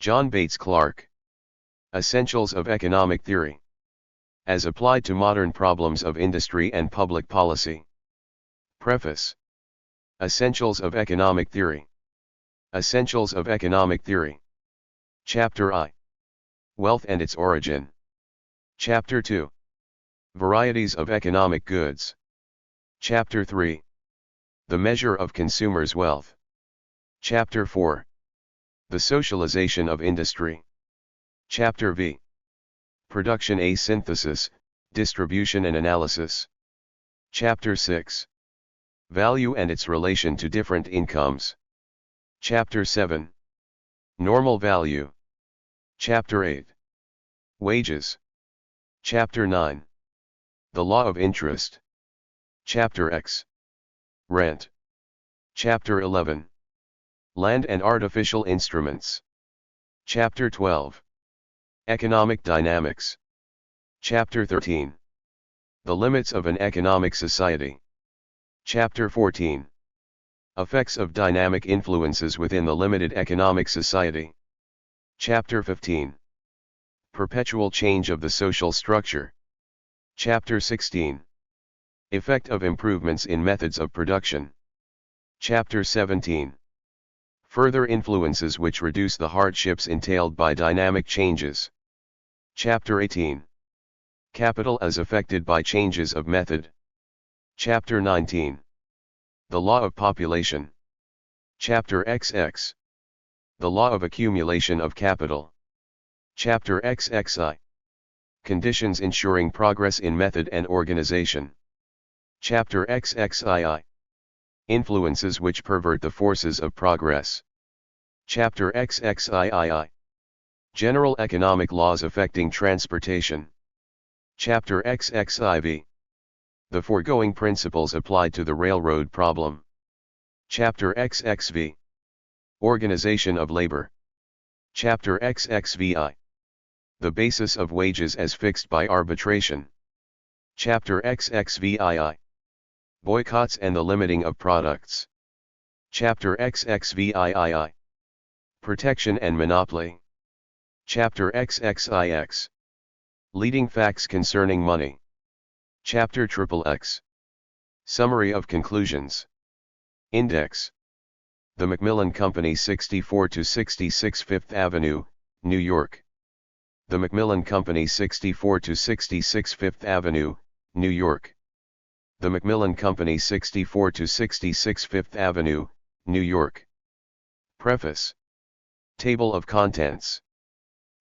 John Bates Clark. Essentials of Economic Theory. As applied to modern problems of industry and public policy. Preface. Essentials of Economic Theory. Essentials of Economic Theory. Chapter I. Wealth and its Origin. Chapter 2. Varieties of Economic Goods. Chapter 3. The Measure of Consumers' Wealth. Chapter 4. The Socialization of Industry. Chapter V. Production A Synthesis, Distribution and Analysis. Chapter 6. Value and its relation to different incomes. Chapter 7. Normal value. Chapter 8. Wages. Chapter 9. The Law of Interest. Chapter X. Rent. Chapter 11. Land and Artificial Instruments. Chapter 12. Economic Dynamics. Chapter 13. The Limits of an Economic Society. Chapter 14. Effects of Dynamic Influences within the Limited Economic Society. Chapter 15. Perpetual Change of the Social Structure. Chapter 16. Effect of Improvements in Methods of Production. Chapter 17. Further influences which reduce the hardships entailed by dynamic changes. Chapter 18. Capital as affected by changes of method. Chapter 19. The Law of Population. Chapter XX. The Law of Accumulation of Capital. Chapter XXI. Conditions ensuring progress in method and organization. Chapter XXII. Influences which pervert the forces of progress. Chapter XXIII. General economic laws affecting transportation. Chapter XXIV. The foregoing principles applied to the railroad problem. Chapter XXV. Organization of labor. Chapter XXVI. The basis of wages as fixed by arbitration. Chapter XXVII. Boycotts and the limiting of products. Chapter XXVIII. Protection and monopoly. Chapter XXIX. Leading facts concerning money. Chapter XXX. Summary of conclusions. Index. The Macmillan Company 64-66 Fifth Avenue, New York. The Macmillan Company 64-66 Fifth Avenue, New York. The Macmillan Company 64-66 Fifth Avenue, New York. Preface. Table of Contents.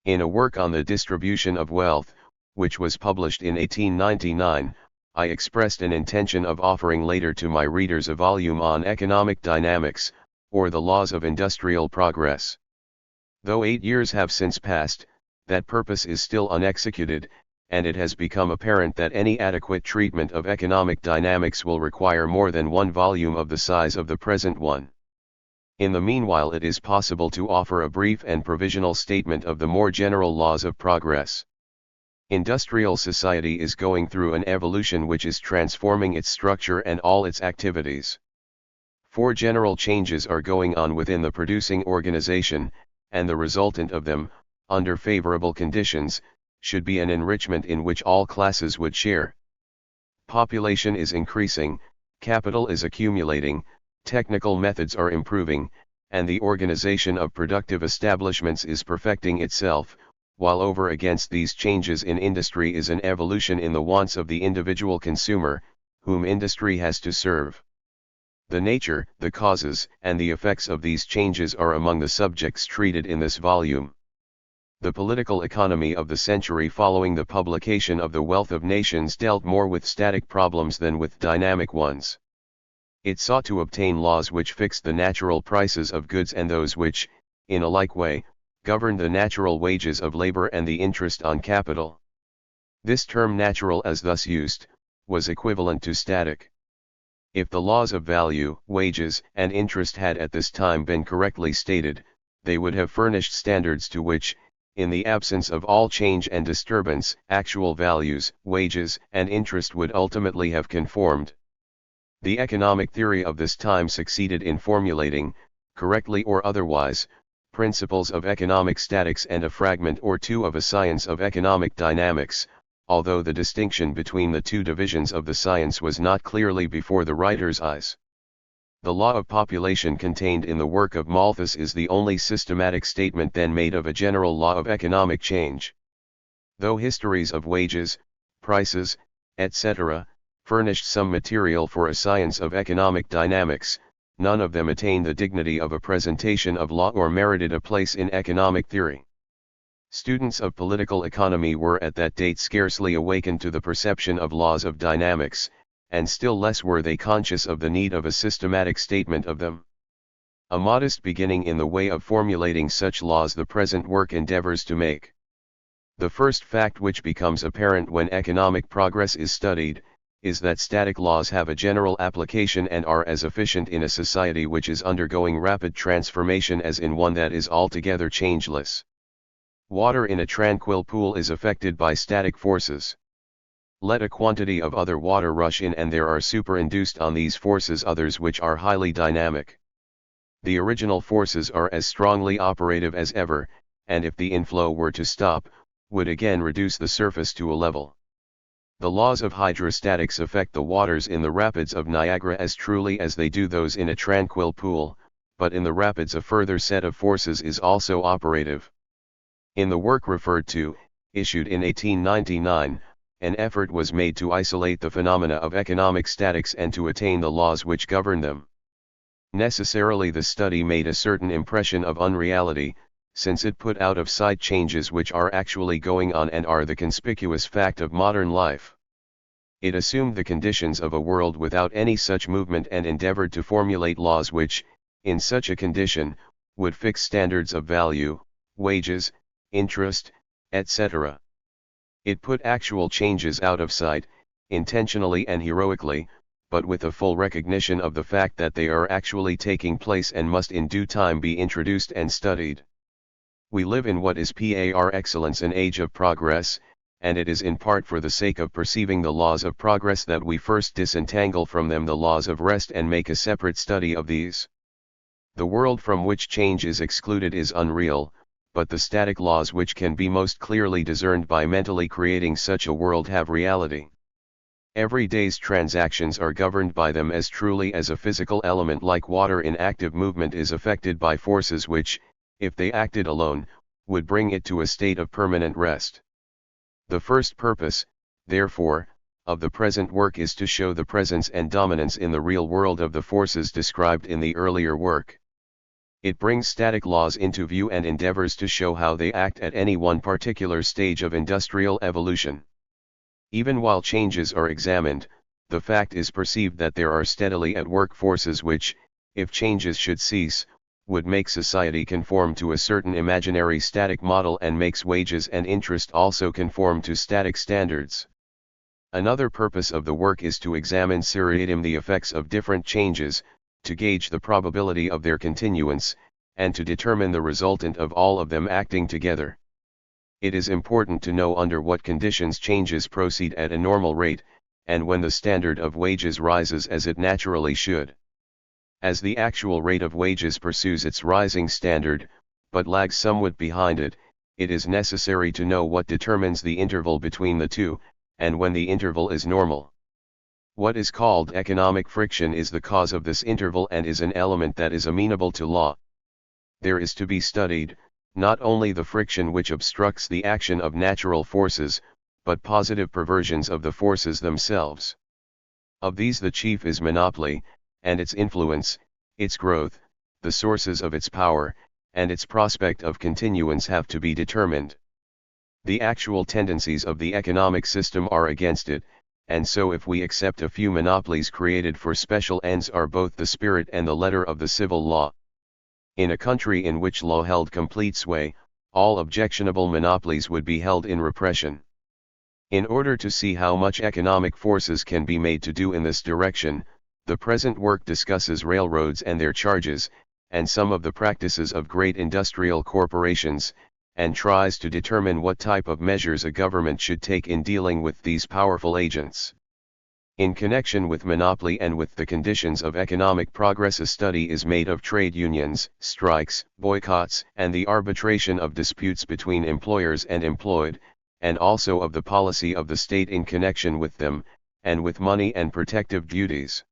In a work on the distribution of wealth, which was published in 1899, I expressed an intention of offering later to my readers a volume on economic dynamics, or the laws of industrial progress. Though 8 years have since passed, that purpose is still unexecuted, and it has become apparent that any adequate treatment of economic dynamics will require more than one volume of the size of the present one. In the meanwhile, it is possible to offer a brief and provisional statement of the more general laws of progress. Industrial society is going through an evolution which is transforming its structure and all its activities. 4 general changes are going on within the producing organization, and the resultant of them, under favorable conditions, should be an enrichment in which all classes would share. Population is increasing, capital is accumulating, technical methods are improving, and the organization of productive establishments is perfecting itself, while over against these changes in industry is an evolution in the wants of the individual consumer, whom industry has to serve. The nature, the causes, and the effects of these changes are among the subjects treated in this volume. The political economy of the century following the publication of The Wealth of Nations dealt more with static problems than with dynamic ones. It sought to obtain laws which fixed the natural prices of goods and those which, in a like way, governed the natural wages of labor and the interest on capital. This term natural as thus used, was equivalent to static. If the laws of value, wages, and interest had at this time been correctly stated, they would have furnished standards to which, in the absence of all change and disturbance, actual values, wages, and interest would ultimately have conformed. The economic theory of this time succeeded in formulating, correctly or otherwise, Principles of Economic Statics and a fragment or two of a Science of Economic Dynamics, although the distinction between the two divisions of the science was not clearly before the writer's eyes. The law of population contained in the work of Malthus is the only systematic statement then made of a general law of economic change. Though histories of wages, prices, etc., furnished some material for a science of economic dynamics, none of them attained the dignity of a presentation of law or merited a place in economic theory. Students of political economy were at that date scarcely awakened to the perception of laws of dynamics, and still less were they conscious of the need of a systematic statement of them. A modest beginning in the way of formulating such laws the present work endeavors to make. The first fact which becomes apparent when economic progress is studied, is that static laws have a general application and are as efficient in a society which is undergoing rapid transformation as in one that is altogether changeless. Water in a tranquil pool is affected by static forces. Let a quantity of other water rush in and there are superinduced on these forces others which are highly dynamic. The original forces are as strongly operative as ever, and if the inflow were to stop, would again reduce the surface to a level. The laws of hydrostatics affect the waters in the rapids of Niagara as truly as they do those in a tranquil pool, but in the rapids a further set of forces is also operative. In the work referred to, issued in 1899, an effort was made to isolate the phenomena of economic statics and to attain the laws which govern them. Necessarily the study made a certain impression of unreality, since it put out of sight changes which are actually going on and are the conspicuous fact of modern life. It assumed the conditions of a world without any such movement and endeavored to formulate laws which, in such a condition, would fix standards of value, wages, interest, etc. It put actual changes out of sight, intentionally and heroically, but with a full recognition of the fact that they are actually taking place and must in due time be introduced and studied. We live in what is par excellence an age of progress, and it is in part for the sake of perceiving the laws of progress that we first disentangle from them the laws of rest and make a separate study of these. The world from which change is excluded is unreal, but the static laws which can be most clearly discerned by mentally creating such a world have reality. Every day's transactions are governed by them as truly as a physical element like water in active movement is affected by forces which, if they acted alone, would bring it to a state of permanent rest. The first purpose, therefore, of the present work is to show the presence and dominance in the real world of the forces described in the earlier work. It brings static laws into view and endeavors to show how they act at any one particular stage of industrial evolution. Even while changes are examined, the fact is perceived that there are steadily at work forces which, if changes should cease, would make society conform to a certain imaginary static model and makes wages and interest also conform to static standards. Another purpose of the work is to examine seriatim the effects of different changes, to gauge the probability of their continuance, and to determine the resultant of all of them acting together. It is important to know under what conditions changes proceed at a normal rate, and when the standard of wages rises as it naturally should. As the actual rate of wages pursues its rising standard, but lags somewhat behind it, it is necessary to know what determines the interval between the two, and when the interval is normal. What is called economic friction is the cause of this interval and is an element that is amenable to law. There is to be studied, not only the friction which obstructs the action of natural forces, but positive perversions of the forces themselves. Of these the chief is monopoly, and its influence, its growth, the sources of its power, and its prospect of continuance have to be determined. The actual tendencies of the economic system are against it, and so if we accept a few monopolies created for special ends are both the spirit and the letter of the civil law. In a country in which law held complete sway, all objectionable monopolies would be held in repression. In order to see how much economic forces can be made to do in this direction, the present work discusses railroads and their charges, and some of the practices of great industrial corporations, and tries to determine what type of measures a government should take in dealing with these powerful agents. In connection with monopoly and with the conditions of economic progress, a study is made of trade unions, strikes, boycotts, and the arbitration of disputes between employers and employed, and also of the policy of the state in connection with them, and with money and protective duties.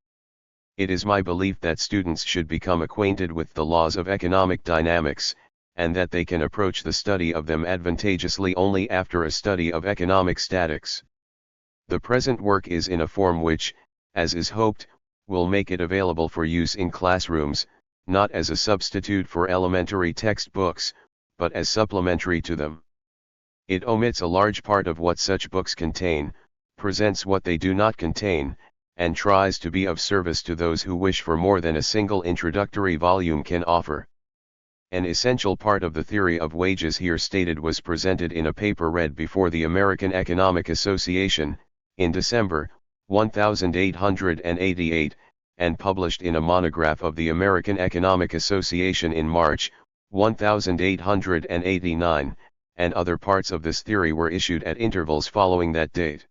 It is my belief that students should become acquainted with the laws of economic dynamics, and that they can approach the study of them advantageously only after a study of economic statics. The present work is in a form which, as is hoped, will make it available for use in classrooms, not as a substitute for elementary textbooks, but as supplementary to them. It omits a large part of what such books contain, presents what they do not contain, and tries to be of service to those who wish for more than a single introductory volume can offer. An essential part of the theory of wages here stated was presented in a paper read before the American Economic Association, in December, 1888, and published in a monograph of the American Economic Association in March, 1889, and other parts of this theory were issued at intervals following that date.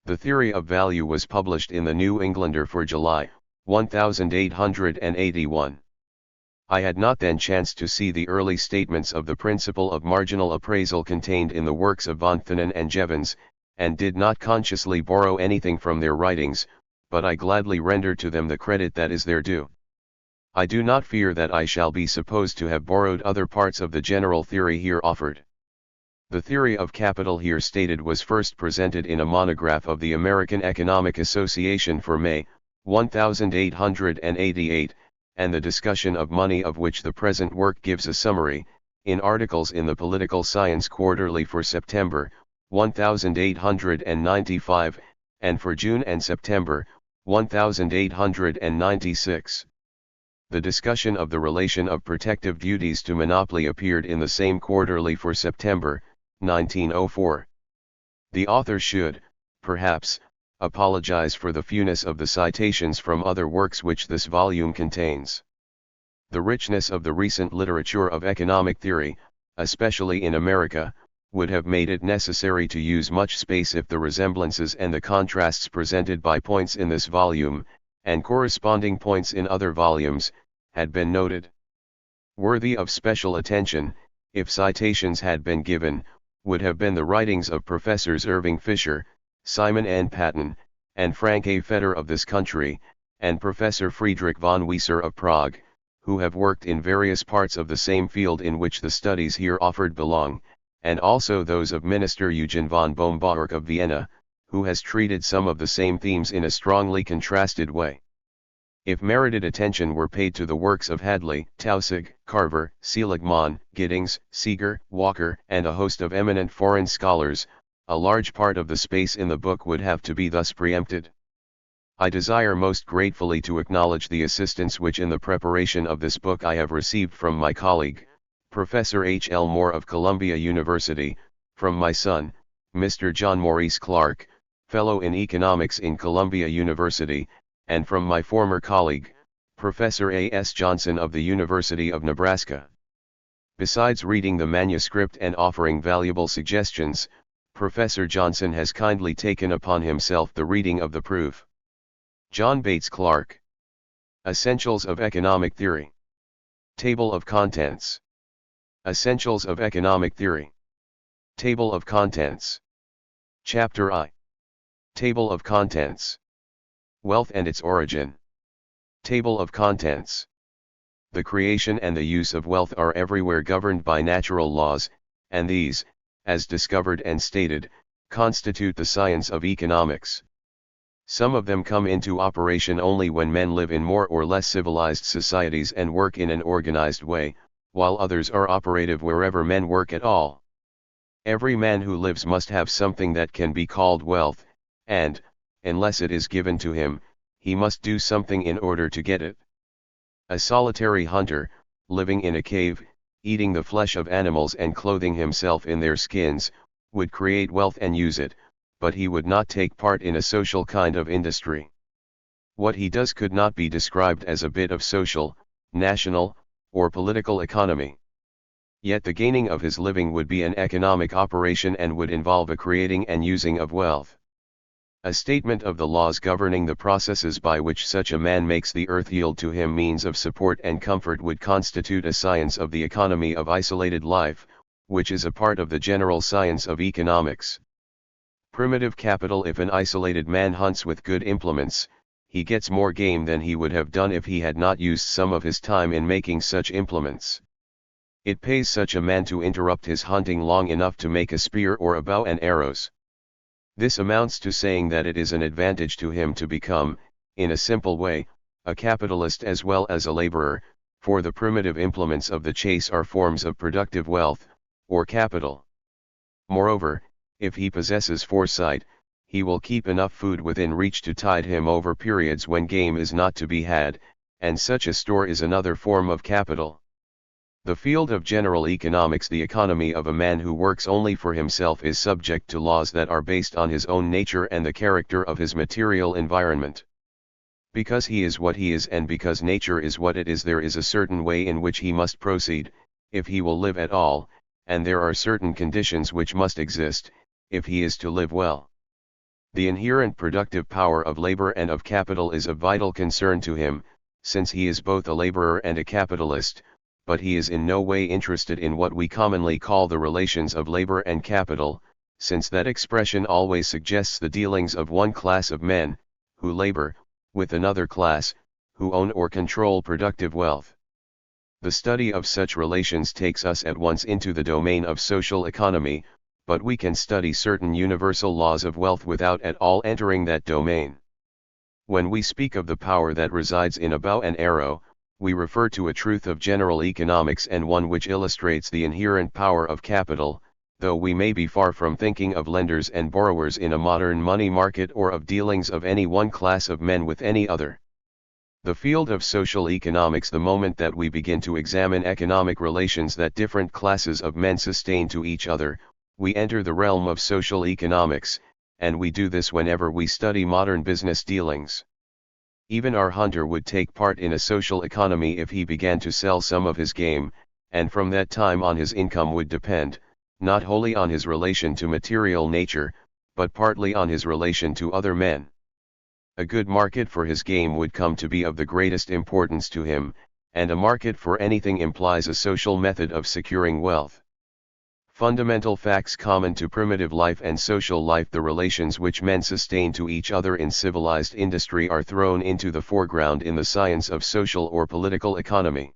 The theory of value was published in the New Englander for July, 1881. I had not then chanced to see the early statements of the principle of marginal appraisal contained in the works of von Thunen and Jevons, and did not consciously borrow anything from their writings, but I gladly render to them the credit that is their due. I do not fear that I shall be supposed to have borrowed other parts of the general theory here offered. The theory of capital here stated was first presented in a monograph of the American Economic Association for May, 1888, and the discussion of money of which the present work gives a summary, in articles in the Political Science Quarterly for September, 1895, and for June and September, 1896. The discussion of the relation of protective duties to monopoly appeared in the same quarterly for September, 1904. The author should, perhaps, apologize for the fewness of the citations from other works which this volume contains. The richness of the recent literature of economic theory, especially in America, would have made it necessary to use much space if the resemblances and the contrasts presented by points in this volume, and corresponding points in other volumes, had been noted. Worthy of special attention, if citations had been given, would have been the writings of Professors Irving Fisher, Simon N. Patton, and Frank A. Fetter of this country, and Professor Friedrich von Wieser of Prague, who have worked in various parts of the same field in which the studies here offered belong, and also those of Minister Eugen von Bombach of Vienna, who has treated some of the same themes in a strongly contrasted way. If merited attention were paid to the works of Hadley, Taussig, Carver, Seligman, Giddings, Seeger, Walker, and a host of eminent foreign scholars, a large part of the space in the book would have to be thus preempted. I desire most gratefully to acknowledge the assistance which in the preparation of this book I have received from my colleague, Professor H. L. Moore of Columbia University, from my son, Mr. John Maurice Clark, Fellow in Economics in Columbia University, and from my former colleague, Professor A. S. Johnson of the University of Nebraska. Besides reading the manuscript and offering valuable suggestions, Professor Johnson has kindly taken upon himself the reading of the proof. John Bates Clark. Essentials of Economic Theory. Table of Contents. Essentials of Economic Theory. Table of Contents. Chapter I. Table of Contents. Wealth and its origin. Table of Contents. The creation and the use of wealth are everywhere governed by natural laws, and these, as discovered and stated, constitute the science of economics. Some of them come into operation only when men live in more or less civilized societies and work in an organized way, while others are operative wherever men work at all. Every man who lives must have something that can be called wealth, and, unless it is given to him, he must do something in order to get it. A solitary hunter, living in a cave, eating the flesh of animals and clothing himself in their skins, would create wealth and use it, but he would not take part in a social kind of industry. What he does could not be described as a bit of social, national, or political economy. Yet the gaining of his living would be an economic operation and would involve a creating and using of wealth. A statement of the laws governing the processes by which such a man makes the earth yield to him means of support and comfort would constitute a science of the economy of isolated life, which is a part of the general science of economics. Primitive capital. If an isolated man hunts with good implements, he gets more game than he would have done if he had not used some of his time in making such implements. It pays such a man to interrupt his hunting long enough to make a spear or a bow and arrows. This amounts to saying that it is an advantage to him to become, in a simple way, a capitalist as well as a laborer, for the primitive implements of the chase are forms of productive wealth, or capital. Moreover, if he possesses foresight, he will keep enough food within reach to tide him over periods when game is not to be had, and such a store is another form of capital. The field of general economics. The economy of a man who works only for himself is subject to laws that are based on his own nature and the character of his material environment. Because he is what he is and because nature is what it is, there is a certain way in which he must proceed, if he will live at all, and there are certain conditions which must exist, if he is to live well. The inherent productive power of labor and of capital is of vital concern to him, since he is both a laborer and a capitalist, but he is in no way interested in what we commonly call the relations of labor and capital, since that expression always suggests the dealings of one class of men, who labor, with another class, who own or control productive wealth. The study of such relations takes us at once into the domain of social economy, but we can study certain universal laws of wealth without at all entering that domain. When we speak of the power that resides in a bow and arrow, we refer to a truth of general economics and one which illustrates the inherent power of capital, though we may be far from thinking of lenders and borrowers in a modern money market or of dealings of any one class of men with any other. The field of social economics. The moment that we begin to examine economic relations that different classes of men sustain to each other, we enter the realm of social economics, and we do this whenever we study modern business dealings. Even our hunter would take part in a social economy if he began to sell some of his game, and from that time on his income would depend, not wholly on his relation to material nature, but partly on his relation to other men. A good market for his game would come to be of the greatest importance to him, and a market for anything implies a social method of securing wealth. Fundamental facts common to primitive life and social life. The relations which men sustain to each other in civilized industry are thrown into the foreground in the science of social or political economy.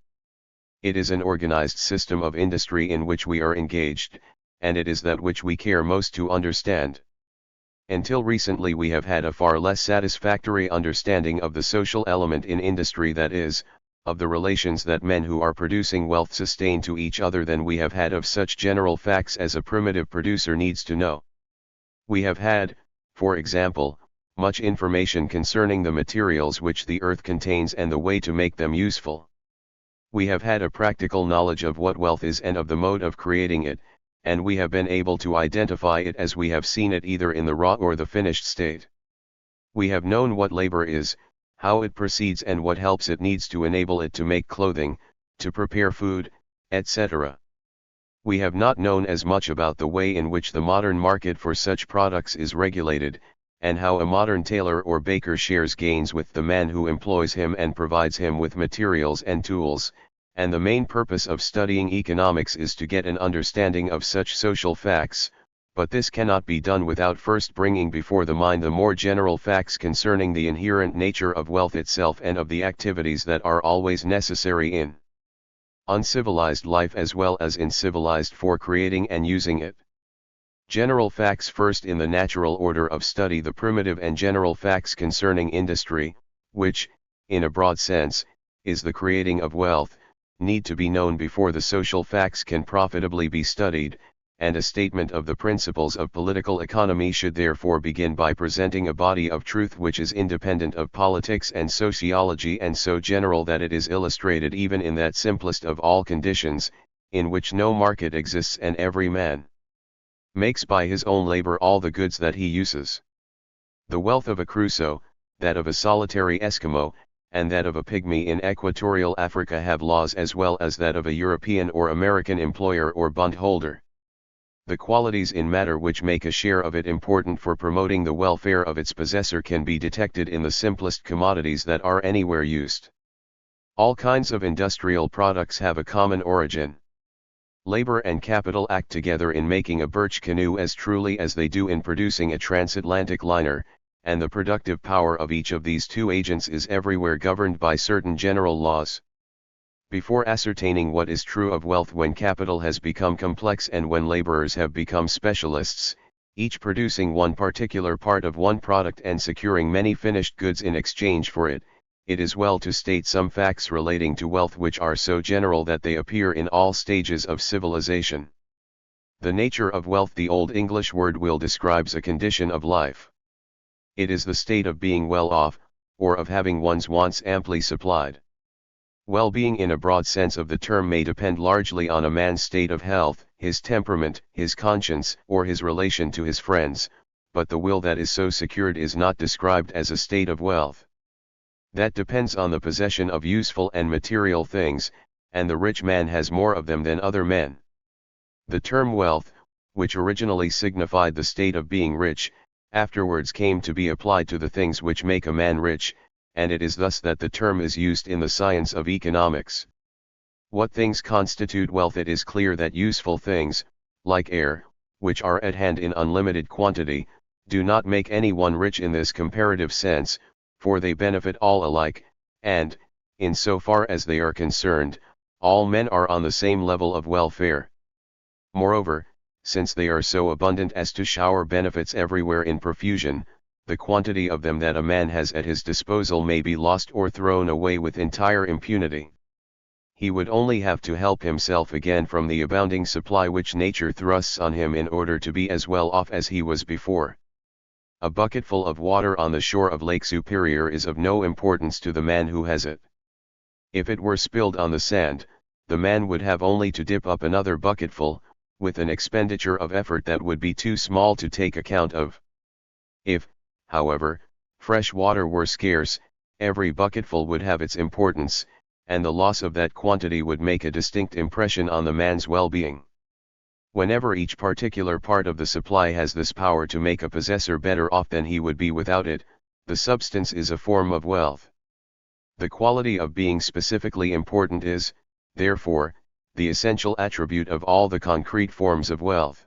It is an organized system of industry in which we are engaged, and it is that which we care most to understand. Until recently we have had a far less satisfactory understanding of the social element in industry, that is, of the relations that men who are producing wealth sustain to each other, than we have had of such general facts as a primitive producer needs to know. We have had, for example, much information concerning the materials which the earth contains and the way to make them useful. We have had a practical knowledge of what wealth is and of the mode of creating it, and we have been able to identify it as we have seen it either in the raw or the finished state. We have known what labor is, how it proceeds and what helps it needs to enable it to make clothing, to prepare food, etc. We have not known as much about the way in which the modern market for such products is regulated, and how a modern tailor or baker shares gains with the man who employs him and provides him with materials and tools, and the main purpose of studying economics is to get an understanding of such social facts, but this cannot be done without first bringing before the mind the more general facts concerning the inherent nature of wealth itself and of the activities that are always necessary in uncivilized life as well as in civilized for creating and using it. General facts first in the natural order of study. The primitive and general facts concerning industry, which, in a broad sense, is the creating of wealth, need to be known before the social facts can profitably be studied, and a statement of the principles of political economy should therefore begin by presenting a body of truth which is independent of politics and sociology and so general that it is illustrated even in that simplest of all conditions, in which no market exists and every man makes by his own labor all the goods that he uses. The wealth of a Crusoe, that of a solitary Eskimo, and that of a pygmy in equatorial Africa have laws as well as that of a European or American employer or bondholder. The qualities in matter which make a share of it important for promoting the welfare of its possessor can be detected in the simplest commodities that are anywhere used. All kinds of industrial products have a common origin. Labor and capital act together in making a birch canoe as truly as they do in producing a transatlantic liner, and the productive power of each of these two agents is everywhere governed by certain general laws. Before ascertaining what is true of wealth when capital has become complex and when laborers have become specialists, each producing one particular part of one product and securing many finished goods in exchange for it, it is well to state some facts relating to wealth which are so general that they appear in all stages of civilization. The nature of wealth. The Old English word will describes a condition of life. It is the state of being well off, or of having one's wants amply supplied. Well-being in a broad sense of the term may depend largely on a man's state of health, his temperament, his conscience, or his relation to his friends, but the will that is so secured is not described as a state of wealth. That depends on the possession of useful and material things, and the rich man has more of them than other men. The term wealth, which originally signified the state of being rich, afterwards came to be applied to the things which make a man rich, and it is thus that the term is used in the science of economics. What things constitute wealth? It is clear that useful things, like air, which are at hand in unlimited quantity, do not make anyone rich in this comparative sense, for they benefit all alike, and, in so far as they are concerned, all men are on the same level of welfare. Moreover, since they are so abundant as to shower benefits everywhere in profusion, the quantity of them that a man has at his disposal may be lost or thrown away with entire impunity. He would only have to help himself again from the abounding supply which nature thrusts on him in order to be as well off as he was before. A bucketful of water on the shore of Lake Superior is of no importance to the man who has it. If it were spilled on the sand, the man would have only to dip up another bucketful, with an expenditure of effort that would be too small to take account of. If, however, fresh water were scarce, every bucketful would have its importance, and the loss of that quantity would make a distinct impression on the man's well-being. Whenever each particular part of the supply has this power to make a possessor better off than he would be without it, the substance is a form of wealth. The quality of being specifically important is, therefore, the essential attribute of all the concrete forms of wealth.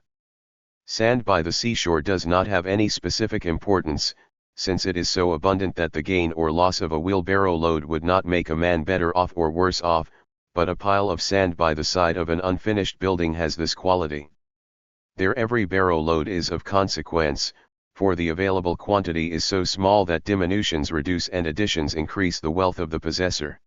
Sand by the seashore does not have any specific importance, since it is so abundant that the gain or loss of a wheelbarrow load would not make a man better off or worse off, but a pile of sand by the side of an unfinished building has this quality. There every barrow load is of consequence, for the available quantity is so small that diminutions reduce and additions increase the wealth of the possessor.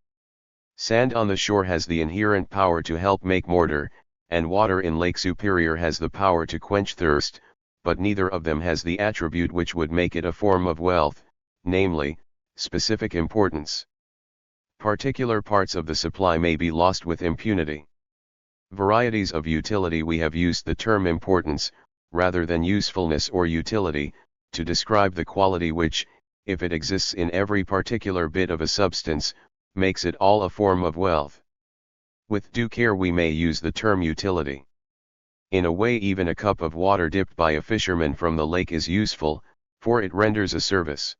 Sand on the shore has the inherent power to help make mortar, and water in Lake Superior has the power to quench thirst, but neither of them has the attribute which would make it a form of wealth, namely, specific importance. Particular parts of the supply may be lost with impunity. Varieties of utility. We have used the term importance, rather than usefulness or utility, to describe the quality which, if it exists in every particular bit of a substance, makes it all a form of wealth. With due care we may use the term utility. In a way even a cup of water dipped by a fisherman from the lake is useful, for it renders a service.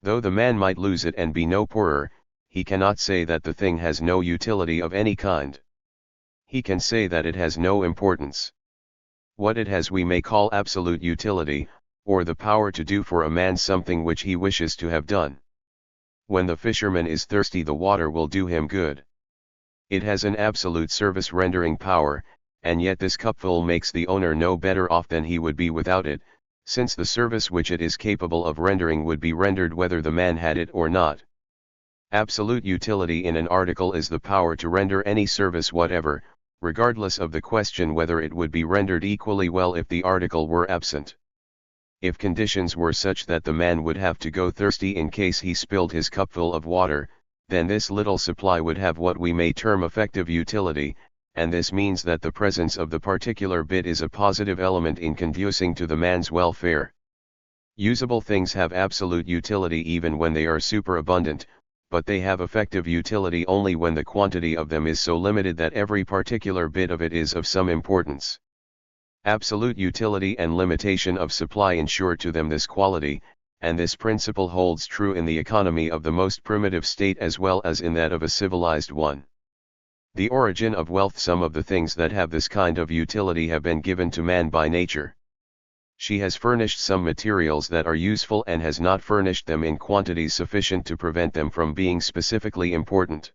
Though the man might lose it and be no poorer, he cannot say that the thing has no utility of any kind. He can say that it has no importance. What it has we may call absolute utility, or the power to do for a man something which he wishes to have done. When the fisherman is thirsty the water will do him good. It has an absolute service-rendering power, and yet this cupful makes the owner no better off than he would be without it, since the service which it is capable of rendering would be rendered whether the man had it or not. Absolute utility in an article is the power to render any service whatever, regardless of the question whether it would be rendered equally well if the article were absent. If conditions were such that the man would have to go thirsty in case he spilled his cupful of water, then this little supply would have what we may term effective utility, and this means that the presence of the particular bit is a positive element in conducing to the man's welfare. Usable things have absolute utility even when they are superabundant, but they have effective utility only when the quantity of them is so limited that every particular bit of it is of some importance. Absolute utility and limitation of supply ensure to them this quality, and this principle holds true in the economy of the most primitive state as well as in that of a civilized one. The origin of wealth. Some of the things that have this kind of utility have been given to man by nature. She has furnished some materials that are useful and has not furnished them in quantities sufficient to prevent them from being specifically important.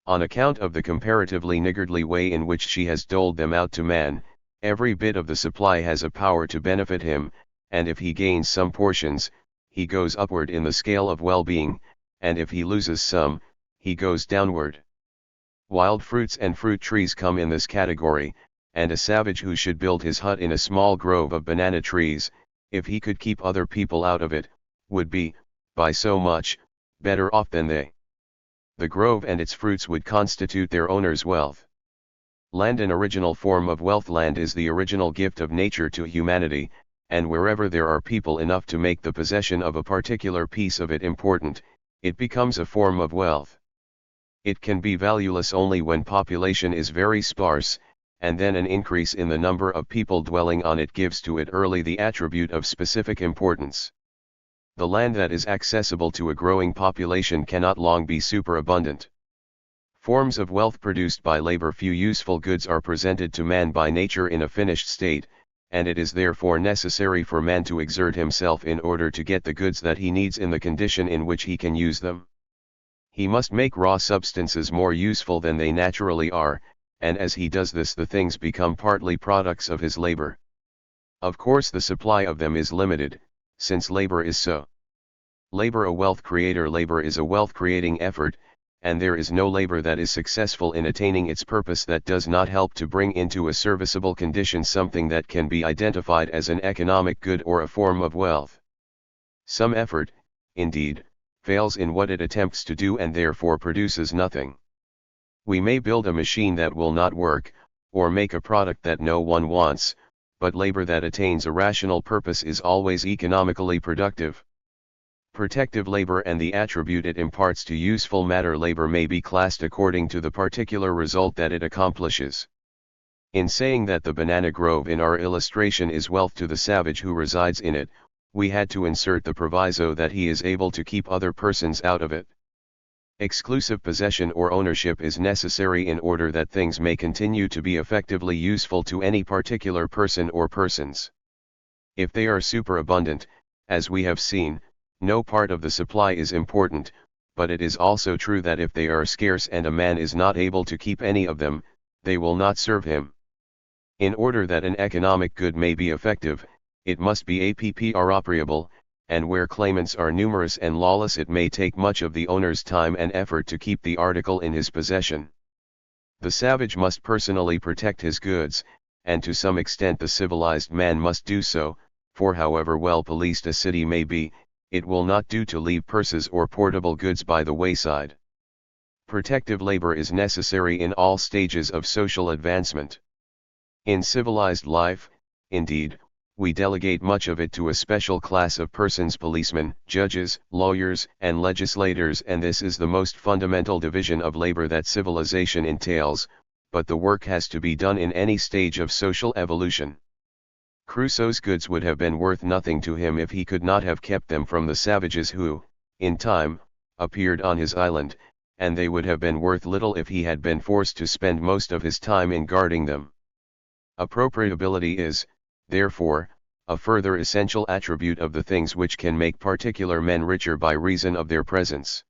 On account of the comparatively niggardly way in which she has doled them out to man, every bit of the supply has a power to benefit him, and if he gains some portions, he goes upward in the scale of well-being, and if he loses some, he goes downward. Wild fruits and fruit trees come in this category, and a savage who should build his hut in a small grove of banana trees, if he could keep other people out of it, would be, by so much, better off than they. The grove and its fruits would constitute their owner's wealth. Land, an original form of wealth. Land is the original gift of nature to humanity, and wherever there are people enough to make the possession of a particular piece of it important, it becomes a form of wealth. It can be valueless only when population is very sparse, and then an increase in the number of people dwelling on it gives to it early the attribute of specific importance. The land that is accessible to a growing population cannot long be superabundant. Forms of wealth produced by labor. Few useful goods are presented to man by nature in a finished state, and it is therefore necessary for man to exert himself in order to get the goods that he needs in the condition in which he can use them. He must make raw substances more useful than they naturally are, and as he does this the things become partly products of his labor. Of course the supply of them is limited, since labor is so. Labor a wealth creator. Labor is a wealth creating effort, and there is no labor that is successful in attaining its purpose that does not help to bring into a serviceable condition something that can be identified as an economic good or a form of wealth. Some effort, indeed, fails in what it attempts to do and therefore produces nothing. We may build a machine that will not work, or make a product that no one wants, but labor that attains a rational purpose is always economically productive. Protective labor and the attribute it imparts to useful matter. Labor may be classed according to the particular result that it accomplishes. In saying that the banana grove in our illustration is wealth to the savage who resides in it, we had to insert the proviso that he is able to keep other persons out of it. Exclusive possession or ownership is necessary in order that things may continue to be effectively useful to any particular person or persons. If they are superabundant, as we have seen, no part of the supply is important, but it is also true that if they are scarce and a man is not able to keep any of them, they will not serve him. In order that an economic good may be effective, it must be appropriable, and where claimants are numerous and lawless it may take much of the owner's time and effort to keep the article in his possession. The savage must personally protect his goods, and to some extent the civilized man must do so, for however well policed a city may be, it will not do to leave purses or portable goods by the wayside. Protective labor is necessary in all stages of social advancement. In civilized life, indeed, we delegate much of it to a special class of persons: policemen, judges, lawyers, and legislators, and this is the most fundamental division of labor that civilization entails, but the work has to be done in any stage of social evolution. Crusoe's goods would have been worth nothing to him if he could not have kept them from the savages who, in time, appeared on his island, and they would have been worth little if he had been forced to spend most of his time in guarding them. Appropriability is, therefore, a further essential attribute of the things which can make particular men richer by reason of their presence.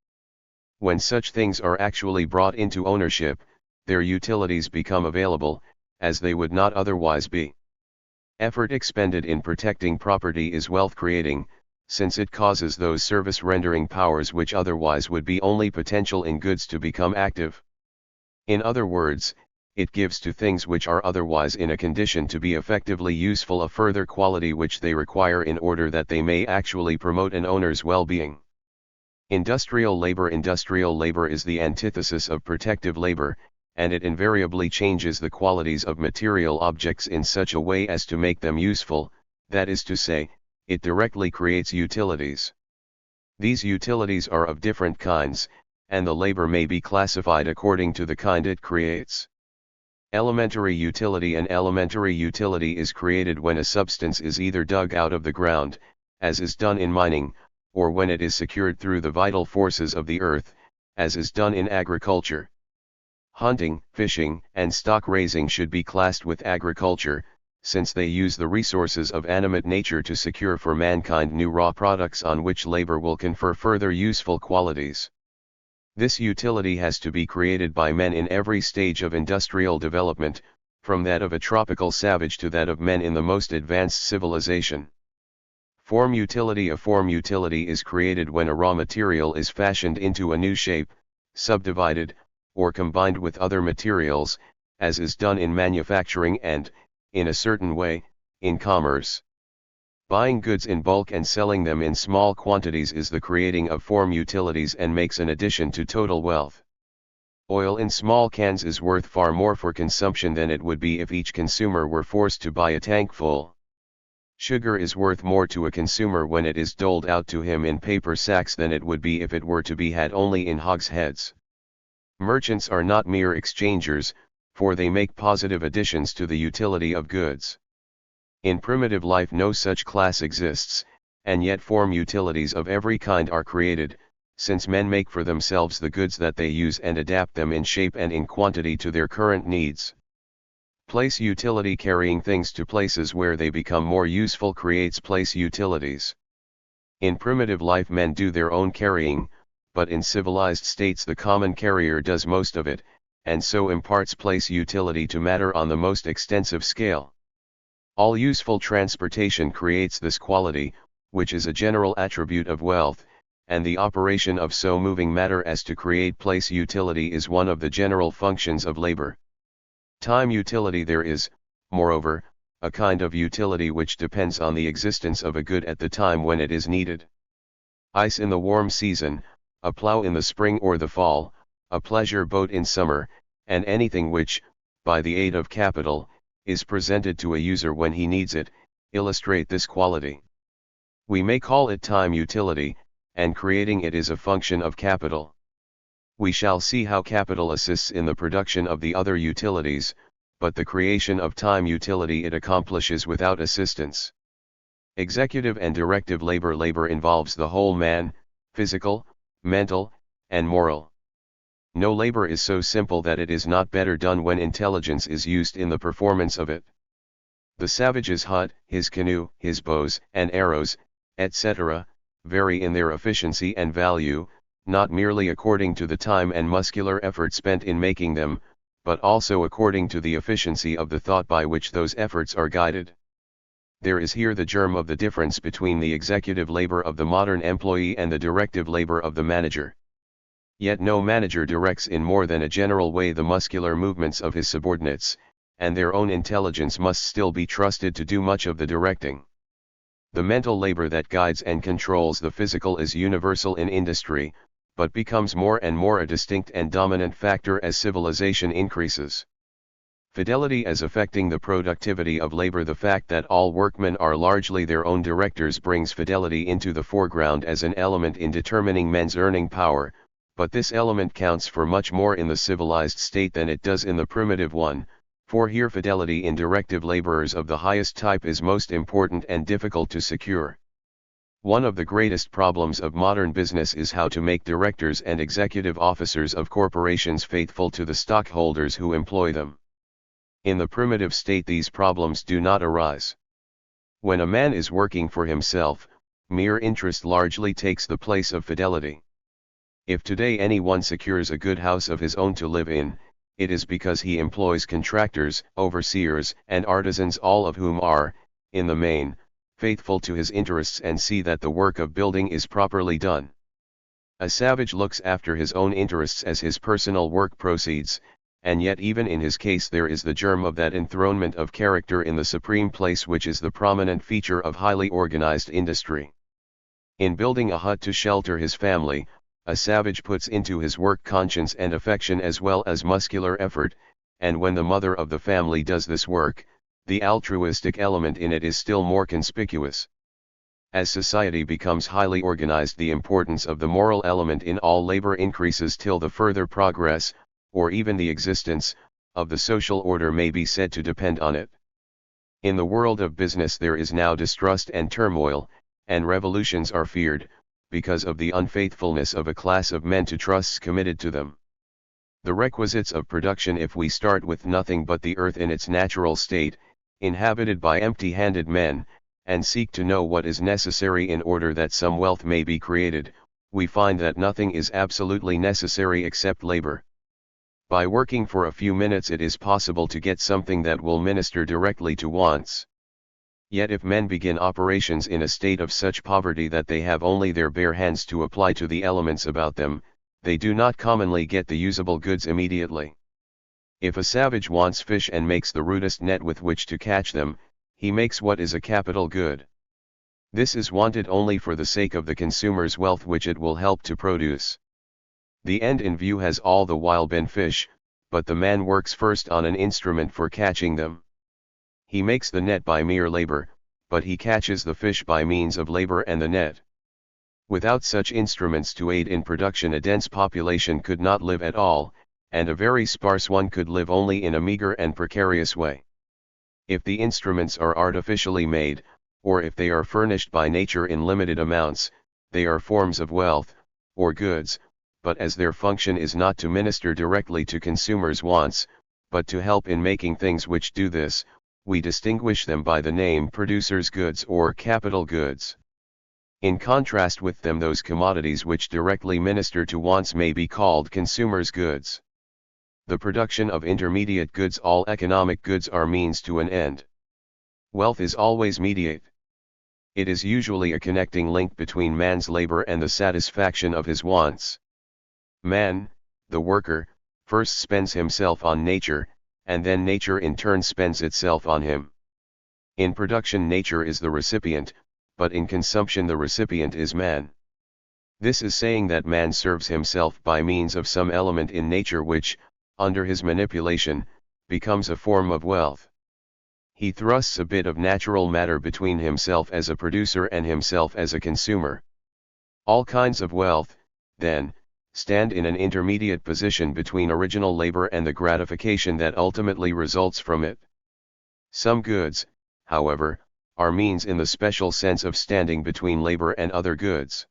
When such things are actually brought into ownership, their utilities become available, as they would not otherwise be. Effort expended in protecting property is wealth creating, since it causes those service rendering powers which otherwise would be only potential in goods to become active. In other words, it gives to things which are otherwise in a condition to be effectively useful a further quality which they require in order that they may actually promote an owner's well-being. Industrial labor is the antithesis of protective labor, and it invariably changes the qualities of material objects in such a way as to make them useful, that is to say, it directly creates utilities. These utilities are of different kinds, and the labor may be classified according to the kind it creates. Elementary utility. An elementary utility is created when a substance is either dug out of the ground, as is done in mining, or when it is secured through the vital forces of the earth, as is done in agriculture. Hunting, fishing, and stock raising should be classed with agriculture, since they use the resources of animate nature to secure for mankind new raw products on which labor will confer further useful qualities. This utility has to be created by men in every stage of industrial development, from that of a tropical savage to that of men in the most advanced civilization. Form utility. A form utility is created when a raw material is fashioned into a new shape, subdivided, or combined with other materials, as is done in manufacturing and, in a certain way, in commerce. Buying goods in bulk and selling them in small quantities is the creating of form utilities and makes an addition to total wealth. Oil in small cans is worth far more for consumption than it would be if each consumer were forced to buy a tank full. Sugar is worth more to a consumer when it is doled out to him in paper sacks than it would be if it were to be had only in hogsheads. Merchants are not mere exchangers, for they make positive additions to the utility of goods. In primitive life no such class exists, and yet form utilities of every kind are created, since men make for themselves the goods that they use and adapt them in shape and in quantity to their current needs. Place utility. Carrying things to places where they become more useful creates place utilities. In primitive life men do their own carrying, but in civilized states the common carrier does most of it, and so imparts place utility to matter on the most extensive scale. All useful transportation creates this quality, which is a general attribute of wealth, and the operation of so moving matter as to create place utility is one of the general functions of labor. Time utility. There is, moreover, a kind of utility which depends on the existence of a good at the time when it is needed. Ice in the warm season, a plow in the spring or the fall, a pleasure boat in summer, and anything which, by the aid of capital, is presented to a user when he needs it, illustrate this quality. We may call it time utility, and creating it is a function of capital. We shall see how capital assists in the production of the other utilities, but the creation of time utility it accomplishes without assistance. Executive and directive labor. Labor involves the whole man, physical, mental, and moral. No labor is so simple that it is not better done when intelligence is used in the performance of it. The savage's hut, his canoe, his bows and arrows, etc., vary in their efficiency and value, not merely according to the time and muscular effort spent in making them, but also according to the efficiency of the thought by which those efforts are guided. There is here the germ of the difference between the executive labor of the modern employee and the directive labor of the manager. Yet no manager directs in more than a general way the muscular movements of his subordinates, and their own intelligence must still be trusted to do much of the directing. The mental labor that guides and controls the physical is universal in industry, but becomes more and more a distinct and dominant factor as civilization increases. Fidelity as affecting the productivity of labor. The fact that all workmen are largely their own directors brings fidelity into the foreground as an element in determining men's earning power, but this element counts for much more in the civilized state than it does in the primitive one, for here fidelity in directive laborers of the highest type is most important and difficult to secure. One of the greatest problems of modern business is how to make directors and executive officers of corporations faithful to the stockholders who employ them. In the primitive state these problems do not arise. When a man is working for himself, mere interest largely takes the place of fidelity. If today anyone secures a good house of his own to live in, it is because he employs contractors, overseers, and artisans, all of whom are, in the main, faithful to his interests and see that the work of building is properly done. A savage looks after his own interests as his personal work proceeds, and yet even in his case there is the germ of that enthronement of character in the supreme place which is the prominent feature of highly organized industry. In building a hut to shelter his family, a savage puts into his work conscience and affection as well as muscular effort, and when the mother of the family does this work, the altruistic element in it is still more conspicuous. As society becomes highly organized, the importance of the moral element in all labor increases till the further progress, or even the existence, of the social order may be said to depend on it. In the world of business there is now distrust and turmoil, and revolutions are feared, because of the unfaithfulness of a class of men to trusts committed to them. The requisites of production, if we start with nothing but the earth in its natural state, inhabited by empty-handed men, and seek to know what is necessary in order that some wealth may be created, we find that nothing is absolutely necessary except labor. By working for a few minutes it is possible to get something that will minister directly to wants. Yet if men begin operations in a state of such poverty that they have only their bare hands to apply to the elements about them, they do not commonly get the usable goods immediately. If a savage wants fish and makes the rudest net with which to catch them, he makes what is a capital good. This is wanted only for the sake of the consumer's wealth which it will help to produce. The end in view has all the while been fish, but the man works first on an instrument for catching them. He makes the net by mere labor, but he catches the fish by means of labor and the net. Without such instruments to aid in production a dense population could not live at all, and a very sparse one could live only in a meager and precarious way. If the instruments are artificially made, or if they are furnished by nature in limited amounts, they are forms of wealth, or goods, but as their function is not to minister directly to consumers' wants, but to help in making things which do this, we distinguish them by the name producers' goods or capital goods. In contrast with them those commodities which directly minister to wants may be called consumers' goods. The production of intermediate goods, all economic goods, are means to an end. Wealth is always mediate. It is usually a connecting link between man's labor and the satisfaction of his wants. Man, the worker, first spends himself on nature, and then nature in turn spends itself on him. In production nature is the recipient, but in consumption the recipient is man. This is saying that man serves himself by means of some element in nature which, under his manipulation, becomes a form of wealth. He thrusts a bit of natural matter between himself as a producer and himself as a consumer. All kinds of wealth, then, stand in an intermediate position between original labor and the gratification that ultimately results from it. Some goods, however, are means in the special sense of standing between labor and other goods.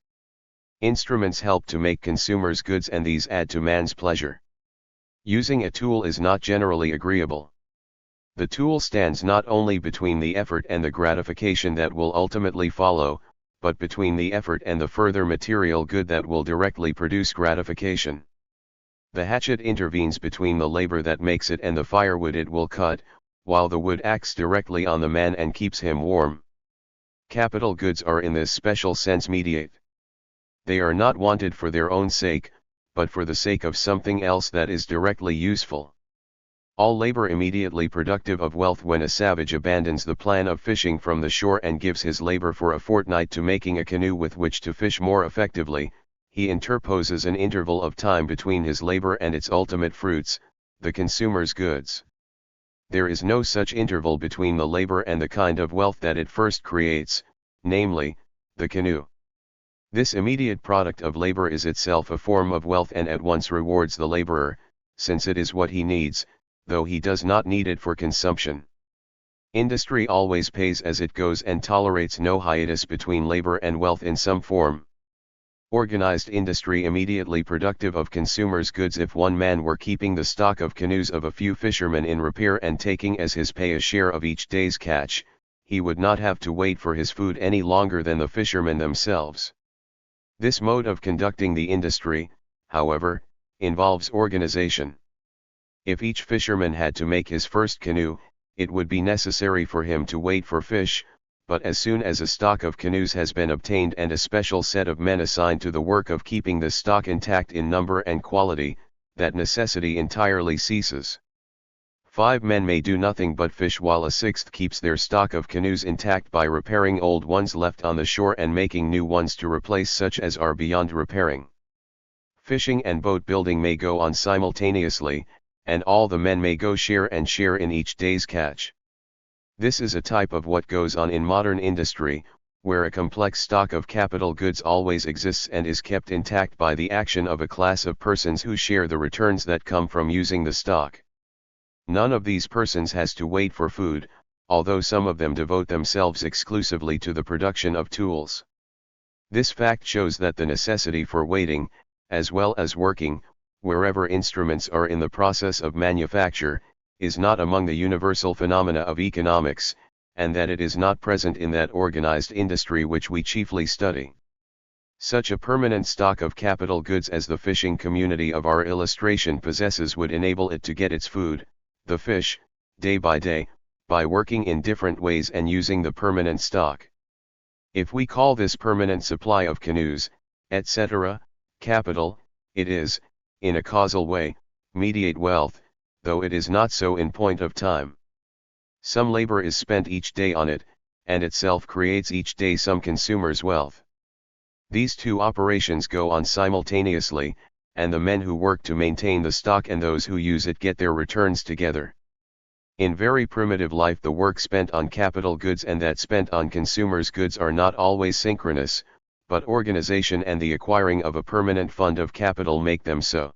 Instruments help to make consumers' goods and these add to man's pleasure. Using a tool is not generally agreeable. The tool stands not only between the effort and the gratification that will ultimately follow, but between the effort and the further material good that will directly produce gratification. The hatchet intervenes between the labor that makes it and the firewood it will cut, while the wood acts directly on the man and keeps him warm. Capital goods are in this special sense mediate. They are not wanted for their own sake, but for the sake of something else that is directly useful. All labor immediately productive of wealth. When a savage abandons the plan of fishing from the shore and gives his labor for a fortnight to making a canoe with which to fish more effectively, he interposes an interval of time between his labor and its ultimate fruits, the consumer's goods. There is no such interval between the labor and the kind of wealth that it first creates, namely, the canoe. This immediate product of labor is itself a form of wealth and at once rewards the laborer, since it is what he needs, though he does not need it for consumption. Industry always pays as it goes and tolerates no hiatus between labor and wealth in some form. Organized industry immediately productive of consumers' goods. If one man were keeping the stock of canoes of a few fishermen in repair and taking as his pay a share of each day's catch, he would not have to wait for his food any longer than the fishermen themselves. This mode of conducting the industry, however, involves organization. If each fisherman had to make his first canoe, it would be necessary for him to wait for fish, but as soon as a stock of canoes has been obtained and a special set of men assigned to the work of keeping the stock intact in number and quality, that necessity entirely ceases. 5 men may do nothing but fish while a sixth keeps their stock of canoes intact by repairing old ones left on the shore and making new ones to replace such as are beyond repairing. Fishing and boat building may go on simultaneously, and all the men may go share in each day's catch. This is a type of what goes on in modern industry, where a complex stock of capital goods always exists and is kept intact by the action of a class of persons who share the returns that come from using the stock. None of these persons has to wait for food, although some of them devote themselves exclusively to the production of tools. This fact shows that the necessity for waiting, as well as working, wherever instruments are in the process of manufacture, is not among the universal phenomena of economics, and that it is not present in that organized industry which we chiefly study. Such a permanent stock of capital goods as the fishing community of our illustration possesses would enable it to get its food, the fish, day by working in different ways and using the permanent stock. If we call this permanent supply of canoes, etc., capital, it is, in a causal way, mediate wealth, though it is not so in point of time. Some labor is spent each day on it, and itself creates each day some consumer's wealth. These two operations go on simultaneously, and the men who work to maintain the stock and those who use it get their returns together. In very primitive life, the work spent on capital goods and that spent on consumers' goods are not always synchronous, but organization and the acquiring of a permanent fund of capital make them so.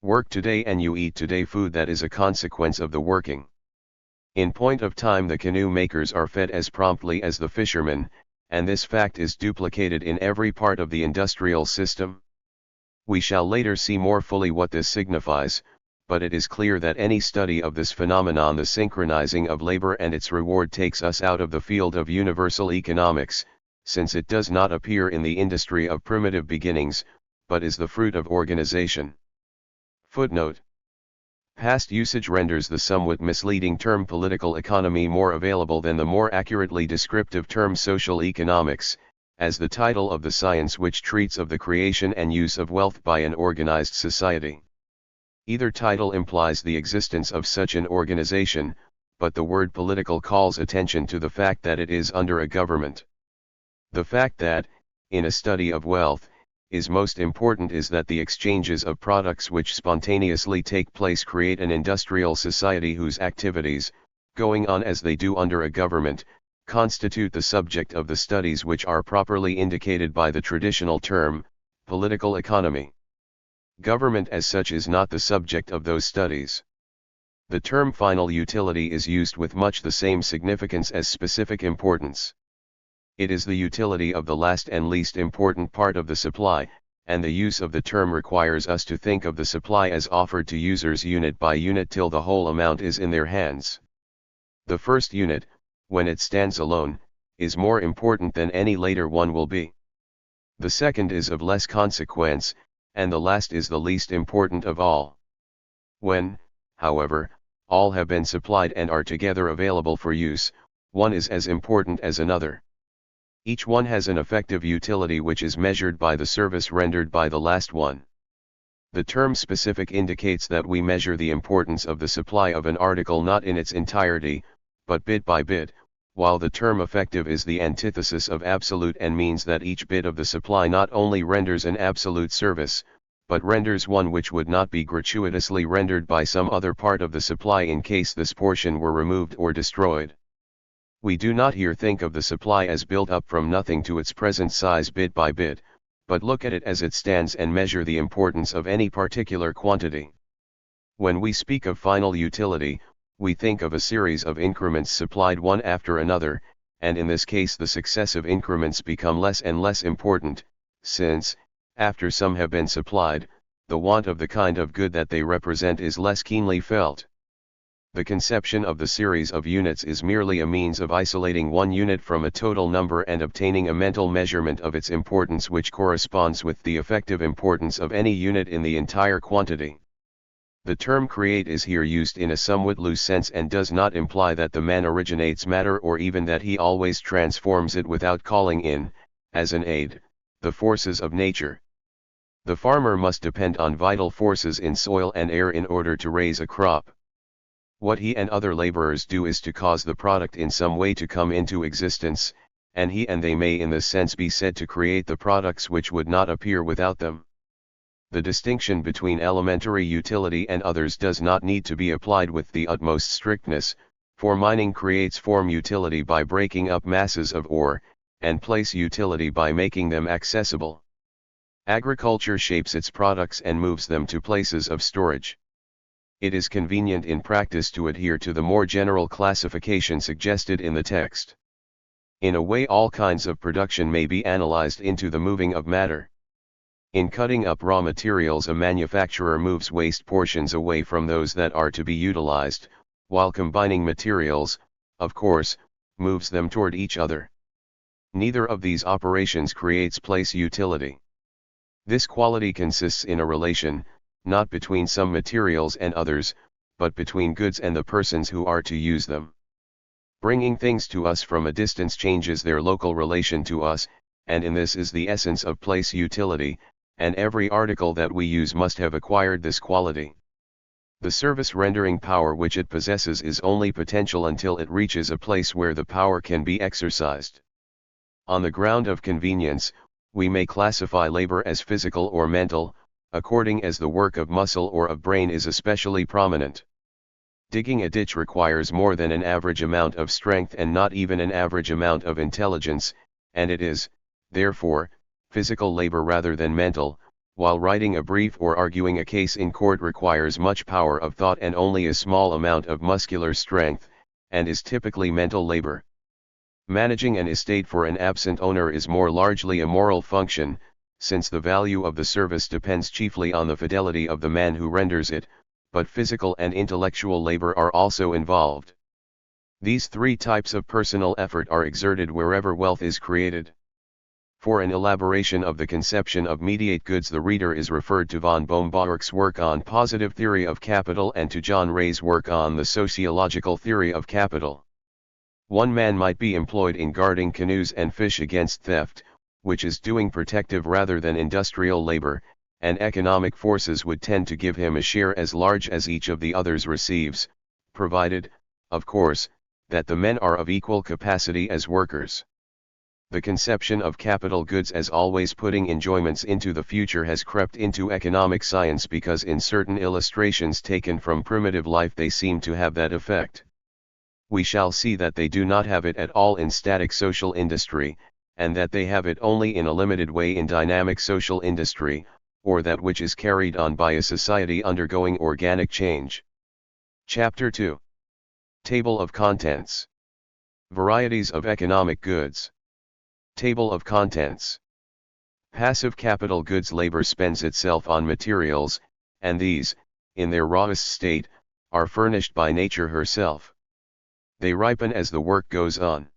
Work today and you eat today food that is a consequence of the working. In point of time, the canoe makers are fed as promptly as the fishermen, and this fact is duplicated in every part of the industrial system. We shall later see more fully what this signifies, but it is clear that any study of this phenomenon, the synchronizing of labor and its reward, takes us out of the field of universal economics, since it does not appear in the industry of primitive beginnings, but is the fruit of organization. Footnote. Past usage renders the somewhat misleading term political economy more available than the more accurately descriptive term social economics, as the title of the science which treats of the creation and use of wealth by an organized society. Either title implies the existence of such an organization, but the word political calls attention to the fact that it is under a government. The fact that, in a study of wealth, is most important is that the exchanges of products which spontaneously take place create an industrial society whose activities, going on as they do under a government, constitute the subject of the studies which are properly indicated by the traditional term, political economy. Government as such is not the subject of those studies. The term final utility is used with much the same significance as specific importance. It is the utility of the last and least important part of the supply, and the use of the term requires us to think of the supply as offered to users unit by unit till the whole amount is in their hands. The first unit, when it stands alone, is more important than any later one will be. The second is of less consequence, and the last is the least important of all. When, however, all have been supplied and are together available for use, one is as important as another. Each one has an effective utility which is measured by the service rendered by the last one. The term specific indicates that we measure the importance of the supply of an article not in its entirety, but bit by bit, while the term effective is the antithesis of absolute and means that each bit of the supply not only renders an absolute service, but renders one which would not be gratuitously rendered by some other part of the supply in case this portion were removed or destroyed. We do not here think of the supply as built up from nothing to its present size bit by bit, but look at it as it stands and measure the importance of any particular quantity. When we speak of final utility, we think of a series of increments supplied one after another, and in this case the successive increments become less and less important, since, after some have been supplied, the want of the kind of good that they represent is less keenly felt. The conception of the series of units is merely a means of isolating one unit from a total number and obtaining a mental measurement of its importance which corresponds with the effective importance of any unit in the entire quantity. The term create is here used in a somewhat loose sense and does not imply that the man originates matter or even that he always transforms it without calling in, as an aid, the forces of nature. The farmer must depend on vital forces in soil and air in order to raise a crop. What he and other laborers do is to cause the product in some way to come into existence, and he and they may in this sense be said to create the products which would not appear without them. The distinction between elementary utility and others does not need to be applied with the utmost strictness, for mining creates form utility by breaking up masses of ore, and place utility by making them accessible. Agriculture shapes its products and moves them to places of storage. it is convenient in practice to adhere to the more general classification suggested in the text. In a way, all kinds of production may be analyzed into the moving of matter. In cutting up raw materials, a manufacturer moves waste portions away from those that are to be utilized, while combining materials, of course, moves them toward each other. Neither of these operations creates place utility. This quality consists in a relation, not between some materials and others, but between goods and the persons who are to use them. Bringing things to us from a distance changes their local relation to us, and in this is the essence of place utility, and every article that we use must have acquired this quality. The service rendering power which it possesses is only potential until it reaches a place where the power can be exercised. On the ground of convenience, we may classify labor as physical or mental, according as the work of muscle or of brain is especially prominent. Digging a ditch requires more than an average amount of strength and not even an average amount of intelligence, and it is, therefore, physical labor rather than mental, while writing a brief or arguing a case in court requires much power of thought and only a small amount of muscular strength, and is typically mental labor. Managing an estate for an absent owner is more largely a moral function, since the value of the service depends chiefly on the fidelity of the man who renders it, but physical and intellectual labor are also involved. These three types of personal effort are exerted wherever wealth is created. For an elaboration of the conception of mediate goods, the reader is referred to von Bohm-Bawerk's work on Positive Theory of Capital and to John Ray's work on the Sociological Theory of Capital. One man might be employed in guarding canoes and fish against theft, which is doing protective rather than industrial labor, and economic forces would tend to give him a share as large as each of the others receives, provided, of course, that the men are of equal capacity as workers. The conception of capital goods as always putting enjoyments into the future has crept into economic science because in certain illustrations taken from primitive life they seem to have that effect. We shall see that they do not have it at all in static social industry, and that they have it only in a limited way in dynamic social industry, or that which is carried on by a society undergoing organic change. Chapter 2. Table of Contents. Varieties of economic goods. Table of Contents. Passive capital goods. Labor spends itself on materials, and these, in their rawest state, are furnished by nature herself. They ripen as the work goes on.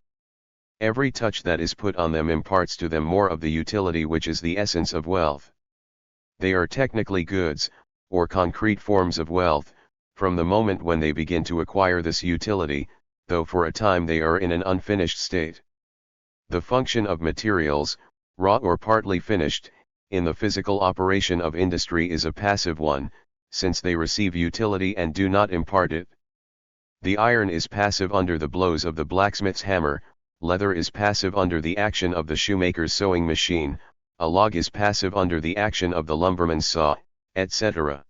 Every touch that is put on them imparts to them more of the utility which is the essence of wealth. They are technically goods, or concrete forms of wealth, from the moment when they begin to acquire this utility, though for a time they are in an unfinished state. The function of materials, raw or partly finished, in the physical operation of industry is a passive one, since they receive utility and do not impart it. The iron is passive under the blows of the blacksmith's hammer, leather is passive under the action of the shoemaker's sewing machine, a log is passive under the action of the lumberman's saw, etc.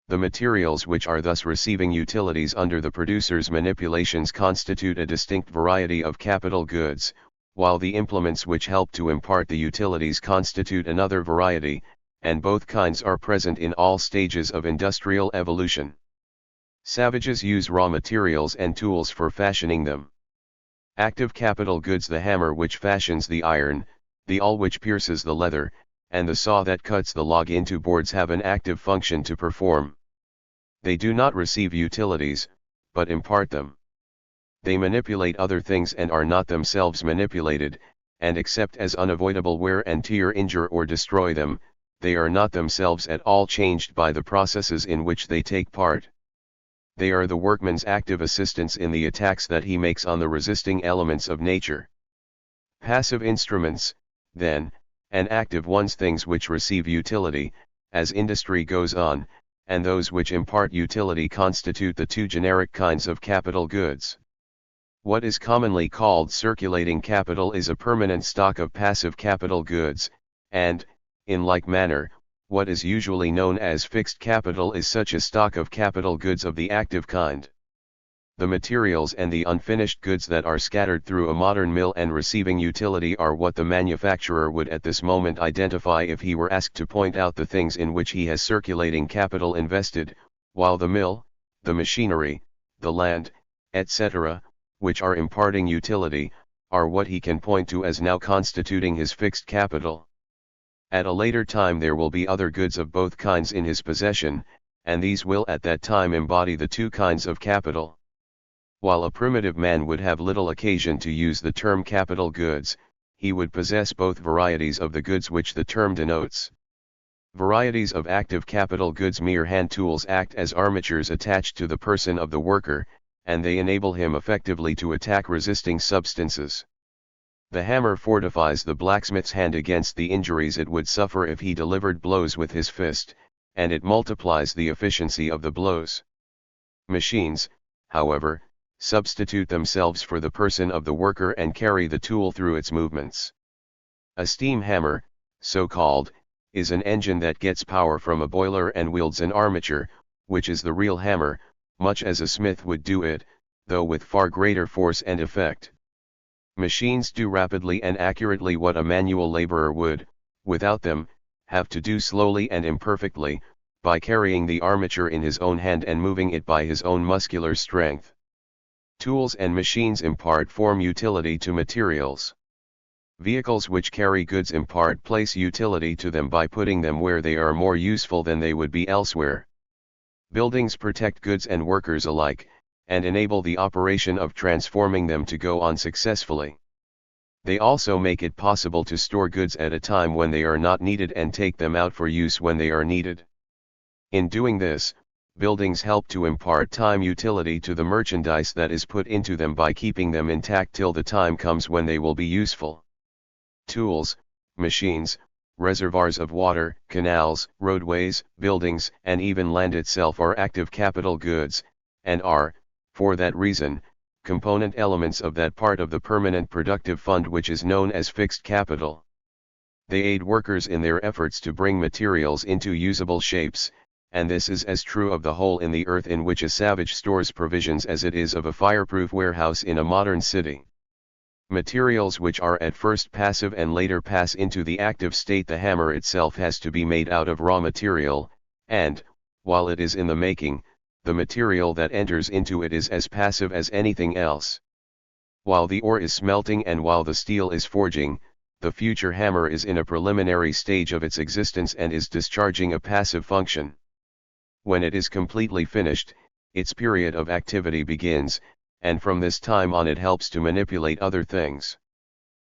The materials which are thus receiving utilities under the producer's manipulations constitute a distinct variety of capital goods, while the implements which help to impart the utilities constitute another variety, and both kinds are present in all stages of industrial evolution. Savages use raw materials and tools for fashioning them. Active capital goods: the hammer which fashions the iron, the awl which pierces the leather, and the saw that cuts the log into boards have an active function to perform. They do not receive utilities, but impart them. They manipulate other things and are not themselves manipulated, and except as unavoidable wear and tear injure or destroy them, they are not themselves at all changed by the processes in which they take part. They are the workman's active assistants in the attacks that he makes on the resisting elements of nature. Passive instruments, then, and active ones: things which receive utility, as industry goes on, and those which impart utility constitute the two generic kinds of capital goods. What is commonly called circulating capital is a permanent stock of passive capital goods, and, in like manner, what is usually known as fixed capital is such a stock of capital goods of the active kind. The materials and the unfinished goods that are scattered through a modern mill and receiving utility are what the manufacturer would at this moment identify if he were asked to point out the things in which he has circulating capital invested, while the mill, the machinery, the land, etc., which are imparting utility, are what he can point to as now constituting his fixed capital. At a later time there will be other goods of both kinds in his possession, and these will at that time embody the two kinds of capital. While a primitive man would have little occasion to use the term capital goods, he would possess both varieties of the goods which the term denotes. Varieties of active capital goods: mere hand tools act as armatures attached to the person of the worker, and they enable him effectively to attack resisting substances. The hammer fortifies the blacksmith's hand against the injuries it would suffer if he delivered blows with his fist, and it multiplies the efficiency of the blows. Machines, however, substitute themselves for the person of the worker and carry the tool through its movements. A steam hammer, so called, is an engine that gets power from a boiler and wields an armature, which is the real hammer, much as a smith would do it, though with far greater force and effect. Machines do rapidly and accurately what a manual laborer would, without them, have to do slowly and imperfectly, by carrying the armature in his own hand and moving it by his own muscular strength. Tools and machines impart form utility to materials. Vehicles which carry goods impart place utility to them by putting them where they are more useful than they would be elsewhere. Buildings protect goods and workers alike, and enable the operation of transforming them to go on successfully. They also make it possible to store goods at a time when they are not needed and take them out for use when they are needed. In doing this, buildings help to impart time utility to the merchandise that is put into them by keeping them intact till the time comes when they will be useful. Tools, machines, reservoirs of water, canals, roadways, buildings, and even land itself are active capital goods, and are, for that reason, component elements of that part of the permanent productive fund which is known as fixed capital. They aid workers in their efforts to bring materials into usable shapes, and this is as true of the hole in the earth in which a savage stores provisions as it is of a fireproof warehouse in a modern city. Materials which are at first passive and later pass into the active state. The hammer itself has to be made out of raw material, and, while it is in the making, the material that enters into it is as passive as anything else. While the ore is smelting and while the steel is forging, the future hammer is in a preliminary stage of its existence and is discharging a passive function. When it is completely finished, its period of activity begins, and from this time on it helps to manipulate other things.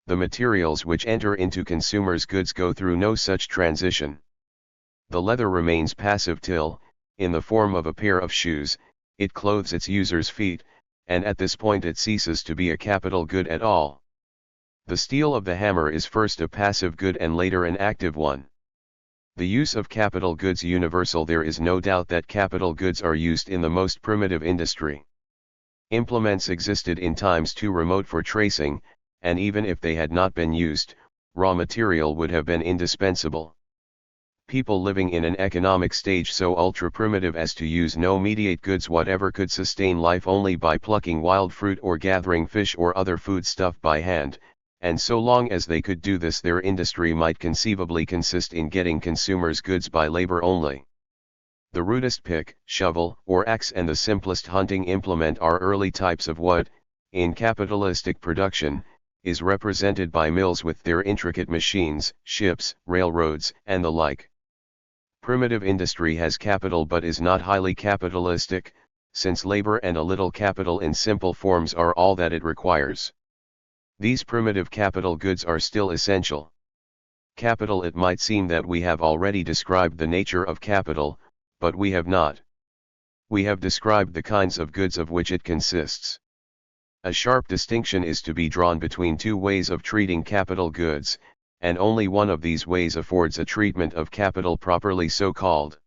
The materials which enter into consumers' goods go through no such transition. The leather remains passive till, in the form of a pair of shoes, it clothes its user's feet, and at this point it ceases to be a capital good at all. The steel of the hammer is first a passive good and later an active one. The use of capital goods universal. There is no doubt that capital goods are used in the most primitive industry. Implements existed in times too remote for tracing, and even if they had not been used, raw material would have been indispensable. People living in an economic stage so ultra-primitive as to use no mediate goods whatever could sustain life only by plucking wild fruit or gathering fish or other foodstuff by hand, and so long as they could do this their industry might conceivably consist in getting consumers' goods by labor only. The rudest pick, shovel, or axe and the simplest hunting implement are early types of what, in capitalistic production, is represented by mills with their intricate machines, ships, railroads, and the like. Primitive industry has capital but is not highly capitalistic, since labor and a little capital in simple forms are all that it requires. These primitive capital goods are still essential. Capital. It might seem that we have already described the nature of capital, but we have not. We have described the kinds of goods of which it consists. A sharp distinction is to be drawn between two ways of treating capital goods, and only one of these ways affords a treatment of capital properly so called.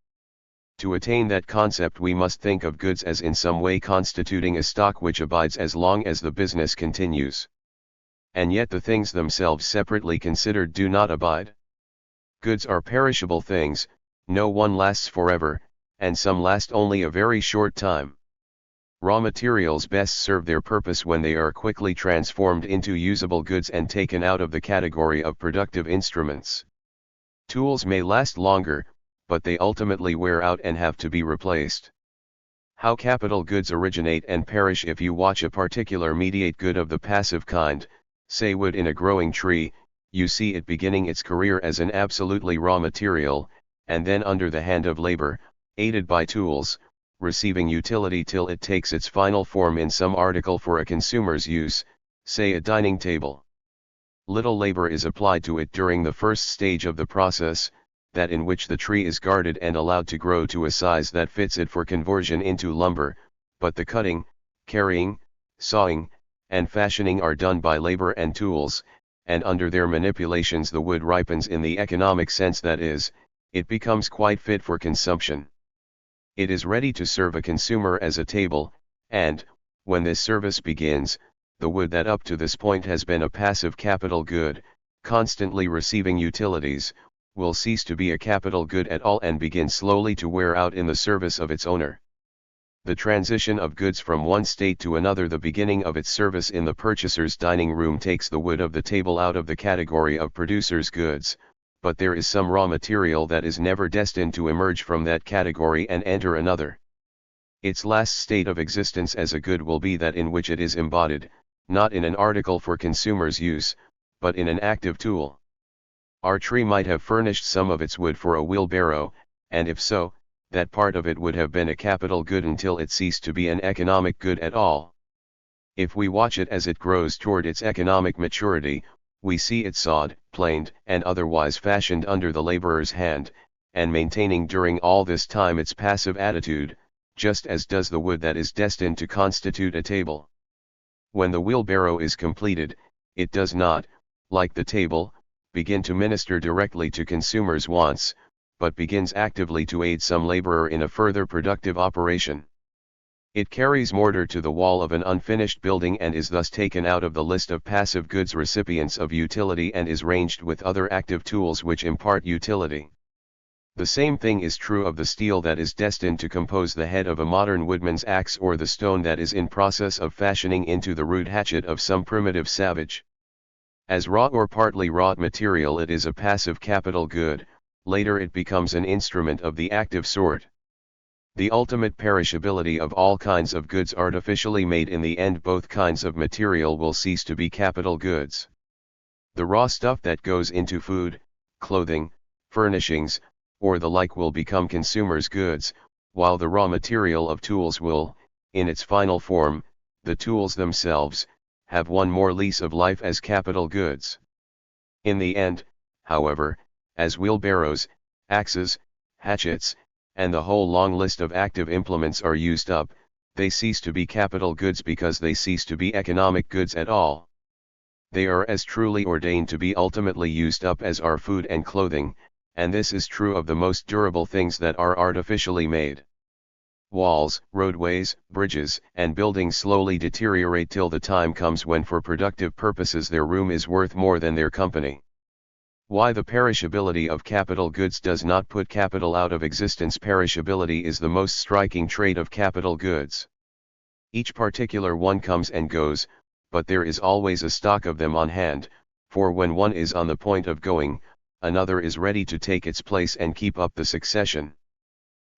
To attain that concept we must think of goods as in some way constituting a stock which abides as long as the business continues. And yet the things themselves separately considered do not abide. Goods are perishable things, no one lasts forever, and some last only a very short time. Raw materials best serve their purpose when they are quickly transformed into usable goods and taken out of the category of productive instruments. Tools may last longer, but they ultimately wear out and have to be replaced. How capital goods originate and perish. If you watch a particular mediate good of the passive kind, say wood in a growing tree, you see it beginning its career as an absolutely raw material, and then under the hand of labor, aided by tools, receiving utility till it takes its final form in some article for a consumer's use, say a dining table. Little labor is applied to it during the first stage of the process, that in which the tree is guarded and allowed to grow to a size that fits it for conversion into lumber, but the cutting, carrying, sawing, and fashioning are done by labor and tools, and under their manipulations the wood ripens in the economic sense, that is, it becomes quite fit for consumption. It is ready to serve a consumer as a table, and, when this service begins, the wood that up to this point has been a passive capital good, constantly receiving utilities, will cease to be a capital good at all and begin slowly to wear out in the service of its owner. The transition of goods from one state to another, the beginning of its service in the purchaser's dining room, takes the wood of the table out of the category of producer's goods, but there is some raw material that is never destined to emerge from that category and enter another. Its last state of existence as a good will be that in which it is embodied, not in an article for consumer's use, but in an active tool. Our tree might have furnished some of its wood for a wheelbarrow, and if so, that part of it would have been a capital good until it ceased to be an economic good at all. If we watch it as it grows toward its economic maturity, we see it sawed, planed, and otherwise fashioned under the laborer's hand, and maintaining during all this time its passive attitude, just as does the wood that is destined to constitute a table. When the wheelbarrow is completed, it does not, like the table, begin to minister directly to consumers' wants, but begins actively to aid some laborer in a further productive operation. It carries mortar to the wall of an unfinished building and is thus taken out of the list of passive goods recipients of utility and is ranged with other active tools which impart utility. The same thing is true of the steel that is destined to compose the head of a modern woodman's axe, or the stone that is in process of fashioning into the rude hatchet of some primitive savage. As raw or partly wrought material, it is a passive capital good. Later it becomes an instrument of the active sort. The ultimate perishability of all kinds of goods artificially made, in the end both kinds of material will cease to be capital goods. The raw stuff that goes into food, clothing, furnishings, or the like will become consumers' goods, while the raw material of tools will, in its final form, the tools themselves, have one more lease of life as capital goods. In the end, however, as wheelbarrows, axes, hatchets, and the whole long list of active implements are used up, they cease to be capital goods because they cease to be economic goods at all. They are as truly ordained to be ultimately used up as are food and clothing, and this is true of the most durable things that are artificially made. Walls, roadways, bridges, and buildings slowly deteriorate till the time comes when for productive purposes their room is worth more than their company. Why the perishability of capital goods does not put capital out of existence. Perishability is the most striking trait of capital goods. Each particular one comes and goes, but there is always a stock of them on hand, for when one is on the point of going, another is ready to take its place and keep up the succession.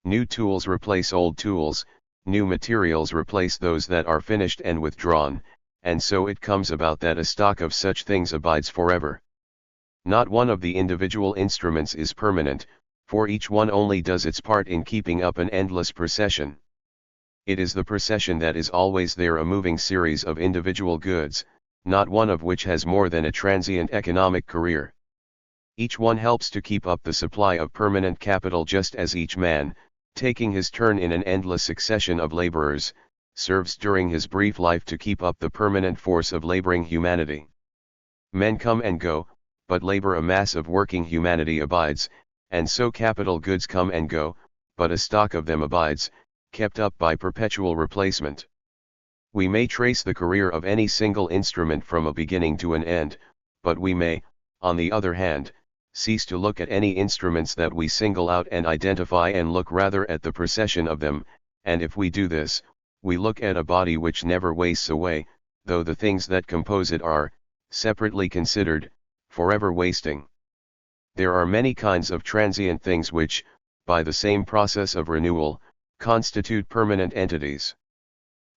New tools replace old tools, new materials replace those that are finished and withdrawn, and so it comes about that a stock of such things abides forever. Not one of the individual instruments is permanent, for each one only does its part in keeping up an endless procession. It is the procession that is always there, a moving series of individual goods, not one of which has more than a transient economic career. Each one helps to keep up the supply of permanent capital, just as each man, taking his turn in an endless succession of laborers, serves during his brief life to keep up the permanent force of laboring humanity. Men come and go, but labor, a mass of working humanity, abides, and so capital goods come and go, but a stock of them abides, kept up by perpetual replacement. We may trace the career of any single instrument from a beginning to an end, but we may, on the other hand, cease to look at any instruments that we single out and identify, and look rather at the procession of them, and if we do this, we look at a body which never wastes away, though the things that compose it are, separately considered, forever wasting. There are many kinds of transient things which, by the same process of renewal, constitute permanent entities.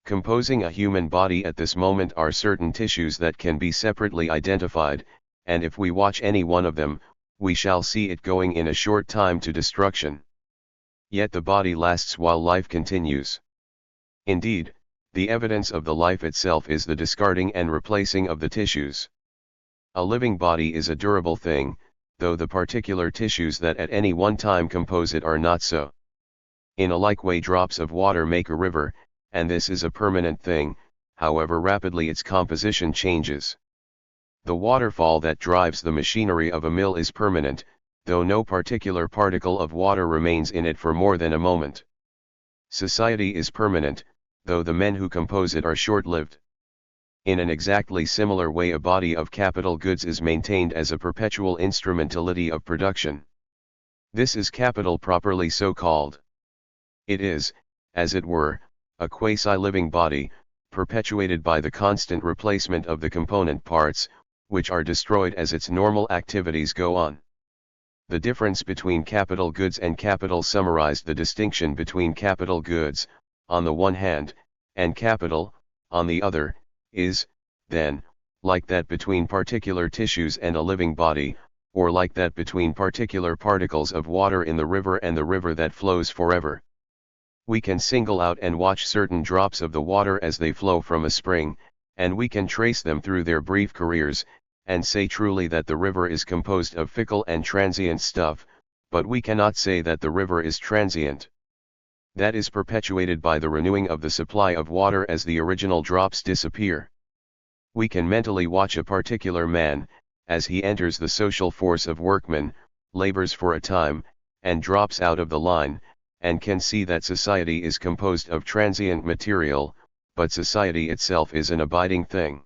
Composing a human body at this moment are certain tissues that can be separately identified, and if we watch any one of them, we shall see it going in a short time to destruction. Yet the body lasts while life continues. Indeed, the evidence of the life itself is the discarding and replacing of the tissues. A living body is a durable thing, though the particular tissues that at any one time compose it are not so. In a like way drops of water make a river, and this is a permanent thing, however rapidly its composition changes. The waterfall that drives the machinery of a mill is permanent, though no particular particle of water remains in it for more than a moment. Society is permanent, though the men who compose it are short-lived. In an exactly similar way a body of capital goods is maintained as a perpetual instrumentality of production. This is capital properly so called. It is, as it were, a quasi-living body, perpetuated by the constant replacement of the component parts, which are destroyed as its normal activities go on. The difference between capital goods and capital summarized the distinction between capital goods, on the one hand, and capital, on the other, is, then, like that between particular tissues and a living body, or like that between particular particles of water in the river and the river that flows forever. We can single out and watch certain drops of the water as they flow from a spring, and we can trace them through their brief careers, and say truly that the river is composed of fickle and transient stuff, but we cannot say that the river is transient. That is perpetuated by the renewing of the supply of water as the original drops disappear. We can mentally watch a particular man, as he enters the social force of workmen, labors for a time, and drops out of the line, and can see that society is composed of transient material, but society itself is an abiding thing.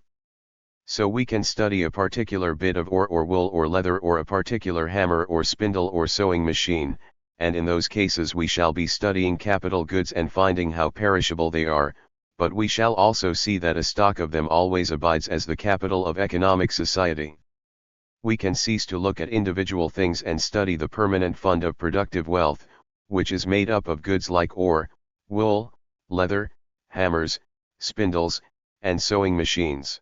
So we can study a particular bit of ore or wool or leather or a particular hammer or spindle or sewing machine, and in those cases we shall be studying capital goods and finding how perishable they are, but we shall also see that a stock of them always abides as the capital of economic society. We can cease to look at individual things and study the permanent fund of productive wealth, which is made up of goods like ore, wool, leather, hammers, spindles, and sewing machines.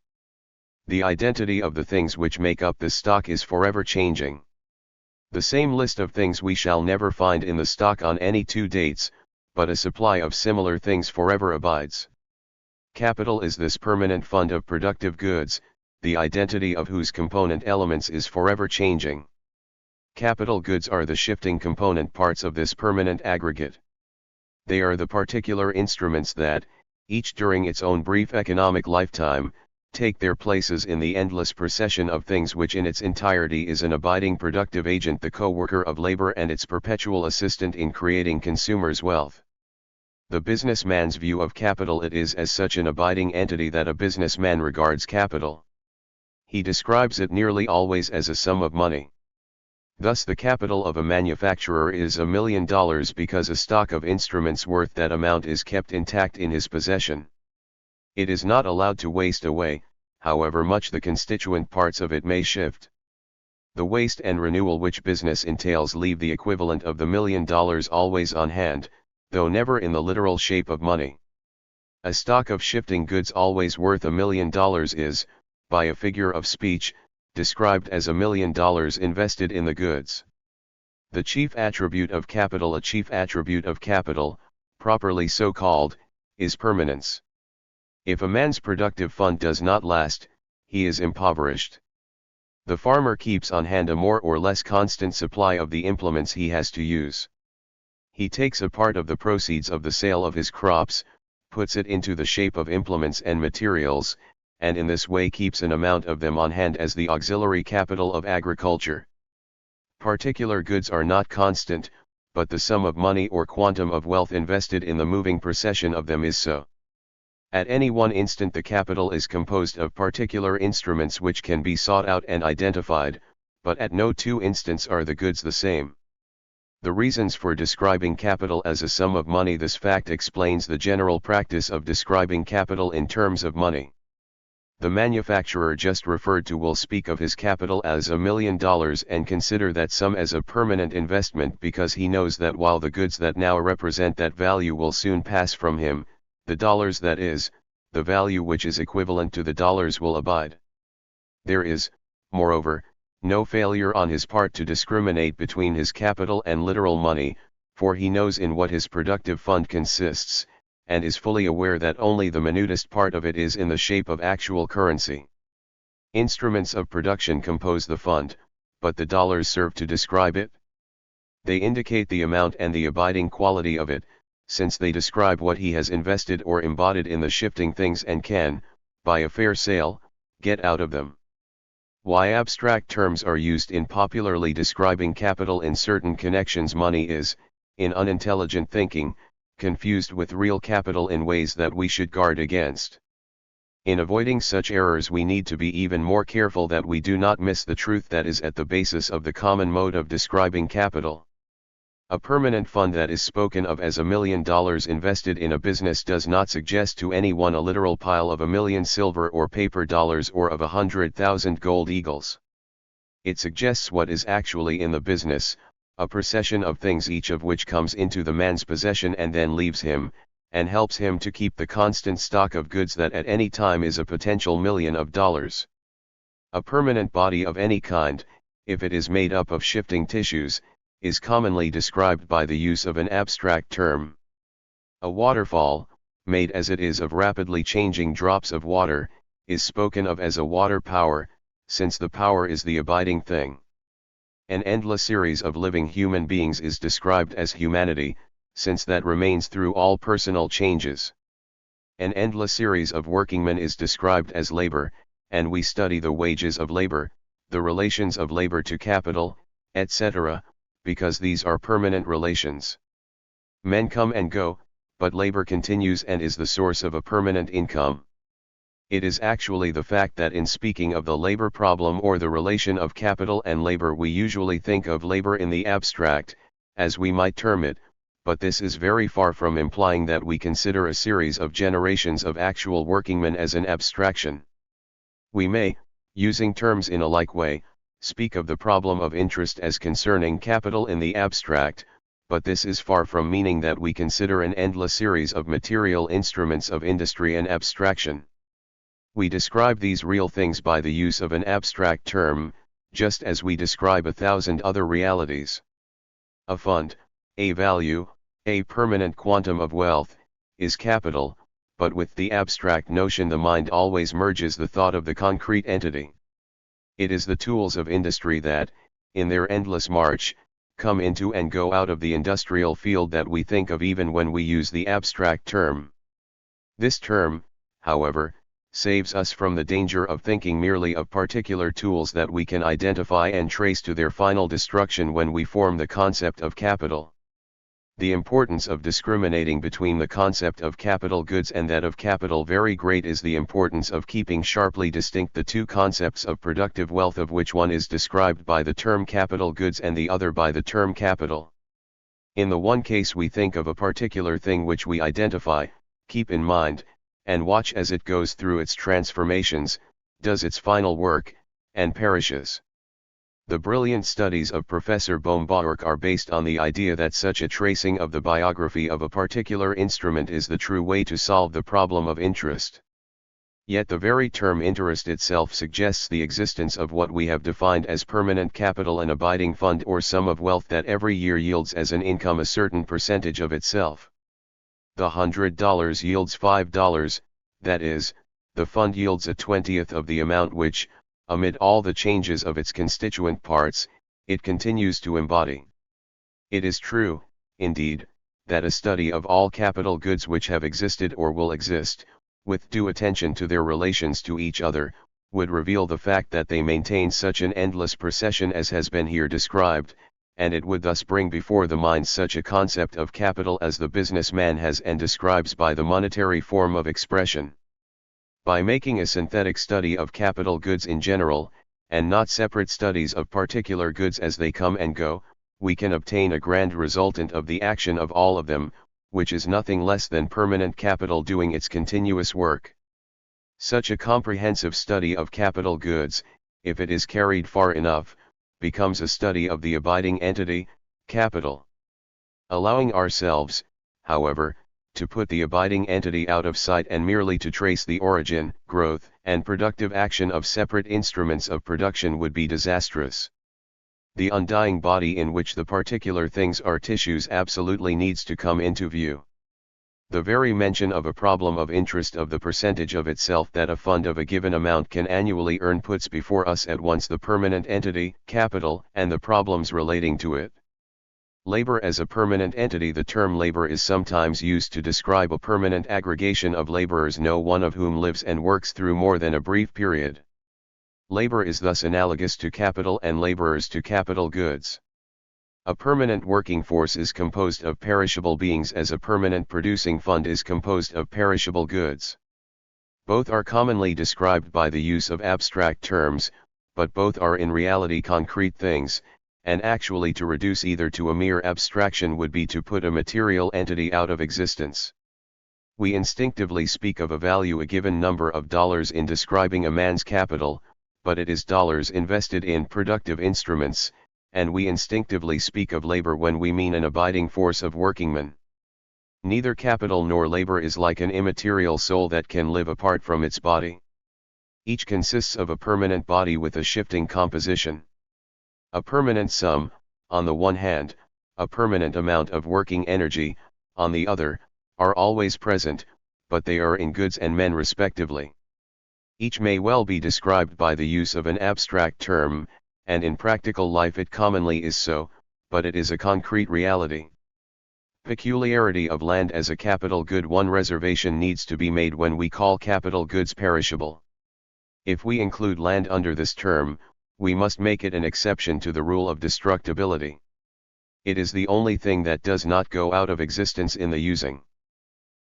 The identity of the things which make up this stock is forever changing. The same list of things we shall never find in the stock on any 2 dates, but a supply of similar things forever abides. Capital is this permanent fund of productive goods, the identity of whose component elements is forever changing. Capital goods are the shifting component parts of this permanent aggregate. They are the particular instruments that, each during its own brief economic lifetime, take their places in the endless procession of things which in its entirety is an abiding productive agent, the co-worker of labor and its perpetual assistant in creating consumers' wealth. The businessman's view of capital, it is as such an abiding entity that a businessman regards capital. He describes it nearly always as a sum of money. Thus the capital of a manufacturer is $1 million because a stock of instruments worth that amount is kept intact in his possession. It is not allowed to waste away, however much the constituent parts of it may shift. The waste and renewal which business entails leave the equivalent of the $1 million always on hand, though never in the literal shape of money. A stock of shifting goods always worth $1 million is, by a figure of speech, described as $1 million invested in the goods. The chief attribute of capital, a chief attribute of capital, properly so called, is permanence. If a man's productive fund does not last, he is impoverished. The farmer keeps on hand a more or less constant supply of the implements he has to use. He takes a part of the proceeds of the sale of his crops, puts it into the shape of implements and materials, and in this way keeps an amount of them on hand as the auxiliary capital of agriculture. Particular goods are not constant, but the sum of money or quantum of wealth invested in the moving procession of them is so. At any one instant the capital is composed of particular instruments which can be sought out and identified, but at no 2 instants are the goods the same. The reasons for describing capital as a sum of money. This fact explains the general practice of describing capital in terms of money. The manufacturer just referred to will speak of his capital as $1 million and consider that sum as a permanent investment because he knows that while the goods that now represent that value will soon pass from him, the dollars, that is, the value which is equivalent to the dollars, will abide. There is, moreover, no failure on his part to discriminate between his capital and literal money, for he knows in what his productive fund consists, and is fully aware that only the minutest part of it is in the shape of actual currency. Instruments of production compose the fund, but the dollars serve to describe it. They indicate the amount and the abiding quality of it, since they describe what he has invested or embodied in the shifting things and can, by a fair sale, get out of them. Why abstract terms are used in popularly describing capital in certain connections, money is, in unintelligent thinking, confused with real capital in ways that we should guard against. In avoiding such errors, we need to be even more careful that we do not miss the truth that is at the basis of the common mode of describing capital. A permanent fund that is spoken of as $1 million invested in a business does not suggest to anyone a literal pile of 1,000,000 silver or paper dollars or of 100,000 gold eagles. It suggests what is actually in the business, a procession of things, each of which comes into the man's possession and then leaves him, and helps him to keep the constant stock of goods that at any time is a potential million of dollars. A permanent body of any kind, if it is made up of shifting tissues, is commonly described by the use of an abstract term. A waterfall, made as it is of rapidly changing drops of water, is spoken of as a water power, since the power is the abiding thing. An endless series of living human beings is described as humanity, since that remains through all personal changes. An endless series of workingmen is described as labor, and we study the wages of labor, the relations of labor to capital, etc., because these are permanent relations. Men come and go, but labor continues and is the source of a permanent income. It is actually the fact that in speaking of the labor problem or the relation of capital and labor, we usually think of labor in the abstract, as we might term it, but this is very far from implying that we consider a series of generations of actual workingmen as an abstraction. We may, using terms in a like way, speak of the problem of interest as concerning capital in the abstract, but this is far from meaning that we consider an endless series of material instruments of industry an abstraction. We describe these real things by the use of an abstract term, just as we describe 1,000 other realities. A fund, a value, a permanent quantum of wealth, is capital, but with the abstract notion the mind always merges the thought of the concrete entity. It is the tools of industry that, in their endless march, come into and go out of the industrial field that we think of even when we use the abstract term. This term, however, saves us from the danger of thinking merely of particular tools that we can identify and trace to their final destruction when we form the concept of capital. The importance of discriminating between the concept of capital goods and that of capital very great is the importance of keeping sharply distinct the two concepts of productive wealth, of which one is described by the term capital goods and the other by the term capital. In the one case we think of a particular thing which we identify, keep in mind, and watch as it goes through its transformations, does its final work, and perishes. The brilliant studies of Professor Bohm-Bawerk are based on the idea that such a tracing of the biography of a particular instrument is the true way to solve the problem of interest. Yet the very term interest itself suggests the existence of what we have defined as permanent capital, an abiding fund or sum of wealth that every year yields as an income a certain percentage of itself. The $100 yields $5, that is, the fund yields 1/20th of the amount which, amid all the changes of its constituent parts, it continues to embody. It is true, indeed, that a study of all capital goods which have existed or will exist, with due attention to their relations to each other, would reveal the fact that they maintain such an endless procession as has been here described, and it would thus bring before the mind such a concept of capital as the businessman has and describes by the monetary form of expression. By making a synthetic study of capital goods in general, and not separate studies of particular goods as they come and go, we can obtain a grand resultant of the action of all of them, which is nothing less than permanent capital doing its continuous work. Such a comprehensive study of capital goods, if it is carried far enough, becomes a study of the abiding entity, capital. Allowing ourselves, however, to put the abiding entity out of sight and merely to trace the origin, growth, and productive action of separate instruments of production would be disastrous. The undying body in which the particular things are tissues absolutely needs to come into view. The very mention of a problem of interest of the percentage of itself that a fund of a given amount can annually earn puts before us at once the permanent entity, capital, and the problems relating to it. Labor as a permanent entity. The term labor is sometimes used to describe a permanent aggregation of laborers, no one of whom lives and works through more than a brief period. Labor is thus analogous to capital and laborers to capital goods. A permanent working force is composed of perishable beings as a permanent producing fund is composed of perishable goods. Both are commonly described by the use of abstract terms, but both are in reality concrete things, and actually to reduce either to a mere abstraction would be to put a material entity out of existence. We instinctively speak of a value, a given number of dollars, in describing a man's capital, but it is dollars invested in productive instruments, and we instinctively speak of labor when we mean an abiding force of workingmen. Neither capital nor labor is like an immaterial soul that can live apart from its body. Each consists of a permanent body with a shifting composition. A permanent sum, on the one hand, a permanent amount of working energy, on the other, are always present, but they are in goods and men respectively. Each may well be described by the use of an abstract term, and in practical life it commonly is so, but it is a concrete reality. Peculiarity of land as a capital good. One reservation needs to be made when we call capital goods perishable. If we include land under this term, we must make it an exception to the rule of destructibility. It is the only thing that does not go out of existence in the using.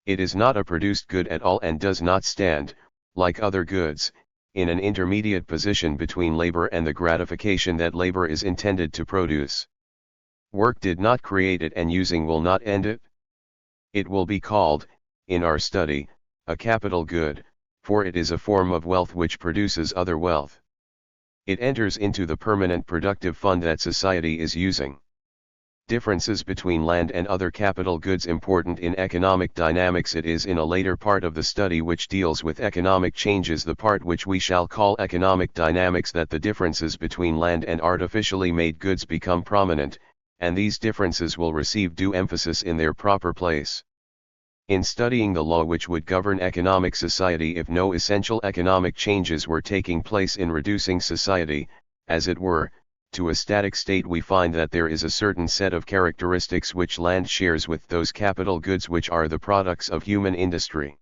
It is not a produced good at all and does not stand, like other goods, in an intermediate position between labor and the gratification that labor is intended to produce. Work did not create it and using will not end it. It will be called, in our study, a capital good, for it is a form of wealth which produces other wealth. It enters into the permanent productive fund that society is using. Differences between land and other capital goods important in economic dynamics. It is in a later part of the study which deals with economic changes, the part which we shall call economic dynamics, that the differences between land and artificially made goods become prominent, and these differences will receive due emphasis in their proper place. In studying the law which would govern economic society if no essential economic changes were taking place in reducing society, as it were, to a static state, we find that there is a certain set of characteristics which land shares with those capital goods which are the products of human industry.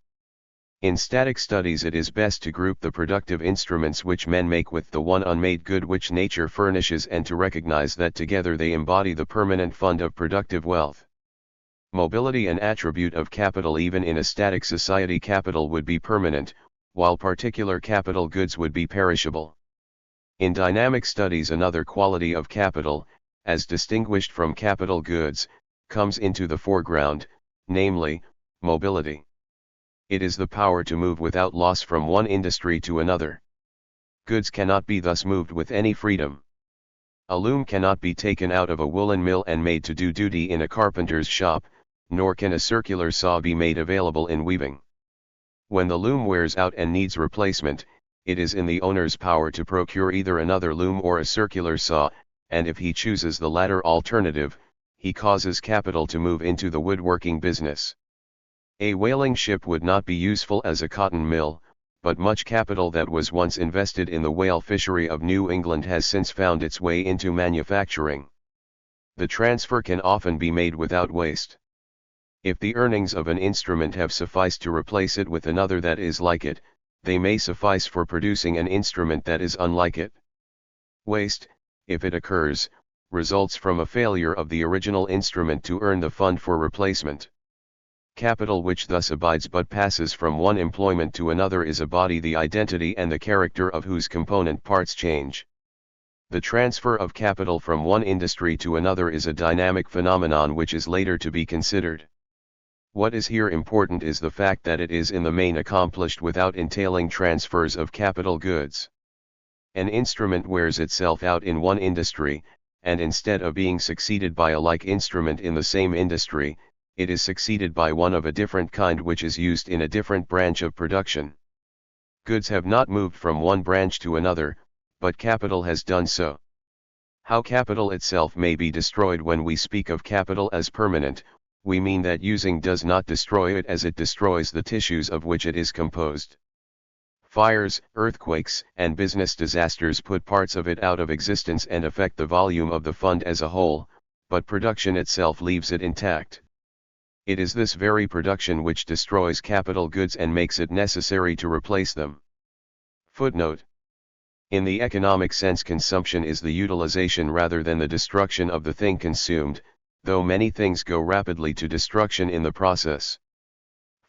In static studies it is best to group the productive instruments which men make with the one unmade good which nature furnishes, and to recognize that together they embody the permanent fund of productive wealth. Mobility, an attribute of capital. Even in a static society, capital would be permanent, while particular capital goods would be perishable. In dynamic studies, another quality of capital, as distinguished from capital goods, comes into the foreground, namely, mobility. It is the power to move without loss from one industry to another. Goods cannot be thus moved with any freedom. A loom cannot be taken out of a woolen mill and made to do duty in a carpenter's shop, nor can a circular saw be made available in weaving. When the loom wears out and needs replacement, it is in the owner's power to procure either another loom or a circular saw, and if he chooses the latter alternative, he causes capital to move into the woodworking business. A whaling ship would not be useful as a cotton mill, but much capital that was once invested in the whale fishery of New England has since found its way into manufacturing. The transfer can often be made without waste. If the earnings of an instrument have sufficed to replace it with another that is like it, they may suffice for producing an instrument that is unlike it. Waste, if it occurs, results from a failure of the original instrument to earn the fund for replacement. Capital which thus abides but passes from one employment to another is a body the identity and the character of whose component parts change. The transfer of capital from one industry to another is a dynamic phenomenon which is later to be considered. What is here important is the fact that it is in the main accomplished without entailing transfers of capital goods. An instrument wears itself out in one industry, and instead of being succeeded by a like instrument in the same industry, it is succeeded by one of a different kind which is used in a different branch of production. Goods have not moved from one branch to another, but capital has done so. How capital itself may be destroyed. When we speak of capital as permanent, we mean that using does not destroy it as it destroys the tissues of which it is composed. Fires, earthquakes, and business disasters put parts of it out of existence and affect the volume of the fund as a whole, but production itself leaves it intact. It is this very production which destroys capital goods and makes it necessary to replace them. Footnote. In the economic sense, consumption is the utilization rather than the destruction of the thing consumed, though many things go rapidly to destruction in the process.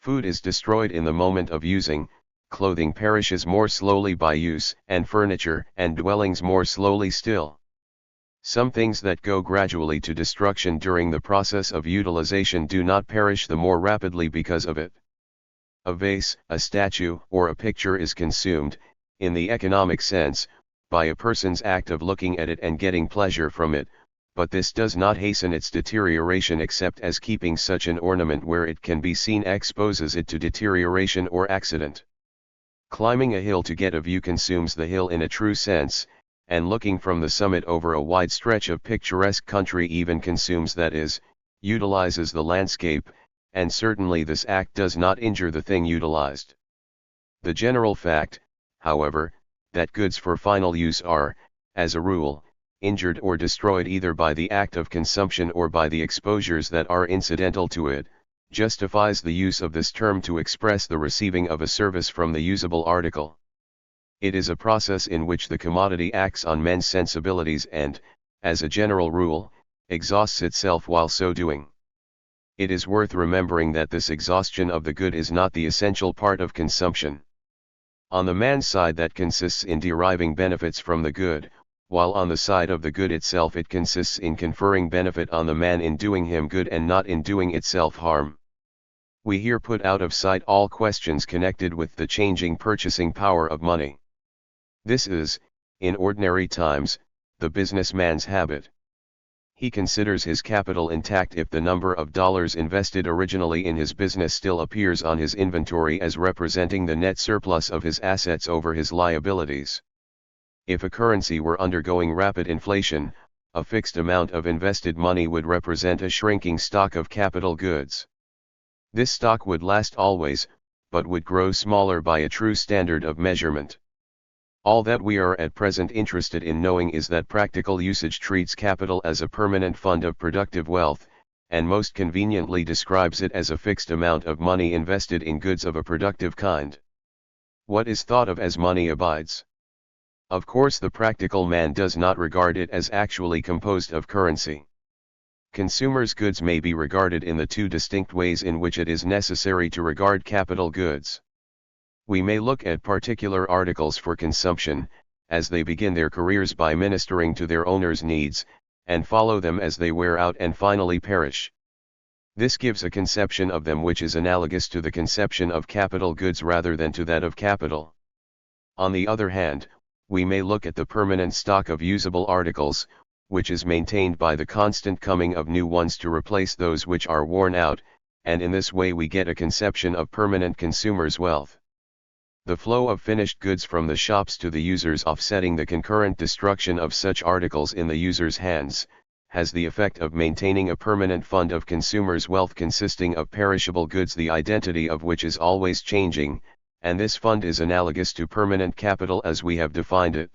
Food is destroyed in the moment of using, clothing perishes more slowly by use, and furniture and dwellings more slowly still. Some things that go gradually to destruction during the process of utilization do not perish the more rapidly because of it. A vase, a statue, or a picture is consumed, in the economic sense, by a person's act of looking at it and getting pleasure from it, but this does not hasten its deterioration except as keeping such an ornament where it can be seen exposes it to deterioration or accident. Climbing a hill to get a view consumes the hill in a true sense, and looking from the summit over a wide stretch of picturesque country even consumes, that is, utilizes the landscape, and certainly this act does not injure the thing utilized. The general fact, however, that goods for final use are, as a rule, injured or destroyed either by the act of consumption or by the exposures that are incidental to it, justifies the use of this term to express the receiving of a service from the usable article. It is a process in which the commodity acts on men's sensibilities and, as a general rule, exhausts itself while so doing. It is worth remembering that this exhaustion of the good is not the essential part of consumption. On the man's side, that consists in deriving benefits from the good, while on the side of the good itself it consists in conferring benefit on the man in doing him good and not in doing itself harm. We here put out of sight all questions connected with the changing purchasing power of money. This is, in ordinary times, the businessman's habit. He considers his capital intact if the number of dollars invested originally in his business still appears on his inventory as representing the net surplus of his assets over his liabilities. If a currency were undergoing rapid inflation, a fixed amount of invested money would represent a shrinking stock of capital goods. This stock would last always, but would grow smaller by a true standard of measurement. All that we are at present interested in knowing is that practical usage treats capital as a permanent fund of productive wealth, and most conveniently describes it as a fixed amount of money invested in goods of a productive kind. What is thought of as money abides. Of course, the practical man does not regard it as actually composed of currency. Consumers' goods may be regarded in the two distinct ways in which it is necessary to regard capital goods. We may look at particular articles for consumption, as they begin their careers by ministering to their owners' needs, and follow them as they wear out and finally perish. This gives a conception of them which is analogous to the conception of capital goods rather than to that of capital. On the other hand, we may look at the permanent stock of usable articles, which is maintained by the constant coming of new ones to replace those which are worn out, and in this way we get a conception of permanent consumers' wealth. The flow of finished goods from the shops to the users, offsetting the concurrent destruction of such articles in the user's hands, has the effect of maintaining a permanent fund of consumers' wealth consisting of perishable goods, the identity of which is always changing, and this fund is analogous to permanent capital as we have defined it.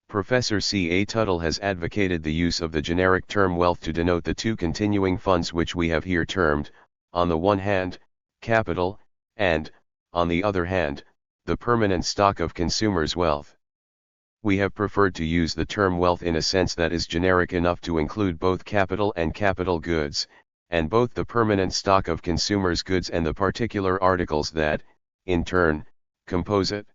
Professor C. A. Tuttle has advocated the use of the generic term wealth to denote the two continuing funds which we have here termed, on the one hand, capital, and, on the other hand, the permanent stock of consumers' wealth. We have preferred to use the term wealth in a sense that is generic enough to include both capital and capital goods, and both the permanent stock of consumers' goods and the particular articles that, in turn, compose it.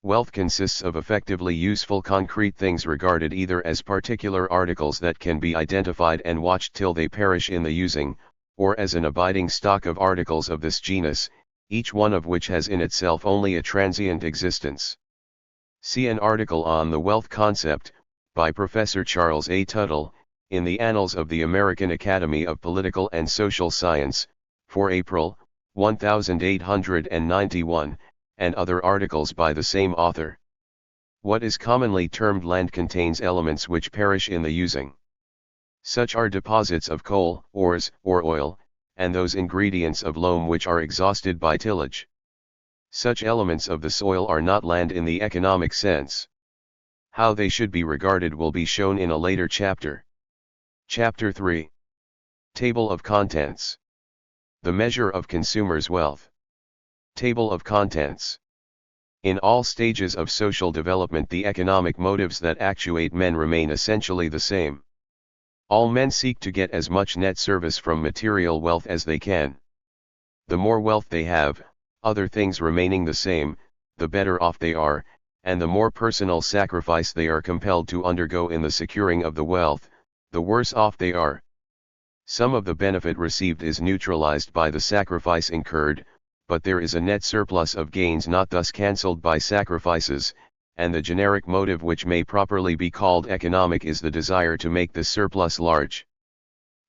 Wealth consists of effectively useful concrete things regarded either as particular articles that can be identified and watched till they perish in the using, or as an abiding stock of articles of this genus, each one of which has in itself only a transient existence. See an article on the wealth concept, by Professor Charles A. Tuttle, in the Annals of the American Academy of Political and Social Science, for April, 1891, and other articles by the same author. What is commonly termed land contains elements which perish in the using. Such are deposits of coal, ores, or oil, and those ingredients of loam which are exhausted by tillage. Such elements of the soil are not land in the economic sense. How they should be regarded will be shown in a later chapter. Chapter 3. Table of Contents. The measure of consumers' wealth. Table of Contents. In all stages of social development, the economic motives that actuate men remain essentially the same. All men seek to get as much net service from material wealth as they can. The more wealth they have, other things remaining the same, the better off they are, and the more personal sacrifice they are compelled to undergo in the securing of the wealth, the worse off they are. Some of the benefit received is neutralized by the sacrifice incurred, but there is a net surplus of gains not thus cancelled by sacrifices, and the generic motive which may properly be called economic is the desire to make this surplus large.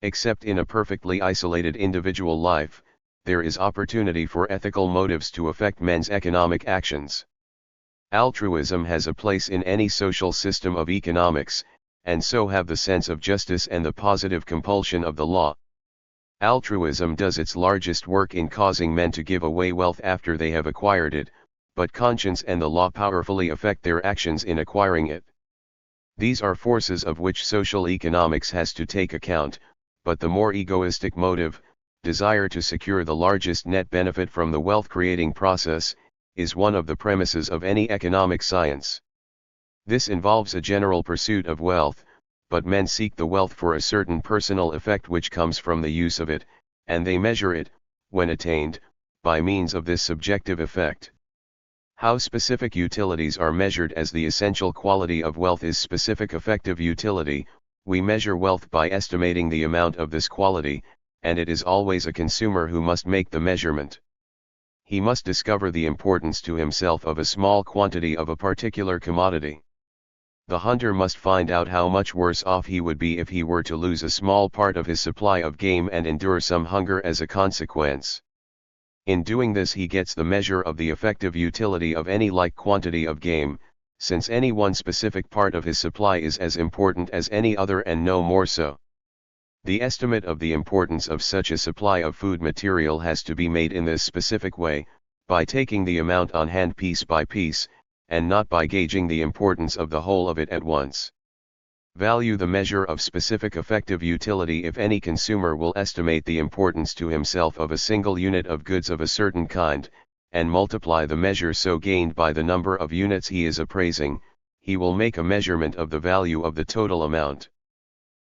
Except in a perfectly isolated individual life, there is opportunity for ethical motives to affect men's economic actions. Altruism has a place in any social system of economics, and so have the sense of justice and the positive compulsion of the law. Altruism does its largest work in causing men to give away wealth after they have acquired it, but conscience and the law powerfully affect their actions in acquiring it. These are forces of which social economics has to take account, but the more egoistic motive, desire to secure the largest net benefit from the wealth-creating process, is one of the premises of any economic science. This involves a general pursuit of wealth, but men seek the wealth for a certain personal effect which comes from the use of it, and they measure it, when attained, by means of this subjective effect. How specific utilities are measured as the essential quality of wealth is specific effective utility. We measure wealth by estimating the amount of this quality, and it is always a consumer who must make the measurement. He must discover the importance to himself of a small quantity of a particular commodity. The hunter must find out how much worse off he would be if he were to lose a small part of his supply of game and endure some hunger as a consequence. In doing this he gets the measure of the effective utility of any like quantity of game, since any one specific part of his supply is as important as any other and no more so. The estimate of the importance of such a supply of food material has to be made in this specific way, by taking the amount on hand piece by piece, and not by gauging the importance of the whole of it at once. Value the measure of specific effective utility. If any consumer will estimate the importance to himself of a single unit of goods of a certain kind, and multiply the measure so gained by the number of units he is appraising, he will make a measurement of the value of the total amount.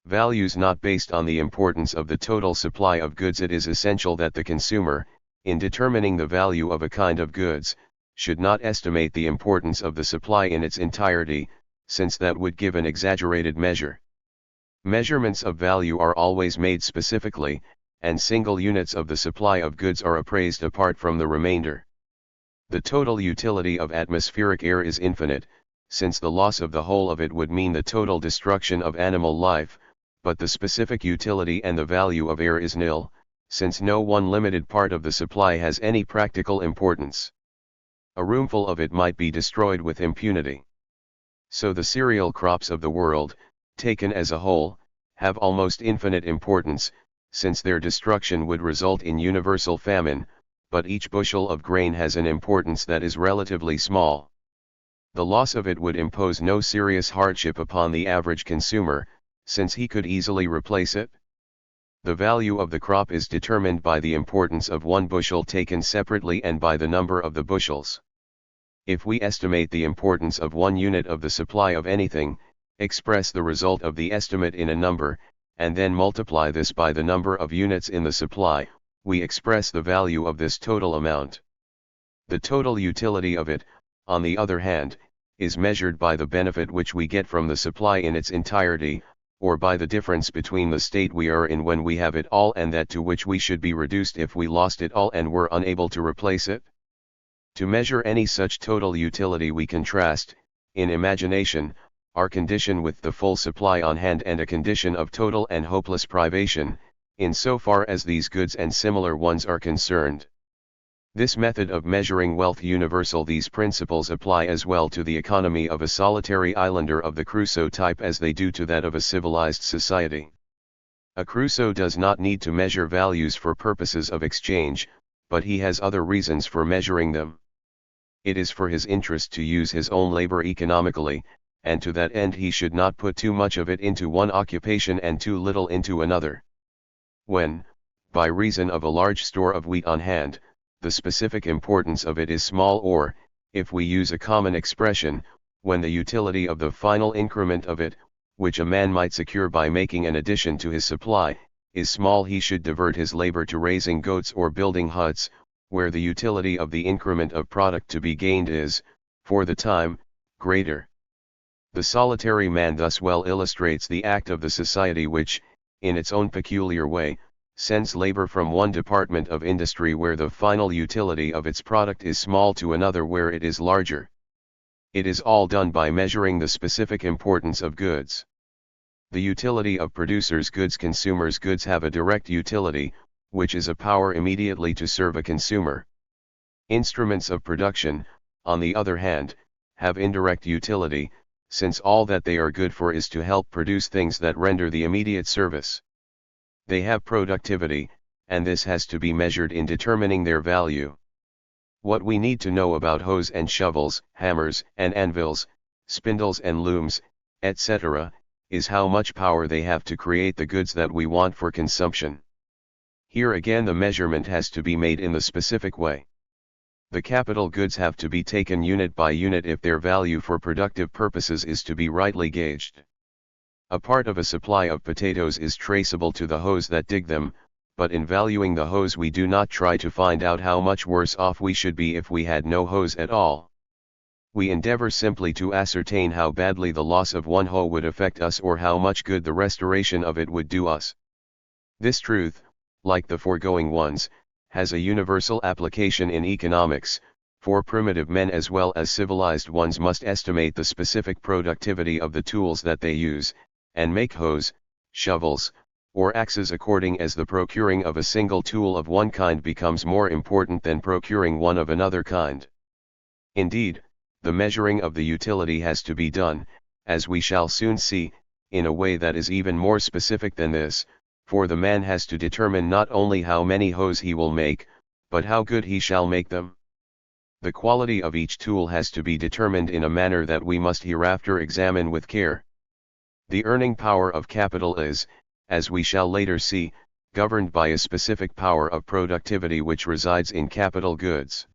Values not based on the importance of the total supply of goods. It is essential that the consumer, in determining the value of a kind of goods, should not estimate the importance of the supply in its entirety, since that would give an exaggerated measure. Measurements of value are always made specifically, and single units of the supply of goods are appraised apart from the remainder. The total utility of atmospheric air is infinite, since the loss of the whole of it would mean the total destruction of animal life, but the specific utility and the value of air is nil, since no one limited part of the supply has any practical importance. A roomful of it might be destroyed with impunity. So the cereal crops of the world, taken as a whole, have almost infinite importance, since their destruction would result in universal famine, but each bushel of grain has an importance that is relatively small. The loss of it would impose no serious hardship upon the average consumer, since he could easily replace it. The value of the crop is determined by the importance of one bushel taken separately and by the number of the bushels. If we estimate the importance of one unit of the supply of anything, express the result of the estimate in a number, and then multiply this by the number of units in the supply, we express the value of this total amount. The total utility of it, on the other hand, is measured by the benefit which we get from the supply in its entirety, or by the difference between the state we are in when we have it all and that to which we should be reduced if we lost it all and were unable to replace it? To measure any such total utility we contrast, in imagination, our condition with the full supply on hand and a condition of total and hopeless privation, in so far as these goods and similar ones are concerned. This method of measuring wealth universal, these principles apply as well to the economy of a solitary islander of the Crusoe type as they do to that of a civilized society. A Crusoe does not need to measure values for purposes of exchange, but he has other reasons for measuring them. It is for his interest to use his own labor economically, and to that end he should not put too much of it into one occupation and too little into another. When, by reason of a large store of wheat on hand, the specific importance of it is small, or, if we use a common expression, when the utility of the final increment of it, which a man might secure by making an addition to his supply, is small, he should divert his labor to raising goats or building huts, where the utility of the increment of product to be gained is, for the time, greater. The solitary man thus well illustrates the act of the society which, in its own peculiar way, sends labor from one department of industry where the final utility of its product is small to another where it is larger. It is all done by measuring the specific importance of goods. The utility of producers' goods. Consumers' goods have a direct utility, which is a power immediately to serve a consumer. Instruments of production, on the other hand, have indirect utility, since all that they are good for is to help produce things that render the immediate service. They have productivity, and this has to be measured in determining their value. What we need to know about hoes and shovels, hammers and anvils, spindles and looms, etc., is how much power they have to create the goods that we want for consumption. Here again the measurement has to be made in the specific way. The capital goods have to be taken unit by unit if their value for productive purposes is to be rightly gauged. A part of a supply of potatoes is traceable to the hoes that dig them, but in valuing the hoes we do not try to find out how much worse off we should be if we had no hoes at all. We endeavor simply to ascertain how badly the loss of one hoe would affect us or how much good the restoration of it would do us. This truth, like the foregoing ones, has a universal application in economics, for primitive men as well as civilized ones must estimate the specific productivity of the tools that they use, and make hoes, shovels, or axes according as the procuring of a single tool of one kind becomes more important than procuring one of another kind. Indeed, the measuring of the utility has to be done, as we shall soon see, in a way that is even more specific than this, for the man has to determine not only how many hoes he will make, but how good he shall make them. The quality of each tool has to be determined in a manner that we must hereafter examine with care. The earning power of capital is, as we shall later see, governed by a specific power of productivity which resides in capital goods.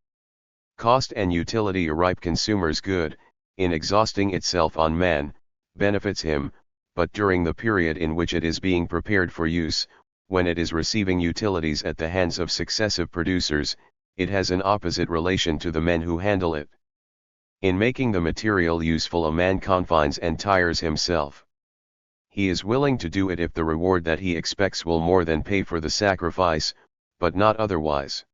Cost and utility. A ripe consumer's good, in exhausting itself on man, benefits him, but during the period in which it is being prepared for use, when it is receiving utilities at the hands of successive producers, it has an opposite relation to the men who handle it. In making the material useful a man confines and tires himself. He is willing to do it if the reward that he expects will more than pay for the sacrifice, but not otherwise.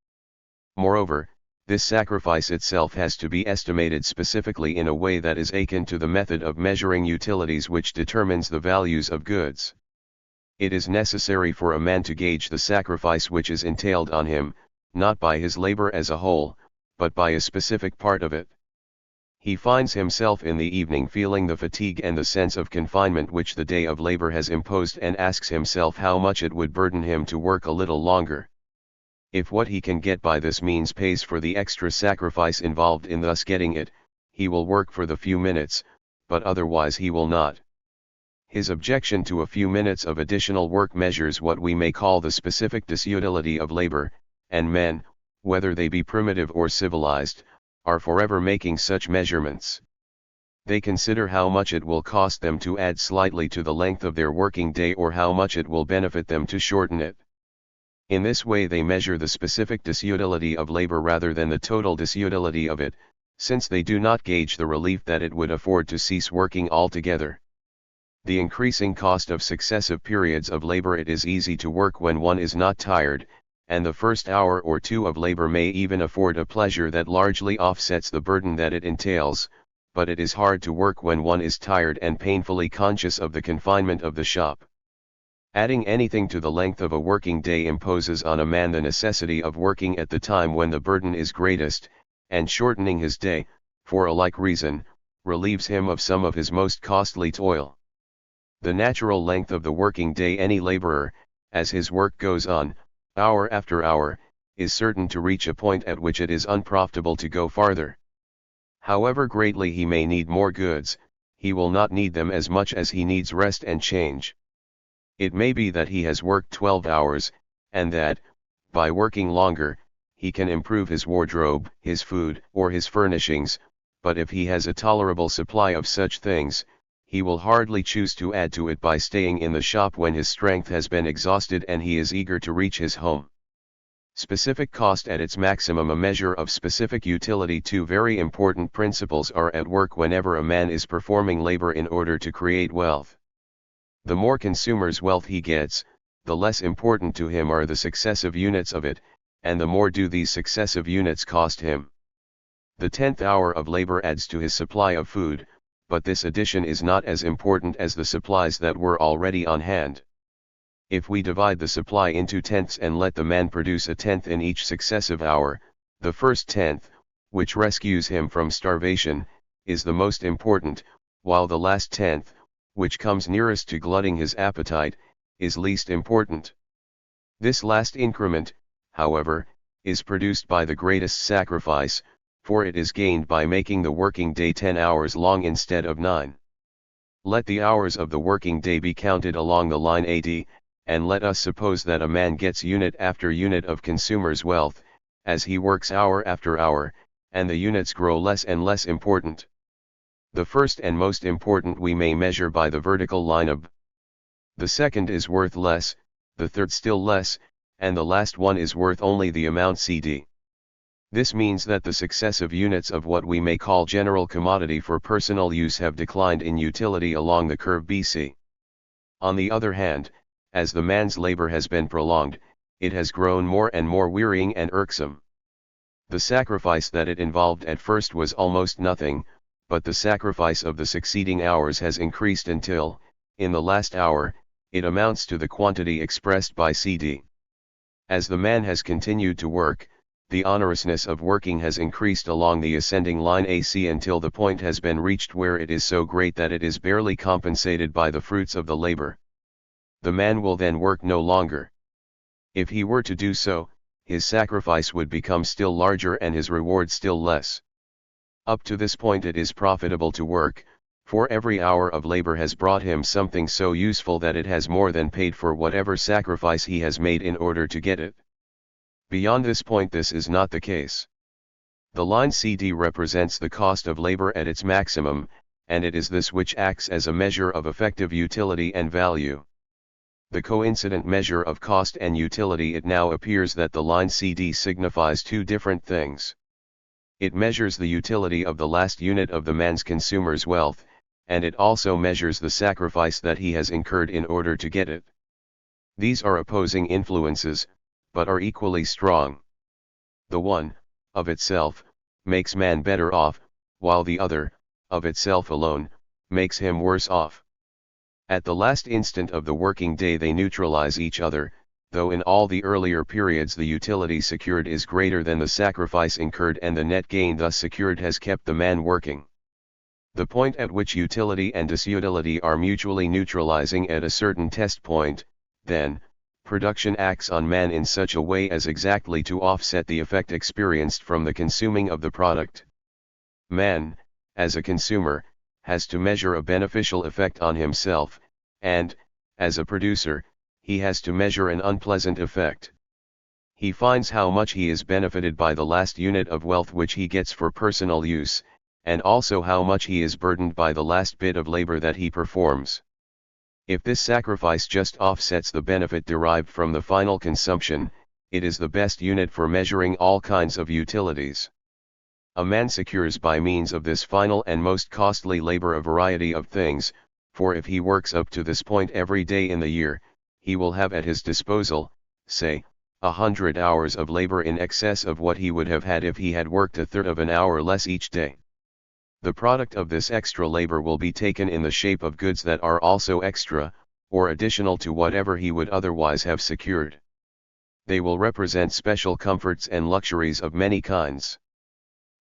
Moreover, this sacrifice itself has to be estimated specifically in a way that is akin to the method of measuring utilities which determines the values of goods. It is necessary for a man to gauge the sacrifice which is entailed on him, not by his labor as a whole, but by a specific part of it. He finds himself in the evening feeling the fatigue and the sense of confinement which the day of labor has imposed and asks himself how much it would burden him to work a little longer. If what he can get by this means pays for the extra sacrifice involved in thus getting it, he will work for the few minutes, but otherwise he will not. His objection to a few minutes of additional work measures what we may call the specific disutility of labor, and men, whether they be primitive or civilized, are forever making such measurements. They consider how much it will cost them to add slightly to the length of their working day or how much it will benefit them to shorten it. In this way they measure the specific disutility of labor rather than the total disutility of it, since they do not gauge the relief that it would afford to cease working altogether. the increasing cost of successive periods of labor. It is easy to work when one is not tired, and the first hour or two of labor may even afford a pleasure that largely offsets the burden that it entails, but it is hard to work when one is tired and painfully conscious of the confinement of the shop. Adding anything to the length of a working day imposes on a man the necessity of working at the time when the burden is greatest, and shortening his day, for a like reason, relieves him of some of his most costly toil. The natural length of the working day any laborer, as his work goes on, hour after hour, is certain to reach a point at which it is unprofitable to go farther. However greatly he may need more goods, he will not need them as much as he needs rest and change. It may be that he has worked 12 hours, and that, by working longer, he can improve his wardrobe, his food, or his furnishings, but if he has a tolerable supply of such things, he will hardly choose to add to it by staying in the shop when his strength has been exhausted and he is eager to reach his home. Specific cost at its maximum, a measure of specific utility. Two very important principles are at work whenever a man is performing labor in order to create wealth. The more consumer's wealth he gets, the less important to him are the successive units of it, and the more do these successive units cost him. The 10th hour of labor adds to his supply of food, but this addition is not as important as the supplies that were already on hand. If we divide the supply into tenths and let the man produce a tenth in each successive hour, the first tenth, which rescues him from starvation, is the most important, while the last tenth, which comes nearest to glutting his appetite, is least important. This last increment, however, is produced by the greatest sacrifice, for it is gained by making the working day 10 hours long instead of 9. Let the hours of the working day be counted along the line AD, and let us suppose that a man gets unit after unit of consumer's wealth, as he works hour after hour, and the units grow less and less important. The first and most important we may measure by the vertical line of. The second is worth less, the third still less, and the last one is worth only the amount CD. This means that the successive units of what we may call general commodity for personal use have declined in utility along the curve BC. On the other hand, as the man's labor has been prolonged, it has grown more and more wearying and irksome. The sacrifice that it involved at first was almost nothing, but the sacrifice of the succeeding hours has increased until, in the last hour, it amounts to the quantity expressed by CD. As the man has continued to work, the onerousness of working has increased along the ascending line AC until the point has been reached where it is so great that it is barely compensated by the fruits of the labor. The man will then work no longer. If he were to do so, his sacrifice would become still larger and his reward still less. Up to this point it is profitable to work, for every hour of labor has brought him something so useful that it has more than paid for whatever sacrifice he has made in order to get it. Beyond this point this is not the case. The line CD represents the cost of labor at its maximum, and it is this which acts as a measure of effective utility and value. The coincident measure of cost and utility. It now appears that the line CD signifies two different things. It measures the utility of the last unit of the man's consumer's wealth, and it also measures the sacrifice that he has incurred in order to get it. These are opposing influences, but are equally strong. The one, of itself, makes man better off, while the other, of itself alone, makes him worse off. At the last instant of the working day they neutralize each other, though in all the earlier periods the utility secured is greater than the sacrifice incurred and the net gain thus secured has kept the man working. The point at which utility and disutility are mutually neutralizing at a certain test point, then, production acts on man in such a way as exactly to offset the effect experienced from the consuming of the product. Man, as a consumer, has to measure a beneficial effect on himself, and, as a producer, he has to measure an unpleasant effect. He finds how much he is benefited by the last unit of wealth which he gets for personal use, and also how much he is burdened by the last bit of labor that he performs. If this sacrifice just offsets the benefit derived from the final consumption, it is the best unit for measuring all kinds of utilities. A man secures by means of this final and most costly labor a variety of things, for if he works up to this point every day in the year, he will have at his disposal, say, 100 hours of labor in excess of what he would have had if he had worked a third of an hour less each day. The product of this extra labor will be taken in the shape of goods that are also extra, or additional to whatever he would otherwise have secured. They will represent special comforts and luxuries of many kinds.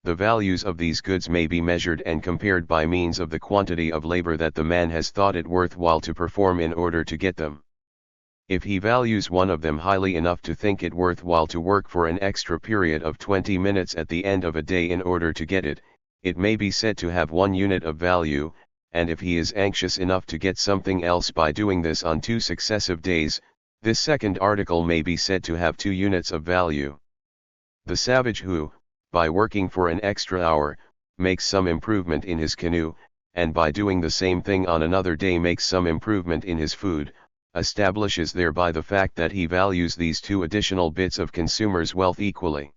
The values of these goods may be measured and compared by means of the quantity of labor that the man has thought it worthwhile to perform in order to get them. If he values one of them highly enough to think it worthwhile to work for an extra period of 20 minutes at the end of a day in order to get it, it may be said to have 1 unit of value, and if he is anxious enough to get something else by doing this on 2 successive days, this second article may be said to have 2 units of value. The savage who, by working for an extra hour, makes some improvement in his canoe, and by doing the same thing on another day makes some improvement in his food, establishes thereby the fact that he values these 2 additional bits of consumer's wealth equally.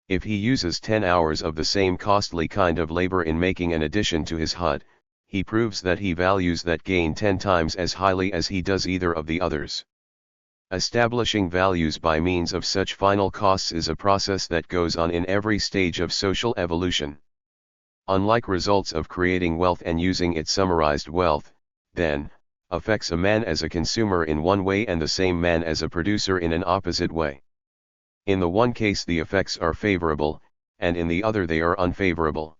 If he uses 10 hours of the same costly kind of labor in making an addition to his hut, he proves that he values that gain 10 times as highly as he does either of the others. Establishing values by means of such final costs is a process that goes on in every stage of social evolution. Unlike results of creating wealth and using it, summarized wealth, then, affects a man as a consumer in one way and the same man as a producer in an opposite way. In the one case the effects are favorable, and in the other they are unfavorable.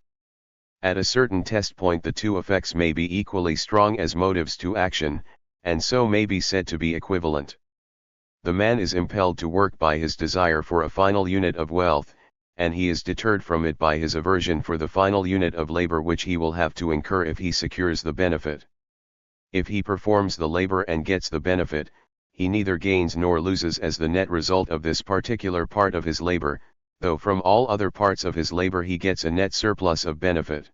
At a certain test point the 2 effects may be equally strong as motives to action, and so may be said to be equivalent. The man is impelled to work by his desire for a final unit of wealth, and he is deterred from it by his aversion for the final unit of labor which he will have to incur if he secures the benefit. If he performs the labor and gets the benefit, he neither gains nor loses as the net result of this particular part of his labor, though from all other parts of his labor he gets a net surplus of benefit.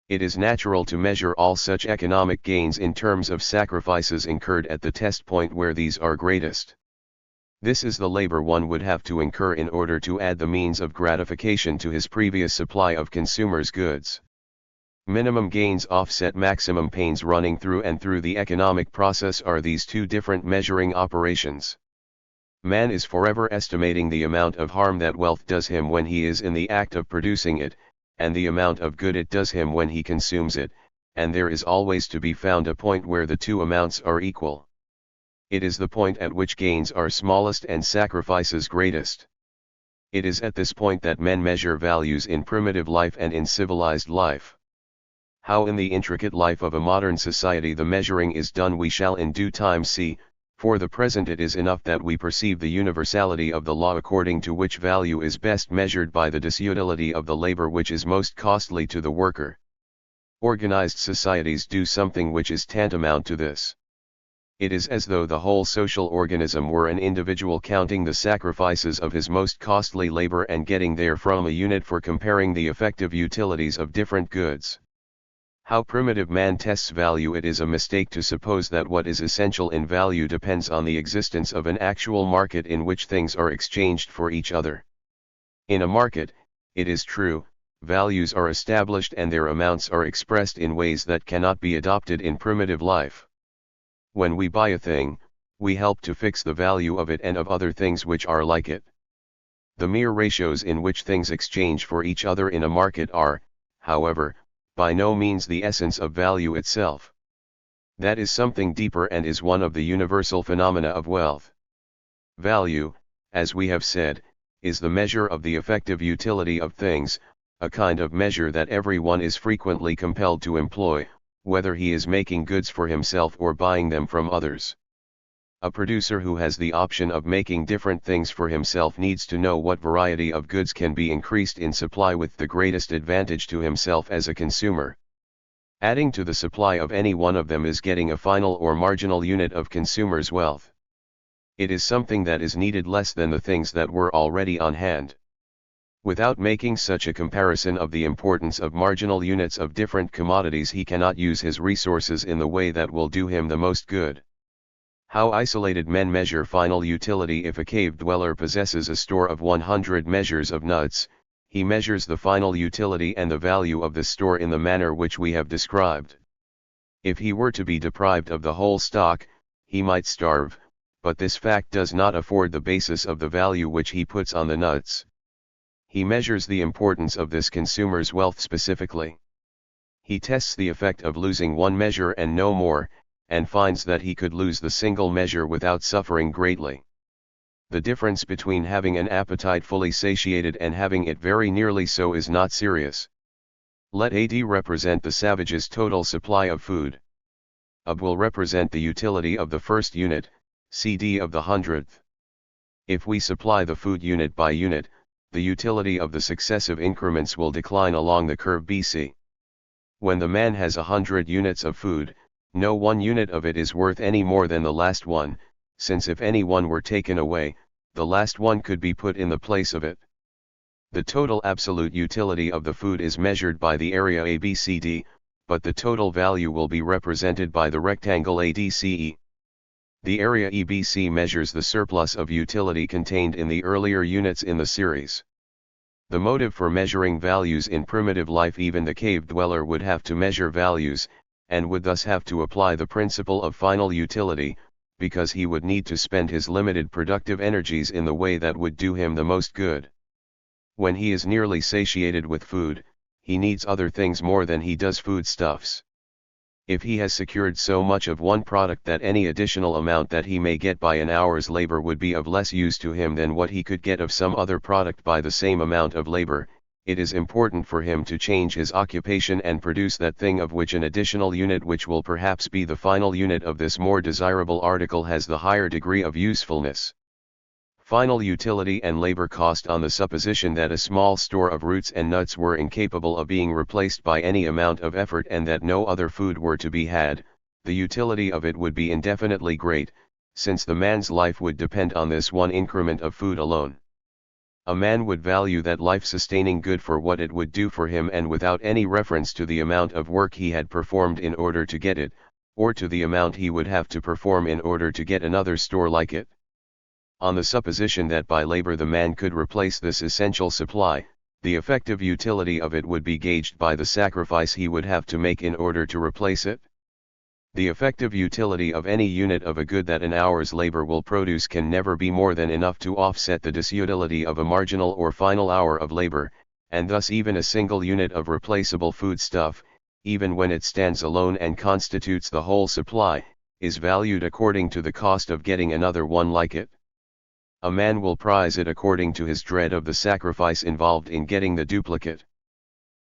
It is natural to measure all such economic gains in terms of sacrifices incurred at the test point where these are greatest. This is the labor one would have to incur in order to add the means of gratification to his previous supply of consumers' goods. Minimum gains offset maximum pains. Running through and through the economic process are these 2 different measuring operations. Man is forever estimating the amount of harm that wealth does him when he is in the act of producing it, and the amount of good it does him when he consumes it, and there is always to be found a point where the 2 amounts are equal. It is the point at which gains are smallest and sacrifices greatest. It is at this point that men measure values in primitive life and in civilized life. How in the intricate life of a modern society the measuring is done we shall in due time see. For the present it is enough that we perceive the universality of the law according to which value is best measured by the disutility of the labor which is most costly to the worker. Organized societies do something which is tantamount to this. It is as though the whole social organism were an individual counting the sacrifices of his most costly labor and getting therefrom a unit for comparing the effective utilities of different goods. How primitive man tests value. It is a mistake to suppose that what is essential in value depends on the existence of an actual market in which things are exchanged for each other. In a market, it is true, values are established and their amounts are expressed in ways that cannot be adopted in primitive life. When we buy a thing, we help to fix the value of it and of other things which are like it. The mere ratios in which things exchange for each other in a market are, however, by no means the essence of value itself. That is something deeper and is one of the universal phenomena of wealth. Value, as we have said, is the measure of the effective utility of things, a kind of measure that everyone is frequently compelled to employ, whether he is making goods for himself or buying them from others. A producer who has the option of making different things for himself needs to know what variety of goods can be increased in supply with the greatest advantage to himself as a consumer. Adding to the supply of any one of them is getting a final or marginal unit of consumer's wealth. It is something that is needed less than the things that were already on hand. Without making such a comparison of the importance of marginal units of different commodities he cannot use his resources in the way that will do him the most good. How isolated men measure final utility. If a cave dweller possesses a store of 100 measures of nuts, he measures the final utility and the value of the store in the manner which we have described. If he were to be deprived of the whole stock, he might starve, but this fact does not afford the basis of the value which he puts on the nuts. He measures the importance of this consumer's wealth specifically. He tests the effect of losing one measure and no more, and finds that he could lose the single measure without suffering greatly. The difference between having an appetite fully satiated and having it very nearly so is not serious. Let AD represent the savage's total supply of food. AB will represent the utility of the first unit, CD of the hundredth. If we supply the food unit by unit, the utility of the successive increments will decline along the curve BC. When the man has 100 units of food, no one unit of it is worth any more than the last one, since if any one were taken away, the last one could be put in the place of it. The total absolute utility of the food is measured by the area ABCD, but the total value will be represented by the rectangle ADCE. The area EBC measures the surplus of utility contained in the earlier units in the series. The motive for measuring values in primitive life, even the cave dweller would have to measure values, and would thus have to apply the principle of final utility, because he would need to spend his limited productive energies in the way that would do him the most good. When he is nearly satiated with food, he needs other things more than he does foodstuffs. If he has secured so much of one product that any additional amount that he may get by an hour's labor would be of less use to him than what he could get of some other product by the same amount of labor, it is important for him to change his occupation and produce that thing of which an additional unit, which will perhaps be the final unit of this more desirable article, has the higher degree of usefulness. Final utility and labor cost. On the supposition that a small store of roots and nuts were incapable of being replaced by any amount of effort and that no other food were to be had, the utility of it would be indefinitely great, since the man's life would depend on this one increment of food alone. A man would value that life-sustaining good for what it would do for him, and without any reference to the amount of work he had performed in order to get it, or to the amount he would have to perform in order to get another store like it. On the supposition that by labor the man could replace this essential supply, the effective utility of it would be gauged by the sacrifice he would have to make in order to replace it. The effective utility of any unit of a good that an hour's labor will produce can never be more than enough to offset the disutility of a marginal or final hour of labor, and thus even a single unit of replaceable foodstuff, even when it stands alone and constitutes the whole supply, is valued according to the cost of getting another one like it. A man will prize it according to his dread of the sacrifice involved in getting the duplicate.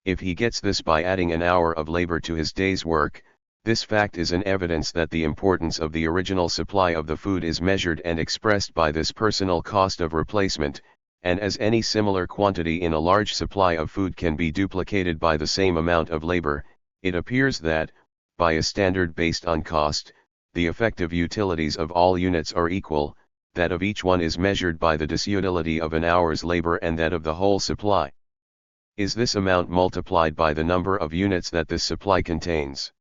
If he gets this by adding an hour of labor to his day's work, this fact is an evidence that the importance of the original supply of the food is measured and expressed by this personal cost of replacement, and as any similar quantity in a large supply of food can be duplicated by the same amount of labor, it appears that, by a standard based on cost, the effective utilities of all units are equal. That of each one is measured by the disutility of an hour's labor, and that of the whole supply is this amount multiplied by the number of units that this supply contains.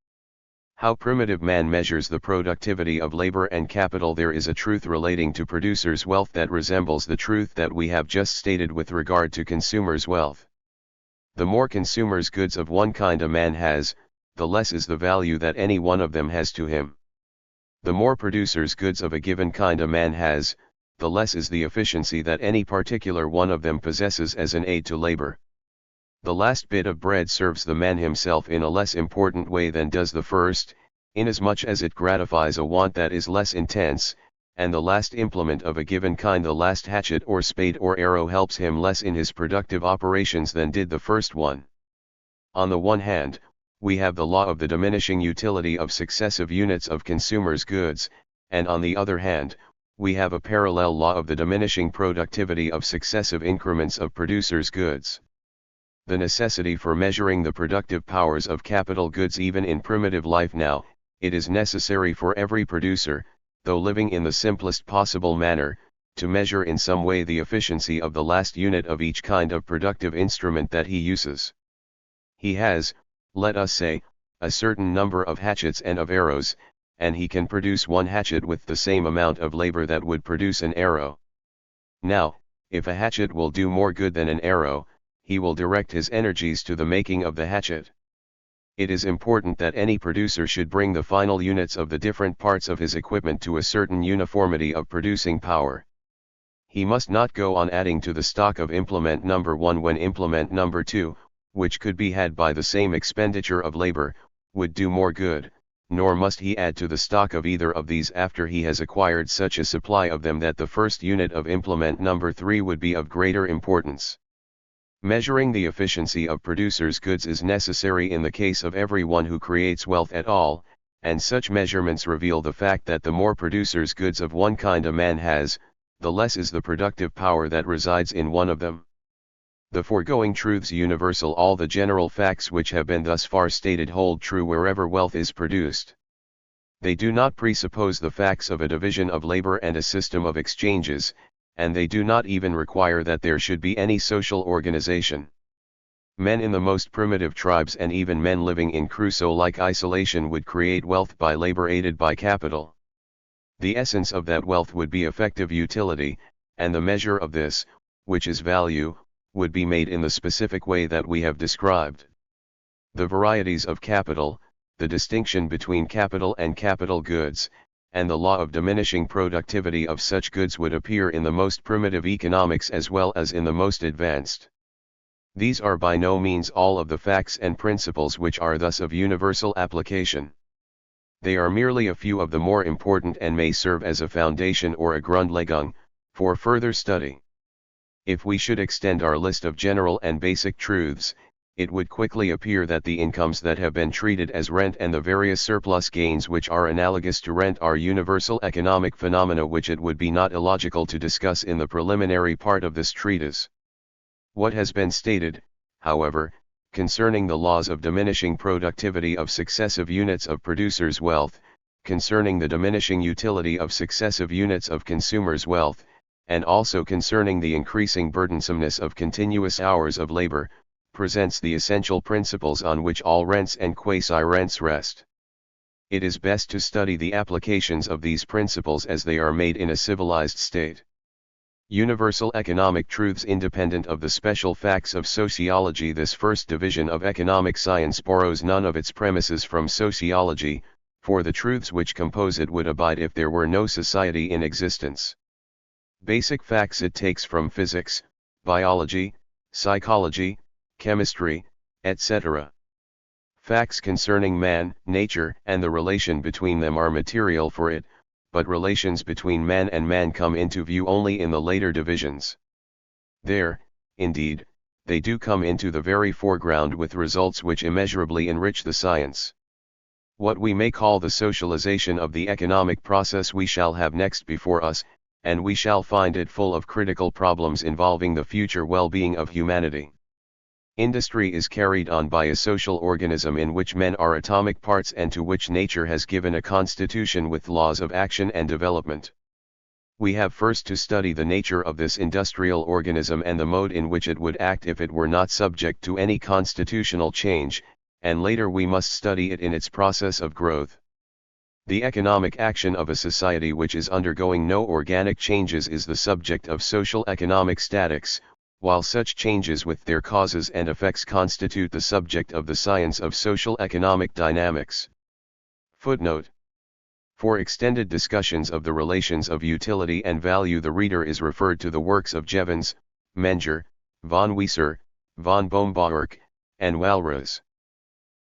How primitive man measures the productivity of labor and capital. There is a truth relating to producers' wealth that resembles the truth that we have just stated with regard to consumers' wealth. The more consumers' goods of one kind a man has, the less is the value that any one of them has to him. The more producers' goods of a given kind a man has, the less is the efficiency that any particular one of them possesses as an aid to labor. The last bit of bread serves the man himself in a less important way than does the first, inasmuch as it gratifies a want that is less intense, and the last implement of a given kind, the last hatchet or spade or arrow, helps him less in his productive operations than did the first one. On the one hand, we have the law of the diminishing utility of successive units of consumers' goods, and on the other hand, we have a parallel law of the diminishing productivity of successive increments of producers' goods. The necessity for measuring the productive powers of capital goods even in primitive life now, it is necessary for every producer, though living in the simplest possible manner, to measure in some way the efficiency of the last unit of each kind of productive instrument that he uses. He has, let us say, a certain number of hatchets and of arrows, and he can produce one hatchet with the same amount of labor that would produce an arrow. Now, if a hatchet will do more good than an arrow, he will direct his energies to the making of the hatchet. It is important that any producer should bring the final units of the different parts of his equipment to a certain uniformity of producing power. He must not go on adding to the stock of implement number 1 when implement number 2, which could be had by the same expenditure of labor, would do more good, nor must he add to the stock of either of these after he has acquired such a supply of them that the first unit of implement number 3 would be of greater importance. Measuring the efficiency of producers' goods is necessary in the case of everyone who creates wealth at all, and such measurements reveal the fact that the more producers' goods of one kind a man has, the less is the productive power that resides in one of them. The foregoing truths universal. All the general facts which have been thus far stated hold true wherever wealth is produced. They do not presuppose the facts of a division of labor and a system of exchanges, and they do not even require that there should be any social organization. Men in the most primitive tribes and even men living in Crusoe-like isolation would create wealth by labor aided by capital. The essence of that wealth would be effective utility, and the measure of this, which is value, would be made in the specific way that we have described. The varieties of capital, the distinction between capital and capital goods, and the law of diminishing productivity of such goods would appear in the most primitive economics as well as in the most advanced. These are by no means all of the facts and principles which are thus of universal application. They are merely a few of the more important and may serve as a foundation or a Grundlegung, for further study. If we should extend our list of general and basic truths, it would quickly appear that the incomes that have been treated as rent and the various surplus gains which are analogous to rent are universal economic phenomena which it would be not illogical to discuss in the preliminary part of this treatise. What has been stated, however, concerning the laws of diminishing productivity of successive units of producers' wealth, concerning the diminishing utility of successive units of consumers' wealth, and also concerning the increasing burdensomeness of continuous hours of labor, presents the essential principles on which all rents and quasi-rents rest. It is best to study the applications of these principles as they are made in a civilized state. Universal economic truths independent of the special facts of sociology. This first division of economic science borrows none of its premises from sociology, for the truths which compose it would abide if there were no society in existence. Basic facts it takes from physics, biology, psychology, chemistry, etc. Facts concerning man, nature, and the relation between them are material for it, but relations between man and man come into view only in the later divisions. There, indeed, they do come into the very foreground with results which immeasurably enrich the science. What we may call the socialization of the economic process we shall have next before us, and we shall find it full of critical problems involving the future well-being of humanity. Industry is carried on by a social organism in which men are atomic parts and to which nature has given a constitution with laws of action and development. We have first to study the nature of this industrial organism and the mode in which it would act if it were not subject to any constitutional change, and later we must study it in its process of growth. The economic action of a society which is undergoing no organic changes is the subject of social economic statics, while such changes with their causes and effects constitute the subject of the science of social economic dynamics. Footnote. For extended discussions of the relations of utility and value the reader is referred to the works of Jevons, Menger, von Wieser, von Bombach, and Walras.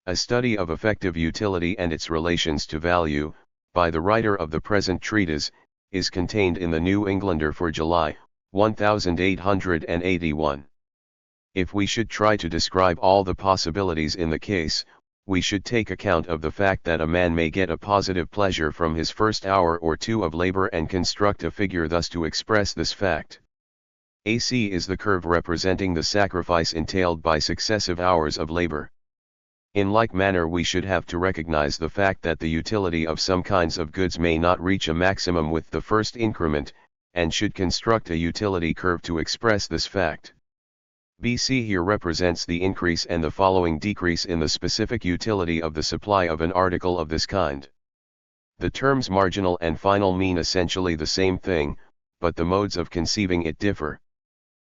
A study of effective utility and its relations to value, by the writer of the present treatise, is contained in the New Englander for July, 1881. If we should try to describe all the possibilities in the case, we should take account of the fact that a man may get a positive pleasure from his first hour or two of labor and construct a figure thus to express this fact. AC is the curve representing the sacrifice entailed by successive hours of labor. In like manner we should have to recognize the fact that the utility of some kinds of goods may not reach a maximum with the first increment, and should construct a utility curve to express this fact. BC here represents the increase and the following decrease in the specific utility of the supply of an article of this kind. The terms marginal and final mean essentially the same thing, but the modes of conceiving it differ.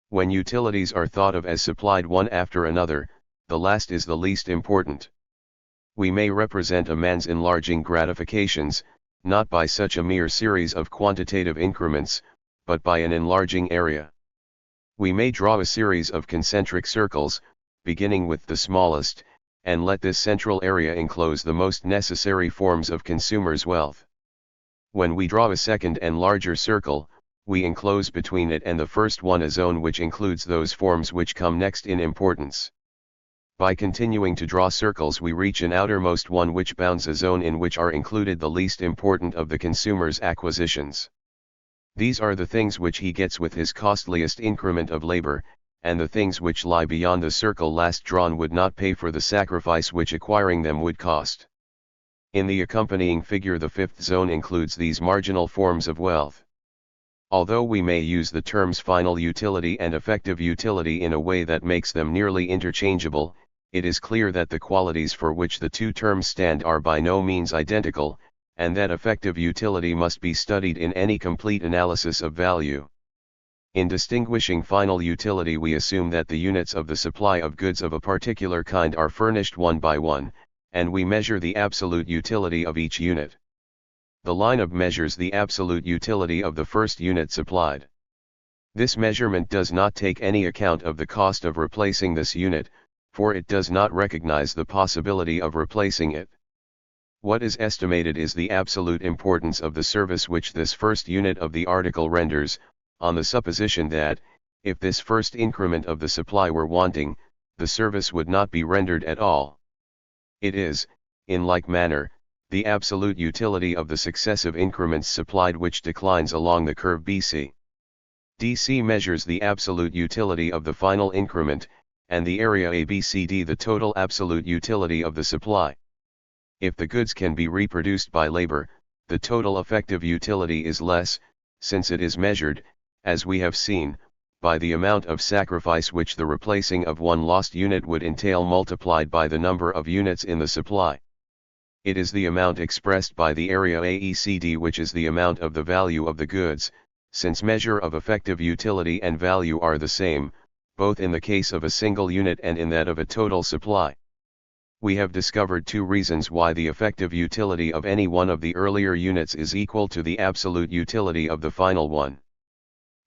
When utilities are thought of as supplied one after another, the last is the least important. We may represent a man's enlarging gratifications, not by such a mere series of quantitative increments, but by an enlarging area. We may draw a series of concentric circles, beginning with the smallest, and let this central area enclose the most necessary forms of consumers' wealth. When we draw a second and larger circle, we enclose between it and the first one a zone which includes those forms which come next in importance. By continuing to draw circles we reach an outermost one which bounds a zone in which are included the least important of the consumer's acquisitions. These are the things which he gets with his costliest increment of labor, and the things which lie beyond the circle last drawn would not pay for the sacrifice which acquiring them would cost. In the accompanying figure the fifth zone includes these marginal forms of wealth. Although we may use the terms final utility and effective utility in a way that makes them nearly interchangeable, it is clear that the qualities for which the two terms stand are by no means identical, and that effective utility must be studied in any complete analysis of value. In distinguishing final utility we assume that the units of the supply of goods of a particular kind are furnished one by one, and we measure the absolute utility of each unit. The line-up measures the absolute utility of the first unit supplied. This measurement does not take any account of the cost of replacing this unit, for it does not recognize the possibility of replacing it. What is estimated is the absolute importance of the service which this first unit of the article renders, on the supposition that, if this first increment of the supply were wanting, the service would not be rendered at all. It is, in like manner, the absolute utility of the successive increments supplied which declines along the curve BC. DC measures the absolute utility of the final increment, and the area ABCD the total absolute utility of the supply. If the goods can be reproduced by labor, the total effective utility is less, since it is measured, as we have seen, by the amount of sacrifice which the replacing of one lost unit would entail multiplied by the number of units in the supply. It is the amount expressed by the area AECD which is the amount of the value of the goods, since measure of effective utility and value are the same, both in the case of a single unit and in that of a total supply. We have discovered two reasons why the effective utility of any one of the earlier units is equal to the absolute utility of the final one.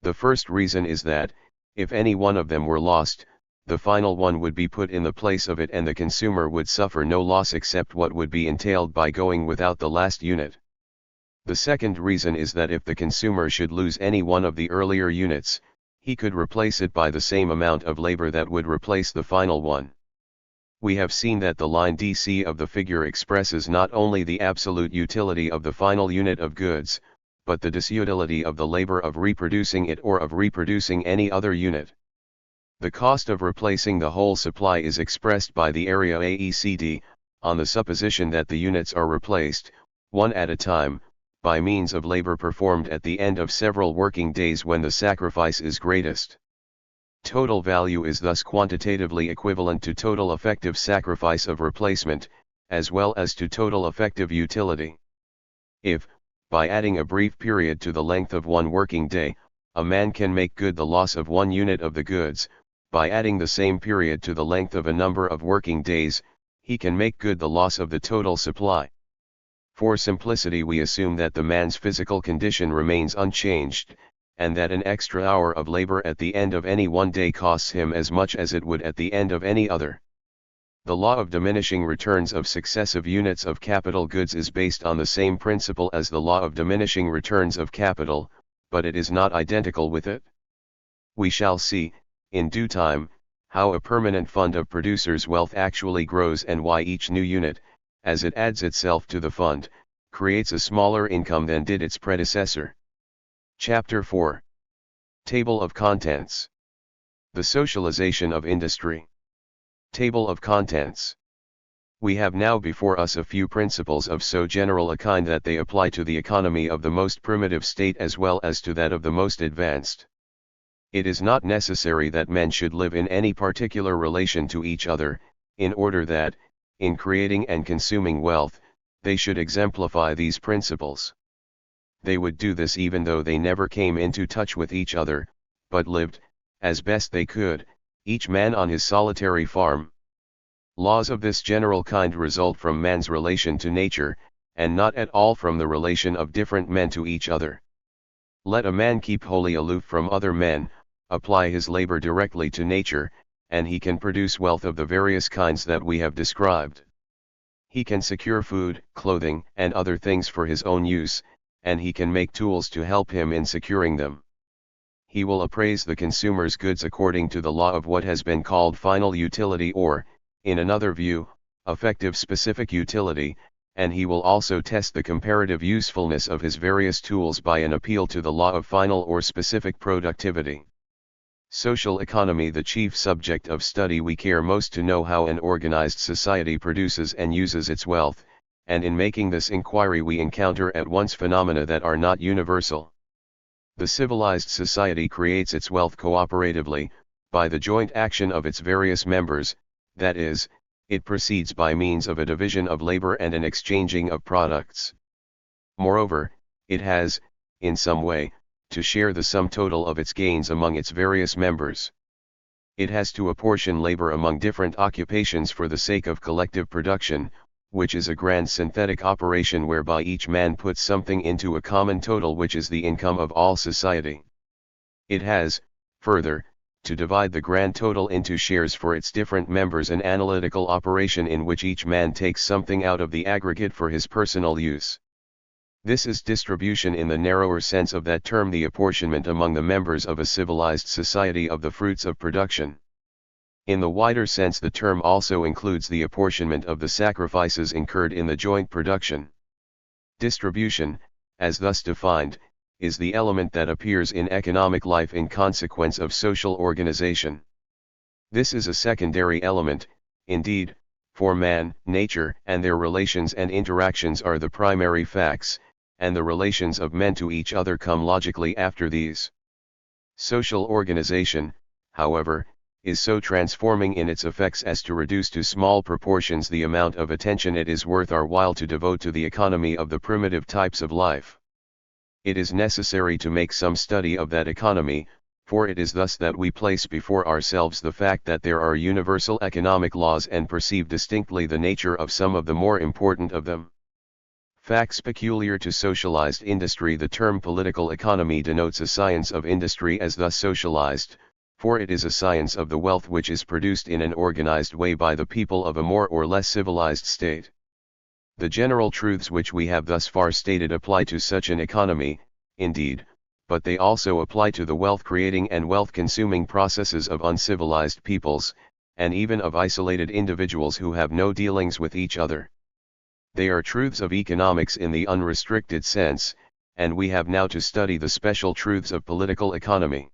The first reason is that, if any one of them were lost, the final one would be put in the place of it and the consumer would suffer no loss except what would be entailed by going without the last unit. The second reason is that if the consumer should lose any one of the earlier units, he could replace it by the same amount of labor that would replace the final one. We have seen that the line DC of the figure expresses not only the absolute utility of the final unit of goods, but the disutility of the labor of reproducing it or of reproducing any other unit. The cost of replacing the whole supply is expressed by the area AECD, on the supposition that the units are replaced, one at a time, by means of labor performed at the end of several working days when the sacrifice is greatest. Total value is thus quantitatively equivalent to total effective sacrifice of replacement, as well as to total effective utility. If, by adding a brief period to the length of one working day, a man can make good the loss of one unit of the goods, by adding the same period to the length of a number of working days, he can make good the loss of the total supply. For simplicity we assume that the man's physical condition remains unchanged, and that an extra hour of labor at the end of any one day costs him as much as it would at the end of any other. The law of diminishing returns of successive units of capital goods is based on the same principle as the law of diminishing returns of capital, but it is not identical with it. We shall see, in due time, how a permanent fund of producers' wealth actually grows and why each new unit, as it adds itself to the fund, creates a smaller income than did its predecessor. Chapter 4. Table of Contents. The Socialization of Industry. Table of Contents. We have now before us a few principles of so general a kind that they apply to the economy of the most primitive state as well as to that of the most advanced. It is not necessary that men should live in any particular relation to each other, in order that, in creating and consuming wealth, they should exemplify these principles. They would do this even though they never came into touch with each other, but lived, as best they could, each man on his solitary farm. Laws of this general kind result from man's relation to nature, and not at all from the relation of different men to each other. Let a man keep wholly aloof from other men, apply his labor directly to nature, and he can produce wealth of the various kinds that we have described. He can secure food, clothing, and other things for his own use, and he can make tools to help him in securing them. He will appraise the consumer's goods according to the law of what has been called final utility or, in another view, effective specific utility, and he will also test the comparative usefulness of his various tools by an appeal to the law of final or specific productivity. Social economy, the chief subject of study. We care most to know how an organized society produces and uses its wealth, and in making this inquiry we encounter at once phenomena that are not universal. The civilized society creates its wealth cooperatively, by the joint action of its various members, that is, it proceeds by means of a division of labor and an exchanging of products. Moreover, it has, in some way, to share the sum total of its gains among its various members. It has to apportion labor among different occupations for the sake of collective production, which is a grand synthetic operation whereby each man puts something into a common total which is the income of all society. It has, further, to divide the grand total into shares for its different members, an analytical operation in which each man takes something out of the aggregate for his personal use. This is distribution in the narrower sense of that term, the apportionment among the members of a civilized society of the fruits of production. In the wider sense the term also includes the apportionment of the sacrifices incurred in the joint production. Distribution, as thus defined, is the element that appears in economic life in consequence of social organization. This is a secondary element, indeed, for man, nature, and their relations and interactions are the primary facts, and the relations of men to each other come logically after these. Social organization, however, is so transforming in its effects as to reduce to small proportions the amount of attention it is worth our while to devote to the economy of the primitive types of life. It is necessary to make some study of that economy, for it is thus that we place before ourselves the fact that there are universal economic laws and perceive distinctly the nature of some of the more important of them. Facts peculiar to socialized industry. The term political economy denotes a science of industry as thus socialized, for it is a science of the wealth which is produced in an organized way by the people of a more or less civilized state. The general truths which we have thus far stated apply to such an economy, indeed, but they also apply to the wealth-creating and wealth-consuming processes of uncivilized peoples, and even of isolated individuals who have no dealings with each other. They are truths of economics in the unrestricted sense, and we have now to study the special truths of political economy.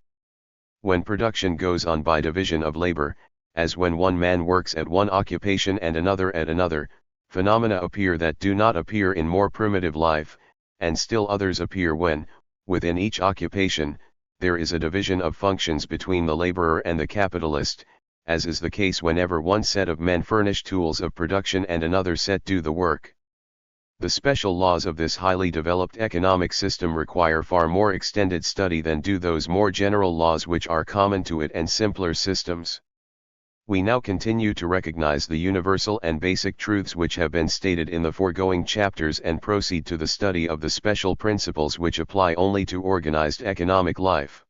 When production goes on by division of labor, as when one man works at one occupation and another at another, phenomena appear that do not appear in more primitive life, and still others appear when, within each occupation, there is a division of functions between the laborer and the capitalist, as is the case whenever one set of men furnish tools of production and another set do the work. The special laws of this highly developed economic system require far more extended study than do those more general laws which are common to it and simpler systems. We now continue to recognize the universal and basic truths which have been stated in the foregoing chapters and proceed to the study of the special principles which apply only to organized economic life.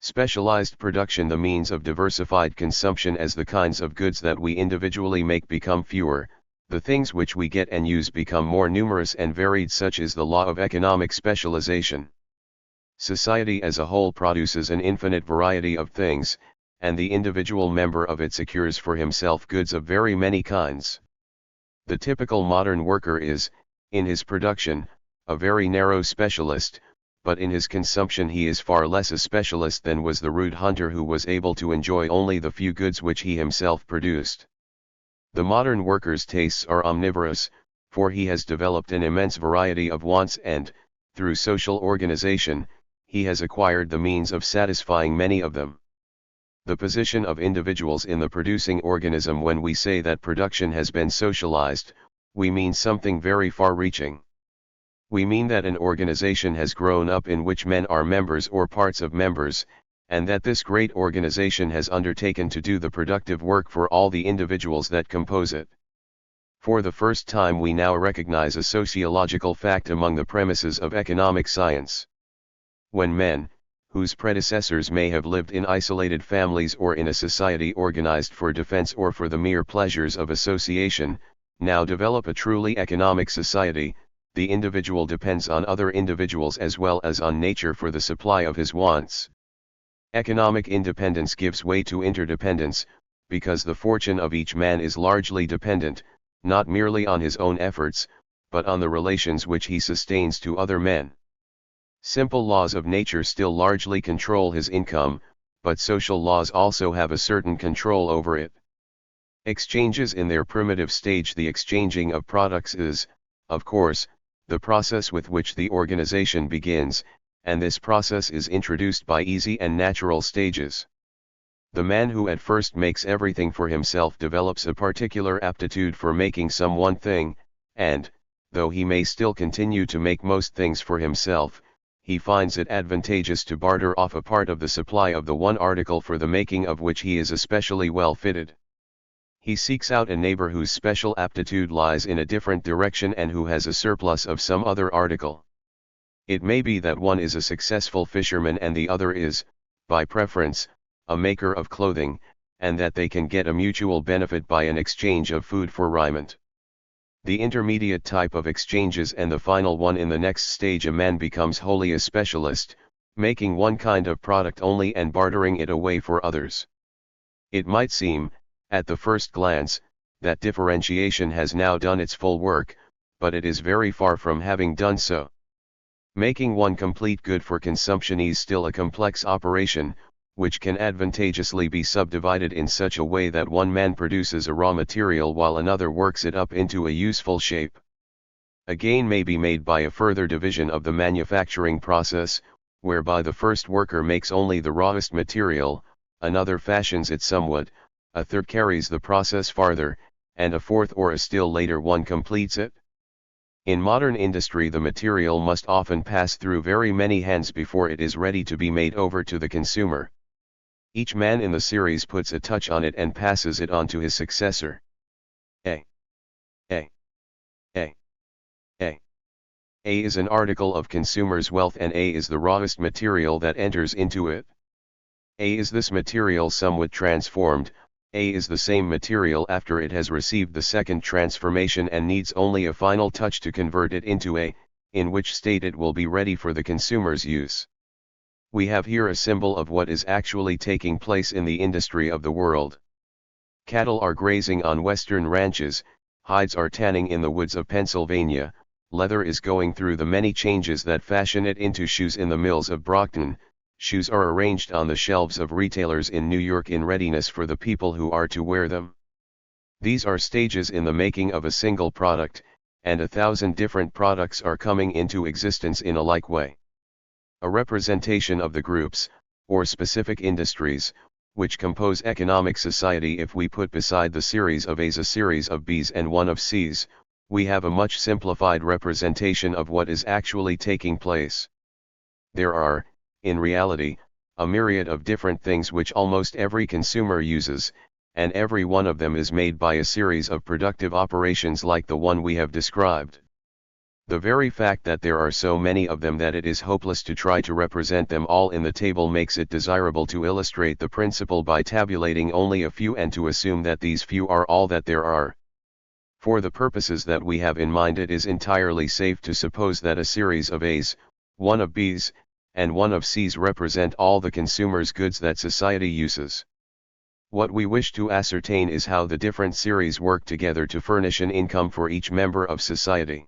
Specialized production, the means of diversified consumption. As the kinds of goods that we individually make become fewer, the things which we get and use become more numerous and varied. Such is the law of economic specialization. Society as a whole produces an infinite variety of things, and the individual member of it secures for himself goods of very many kinds. The typical modern worker is, in his production, a very narrow specialist, but in his consumption he is far less a specialist than was the rude hunter who was able to enjoy only the few goods which he himself produced. The modern worker's tastes are omnivorous, for he has developed an immense variety of wants and, through social organization, he has acquired the means of satisfying many of them. The position of individuals in the producing organism. When we say that production has been socialized, we mean something very far-reaching. We mean that an organization has grown up in which men are members or parts of members, and that this great organization has undertaken to do the productive work for all the individuals that compose it. For the first time we now recognize a sociological fact among the premises of economic science. When men, whose predecessors may have lived in isolated families or in a society organized for defense or for the mere pleasures of association, now develop a truly economic society, the individual depends on other individuals as well as on nature for the supply of his wants. Economic independence gives way to interdependence, because the fortune of each man is largely dependent, not merely on his own efforts, but on the relations which he sustains to other men. Simple laws of nature still largely control his income, but social laws also have a certain control over it. Exchanges in their primitive stage, the exchanging of products is, of course, the process with which the organization begins, and this process is introduced by easy and natural stages. The man who at first makes everything for himself develops a particular aptitude for making some one thing, and, though he may still continue to make most things for himself, he finds it advantageous to barter off a part of the supply of the one article for the making of which he is especially well fitted. He seeks out a neighbor whose special aptitude lies in a different direction and who has a surplus of some other article. It may be that one is a successful fisherman and the other is, by preference, a maker of clothing, and that they can get a mutual benefit by an exchange of food for raiment. The intermediate type of exchanges and the final one in the next stage, a man becomes wholly a specialist, making one kind of product only and bartering it away for others. It might seem, at the first glance, that differentiation has now done its full work, but it is very far from having done so. Making one complete good for consumption is still a complex operation, which can advantageously be subdivided in such a way that one man produces a raw material while another works it up into a useful shape. A gain may be made by a further division of the manufacturing process, whereby the first worker makes only the rawest material, another fashions it somewhat, a third carries the process farther, and a fourth or a still later one completes it. In modern industry the material must often pass through very many hands before it is ready to be made over to the consumer. Each man in the series puts a touch on it and passes it on to his successor. A is an article of consumer's wealth and A is the rawest material that enters into it. A is this material somewhat transformed, A is the same material after it has received the second transformation and needs only a final touch to convert it into A, in which state it will be ready for the consumer's use. We have here a symbol of what is actually taking place in the industry of the world. Cattle are grazing on western ranches, hides are tanning in the woods of Pennsylvania, leather is going through the many changes that fashion it into shoes in the mills of Brockton, shoes are arranged on the shelves of retailers in New York in readiness for the people who are to wear them. These are stages in the making of a single product, and 1,000 different products are coming into existence in a like way. A representation of the groups, or specific industries, which compose economic society. If we put beside the series of A's a series of B's and one of C's, we have a much simplified representation of what is actually taking place. There are, in reality, a myriad of different things which almost every consumer uses, and every one of them is made by a series of productive operations like the one we have described. The very fact that there are so many of them that it is hopeless to try to represent them all in the table makes it desirable to illustrate the principle by tabulating only a few and to assume that these few are all that there are. For the purposes that we have in mind, it is entirely safe to suppose that a series of A's, one of B's, and one of C's represent all the consumer's goods that society uses. What we wish to ascertain is how the different series work together to furnish an income for each member of society.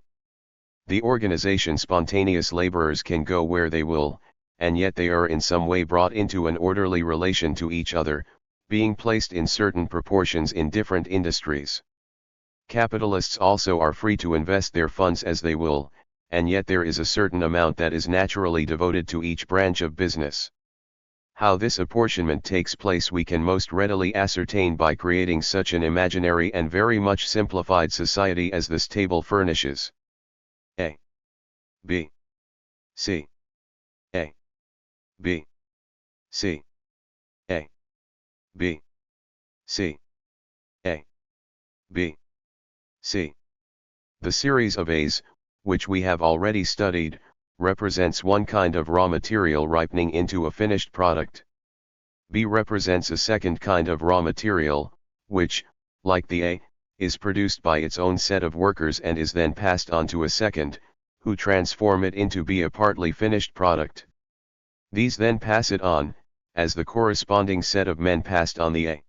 The organization spontaneous laborers can go where they will, and yet they are in some way brought into an orderly relation to each other, being placed in certain proportions in different industries. Capitalists also are free to invest their funds as they will, and yet there is a certain amount that is naturally devoted to each branch of business. How this apportionment takes place we can most readily ascertain by creating such an imaginary and very much simplified society as this table furnishes. A, B, C, A, B, C, A, B, C, A, B, C. The series of A's, which we have already studied, represents one kind of raw material ripening into a finished product. B represents a second kind of raw material, which, like the A, is produced by its own set of workers and is then passed on to a second, who transform it into B, a partly finished product. These then pass it on, as the corresponding set of men passed on the A.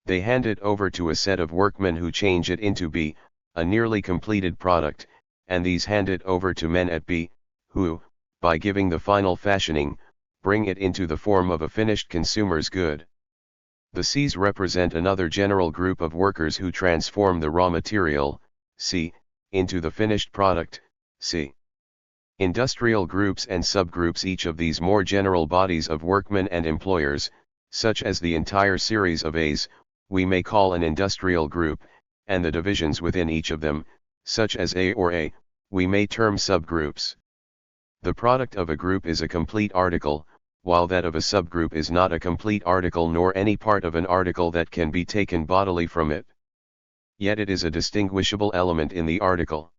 They hand it over to a set of workmen who change it into B, a nearly completed product, and these hand it over to men at B, who, by giving the final fashioning, bring it into the form of a finished consumer's good. The C's represent another general group of workers who transform the raw material, C, into the finished product, C. Industrial groups and subgroups. Each of these more general bodies of workmen and employers, such as the entire series of A's, we may call an industrial group, and the divisions within each of them, such as A or A, we may term subgroups. The product of a group is a complete article, while that of a subgroup is not a complete article nor any part of an article that can be taken bodily from it. Yet it is a distinguishable element in the article.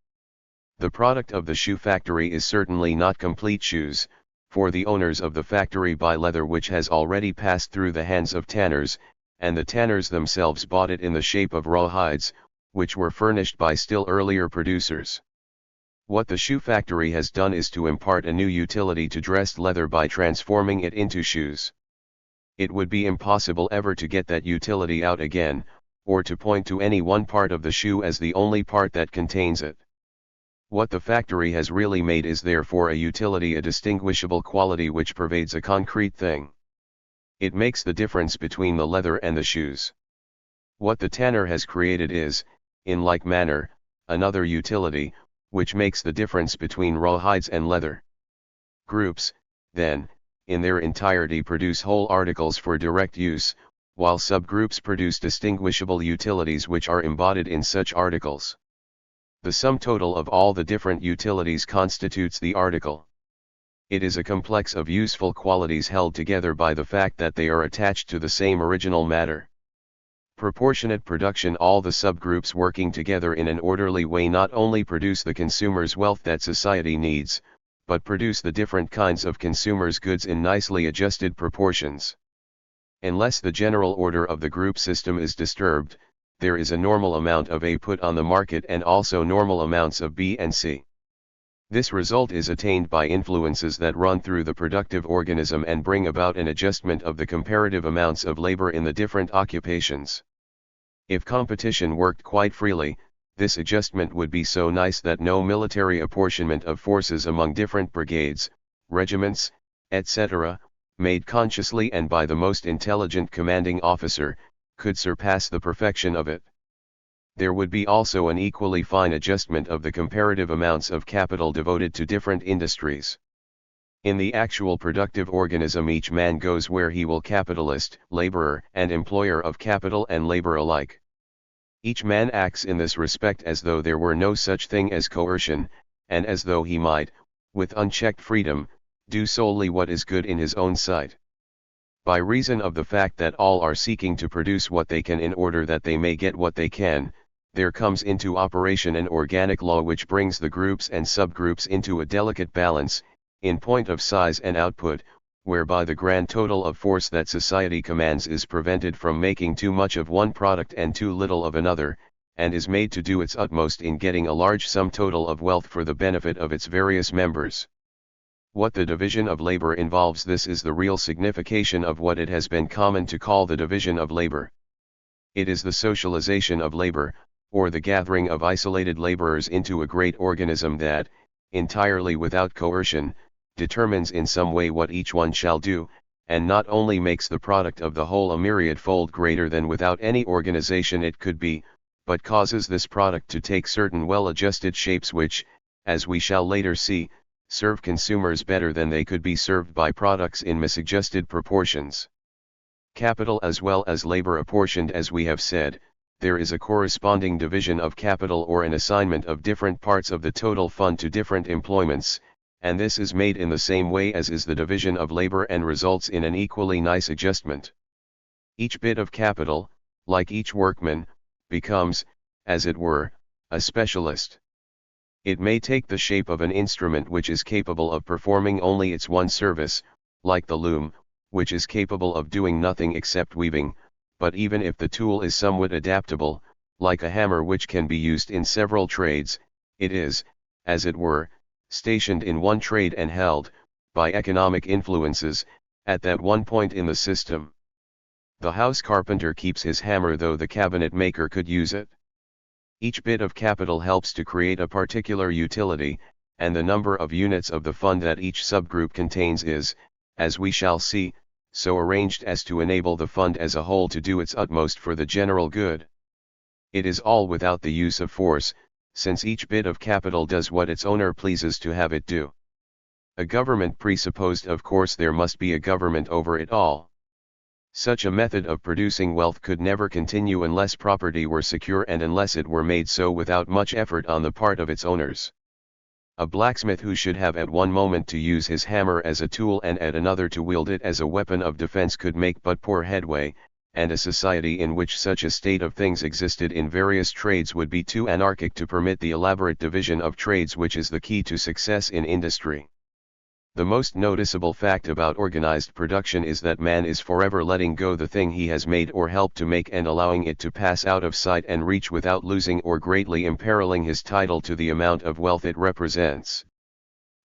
The product of the shoe factory is certainly not complete shoes, for the owners of the factory buy leather which has already passed through the hands of tanners, and the tanners themselves bought it in the shape of raw hides, which were furnished by still earlier producers. What the shoe factory has done is to impart a new utility to dressed leather by transforming it into shoes. It would be impossible ever to get that utility out again, or to point to any one part of the shoe as the only part that contains it. What the factory has really made is therefore a utility, a distinguishable quality which pervades a concrete thing. It makes the difference between the leather and the shoes. What the tanner has created is, in like manner, another utility, which makes the difference between raw hides and leather. Groups, then, in their entirety produce whole articles for direct use, while subgroups produce distinguishable utilities which are embodied in such articles. The sum total of all the different utilities constitutes the article. It is a complex of useful qualities held together by the fact that they are attached to the same original matter. Proportionate production. All the subgroups working together in an orderly way not only produce the consumer's wealth that society needs, but produce the different kinds of consumers' goods in nicely adjusted proportions. Unless the general order of the group system is disturbed, there is a normal amount of A put on the market and also normal amounts of B and C. This result is attained by influences that run through the productive organism and bring about an adjustment of the comparative amounts of labor in the different occupations. If competition worked quite freely, this adjustment would be so nice that no military apportionment of forces among different brigades, regiments, etc., made consciously and by the most intelligent commanding officer, could surpass the perfection of it. There would be also an equally fine adjustment of the comparative amounts of capital devoted to different industries. In the actual productive organism each man goes where he will, capitalist, laborer, and employer of capital and labor alike. Each man acts in this respect as though there were no such thing as coercion, and as though he might, with unchecked freedom, do solely what is good in his own sight. By reason of the fact that all are seeking to produce what they can in order that they may get what they can, there comes into operation an organic law which brings the groups and subgroups into a delicate balance, in point of size and output, whereby the grand total of force that society commands is prevented from making too much of one product and too little of another, and is made to do its utmost in getting a large sum total of wealth for the benefit of its various members. What the division of labor involves, this is the real signification of what it has been common to call the division of labor. It is the socialization of labor, or the gathering of isolated laborers into a great organism that, entirely without coercion, determines in some way what each one shall do, and not only makes the product of the whole a myriad-fold greater than without any organization it could be, but causes this product to take certain well-adjusted shapes which, as we shall later see, serve consumers better than they could be served by products in misadjusted proportions. Capital as well as labor apportioned, as we have said, there is a corresponding division of capital or an assignment of different parts of the total fund to different employments, and this is made in the same way as is the division of labor and results in an equally nice adjustment. Each bit of capital, like each workman, becomes, as it were, a specialist. It may take the shape of an instrument which is capable of performing only its one service, like the loom, which is capable of doing nothing except weaving, but even if the tool is somewhat adaptable, like a hammer which can be used in several trades, it is, as it were, stationed in one trade and held, by economic influences, at that one point in the system. The house carpenter keeps his hammer though the cabinet maker could use it. Each bit of capital helps to create a particular utility, and the number of units of the fund that each subgroup contains is, as we shall see, so arranged as to enable the fund as a whole to do its utmost for the general good. It is all without the use of force, since each bit of capital does what its owner pleases to have it do. A government presupposed, of course there must be a government over it all. Such a method of producing wealth could never continue unless property were secure and unless it were made so without much effort on the part of its owners. A blacksmith who should have at one moment to use his hammer as a tool and at another to wield it as a weapon of defense could make but poor headway, and a society in which such a state of things existed in various trades would be too anarchic to permit the elaborate division of trades which is the key to success in industry. The most noticeable fact about organized production is that man is forever letting go the thing he has made or helped to make and allowing it to pass out of sight and reach without losing or greatly imperiling his title to the amount of wealth it represents.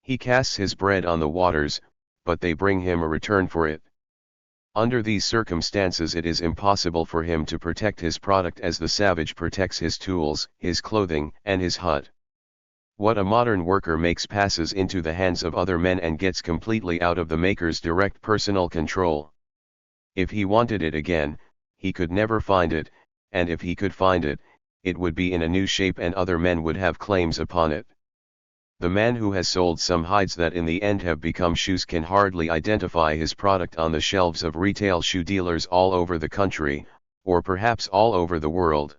He casts his bread on the waters, but they bring him a return for it. Under these circumstances it is impossible for him to protect his product as the savage protects his tools, his clothing, and his hut. What a modern worker makes passes into the hands of other men and gets completely out of the maker's direct personal control. If he wanted it again, he could never find it, and if he could find it, it would be in a new shape and other men would have claims upon it. The man who has sold some hides that in the end have become shoes can hardly identify his product on the shelves of retail shoe dealers all over the country, or perhaps all over the world.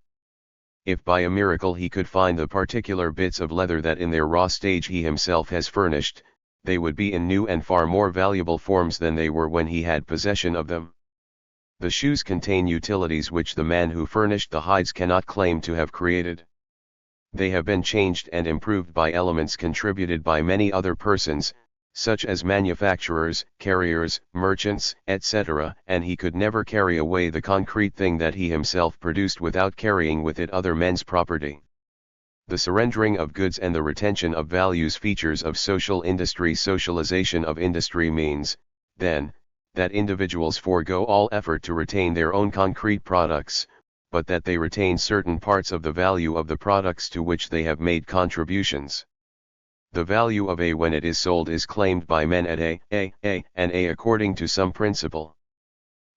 If by a miracle he could find the particular bits of leather that in their raw stage he himself has furnished, they would be in new and far more valuable forms than they were when he had possession of them. The shoes contain utilities which the man who furnished the hides cannot claim to have created. They have been changed and improved by elements contributed by many other persons, such as manufacturers, carriers, merchants, etc., and he could never carry away the concrete thing that he himself produced without carrying with it other men's property. The surrendering of goods and the retention of values features of social industry. Socialization of industry means, then, that individuals forego all effort to retain their own concrete products, but that they retain certain parts of the value of the products to which they have made contributions. The value of A when it is sold is claimed by men at A, and A according to some principle.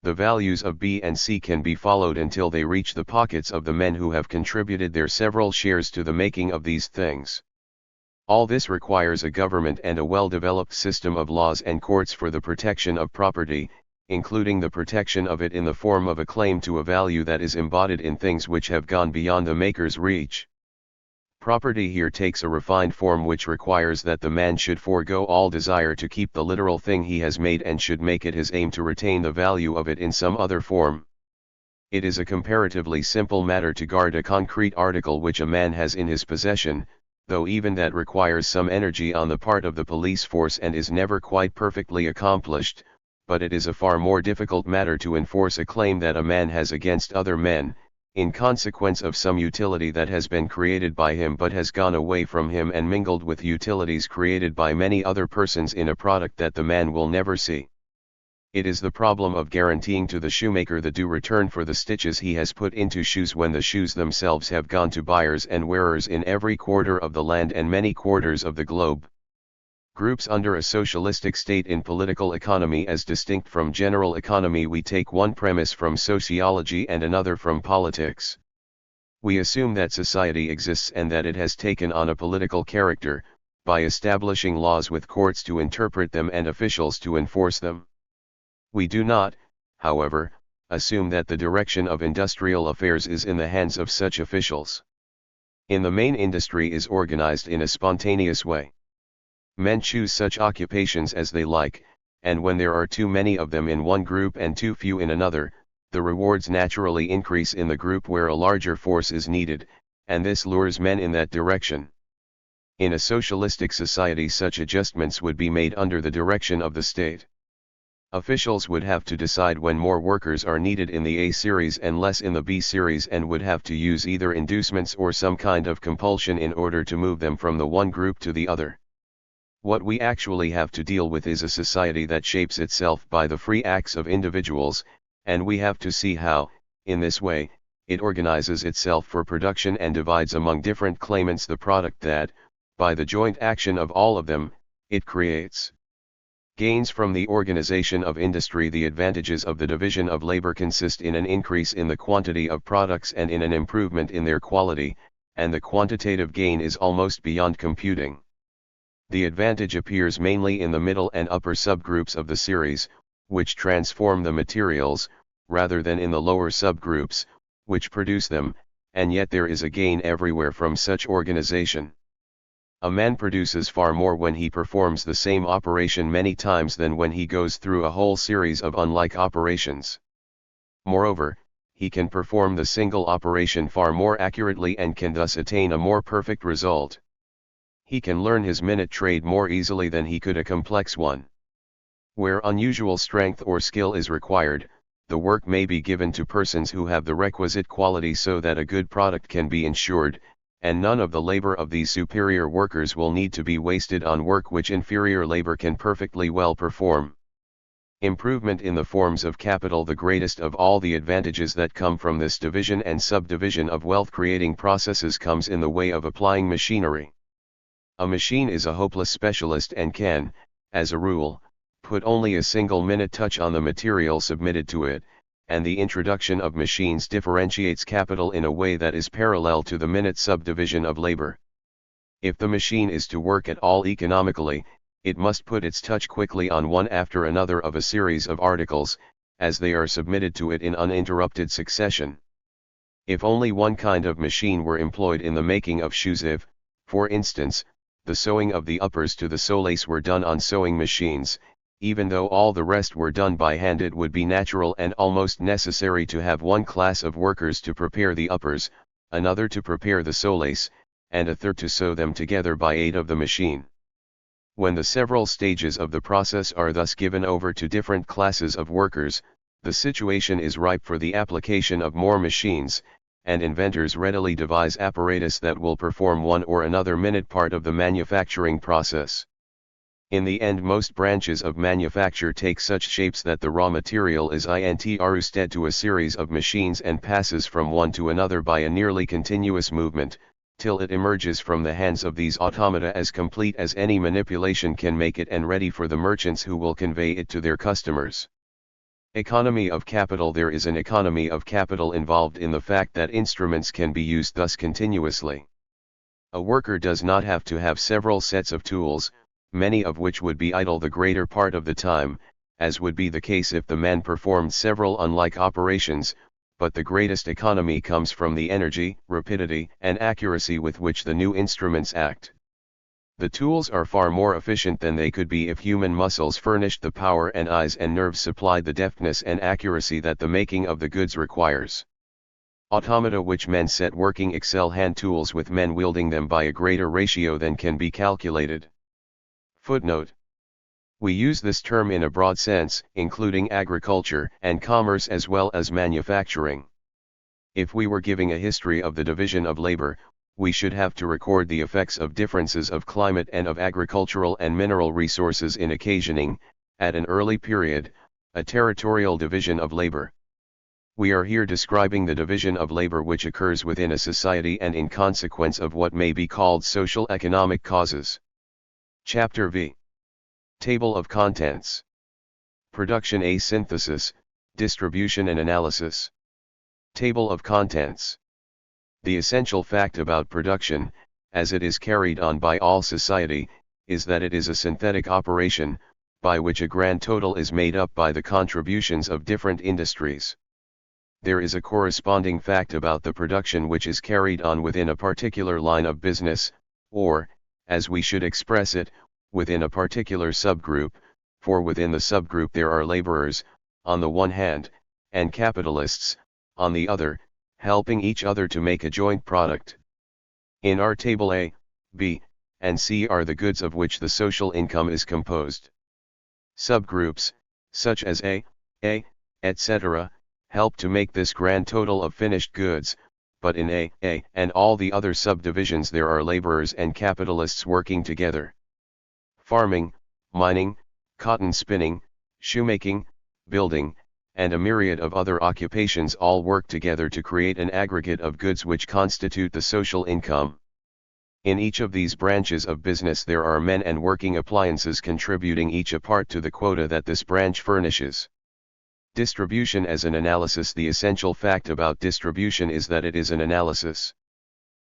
The values of B and C can be followed until they reach the pockets of the men who have contributed their several shares to the making of these things. All this requires a government and a well-developed system of laws and courts for the protection of property, including the protection of it in the form of a claim to a value that is embodied in things which have gone beyond the maker's reach. Property here takes a refined form which requires that the man should forego all desire to keep the literal thing he has made and should make it his aim to retain the value of it in some other form. It is a comparatively simple matter to guard a concrete article which a man has in his possession, though even that requires some energy on the part of the police force and is never quite perfectly accomplished, but it is a far more difficult matter to enforce a claim that a man has against other men, in consequence of some utility that has been created by him but has gone away from him and mingled with utilities created by many other persons in a product that the man will never see. It is the problem of guaranteeing to the shoemaker the due return for the stitches he has put into shoes when the shoes themselves have gone to buyers and wearers in every quarter of the land and many quarters of the globe. Groups under a socialistic state in political economy as distinct from general economy. We take one premise from sociology and another from politics. We assume that society exists and that it has taken on a political character, by establishing laws with courts to interpret them and officials to enforce them. We do not, however, assume that the direction of industrial affairs is in the hands of such officials. In the main, industry is organized in a spontaneous way. Men choose such occupations as they like, and when there are too many of them in one group and too few in another, the rewards naturally increase in the group where a larger force is needed, and this lures men in that direction. In a socialistic society, such adjustments would be made under the direction of the state. Officials would have to decide when more workers are needed in the A series and less in the B series, and would have to use either inducements or some kind of compulsion in order to move them from the one group to the other. What we actually have to deal with is a society that shapes itself by the free acts of individuals, and we have to see how, in this way, it organizes itself for production and divides among different claimants the product that, by the joint action of all of them, it creates. Gains from the organization of industry. The advantages of the division of labor consist in an increase in the quantity of products and in an improvement in their quality, and the quantitative gain is almost beyond computing. The advantage appears mainly in the middle and upper subgroups of the series, which transform the materials, rather than in the lower subgroups, which produce them, and yet there is a gain everywhere from such organization. A man produces far more when he performs the same operation many times than when he goes through a whole series of unlike operations. Moreover, he can perform the single operation far more accurately and can thus attain a more perfect result. He can learn his minute trade more easily than he could a complex one. Where unusual strength or skill is required, the work may be given to persons who have the requisite quality so that a good product can be ensured, and none of the labor of these superior workers will need to be wasted on work which inferior labor can perfectly well perform. Improvement in the forms of capital. The greatest of all the advantages that come from this division and subdivision of wealth-creating processes comes in the way of applying machinery. A machine is a hopeless specialist and can, as a rule, put only a single minute touch on the material submitted to it, and the introduction of machines differentiates capital in a way that is parallel to the minute subdivision of labor. If the machine is to work at all economically, it must put its touch quickly on one after another of a series of articles, as they are submitted to it in uninterrupted succession. If only one kind of machine were employed in the making of shoes, if, for instance, the sewing of the uppers to the solace were done on sewing machines, even though all the rest were done by hand, it would be natural and almost necessary to have one class of workers to prepare the uppers, another to prepare the solace, and a third to sew them together by aid of the machine. When the several stages of the process are thus given over to different classes of workers, the situation is ripe for the application of more machines, and inventors readily devise apparatus that will perform one or another minute part of the manufacturing process. In the end, most branches of manufacture take such shapes that the raw material is intrusted to a series of machines and passes from one to another by a nearly continuous movement, till it emerges from the hands of these automata as complete as any manipulation can make it and ready for the merchants who will convey it to their customers. Economy of capital. There is an economy of capital involved in the fact that instruments can be used thus continuously. A worker does not have to have several sets of tools, many of which would be idle the greater part of the time, as would be the case if the man performed several unlike operations, but the greatest economy comes from the energy, rapidity, and accuracy with which the new instruments act. The tools are far more efficient than they could be if human muscles furnished the power and eyes and nerves supplied the deftness and accuracy that the making of the goods requires. Automata which men set working excel hand tools with men wielding them by a greater ratio than can be calculated. Footnote. We use this term in a broad sense, including agriculture and commerce as well as manufacturing. If we were giving a history of the division of labor, we should have to record the effects of differences of climate and of agricultural and mineral resources in occasioning, at an early period, a territorial division of labor. We are here describing the division of labor which occurs within a society and in consequence of what may be called social economic causes. Chapter V. Table of Contents. Production A. Synthesis, Distribution and Analysis. Table of Contents. The essential fact about production, as it is carried on by all society, is that it is a synthetic operation, by which a grand total is made up by the contributions of different industries. There is a corresponding fact about the production which is carried on within a particular line of business, or, as we should express it, within a particular subgroup, for within the subgroup there are laborers, on the one hand, and capitalists, on the other, helping each other to make a joint product. In our table A, B, and C are the goods of which the social income is composed. Subgroups, such as A, etc., help to make this grand total of finished goods, but in A, and all the other subdivisions there are laborers and capitalists working together. Farming, mining, cotton spinning, shoemaking, building, and a myriad of other occupations all work together to create an aggregate of goods which constitute the social income. In each of these branches of business there are men and working appliances contributing each a part to the quota that this branch furnishes. Distribution as an analysis. The essential fact about distribution is that it is an analysis.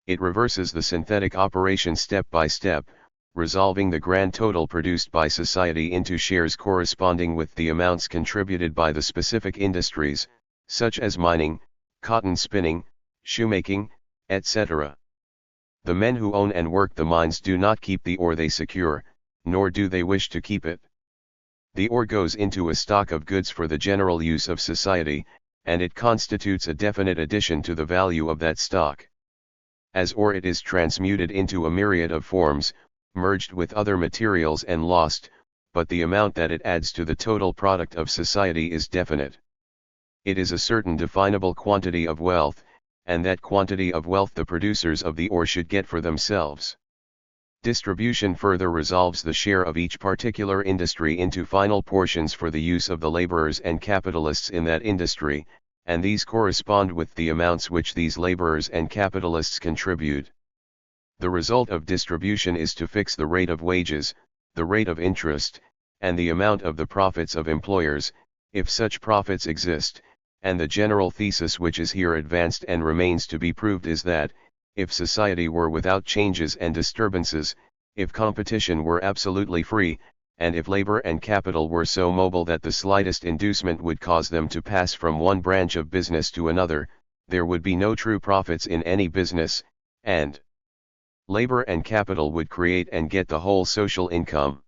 It reverses the synthetic operation step by step, resolving the grand total produced by society into shares corresponding with the amounts contributed by the specific industries, such as mining, cotton spinning, shoemaking, etc. The men who own and work the mines do not keep the ore they secure, nor do they wish to keep it. The ore goes into a stock of goods for the general use of society, and it constitutes a definite addition to the value of that stock. As ore it is transmuted into a myriad of forms, merged with other materials and lost, but the amount that it adds to the total product of society is definite. It is a certain definable quantity of wealth, and that quantity of wealth the producers of the ore should get for themselves. Distribution further resolves the share of each particular industry into final portions for the use of the laborers and capitalists in that industry, and these correspond with the amounts which these laborers and capitalists contribute. The result of distribution is to fix the rate of wages, the rate of interest, and the amount of the profits of employers, if such profits exist, and the general thesis which is here advanced and remains to be proved is that, if society were without changes and disturbances, if competition were absolutely free, and if labor and capital were so mobile that the slightest inducement would cause them to pass from one branch of business to another, there would be no true profits in any business, and labor and capital would create and get the whole social income.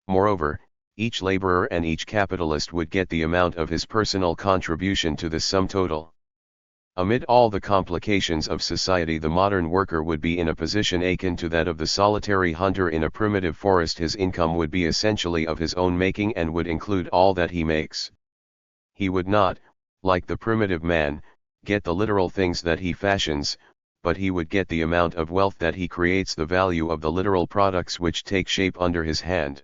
Moreover, each laborer and each capitalist would get the amount of his personal contribution to the sum total. Amid all the complications of society, the modern worker would be in a position akin to that of the solitary hunter in a primitive forest. His income would be essentially of his own making and would include all that he makes. He would not, like the primitive man, get the literal things that he fashions, but he would get the amount of wealth that he creates, the value of the literal products which take shape under his hand.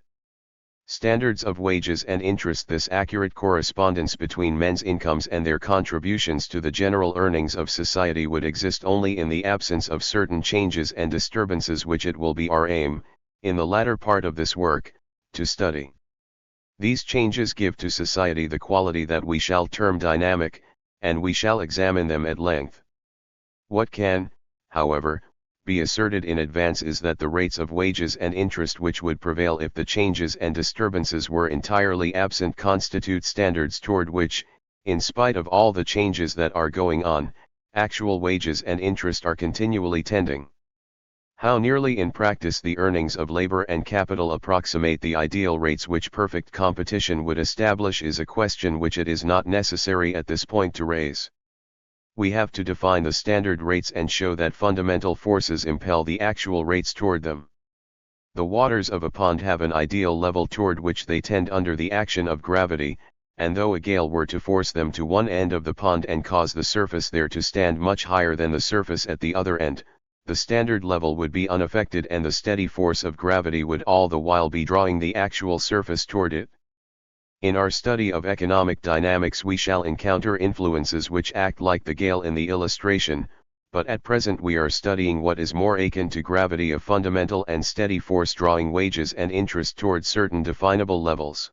Standards of wages and interest. This accurate correspondence between men's incomes and their contributions to the general earnings of society would exist only in the absence of certain changes and disturbances which it will be our aim, in the latter part of this work, to study. These changes give to society the quality that we shall term dynamic, and we shall examine them at length. What can, however, be asserted in advance is that the rates of wages and interest which would prevail if the changes and disturbances were entirely absent constitute standards toward which, in spite of all the changes that are going on, actual wages and interest are continually tending. How nearly in practice the earnings of labor and capital approximate the ideal rates which perfect competition would establish is a question which it is not necessary at this point to raise. We have to define the standard rates and show that fundamental forces impel the actual rates toward them. The waters of a pond have an ideal level toward which they tend under the action of gravity, and though a gale were to force them to one end of the pond and cause the surface there to stand much higher than the surface at the other end, the standard level would be unaffected and the steady force of gravity would all the while be drawing the actual surface toward it. In our study of economic dynamics we shall encounter influences which act like the gale in the illustration, but at present we are studying what is more akin to gravity, a fundamental and steady force drawing wages and interest toward certain definable levels.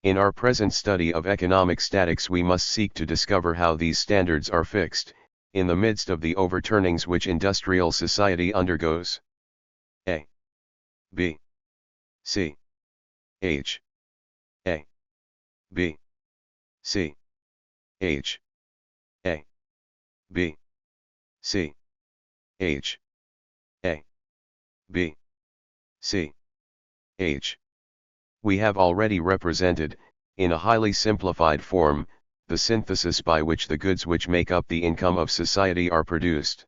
In our present study of economic statics we must seek to discover how these standards are fixed, in the midst of the overturnings which industrial society undergoes. A. B. C. H. A. B. C. H. A. B. C. H. A. B. C. H. We have already represented, in a highly simplified form, the synthesis by which the goods which make up the income of society are produced.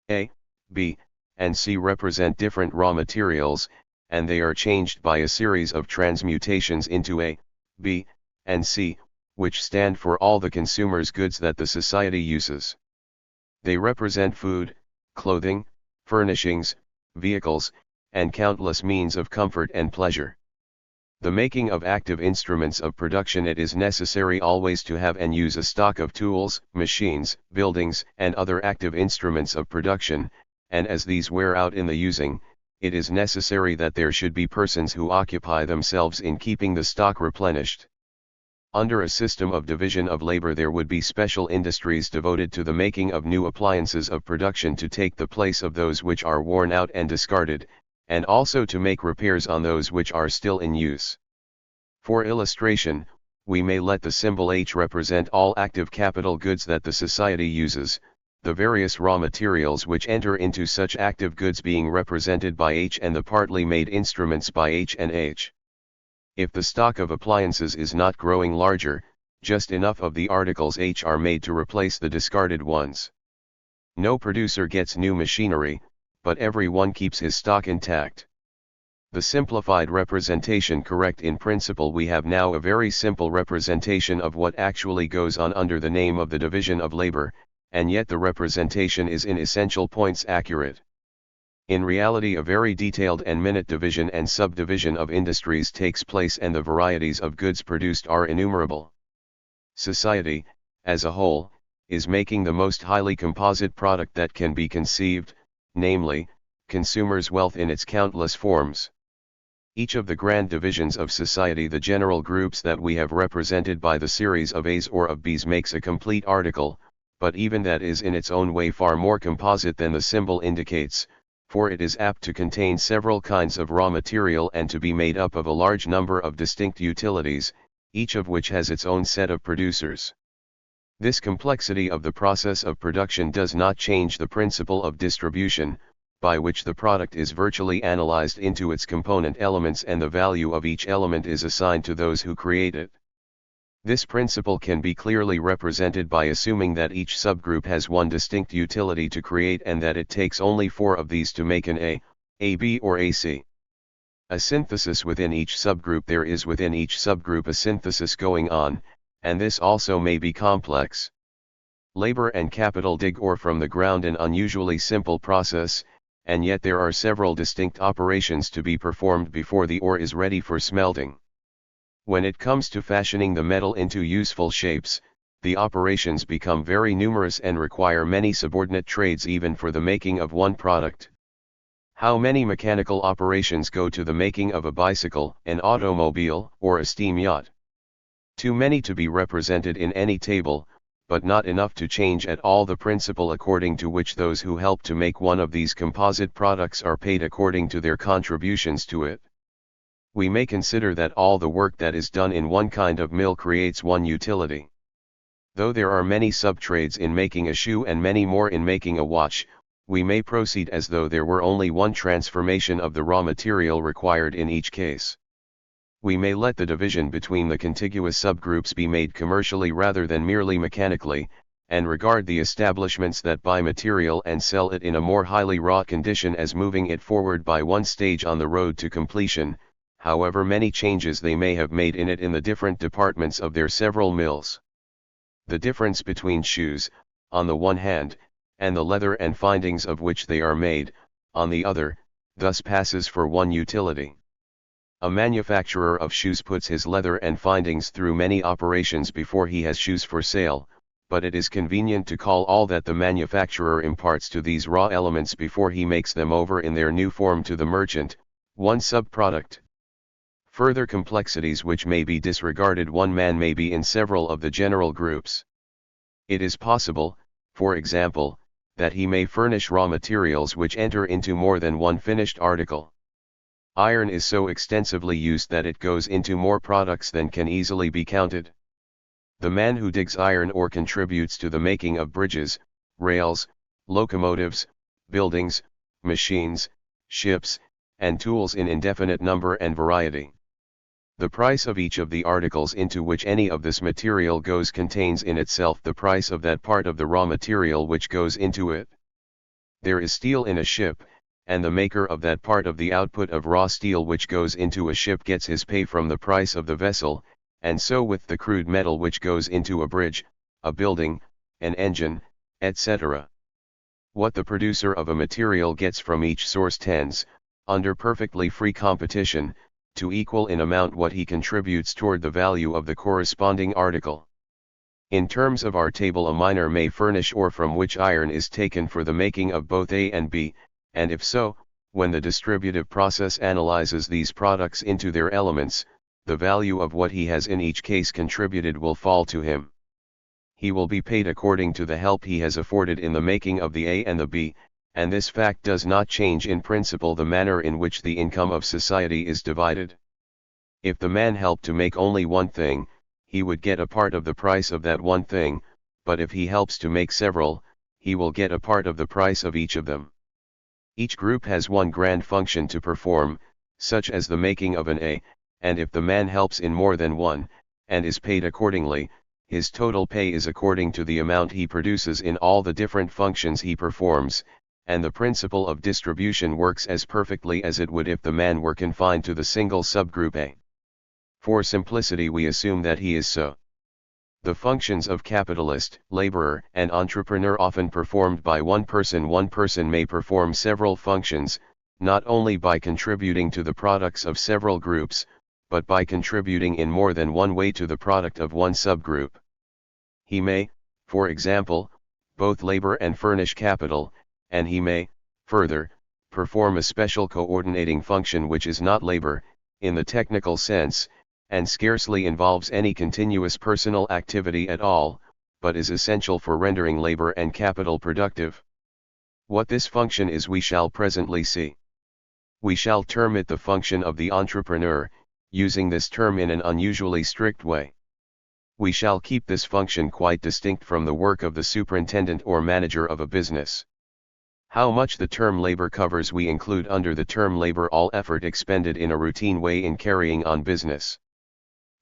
A, B, and C represent different raw materials, and they are changed by a series of transmutations into A, B, and C, which stand for all the consumer's goods that the society uses. They represent food, clothing, furnishings, vehicles, and countless means of comfort and pleasure. The making of active instruments of production. It is necessary always to have and use a stock of tools, machines, buildings, and other active instruments of production, and as these wear out in the using, it is necessary that there should be persons who occupy themselves in keeping the stock replenished. Under a system of division of labor there would be special industries devoted to the making of new appliances of production to take the place of those which are worn out and discarded, and also to make repairs on those which are still in use. For illustration, we may let the symbol H represent all active capital goods that the society uses, the various raw materials which enter into such active goods being represented by H and the partly made instruments by H and H. If the stock of appliances is not growing larger, just enough of the articles H are made to replace the discarded ones. No producer gets new machinery, but every one keeps his stock intact. The simplified representation correct in principle. We have now a very simple representation of what actually goes on under the name of the division of labor, and yet the representation is in essential points accurate. In reality a very detailed and minute division and subdivision of industries takes place, and the varieties of goods produced are innumerable. Society, as a whole, is making the most highly composite product that can be conceived, namely, consumers' wealth in its countless forms. Each of the grand divisions of society, the general groups that we have represented by the series of A's or of B's, makes a complete article, but even that is in its own way far more composite than the symbol indicates, for it is apt to contain several kinds of raw material and to be made up of a large number of distinct utilities, each of which has its own set of producers. This complexity of the process of production does not change the principle of distribution, by which the product is virtually analyzed into its component elements and the value of each element is assigned to those who create it. This principle can be clearly represented by assuming that each subgroup has one distinct utility to create and that it takes only four of these to make an A, AB or AC. A synthesis within each subgroup. There is within each subgroup a synthesis going on, and this also may be complex. Labor and capital dig ore from the ground, an unusually simple process, and yet there are several distinct operations to be performed before the ore is ready for smelting. When it comes to fashioning the metal into useful shapes, the operations become very numerous and require many subordinate trades even for the making of one product. How many mechanical operations go to the making of a bicycle, an automobile, or a steam yacht? Too many to be represented in any table, but not enough to change at all the principle according to which those who help to make one of these composite products are paid according to their contributions to it. We may consider that all the work that is done in one kind of mill creates one utility. Though there are many sub-trades in making a shoe and many more in making a watch, we may proceed as though there were only one transformation of the raw material required in each case. We may let the division between the contiguous subgroups be made commercially rather than merely mechanically, and regard the establishments that buy material and sell it in a more highly wrought condition as moving it forward by one stage on the road to completion, however many changes they may have made in it in the different departments of their several mills. The difference between shoes, on the one hand, and the leather and findings of which they are made, on the other, thus passes for one utility. A manufacturer of shoes puts his leather and findings through many operations before he has shoes for sale, but it is convenient to call all that the manufacturer imparts to these raw elements before he makes them over in their new form to the merchant, one subproduct. Further complexities which may be disregarded. One man may be in several of the general groups. It is possible, for example, that he may furnish raw materials which enter into more than one finished article. Iron is so extensively used that it goes into more products than can easily be counted. The man who digs iron ore contributes to the making of bridges, rails, locomotives, buildings, machines, ships, and tools in indefinite number and variety. The price of each of the articles into which any of this material goes contains in itself the price of that part of the raw material which goes into it. There is steel in a ship, and the maker of that part of the output of raw steel which goes into a ship gets his pay from the price of the vessel, and so with the crude metal which goes into a bridge, a building, an engine, etc. What the producer of a material gets from each source tends, under perfectly free competition, to equal in amount what he contributes toward the value of the corresponding article. In terms of our table, a miner may furnish ore from which iron is taken for the making of both A and B, and if so, when the distributive process analyzes these products into their elements, the value of what he has in each case contributed will fall to him. He will be paid according to the help he has afforded in the making of the A and the B, and this fact does not change in principle the manner in which the income of society is divided. If the man helped to make only one thing, he would get a part of the price of that one thing, but if he helps to make several, he will get a part of the price of each of them. Each group has one grand function to perform, such as the making of an A, and if the man helps in more than one, and is paid accordingly, his total pay is according to the amount he produces in all the different functions he performs, and the principle of distribution works as perfectly as it would if the man were confined to the single subgroup A. For simplicity we assume that he is so. The functions of capitalist, laborer, and entrepreneur often performed by one person may perform several functions, not only by contributing to the products of several groups, but by contributing in more than one way to the product of one subgroup. He may, for example, both labor and furnish capital, and he may, further, perform a special coordinating function which is not labor, in the technical sense, and scarcely involves any continuous personal activity at all, but is essential for rendering labor and capital productive. What this function is we shall presently see. We shall term it the function of the entrepreneur, using this term in an unusually strict way. We shall keep this function quite distinct from the work of the superintendent or manager of a business. How much the term labor covers we include under the term labor all effort expended in a routine way in carrying on business.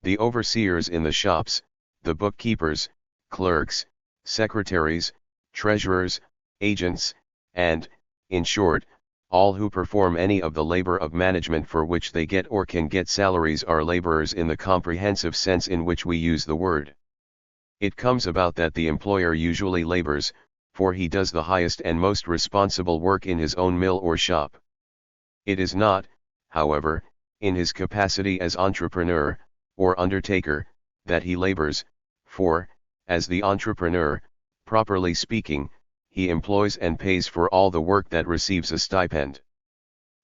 The overseers in the shops, the bookkeepers, clerks, secretaries, treasurers, agents, and, in short, all who perform any of the labor of management for which they get or can get salaries are laborers in the comprehensive sense in which we use the word. It comes about that the employer usually labors, for he does the highest and most responsible work in his own mill or shop. It is not, however, in his capacity as entrepreneur, or undertaker, that he labors, for, as the entrepreneur, properly speaking, he employs and pays for all the work that receives a stipend.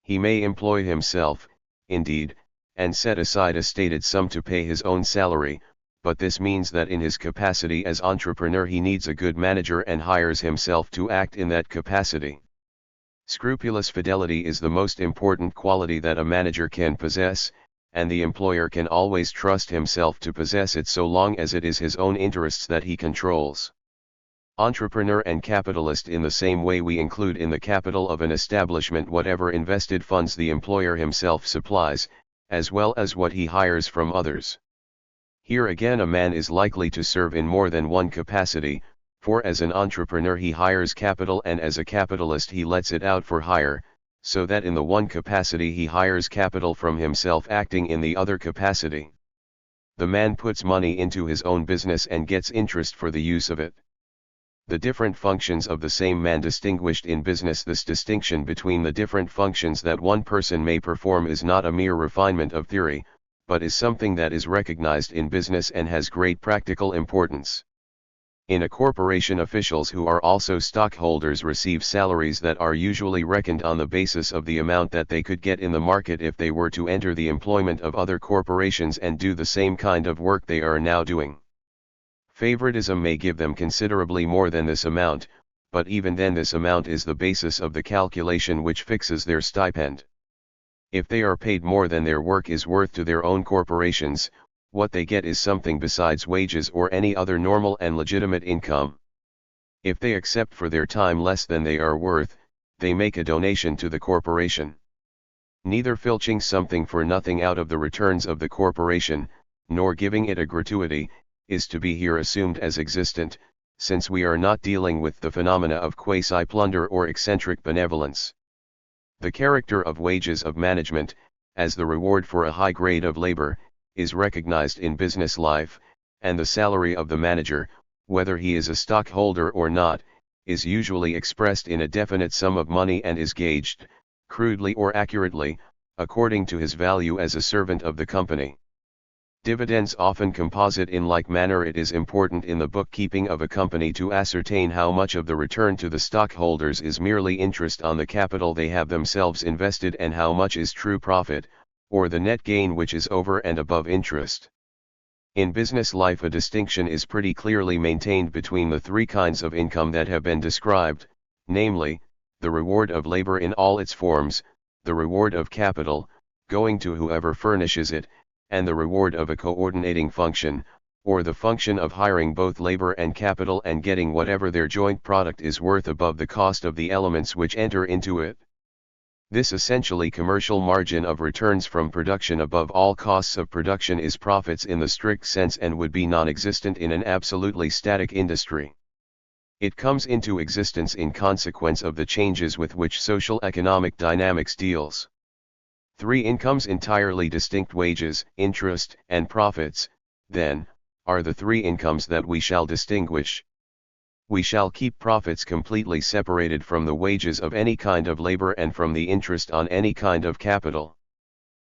He may employ himself, indeed, and set aside a stated sum to pay his own salary, but this means that in his capacity as entrepreneur he needs a good manager and hires himself to act in that capacity. Scrupulous fidelity is the most important quality that a manager can possess, and the employer can always trust himself to possess it so long as it is his own interests that he controls. Entrepreneur and capitalist in the same way we include in the capital of an establishment whatever invested funds the employer himself supplies, as well as what he hires from others. Here again a man is likely to serve in more than one capacity, for as an entrepreneur he hires capital and as a capitalist he lets it out for hire, so that in the one capacity he hires capital from himself acting in the other capacity. The man puts money into his own business and gets interest for the use of it. The different functions of the same man distinguished in business. This distinction between the different functions that one person may perform is not a mere refinement of theory, but is something that is recognized in business and has great practical importance. In a corporation, officials who are also stockholders receive salaries that are usually reckoned on the basis of the amount that they could get in the market if they were to enter the employment of other corporations and do the same kind of work they are now doing. Favoritism may give them considerably more than this amount, but even then this amount is the basis of the calculation which fixes their stipend. If they are paid more than their work is worth to their own corporations, what they get is something besides wages or any other normal and legitimate income. If they accept for their time less than they are worth, they make a donation to the corporation. Neither filching something for nothing out of the returns of the corporation, nor giving it a gratuity, is to be here assumed as existent, since we are not dealing with the phenomena of quasi-plunder or eccentric benevolence. The character of wages of management, as the reward for a high grade of labor, is recognized in business life, and the salary of the manager, whether he is a stockholder or not, is usually expressed in a definite sum of money and is gauged, crudely or accurately, according to his value as a servant of the company. Dividends often composite in like manner. It is important in the bookkeeping of a company to ascertain how much of the return to the stockholders is merely interest on the capital they have themselves invested and how much is true profit, or the net gain which is over and above interest. In business life a distinction is pretty clearly maintained between the three kinds of income that have been described, namely, the reward of labor in all its forms, the reward of capital, going to whoever furnishes it, and the reward of a coordinating function, or the function of hiring both labor and capital and getting whatever their joint product is worth above the cost of the elements which enter into it. This essentially commercial margin of returns from production above all costs of production is profits in the strict sense and would be non-existent in an absolutely static industry. It comes into existence in consequence of the changes with which social economic dynamics deals. Three incomes entirely distinct: wages, interest, and profits, then, are the three incomes that we shall distinguish. We shall keep profits completely separated from the wages of any kind of labor and from the interest on any kind of capital.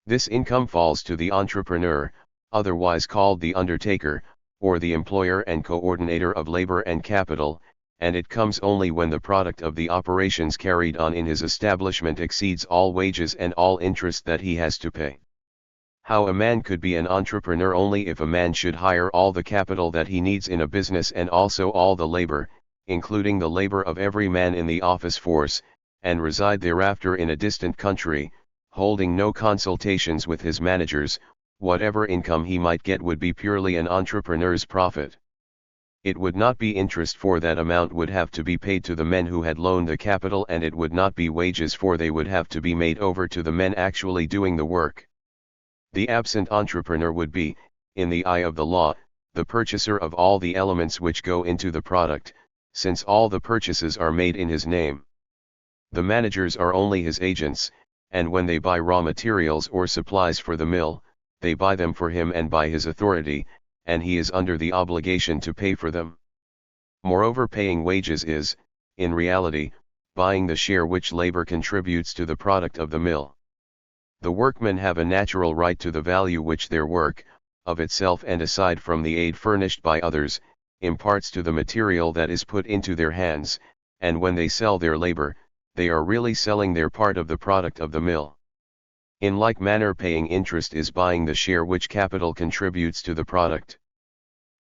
This income falls to the entrepreneur, otherwise called the undertaker, or the employer and coordinator of labor and capital, and it comes only when the product of the operations carried on in his establishment exceeds all wages and all interest that he has to pay. How a man could be an entrepreneur only if a man should hire all the capital that he needs in a business and also all the labor, including the labor of every man in the office force, and reside thereafter in a distant country, holding no consultations with his managers. Whatever income he might get would be purely an entrepreneur's profit. It would not be interest, for that amount would have to be paid to the men who had loaned the capital, and it would not be wages, for they would have to be made over to the men actually doing the work. The absent entrepreneur would be, in the eye of the law, the purchaser of all the elements which go into the product, since all the purchases are made in his name. The managers are only his agents, and when they buy raw materials or supplies for the mill, they buy them for him and by his authority, and he is under the obligation to pay for them. Moreover, paying wages is, in reality, buying the share which labor contributes to the product of the mill. The workmen have a natural right to the value which their work, of itself and aside from the aid furnished by others, imparts to the material that is put into their hands, and when they sell their labor, they are really selling their part of the product of the mill. In like manner, paying interest is buying the share which capital contributes to the product.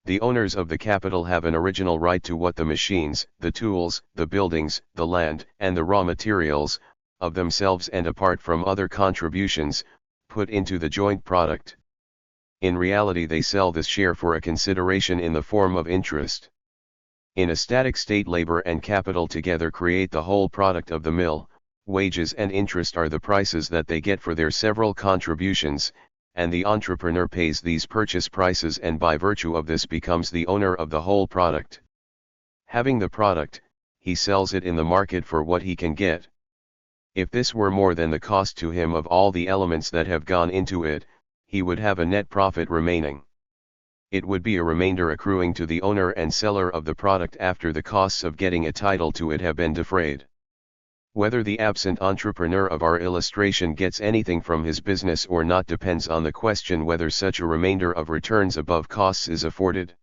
The owners of the capital have an original right to what the machines, the tools, the buildings, the land, and the raw materials, of themselves and apart from other contributions, put into the joint product. In reality, they sell this share for a consideration in the form of interest. In a static state, labor and capital together create the whole product of the mill. Wages and interest are the prices that they get for their several contributions, and the entrepreneur pays these purchase prices and by virtue of this becomes the owner of the whole product. Having the product, he sells it in the market for what he can get. If this were more than the cost to him of all the elements that have gone into it, he would have a net profit remaining. It would be a remainder accruing to the owner and seller of the product after the costs of getting a title to it have been defrayed. Whether the absent entrepreneur of our illustration gets anything from his business or not depends on the question whether such a remainder of returns above costs is afforded.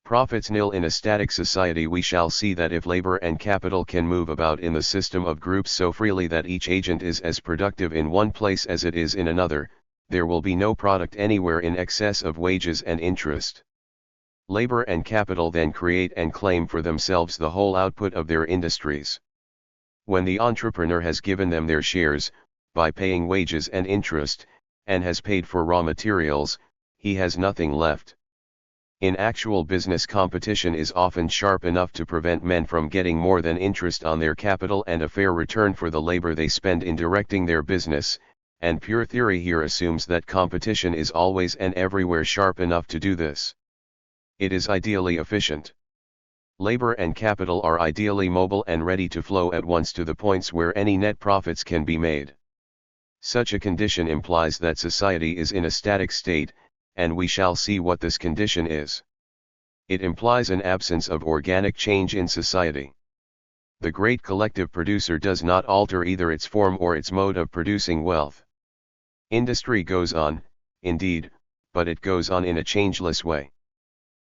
Profits nil. In a static society, we shall see that if labor and capital can move about in the system of groups so freely that each agent is as productive in one place as it is in another, there will be no product anywhere in excess of wages and interest. Labor and capital then create and claim for themselves the whole output of their industries. When the entrepreneur has given them their shares, by paying wages and interest, and has paid for raw materials, he has nothing left. In actual business, competition is often sharp enough to prevent men from getting more than interest on their capital and a fair return for the labor they spend in directing their business, and pure theory here assumes that competition is always and everywhere sharp enough to do this. It is ideally efficient. Labor and capital are ideally mobile and ready to flow at once to the points where any net profits can be made. Such a condition implies that society is in a static state, and we shall see what this condition is. It implies an absence of organic change in society. The great collective producer does not alter either its form or its mode of producing wealth. Industry goes on, indeed, but it goes on in a changeless way.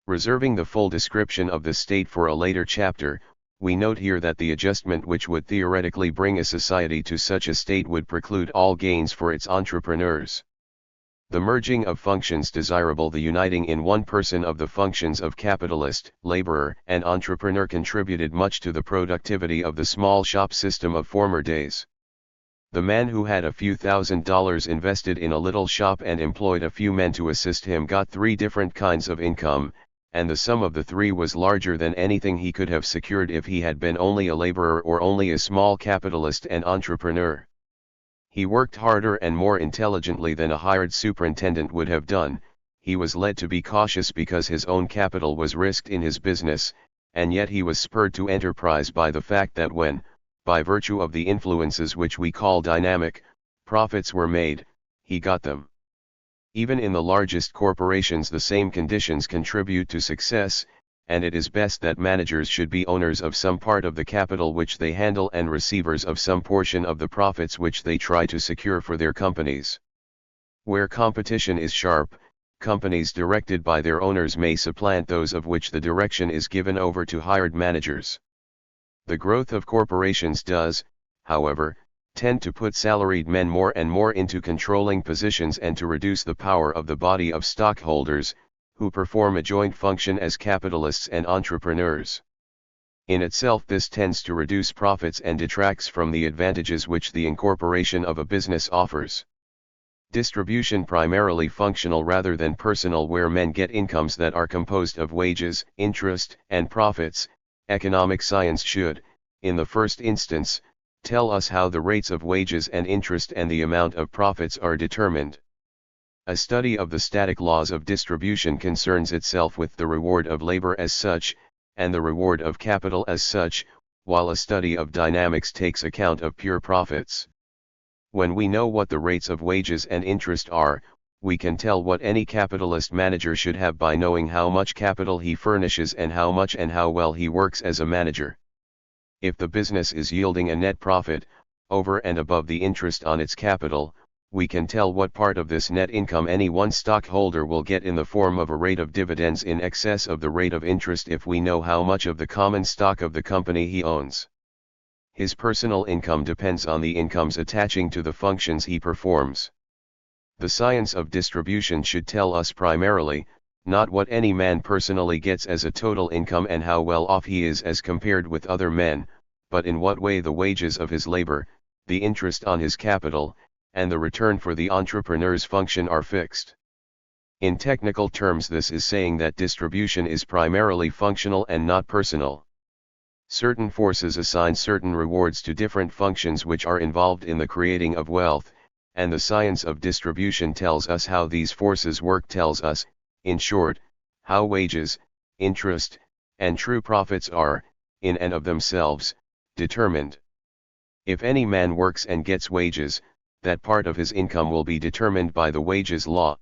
Reserving the full description of this state for a later chapter, we note here that the adjustment which would theoretically bring a society to such a state would preclude all gains for its entrepreneurs. The merging of functions desirable, the uniting in one person of the functions of capitalist, laborer, and entrepreneur contributed much to the productivity of the small shop system of former days. The man who had a few $1,000s invested in a little shop and employed a few men to assist him got 3 different kinds of income, and the sum of the 3 was larger than anything he could have secured if he had been only a laborer or only a small capitalist and entrepreneur. He worked harder and more intelligently than a hired superintendent would have done. He was led to be cautious because his own capital was risked in his business, and yet he was spurred to enterprise by the fact that when, by virtue of the influences which we call dynamic, profits were made, he got them. Even in the largest corporations the same conditions contribute to success, and it is best that managers should be owners of some part of the capital which they handle and receivers of some portion of the profits which they try to secure for their companies. Where competition is sharp, companies directed by their owners may supplant those of which the direction is given over to hired managers. The growth of corporations does, however, tend to put salaried men more and more into controlling positions and to reduce the power of the body of stockholders, who perform a joint function as capitalists and entrepreneurs. In itself this tends to reduce profits and detracts from the advantages which the incorporation of a business offers. Distribution primarily functional rather than personal, where men get incomes that are composed of wages, interest, and profits, economic science should, in the first instance, tell us how the rates of wages and interest and the amount of profits are determined. A study of the static laws of distribution concerns itself with the reward of labor as such, and the reward of capital as such, while a study of dynamics takes account of pure profits. When we know what the rates of wages and interest are, we can tell what any capitalist manager should have by knowing how much capital he furnishes and how much and how well he works as a manager. If the business is yielding a net profit, over and above the interest on its capital, we can tell what part of this net income any one stockholder will get in the form of a rate of dividends in excess of the rate of interest if we know how much of the common stock of the company he owns. His personal income depends on the incomes attaching to the functions he performs. The science of distribution should tell us primarily, not what any man personally gets as a total income and how well off he is as compared with other men, but in what way the wages of his labor, the interest on his capital, and the return for the entrepreneur's function are fixed. In technical terms, this is saying that distribution is primarily functional and not personal. Certain forces assign certain rewards to different functions which are involved in the creating of wealth, and the science of distribution tells us how these forces work, tells us, in short, how wages, interest, and true profits are, in and of themselves, determined. If any man works and gets wages, that part of his income will be determined by the wages law.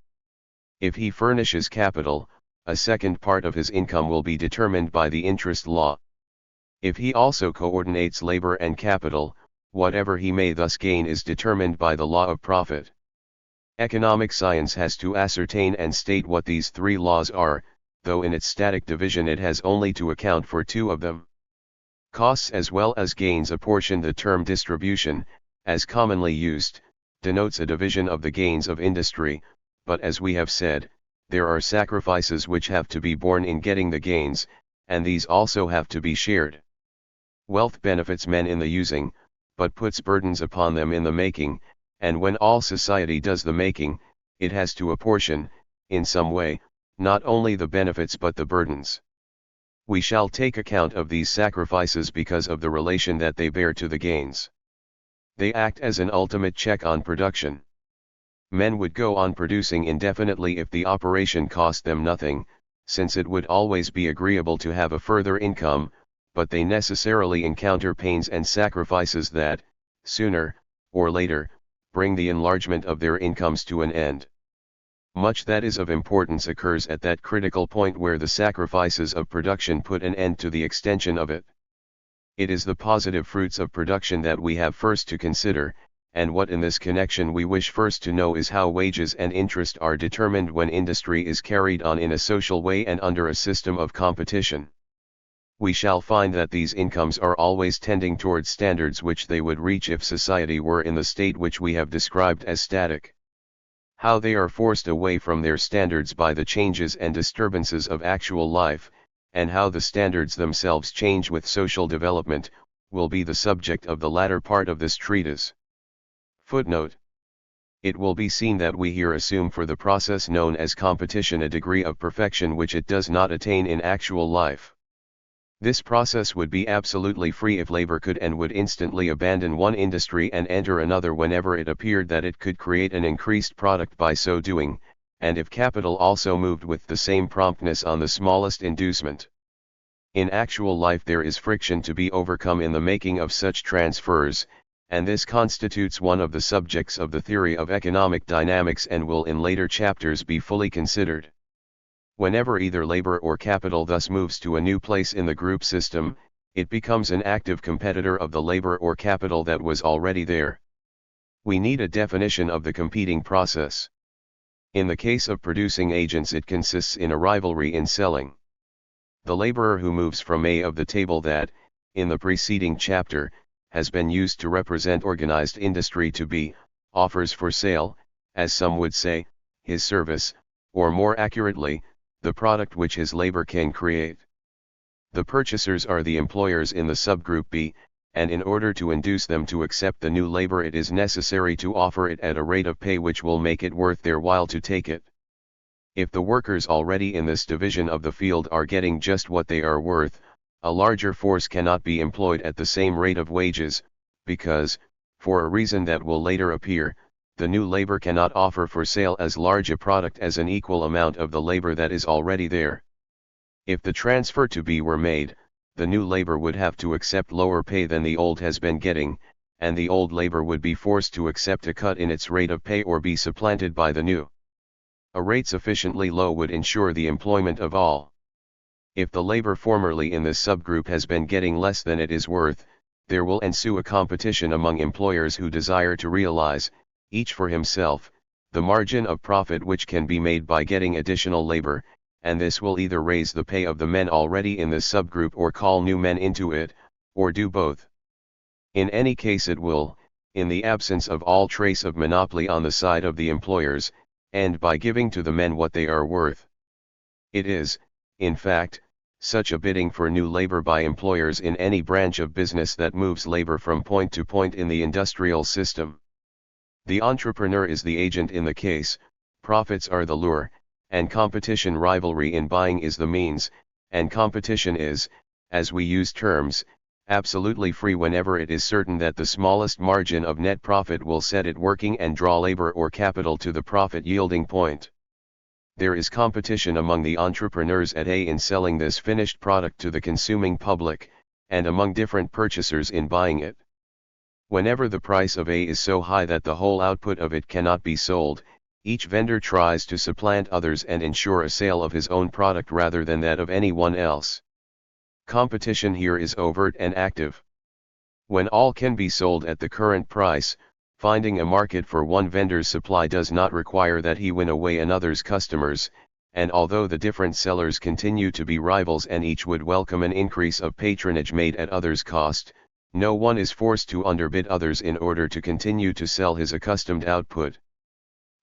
If he furnishes capital, a second part of his income will be determined by the interest law. If he also coordinates labor and capital, whatever he may thus gain is determined by the law of profit. Economic science has to ascertain and state what these 3 laws are, though in its static division it has only to account for 2 of them. Costs as well as gains apportion. The term distribution, as commonly used, denotes a division of the gains of industry, but as we have said, there are sacrifices which have to be borne in getting the gains, and these also have to be shared. Wealth benefits men in the using, but puts burdens upon them in the making, and when all society does the making, it has to apportion, in some way, not only the benefits but the burdens. We shall take account of these sacrifices because of the relation that they bear to the gains. They act as an ultimate check on production. Men would go on producing indefinitely if the operation cost them nothing, since it would always be agreeable to have a further income, but they necessarily encounter pains and sacrifices that, sooner or later, bring the enlargement of their incomes to an end. Much that is of importance occurs at that critical point where the sacrifices of production put an end to the extension of it. It is the positive fruits of production that we have first to consider, and what in this connection we wish first to know is how wages and interest are determined when industry is carried on in a social way and under a system of competition. We shall find that these incomes are always tending towards standards which they would reach if society were in the state which we have described as static. How they are forced away from their standards by the changes and disturbances of actual life, and how the standards themselves change with social development, will be the subject of the latter part of this treatise. Footnote. It will be seen that we here assume for the process known as competition a degree of perfection which it does not attain in actual life. This process would be absolutely free if labor could and would instantly abandon one industry and enter another whenever it appeared that it could create an increased product by so doing, and if capital also moved with the same promptness on the smallest inducement. In actual life there is friction to be overcome in the making of such transfers, and this constitutes one of the subjects of the theory of economic dynamics and will in later chapters be fully considered. Whenever either labor or capital thus moves to a new place in the group system, it becomes an active competitor of the labor or capital that was already there. We need a definition of the competing process. In the case of producing agents, it consists in a rivalry in selling. The laborer who moves from A of the table that, in the preceding chapter, has been used to represent organized industry to B, offers for sale, as some would say, his service, or more accurately, the product which his labor can create. The purchasers are the employers in the subgroup B, and in order to induce them to accept the new labor it is necessary to offer it at a rate of pay which will make it worth their while to take it. If the workers already in this division of the field are getting just what they are worth, a larger force cannot be employed at the same rate of wages, because, for a reason that will later appear, the new labor cannot offer for sale as large a product as an equal amount of the labor that is already there. If the transfer to B were made, the new labor would have to accept lower pay than the old has been getting, and the old labor would be forced to accept a cut in its rate of pay or be supplanted by the new. A rate sufficiently low would ensure the employment of all. If the labor formerly in this subgroup has been getting less than it is worth, there will ensue a competition among employers who desire to realize, each for himself, the margin of profit which can be made by getting additional labor, and this will either raise the pay of the men already in this subgroup or call new men into it, or do both. In any case it will, in the absence of all trace of monopoly on the side of the employers, end by giving to the men what they are worth. It is, in fact, such a bidding for new labor by employers in any branch of business that moves labor from point to point in the industrial system. The entrepreneur is the agent in the case, profits are the lure, and competition rivalry in buying is the means, and competition is, as we use terms, absolutely free whenever it is certain that the smallest margin of net profit will set it working and draw labor or capital to the profit-yielding point. There is competition among the entrepreneurs at A in selling this finished product to the consuming public, and among different purchasers in buying it. Whenever the price of A is so high that the whole output of it cannot be sold, each vendor tries to supplant others and ensure a sale of his own product rather than that of anyone else. Competition here is overt and active. When all can be sold at the current price, finding a market for one vendor's supply does not require that he win away another's customers, and although the different sellers continue to be rivals and each would welcome an increase of patronage made at others' cost, no one is forced to underbid others in order to continue to sell his accustomed output.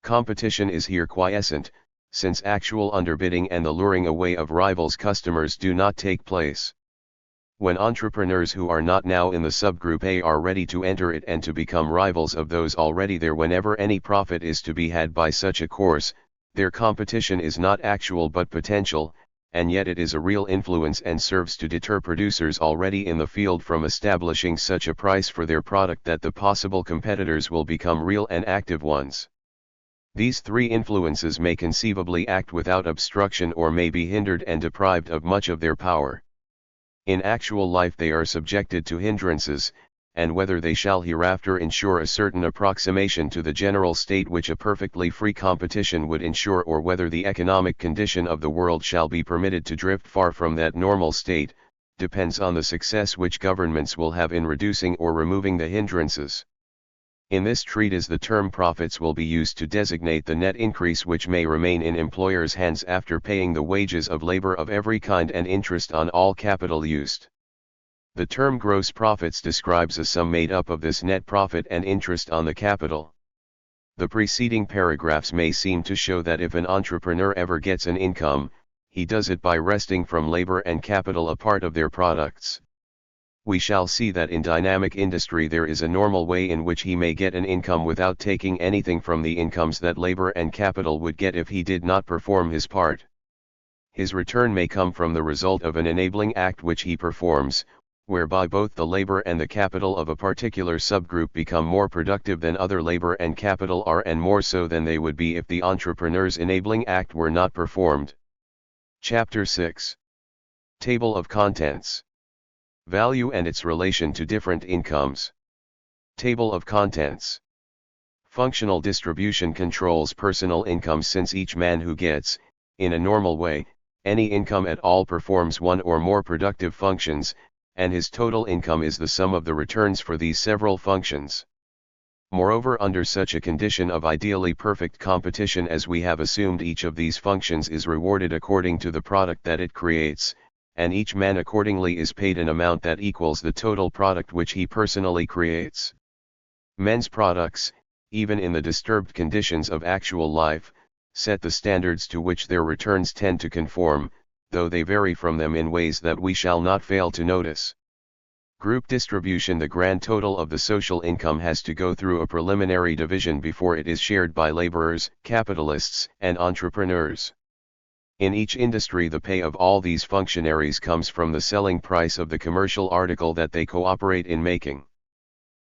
Competition is here quiescent, since actual underbidding and the luring away of rivals' customers do not take place. When entrepreneurs who are not now in the subgroup A are ready to enter it and to become rivals of those already there whenever any profit is to be had by such a course, their competition is not actual but potential, and yet it is a real influence and serves to deter producers already in the field from establishing such a price for their product that the possible competitors will become real and active ones. These three influences may conceivably act without obstruction or may be hindered and deprived of much of their power. In actual life they are subjected to hindrances, and whether they shall hereafter ensure a certain approximation to the general state which a perfectly free competition would ensure, or whether the economic condition of the world shall be permitted to drift far from that normal state, depends on the success which governments will have in reducing or removing the hindrances. In this treatise the term profits will be used to designate the net increase which may remain in employers' hands after paying the wages of labor of every kind and interest on all capital used. The term gross profits describes a sum made up of this net profit and interest on the capital. The preceding paragraphs may seem to show that if an entrepreneur ever gets an income, he does it by wresting from labor and capital a part of their products. We shall see that in dynamic industry there is a normal way in which he may get an income without taking anything from the incomes that labor and capital would get if he did not perform his part. His return may come from the result of an enabling act which he performs, whereby both the labor and the capital of a particular subgroup become more productive than other labor and capital are, and more so than they would be if the entrepreneur's enabling act were not performed. Chapter 6. Table of Contents. Value and its relation to different incomes. Table of Contents. Functional distribution controls personal income, since each man who gets, in a normal way, any income at all performs one or more productive functions, and his total income is the sum of the returns for these several functions. Moreover, under such a condition of ideally perfect competition as we have assumed, each of these functions is rewarded according to the product that it creates, and each man accordingly is paid an amount that equals the total product which he personally creates. Men's products, even in the disturbed conditions of actual life, set the standards to which their returns tend to conform, though they vary from them in ways that we shall not fail to notice. Group distribution. The grand total of the social income has to go through a preliminary division before it is shared by laborers, capitalists, and entrepreneurs. In each industry the pay of all these functionaries comes from the selling price of the commercial article that they cooperate in making.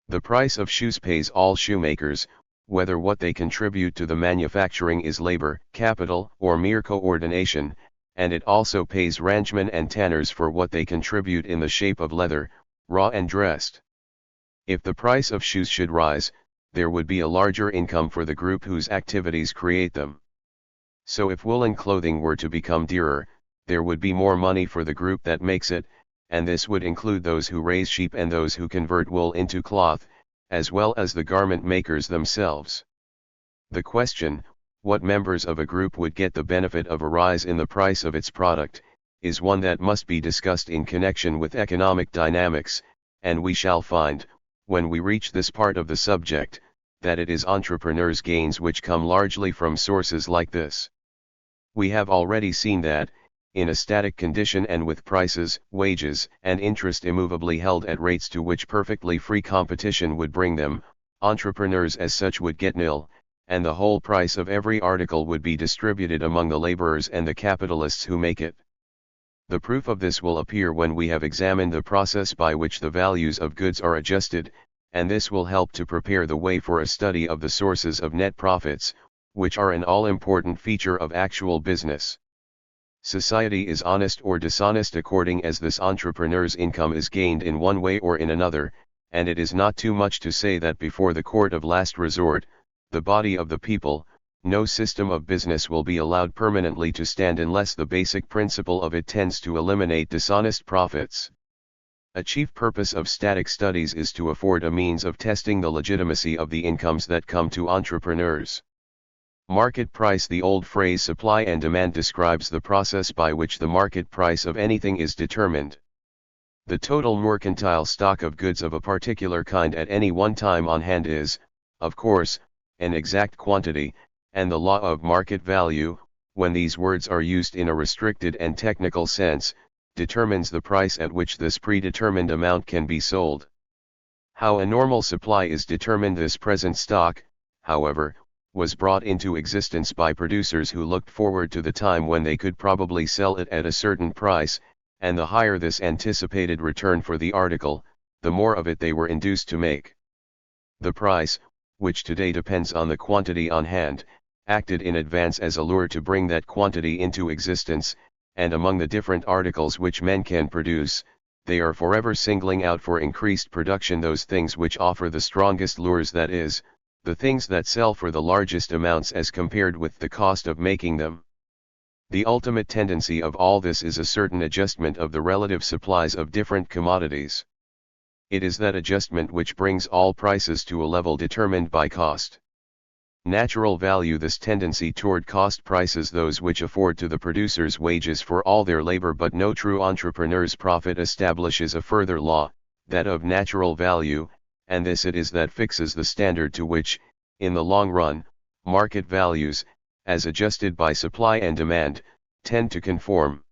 The price of shoes pays all shoemakers, whether what they contribute to the manufacturing is labor, capital, or mere coordination, and it also pays ranchmen and tanners for what they contribute in the shape of leather, raw and dressed. If the price of shoes should rise, there would be a larger income for the group whose activities create them. So if woolen clothing were to become dearer, there would be more money for the group that makes it, and this would include those who raise sheep and those who convert wool into cloth, as well as the garment makers themselves. The question, what members of a group would get the benefit of a rise in the price of its product, is one that must be discussed in connection with economic dynamics, and we shall find, when we reach this part of the subject, that it is entrepreneurs' gains which come largely from sources like this. We have already seen that, in a static condition and with prices, wages, and interest immovably held at rates to which perfectly free competition would bring them, entrepreneurs as such would get nil, and the whole price of every article would be distributed among the laborers and the capitalists who make it. The proof of this will appear when we have examined the process by which the values of goods are adjusted, and this will help to prepare the way for a study of the sources of net profits, which are an all-important feature of actual business. Society is honest or dishonest according as this entrepreneur's income is gained in one way or in another, and it is not too much to say that before the court of last resort, the body of the people, no system of business will be allowed permanently to stand unless the basic principle of it tends to eliminate dishonest profits. A chief purpose of static studies is to afford a means of testing the legitimacy of the incomes that come to entrepreneurs. Market price. The old phrase supply and demand describes the process by which the market price of anything is determined. The total mercantile stock of goods of a particular kind at any one time on hand is, of course, an exact quantity, and the law of market value, when these words are used in a restricted and technical sense, determines the price at which this predetermined amount can be sold. How a normal supply is determined. This present stock, however, was brought into existence by producers who looked forward to the time when they could probably sell it at a certain price, and the higher this anticipated return for the article, the more of it they were induced to make. The price, which today depends on the quantity on hand, acted in advance as a lure to bring that quantity into existence, and among the different articles which men can produce, they are forever singling out for increased production those things which offer the strongest lures, that is, the things that sell for the largest amounts as compared with the cost of making them. The ultimate tendency of all this is a certain adjustment of the relative supplies of different commodities. It is that adjustment which brings all prices to a level determined by cost. Natural value. This tendency toward cost prices those which afford to the producers wages for all their labor, but no true entrepreneur's profit establishes a further law, that of natural value, and this it is that fixes the standard to which, in the long run, market values, as adjusted by supply and demand, tend to conform.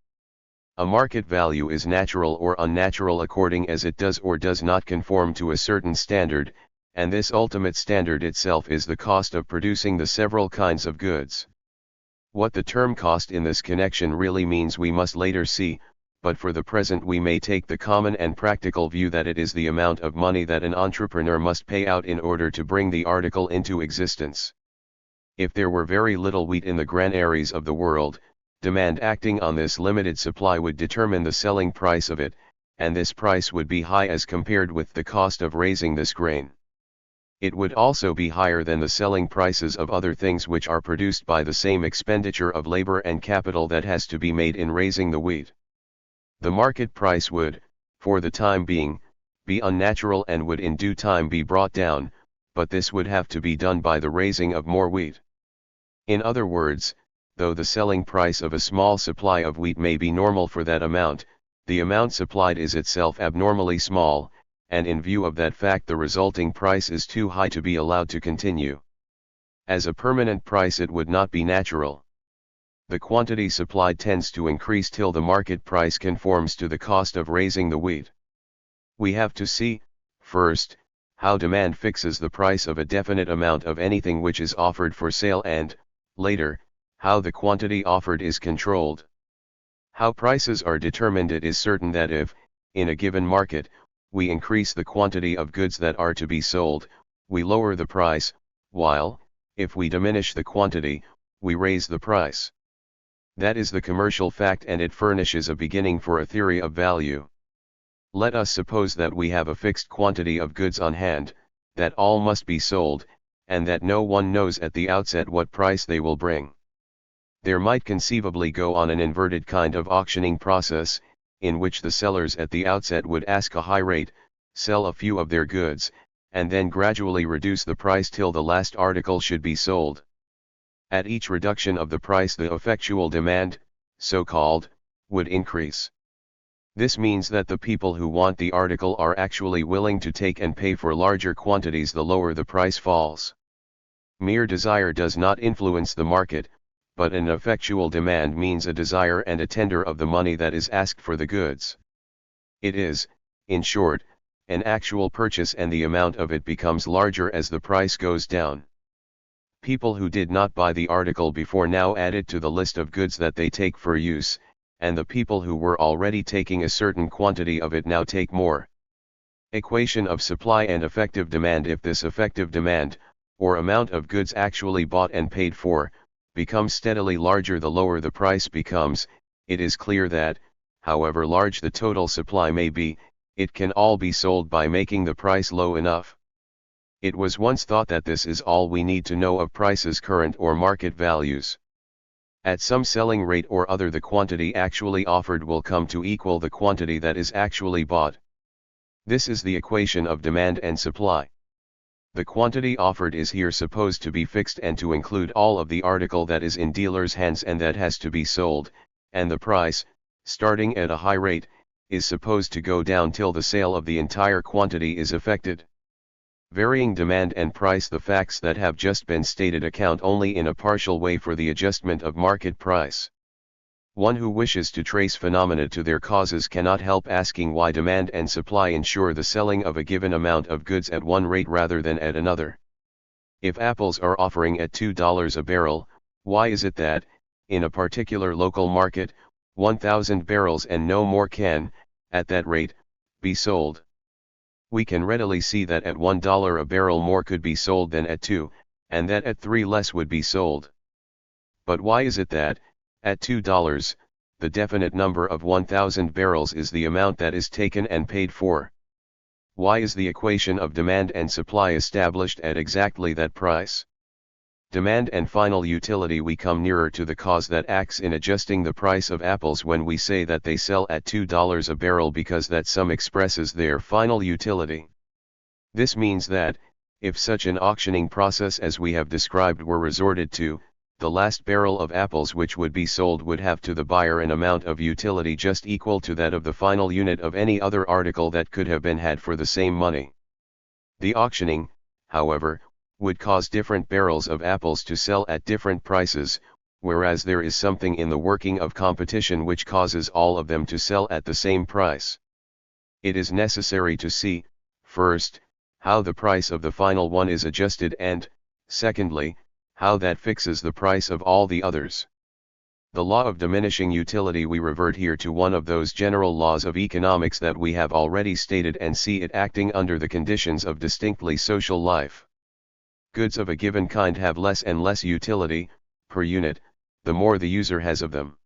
A market value is natural or unnatural according as it does or does not conform to a certain standard, and this ultimate standard itself is the cost of producing the several kinds of goods. What the term cost in this connection really means we must later see, but for the present we may take the common and practical view that it is the amount of money that an entrepreneur must pay out in order to bring the article into existence. If there were very little wheat in the granaries of the world, demand acting on this limited supply would determine the selling price of it, and this price would be high as compared with the cost of raising this grain. It would also be higher than the selling prices of other things which are produced by the same expenditure of labor and capital that has to be made in raising the wheat. The market price would, for the time being, be unnatural and would in due time be brought down, but this would have to be done by the raising of more wheat. In other words, though the selling price of a small supply of wheat may be normal for that amount, the amount supplied is itself abnormally small, and in view of that fact the resulting price is too high to be allowed to continue. As a permanent price it would not be natural. The quantity supplied tends to increase till the market price conforms to the cost of raising the wheat. We have to see, first, how demand fixes the price of a definite amount of anything which is offered for sale, and, later, how the quantity offered is controlled. How prices are determined. It is certain that if, in a given market, we increase the quantity of goods that are to be sold, we lower the price, while, if we diminish the quantity, we raise the price. That is the commercial fact, and it furnishes a beginning for a theory of value. Let us suppose that we have a fixed quantity of goods on hand, that all must be sold, and that no one knows at the outset what price they will bring. There might conceivably go on an inverted kind of auctioning process, in which the sellers at the outset would ask a high rate, sell a few of their goods, and then gradually reduce the price till the last article should be sold. At each reduction of the price the effectual demand, so called, would increase. This means that the people who want the article are actually willing to take and pay for larger quantities the lower the price falls. Mere desire does not influence the market, but an effectual demand means a desire and a tender of the money that is asked for the goods. It is, in short, an actual purchase, and the amount of it becomes larger as the price goes down. People who did not buy the article before now add it to the list of goods that they take for use, and the people who were already taking a certain quantity of it now take more. Equation of supply and effective demand. If this effective demand, or amount of goods actually bought and paid for, becomes steadily larger the lower the price becomes, it is clear that, however large the total supply may be, it can all be sold by making the price low enough. It was once thought that this is all we need to know of prices, current or market values. At some selling rate or other the quantity actually offered will come to equal the quantity that is actually bought. This is the equation of demand and supply. The quantity offered is here supposed to be fixed and to include all of the article that is in dealers' hands and that has to be sold, and the price, starting at a high rate, is supposed to go down till the sale of the entire quantity is effected. Varying demand and price. The facts that have just been stated account only in a partial way for the adjustment of market price. One who wishes to trace phenomena to their causes cannot help asking why demand and supply ensure the selling of a given amount of goods at one rate rather than at another. If apples are offering at $2 a barrel, why is it that, in a particular local market, 1,000 barrels and no more can, at that rate, be sold? We can readily see that at $1 a barrel more could be sold than at 2, and that at 3 less would be sold. But why is it that, at $2, the definite number of 1,000 barrels is the amount that is taken and paid for? Why is the equation of demand and supply established at exactly that price? Demand and final utility. We come nearer to the cause that acts in adjusting the price of apples when we say that they sell at $2 a barrel, because that sum expresses their final utility. This means that, if such an auctioning process as we have described were resorted to, the last barrel of apples which would be sold would have to the buyer an amount of utility just equal to that of the final unit of any other article that could have been had for the same money. The auctioning, however, would cause different barrels of apples to sell at different prices, whereas there is something in the working of competition which causes all of them to sell at the same price. It is necessary to see, first, how the price of the final one is adjusted, and, secondly, how that fixes the price of all the others. The law of diminishing utility. We revert here to one of those general laws of economics that we have already stated and see it acting under the conditions of distinctly social life. Goods of a given kind have less and less utility, per unit, the more the user has of them.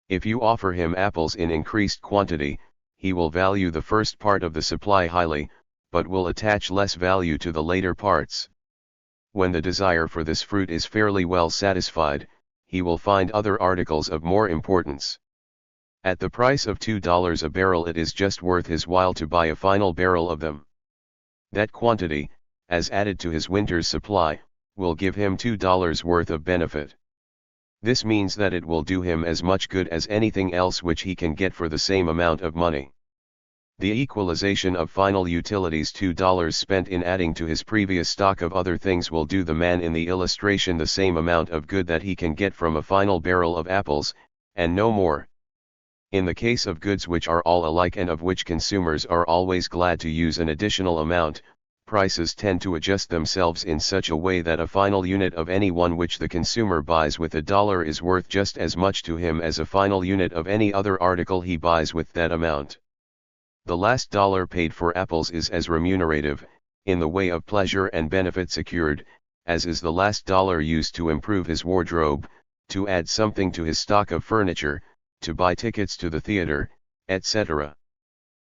If you offer him apples in increased quantity, he will value the first part of the supply highly, but will attach less value to the later parts. When the desire for this fruit is fairly well satisfied, he will find other articles of more importance. At the price of $2 a barrel, it is just worth his while to buy a final barrel of them. That quantity, as added to his winter's supply, will give him $2 worth of benefit. This means that it will do him as much good as anything else which he can get for the same amount of money. The equalization of final utilities, $2 spent in adding to his previous stock of other things, will do the man in the illustration the same amount of good that he can get from a final barrel of apples, and no more. In the case of goods which are all alike and of which consumers are always glad to use an additional amount, prices tend to adjust themselves in such a way that a final unit of any one which the consumer buys with $1 is worth just as much to him as a final unit of any other article he buys with that amount. The last dollar paid for apples is as remunerative, in the way of pleasure and benefit secured, as is the last dollar used to improve his wardrobe, to add something to his stock of furniture, to buy tickets to the theater, etc.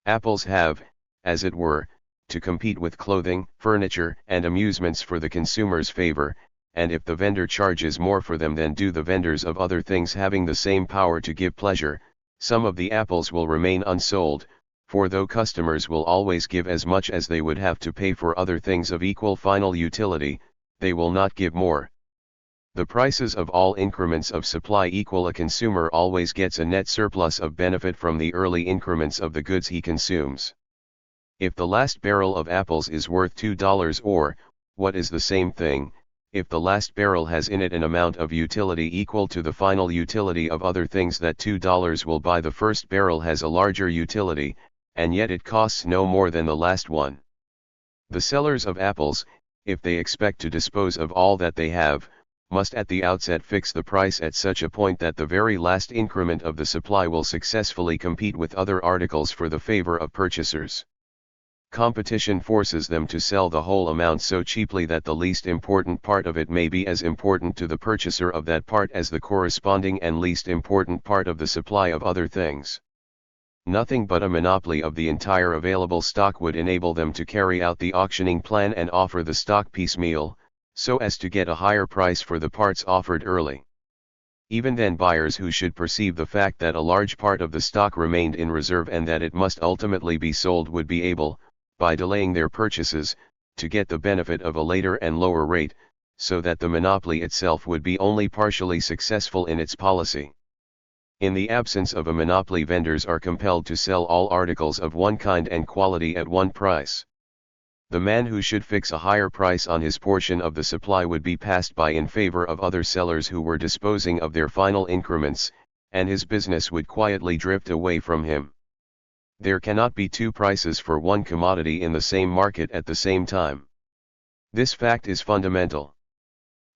Apples have, as it were, to compete with clothing, furniture, and amusements for the consumer's favor, and if the vendor charges more for them than do the vendors of other things having the same power to give pleasure, some of the apples will remain unsold, for though customers will always give as much as they would have to pay for other things of equal final utility, they will not give more. The prices of all increments of supply equal. A consumer always gets a net surplus of benefit from the early increments of the goods he consumes. If the last barrel of apples is worth $2, or, what is the same thing, if the last barrel has in it an amount of utility equal to the final utility of other things that $2 will buy, the first barrel has a larger utility, and yet it costs no more than the last one. The sellers of apples, if they expect to dispose of all that they have, must at the outset fix the price at such a point that the very last increment of the supply will successfully compete with other articles for the favor of purchasers. Competition forces them to sell the whole amount so cheaply that the least important part of it may be as important to the purchaser of that part as the corresponding and least important part of the supply of other things. Nothing but a monopoly of the entire available stock would enable them to carry out the auctioning plan and offer the stock piecemeal, so as to get a higher price for the parts offered early. Even then, buyers who should perceive the fact that a large part of the stock remained in reserve and that it must ultimately be sold would be able, by delaying their purchases, to get the benefit of a later and lower rate, so that the monopoly itself would be only partially successful in its policy. In the absence of a monopoly, vendors are compelled to sell all articles of one kind and quality at one price. The man who should fix a higher price on his portion of the supply would be passed by in favor of other sellers who were disposing of their final increments, and his business would quietly drift away from him. There cannot be two prices for one commodity in the same market at the same time. This fact is fundamental.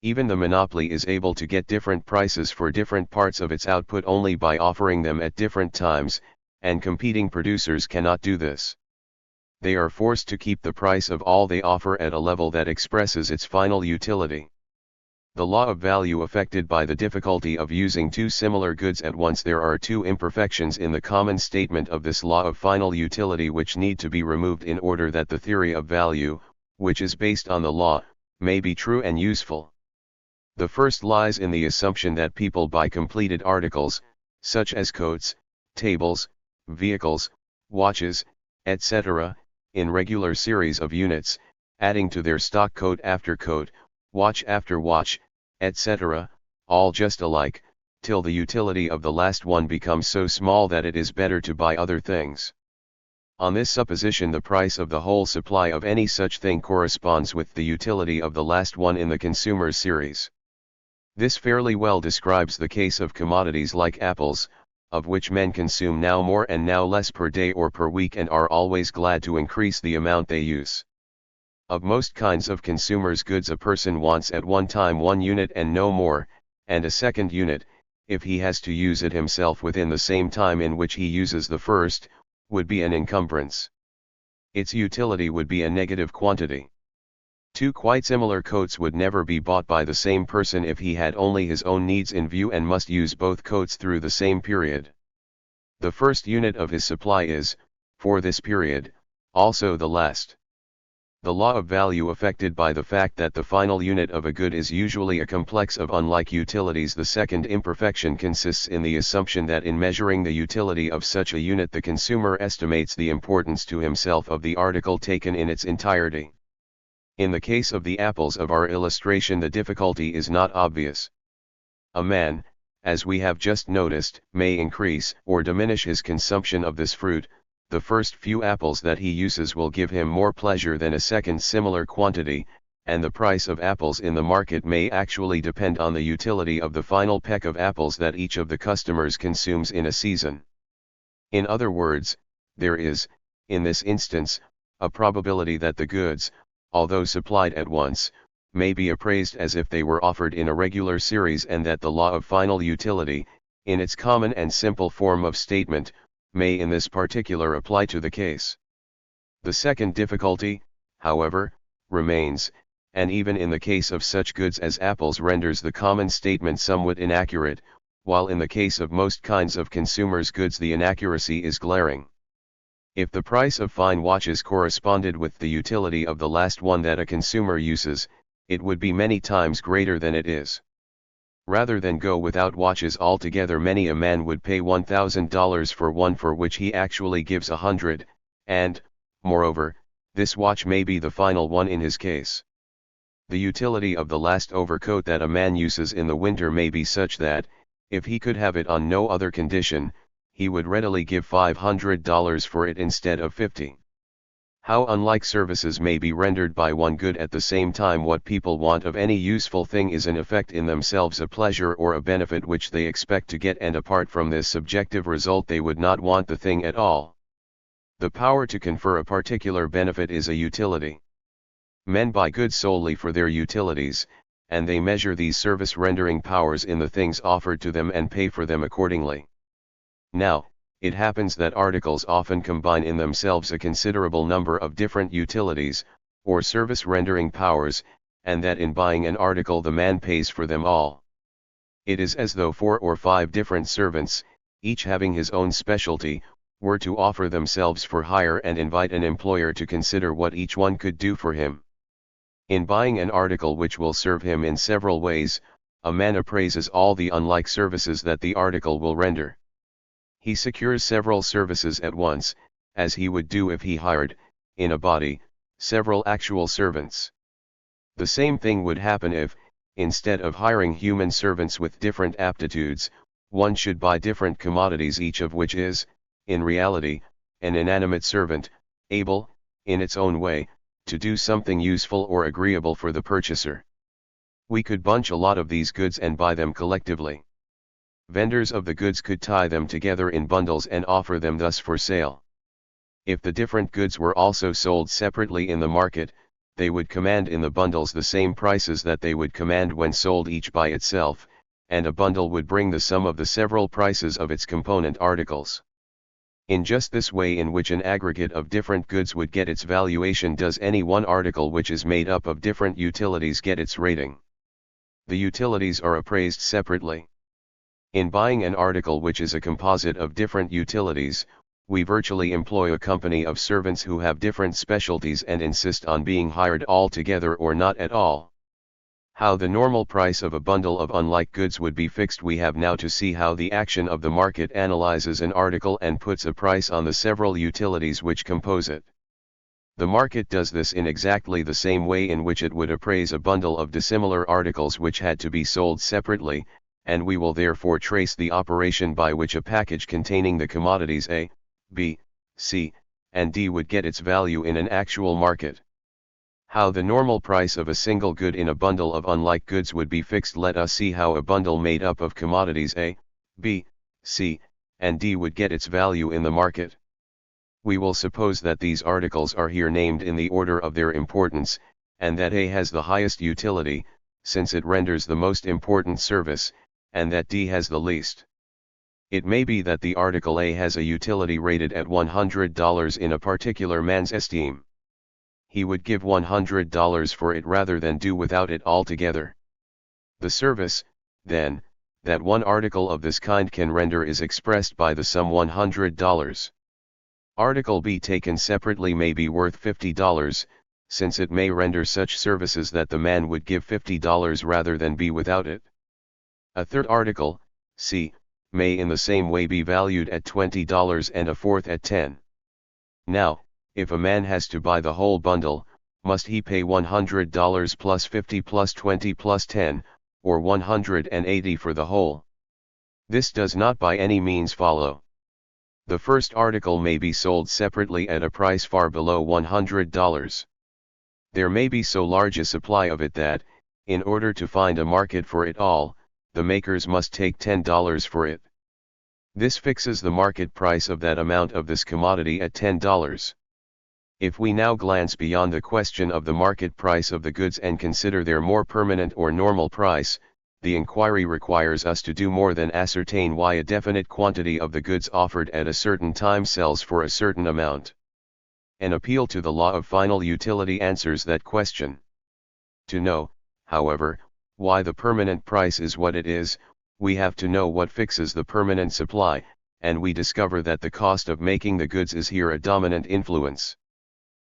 Even the monopoly is able to get different prices for different parts of its output only by offering them at different times, and competing producers cannot do this. They are forced to keep the price of all they offer at a level that expresses its final utility. The law of value affected by the difficulty of using two similar goods at once. There are two imperfections in the common statement of this law of final utility which need to be removed in order that the theory of value, which is based on the law, may be true and useful. The first lies in the assumption that people buy completed articles, such as coats, tables, vehicles, watches, etc., in regular series of units, adding to their stock coat after coat, watch after watch, etc., all just alike, till the utility of the last one becomes so small that it is better to buy other things. On this supposition, the price of the whole supply of any such thing corresponds with the utility of the last one in the consumer's series. This fairly well describes the case of commodities like apples, of which men consume now more and now less per day or per week and are always glad to increase the amount they use. Of most kinds of consumers' goods, a person wants at one time one unit and no more, and a second unit, if he has to use it himself within the same time in which he uses the first, would be an encumbrance. Its utility would be a negative quantity. Two quite similar coats would never be bought by the same person if he had only his own needs in view and must use both coats through the same period. The first unit of his supply is, for this period, also the last. The law of value affected by the fact that the final unit of a good is usually a complex of unlike utilities. The second imperfection consists in the assumption that in measuring the utility of such a unit the consumer estimates the importance to himself of the article taken in its entirety. In the case of the apples of our illustration, the difficulty is not obvious. A man, as we have just noticed, may increase or diminish his consumption of this fruit. The first few apples that he uses will give him more pleasure than a second similar quantity, and the price of apples in the market may actually depend on the utility of the final peck of apples that each of the customers consumes in a season. In other words, there is, in this instance, a probability that the goods, although supplied at once, may be appraised as if they were offered in a regular series, and that the law of final utility, in its common and simple form of statement, may in this particular apply to the case. The second difficulty, however, remains, and even in the case of such goods as apples renders the common statement somewhat inaccurate, while in the case of most kinds of consumers' goods the inaccuracy is glaring. If the price of fine watches corresponded with the utility of the last one that a consumer uses, it would be many times greater than it is. Rather than go without watches altogether, many a man would pay $1,000 for one for which he actually gives 100, and, moreover, this watch may be the final one in his case. The utility of the last overcoat that a man uses in the winter may be such that, if he could have it on no other condition, he would readily give $500 for it instead of 50. How unlike services may be rendered by one good at the same time. What people want of any useful thing is in effect in themselves a pleasure or a benefit which they expect to get, and apart from this subjective result they would not want the thing at all. The power to confer a particular benefit is a utility. Men buy goods solely for their utilities, and they measure these service-rendering powers in the things offered to them and pay for them accordingly. Now, it happens that articles often combine in themselves a considerable number of different utilities, or service-rendering powers, and that in buying an article the man pays for them all. It is as though 4 or 5 different servants, each having his own specialty, were to offer themselves for hire and invite an employer to consider what each one could do for him. In buying an article which will serve him in several ways, a man appraises all the unlike services that the article will render. He secures several services at once, as he would do if he hired, in a body, several actual servants. The same thing would happen if, instead of hiring human servants with different aptitudes, one should buy different commodities, each of which is, in reality, an inanimate servant, able, in its own way, to do something useful or agreeable for the purchaser. We could bunch a lot of these goods and buy them collectively. Vendors of the goods could tie them together in bundles and offer them thus for sale. If the different goods were also sold separately in the market, they would command in the bundles the same prices that they would command when sold each by itself, and a bundle would bring the sum of the several prices of its component articles. In just this way in which an aggregate of different goods would get its valuation does any one article which is made up of different utilities get its rating. The utilities are appraised separately. In buying an article which is a composite of different utilities, we virtually employ a company of servants who have different specialties and insist on being hired all together or not at all. How the normal price of a bundle of unlike goods would be fixed, we have now to see how the action of the market analyzes an article and puts a price on the several utilities which compose it. The market does this in exactly the same way in which it would appraise a bundle of dissimilar articles which had to be sold separately, and we will therefore trace the operation by which a package containing the commodities A, B, C, and D would get its value in an actual market. How the normal price of a single good in a bundle of unlike goods would be fixed. Let us see how a bundle made up of commodities A, B, C, and D would get its value in the market. We will suppose that these articles are here named in the order of their importance, and that A has the highest utility, since it renders the most important service, and that D has the least. It may be that the article A has a utility rated at $100 in a particular man's esteem. He would give $100 for it rather than do without it altogether. The service, then, that one article of this kind can render is expressed by the sum $100. Article B taken separately may be worth $50, since it may render such services that the man would give $50 rather than be without it. A third article, C, may in the same way be valued at $20 and a fourth at $10. Now, if a man has to buy the whole bundle, must he pay $100 plus 50 plus 20 plus 10, or 180 for the whole? This does not by any means follow. The first article may be sold separately at a price far below $100. There may be so large a supply of it that, in order to find a market for it all, the makers must take $10 for it. This fixes the market price of that amount of this commodity at $10. If we now glance beyond the question of the market price of the goods and consider their more permanent or normal price, the inquiry requires us to do more than ascertain why a definite quantity of the goods offered at a certain time sells for a certain amount. An appeal to the law of final utility answers that question. To know, however, why the permanent price is what it is, we have to know what fixes the permanent supply, and we discover that the cost of making the goods is here a dominant influence.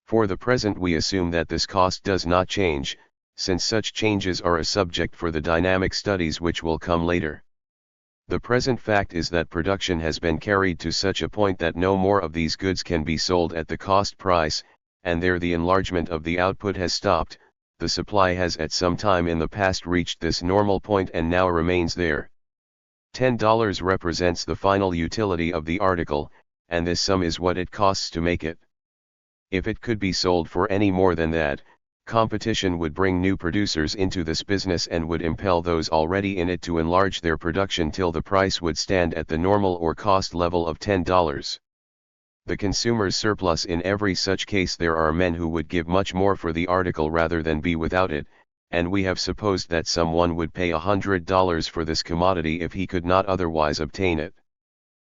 For the present we assume that this cost does not change, since such changes are a subject for the dynamic studies which will come later. The present fact is that production has been carried to such a point that no more of these goods can be sold at the cost price, and there the enlargement of the output has stopped. The supply has at some time in the past reached this normal point and now remains there. $10 represents the final utility of the article, and this sum is what it costs to make it. If it could be sold for any more than that, competition would bring new producers into this business and would impel those already in it to enlarge their production till the price would stand at the normal or cost level of $10. The consumer's surplus. In every such case there are men who would give much more for the article rather than be without it, and we have supposed that someone would pay $100 for this commodity if he could not otherwise obtain it.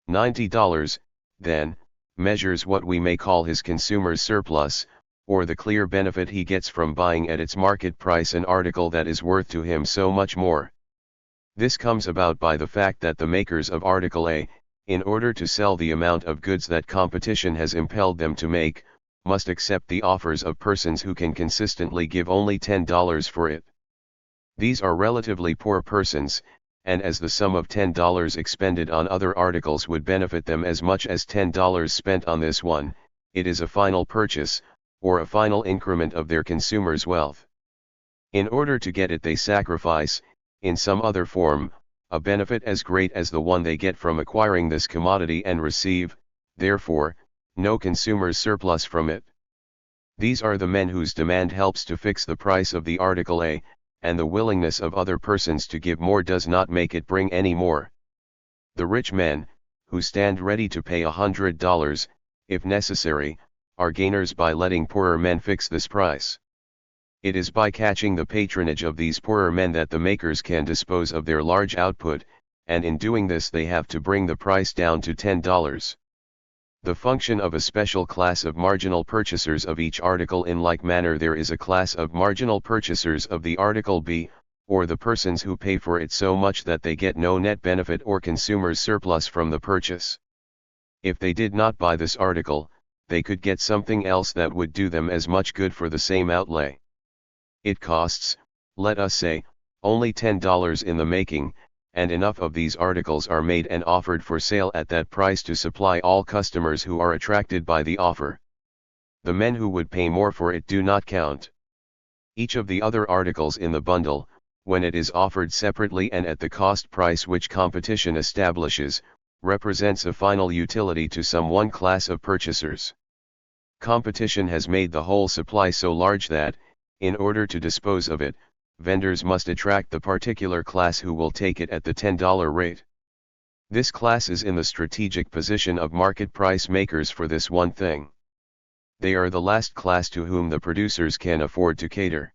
$90, then, measures what we may call his consumer's surplus, or the clear benefit he gets from buying at its market price an article that is worth to him so much more. This comes about by the fact that the makers of article A, in order to sell the amount of goods that competition has impelled them to make, must accept the offers of persons who can consistently give only $10 for it. These are relatively poor persons, and as the sum of $10 expended on other articles would benefit them as much as $10 spent on this one, it is a final purchase, or a final increment of their consumer's wealth. In order to get it they sacrifice, in some other form, a benefit as great as the one they get from acquiring this commodity and receive, therefore, no consumer's surplus from it. These are the men whose demand helps to fix the price of the article A, and the willingness of other persons to give more does not make it bring any more. The rich men, who stand ready to pay $100, if necessary, are gainers by letting poorer men fix this price. It is by catching the patronage of these poorer men that the makers can dispose of their large output, and in doing this they have to bring the price down to $10. The function of a special class of marginal purchasers of each article. In like manner there is a class of marginal purchasers of the article B, or the persons who pay for it so much that they get no net benefit or consumer's surplus from the purchase. If they did not buy this article, they could get something else that would do them as much good for the same outlay. It costs, let us say, only $10 in the making, and enough of these articles are made and offered for sale at that price to supply all customers who are attracted by the offer. The men who would pay more for it do not count. Each of the other articles in the bundle, when it is offered separately and at the cost price which competition establishes, represents a final utility to some one class of purchasers. Competition has made the whole supply so large that, in order to dispose of it, vendors must attract the particular class who will take it at the $10 rate. This class is in the strategic position of market price makers for this one thing. They are the last class to whom the producers can afford to cater.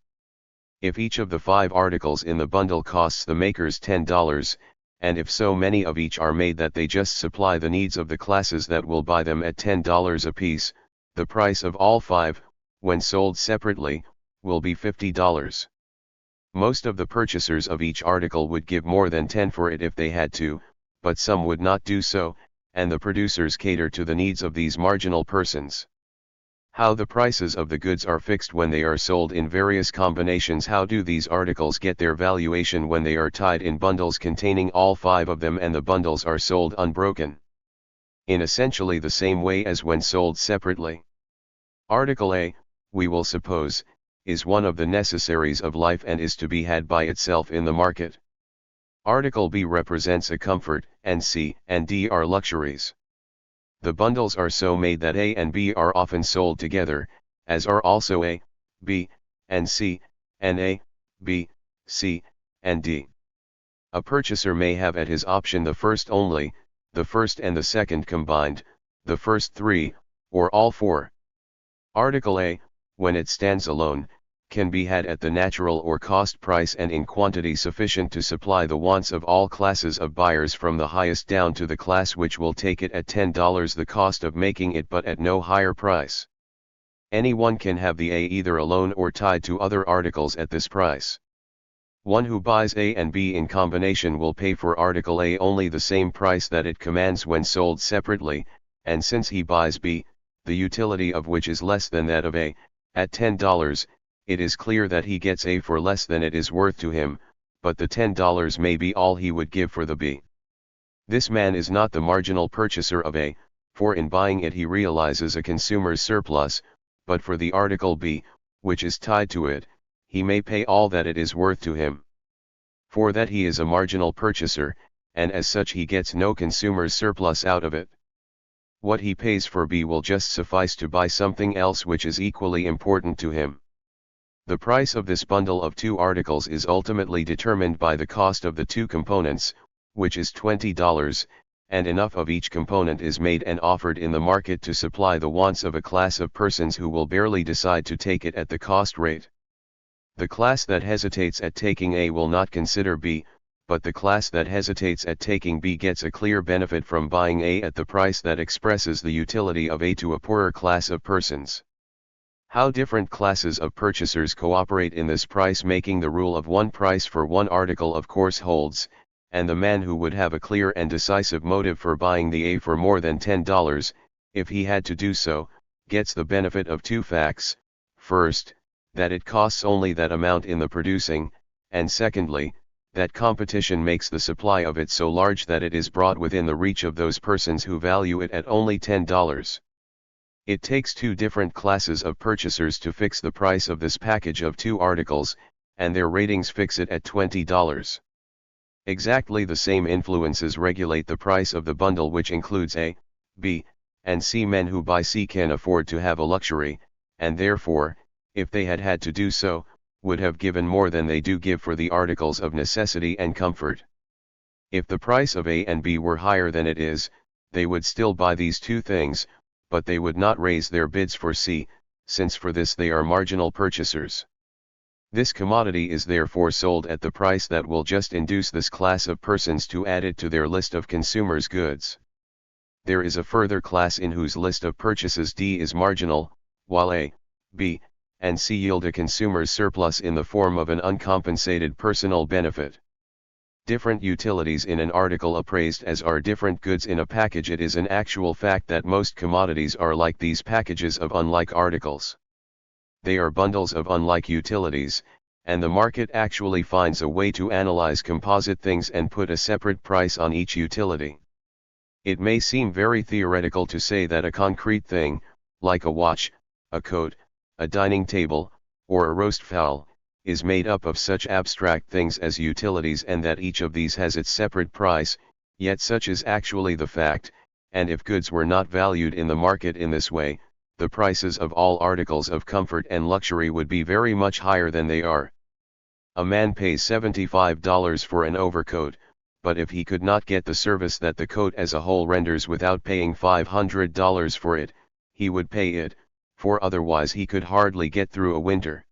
If each of the 5 articles in the bundle costs the makers $10, and if so many of each are made that they just supply the needs of the classes that will buy them at $10 apiece, the price of all 5, when sold separately, will be $50. Most of the purchasers of each article would give more than 10 for it if they had to, but some would not do so, and the producers cater to the needs of these marginal persons. How the prices of the goods are fixed when they are sold in various combinations. How do these articles get their valuation when they are tied in bundles containing all 5 of them and the bundles are sold unbroken? In essentially the same way as when sold separately. Article A, we will suppose, is one of the necessaries of life and is to be had by itself in the market. Article B represents a comfort, and C and D are luxuries. The bundles are so made that A and B are often sold together, as are also A, B, and C, and A, B, C, and D. A purchaser may have at his option the first only, the first and the second combined, the first 3, or all 4. Article A, when it stands alone, can be had at the natural or cost price and in quantity sufficient to supply the wants of all classes of buyers from the highest down to the class which will take it at $10 the cost of making it but at no higher price. Anyone can have the A either alone or tied to other articles at this price. One who buys A and B in combination will pay for article A only the same price that it commands when sold separately, and since he buys B, the utility of which is less than that of A, at $10, it is clear that he gets A for less than it is worth to him, but the $10 may be all he would give for the B. This man is not the marginal purchaser of A, for in buying it he realizes a consumer's surplus, but for the article B, which is tied to it, he may pay all that it is worth to him. For that he is a marginal purchaser, and as such he gets no consumer's surplus out of it. What he pays for B will just suffice to buy something else which is equally important to him. The price of this bundle of 2 articles is ultimately determined by the cost of the 2 components, which is $20, and enough of each component is made and offered in the market to supply the wants of a class of persons who will barely decide to take it at the cost rate. The class that hesitates at taking A will not consider B, but the class that hesitates at taking B gets a clear benefit from buying A at the price that expresses the utility of A to a poorer class of persons. How different classes of purchasers cooperate in this price making. The rule of one price for one article of course holds, and the man who would have a clear and decisive motive for buying the A for more than $10, if he had to do so, gets the benefit of 2 facts: first, that it costs only that amount in the producing, and secondly, that competition makes the supply of it so large that it is brought within the reach of those persons who value it at only $10. It takes 2 different classes of purchasers to fix the price of this package of 2 articles, and their ratings fix it at $20. Exactly the same influences regulate the price of the bundle, which includes A, B, and C. Men who buy C can afford to have a luxury, and therefore, if they had had to do so, would have given more than they do give for the articles of necessity and comfort. If the price of A and B were higher than it is, they would still buy these 2 things, but they would not raise their bids for C, since for this they are marginal purchasers. This commodity is therefore sold at the price that will just induce this class of persons to add it to their list of consumers' goods. There is a further class in whose list of purchases D is marginal, while A, B, and C. Yield a consumer's surplus in the form of an uncompensated personal benefit. Different utilities in an article appraised as are different goods in a package. It is an actual fact that most commodities are like these packages of unlike articles. They are bundles of unlike utilities, and the market actually finds a way to analyze composite things and put a separate price on each utility. It may seem very theoretical to say that a concrete thing, like a watch, a coat, a dining table, or a roast fowl, is made up of such abstract things as utilities and that each of these has its separate price, yet such is actually the fact, and if goods were not valued in the market in this way, the prices of all articles of comfort and luxury would be very much higher than they are. A man pays $75 for an overcoat, but if he could not get the service that the coat as a whole renders without paying $500 for it, he would pay it, for otherwise he could hardly get through a winter.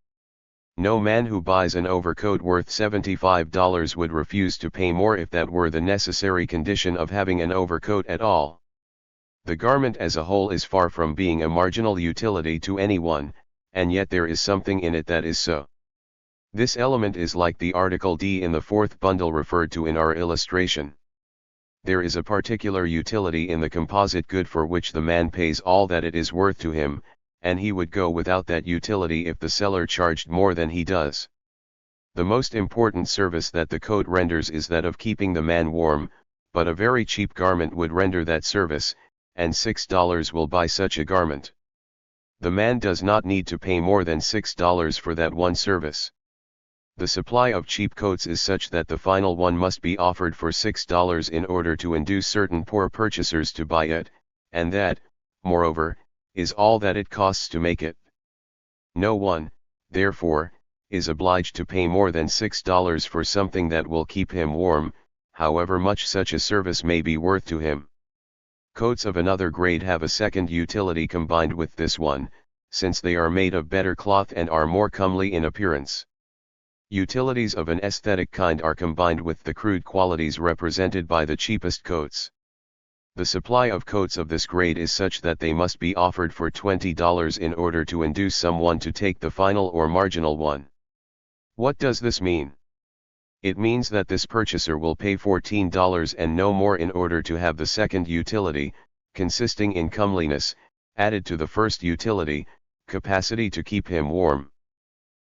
No man who buys an overcoat worth $75 would refuse to pay more if that were the necessary condition of having an overcoat at all. The garment as a whole is far from being a marginal utility to anyone, and yet there is something in it that is so. This element is like the article D in the fourth bundle referred to in our illustration. There is a particular utility in the composite good for which the man pays all that it is worth to him, and he would go without that utility if the seller charged more than he does. The most important service that the coat renders is that of keeping the man warm, but a very cheap garment would render that service, and $6 will buy such a garment. The man does not need to pay more than $6 for that one service. The supply of cheap coats is such that the final one must be offered for $6 in order to induce certain poor purchasers to buy it, and that, moreover, is all that it costs to make it. No one, therefore, is obliged to pay more than $6 for something that will keep him warm, however much such a service may be worth to him. Coats of another grade have a second utility combined with this one, since they are made of better cloth and are more comely in appearance. Utilities of an aesthetic kind are combined with the crude qualities represented by the cheapest coats. The supply of coats of this grade is such that they must be offered for $20 in order to induce someone to take the final or marginal one. What does this mean? It means that this purchaser will pay $14 and no more in order to have the second utility, consisting in comeliness, added to the first utility, capacity to keep him warm.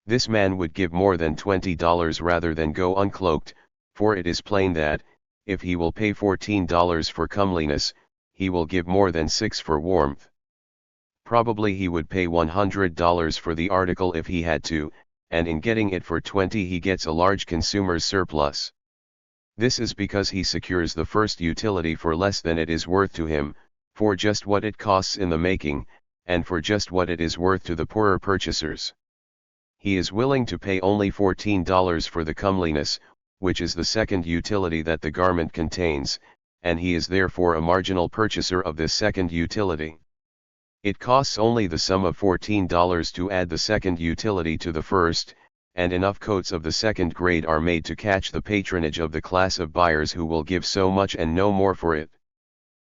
This man would give more than $20 rather than go uncloaked, for it is plain that, if he will pay $14 for comeliness, he will give more than $6 for warmth. Probably he would pay $100 for the article if he had to, and in getting it for $20 he gets a large consumer's surplus. This is because he secures the first utility for less than it is worth to him, for just what it costs in the making, and for just what it is worth to the poorer purchasers. He is willing to pay only $14 for the comeliness, which is the second utility that the garment contains, and he is therefore a marginal purchaser of this second utility. It costs only the sum of $14 to add the second utility to the first, and enough coats of the second grade are made to catch the patronage of the class of buyers who will give so much and no more for it.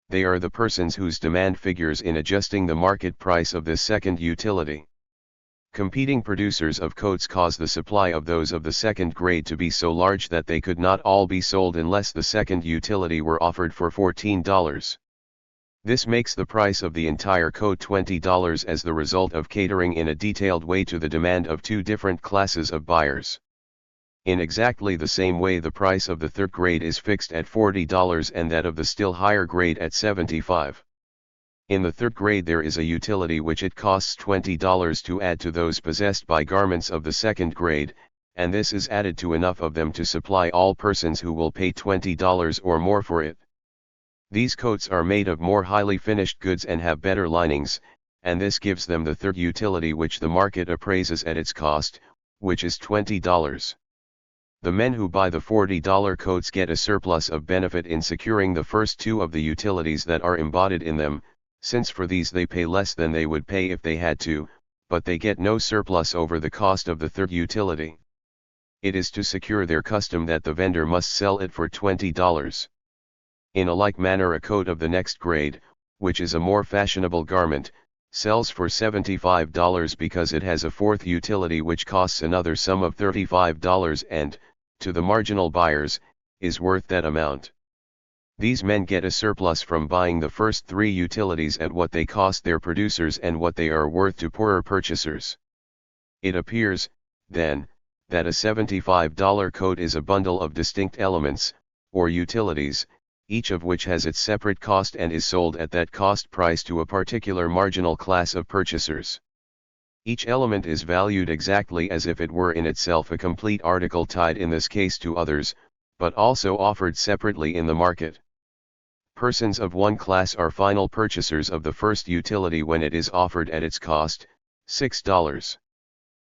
They are the persons whose demand figures in adjusting the market price of this second utility. Competing producers of coats cause the supply of those of the second grade to be so large that they could not all be sold unless the second utility were offered for $14. This makes the price of the entire coat $20 as the result of catering in a detailed way to the demand of two different classes of buyers. In exactly the same way the price of the third grade is fixed at $40 and that of the still higher grade at $75. In the third grade there is a utility which it costs $20 to add to those possessed by garments of the second grade, and this is added to enough of them to supply all persons who will pay $20 or more for it. These coats are made of more highly finished goods and have better linings, and this gives them the third utility which the market appraises at its cost, which is $20. The men who buy the $40 coats get a surplus of benefit in securing the first two of the utilities that are embodied in them, since for these they pay less than they would pay if they had to, but they get no surplus over the cost of the third utility. It is to secure their custom that the vendor must sell it for $20. In a like manner a coat of the next grade, which is a more fashionable garment, sells for $75 because it has a fourth utility which costs another sum of $35 and, to the marginal buyers, is worth that amount. These men get a surplus from buying the first three utilities at what they cost their producers and what they are worth to poorer purchasers. It appears, then, that a $75 coat is a bundle of distinct elements, or utilities, each of which has its separate cost and is sold at that cost price to a particular marginal class of purchasers. Each element is valued exactly as if it were in itself a complete article tied in this case to others, but also offered separately in the market. Persons of one class are final purchasers of the first utility when it is offered at its cost, $6.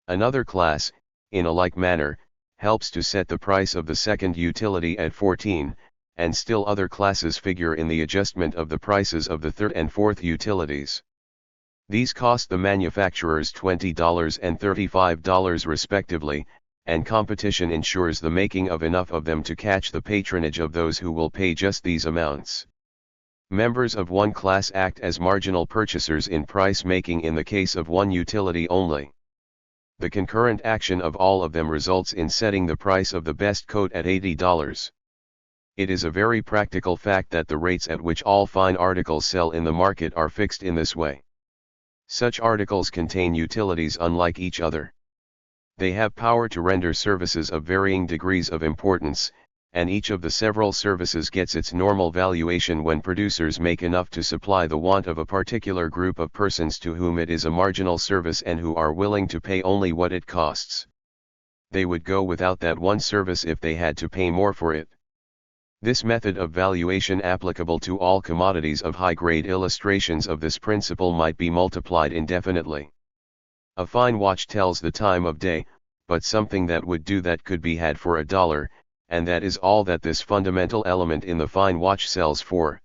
Another class, in a like manner, helps to set the price of the second utility at $14, and still other classes figure in the adjustment of the prices of the third and fourth utilities. These cost the manufacturers $20 and $35 respectively, and competition ensures the making of enough of them to catch the patronage of those who will pay just these amounts. Members of one class act as marginal purchasers in price making in the case of one utility only. The concurrent action of all of them results in setting the price of the best coat at $80. It is a very practical fact that the rates at which all fine articles sell in the market are fixed in this way. Such articles contain utilities unlike each other. They have power to render services of varying degrees of importance, and each of the several services gets its normal valuation when producers make enough to supply the want of a particular group of persons to whom it is a marginal service and who are willing to pay only what it costs. They would go without that one service if they had to pay more for it. This method of valuation applicable to all commodities of high-grade illustrations of this principle might be multiplied indefinitely. A fine watch tells the time of day, but something that would do that could be had for $1, and that is all that this fundamental element in the fine watch sells for.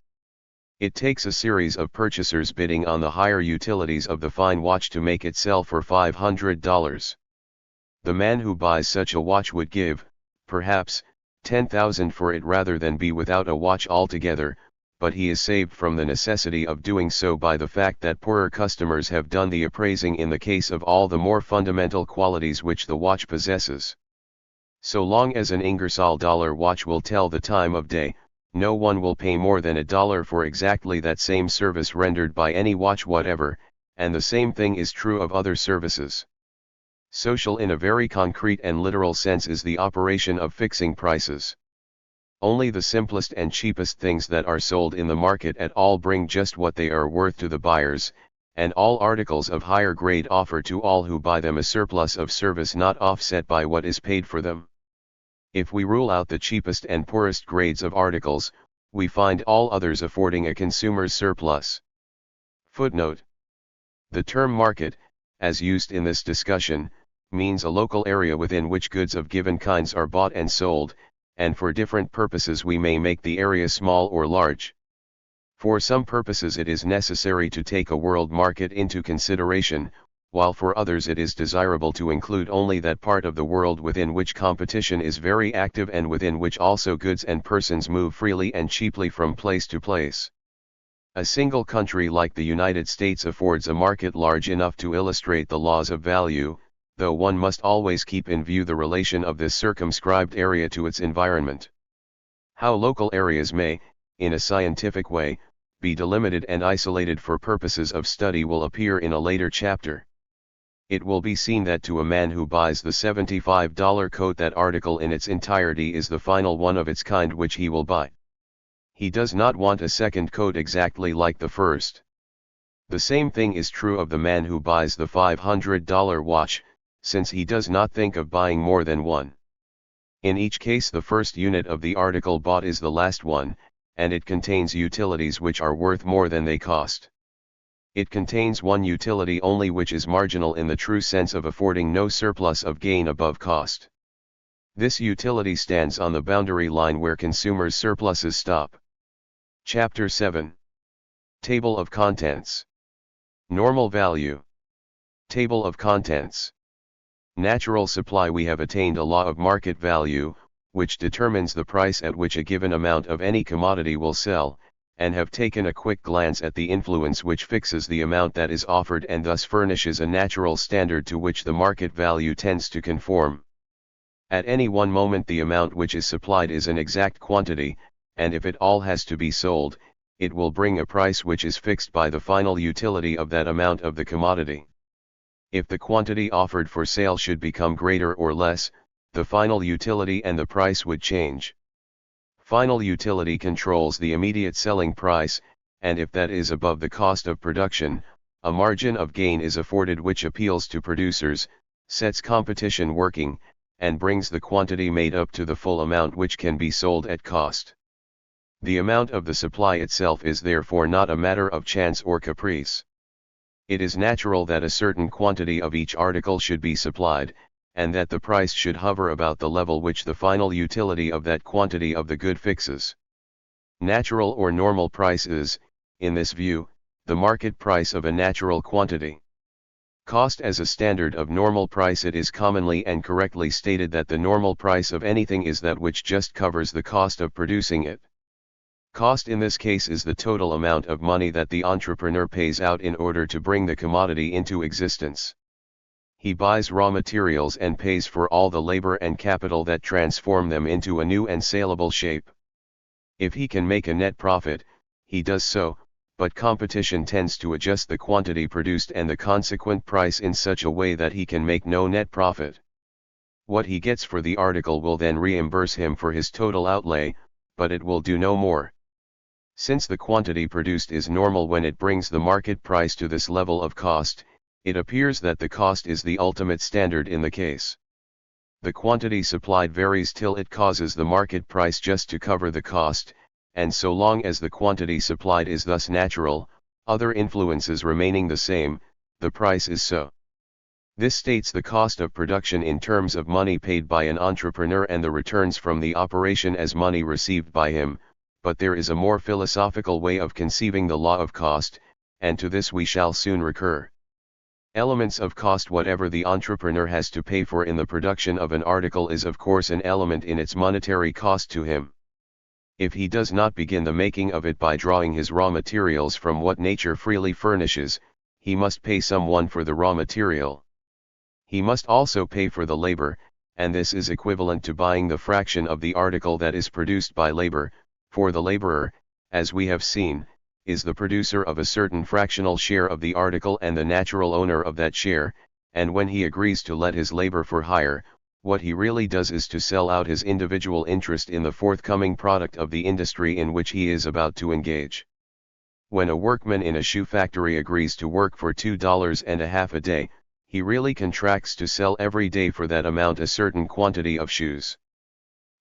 It takes a series of purchasers bidding on the higher utilities of the fine watch to make it sell for $500. The man who buys such a watch would give, perhaps, $10,000 for it rather than be without a watch altogether, but he is saved from the necessity of doing so by the fact that poorer customers have done the appraising in the case of all the more fundamental qualities which the watch possesses. So long as an Ingersoll dollar watch will tell the time of day, no one will pay more than $1 for exactly that same service rendered by any watch whatever, and the same thing is true of other services. Social in a very concrete and literal sense is the operation of fixing prices. Only the simplest and cheapest things that are sold in the market at all bring just what they are worth to the buyers, and all articles of higher grade offer to all who buy them a surplus of service not offset by what is paid for them. If we rule out the cheapest and poorest grades of articles, we find all others affording a consumer's surplus. Footnote. The term market, as used in this discussion, means a local area within which goods of given kinds are bought and sold, and for different purposes we may make the area small or large. For some purposes it is necessary to take a world market into consideration, while for others it is desirable to include only that part of the world within which competition is very active and within which also goods and persons move freely and cheaply from place to place. A single country like the United States affords a market large enough to illustrate the laws of value, though one must always keep in view the relation of this circumscribed area to its environment. How local areas may, in a scientific way, be delimited and isolated for purposes of study will appear in a later chapter. It will be seen that to a man who buys the $75 coat, that article in its entirety is the final one of its kind which he will buy. He does not want a second coat exactly like the first. The same thing is true of the man who buys the $500 watch, since he does not think of buying more than one. In each case the first unit of the article bought is the last one, and it contains utilities which are worth more than they cost. It contains one utility only which is marginal in the true sense of affording no surplus of gain above cost. This utility stands on the boundary line where consumers' surpluses stop. Chapter 7. Table of Contents. Normal value. Table of Contents. Natural supply. We have attained a law of market value, which determines the price at which a given amount of any commodity will sell, and have taken a quick glance at the influence which fixes the amount that is offered and thus furnishes a natural standard to which the market value tends to conform. At any one moment the amount which is supplied is an exact quantity, and if it all has to be sold, it will bring a price which is fixed by the final utility of that amount of the commodity. If the quantity offered for sale should become greater or less, the final utility and the price would change. Final utility controls the immediate selling price, and if that is above the cost of production, a margin of gain is afforded which appeals to producers, sets competition working, and brings the quantity made up to the full amount which can be sold at cost. The amount of the supply itself is therefore not a matter of chance or caprice. It is natural that a certain quantity of each article should be supplied, and that the price should hover about the level which the final utility of that quantity of the good fixes. Natural or normal price is, in this view, the market price of a natural quantity. Cost as a standard of normal price. It is commonly and correctly stated that the normal price of anything is that which just covers the cost of producing it. Cost in this case is the total amount of money that the entrepreneur pays out in order to bring the commodity into existence. He buys raw materials and pays for all the labor and capital that transform them into a new and saleable shape. If he can make a net profit, he does so, but competition tends to adjust the quantity produced and the consequent price in such a way that he can make no net profit. What he gets for the article will then reimburse him for his total outlay, but it will do no more. Since the quantity produced is normal when it brings the market price to this level of cost, it appears that the cost is the ultimate standard in the case. The quantity supplied varies till it causes the market price just to cover the cost, and so long as the quantity supplied is thus natural, other influences remaining the same, the price is so. This states the cost of production in terms of money paid by an entrepreneur and the returns from the operation as money received by him, but there is a more philosophical way of conceiving the law of cost, and to this we shall soon recur. Elements of cost. Whatever the entrepreneur has to pay for in the production of an article is of course an element in its monetary cost to him. If he does not begin the making of it by drawing his raw materials from what nature freely furnishes, he must pay someone for the raw material. He must also pay for the labor, and this is equivalent to buying the fraction of the article that is produced by labor, for the laborer, as we have seen, is the producer of a certain fractional share of the article and the natural owner of that share, and when he agrees to let his labor for hire, what he really does is to sell out his individual interest in the forthcoming product of the industry in which he is about to engage. When a workman in a shoe factory agrees to work for $2.50 a day, he really contracts to sell every day for that amount a certain quantity of shoes.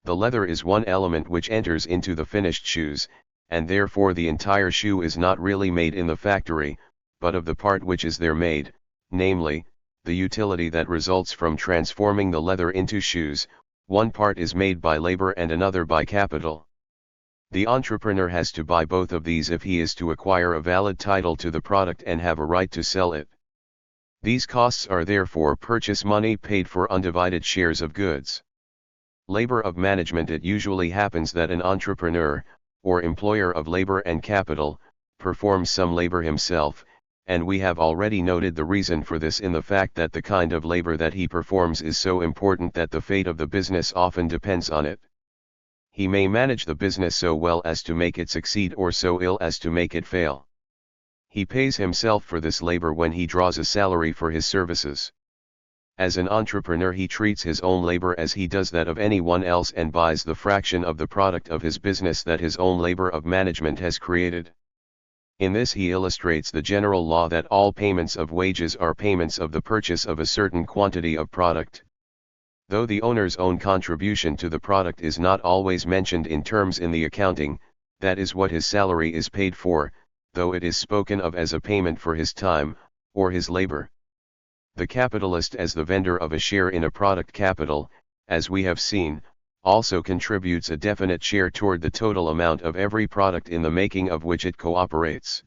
The leather is one element which enters into the finished shoes, and therefore the entire shoe is not really made in the factory, but of the part which is there made, namely, the utility that results from transforming the leather into shoes. One part is made by labor and another by capital. The entrepreneur has to buy both of these if he is to acquire a valid title to the product and have a right to sell it. These costs are therefore purchase money paid for undivided shares of goods. Labor of management. It usually happens that an entrepreneur, or employer of labor and capital, performs some labor himself, and we have already noted the reason for this in the fact that the kind of labor that he performs is so important that the fate of the business often depends on it. He may manage the business so well as to make it succeed or so ill as to make it fail. He pays himself for this labor when he draws a salary for his services. As an entrepreneur he treats his own labor as he does that of anyone else and buys the fraction of the product of his business that his own labor of management has created. In this he illustrates the general law that all payments of wages are payments of the purchase of a certain quantity of product. Though the owner's own contribution to the product is not always mentioned in terms in the accounting, that is what his salary is paid for, though it is spoken of as a payment for his time, or his labor. The capitalist as the vendor of a share in a product capital, as we have seen, also contributes a definite share toward the total amount of every product in the making of which it cooperates.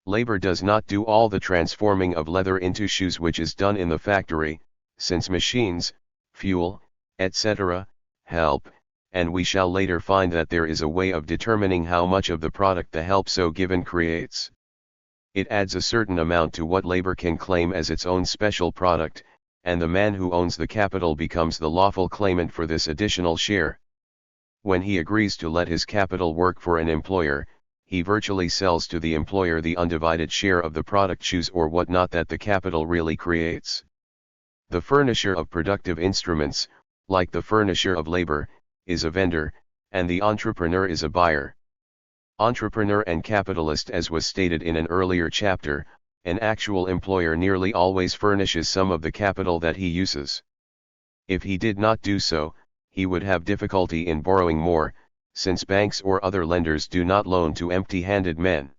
Labor does not do all the transforming of leather into shoes which is done in the factory, since machines, fuel, etc., help, and we shall later find that there is a way of determining how much of the product the help so given creates. It adds a certain amount to what labor can claim as its own special product, and the man who owns the capital becomes the lawful claimant for this additional share. When he agrees to let his capital work for an employer, he virtually sells to the employer the undivided share of the product, shoes or whatnot that the capital really creates. The furnisher of productive instruments, like the furnisher of labor, is a vendor, and the entrepreneur is a buyer. Entrepreneur and capitalist, as was stated in an earlier chapter, an actual employer nearly always furnishes some of the capital that he uses. If he did not do so, he would have difficulty in borrowing more, since banks or other lenders do not loan to empty-handed men.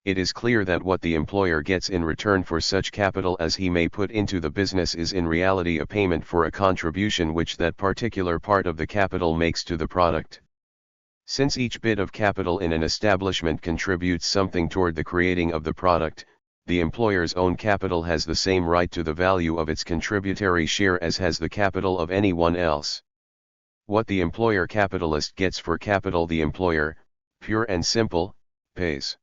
It is clear that what the employer gets in return for such capital as he may put into the business is in reality a payment for a contribution which that particular part of the capital makes to the product. Since each bit of capital in an establishment contributes something toward the creating of the product, the employer's own capital has the same right to the value of its contributory share as has the capital of anyone else. What the employer capitalist gets for capital the employer, pure and simple, pays.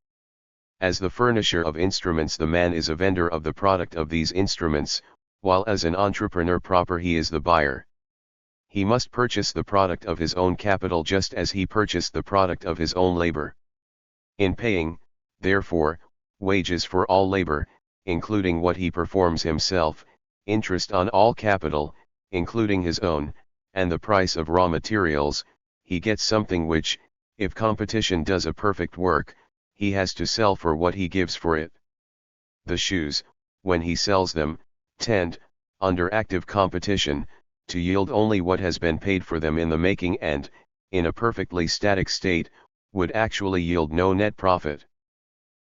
As the furnisher of instruments the man is a vendor of the product of these instruments, while as an entrepreneur proper he is the buyer. He must purchase the product of his own capital just as he purchased the product of his own labor. In paying, therefore, wages for all labor, including what he performs himself, interest on all capital, including his own, and the price of raw materials, he gets something which, if competition does a perfect work, he has to sell for what he gives for it. The shoes, when he sells them, tend, under active competition, to yield only what has been paid for them in the making and, in a perfectly static state, would actually yield no net profit.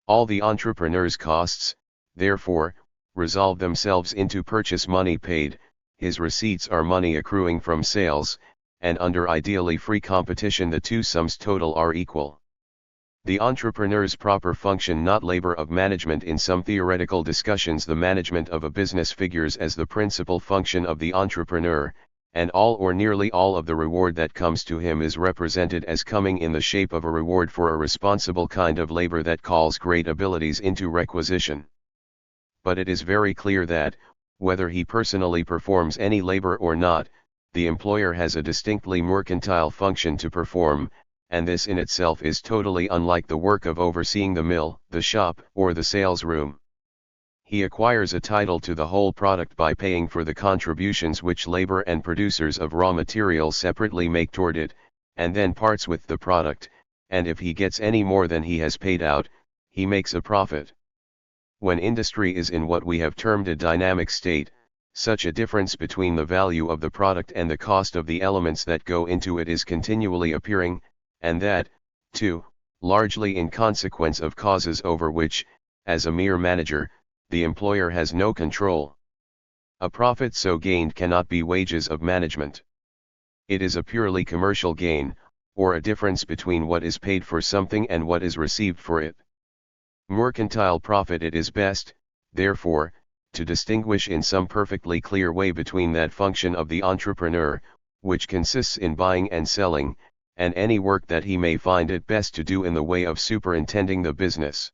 All the entrepreneur's costs, therefore, resolve themselves into purchase money paid, his receipts are money accruing from sales, and under ideally free competition the two sums total are equal. The entrepreneur's proper function, not labor of management. In some theoretical discussions the management of a business figures as the principal function of the entrepreneur, and all or nearly all of the reward that comes to him is represented as coming in the shape of a reward for a responsible kind of labor that calls great abilities into requisition. But it is very clear that, whether he personally performs any labor or not, the employer has a distinctly mercantile function to perform, and this in itself is totally unlike the work of overseeing the mill, the shop, or the sales room. He acquires a title to the whole product by paying for the contributions which labor and producers of raw materials separately make toward it, and then parts with the product, and if he gets any more than he has paid out, he makes a profit. When industry is in what we have termed a dynamic state, such a difference between the value of the product and the cost of the elements that go into it is continually appearing, and that, too, largely in consequence of causes over which, as a mere manager, the employer has no control. A profit so gained cannot be wages of management. It is a purely commercial gain, or a difference between what is paid for something and what is received for it. Mercantile profit it is best, therefore, to distinguish in some perfectly clear way between that function of the entrepreneur, which consists in buying and selling, and any work that he may find it best to do in the way of superintending the business.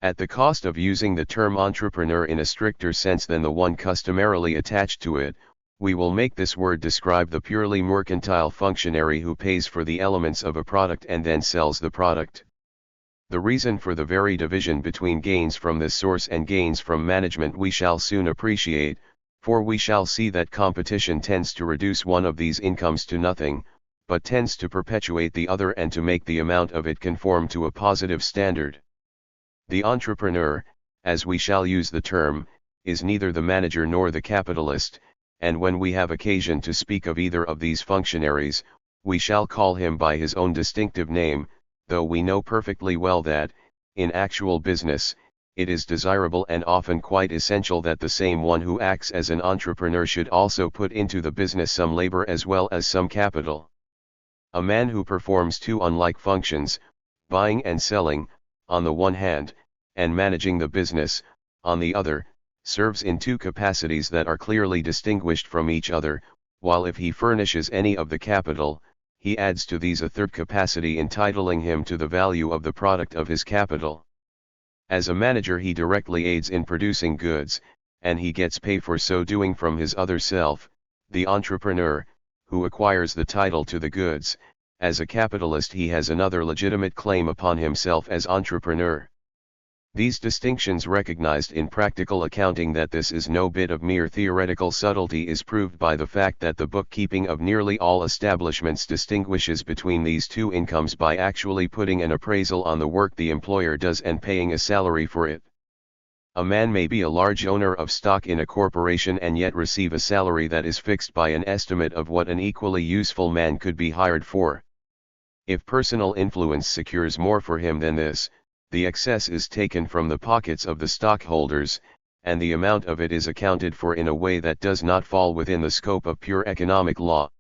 At the cost of using the term entrepreneur in a stricter sense than the one customarily attached to it, we will make this word describe the purely mercantile functionary who pays for the elements of a product and then sells the product. The reason for the very division between gains from this source and gains from management we shall soon appreciate, for we shall see that competition tends to reduce one of these incomes to nothing, but tends to perpetuate the other and to make the amount of it conform to a positive standard. The entrepreneur, as we shall use the term, is neither the manager nor the capitalist, and when we have occasion to speak of either of these functionaries, we shall call him by his own distinctive name, though we know perfectly well that, in actual business, it is desirable and often quite essential that the same one who acts as an entrepreneur should also put into the business some labor as well as some capital. A man who performs two unlike functions, buying and selling, on the one hand, and managing the business, on the other, serves in two capacities that are clearly distinguished from each other, while if he furnishes any of the capital, he adds to these a third capacity entitling him to the value of the product of his capital. As a manager he directly aids in producing goods, and he gets pay for so doing from his other self, the entrepreneur, who acquires the title to the goods. As a capitalist he has another legitimate claim upon himself as entrepreneur. These distinctions recognized in practical accounting, that this is no bit of mere theoretical subtlety, is proved by the fact that the bookkeeping of nearly all establishments distinguishes between these two incomes by actually putting an appraisal on the work the employer does and paying a salary for it. A man may be a large owner of stock in a corporation and yet receive a salary that is fixed by an estimate of what an equally useful man could be hired for. If personal influence secures more for him than this, the excess is taken from the pockets of the stockholders, and the amount of it is accounted for in a way that does not fall within the scope of pure economic law.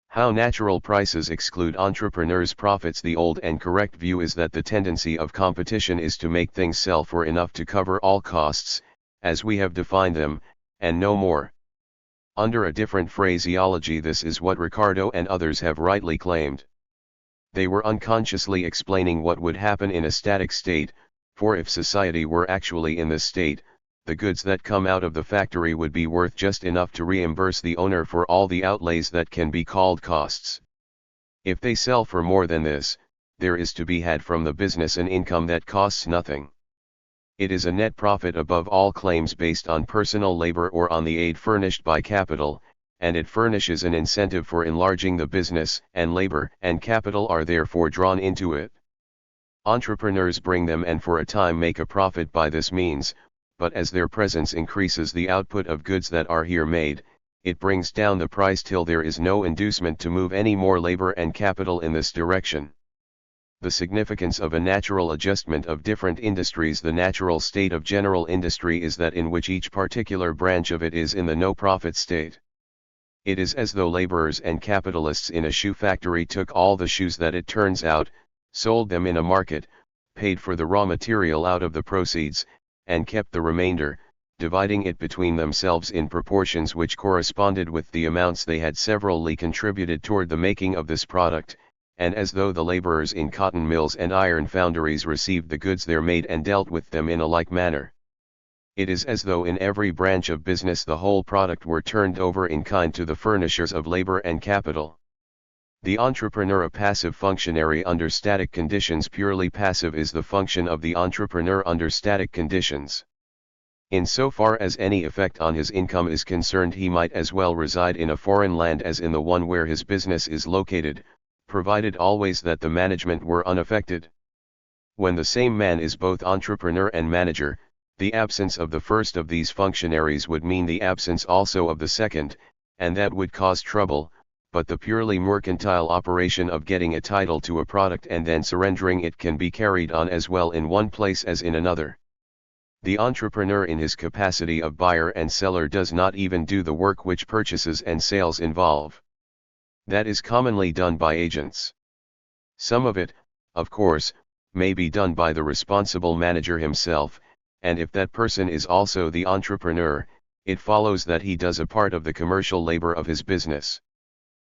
How natural prices exclude entrepreneurs' profits? The old and correct view is that the tendency of competition is to make things sell for enough to cover all costs, as we have defined them, and no more. Under a different phraseology, this is what Ricardo and others have rightly claimed. They were unconsciously explaining what would happen in a static state, for if society were actually in this state, the goods that come out of the factory would be worth just enough to reimburse the owner for all the outlays that can be called costs. If they sell for more than this, there is to be had from the business an income that costs nothing. It is a net profit above all claims based on personal labor or on the aid furnished by capital, and it furnishes an incentive for enlarging the business, and labor and capital are therefore drawn into it. Entrepreneurs bring them and for a time make a profit by this means, but as their presence increases the output of goods that are here made, it brings down the price till there is no inducement to move any more labor and capital in this direction. The significance of a natural adjustment of different industries. The natural state of general industry is that in which each particular branch of it is in the no-profit state. It is as though laborers and capitalists in a shoe factory took all the shoes that, it turns out, sold them in a market, paid for the raw material out of the proceeds, and kept the remainder, dividing it between themselves in proportions which corresponded with the amounts they had severally contributed toward the making of this product, and as though the laborers in cotton mills and iron foundries received the goods there made and dealt with them in a like manner. It is as though in every branch of business the whole product were turned over in kind to the furnishers of labor and capital. The entrepreneur, a passive functionary under static conditions. Purely passive is the function of the entrepreneur under static conditions. In so far as any effect on his income is concerned, he might as well reside in a foreign land as in the one where his business is located, provided always that the management were unaffected. When the same man is both entrepreneur and manager, the absence of the first of these functionaries would mean the absence also of the second, and that would cause trouble, but the purely mercantile operation of getting a title to a product and then surrendering it can be carried on as well in one place as in another. The entrepreneur in his capacity of buyer and seller does not even do the work which purchases and sales involve. That is commonly done by agents. Some of it, of course, may be done by the responsible manager himself, and if that person is also the entrepreneur, it follows that he does a part of the commercial labor of his business.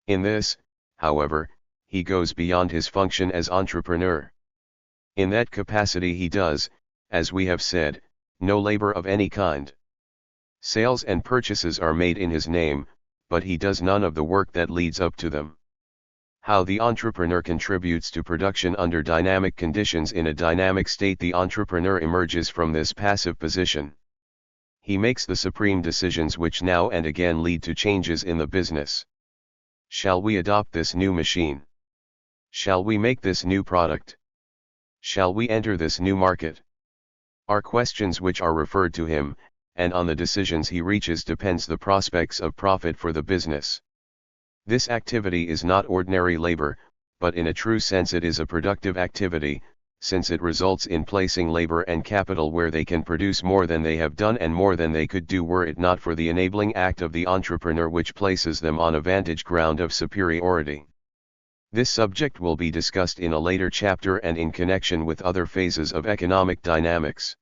In this, however, he goes beyond his function as entrepreneur. In that capacity he does, as we have said, no labor of any kind. Sales and purchases are made in his name, but he does none of the work that leads up to them. How the entrepreneur contributes to production under dynamic conditions. In a dynamic state, the entrepreneur emerges from this passive position. He makes the supreme decisions which now and again lead to changes in the business. Shall we adopt this new machine? Shall we make this new product? Shall we enter this new market? Are questions which are referred to him, and on the decisions he reaches depends the prospects of profit for the business. This activity is not ordinary labor, but in a true sense it is a productive activity, since it results in placing labor and capital where they can produce more than they have done and more than they could do were it not for the enabling act of the entrepreneur which places them on a vantage ground of superiority. This subject will be discussed in a later chapter and in connection with other phases of economic dynamics.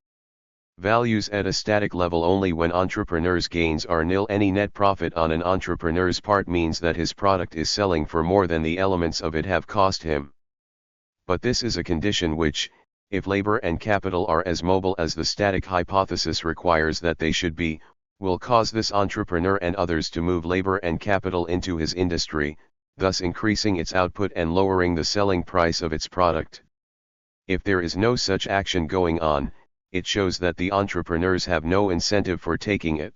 Values at a static level only when entrepreneur's gains are nil. Any net profit on an entrepreneur's part means that his product is selling for more than the elements of it have cost him. But this is a condition which, if labor and capital are as mobile as the static hypothesis requires that they should be, will cause this entrepreneur and others to move labor and capital into his industry, thus increasing its output and lowering the selling price of its product. If there is no such action going on, it shows that the entrepreneurs have no incentive for taking it.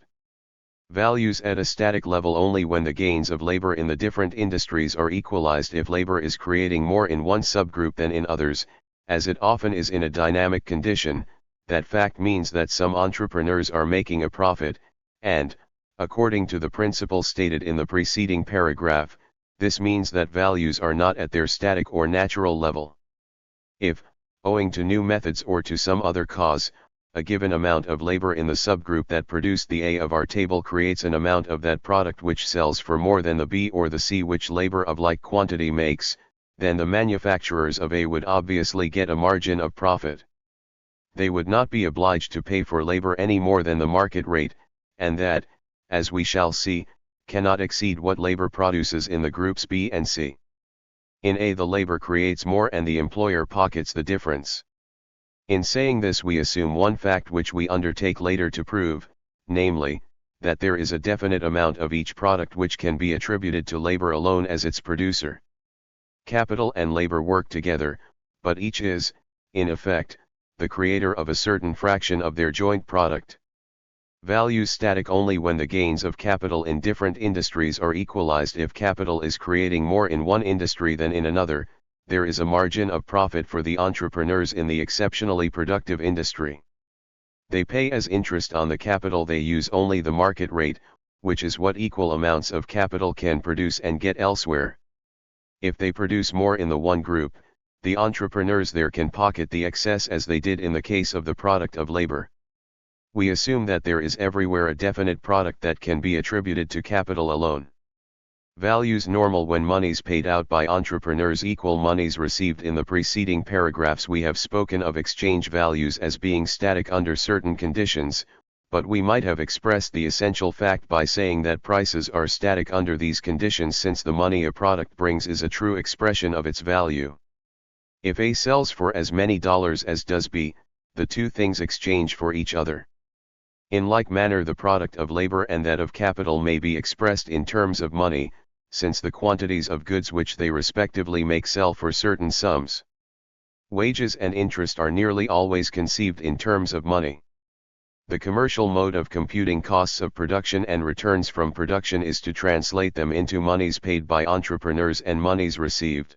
Values at a static level only when the gains of labor in the different industries are equalized. If labor is creating more in one subgroup than in others, as it often is in a dynamic condition, that fact means that some entrepreneurs are making a profit, and, according to the principle stated in the preceding paragraph, this means that values are not at their static or natural level. If, owing to new methods or to some other cause, a given amount of labor in the subgroup that produced the A of our table creates an amount of that product which sells for more than the B or the C which labor of like quantity makes, then the manufacturers of A would obviously get a margin of profit. They would not be obliged to pay for labor any more than the market rate, and that, as we shall see, cannot exceed what labor produces in the groups B and C. In A the labor creates more and the employer pockets the difference. In saying this we assume one fact which we undertake later to prove, namely, that there is a definite amount of each product which can be attributed to labor alone as its producer. Capital and labor work together, but each is, in effect, the creator of a certain fraction of their joint product. Values static only when the gains of capital in different industries are equalized. If capital is creating more in one industry than in another, there is a margin of profit for the entrepreneurs in the exceptionally productive industry. They pay as interest on the capital they use only the market rate, which is what equal amounts of capital can produce and get elsewhere. If they produce more in the one group, the entrepreneurs there can pocket the excess as they did in the case of the product of labor. We assume that there is everywhere a definite product that can be attributed to capital alone. Values normal when monies paid out by entrepreneurs equal monies received. In the preceding paragraphs we have spoken of exchange values as being static under certain conditions, but we might have expressed the essential fact by saying that prices are static under these conditions since the money a product brings is a true expression of its value. If A sells for as many dollars as does B, the two things exchange for each other. In like manner the product of labor and that of capital may be expressed in terms of money, since the quantities of goods which they respectively make sell for certain sums. Wages and interest are nearly always conceived in terms of money. The commercial mode of computing costs of production and returns from production is to translate them into monies paid by entrepreneurs and monies received.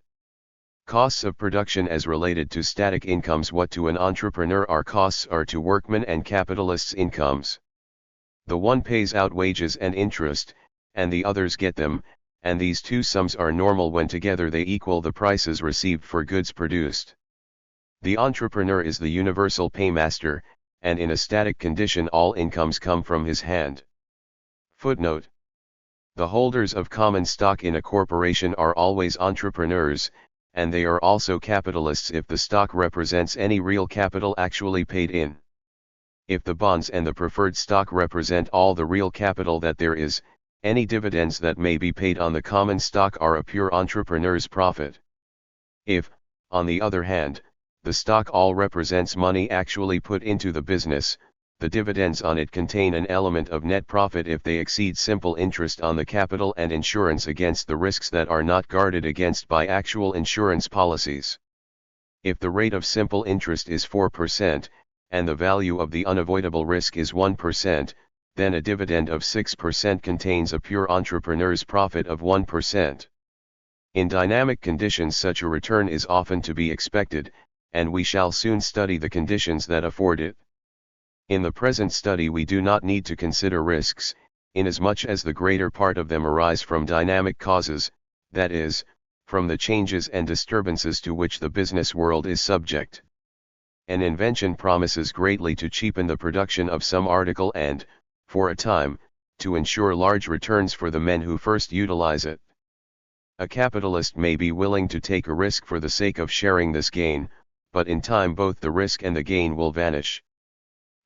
Costs of production as related to static incomes. What to an entrepreneur are costs are to workmen and capitalists incomes. The one pays out wages and interest, and the others get them, and these two sums are normal when together they equal the prices received for goods produced. The entrepreneur is the universal paymaster, and in a static condition all incomes come from his hand. Footnote: the holders of common stock in a corporation are always entrepreneurs, and they are also capitalists if the stock represents any real capital actually paid in. If the bonds and the preferred stock represent all the real capital that there is, any dividends that may be paid on the common stock are a pure entrepreneur's profit. If, on the other hand, the stock all represents money actually put into the business, the dividends on it contain an element of net profit if they exceed simple interest on the capital and insurance against the risks that are not guarded against by actual insurance policies. If the rate of simple interest is 4%, and the value of the unavoidable risk is 1%, then a dividend of 6% contains a pure entrepreneur's profit of 1%. In dynamic conditions such a return is often to be expected, and we shall soon study the conditions that afford it. In the present study we do not need to consider risks, inasmuch as the greater part of them arise from dynamic causes, that is, from the changes and disturbances to which the business world is subject. An invention promises greatly to cheapen the production of some article and, for a time, to ensure large returns for the men who first utilize it. A capitalist may be willing to take a risk for the sake of sharing this gain, but in time both the risk and the gain will vanish.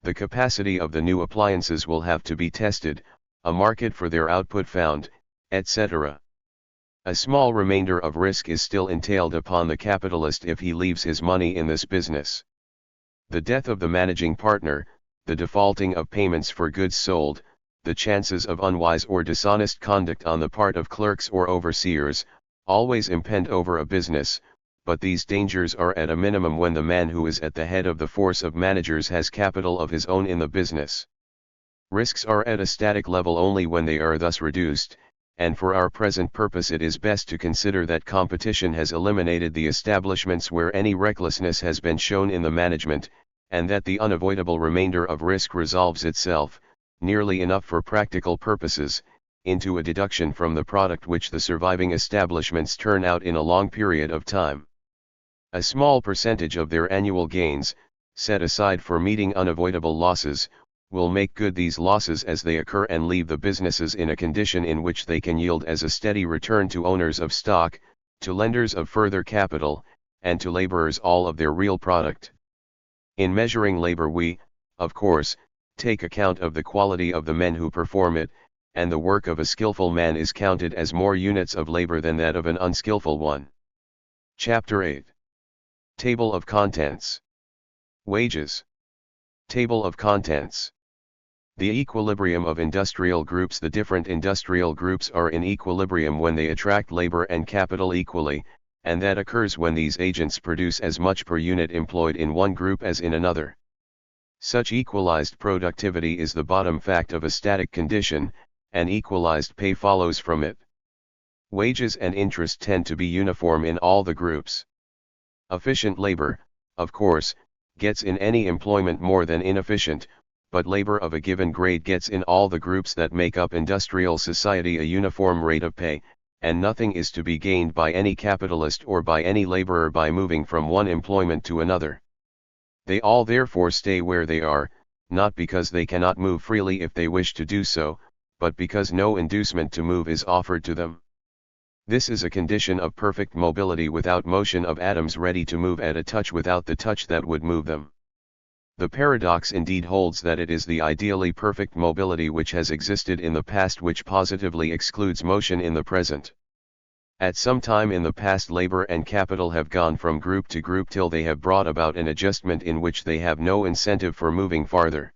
The capacity of the new appliances will have to be tested, a market for their output found, etc. A small remainder of risk is still entailed upon the capitalist if he leaves his money in this business. The death of the managing partner, the defaulting of payments for goods sold, the chances of unwise or dishonest conduct on the part of clerks or overseers, always impend over a business, but these dangers are at a minimum when the man who is at the head of the force of managers has capital of his own in the business. Risks are at a static level only when they are thus reduced, and for our present purpose it is best to consider that competition has eliminated the establishments where any recklessness has been shown in the management, and that the unavoidable remainder of risk resolves itself, nearly enough for practical purposes, into a deduction from the product which the surviving establishments turn out in a long period of time. A small percentage of their annual gains, set aside for meeting unavoidable losses, will make good these losses as they occur and leave the businesses in a condition in which they can yield as a steady return to owners of stock, to lenders of further capital, and to laborers all of their real product. In measuring labor we, of course, take account of the quality of the men who perform it, and the work of a skillful man is counted as more units of labor than that of an unskillful one. Chapter 8. Table of Contents. Wages. Table of Contents. The equilibrium of industrial groups. The different industrial groups are in equilibrium when they attract labor and capital equally, and that occurs when these agents produce as much per unit employed in one group as in another. Such equalized productivity is the bottom fact of a static condition, and equalized pay follows from it. Wages and interest tend to be uniform in all the groups. Efficient labor, of course, gets in any employment more than inefficient, but labor of a given grade gets in all the groups that make up industrial society a uniform rate of pay, and nothing is to be gained by any capitalist or by any laborer by moving from one employment to another. They all therefore stay where they are, not because they cannot move freely if they wish to do so, but because no inducement to move is offered to them. This is a condition of perfect mobility without motion of atoms ready to move at a touch without the touch that would move them. The paradox indeed holds that it is the ideally perfect mobility which has existed in the past which positively excludes motion in the present. At some time in the past labor and capital have gone from group to group till they have brought about an adjustment in which they have no incentive for moving farther.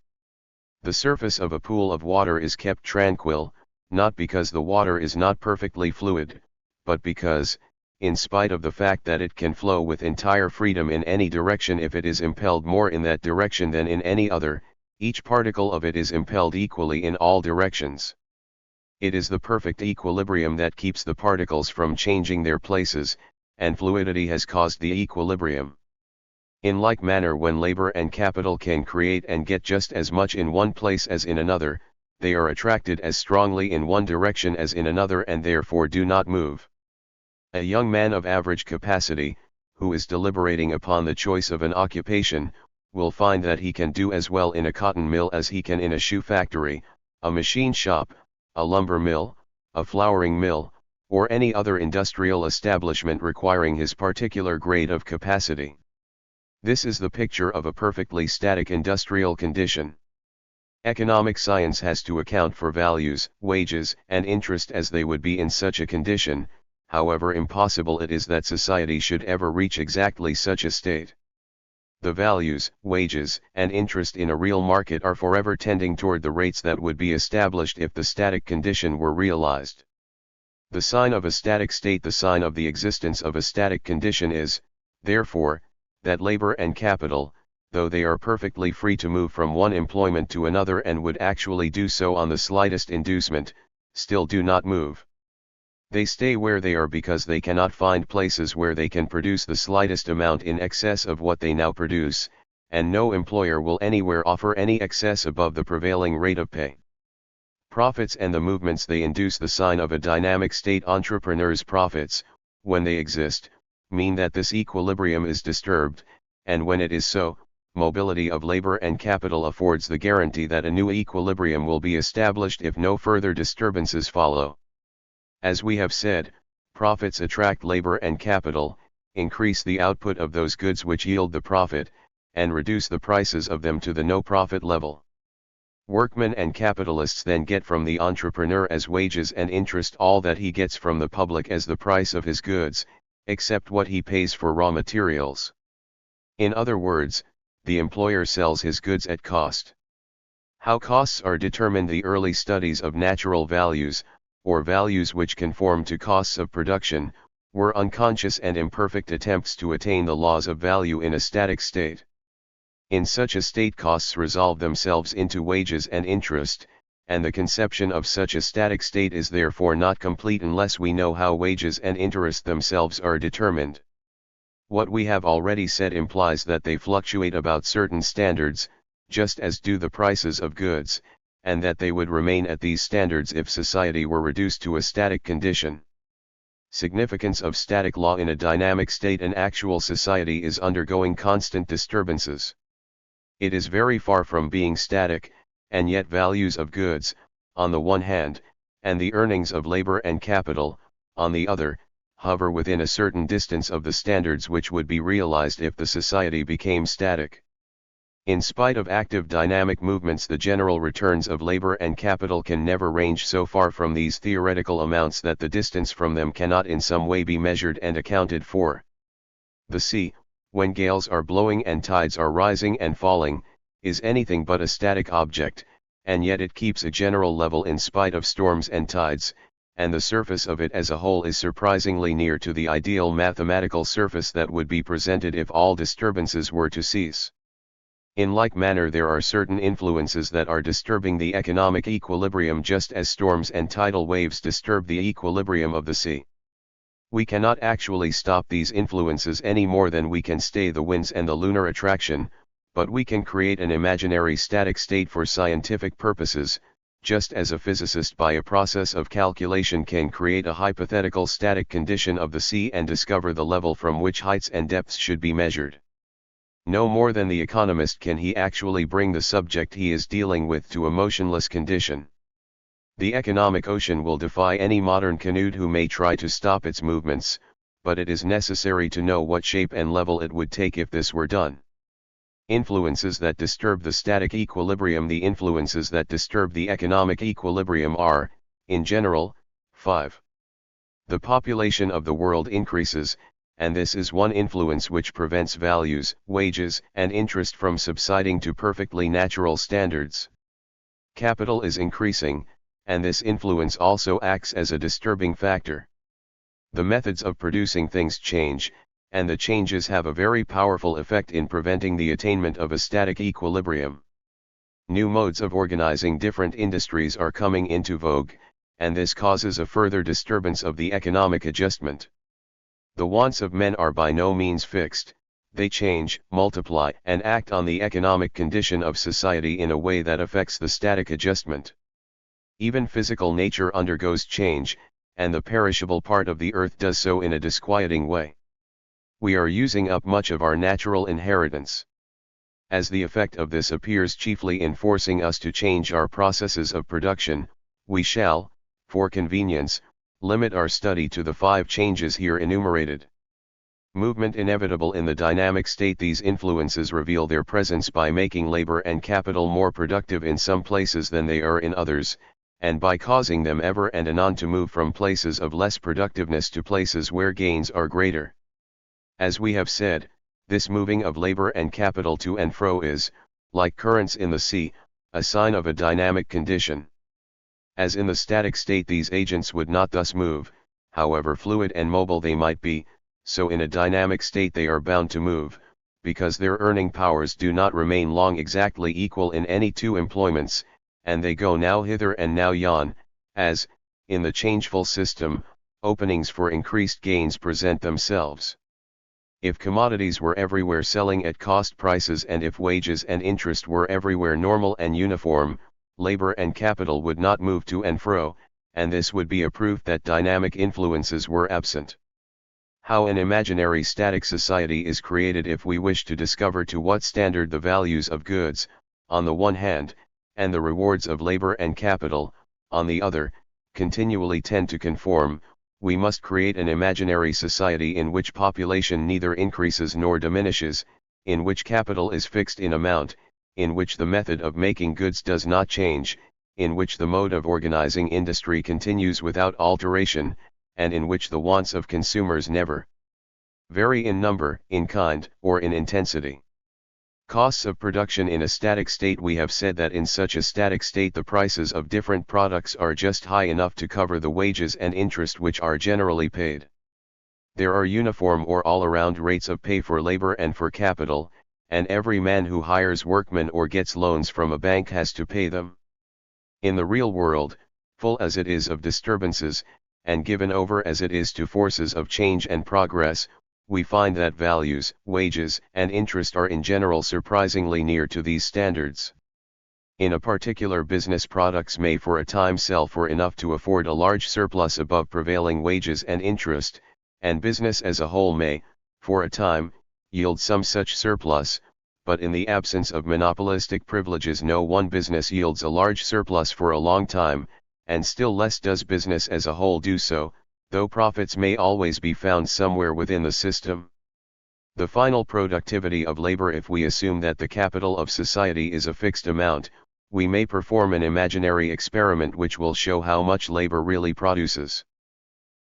The surface of a pool of water is kept tranquil, not because the water is not perfectly fluid, but because, in spite of the fact that it can flow with entire freedom in any direction if it is impelled more in that direction than in any other, each particle of it is impelled equally in all directions. It is the perfect equilibrium that keeps the particles from changing their places, and fluidity has caused the equilibrium. In like manner, when labor and capital can create and get just as much in one place as in another, they are attracted as strongly in one direction as in another and therefore do not move. A young man of average capacity, who is deliberating upon the choice of an occupation, will find that he can do as well in a cotton mill as he can in a shoe factory, a machine shop, a lumber mill, a flouring mill, or any other industrial establishment requiring his particular grade of capacity. This is the picture of a perfectly static industrial condition. Economic science has to account for values, wages, and interest as they would be in such a condition, however impossible it is that society should ever reach exactly such a state. The values, wages, and interest in a real market are forever tending toward the rates that would be established if the static condition were realized. The sign of a static state, the sign of the existence of a static condition is, therefore, that labor and capital, though they are perfectly free to move from one employment to another and would actually do so on the slightest inducement, still do not move. They stay where they are because they cannot find places where they can produce the slightest amount in excess of what they now produce, and no employer will anywhere offer any excess above the prevailing rate of pay. Profits and the movements they induce, the sign of a dynamic state. Entrepreneurs' profits, when they exist, mean that this equilibrium is disturbed, and when it is so, mobility of labor and capital affords the guarantee that a new equilibrium will be established if no further disturbances follow. As we have said, profits attract labor and capital, increase the output of those goods which yield the profit, and reduce the prices of them to the no-profit level. Workmen and capitalists then get from the entrepreneur as wages and interest all that he gets from the public as the price of his goods, except what he pays for raw materials. In other words, the employer sells his goods at cost. How costs are determined. The early studies of natural values, or values which conform to costs of production, were unconscious and imperfect attempts to attain the laws of value in a static state. In such a state costs resolve themselves into wages and interest, and the conception of such a static state is therefore not complete unless we know how wages and interest themselves are determined. What we have already said implies that they fluctuate about certain standards, just as do the prices of goods, and that they would remain at these standards if society were reduced to a static condition. Significance of static law in a dynamic state. An actual society is undergoing constant disturbances. It is very far from being static, and yet values of goods, on the one hand, and the earnings of labor and capital, on the other, hover within a certain distance of the standards which would be realized if the society became static. In spite of active dynamic movements, the general returns of labor and capital can never range so far from these theoretical amounts that the distance from them cannot in some way be measured and accounted for. The sea, when gales are blowing and tides are rising and falling, is anything but a static object, and yet it keeps a general level in spite of storms and tides, and the surface of it as a whole is surprisingly near to the ideal mathematical surface that would be presented if all disturbances were to cease. In like manner, there are certain influences that are disturbing the economic equilibrium just as storms and tidal waves disturb the equilibrium of the sea. We cannot actually stop these influences any more than we can stay the winds and the lunar attraction, but we can create an imaginary static state for scientific purposes, just as a physicist by a process of calculation can create a hypothetical static condition of the sea and discover the level from which heights and depths should be measured. No more than the economist can he actually bring the subject he is dealing with to a motionless condition. The economic ocean will defy any modern canoe who may try to stop its movements, but it is necessary to know what shape and level it would take if this were done. Influences that disturb the static equilibrium. The influences that disturb the economic equilibrium are, in general, 5. The population of the world increases, and this is one influence which prevents values, wages, and interest from subsiding to perfectly natural standards. Capital is increasing, and this influence also acts as a disturbing factor. The methods of producing things change, and the changes have a very powerful effect in preventing the attainment of a static equilibrium. New modes of organizing different industries are coming into vogue, and this causes a further disturbance of the economic adjustment. The wants of men are by no means fixed, they change, multiply, and act on the economic condition of society in a way that affects the static adjustment. Even physical nature undergoes change, and the perishable part of the earth does so in a disquieting way. We are using up much of our natural inheritance. As the effect of this appears chiefly in forcing us to change our processes of production, we shall, for convenience, limit our study to the 5 changes here enumerated. Movement inevitable in the dynamic state. These influences reveal their presence by making labor and capital more productive in some places than they are in others, and by causing them ever and anon to move from places of less productiveness to places where gains are greater. As we have said, this moving of labor and capital to and fro is, like currents in the sea, a sign of a dynamic condition. As in the static state these agents would not thus move, however fluid and mobile they might be, so in a dynamic state they are bound to move, because their earning powers do not remain long exactly equal in any 2 employments, and they go now hither and now yon, as, in the changeful system, openings for increased gains present themselves. If commodities were everywhere selling at cost prices and if wages and interest were everywhere normal and uniform, labor and capital would not move to and fro, and this would be a proof that dynamic influences were absent. How an imaginary static society is created. If we wish to discover to what standard the values of goods, on the one hand, and the rewards of labor and capital, on the other, continually tend to conform, we must create an imaginary society in which population neither increases nor diminishes, in which capital is fixed in amount, in which the method of making goods does not change, in which the mode of organizing industry continues without alteration, and in which the wants of consumers never vary in number, in kind, or in intensity. Costs of production in a static state. We have said that in such a static state the prices of different products are just high enough to cover the wages and interest which are generally paid. There are uniform or all-around rates of pay for labor and for capital, and every man who hires workmen or gets loans from a bank has to pay them. In the real world, full as it is of disturbances, and given over as it is to forces of change and progress, we find that values, wages, and interest are in general surprisingly near to these standards. In a particular business, products may for a time sell for enough to afford a large surplus above prevailing wages and interest, and business as a whole may, for a time, yield some such surplus, but in the absence of monopolistic privileges no one business yields a large surplus for a long time, and still less does business as a whole do so, though profits may always be found somewhere within the system. The final productivity of labor. If we assume that the capital of society is a fixed amount, we may perform an imaginary experiment which will show how much labor really produces.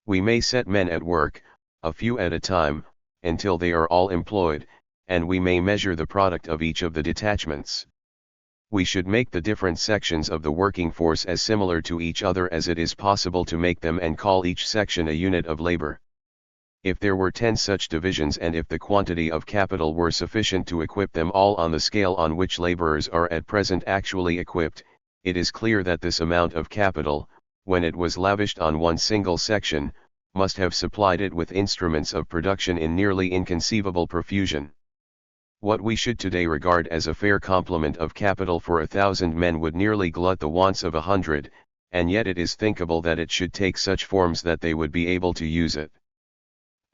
We may set men at work, a few at a time, until they are all employed, and we may measure the product of each of the detachments. We should make the different sections of the working force as similar to each other as it is possible to make them, and call each section a unit of labor. If there were 10 such divisions, and if the quantity of capital were sufficient to equip them all on the scale on which laborers are at present actually equipped, it is clear that this amount of capital, when it was lavished on one single section, must have supplied it with instruments of production in nearly inconceivable profusion. What we should today regard as a fair complement of capital for 1,000 men would nearly glut the wants of 100, and yet it is thinkable that it should take such forms that they would be able to use it.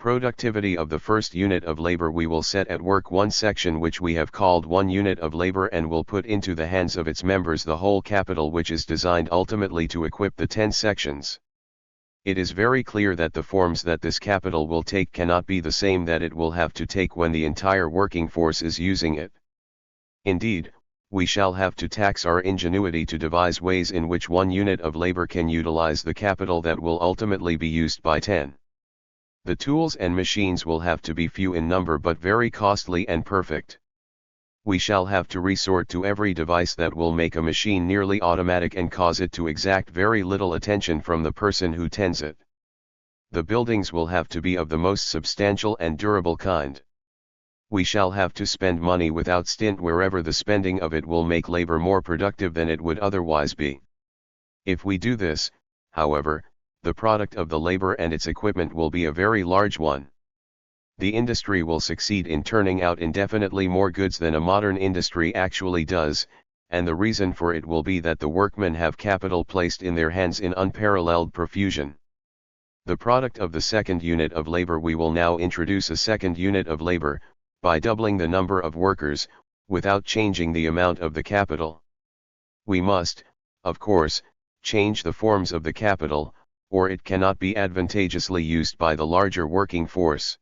Productivity of the first unit of labor. We will set at work one section which we have called one unit of labor, and will put into the hands of its members the whole capital which is designed ultimately to equip the 10 sections. It is very clear that the forms that this capital will take cannot be the same that it will have to take when the entire working force is using it. Indeed, we shall have to tax our ingenuity to devise ways in which one unit of labor can utilize the capital that will ultimately be used by 10. The tools and machines will have to be few in number but very costly and perfect. We shall have to resort to every device that will make a machine nearly automatic and cause it to exact very little attention from the person who tends it. The buildings will have to be of the most substantial and durable kind. We shall have to spend money without stint wherever the spending of it will make labor more productive than it would otherwise be. If we do this, however, the product of the labor and its equipment will be a very large one. The industry will succeed in turning out indefinitely more goods than a modern industry actually does, and the reason for it will be that the workmen have capital placed in their hands in unparalleled profusion. The product of the second unit of labor. We will now introduce a second unit of labor, by doubling the number of workers, without changing the amount of the capital. We must, of course, change the forms of the capital, or it cannot be advantageously used by the larger working force.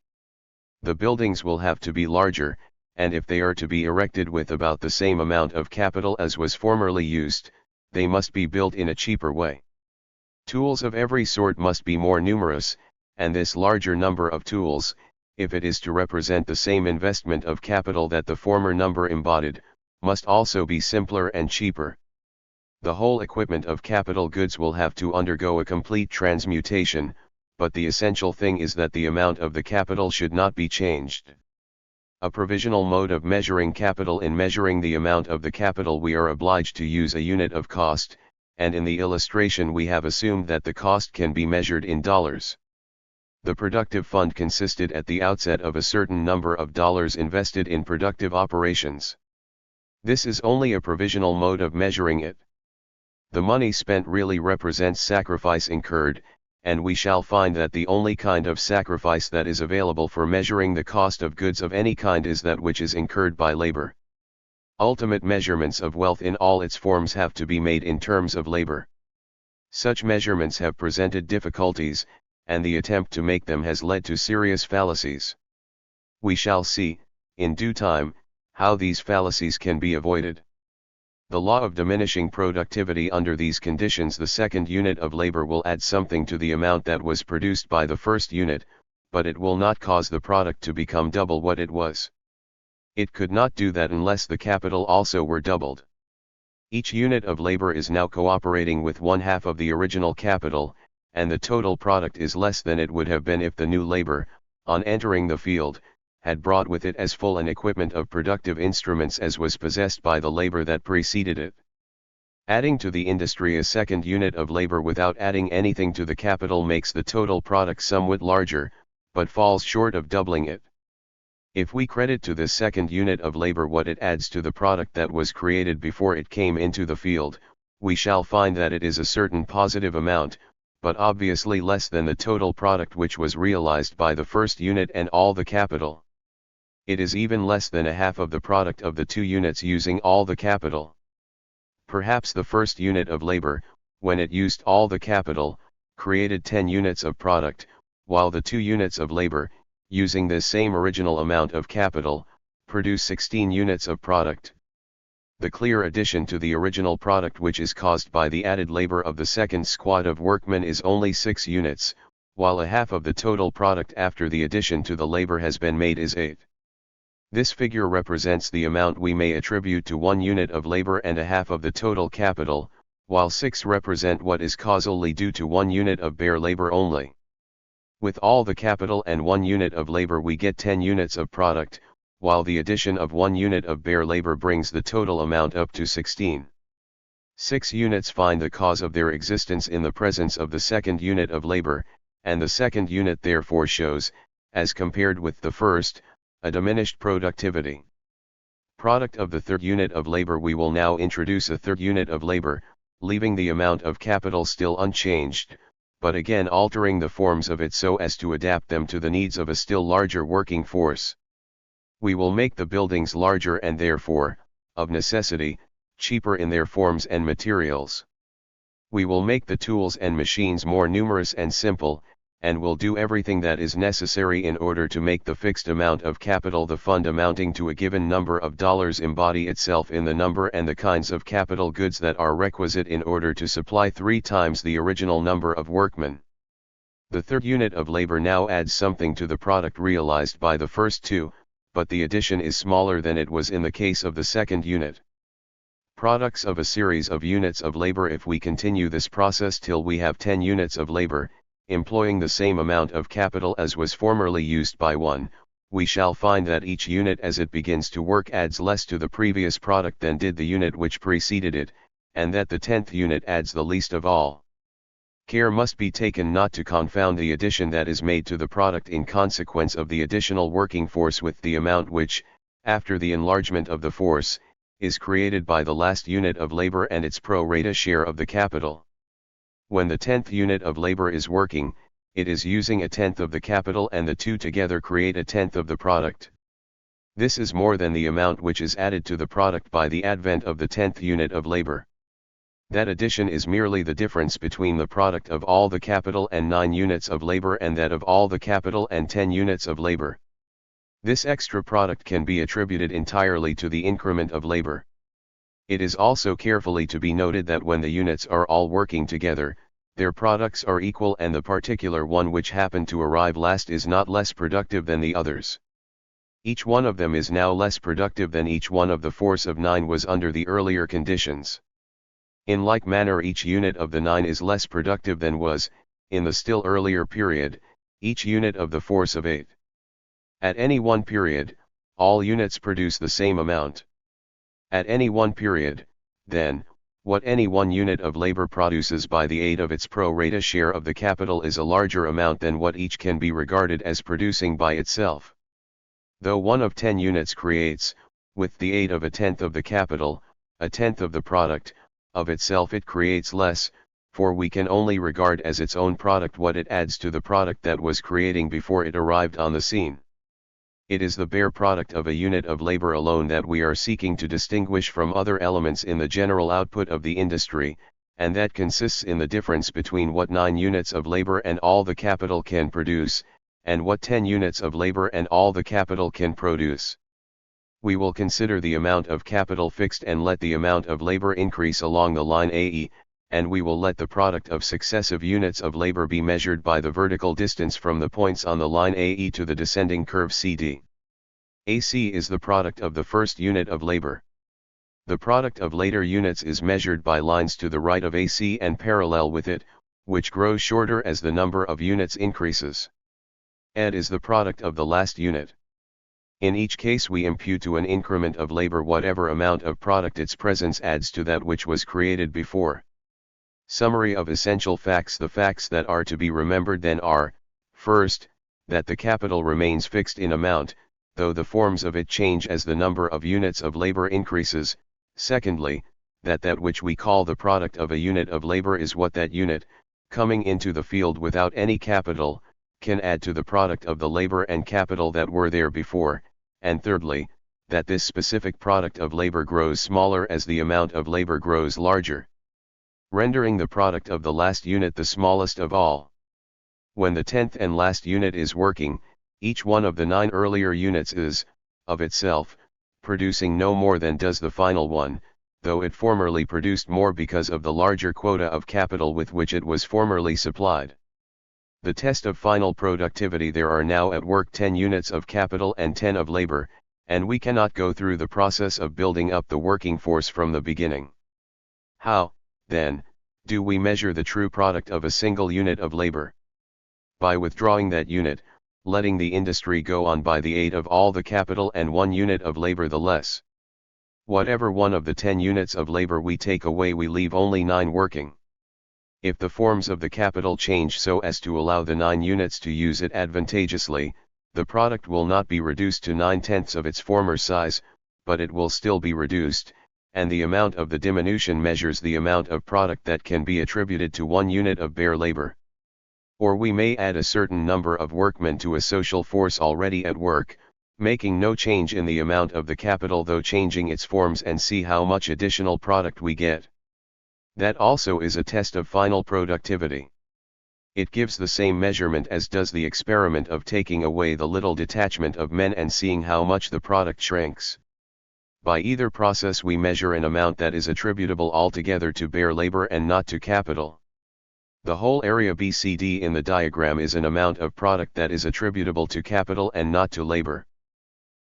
The buildings will have to be larger, and if they are to be erected with about the same amount of capital as was formerly used, they must be built in a cheaper way. Tools of every sort must be more numerous, and this larger number of tools, if it is to represent the same investment of capital that the former number embodied, must also be simpler and cheaper. The whole equipment of capital goods will have to undergo a complete transmutation, but the essential thing is that the amount of the capital should not be changed. A provisional mode of measuring capital. In measuring the amount of the capital we are obliged to use a unit of cost, and in the illustration we have assumed that the cost can be measured in dollars. The productive fund consisted at the outset of a certain number of dollars invested in productive operations. This is only a provisional mode of measuring it. The money spent really represents sacrifice incurred, and we shall find that the only kind of sacrifice that is available for measuring the cost of goods of any kind is that which is incurred by labor. Ultimate measurements of wealth in all its forms have to be made in terms of labor. Such measurements have presented difficulties, and the attempt to make them has led to serious fallacies. We shall see, in due time, how these fallacies can be avoided. The law of diminishing productivity: under these conditions the second unit of labor will add something to the amount that was produced by the first unit, but it will not cause the product to become double what it was. It could not do that unless the capital also were doubled. Each unit of labor is now cooperating with 1/2 of the original capital, and the total product is less than it would have been if the new labor, on entering the field, had brought with it as full an equipment of productive instruments as was possessed by the labor that preceded it. Adding to the industry a second unit of labor without adding anything to the capital makes the total product somewhat larger, but falls short of doubling it. If we credit to this second unit of labor what it adds to the product that was created before it came into the field, we shall find that it is a certain positive amount, but obviously less than the total product which was realized by the first unit and all the capital. It is even less than 1/2 of the product of the two units using all the capital. Perhaps the first unit of labor, when it used all the capital, created 10 units of product, while the two units of labor, using this same original amount of capital, produce 16 units of product. The clear addition to the original product which is caused by the added labor of the second squad of workmen is only 6 units, while 1/2 of the total product after the addition to the labor has been made is 8. This figure represents the amount we may attribute to 1 unit of labor and 1/2 of the total capital, while 6 represent what is causally due to 1 unit of bare labor only. With all the capital and 1 unit of labor we get 10 units of product, while the addition of 1 unit of bare labor brings the total amount up to 16. 6 units find the cause of their existence in the presence of the second unit of labor, and the second unit therefore shows, as compared with the first, a diminished productivity. Product of the third unit of labor: we will now introduce a third unit of labor, leaving the amount of capital still unchanged, but again altering the forms of it so as to adapt them to the needs of a still larger working force. We will make the buildings larger and therefore, of necessity, cheaper in their forms and materials. We will make the tools and machines more numerous and simple, and will do everything that is necessary in order to make the fixed amount of capital, the fund amounting to a given number of dollars, embody itself in the number and the kinds of capital goods that are requisite in order to supply 3 times the original number of workmen. The third unit of labor now adds something to the product realized by the first 2, but the addition is smaller than it was in the case of the second unit. Products of a series of units of labor: if we continue this process till we have 10 units of labor, employing the same amount of capital as was formerly used by 1, we shall find that each unit as it begins to work adds less to the previous product than did the unit which preceded it, and that the 10th unit adds the least of all. Care must be taken not to confound the addition that is made to the product in consequence of the additional working force with the amount which, after the enlargement of the force, is created by the last unit of labor and its pro rata share of the capital. When the 10th unit of labor is working, it is using 1/10 of the capital, and the two together create 1/10 of the product. This is more than the amount which is added to the product by the advent of the 10th unit of labor. That addition is merely the difference between the product of all the capital and 9 units of labor and that of all the capital and 10 units of labor. This extra product can be attributed entirely to the increment of labor. It is also carefully to be noted that when the units are all working together, their products are equal, and the particular one which happened to arrive last is not less productive than the others. Each one of them is now less productive than each one of the force of 9 was under the earlier conditions. In like manner each unit of the 9 is less productive than was, in the still earlier period, each unit of the force of 8. At any one period, all units produce the same amount. At any one period, then, what any one unit of labor produces by the aid of its pro rata share of the capital is a larger amount than what each can be regarded as producing by itself. Though one of 10 units creates, with the aid of 1/10 of the capital, 1/10 of the product, of itself it creates less, for we can only regard as its own product what it adds to the product that was creating before it arrived on the scene. It is the bare product of a unit of labor alone that we are seeking to distinguish from other elements in the general output of the industry, and that consists in the difference between what 9 units of labor and all the capital can produce, and what 10 units of labor and all the capital can produce. We will consider the amount of capital fixed and let the amount of labor increase along the line AE, and we will let the product of successive units of labor be measured by the vertical distance from the points on the line AE to the descending curve CD. AC is the product of the first unit of labor. The product of later units is measured by lines to the right of AC and parallel with it, which grows shorter as the number of units increases. ED is the product of the last unit. In each case we impute to an increment of labor whatever amount of product its presence adds to that which was created before. Summary of essential facts. The facts that are to be remembered then are, first, that the capital remains fixed in amount, though the forms of it change as the number of units of labor increases. Secondly, that which we call the product of a unit of labor is what that unit, coming into the field without any capital, can add to the product of the labor and capital that were there before, and thirdly, that this specific product of labor grows smaller as the amount of labor grows larger, rendering the product of the last unit the smallest of all. When the 10th and last unit is working, each one of the 9 earlier units is, of itself, producing no more than does the final one, though it formerly produced more because of the larger quota of capital with which it was formerly supplied. The test of final productivity: there are now at work 10 units of capital and 10 of labor, and we cannot go through the process of building up the working force from the beginning. How, then, do we measure the true product of a single unit of labor? By withdrawing that unit, letting the industry go on by the aid of all the capital and 1 unit of labor the less. Whatever one of the 10 units of labor we take away, we leave only 9 working. If the forms of the capital change so as to allow the 9 units to use it advantageously, the product will not be reduced to 9/10 of its former size, but it will still be reduced, and the amount of the diminution measures the amount of product that can be attributed to 1 unit of bare labor. Or we may add a certain number of workmen to a social force already at work, making no change in the amount of the capital though changing its forms, and see how much additional product we get. That also is a test of final productivity. It gives the same measurement as does the experiment of taking away the little detachment of men and seeing how much the product shrinks. By either process we measure an amount that is attributable altogether to bare labor and not to capital. The whole area BCD in the diagram is an amount of product that is attributable to capital and not to labor.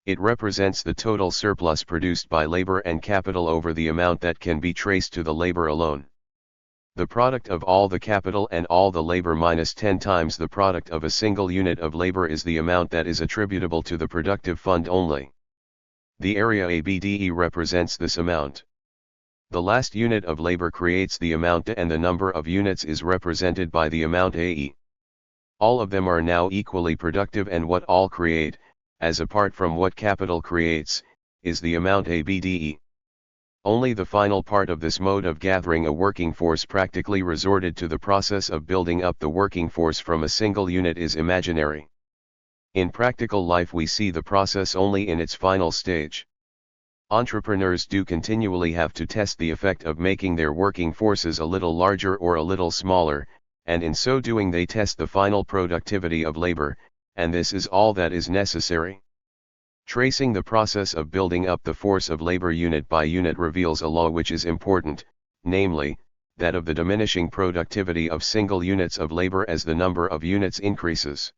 It represents the total surplus produced by labor and capital over the amount that can be traced to the labor alone. The product of all the capital and all the labor minus 10 times the product of a single unit of labor is the amount that is attributable to the productive fund only. The area ABDE represents this amount. The last unit of labor creates the amount and the number of units is represented by the amount AE. All of them are now equally productive, and what all create, as apart from what capital creates, is the amount ABDE. Only the final part of this mode of gathering a working force practically resorted to the process of building up the working force from a single unit is imaginary. In practical life we see the process only in its final stage. Entrepreneurs do continually have to test the effect of making their working forces a little larger or a little smaller, and in so doing they test the final productivity of labor, and this is all that is necessary. Tracing the process of building up the force of labor unit by unit reveals a law which is important, namely, that of the diminishing productivity of single units of labor as the number of units increases.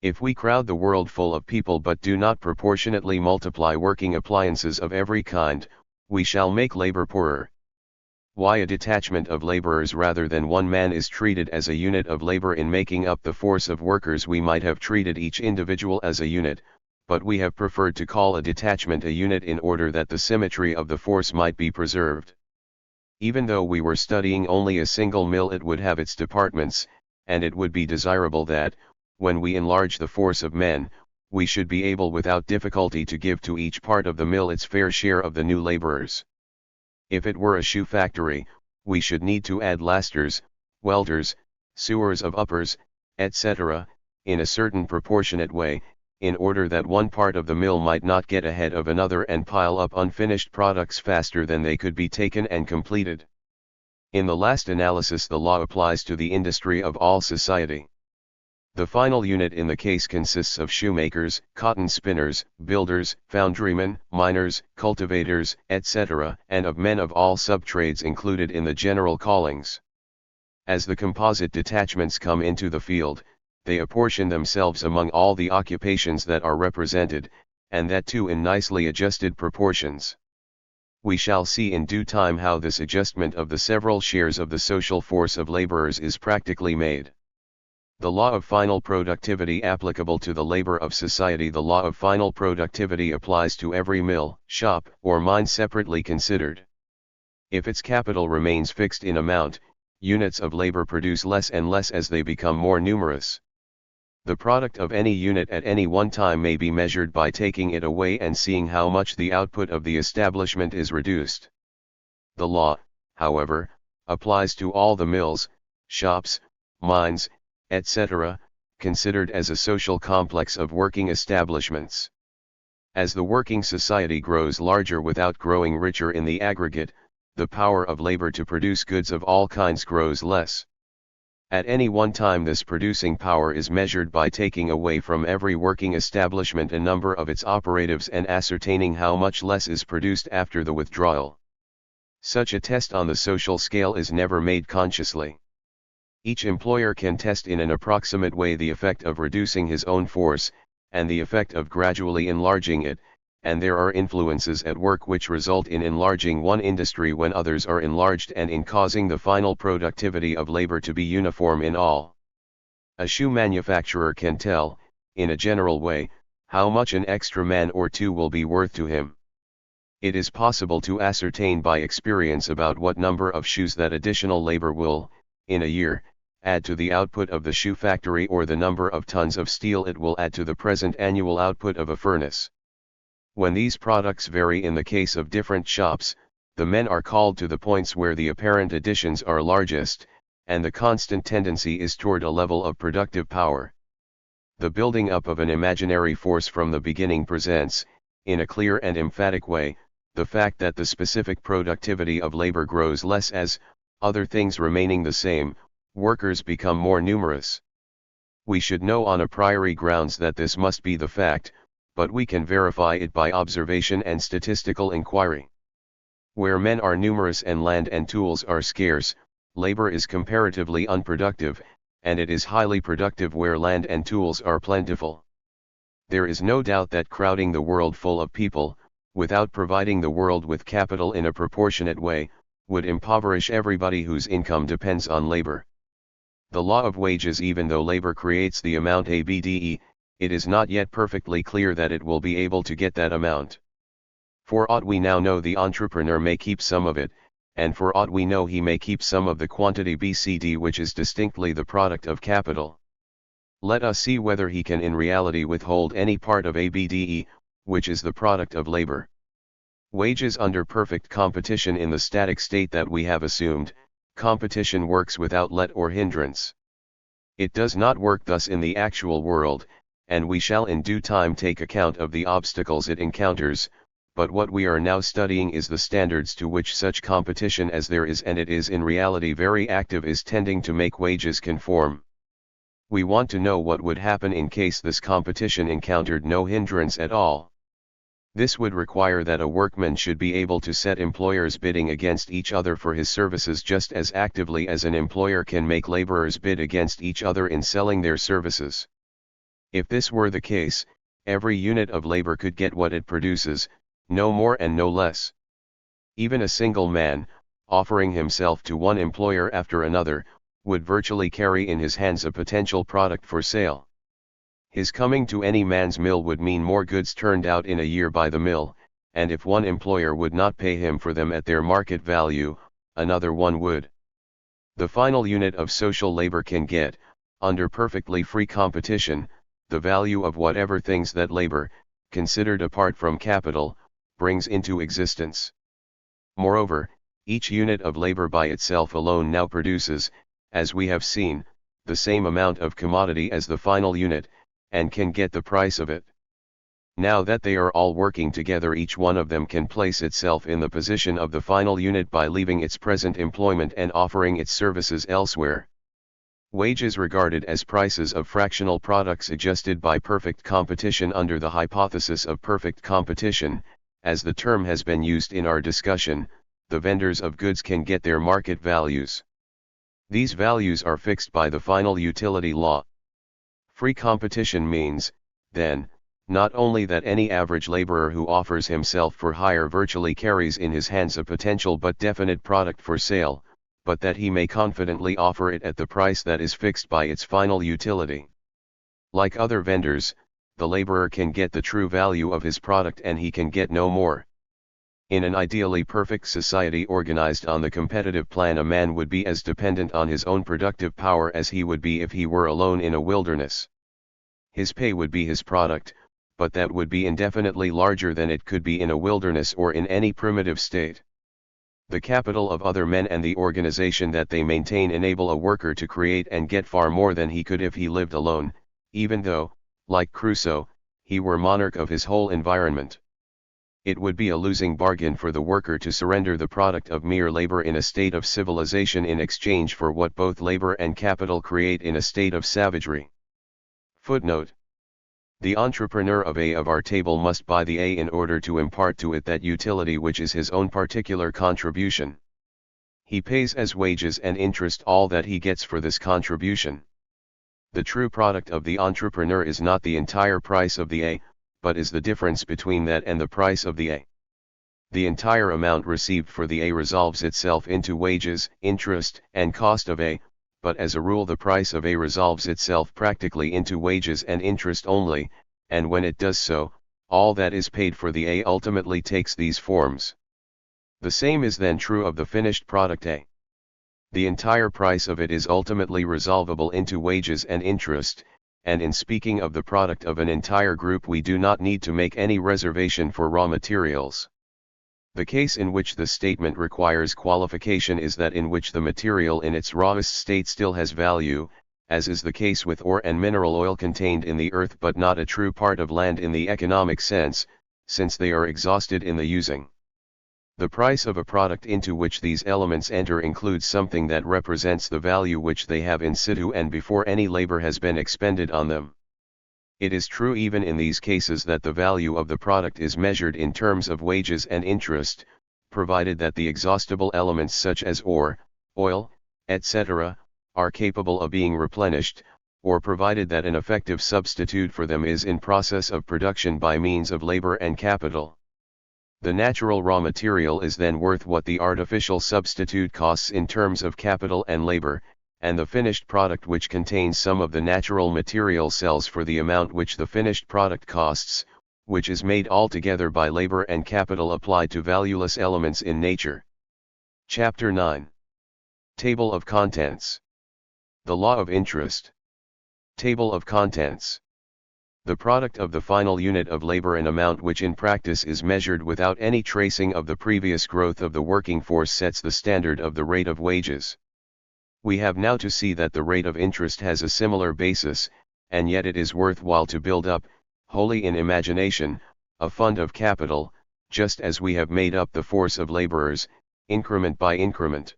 If we crowd the world full of people but do not proportionately multiply working appliances of every kind, we shall make labor poorer. Why a detachment of laborers rather than one man is treated as a unit of labor in making up the force of workers? We might have treated each individual as a unit, but we have preferred to call a detachment a unit in order that the symmetry of the force might be preserved. Even though we were studying only a single mill, it would have its departments, and it would be desirable that, when we enlarge the force of men, we should be able without difficulty to give to each part of the mill its fair share of the new laborers. If it were a shoe factory, we should need to add lasters, welders, sewers of uppers, etc., in a certain proportionate way, in order that one part of the mill might not get ahead of another and pile up unfinished products faster than they could be taken and completed. In the last analysis, the law applies to the industry of all society. The final unit in the case consists of shoemakers, cotton spinners, builders, foundrymen, miners, cultivators, etc., and of men of all subtrades included in the general callings. As the composite detachments come into the field, they apportion themselves among all the occupations that are represented, and that too in nicely adjusted proportions. We shall see in due time how this adjustment of the several shares of the social force of laborers is practically made. The law of final productivity applicable to the labor of society. The law of final productivity applies to every mill, shop, or mine separately considered. If its capital remains fixed in amount, units of labor produce less and less as they become more numerous. The product of any unit at any one time may be measured by taking it away and seeing how much the output of the establishment is reduced. The law, however, applies to all the mills, shops, mines, etc., considered as a social complex of working establishments. As the working society grows larger without growing richer in the aggregate, the power of labor to produce goods of all kinds grows less. At any one time this producing power is measured by taking away from every working establishment a number of its operatives and ascertaining how much less is produced after the withdrawal. Such a test on the social scale is never made consciously. Each employer can test in an approximate way the effect of reducing his own force, and the effect of gradually enlarging it, and there are influences at work which result in enlarging one industry when others are enlarged and in causing the final productivity of labor to be uniform in all. A shoe manufacturer can tell, in a general way, how much an extra man or two will be worth to him. It is possible to ascertain by experience about what number of shoes that additional labor will, in a year, add to the output of the shoe factory or the number of tons of steel it will add to the present annual output of a furnace. When these products vary in the case of different shops, the men are called to the points where the apparent additions are largest, and the constant tendency is toward a level of productive power. The building up of an imaginary force from the beginning presents, in a clear and emphatic way, the fact that the specific productivity of labor grows less as, other things remaining the same, workers become more numerous. We should know on a priori grounds that this must be the fact, but we can verify it by observation and statistical inquiry. Where men are numerous and land and tools are scarce, labor is comparatively unproductive, and it is highly productive where land and tools are plentiful. There is no doubt that crowding the world full of people, without providing the world with capital in a proportionate way, would impoverish everybody whose income depends on labor. The law of wages. Even though labor creates the amount ABDE, it is not yet perfectly clear that it will be able to get that amount. For aught we now know, the entrepreneur may keep some of it, and for aught we know he may keep some of the quantity BCD which is distinctly the product of capital. Let us see whether he can in reality withhold any part of ABDE, which is the product of labor. Wages. Under perfect competition in the static state that we have assumed, competition works without let or hindrance. It does not work thus in the actual world, and we shall in due time take account of the obstacles it encounters, but what we are now studying is the standards to which such competition as there is, and it is in reality very active, is tending to make wages conform. We want to know what would happen in case this competition encountered no hindrance at all. This would require that a workman should be able to set employers bidding against each other for his services just as actively as an employer can make laborers bid against each other in selling their services. If this were the case, every unit of labor could get what it produces, no more and no less. Even a single man, offering himself to one employer after another, would virtually carry in his hands a potential product for sale. His coming to any man's mill would mean more goods turned out in a year by the mill, and if one employer would not pay him for them at their market value, another one would. The final unit of social labor can get, under perfectly free competition, the value of whatever things that labor, considered apart from capital, brings into existence. Moreover, each unit of labor by itself alone now produces, as we have seen, the same amount of commodity as the final unit, and can get the price of it. Now that they are all working together, each one of them can place itself in the position of the final unit by leaving its present employment and offering its services elsewhere. Wages regarded as prices of fractional products adjusted by perfect competition under the hypothesis of perfect competition, as the term has been used in our discussion, the vendors of goods can get their market values. These values are fixed by the final utility law. Free competition means, then, not only that any average laborer who offers himself for hire virtually carries in his hands a potential but definite product for sale, but that he may confidently offer it at the price that is fixed by its final utility. Like other vendors, the laborer can get the true value of his product and he can get no more. In an ideally perfect society organized on the competitive plan, a man would be as dependent on his own productive power as he would be if he were alone in a wilderness. His pay would be his product, but that would be indefinitely larger than it could be in a wilderness or in any primitive state. The capital of other men and the organization that they maintain enable a worker to create and get far more than he could if he lived alone, even though, like Crusoe, he were monarch of his whole environment. It would be a losing bargain for the worker to surrender the product of mere labor in a state of civilization in exchange for what both labor and capital create in a state of savagery. Footnote: the entrepreneur of A of our table must buy the A in order to impart to it that utility which is his own particular contribution. He pays as wages and interest all that he gets for this contribution. The true product of the entrepreneur is not the entire price of the A, but is the difference between that and the price of the A. The entire amount received for the A resolves itself into wages, interest, and cost of A, but as a rule the price of A resolves itself practically into wages and interest only, and when it does so, all that is paid for the A ultimately takes these forms. The same is then true of the finished product A. The entire price of it is ultimately resolvable into wages and interest, and in speaking of the product of an entire group we do not need to make any reservation for raw materials. The case in which the statement requires qualification is that in which the material in its rawest state still has value, as is the case with ore and mineral oil contained in the earth but not a true part of land in the economic sense, since they are exhausted in the using. The price of a product into which these elements enter includes something that represents the value which they have in situ and before any labor has been expended on them. It is true even in these cases that the value of the product is measured in terms of wages and interest, provided that the exhaustible elements such as ore, oil, etc., are capable of being replenished, or provided that an effective substitute for them is in process of production by means of labor and capital. The natural raw material is then worth what the artificial substitute costs in terms of capital and labor, and the finished product which contains some of the natural material sells for the amount which the finished product costs, which is made altogether by labor and capital applied to valueless elements in nature. Chapter 9. Table of Contents. The Law of Interest. Table of Contents. The product of the final unit of labor, an amount which in practice is measured without any tracing of the previous growth of the working force, sets the standard of the rate of wages. We have now to see that the rate of interest has a similar basis, and yet it is worthwhile to build up, wholly in imagination, a fund of capital, just as we have made up the force of laborers, increment by increment.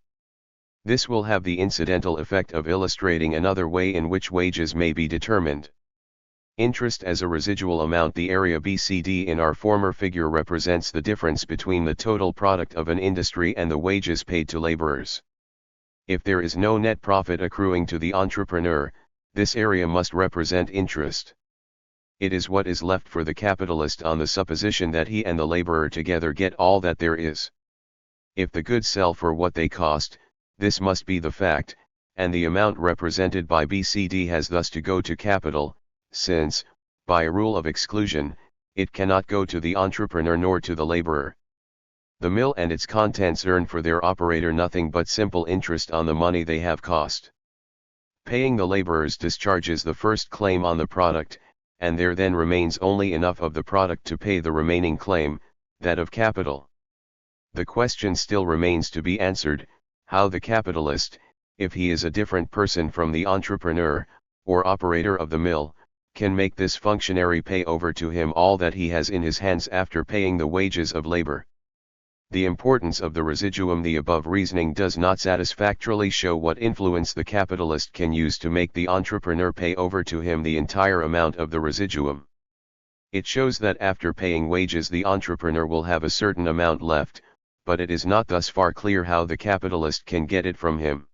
This will have the incidental effect of illustrating another way in which wages may be determined. Interest as a residual amount. The area BCD in our former figure represents the difference between the total product of an industry and the wages paid to laborers. If there is no net profit accruing to the entrepreneur, this area must represent interest. It is what is left for the capitalist on the supposition that he and the laborer together get all that there is. If the goods sell for what they cost, this must be the fact, and the amount represented by BCD has thus to go to capital, since, by a rule of exclusion, it cannot go to the entrepreneur nor to the laborer. The mill and its contents earn for their operator nothing but simple interest on the money they have cost. Paying the laborers discharges the first claim on the product, and there then remains only enough of the product to pay the remaining claim, that of capital. The question still remains to be answered, how the capitalist, if he is a different person from the entrepreneur, or operator of the mill, can make this functionary pay over to him all that he has in his hands after paying the wages of labor. The importance of the residuum. The above reasoning does not satisfactorily show what influence the capitalist can use to make the entrepreneur pay over to him the entire amount of the residuum. It shows that after paying wages the entrepreneur will have a certain amount left, but it is not thus far clear how the capitalist can get it from him.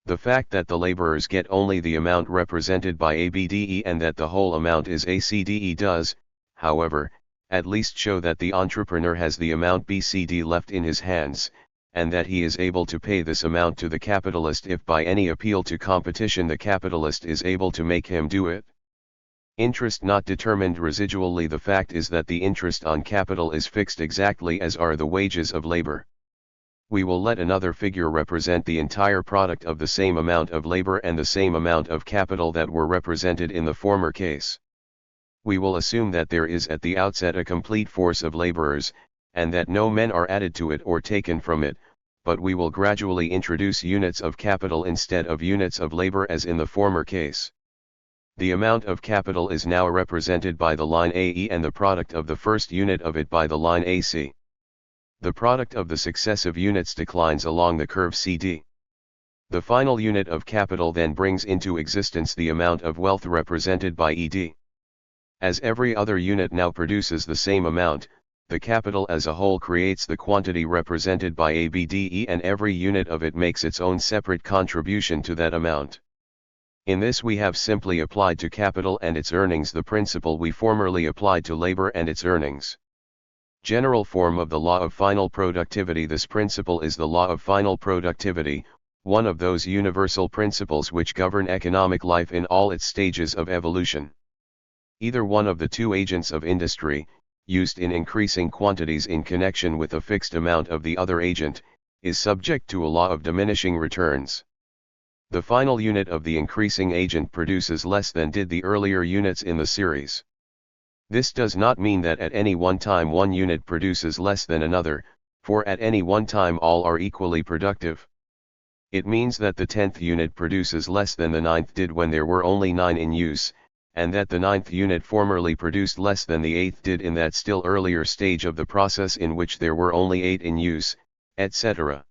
The fact that the laborers get only the amount represented by ABDE and that the whole amount is ACDE does, however, at least show that the entrepreneur has the amount BCD left in his hands, and that he is able to pay this amount to the capitalist if by any appeal to competition the capitalist is able to make him do it. Interest not determined residually. The fact is that the interest on capital is fixed exactly as are the wages of labor. We will let another figure represent the entire product of the same amount of labor and the same amount of capital that were represented in the former case. We will assume that there is at the outset a complete force of laborers, and that no men are added to it or taken from it, but we will gradually introduce units of capital instead of units of labor as in the former case. The amount of capital is now represented by the line AE and the product of the first unit of it by the line AC. The product of the successive units declines along the curve CD. The final unit of capital then brings into existence the amount of wealth represented by ED. As every other unit now produces the same amount, the capital as a whole creates the quantity represented by ABDE and every unit of it makes its own separate contribution to that amount. In this we have simply applied to capital and its earnings the principle we formerly applied to labor and its earnings. General form of the law of final productivity. This principle is the law of final productivity, one of those universal principles which govern economic life in all its stages of evolution. Either one of the two agents of industry, used in increasing quantities in connection with a fixed amount of the other agent, is subject to a law of diminishing returns. The final unit of the increasing agent produces less than did the earlier units in the series. This does not mean that at any one time one unit produces less than another, for at any one time all are equally productive. It means that the 10th unit produces less than the 9th did when there were only 9 in use, and that the 9th unit formerly produced less than the 8th did in that still earlier stage of the process in which there were only 8 in use, etc.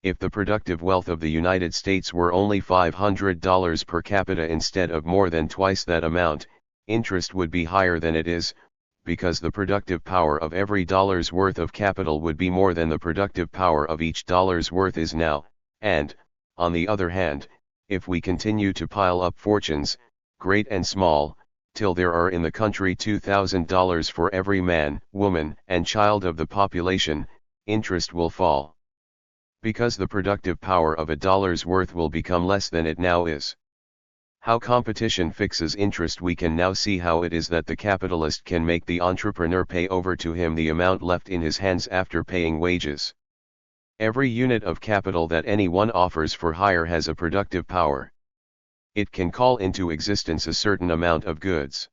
If the productive wealth of the United States were only $500 per capita instead of more than twice that amount, interest would be higher than it is, because the productive power of every dollar's worth of capital would be more than the productive power of each dollar's worth is now, and, on the other hand, if we continue to pile up fortunes, great and small, till there are in the country $2,000 for every man, woman, and child of the population, interest will fall. Because the productive power of a dollar's worth will become less than it now is. How competition fixes interest. We can now see how it is that the capitalist can make the entrepreneur pay over to him the amount left in his hands after paying wages. Every unit of capital that anyone offers for hire has a productive power. It can call into existence a certain amount of goods.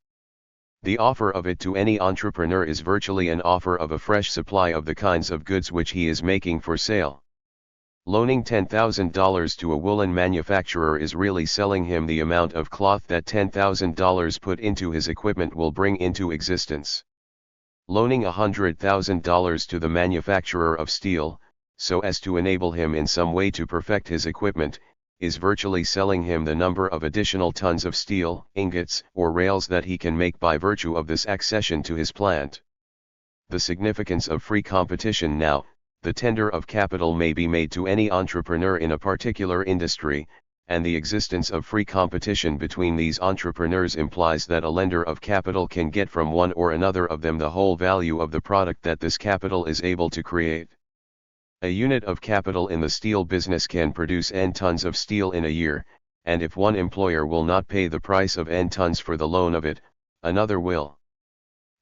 The offer of it to any entrepreneur is virtually an offer of a fresh supply of the kinds of goods which he is making for sale. Loaning $10,000 to a woolen manufacturer is really selling him the amount of cloth that $10,000 put into his equipment will bring into existence. Loaning $100,000 to the manufacturer of steel, so as to enable him in some way to perfect his equipment, is virtually selling him the number of additional tons of steel, ingots, or rails that he can make by virtue of this accession to his plant. The significance of free competition. Now, the tender of capital may be made to any entrepreneur in a particular industry, and the existence of free competition between these entrepreneurs implies that a lender of capital can get from one or another of them the whole value of the product that this capital is able to create. A unit of capital in the steel business can produce N tons of steel in a year, and if one employer will not pay the price of N tons for the loan of it, another will.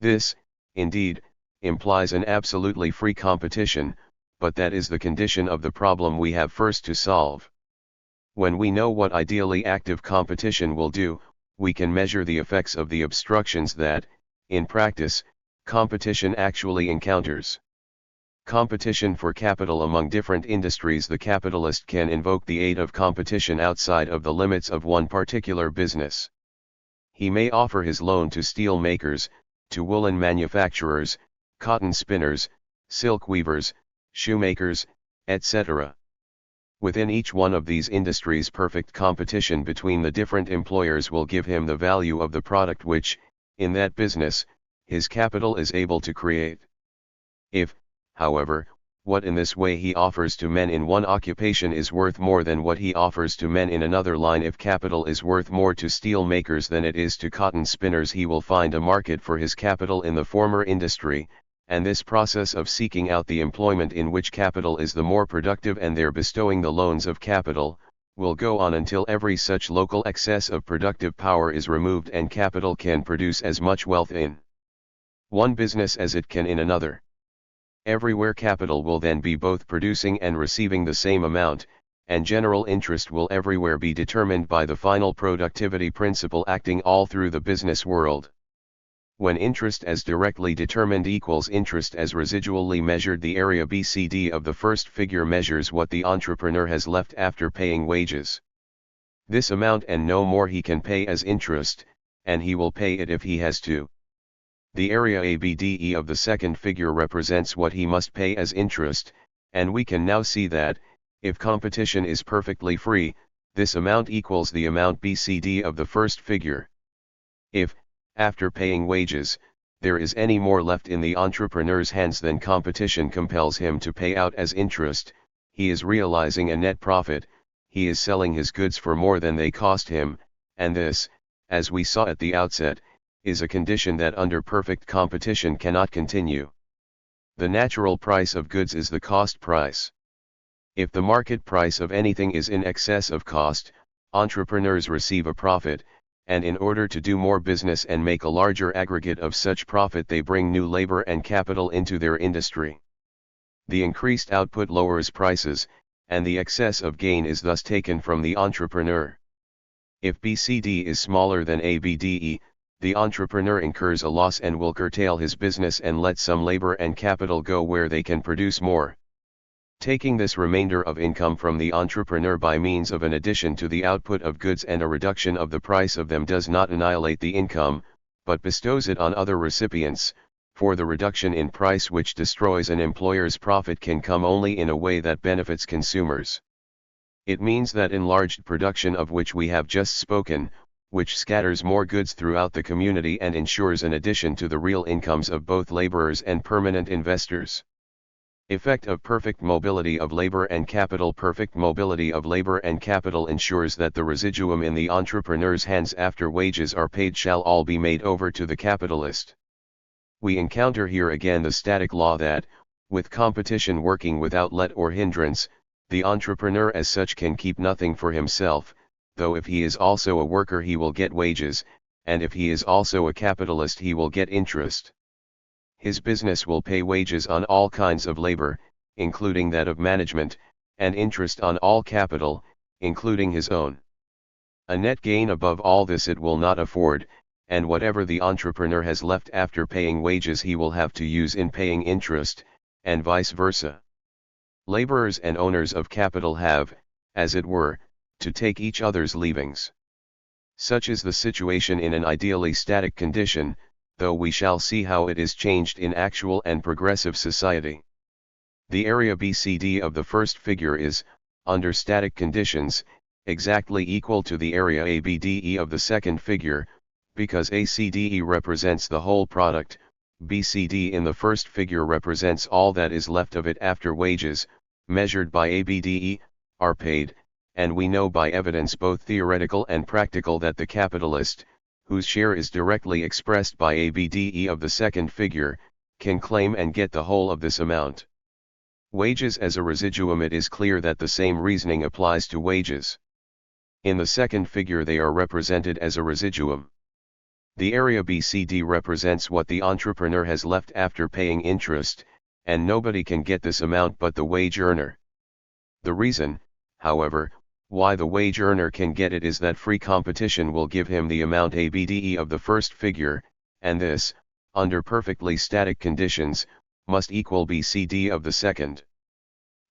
This, indeed, implies an absolutely free competition, but that is the condition of the problem we have first to solve. When we know what ideally active competition will do, we can measure the effects of the obstructions that, in practice, competition actually encounters. Competition for capital among different industries. The capitalist can invoke the aid of competition outside of the limits of one particular business. He may offer his loan to steel makers, to woolen manufacturers, cotton spinners, silk weavers, shoemakers, etc. Within each one of these industries, perfect competition between the different employers will give him the value of the product which, in that business, his capital is able to create. If, however, what in this way he offers to men in one occupation is worth more than what he offers to men in another line, if capital is worth more to steel makers than it is to cotton spinners, he will find a market for his capital in the former industry, and this process of seeking out the employment in which capital is the more productive and there bestowing the loans of capital, will go on until every such local excess of productive power is removed and capital can produce as much wealth in one business as it can in another. Everywhere capital will then be both producing and receiving the same amount, and general interest will everywhere be determined by the final productivity principle acting all through the business world. When interest as directly determined equals interest as residually measured, the area BCD of the first figure measures what the entrepreneur has left after paying wages. This amount and no more he can pay as interest, and he will pay it if he has to. The area ABDE of the second figure represents what he must pay as interest, and we can now see that, if competition is perfectly free, this amount equals the amount BCD of the first figure. If, after paying wages, there is any more left in the entrepreneur's hands than competition compels him to pay out as interest, he is realizing a net profit, he is selling his goods for more than they cost him, and this, as we saw at the outset, is a condition that under perfect competition cannot continue. The natural price of goods is the cost price. If the market price of anything is in excess of cost, entrepreneurs receive a profit, and in order to do more business and make a larger aggregate of such profit, they bring new labor and capital into their industry. The increased output lowers prices, and the excess of gain is thus taken from the entrepreneur. If BCD is smaller than ABDE, the entrepreneur incurs a loss and will curtail his business and let some labor and capital go where they can produce more. Taking this remainder of income from the entrepreneur by means of an addition to the output of goods and a reduction of the price of them does not annihilate the income, but bestows it on other recipients, for the reduction in price which destroys an employer's profit can come only in a way that benefits consumers. It means that enlarged production of which we have just spoken, which scatters more goods throughout the community and ensures an addition to the real incomes of both laborers and permanent investors. Effect of perfect mobility of labor and capital. Perfect mobility of labor and capital ensures that the residuum in the entrepreneur's hands after wages are paid shall all be made over to the capitalist. We encounter here again the static law that, with competition working without let or hindrance, the entrepreneur as such can keep nothing for himself, though if he is also a worker he will get wages, and if he is also a capitalist he will get interest. His business will pay wages on all kinds of labor, including that of management, and interest on all capital, including his own. A net gain above all this it will not afford, and whatever the entrepreneur has left after paying wages he will have to use in paying interest, and vice versa. Laborers and owners of capital have, as it were, to take each other's leavings. Such is the situation in an ideally static condition, though we shall see how it is changed in actual and progressive society. The area BCD of the first figure is, under static conditions, exactly equal to the area ABDE of the second figure, because ACDE represents the whole product, BCD in the first figure represents all that is left of it after wages, measured by ABDE, are paid, and we know by evidence both theoretical and practical that the capitalist, whose share is directly expressed by ABDE of the second figure, can claim and get the whole of this amount. Wages as a residuum. It is clear that the same reasoning applies to wages. In the second figure they are represented as a residuum. The area BCD represents what the entrepreneur has left after paying interest, and nobody can get this amount but the wage earner. The reason, however, why the wage earner can get it is that free competition will give him the amount ABDE of the first figure, and this, under perfectly static conditions, must equal BCD of the second.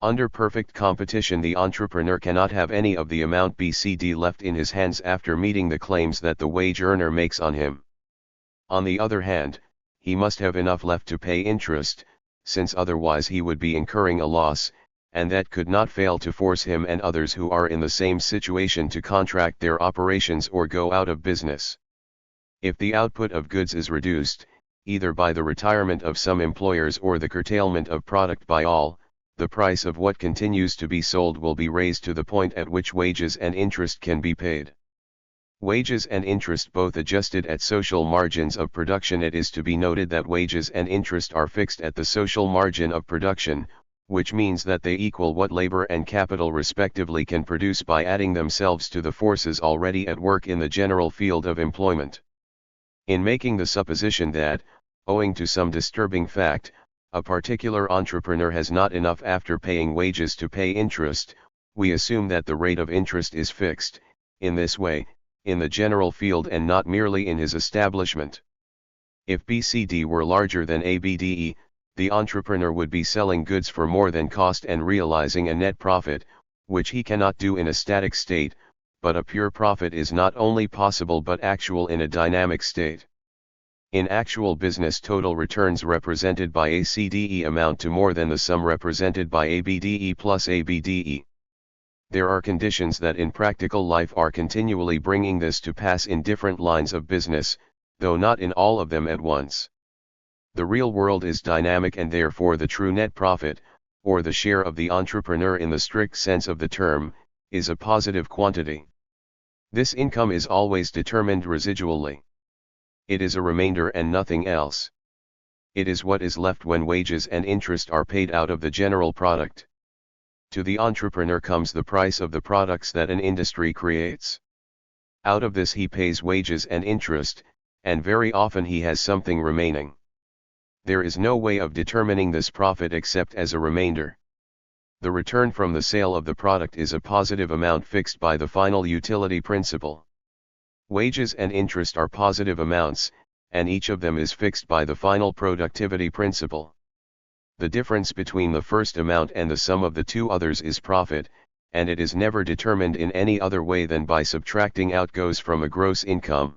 Under perfect competition the entrepreneur cannot have any of the amount BCD left in his hands after meeting the claims that the wage earner makes on him. On the other hand, he must have enough left to pay interest, since otherwise he would be incurring a loss, and that could not fail to force him and others who are in the same situation to contract their operations or go out of business. If the output of goods is reduced, either by the retirement of some employers or the curtailment of product by all, the price of what continues to be sold will be raised to the point at which wages and interest can be paid. Wages and interest both adjusted at social margins of production. It is to be noted that wages and interest are fixed at the social margin of production, which means that they equal what labor and capital respectively can produce by adding themselves to the forces already at work in the general field of employment. In making the supposition that, owing to some disturbing fact, a particular entrepreneur has not enough after paying wages to pay interest, we assume that the rate of interest is fixed, in this way, in the general field and not merely in his establishment. If BCD were larger than ABDE, the entrepreneur would be selling goods for more than cost and realizing a net profit, which he cannot do in a static state, but a pure profit is not only possible but actual in a dynamic state. In actual business, total returns represented by ACDE amount to more than the sum represented by ABDE plus ABDE. There are conditions that in practical life are continually bringing this to pass in different lines of business, though not in all of them at once. The real world is dynamic, and therefore the true net profit, or the share of the entrepreneur in the strict sense of the term, is a positive quantity. This income is always determined residually. It is a remainder and nothing else. It is what is left when wages and interest are paid out of the general product. To the entrepreneur comes the price of the products that an industry creates. Out of this he pays wages and interest, and very often he has something remaining. There is no way of determining this profit except as a remainder. The return from the sale of the product is a positive amount fixed by the final utility principle. Wages and interest are positive amounts, and each of them is fixed by the final productivity principle. The difference between the first amount and the sum of the two others is profit, and it is never determined in any other way than by subtracting outgoes from a gross income.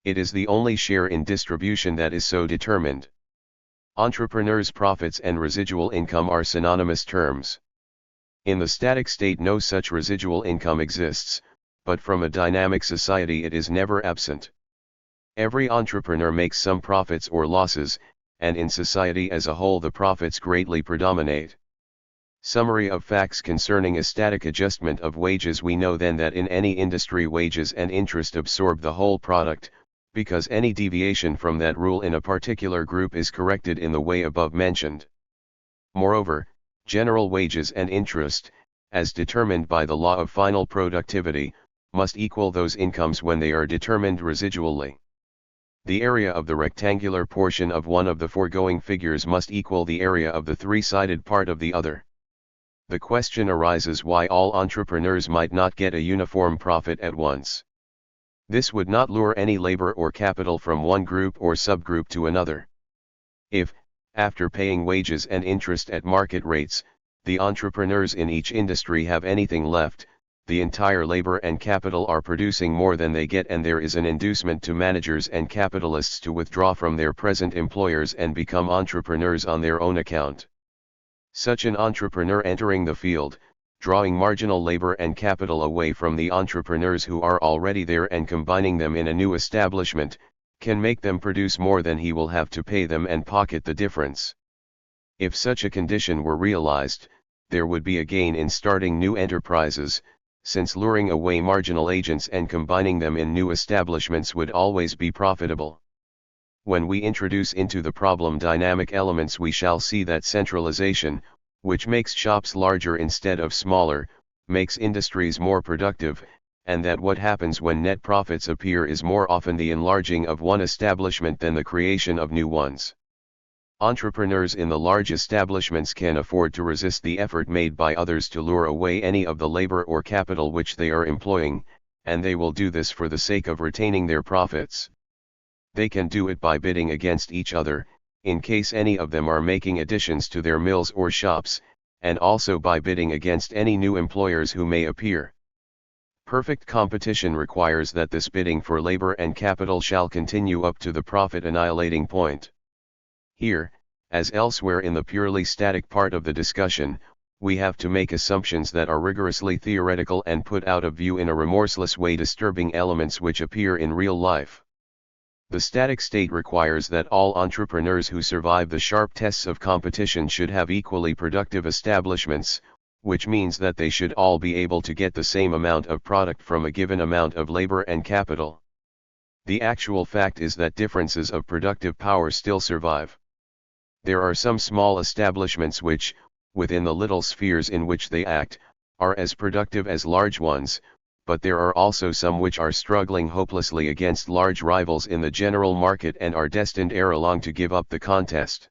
It is the only share in distribution that is so determined. Entrepreneurs' profits and residual income are synonymous terms. In the static state no such residual income exists, but from a dynamic society it is never absent. Every entrepreneur makes some profits or losses, and in society as a whole the profits greatly predominate. Summary of facts concerning a static adjustment of wages. We know then that in any industry wages and interest absorb the whole product, because any deviation from that rule in a particular group is corrected in the way above mentioned. Moreover, general wages and interest, as determined by the law of final productivity, must equal those incomes when they are determined residually. The area of the rectangular portion of one of the foregoing figures must equal the area of the three-sided part of the other. The question arises why all entrepreneurs might not get a uniform profit at once. This would not lure any labor or capital from one group or subgroup to another. If, after paying wages and interest at market rates, the entrepreneurs in each industry have anything left, the entire labor and capital are producing more than they get, and there is an inducement to managers and capitalists to withdraw from their present employers and become entrepreneurs on their own account. Such an entrepreneur entering the field, drawing marginal labor and capital away from the entrepreneurs who are already there and combining them in a new establishment, can make them produce more than he will have to pay them and pocket the difference. If such a condition were realized, there would be a gain in starting new enterprises, since luring away marginal agents and combining them in new establishments would always be profitable. When we introduce into the problem dynamic elements, we shall see that centralization, which makes shops larger instead of smaller, makes industries more productive, and that what happens when net profits appear is more often the enlarging of one establishment than the creation of new ones. Entrepreneurs in the large establishments can afford to resist the effort made by others to lure away any of the labor or capital which they are employing, and they will do this for the sake of retaining their profits. They can do it by bidding against each other, in case any of them are making additions to their mills or shops, and also by bidding against any new employers who may appear. Perfect competition requires that this bidding for labor and capital shall continue up to the profit annihilating point. Here, As elsewhere in the purely static part of the discussion, we have to make assumptions that are rigorously theoretical and put out of view in a remorseless way disturbing elements which appear in real life. The static state requires that all entrepreneurs who survive the sharp tests of competition should have equally productive establishments, which means that they should all be able to get the same amount of product from a given amount of labor and capital. The actual fact is that differences of productive power still survive. There are some small establishments which, within the little spheres in which they act, are as productive as large ones, but there are also some which are struggling hopelessly against large rivals in the general market and are destined ere long to give up the contest.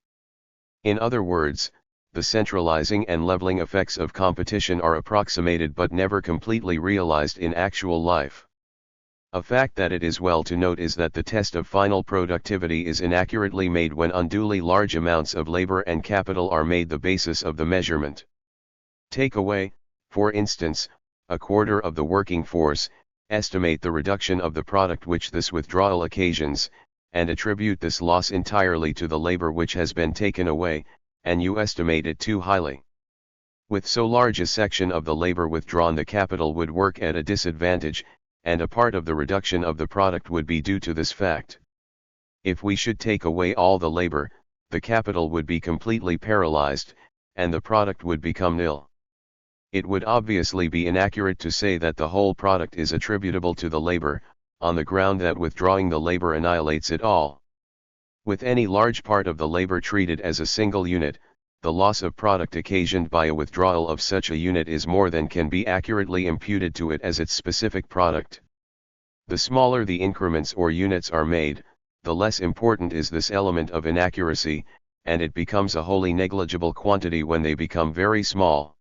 In other words, the centralizing and leveling effects of competition are approximated but never completely realized in actual life. A fact that it is well to note is that the test of final productivity is inaccurately made when unduly large amounts of labor and capital are made the basis of the measurement. Take away, for instance, a quarter of the working force, estimate the reduction of the product which this withdrawal occasions, and attribute this loss entirely to the labor which has been taken away, and you estimate it too highly. With so large a section of the labor withdrawn, the capital would work at a disadvantage, and a part of the reduction of the product would be due to this fact. If we should take away all the labor, the capital would be completely paralyzed, and the product would become nil. It would obviously be inaccurate to say that the whole product is attributable to the labor, on the ground that withdrawing the labor annihilates it all. With any large part of the labor treated as a single unit, the loss of product occasioned by a withdrawal of such a unit is more than can be accurately imputed to it as its specific product. The smaller the increments or units are made, the less important is this element of inaccuracy, and it becomes a wholly negligible quantity when they become very small.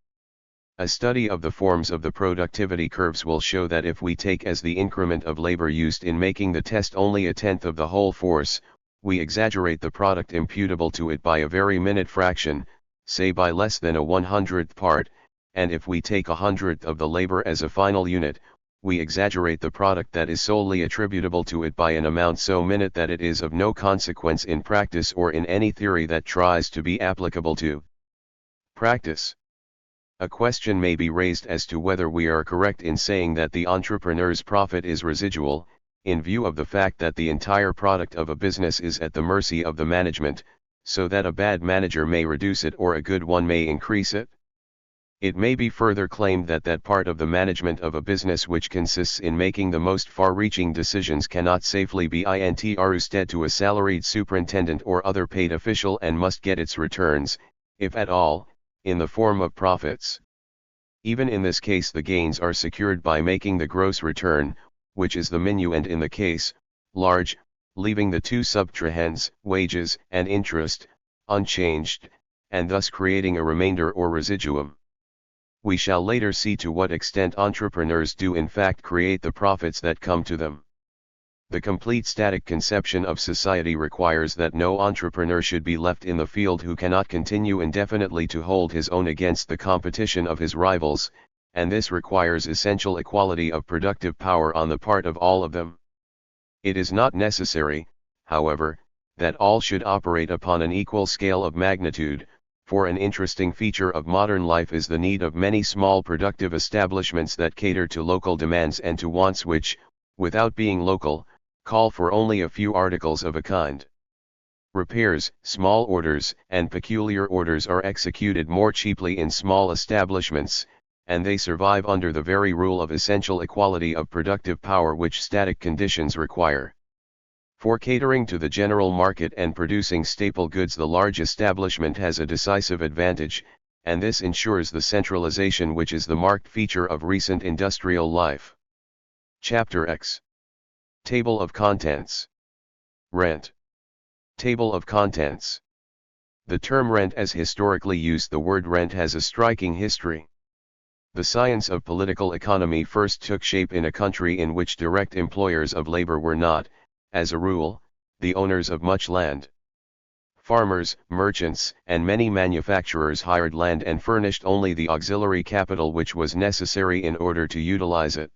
A study of the forms of the productivity curves will show that if we take as the increment of labor used in making the test only a tenth of the whole force, we exaggerate the product imputable to it by a very minute fraction, say by less than a 100th part, and if we take 100th of the labor as a final unit, we exaggerate the product that is solely attributable to it by an amount so minute that it is of no consequence in practice or in any theory that tries to be applicable to practice. A question may be raised as to whether we are correct in saying that the entrepreneur's profit is residual, in view of the fact that the entire product of a business is at the mercy of the management, so that a bad manager may reduce it or a good one may increase it. It may be further claimed that that part of the management of a business which consists in making the most far-reaching decisions cannot safely be entrusted to a salaried superintendent or other paid official and must get its returns, if at all, in the form of profits. Even in this case the gains are secured by making the gross return, which is the minuend in the case, large, leaving the two subtrahends, wages and interest, unchanged, and thus creating a remainder or residuum. We shall later see to what extent entrepreneurs do in fact create the profits that come to them. The complete static conception of society requires that no entrepreneur should be left in the field who cannot continue indefinitely to hold his own against the competition of his rivals, and this requires essential equality of productive power on the part of all of them. It is not necessary, however, that all should operate upon an equal scale of magnitude, for an interesting feature of modern life is the need of many small productive establishments that cater to local demands and to wants which, without being local, call for only a few articles of a kind. Repairs, small orders, and peculiar orders are executed more cheaply in small establishments, and they survive under the very rule of essential equality of productive power which static conditions require. For catering to the general market and producing staple goods, the large establishment has a decisive advantage, and this ensures the centralization which is the marked feature of recent industrial life. Chapter X. Table of Contents. Rent. Table of Contents. The term rent as historically used, the word rent has a striking history. The science of political economy first took shape in a country in which direct employers of labor were not, as a rule, the owners of much land. Farmers, merchants, and many manufacturers hired land and furnished only the auxiliary capital which was necessary in order to utilize it.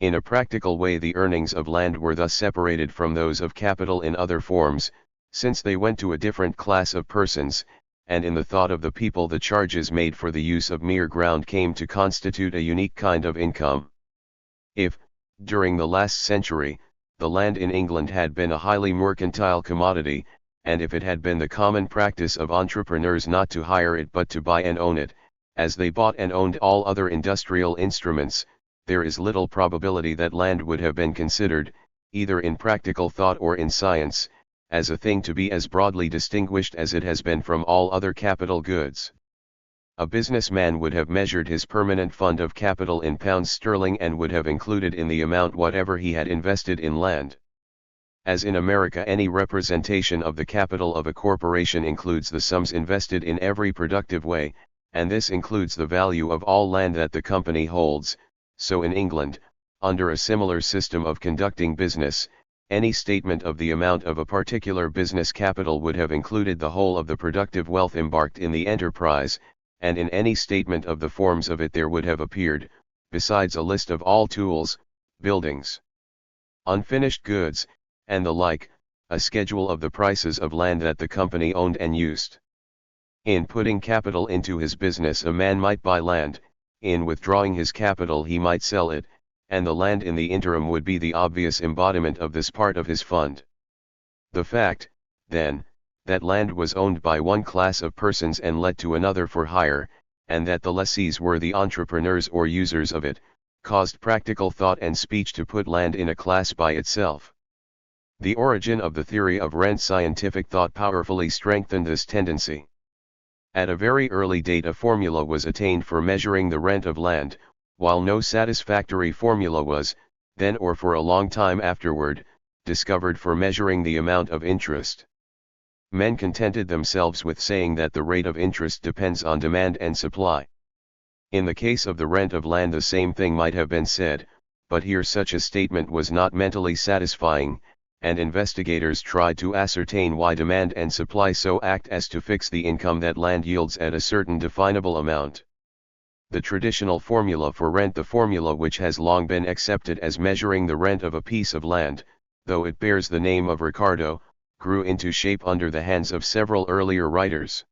In a practical way, the earnings of land were thus separated from those of capital in other forms, Since they went to a different class of persons, and in the thought of the people the charges made for the use of mere ground came to constitute a unique kind of income. If, during the last century, the land in England had been a highly mercantile commodity, and if it had been the common practice of entrepreneurs not to hire it but to buy and own it, as they bought and owned all other industrial instruments, there is little probability that land would have been considered, either in practical thought or in science, as a thing to be as broadly distinguished as it has been from all other capital goods. A businessman would have measured his permanent fund of capital in pounds sterling and would have included in the amount whatever he had invested in land. As in America, any representation of the capital of a corporation includes the sums invested in every productive way, and this includes the value of all land that the company holds. So in England, under a similar system of conducting business, any statement of the amount of a particular business capital would have included the whole of the productive wealth embarked in the enterprise, and in any statement of the forms of it there would have appeared, besides a list of all tools, buildings, unfinished goods, and the like, a schedule of the prices of land that the company owned and used. In putting capital into his business a man might buy land, in withdrawing his capital he might sell it, and the land in the interim would be the obvious embodiment of this part of his fund. The fact, then, that land was owned by one class of persons and let to another for hire, and that the lessees were the entrepreneurs or users of it, caused practical thought and speech to put land in a class by itself. The origin of the theory of rent scientific thought powerfully strengthened this tendency. At a very early date a formula was attained for measuring the rent of land, while no satisfactory formula was, then or for a long time afterward, discovered for measuring the amount of interest. Men contented themselves with saying that the rate of interest depends on demand and supply. In the case of the rent of land the same thing might have been said, but here such a statement was not mentally satisfying, and investigators tried to ascertain why demand and supply so act as to fix the income that land yields at a certain definable amount. The traditional formula for rent, the formula which has long been accepted as measuring the rent of a piece of land, though it bears the name of Ricardo, grew into shape under the hands of several earlier writers.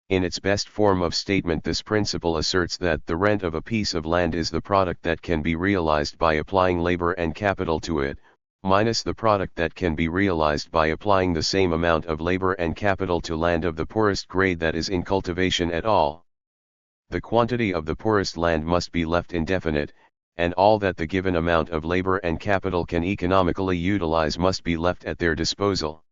In its best form of statement this principle asserts that the rent of a piece of land is the product that can be realized by applying labor and capital to it, minus the product that can be realized by applying the same amount of labor and capital to land of the poorest grade that is in cultivation at all. The quantity of the poorest land must be left indefinite, and all that the given amount of labor and capital can economically utilize must be left at their disposal.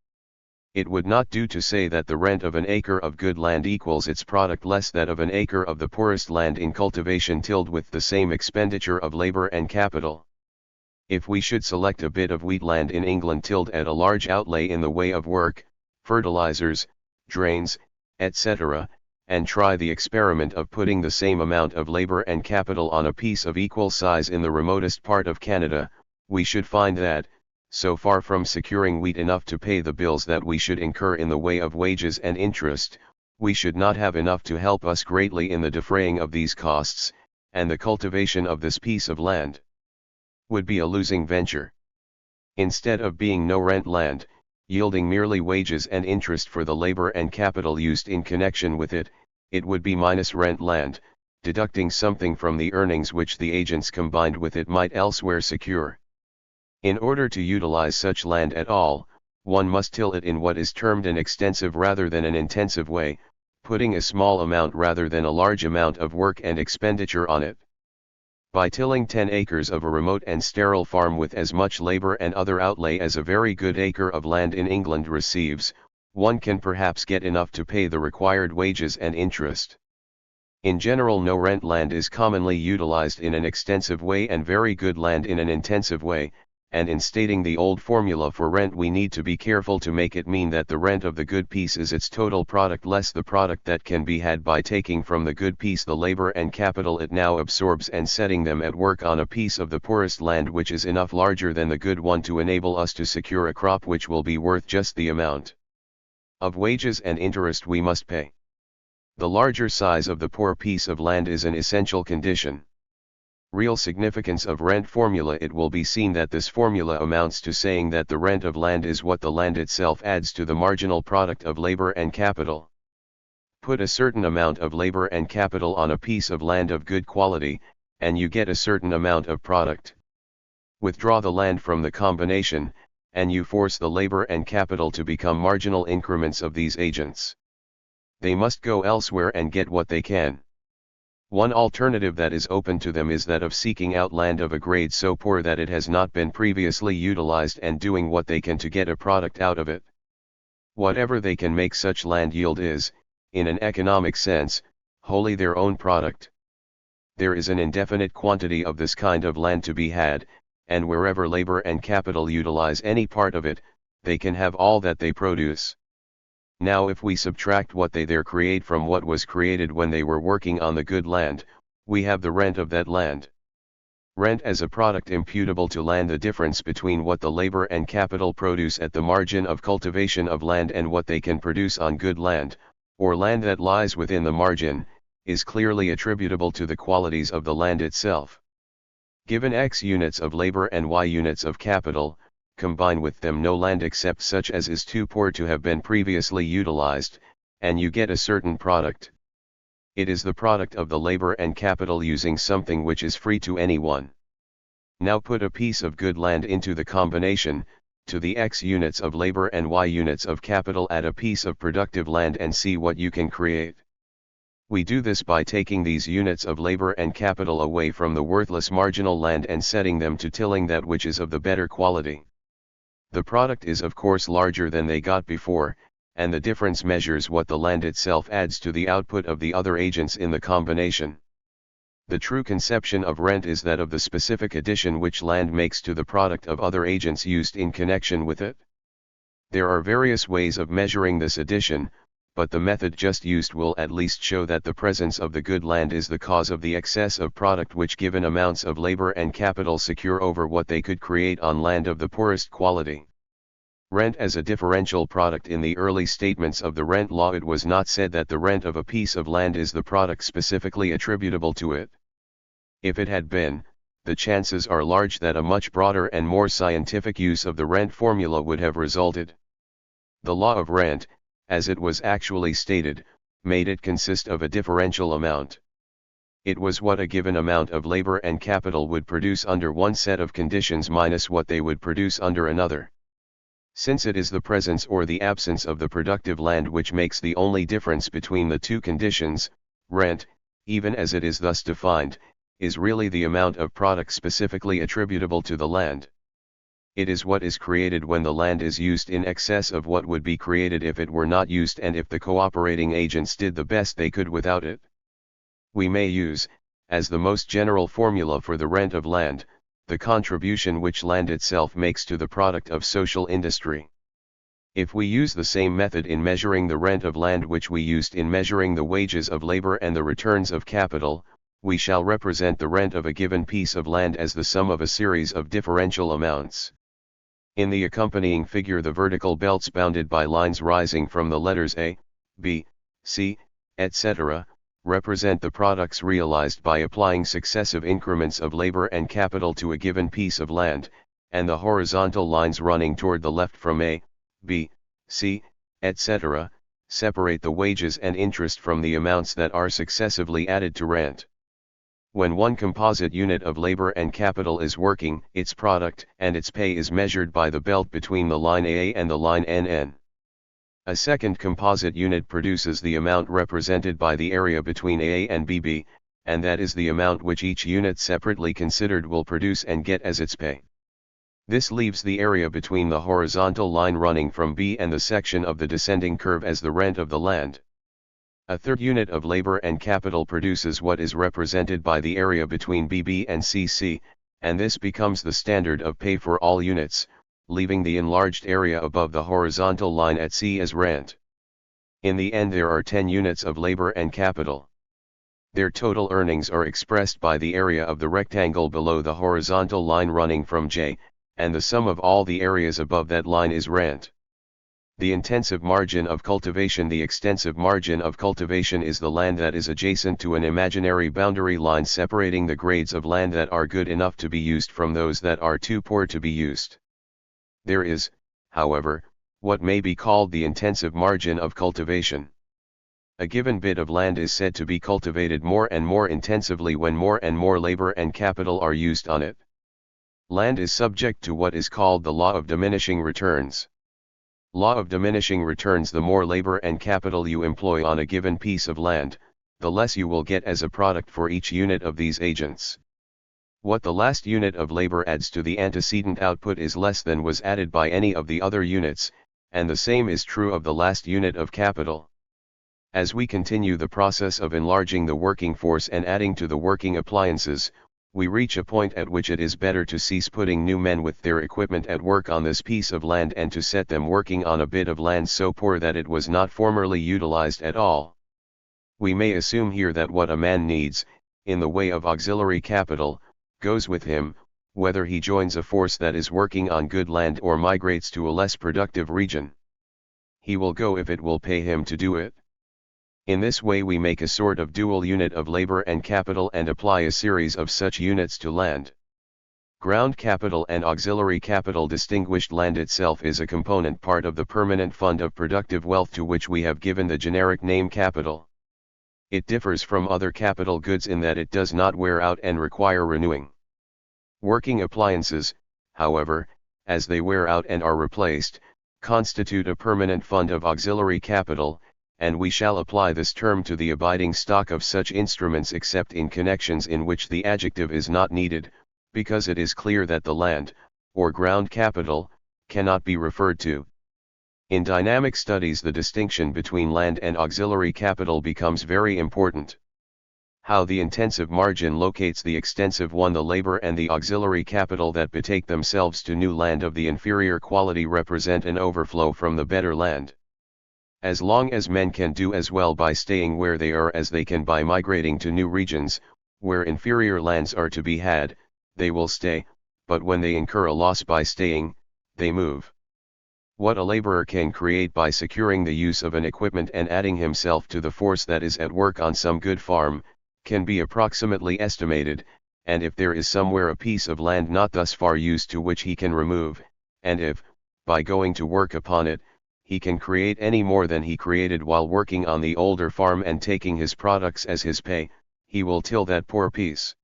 It would not do to say that the rent of an acre of good land equals its product less that of an acre of the poorest land in cultivation tilled with the same expenditure of labor and capital. If we should select a bit of wheat land in England tilled at a large outlay in the way of work, fertilizers, drains, etc., and try the experiment of putting the same amount of labor and capital on a piece of equal size in the remotest part of Canada, we should find that, so far from securing wheat enough to pay the bills that we should incur in the way of wages and interest, we should not have enough to help us greatly in the defraying of these costs, and the cultivation of this piece of land would be a losing venture. Instead of being no rent land, yielding merely wages and interest for the labor and capital used in connection with it, it would be minus rent land, deducting something from the earnings which the agents combined with it might elsewhere secure. In order to utilize such land at all, one must till it in what is termed an extensive rather than an intensive way, putting a small amount rather than a large amount of work and expenditure on it. By tilling 10 acres of a remote and sterile farm with as much labor and other outlay as a very good acre of land in England receives, one can perhaps get enough to pay the required wages and interest. In general, no rent land is commonly utilized in an extensive way and very good land in an intensive way, and in stating the old formula for rent we need to be careful to make it mean that the rent of the good piece is its total product less the product that can be had by taking from the good piece the labor and capital it now absorbs and setting them at work on a piece of the poorest land which is enough larger than the good one to enable us to secure a crop which will be worth just the amount of wages and interest we must pay. The larger size of the poor piece of land is an essential condition. Real significance of rent formula. It will be seen that this formula amounts to saying that the rent of land is what the land itself adds to the marginal product of labor and capital. Put a certain amount of labor and capital on a piece of land of good quality, and you get a certain amount of product. Withdraw the land from the combination, and you force the labor and capital to become marginal increments of these agents. They must go elsewhere and get what they can. One alternative that is open to them is that of seeking out land of a grade so poor that it has not been previously utilized and doing what they can to get a product out of it. Whatever they can make such land yield is, in an economic sense, wholly their own product. There is an indefinite quantity of this kind of land to be had, and wherever labor and capital utilize any part of it, they can have all that they produce. Now if we subtract what they there create from what was created when they were working on the good land, we have the rent of that land. Rent as a product imputable to land. The difference between what the labor and capital produce at the margin of cultivation of land and what they can produce on good land, or land that lies within the margin, is clearly attributable to the qualities of the land itself. Given X units of labor and Y units of capital, combine with them no land except such as is too poor to have been previously utilized, and you get a certain product. It is the product of the labor and capital using something which is free to anyone. Now put a piece of good land into the combination, to the X units of labor and Y units of capital add a piece of productive land and see what you can create. We do this by taking these units of labor and capital away from the worthless marginal land and setting them to tilling that which is of the better quality. The product is of course larger than they got before, and the difference measures what the land itself adds to the output of the other agents in the combination. The true conception of rent is that of the specific addition which land makes to the product of other agents used in connection with it. There are various ways of measuring this addition, but the method just used will at least show that the presence of the good land is the cause of the excess of product which given amounts of labor and capital secure over what they could create on land of the poorest quality. Rent as a differential product. In the early statements of the rent law it was not said that the rent of a piece of land is the product specifically attributable to it. If it had been, the chances are large that a much broader and more scientific use of the rent formula would have resulted. The law of rent, as it was actually stated, made it consist of a differential amount. It was what a given amount of labor and capital would produce under one set of conditions minus what they would produce under another. Since it is the presence or the absence of the productive land which makes the only difference between the two conditions, rent, even as it is thus defined, is really the amount of product specifically attributable to the land. It is what is created when the land is used in excess of what would be created if it were not used and if the cooperating agents did the best they could without it. We may use, as the most general formula for the rent of land, the contribution which land itself makes to the product of social industry. If we use the same method in measuring the rent of land which we used in measuring the wages of labor and the returns of capital, we shall represent the rent of a given piece of land as the sum of a series of differential amounts. In the accompanying figure the vertical belts bounded by lines rising from the letters A, B, C, etc., represent the products realized by applying successive increments of labor and capital to a given piece of land, and the horizontal lines running toward the left from A, B, C, etc., separate the wages and interest from the amounts that are successively added to rent. When one composite unit of labor and capital is working, its product and its pay is measured by the belt between the line AA and the line NN. A second composite unit produces the amount represented by the area between AA and BB, and that is the amount which each unit separately considered will produce and get as its pay. This leaves the area between the horizontal line running from B and the section of the descending curve as the rent of the land. A third unit of labor and capital produces what is represented by the area between BB and CC, and this becomes the standard of pay for all units, leaving the enlarged area above the horizontal line at C as rent. In the end there are 10 units of labor and capital. Their total earnings are expressed by the area of the rectangle below the horizontal line running from J, and the sum of all the areas above that line is rent. The intensive margin of cultivation. The extensive margin of cultivation is the land that is adjacent to an imaginary boundary line separating the grades of land that are good enough to be used from those that are too poor to be used. There is, however, what may be called the intensive margin of cultivation. A given bit of land is said to be cultivated more and more intensively when more and more labor and capital are used on it. Land is subject to what is called the law of diminishing returns. Law of diminishing returns. The more labor and capital you employ on a given piece of land, the less you will get as a product for each unit of these agents. What the last unit of labor adds to the antecedent output is less than was added by any of the other units, and the same is true of the last unit of capital. As we continue the process of enlarging the working force and adding to the working appliances, we reach a point at which it is better to cease putting new men with their equipment at work on this piece of land and to set them working on a bit of land so poor that it was not formerly utilized at all. We may assume here that what a man needs, in the way of auxiliary capital, goes with him, whether he joins a force that is working on good land or migrates to a less productive region. He will go if it will pay him to do it. In this way we make a sort of dual unit of labor and capital and apply a series of such units to land. Ground capital and auxiliary capital. Distinguished land itself is a component part of the permanent fund of productive wealth to which we have given the generic name capital. It differs from other capital goods in that it does not wear out and require renewing. Working appliances, however, as they wear out and are replaced, constitute a permanent fund of auxiliary capital, and we shall apply this term to the abiding stock of such instruments except in connections in which the adjective is not needed, because it is clear that the land, or ground capital, cannot be referred to. In dynamic studies the distinction between land and auxiliary capital becomes very important. How the intensive margin locates the extensive one. The labor and the auxiliary capital that betake themselves to new land of the inferior quality represent an overflow from the better land. As long as men can do as well by staying where they are as they can by migrating to new regions, where inferior lands are to be had, they will stay, but when they incur a loss by staying, they move. What a laborer can create by securing the use of an equipment and adding himself to the force that is at work on some good farm, can be approximately estimated, and if there is somewhere a piece of land not thus far used to which he can remove, and if, by going to work upon it, he can create any more than he created while working on the older farm and taking his products as his pay, he will till that poor piece.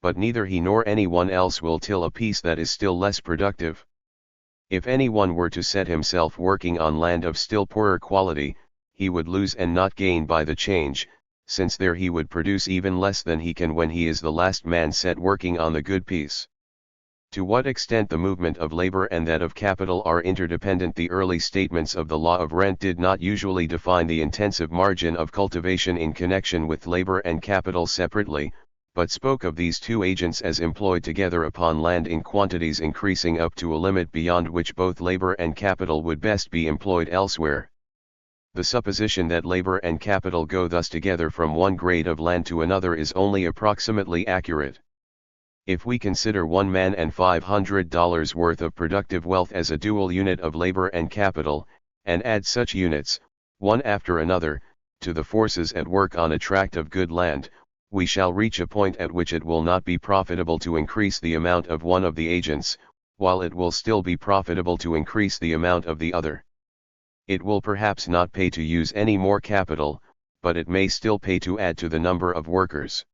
But neither he nor anyone else will till a piece that is still less productive. If anyone were to set himself working on land of still poorer quality, he would lose and not gain by the change, since there he would produce even less than he can when he is the last man set working on the good piece. To what extent the movement of labor and that of capital are interdependent. The early statements of the law of rent did not usually define the intensive margin of cultivation in connection with labor and capital separately, but spoke of these two agents as employed together upon land in quantities increasing up to a limit beyond which both labor and capital would best be employed elsewhere. The supposition that labor and capital go thus together from one grade of land to another is only approximately accurate. If we consider one man and $500 worth of productive wealth as a dual unit of labor and capital, and add such units, one after another, to the forces at work on a tract of good land, we shall reach a point at which it will not be profitable to increase the amount of one of the agents, while it will still be profitable to increase the amount of the other. It will perhaps not pay to use any more capital, but it may still pay to add to the number of workers.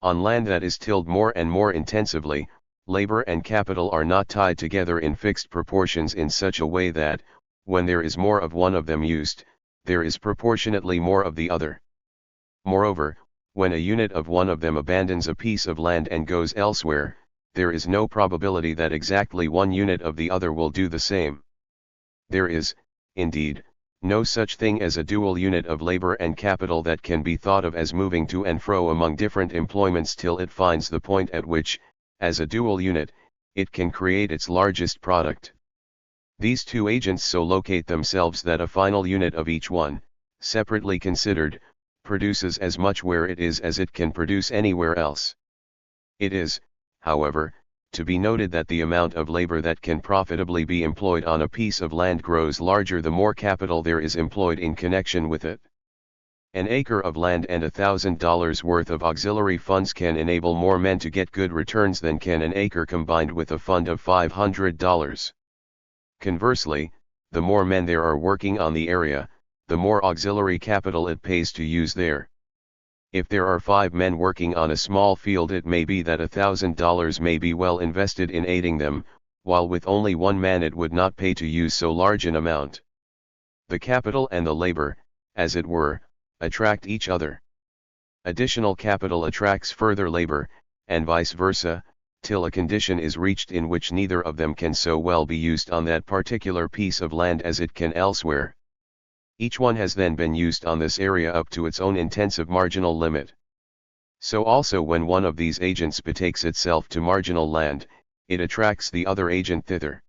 On land that is tilled more and more intensively, labor and capital are not tied together in fixed proportions in such a way that, when there is more of one of them used, there is proportionately more of the other. Moreover, when a unit of one of them abandons a piece of land and goes elsewhere, there is no probability that exactly one unit of the other will do the same. There is, indeed, no such thing as a dual unit of labor and capital that can be thought of as moving to and fro among different employments till it finds the point at which, as a dual unit, it can create its largest product. These two agents so locate themselves that a final unit of each one, separately considered, produces as much where it is as it can produce anywhere else. It is, however, To be noted that the amount of labor that can profitably be employed on a piece of land grows larger the more capital there is employed in connection with it. An acre of land and $1,000 worth of auxiliary funds can enable more men to get good returns than can an acre combined with a fund of $500. Conversely, the more men there are working on the area, the more auxiliary capital it pays to use there. If there are 5 men working on a small field, it may be that $1,000 may be well invested in aiding them, while with only 1 man it would not pay to use so large an amount. The capital and the labor, as it were, attract each other. Additional capital attracts further labor, and vice versa, till a condition is reached in which neither of them can so well be used on that particular piece of land as it can elsewhere. Each one has then been used on this area up to its own intensive marginal limit. So also when one of these agents betakes itself to marginal land, it attracts the other agent thither.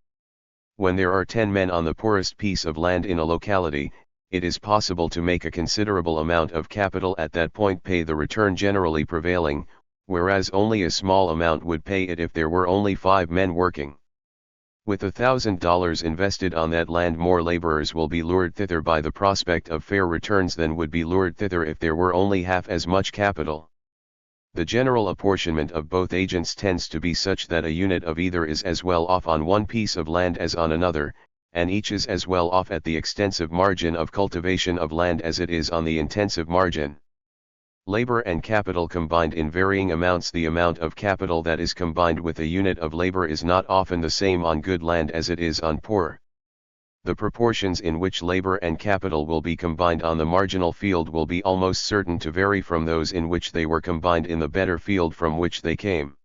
When there are 10 men on the poorest piece of land in a locality, it is possible to make a considerable amount of capital at that point pay the return generally prevailing, whereas only a small amount would pay it if there were only 5 men working. With $1,000 invested on that land, more laborers will be lured thither by the prospect of fair returns than would be lured thither if there were only half as much capital. The general apportionment of both agents tends to be such that a unit of either is as well off on one piece of land as on another, and each is as well off at the extensive margin of cultivation of land as it is on the intensive margin. Labor and capital combined in varying amounts. The amount of capital that is combined with a unit of labor is not often the same on good land as it is on poor. The proportions in which labor and capital will be combined on the marginal field will be almost certain to vary from those in which they were combined in the better field from which they came.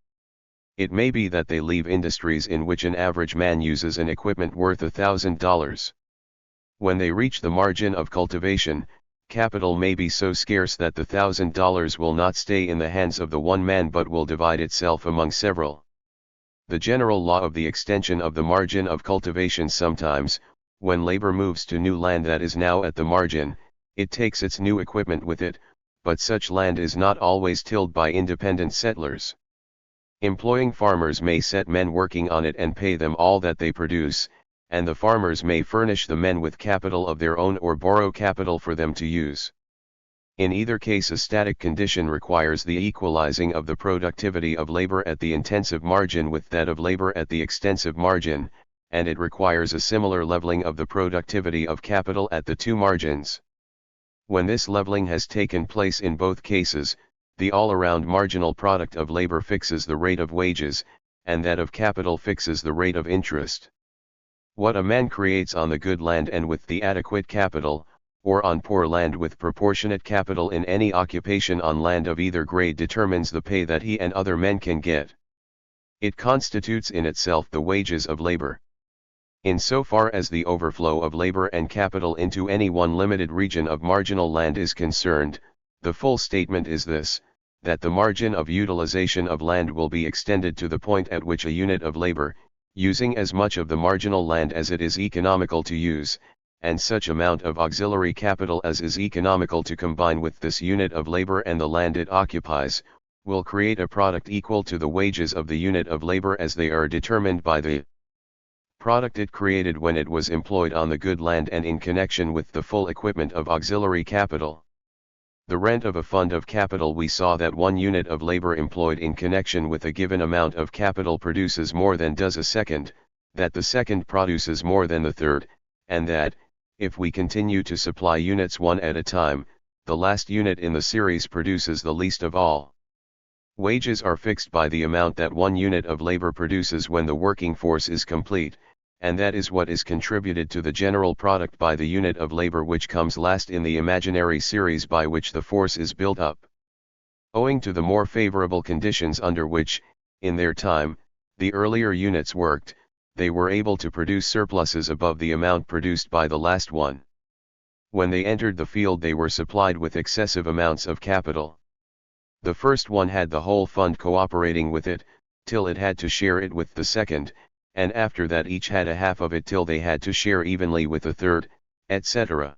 It may be that they leave industries in which an average man uses an equipment worth $1,000. When they reach the margin of cultivation, capital may be so scarce that the $1,000 will not stay in the hands of the one man but will divide itself among several. The general law of the extension of the margin of cultivation: sometimes, when labor moves to new land that is now at the margin, it takes its new equipment with it, but such land is not always tilled by independent settlers. Employing farmers may set men working on it and pay them all that they produce, and the farmers may furnish the men with capital of their own or borrow capital for them to use. In either case, a static condition requires the equalizing of the productivity of labor at the intensive margin with that of labor at the extensive margin, and it requires a similar leveling of the productivity of capital at the two margins. When this leveling has taken place in both cases, the all-around marginal product of labor fixes the rate of wages, and that of capital fixes the rate of interest. What a man creates on the good land and with the adequate capital, or on poor land with proportionate capital in any occupation on land of either grade, determines the pay that he and other men can get. It constitutes in itself the wages of labor. In so far as the overflow of labor and capital into any one limited region of marginal land is concerned, the full statement is this: that the margin of utilization of land will be extended to the point at which a unit of labor, using as much of the marginal land as it is economical to use, and such amount of auxiliary capital as is economical to combine with this unit of labor and the land it occupies, will create a product equal to the wages of the unit of labor as they are determined by the product it created when it was employed on the good land and in connection with the full equipment of auxiliary capital. The rent of a fund of capital: we saw that one unit of labor employed in connection with a given amount of capital produces more than does a second, that the second produces more than the third, and that, if we continue to supply units one at a time, the last unit in the series produces the least of all. Wages are fixed by the amount that one unit of labor produces when the working force is complete, and that is what is contributed to the general product by the unit of labor which comes last in the imaginary series by which the force is built up. Owing to the more favorable conditions under which, in their time, the earlier units worked, they were able to produce surpluses above the amount produced by the last one. When they entered the field, they were supplied with excessive amounts of capital. The first one had the whole fund cooperating with it, till it had to share it with the second, and after that each had a half of it till they had to share evenly with the third, etc.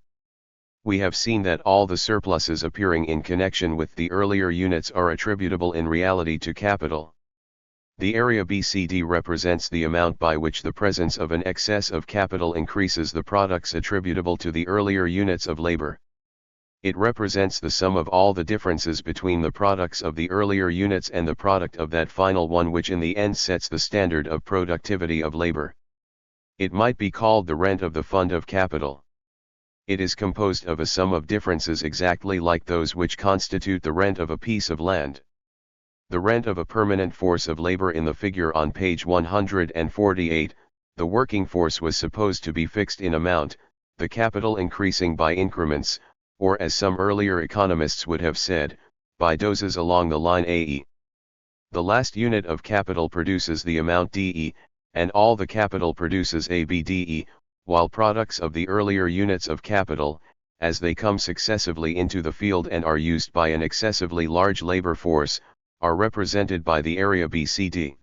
We have seen that all the surpluses appearing in connection with the earlier units are attributable in reality to capital. The area BCD represents the amount by which the presence of an excess of capital increases the products attributable to the earlier units of labor. It represents the sum of all the differences between the products of the earlier units and the product of that final one, which in the end sets the standard of productivity of labor. It might be called the rent of the fund of capital. It is composed of a sum of differences exactly like those which constitute the rent of a piece of land. The rent of a permanent force of labor in the figure on page 148, the working force was supposed to be fixed in amount, the capital increasing by increments, or as some earlier economists would have said, by doses along the line AE. The last unit of capital produces the amount DE, and all the capital produces ABDE, while products of the earlier units of capital, as they come successively into the field and are used by an excessively large labor force, are represented by the area BCD.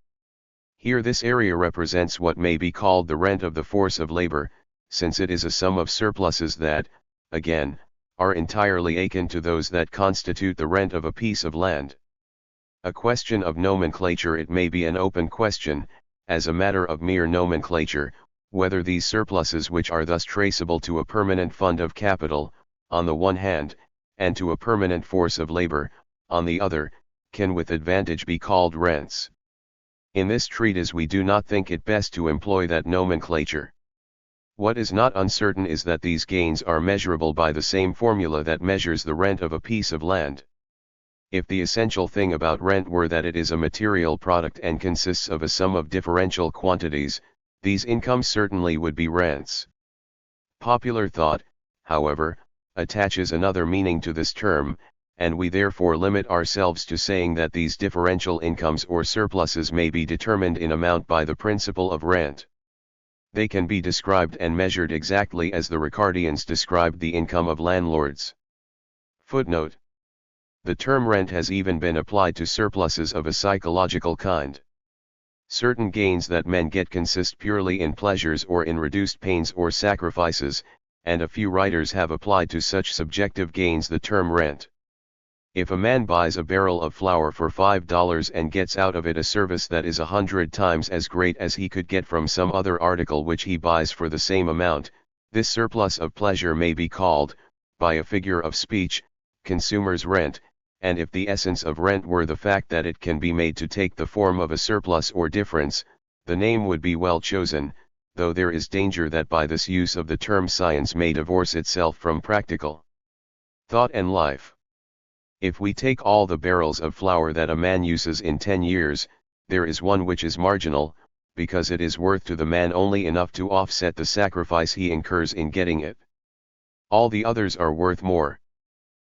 Here this area represents what may be called the rent of the force of labor, since it is a sum of surpluses that, again, are entirely akin to those that constitute the rent of a piece of land. A question of nomenclature. It may be an open question, as a matter of mere nomenclature, whether these surpluses, which are thus traceable to a permanent fund of capital, on the one hand, and to a permanent force of labor, on the other, can with advantage be called rents. In this treatise we do not think it best to employ that nomenclature. What is not uncertain is that these gains are measurable by the same formula that measures the rent of a piece of land. If the essential thing about rent were that it is a material product and consists of a sum of differential quantities, these incomes certainly would be rents. Popular thought, however, attaches another meaning to this term, and we therefore limit ourselves to saying that these differential incomes or surpluses may be determined in amount by the principle of rent. They can be described and measured exactly as the Ricardians described the income of landlords. Footnote. The term rent has even been applied to surpluses of a psychological kind. Certain gains that men get consist purely in pleasures or in reduced pains or sacrifices, and a few writers have applied to such subjective gains the term rent. If a man buys a barrel of flour for $5 and gets out of it a service that is 100 times as great as he could get from some other article which he buys for the same amount, this surplus of pleasure may be called, by a figure of speech, consumer's rent, and if the essence of rent were the fact that it can be made to take the form of a surplus or difference, the name would be well chosen, though there is danger that by this use of the term science may divorce itself from practical thought and life. If we take all the barrels of flour that a man uses in 10 years, there is one which is marginal, because it is worth to the man only enough to offset the sacrifice he incurs in getting it. All the others are worth more.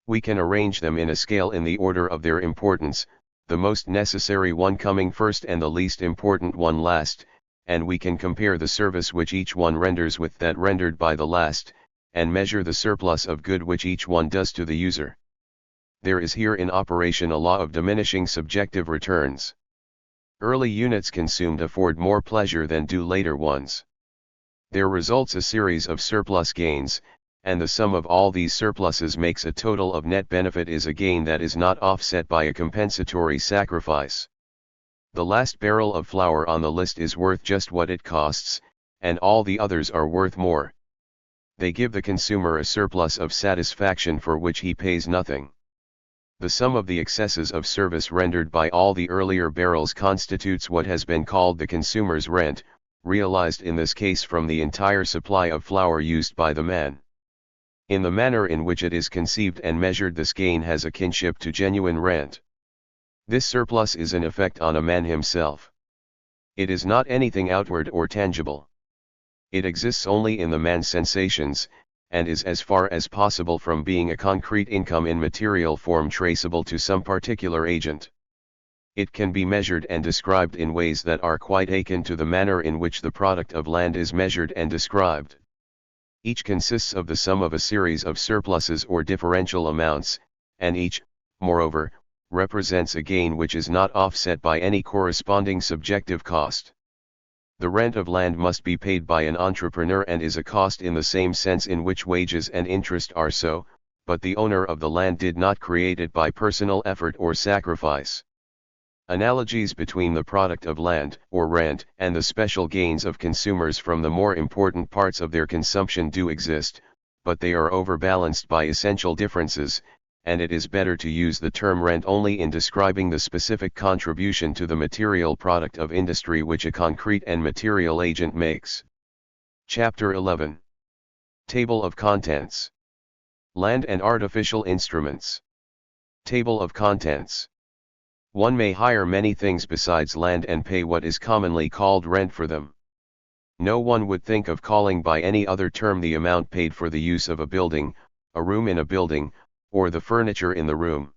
We can arrange them in a scale in the order of their importance, the most necessary one coming first and the least important one last, and we can compare the service which each one renders with that rendered by the last, and measure the surplus of good which each one does to the user. There is here in operation a law of diminishing subjective returns. Early units consumed afford more pleasure than do later ones. There results a series of surplus gains, and the sum of all these surpluses makes a total of net benefit is a gain that is not offset by a compensatory sacrifice. The last barrel of flour on the list is worth just what it costs, and all the others are worth more. They give the consumer a surplus of satisfaction for which he pays nothing. The sum of the excesses of service rendered by all the earlier barrels constitutes what has been called the consumer's rent, realized in this case from the entire supply of flour used by the man. In the manner in which it is conceived and measured, this gain has a kinship to genuine rent. This surplus is an effect on a man himself. It is not anything outward or tangible. It exists only in the man's sensations, and is as far as possible from being a concrete income in material form traceable to some particular agent. It can be measured and described in ways that are quite akin to the manner in which the product of land is measured and described. Each consists of the sum of a series of surpluses or differential amounts, and each, moreover, represents a gain which is not offset by any corresponding subjective cost. The rent of land must be paid by an entrepreneur and is a cost in the same sense in which wages and interest are so, but the owner of the land did not create it by personal effort or sacrifice. Analogies between the product of land, or rent, and the special gains of consumers from the more important parts of their consumption do exist, but they are overbalanced by essential differences, and it is better to use the term rent only in describing the specific contribution to the material product of industry which a concrete and material agent makes. Chapter 11. Table of Contents. Land and Artificial Instruments. Table of Contents. One may hire many things besides land and pay what is commonly called rent for them. No one would think of calling by any other term the amount paid for the use of a building, a room in a building, or the furniture in the room.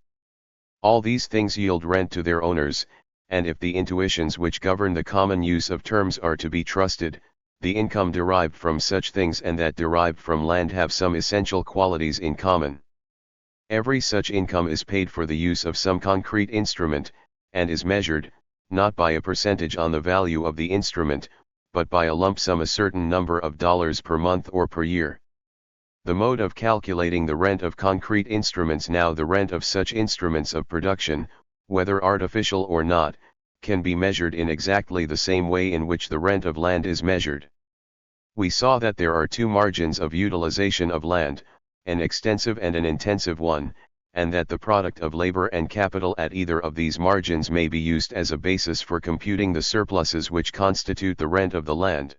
All these things yield rent to their owners, and if the intuitions which govern the common use of terms are to be trusted, the income derived from such things and that derived from land have some essential qualities in common. Every such income is paid for the use of some concrete instrument, and is measured, not by a percentage on the value of the instrument, but by a lump sum, a certain number of dollars per month or per year. The mode of calculating the rent of concrete instruments, now the rent of such instruments of production, whether artificial or not, can be measured in exactly the same way in which the rent of land is measured. We saw that there are two margins of utilization of land, an extensive and an intensive one, and that the product of labor and capital at either of these margins may be used as a basis for computing the surpluses which constitute the rent of the land.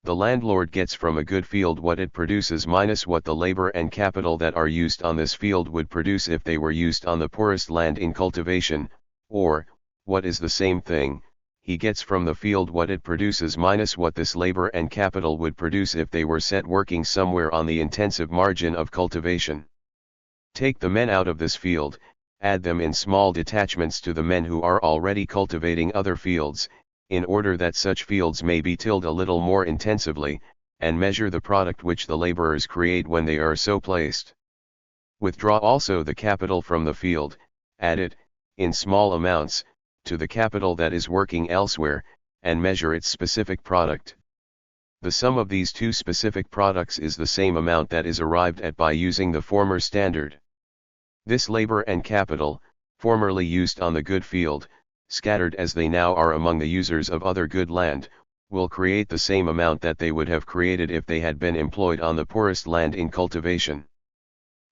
The landlord gets from a good field what it produces minus what the labor and capital that are used on this field would produce if they were used on the poorest land in cultivation, or, what is the same thing, he gets from the field what it produces minus what this labor and capital would produce if they were set working somewhere on the intensive margin of cultivation. Take the men out of this field, add them in small detachments to the men who are already cultivating other fields, in order that such fields may be tilled a little more intensively, and measure the product which the laborers create when they are so placed. Withdraw also the capital from the field, add it, in small amounts, to the capital that is working elsewhere, and measure its specific product. The sum of these two specific products is the same amount that is arrived at by using the former standard. This labor and capital, formerly used on the good field, scattered as they now are among the users of other good land, will create the same amount that they would have created if they had been employed on the poorest land in cultivation.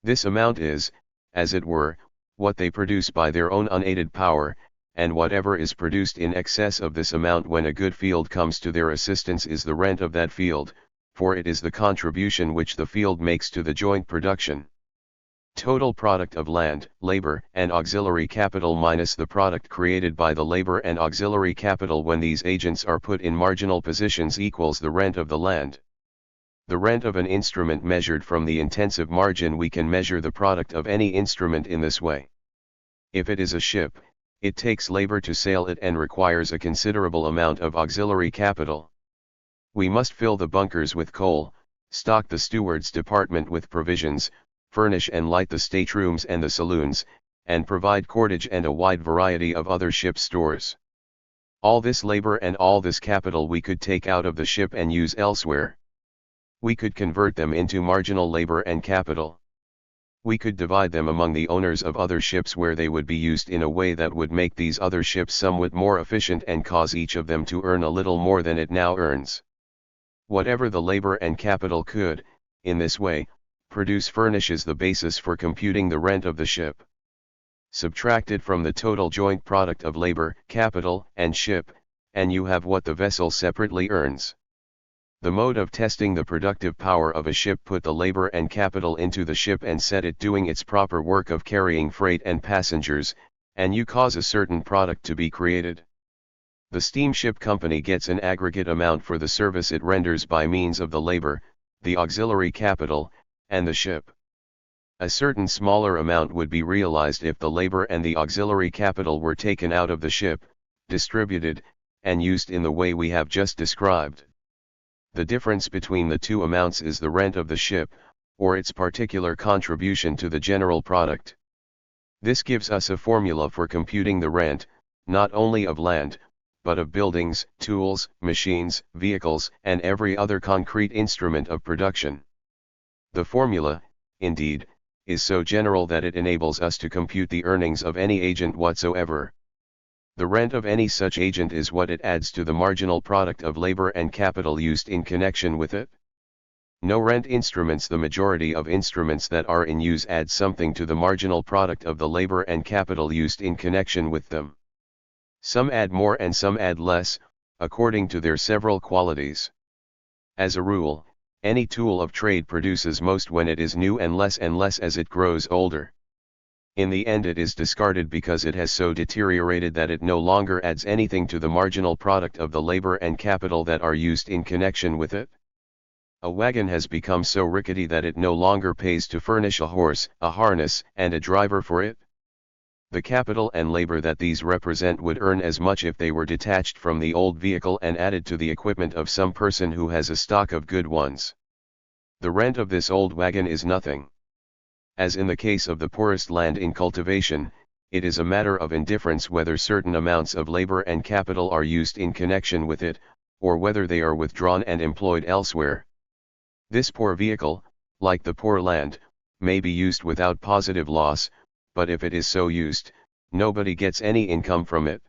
This amount is, as it were, what they produce by their own unaided power, and whatever is produced in excess of this amount when a good field comes to their assistance is the rent of that field, for it is the contribution which the field makes to the joint production. Total product of land, labor, and auxiliary capital minus the product created by the labor and auxiliary capital when these agents are put in marginal positions equals the rent of the land. The rent of an instrument measured from the intensive margin. We can measure the product of any instrument in this way. If it is a ship, it takes labor to sail it and requires a considerable amount of auxiliary capital. We must fill the bunkers with coal, stock the steward's department with provisions, furnish and light the staterooms and the saloons, and provide cordage and a wide variety of other ship stores. All this labor and all this capital we could take out of the ship and use elsewhere. We could convert them into marginal labor and capital. We could divide them among the owners of other ships where they would be used in a way that would make these other ships somewhat more efficient and cause each of them to earn a little more than it now earns. Whatever the labor and capital could, in this way, produce furnishes the basis for computing the rent of the ship. Subtracted from the total joint product of labor, capital, and ship, and you have what the vessel separately earns. The mode of testing the productive power of a ship: put the labor and capital into the ship and set it doing its proper work of carrying freight and passengers, and you cause a certain product to be created. The steamship company gets an aggregate amount for the service it renders by means of the labor, the auxiliary capital, and the ship. A certain smaller amount would be realized if the labor and the auxiliary capital were taken out of the ship, distributed, and used in the way we have just described. The difference between the two amounts is the rent of the ship, or its particular contribution to the general product. This gives us a formula for computing the rent, not only of land, but of buildings, tools, machines, vehicles, and every other concrete instrument of production. The formula, indeed, is so general that it enables us to compute the earnings of any agent whatsoever. The rent of any such agent is what it adds to the marginal product of labor and capital used in connection with it. No rent instruments. The majority of instruments that are in use add something to the marginal product of the labor and capital used in connection with them. Some add more and some add less, according to their several qualities. As a rule, any tool of trade produces most when it is new and less as it grows older. In the end it is discarded because it has so deteriorated that it no longer adds anything to the marginal product of the labor and capital that are used in connection with it. A wagon has become so rickety that it no longer pays to furnish a horse, a harness, and a driver for it. The capital and labor that these represent would earn as much if they were detached from the old vehicle and added to the equipment of some person who has a stock of good ones. The rent of this old wagon is nothing. As in the case of the poorest land in cultivation, it is a matter of indifference whether certain amounts of labor and capital are used in connection with it, or whether they are withdrawn and employed elsewhere. This poor vehicle, like the poor land, may be used without positive loss, but if it is so used, nobody gets any income from it.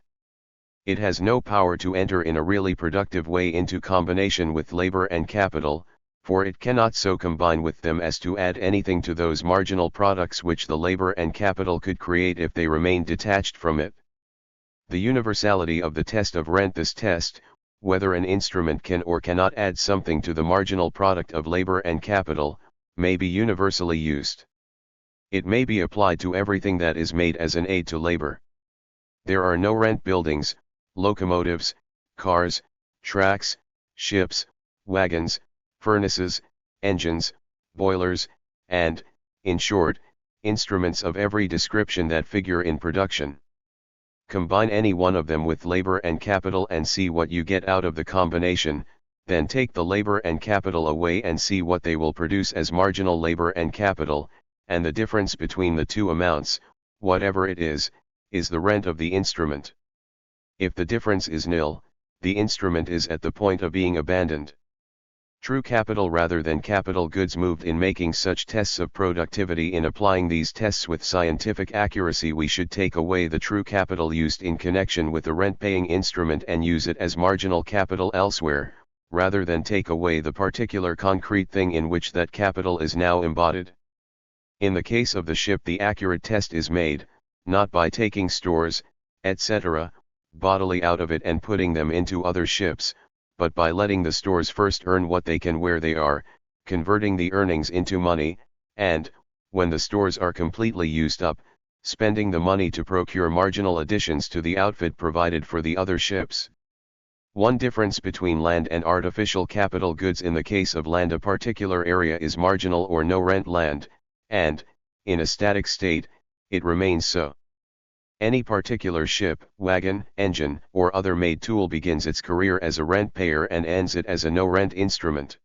It has no power to enter in a really productive way into combination with labor and capital, for it cannot so combine with them as to add anything to those marginal products which the labor and capital could create if they remained detached from it. The universality of the test of rent. This test, whether an instrument can or cannot add something to the marginal product of labor and capital, may be universally used. It may be applied to everything that is made as an aid to labor. There are no rent buildings, locomotives, cars, tracks, ships, wagons, furnaces, engines, boilers, and, in short, instruments of every description that figure in production. Combine any one of them with labor and capital and see what you get out of the combination, then take the labor and capital away and see what they will produce as marginal labor and capital, and the difference between the two amounts, whatever it is the rent of the instrument. If the difference is nil, the instrument is at the point of being abandoned. True capital rather than capital goods. Moved in making such tests of productivity. In applying these tests with scientific accuracy, we should take away the true capital used in connection with the rent-paying instrument and use it as marginal capital elsewhere, rather than take away the particular concrete thing in which that capital is now embodied. In the case of the ship, the accurate test is made, not by taking stores, etc., bodily out of it and putting them into other ships, but by letting the stores first earn what they can where they are, converting the earnings into money, and, when the stores are completely used up, spending the money to procure marginal additions to the outfit provided for the other ships. One difference between land and artificial capital goods. In the case of land, a particular area is marginal or no rent land, and, in a static state, it remains so. Any particular ship, wagon, engine, or other made tool begins its career as a rent payer and ends it as a no-rent instrument.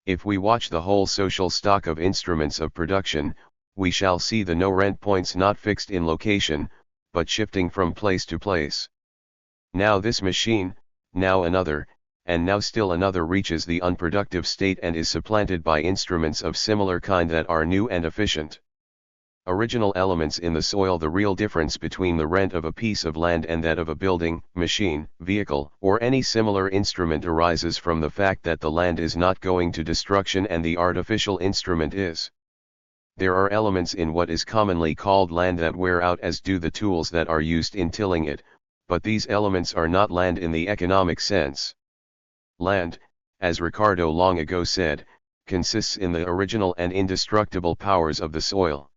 If we watch the whole social stock of instruments of production, we shall see the no-rent points not fixed in location, but shifting from place to place. Now this machine, now another, and now still another reaches the unproductive state and is supplanted by instruments of similar kind that are new and efficient. Original elements in the soil. The real difference between the rent of a piece of land and that of a building, machine, vehicle, or any similar instrument arises from the fact that the land is not going to destruction and the artificial instrument is. There are elements in what is commonly called land that wear out as do the tools that are used in tilling it, but these elements are not land in the economic sense. Land, as Ricardo long ago said, consists in the original and indestructible powers of the soil.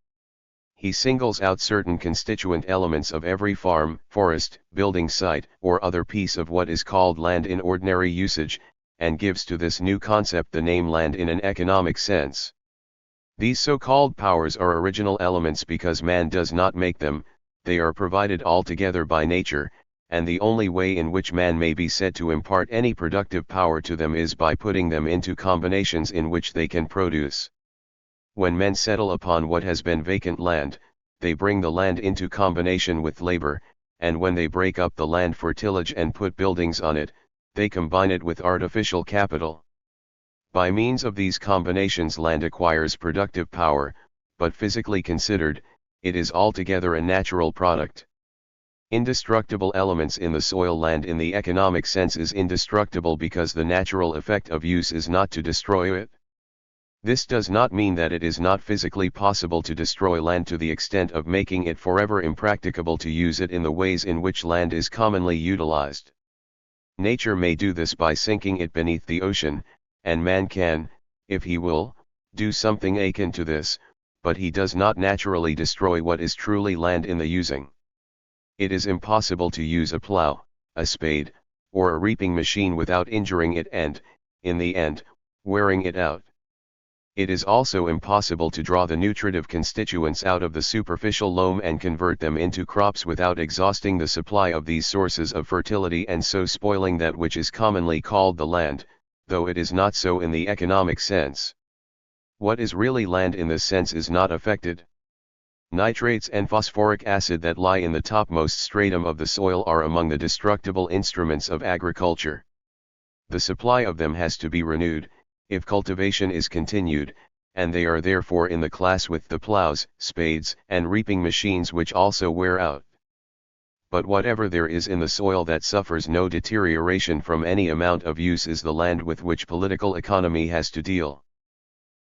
He singles out certain constituent elements of every farm, forest, building site, or other piece of what is called land in ordinary usage, and gives to this new concept the name land in an economic sense. These so-called powers are original elements because man does not make them, they are provided altogether by nature, and the only way in which man may be said to impart any productive power to them is by putting them into combinations in which they can produce. When men settle upon what has been vacant land, they bring the land into combination with labor, and when they break up the land for tillage and put buildings on it, they combine it with artificial capital. By means of these combinations land acquires productive power, but physically considered, it is altogether a natural product. Indestructible elements in the soil. Land in the economic sense is indestructible because the natural effect of use is not to destroy it. This does not mean that it is not physically possible to destroy land to the extent of making it forever impracticable to use it in the ways in which land is commonly utilized. Nature may do this by sinking it beneath the ocean, and man can, if he will, do something akin to this, but he does not naturally destroy what is truly land in the using. It is impossible to use a plow, a spade, or a reaping machine without injuring it and, in the end, wearing it out. It is also impossible to draw the nutritive constituents out of the superficial loam and convert them into crops without exhausting the supply of these sources of fertility and so spoiling that which is commonly called the land, though it is not so in the economic sense. What is really land in this sense is not affected. Nitrates and phosphoric acid that lie in the topmost stratum of the soil are among the destructible instruments of agriculture. The supply of them has to be renewed, if cultivation is continued, and they are therefore in the class with the plows, spades, and reaping machines which also wear out. But whatever there is in the soil that suffers no deterioration from any amount of use is the land with which political economy has to deal.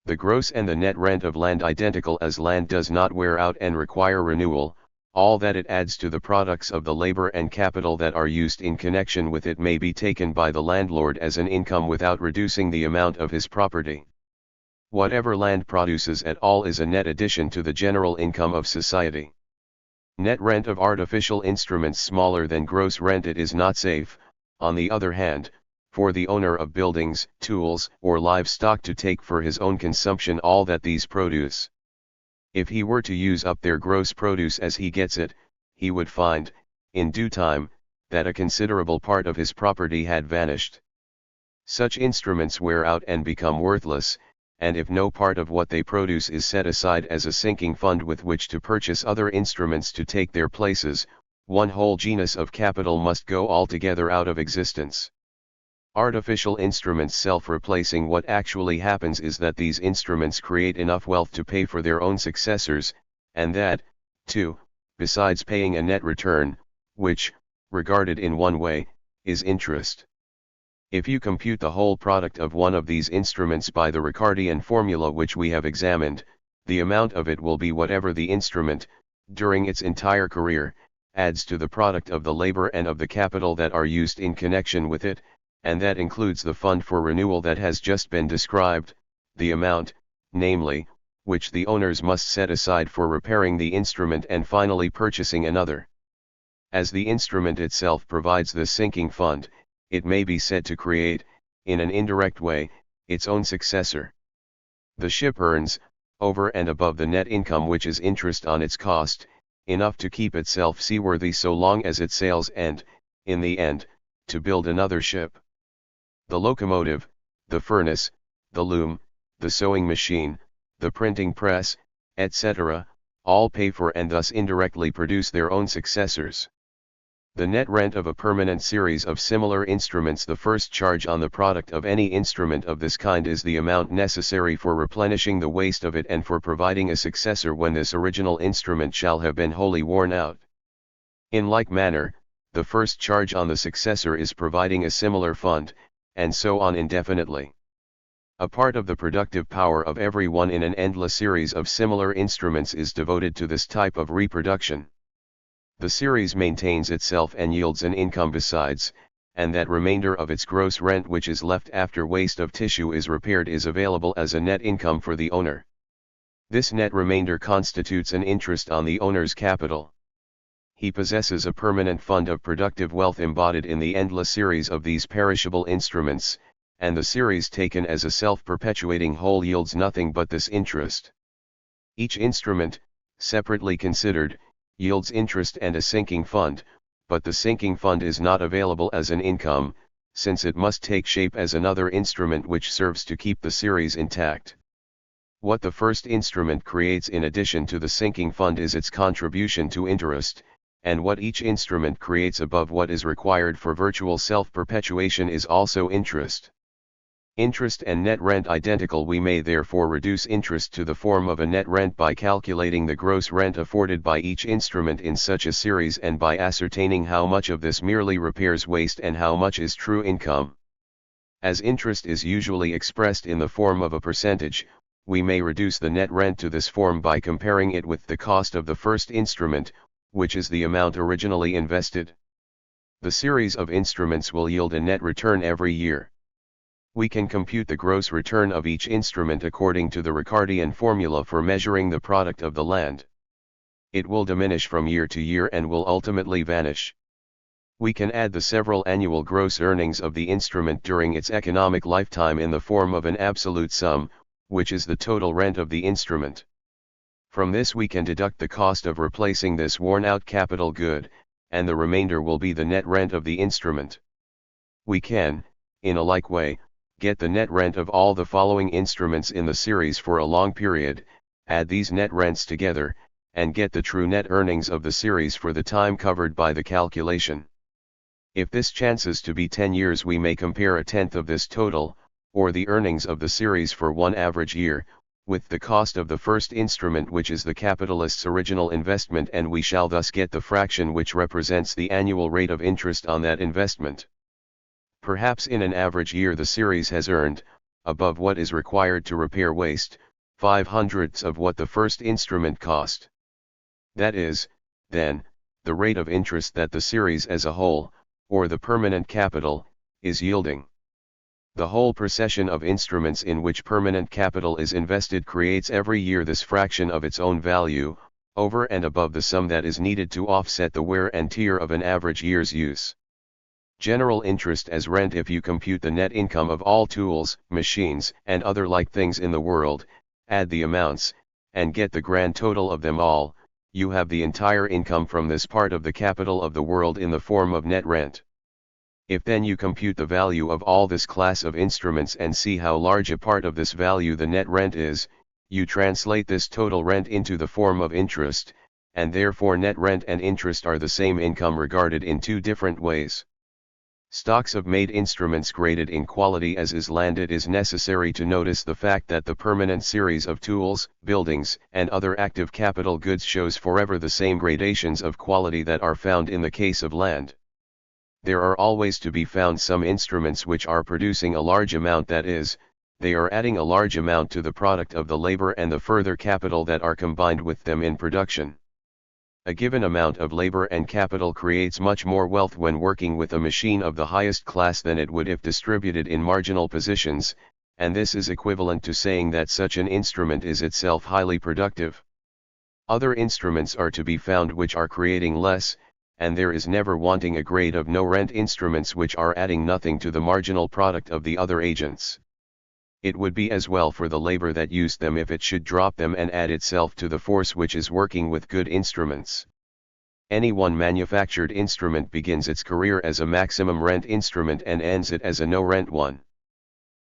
The gross and the net rent of land identical as land does not wear out and require renewal, all that it adds to the products of the labor and capital that are used in connection with it may be taken by the landlord as an income without reducing the amount of his property. Whatever land produces at all is a net addition to the general income of society. Net rent of artificial instruments smaller than gross rent. It is not safe, on the other hand, for the owner of buildings, tools, or livestock to take for his own consumption all that these produce. If he were to use up their gross produce as he gets it, he would find, in due time, that a considerable part of his property had vanished. Such instruments wear out and become worthless, and if no part of what they produce is set aside as a sinking fund with which to purchase other instruments to take their places, one whole genus of capital must go altogether out of existence. Artificial instruments self-replacing. What actually happens is that these instruments create enough wealth to pay for their own successors, and that, too, besides paying a net return, which, regarded in one way, is interest. If you compute the whole product of one of these instruments by the Ricardian formula which we have examined, the amount of it will be whatever the instrument, during its entire career, adds to the product of the labor and of the capital that are used in connection with it, and that includes the fund for renewal that has just been described, the amount, namely, which the owners must set aside for repairing the instrument and finally purchasing another. As the instrument itself provides the sinking fund, it may be said to create, in an indirect way, its own successor. The ship earns, over and above the net income which is interest on its cost, enough to keep itself seaworthy so long as it sails and, in the end, to build another ship. The locomotive, the furnace, the loom, the sewing machine, the printing press, etc., all pay for and thus indirectly produce their own successors. The net rent of a permanent series of similar instruments. The first charge on the product of any instrument of this kind is the amount necessary for replenishing the waste of it and for providing a successor when this original instrument shall have been wholly worn out. In like manner, the first charge on the successor is providing a similar fund, and so on indefinitely. A part of the productive power of every one in an endless series of similar instruments is devoted to this type of reproduction. The series maintains itself and yields an income besides, and that remainder of its gross rent which is left after waste of tissue is repaired is available as a net income for the owner. This net remainder constitutes an interest on the owner's capital. He possesses a permanent fund of productive wealth embodied in the endless series of these perishable instruments, and the series taken as a self-perpetuating whole yields nothing but this interest. Each instrument, separately considered, yields interest and a sinking fund, but the sinking fund is not available as an income, since it must take shape as another instrument which serves to keep the series intact. What the first instrument creates in addition to the sinking fund is its contribution to interest, and what each instrument creates above what is required for virtual self-perpetuation is also interest. Interest and net rent identical. We may therefore reduce interest to the form of a net rent by calculating the gross rent afforded by each instrument in such a series and by ascertaining how much of this merely repairs waste and how much is true income. As interest is usually expressed in the form of a percentage, we may reduce the net rent to this form by comparing it with the cost of the first instrument, which is the amount originally invested. The series of instruments will yield a net return every year. We can compute the gross return of each instrument according to the Ricardian formula for measuring the product of the land. It will diminish from year to year and will ultimately vanish. We can add the several annual gross earnings of the instrument during its economic lifetime in the form of an absolute sum, which is the total rent of the instrument. From this we can deduct the cost of replacing this worn-out capital good, and the remainder will be the net rent of the instrument. We can, in a like way, get the net rent of all the following instruments in the series for a long period, add these net rents together, and get the true net earnings of the series for the time covered by the calculation. If this chances to be 10 years, we may compare a tenth of this total, or the earnings of the series for one average year, with the cost of the first instrument, which is the capitalist's original investment, and we shall thus get the fraction which represents the annual rate of interest on that investment. Perhaps in an average year the series has earned, above what is required to repair waste, 5/100ths of what the first instrument cost. That is, then, the rate of interest that the series as a whole, or the permanent capital, is yielding. The whole procession of instruments in which permanent capital is invested creates every year this fraction of its own value, over and above the sum that is needed to offset the wear and tear of an average year's use. General interest as rent. If you compute the net income of all tools, machines, and other like things in the world, add the amounts, and get the grand total of them all, you have the entire income from this part of the capital of the world in the form of net rent. If then you compute the value of all this class of instruments and see how large a part of this value the net rent is, you translate this total rent into the form of interest, and therefore net rent and interest are the same income regarded in two different ways. Stocks of made instruments graded in quality as is land. It is necessary to notice the fact that the permanent series of tools, buildings, and other active capital goods shows forever the same gradations of quality that are found in the case of land. There are always to be found some instruments which are producing a large amount, that is, they are adding a large amount to the product of the labor and the further capital that are combined with them in production. A given amount of labor and capital creates much more wealth when working with a machine of the highest class than it would if distributed in marginal positions, and this is equivalent to saying that such an instrument is itself highly productive. Other instruments are to be found which are creating less, and there is never wanting a grade of no-rent instruments which are adding nothing to the marginal product of the other agents. It would be as well for the labor that used them if it should drop them and add itself to the force which is working with good instruments. Any one manufactured instrument begins its career as a maximum rent instrument and ends it as a no-rent one.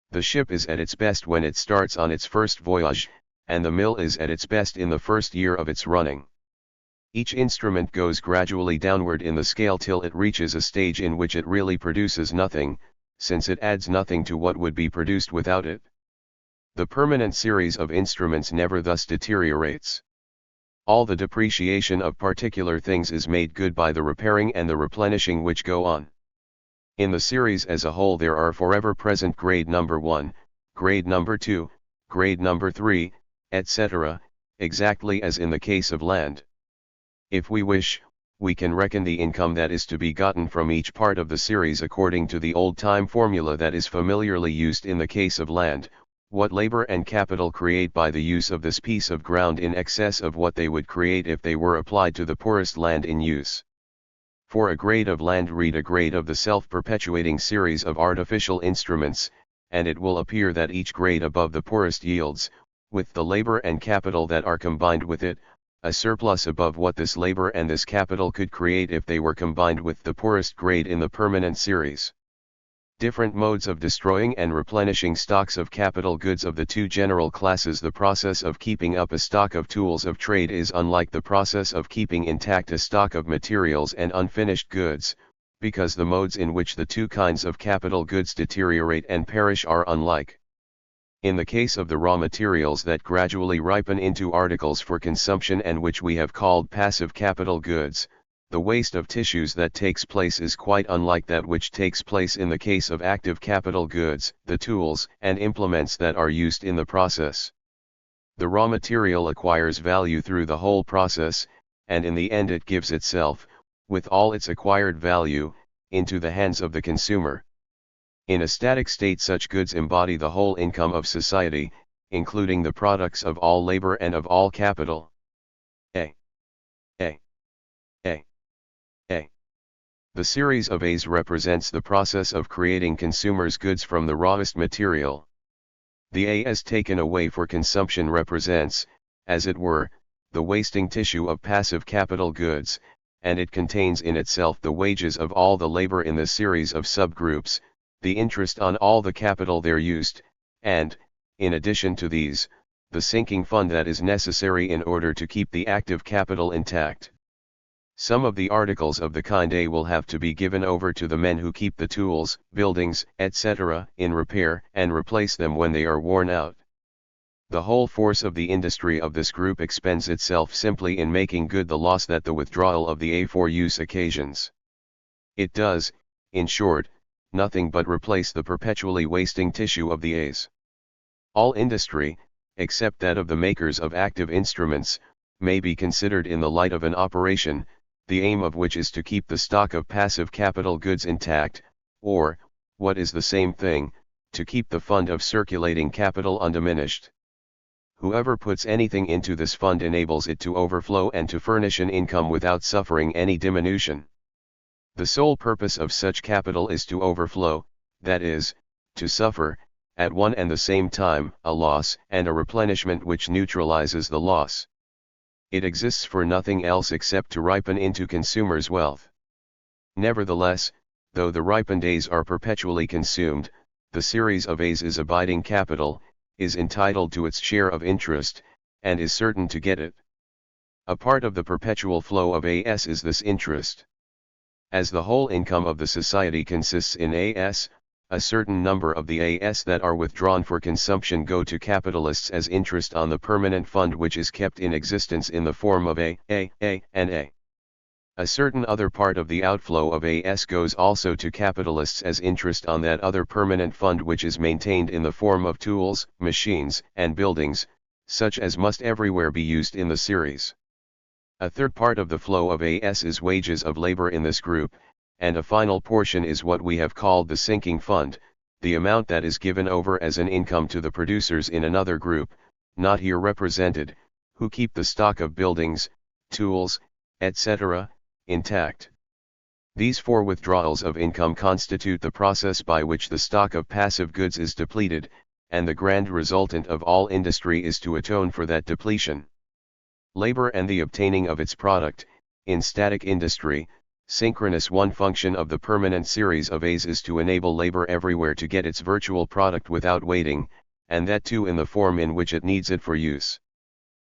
The ship is at its best when it starts on its first voyage, and the mill is at its best in the first year of its running. Each instrument goes gradually downward in the scale till it reaches a stage in which it really produces nothing, since it adds nothing to what would be produced without it. The permanent series of instruments never thus deteriorates. All the depreciation of particular things is made good by the repairing and the replenishing which go on. In the series as a whole there are forever present grade number 1, grade number 2, grade number 3, etc., exactly as in the case of land. If we wish, we can reckon the income that is to be gotten from each part of the series according to the old-time formula that is familiarly used in the case of land, what labor and capital create by the use of this piece of ground in excess of what they would create if they were applied to the poorest land in use. For a grade of land read a grade of the self-perpetuating series of artificial instruments, and it will appear that each grade above the poorest yields, with the labor and capital that are combined with it, a surplus above what this labor and this capital could create if they were combined with the poorest grade in the permanent series. Different modes of destroying and replenishing stocks of capital goods of the two general classes. The process of keeping up a stock of tools of trade is unlike the process of keeping intact a stock of materials and unfinished goods, because the modes in which the two kinds of capital goods deteriorate and perish are unlike. In the case of the raw materials that gradually ripen into articles for consumption and which we have called passive capital goods, the waste of tissues that takes place is quite unlike that which takes place in the case of active capital goods, the tools and implements that are used in the process. The raw material acquires value through the whole process, and in the end it gives itself, with all its acquired value, into the hands of the consumer. In a static state, such goods embody the whole income of society, including the products of all labor and of all capital. A. The series of A's represents the process of creating consumers' goods from the rawest material. The A as taken away for consumption represents, as it were, the wasting tissue of passive capital goods, and it contains in itself the wages of all the labor in the series of subgroups, the interest on all the capital there used, and, in addition to these, the sinking fund that is necessary in order to keep the active capital intact. Some of the articles of the kind A will have to be given over to the men who keep the tools, buildings, etc., in repair and replace them when they are worn out. The whole force of the industry of this group expends itself simply in making good the loss that the withdrawal of the A for use occasions. It does, in short, nothing but replace the perpetually wasting tissue of the A's. All industry, except that of the makers of active instruments, may be considered in the light of an operation, the aim of which is to keep the stock of passive capital goods intact, or, what is the same thing, to keep the fund of circulating capital undiminished. Whoever puts anything into this fund enables it to overflow and to furnish an income without suffering any diminution. The sole purpose of such capital is to overflow, that is, to suffer, at one and the same time, a loss and a replenishment which neutralizes the loss. It exists for nothing else except to ripen into consumers' wealth. Nevertheless, though the ripened A's are perpetually consumed, the series of A's is abiding capital, is entitled to its share of interest, and is certain to get it. A part of the perpetual flow of A's is this interest. As the whole income of the society consists in A's, a certain number of the A's that are withdrawn for consumption go to capitalists as interest on the permanent fund which is kept in existence in the form of A, and A. A certain other part of the outflow of A's goes also to capitalists as interest on that other permanent fund which is maintained in the form of tools, machines, and buildings, such as must everywhere be used in the series. A third part of the flow of A's is wages of labor in this group, and a final portion is what we have called the sinking fund, the amount that is given over as an income to the producers in another group, not here represented, who keep the stock of buildings, tools, etc., intact. These four withdrawals of income constitute the process by which the stock of passive goods is depleted, and the grand resultant of all industry is to atone for that depletion. Labor and the obtaining of its product, in static industry, synchronous. One function of the permanent series of A's is to enable labor everywhere to get its virtual product without waiting, and that too in the form in which it needs it for use.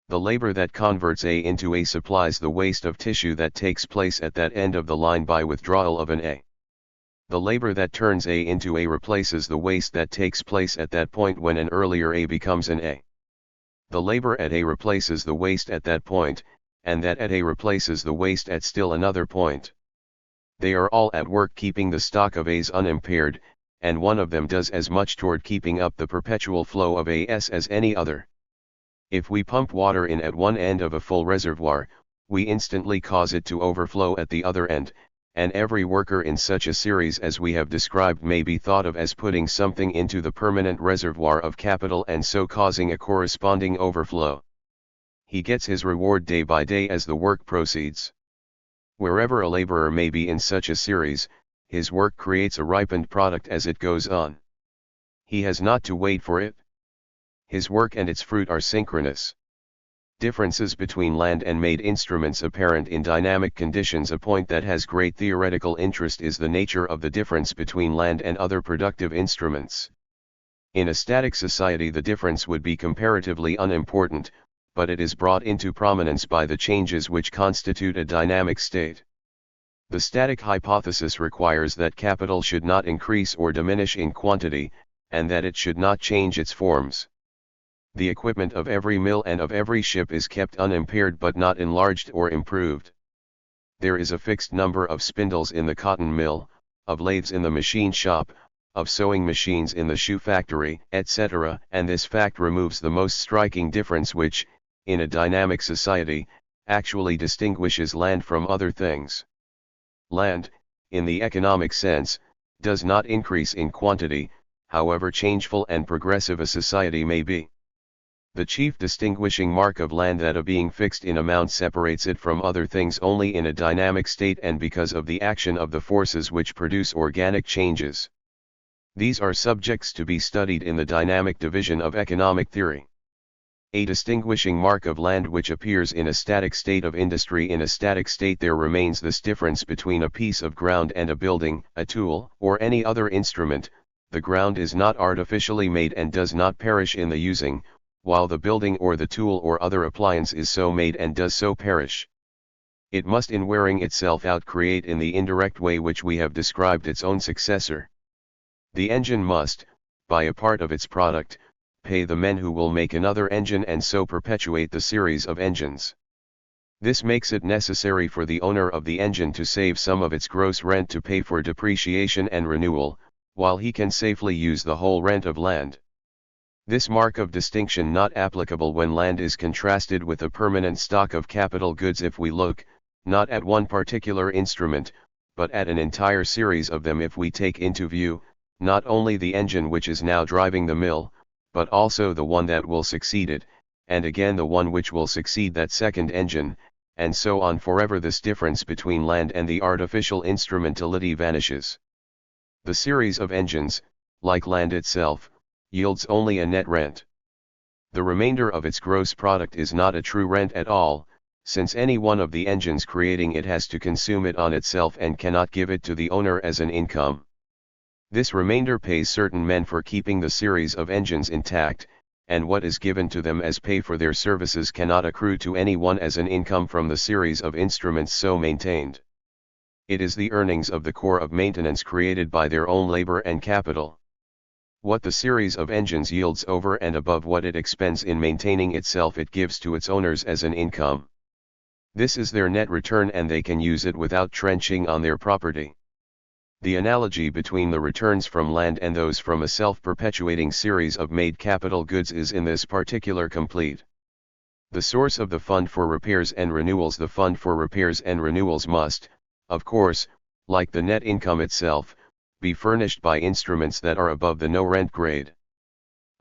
The labor that converts A into A supplies the waste of tissue that takes place at that end of the line by withdrawal of an A. The labor that turns A into A replaces the waste that takes place at that point when an earlier A becomes an A. The labor at A replaces the waste at that point, and that at A replaces the waste at still another point. They are all at work keeping the stock of A's unimpaired, and one of them does as much toward keeping up the perpetual flow of A's as any other. If we pump water in at one end of a full reservoir, we instantly cause it to overflow at the other end, and every worker in such a series as we have described may be thought of as putting something into the permanent reservoir of capital and so causing a corresponding overflow. He gets his reward day by day as the work proceeds. Wherever a laborer may be in such a series, his work creates a ripened product as it goes on. He has not to wait for it. His work and its fruit are synchronous. Differences between land and made instruments apparent in dynamic conditions. A point that has great theoretical interest is the nature of the difference between land and other productive instruments. In a static society the difference would be comparatively unimportant, but it is brought into prominence by the changes which constitute a dynamic state. The static hypothesis requires that capital should not increase or diminish in quantity, and that it should not change its forms. The equipment of every mill and of every ship is kept unimpaired but not enlarged or improved. There is a fixed number of spindles in the cotton mill, of lathes in the machine shop, of sewing machines in the shoe factory, etc., and this fact removes the most striking difference which, in a dynamic society, actually distinguishes land from other things. Land, in the economic sense, does not increase in quantity, however changeful and progressive a society may be. The chief distinguishing mark of land that of being fixed in amount separates it from other things only in a dynamic state and because of the action of the forces which produce organic changes. These are subjects to be studied in the dynamic division of economic theory. A distinguishing mark of land which appears in a static state of industry. In a static state there remains this difference between a piece of ground and a building, a tool, or any other instrument: the ground is not artificially made and does not perish in the using, while the building or the tool or other appliance is so made and does so perish. It must in wearing itself out create in the indirect way which we have described its own successor. The engine must, by a part of its product, pay the men who will make another engine and so perpetuate the series of engines. This makes it necessary for the owner of the engine to save some of its gross rent to pay for depreciation and renewal, while he can safely use the whole rent of land. This mark of distinction not applicable when land is contrasted with a permanent stock of capital goods if we look, not at one particular instrument, but at an entire series of them if we take into view, not only the engine which is now driving the mill, but also the one that will succeed it, and again the one which will succeed that second engine, and so on forever. This difference between land and the artificial instrumentality vanishes. The series of engines, like land itself, yields only a net rent. The remainder of its gross product is not a true rent at all, since any one of the engines creating it has to consume it on itself and cannot give it to the owner as an income. This remainder pays certain men for keeping the series of engines intact, and what is given to them as pay for their services cannot accrue to any one as an income from the series of instruments so maintained. It is the earnings of the corps of maintenance created by their own labor and capital. What the series of engines yields over and above what it expends in maintaining itself it gives to its owners as an income. This is their net return and they can use it without trenching on their property. The analogy between the returns from land and those from a self-perpetuating series of made capital goods is in this particular complete. The source of the fund for repairs and renewals: the fund for repairs and renewals must, of course, like the net income itself, be furnished by instruments that are above the no-rent grade.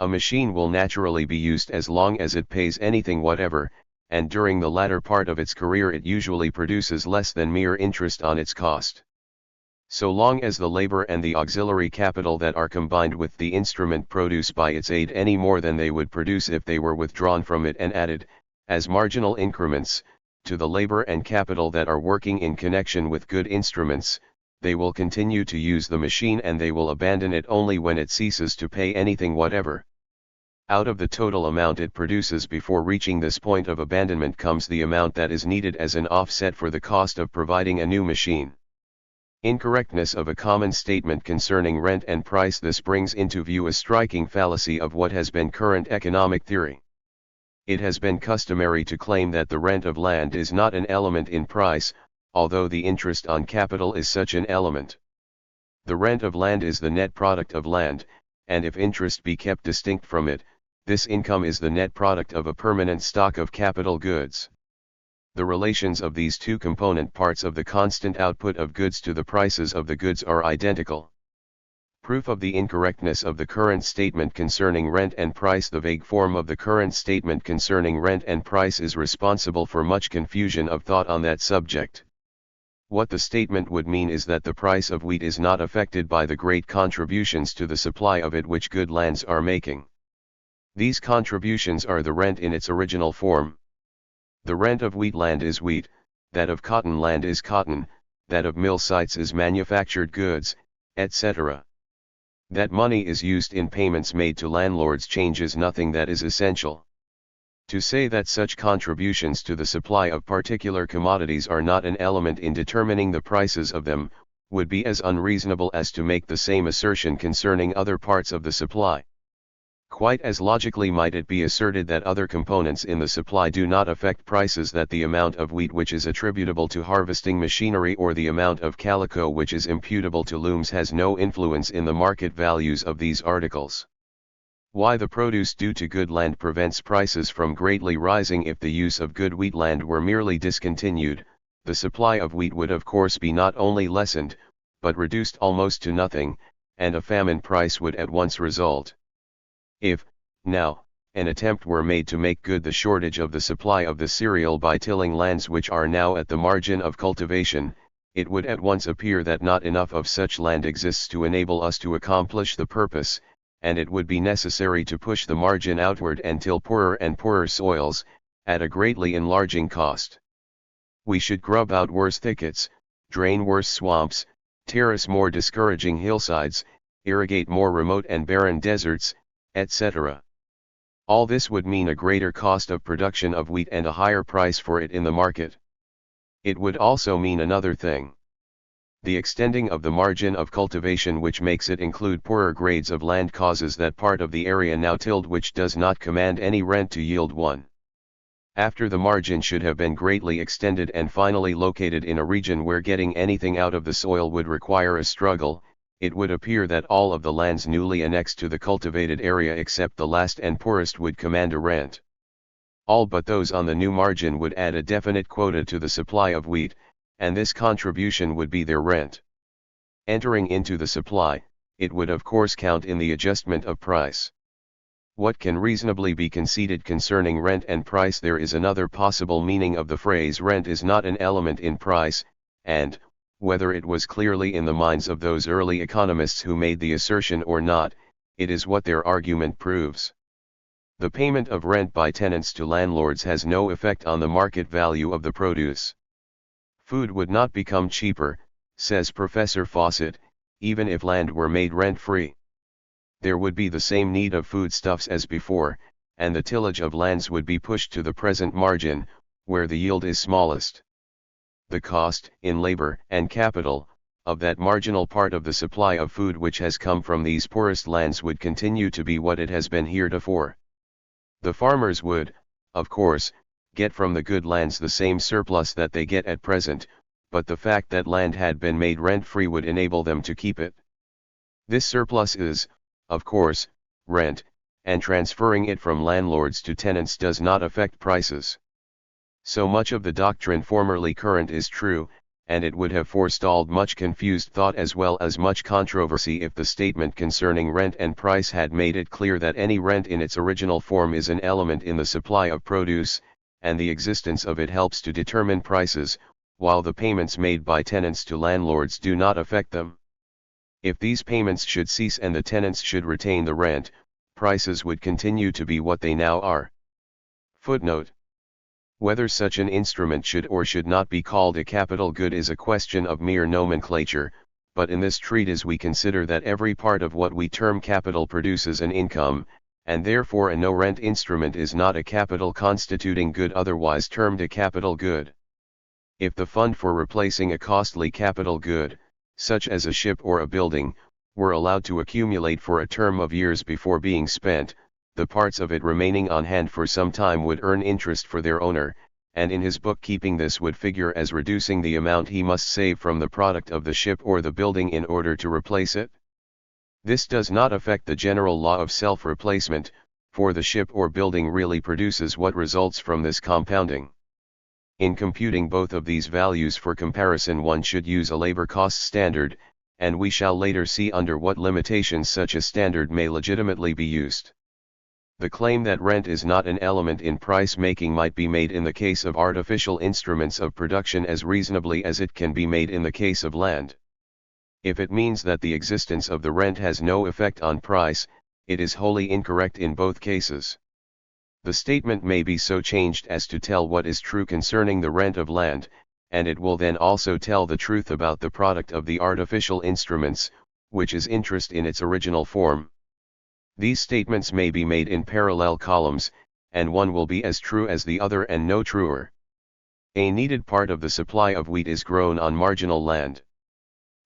A machine will naturally be used as long as it pays anything whatever, and during the latter part of its career it usually produces less than mere interest on its cost. So long as the labor and the auxiliary capital that are combined with the instrument produce by its aid any more than they would produce if they were withdrawn from it and added, as marginal increments, to the labor and capital that are working in connection with good instruments, they will continue to use the machine and they will abandon it only when it ceases to pay anything whatever. Out of the total amount it produces before reaching this point of abandonment comes the amount that is needed as an offset for the cost of providing a new machine. Incorrectness of a common statement concerning rent and price: this brings into view a striking fallacy of what has been current economic theory. It has been customary to claim that the rent of land is not an element in price, although the interest on capital is such an element. The rent of land is the net product of land, and if interest be kept distinct from it, this income is the net product of a permanent stock of capital goods. The relations of these two component parts of the constant output of goods to the prices of the goods are identical. Proof of the incorrectness of the current statement concerning rent and price: the vague form of the current statement concerning rent and price is responsible for much confusion of thought on that subject. What the statement would mean is that the price of wheat is not affected by the great contributions to the supply of it which good lands are making. These contributions are the rent in its original form. The rent of wheat land is wheat, that of cotton land is cotton, that of mill sites is manufactured goods, etc. That money is used in payments made to landlords changes nothing that is essential. To say that such contributions to the supply of particular commodities are not an element in determining the prices of them, would be as unreasonable as to make the same assertion concerning other parts of the supply. Quite as logically might it be asserted that other components in the supply do not affect prices, that the amount of wheat which is attributable to harvesting machinery or the amount of calico which is imputable to looms has no influence in the market values of these articles. Why the produce due to good land prevents prices from greatly rising. If the use of good wheat land were merely discontinued, the supply of wheat would of course be not only lessened, but reduced almost to nothing, and a famine price would at once result. If, now, an attempt were made to make good the shortage of the supply of the cereal by tilling lands which are now at the margin of cultivation, it would at once appear that not enough of such land exists to enable us to accomplish the purpose, and it would be necessary to push the margin outward and till poorer and poorer soils, at a greatly enlarging cost. We should grub out worse thickets, drain worse swamps, terrace more discouraging hillsides, irrigate more remote and barren deserts, etc. All this would mean a greater cost of production of wheat and a higher price for it in the market. It would also mean another thing. The extending of the margin of cultivation, which makes it include poorer grades of land, causes that part of the area now tilled which does not command any rent to yield one. After the margin should have been greatly extended and finally located in a region where getting anything out of the soil would require a struggle, it would appear that all of the lands newly annexed to the cultivated area except the last and poorest would command a rent. All but those on the new margin would add a definite quota to the supply of wheat, and this contribution would be their rent. Entering into the supply, it would of course count in the adjustment of price. What can reasonably be conceded concerning rent and price? There is another possible meaning of the phrase rent is not an element in price, and, whether it was clearly in the minds of those early economists who made the assertion or not, it is what their argument proves. The payment of rent by tenants to landlords has no effect on the market value of the produce. Food would not become cheaper, says Professor Fawcett, even if land were made rent-free. There would be the same need of foodstuffs as before, and the tillage of lands would be pushed to the present margin, where the yield is smallest. The cost, in labor and capital, of that marginal part of the supply of food which has come from these poorest lands would continue to be what it has been heretofore. The farmers would, of course, get from the good lands the same surplus that they get at present, but the fact that land had been made rent-free would enable them to keep it. This surplus is, of course, rent, and transferring it from landlords to tenants does not affect prices. So much of the doctrine formerly current is true, and it would have forestalled much confused thought as well as much controversy if the statement concerning rent and price had made it clear that any rent in its original form is an element in the supply of produce, and the existence of it helps to determine prices, while the payments made by tenants to landlords do not affect them. If these payments should cease and the tenants should retain the rent, prices would continue to be what they now are. Footnote. Whether such an instrument should or should not be called a capital good is a question of mere nomenclature, but in this treatise we consider that every part of what we term capital produces an income, and therefore a no-rent instrument is not a capital constituting good otherwise termed a capital good. If the fund for replacing a costly capital good, such as a ship or a building, were allowed to accumulate for a term of years before being spent, the parts of it remaining on hand for some time would earn interest for their owner, and in his bookkeeping this would figure as reducing the amount he must save from the product of the ship or the building in order to replace it. This does not affect the general law of self-replacement, for the ship or building really produces what results from this compounding. In computing both of these values for comparison one should use a labor cost standard, and we shall later see under what limitations such a standard may legitimately be used. The claim that rent is not an element in price making might be made in the case of artificial instruments of production as reasonably as it can be made in the case of land. If it means that the existence of the rent has no effect on price, it is wholly incorrect in both cases. The statement may be so changed as to tell what is true concerning the rent of land, and it will then also tell the truth about the product of the artificial instruments, which is interest in its original form. These statements may be made in parallel columns, and one will be as true as the other and no truer. A needed part of the supply of wheat is grown on marginal land.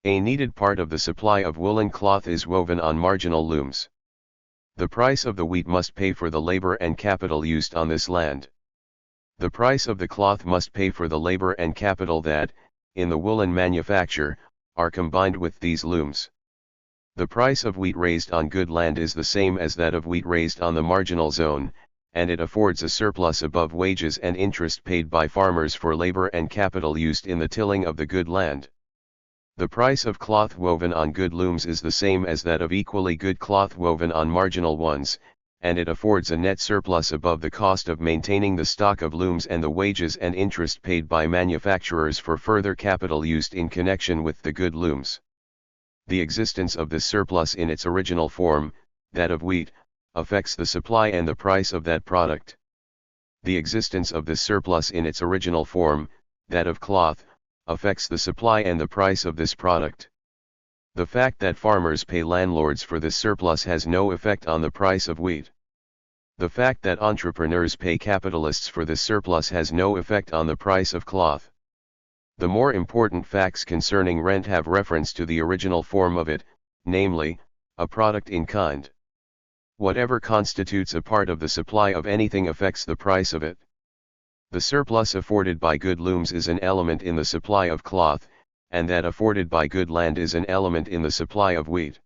A needed part of the supply of woolen cloth is woven on marginal looms. The price of the wheat must pay for the labor and capital used on this land. The price of the cloth must pay for the labor and capital that, in the woolen manufacture, are combined with these looms. The price of wheat raised on good land is the same as that of wheat raised on the marginal zone, and it affords a surplus above wages and interest paid by farmers for labor and capital used in the tilling of the good land. The price of cloth woven on good looms is the same as that of equally good cloth woven on marginal ones, and it affords a net surplus above the cost of maintaining the stock of looms and the wages and interest paid by manufacturers for further capital used in connection with the good looms. The existence of this surplus in its original form, that of wheat, affects the supply and the price of that product. The existence of this surplus in its original form, that of cloth, affects the supply and the price of this product. The fact that farmers pay landlords for this surplus has no effect on the price of wheat. The fact that entrepreneurs pay capitalists for this surplus has no effect on the price of cloth. The more important facts concerning rent have reference to the original form of it, namely, a product in kind. Whatever constitutes a part of the supply of anything affects the price of it. The surplus afforded by good looms is an element in the supply of cloth, and that afforded by good land is an element in the supply of wheat.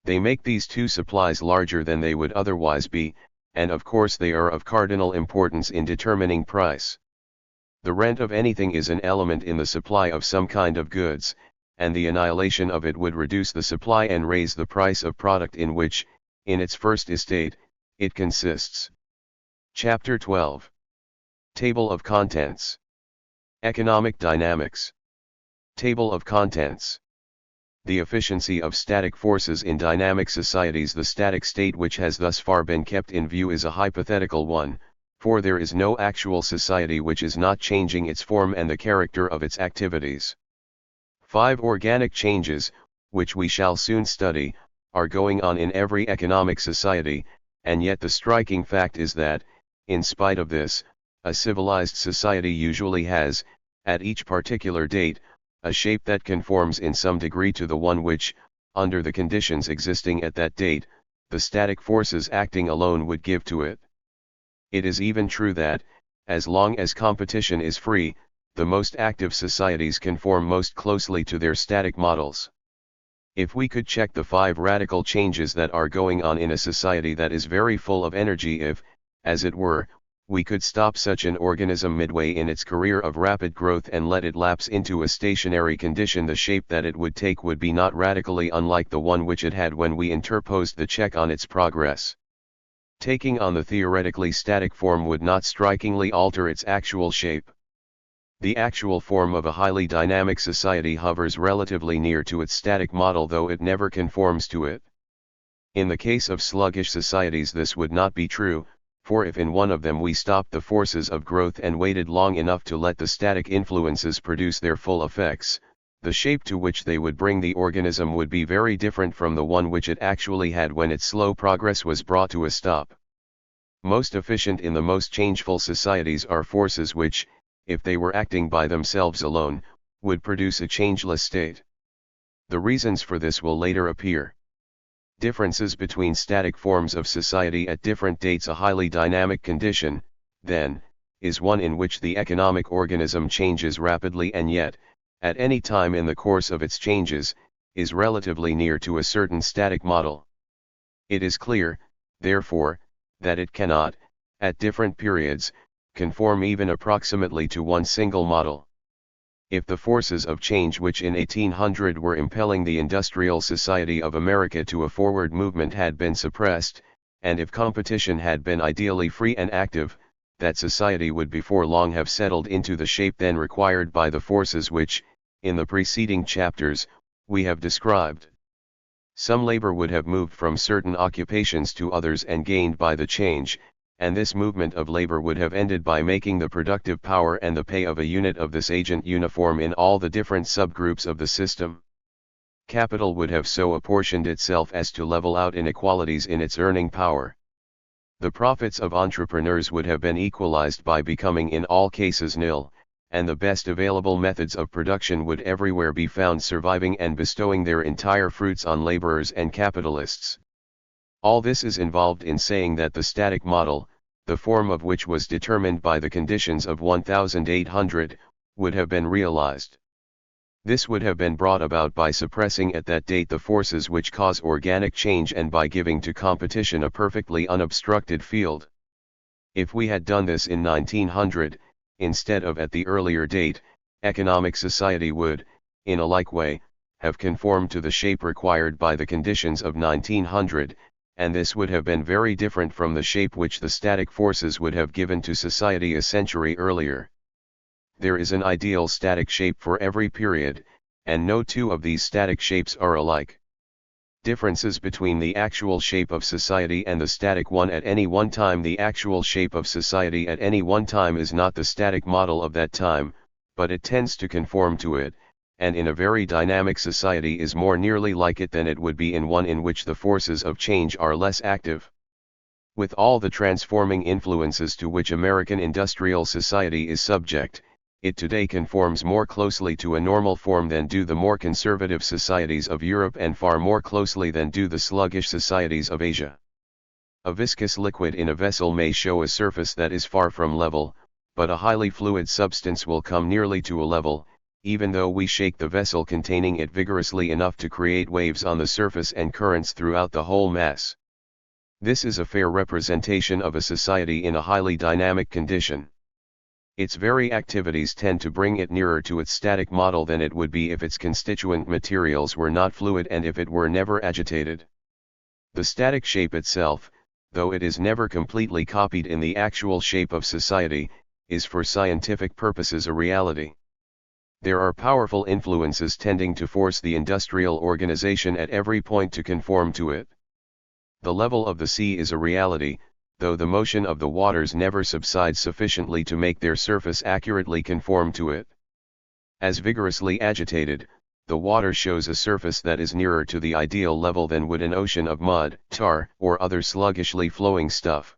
They make these two supplies larger than they would otherwise be, and of course they are of cardinal importance in determining price. The rent of anything is an element in the supply of some kind of goods, and the annihilation of it would reduce the supply and raise the price of product in which, in its first estate, it consists. Chapter 12. Table of Contents. Economic Dynamics. Table of Contents. The efficiency of static forces in dynamic societies. The static state which has thus far been kept in view is a hypothetical one, for there is no actual society which is not changing its form and the character of its activities. 5 organic changes, which we shall soon study, are going on in every economic society, and yet the striking fact is that, in spite of this, a civilized society usually has, at each particular date, a shape that conforms in some degree to the one which, under the conditions existing at that date, the static forces acting alone would give to it. It is even true that, as long as competition is free, the most active societies conform most closely to their static models. If we could check the 5 radical changes that are going on in a society that is very full of energy, if, as it were, we could stop such an organism midway in its career of rapid growth and let it lapse into a stationary condition, the shape that it would take would be not radically unlike the one which it had when we interposed the check on its progress. Taking on the theoretically static form would not strikingly alter its actual shape. The actual form of a highly dynamic society hovers relatively near to its static model, though it never conforms to it. In the case of sluggish societies this would not be true, for if in one of them we stopped the forces of growth and waited long enough to let the static influences produce their full effects, the shape to which they would bring the organism would be very different from the one which it actually had when its slow progress was brought to a stop. Most efficient in the most changeful societies are forces which, if they were acting by themselves alone, would produce a changeless state. The reasons for this will later appear. Differences between static forms of society at different dates. A highly dynamic condition, then, is one in which the economic organism changes rapidly and yet, at any time in the course of its changes, is relatively near to a certain static model. It is clear, therefore, that it cannot, at different periods, conform even approximately to one single model. If the forces of change which in 1800 were impelling the industrial society of America to a forward movement had been suppressed, and if competition had been ideally free and active, that society would before long have settled into the shape then required by the forces which, in the preceding chapters, we have described. Some labor would have moved from certain occupations to others and gained by the change, and this movement of labor would have ended by making the productive power and the pay of a unit of this agent uniform in all the different subgroups of the system. Capital would have so apportioned itself as to level out inequalities in its earning power. the profits of entrepreneurs would have been equalized by becoming in all cases nil, and the best available methods of production would everywhere be found surviving and bestowing their entire fruits on laborers and capitalists. All this is involved in saying that the static model, the form of which was determined by the conditions of 1800, would have been realized. This would have been brought about by suppressing at that date the forces which cause organic change and by giving to competition a perfectly unobstructed field. If we had done this in 1900, instead of at the earlier date, economic society would, in a like way, have conformed to the shape required by the conditions of 1900, and this would have been very different from the shape which the static forces would have given to society a century earlier. There is an ideal static shape for every period, and no two of these static shapes are alike. Differences between the actual shape of society and the static one at any one time. The actual shape of society at any one time is not the static model of that time, but it tends to conform to it, and in a very dynamic society is more nearly like it than it would be in one in which the forces of change are less active. With all the transforming influences to which American industrial society is subject, it today conforms more closely to a normal form than do the more conservative societies of Europe and far more closely than do the sluggish societies of Asia. A viscous liquid in a vessel may show a surface that is far from level, but a highly fluid substance will come nearly to a level, even though we shake the vessel containing it vigorously enough to create waves on the surface and currents throughout the whole mass. This is a fair representation of a society in a highly dynamic condition. Its very activities tend to bring it nearer to its static model than it would be if its constituent materials were not fluid and if it were never agitated. The static shape itself, though it is never completely copied in the actual shape of society, is for scientific purposes a reality. There are powerful influences tending to force the industrial organization at every point to conform to it. The level of the sea is a reality, though the motion of the waters never subsides sufficiently to make their surface accurately conform to it. As vigorously agitated, the water shows a surface that is nearer to the ideal level than would an ocean of mud, tar, or other sluggishly flowing stuff.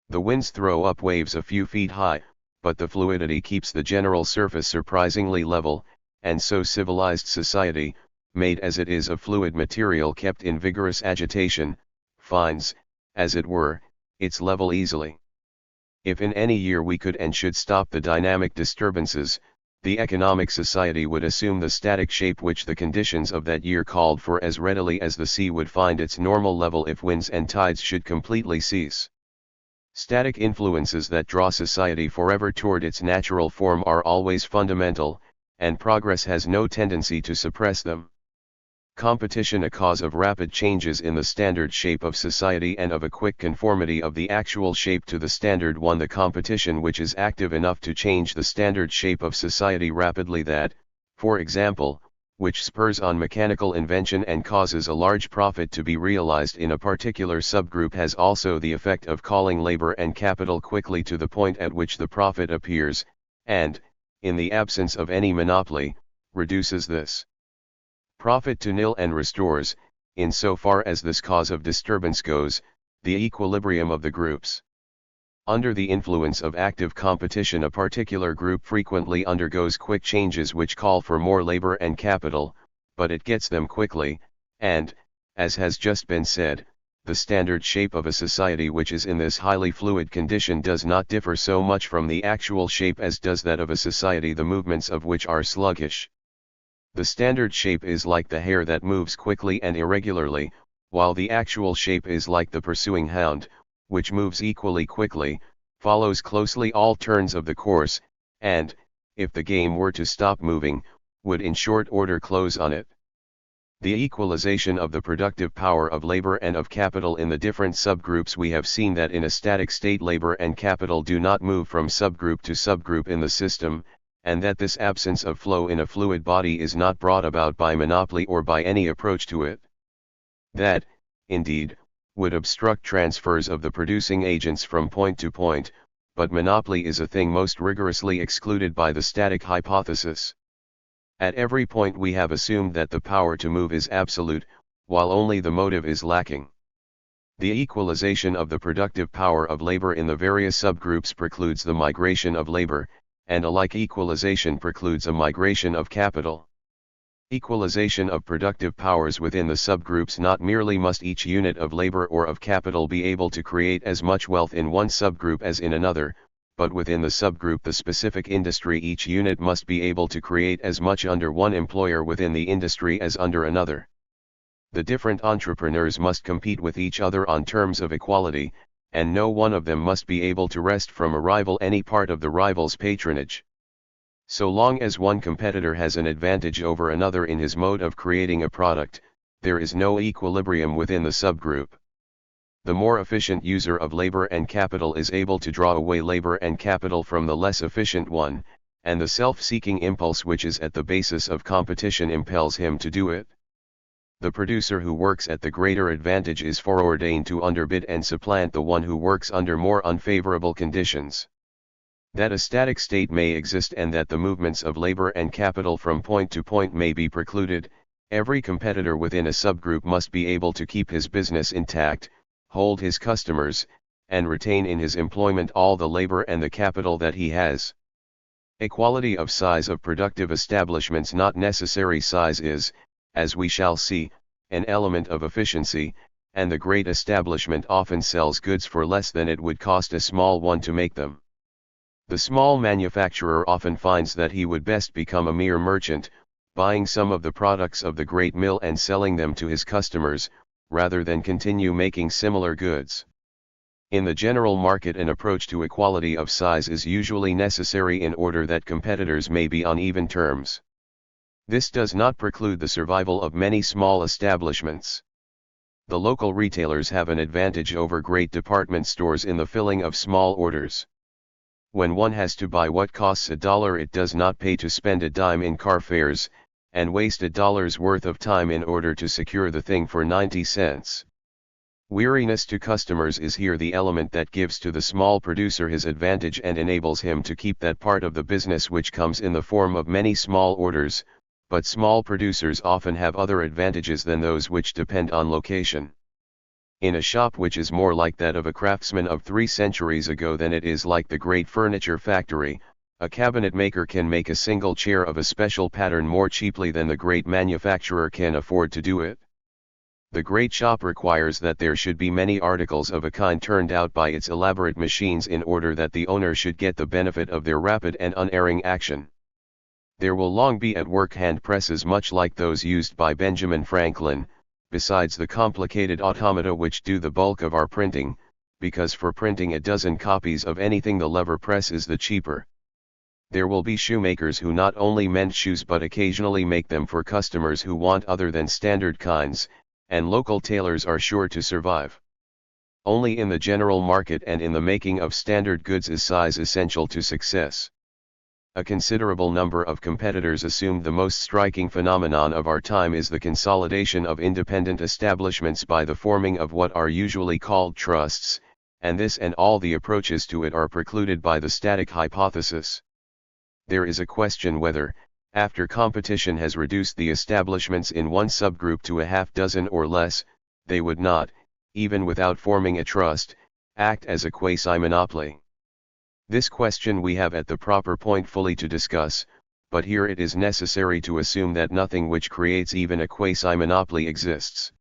The winds throw up waves a few feet high, but the fluidity keeps the general surface surprisingly level, and so civilized society, made as it is of fluid material kept in vigorous agitation, finds, as it were, its level easily. If in any year we could and should stop the dynamic disturbances, the economic society would assume the static shape which the conditions of that year called for as readily as the sea would find its normal level if winds and tides should completely cease. Static influences that draw society forever toward its natural form are always fundamental, and progress has no tendency to suppress them. Competition, a cause of rapid changes in the standard shape of society and of a quick conformity of the actual shape to the standard one. The competition which is active enough to change the standard shape of society rapidly, that, for example, which spurs on mechanical invention and causes a large profit to be realized in a particular subgroup, has also the effect of calling labor and capital quickly to the point at which the profit appears, and, in the absence of any monopoly, reduces this profit to nil and restores, in so far as this cause of disturbance goes, the equilibrium of the groups. Under the influence of active competition, a particular group frequently undergoes quick changes which call for more labor and capital, but it gets them quickly, and, as has just been said, the standard shape of a society which is in this highly fluid condition does not differ so much from the actual shape as does that of a society the movements of which are sluggish. The standard shape is like the hare that moves quickly and irregularly, while the actual shape is like the pursuing hound, which moves equally quickly, follows closely all turns of the course, and, if the game were to stop moving, would in short order close on it. The equalization of the productive power of labor and of capital in the different subgroups. We have seen that in a static state labor and capital do not move from subgroup to subgroup in the system, and that this absence of flow in a fluid body is not brought about by monopoly or by any approach to it. That, indeed, would obstruct transfers of the producing agents from point to point, but monopoly is a thing most rigorously excluded by the static hypothesis. At every point we have assumed that the power to move is absolute, while only the motive is lacking. The equalization of the productive power of labor in the various subgroups precludes the migration of labor, and a like equalization precludes a migration of capital. Equalization of productive powers within the subgroups. Not merely must each unit of labor or of capital be able to create as much wealth in one subgroup as in another, but within the subgroup the specific industry each unit must be able to create as much under one employer within the industry as under another. The different entrepreneurs must compete with each other on terms of equality, and no one of them must be able to wrest from a rival any part of the rival's patronage. So long as one competitor has an advantage over another in his mode of creating a product, there is no equilibrium within the subgroup. The more efficient user of labor and capital is able to draw away labor and capital from the less efficient one, and the self-seeking impulse which is at the basis of competition impels him to do it. The producer who works at the greater advantage is foreordained to underbid and supplant the one who works under more unfavorable conditions. That a static state may exist and that the movements of labor and capital from point to point may be precluded, every competitor within a subgroup must be able to keep his business intact, hold his customers, and retain in his employment all the labor and the capital that he has. Equality of size of productive establishments. Not necessary size is, as we shall see, an element of efficiency, and the great establishment often sells goods for less than it would cost a small one to make them. The small manufacturer often finds that he would best become a mere merchant, buying some of the products of the great mill and selling them to his customers, rather than continue making similar goods. In the general market, an approach to equality of size is usually necessary in order that competitors may be on even terms. This does not preclude the survival of many small establishments. The local retailers have an advantage over great department stores in the filling of small orders. When one has to buy what costs $1, it does not pay to spend a dime in car fares, and waste $1's worth of time in order to secure the thing for 90 cents. Weariness to customers is here the element that gives to the small producer his advantage and enables him to keep that part of the business which comes in the form of many small orders, but small producers often have other advantages than those which depend on location. In a shop which is more like that of a craftsman of 3 centuries ago than it is like the great furniture factory, a cabinet maker can make a single chair of a special pattern more cheaply than the great manufacturer can afford to do it. The great shop requires that there should be many articles of a kind turned out by its elaborate machines in order that the owner should get the benefit of their rapid and unerring action. There will long be at work hand presses much like those used by Benjamin Franklin, besides the complicated automata which do the bulk of our printing, because for printing a dozen copies of anything the lever press is the cheaper. There will be shoemakers who not only mend shoes but occasionally make them for customers who want other than standard kinds, and local tailors are sure to survive. Only in the general market and in the making of standard goods is size essential to success. A considerable number of competitors assume the most striking phenomenon of our time is the consolidation of independent establishments by the forming of what are usually called trusts, and this and all the approaches to it are precluded by the static hypothesis. There is a question whether, after competition has reduced the establishments in one subgroup to a half dozen or less, they would not, even without forming a trust, act as a quasi-monopoly. This question we have at the proper point fully to discuss, but here it is necessary to assume that nothing which creates even a quasi-monopoly exists.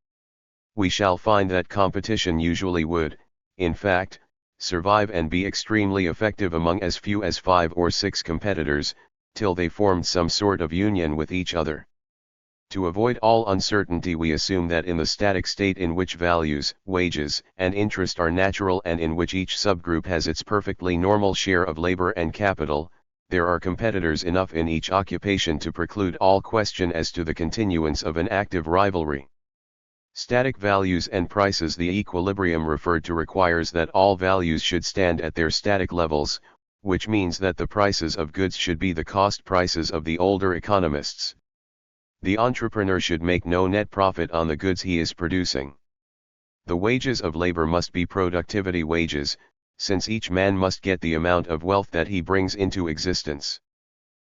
We shall find that competition usually would, in fact, survive and be extremely effective among as few as 5 or 6 competitors, till they formed some sort of union with each other. To avoid all uncertainty we assume that in the static state in which values, wages, and interest are natural and in which each subgroup has its perfectly normal share of labor and capital, there are competitors enough in each occupation to preclude all question as to the continuance of an active rivalry. Static values and prices. The equilibrium referred to requires that all values should stand at their static levels, which means that the prices of goods should be the cost prices of the older economists. The entrepreneur should make no net profit on the goods he is producing. The wages of labor must be productivity wages, since each man must get the amount of wealth that he brings into existence.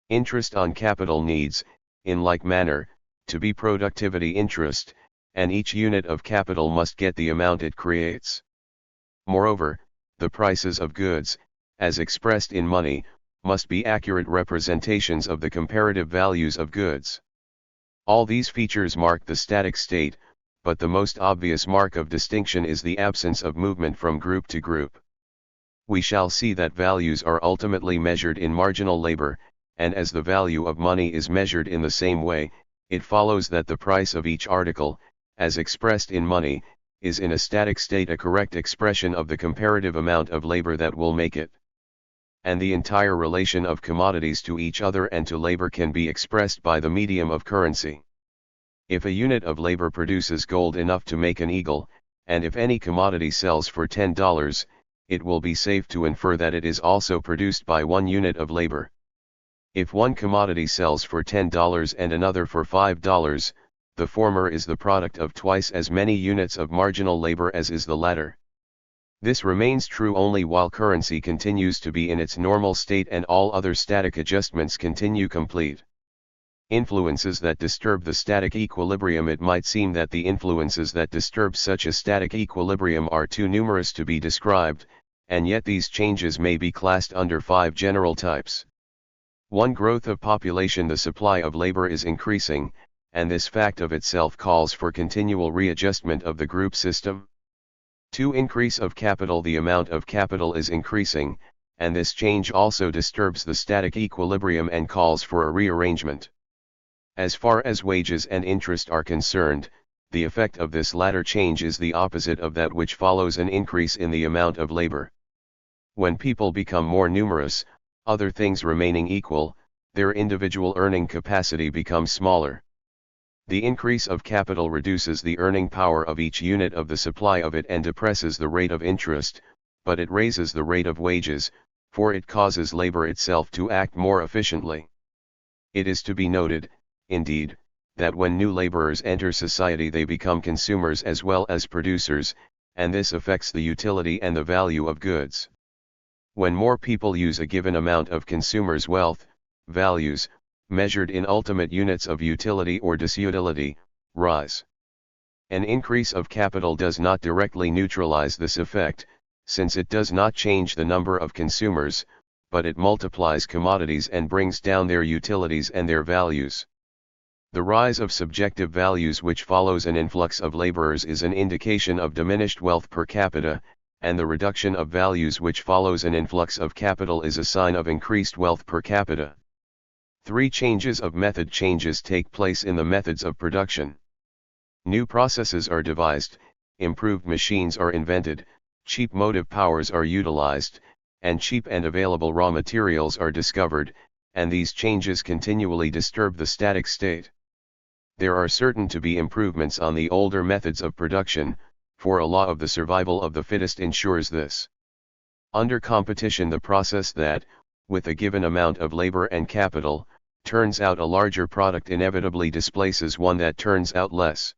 Interest on capital needs, in like manner, to be productivity interest, and each unit of capital must get the amount it creates. Moreover, the prices of goods, as expressed in money, must be accurate representations of the comparative values of goods. All these features mark the static state, but the most obvious mark of distinction is the absence of movement from group to group. We shall see that values are ultimately measured in marginal labor, and as the value of money is measured in the same way, it follows that the price of each article, as expressed in money, is in a static state a correct expression of the comparative amount of labor that will make it. And the entire relation of commodities to each other and to labor can be expressed by the medium of currency. If a unit of labor produces gold enough to make an eagle, and if any commodity sells for $10, it will be safe to infer that it is also produced by 1 unit of labor. If one commodity sells for $10 and another for $5, the former is the product of twice as many units of marginal labor as is the latter. This remains true only while currency continues to be in its normal state and all other static adjustments continue complete. Influences that disturb the static equilibrium. It might seem that the influences that disturb such a static equilibrium are too numerous to be described, and yet these changes may be classed under 5 general types. 1. Growth of population. The supply of labor is increasing, and this fact of itself calls for continual readjustment of the group system. 2. Increase of capital. The amount of capital is increasing, and this change also disturbs the static equilibrium and calls for a rearrangement. As far as wages and interest are concerned, the effect of this latter change is the opposite of that which follows an increase in the amount of labor. When people become more numerous, other things remaining equal, their individual earning capacity becomes smaller. The increase of capital reduces the earning power of each unit of the supply of it and depresses the rate of interest, but it raises the rate of wages, for it causes labor itself to act more efficiently. It is to be noted, indeed, that when new laborers enter society they become consumers as well as producers, and this affects the utility and the value of goods. When more people use a given amount of consumers' wealth, values, measured in ultimate units of utility or disutility, rise. An increase of capital does not directly neutralize this effect, since it does not change the number of consumers, but it multiplies commodities and brings down their utilities and their values. The rise of subjective values which follows an influx of laborers is an indication of diminished wealth per capita, and the reduction of values which follows an influx of capital is a sign of increased wealth per capita. 3. Changes of method. Changes take place in the methods of production. New processes are devised, improved machines are invented, cheap motive powers are utilized, and cheap and available raw materials are discovered, and these changes continually disturb the static state. There are certain to be improvements on the older methods of production, for a law of the survival of the fittest ensures this. Under competition, the process that, with a given amount of labor and capital, turns out a larger product inevitably displaces one that turns out less.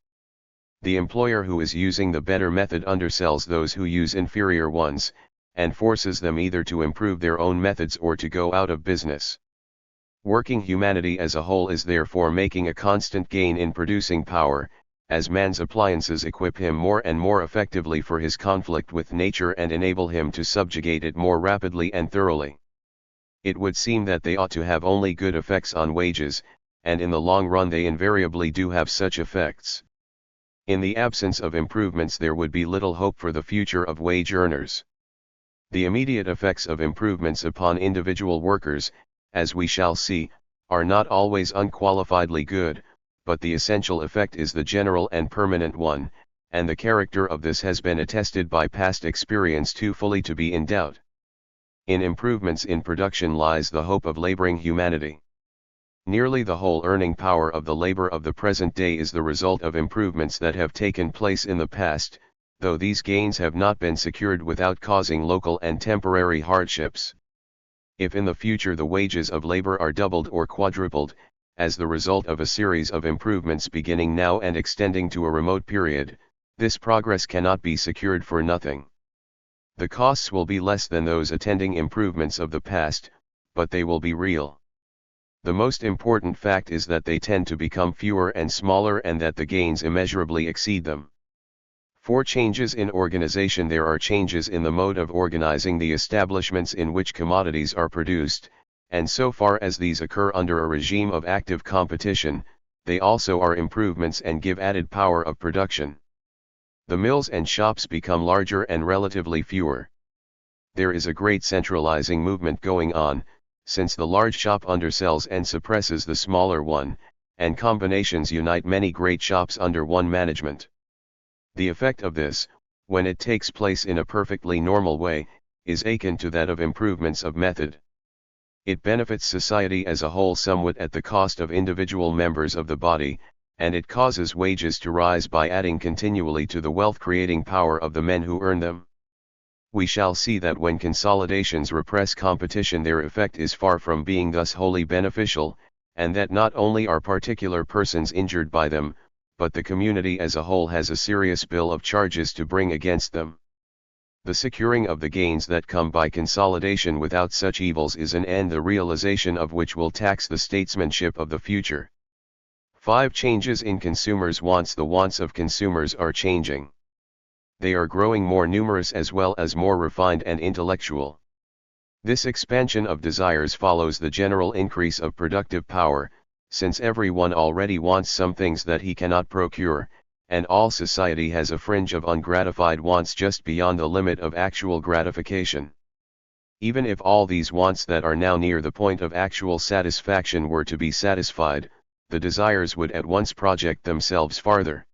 The employer who is using the better method undersells those who use inferior ones, and forces them either to improve their own methods or to go out of business. Working humanity as a whole is therefore making a constant gain in producing power, as man's appliances equip him more and more effectively for his conflict with nature and enable him to subjugate it more rapidly and thoroughly. It would seem that they ought to have only good effects on wages, and in the long run they invariably do have such effects. In the absence of improvements there would be little hope for the future of wage earners. The immediate effects of improvements upon individual workers, as we shall see, are not always unqualifiedly good, but the essential effect is the general and permanent one, and the character of this has been attested by past experience too fully to be in doubt. In improvements in production lies the hope of laboring humanity. Nearly the whole earning power of the labor of the present day is the result of improvements that have taken place in the past, though these gains have not been secured without causing local and temporary hardships. If in the future the wages of labor are doubled or quadrupled, as the result of a series of improvements beginning now and extending to a remote period, this progress cannot be secured for nothing. The costs will be less than those attending improvements of the past, but they will be real. The most important fact is that they tend to become fewer and smaller and that the gains immeasurably exceed them. For changes in organization, there are changes in the mode of organizing the establishments in which commodities are produced, and so far as these occur under a regime of active competition, they also are improvements and give added power of production. The mills and shops become larger and relatively fewer. There is a great centralizing movement going on, since the large shop undersells and suppresses the smaller one, and combinations unite many great shops under one management. The effect of this, when it takes place in a perfectly normal way, is akin to that of improvements of method. It benefits society as a whole somewhat at the cost of individual members of the body, and it causes wages to rise by adding continually to the wealth-creating power of the men who earn them. We shall see that when consolidations repress competition, their effect is far from being thus wholly beneficial, and that not only are particular persons injured by them, but the community as a whole has a serious bill of charges to bring against them. The securing of the gains that come by consolidation without such evils is an end the realization of which will tax the statesmanship of the future. 5. Changes in consumers' wants. The wants of consumers are changing. They are growing more numerous as well as more refined and intellectual. This expansion of desires follows the general increase of productive power, since everyone already wants some things that he cannot procure, and all society has a fringe of ungratified wants just beyond the limit of actual gratification. Even if all these wants that are now near the point of actual satisfaction were to be satisfied, the desires would at once project themselves farther.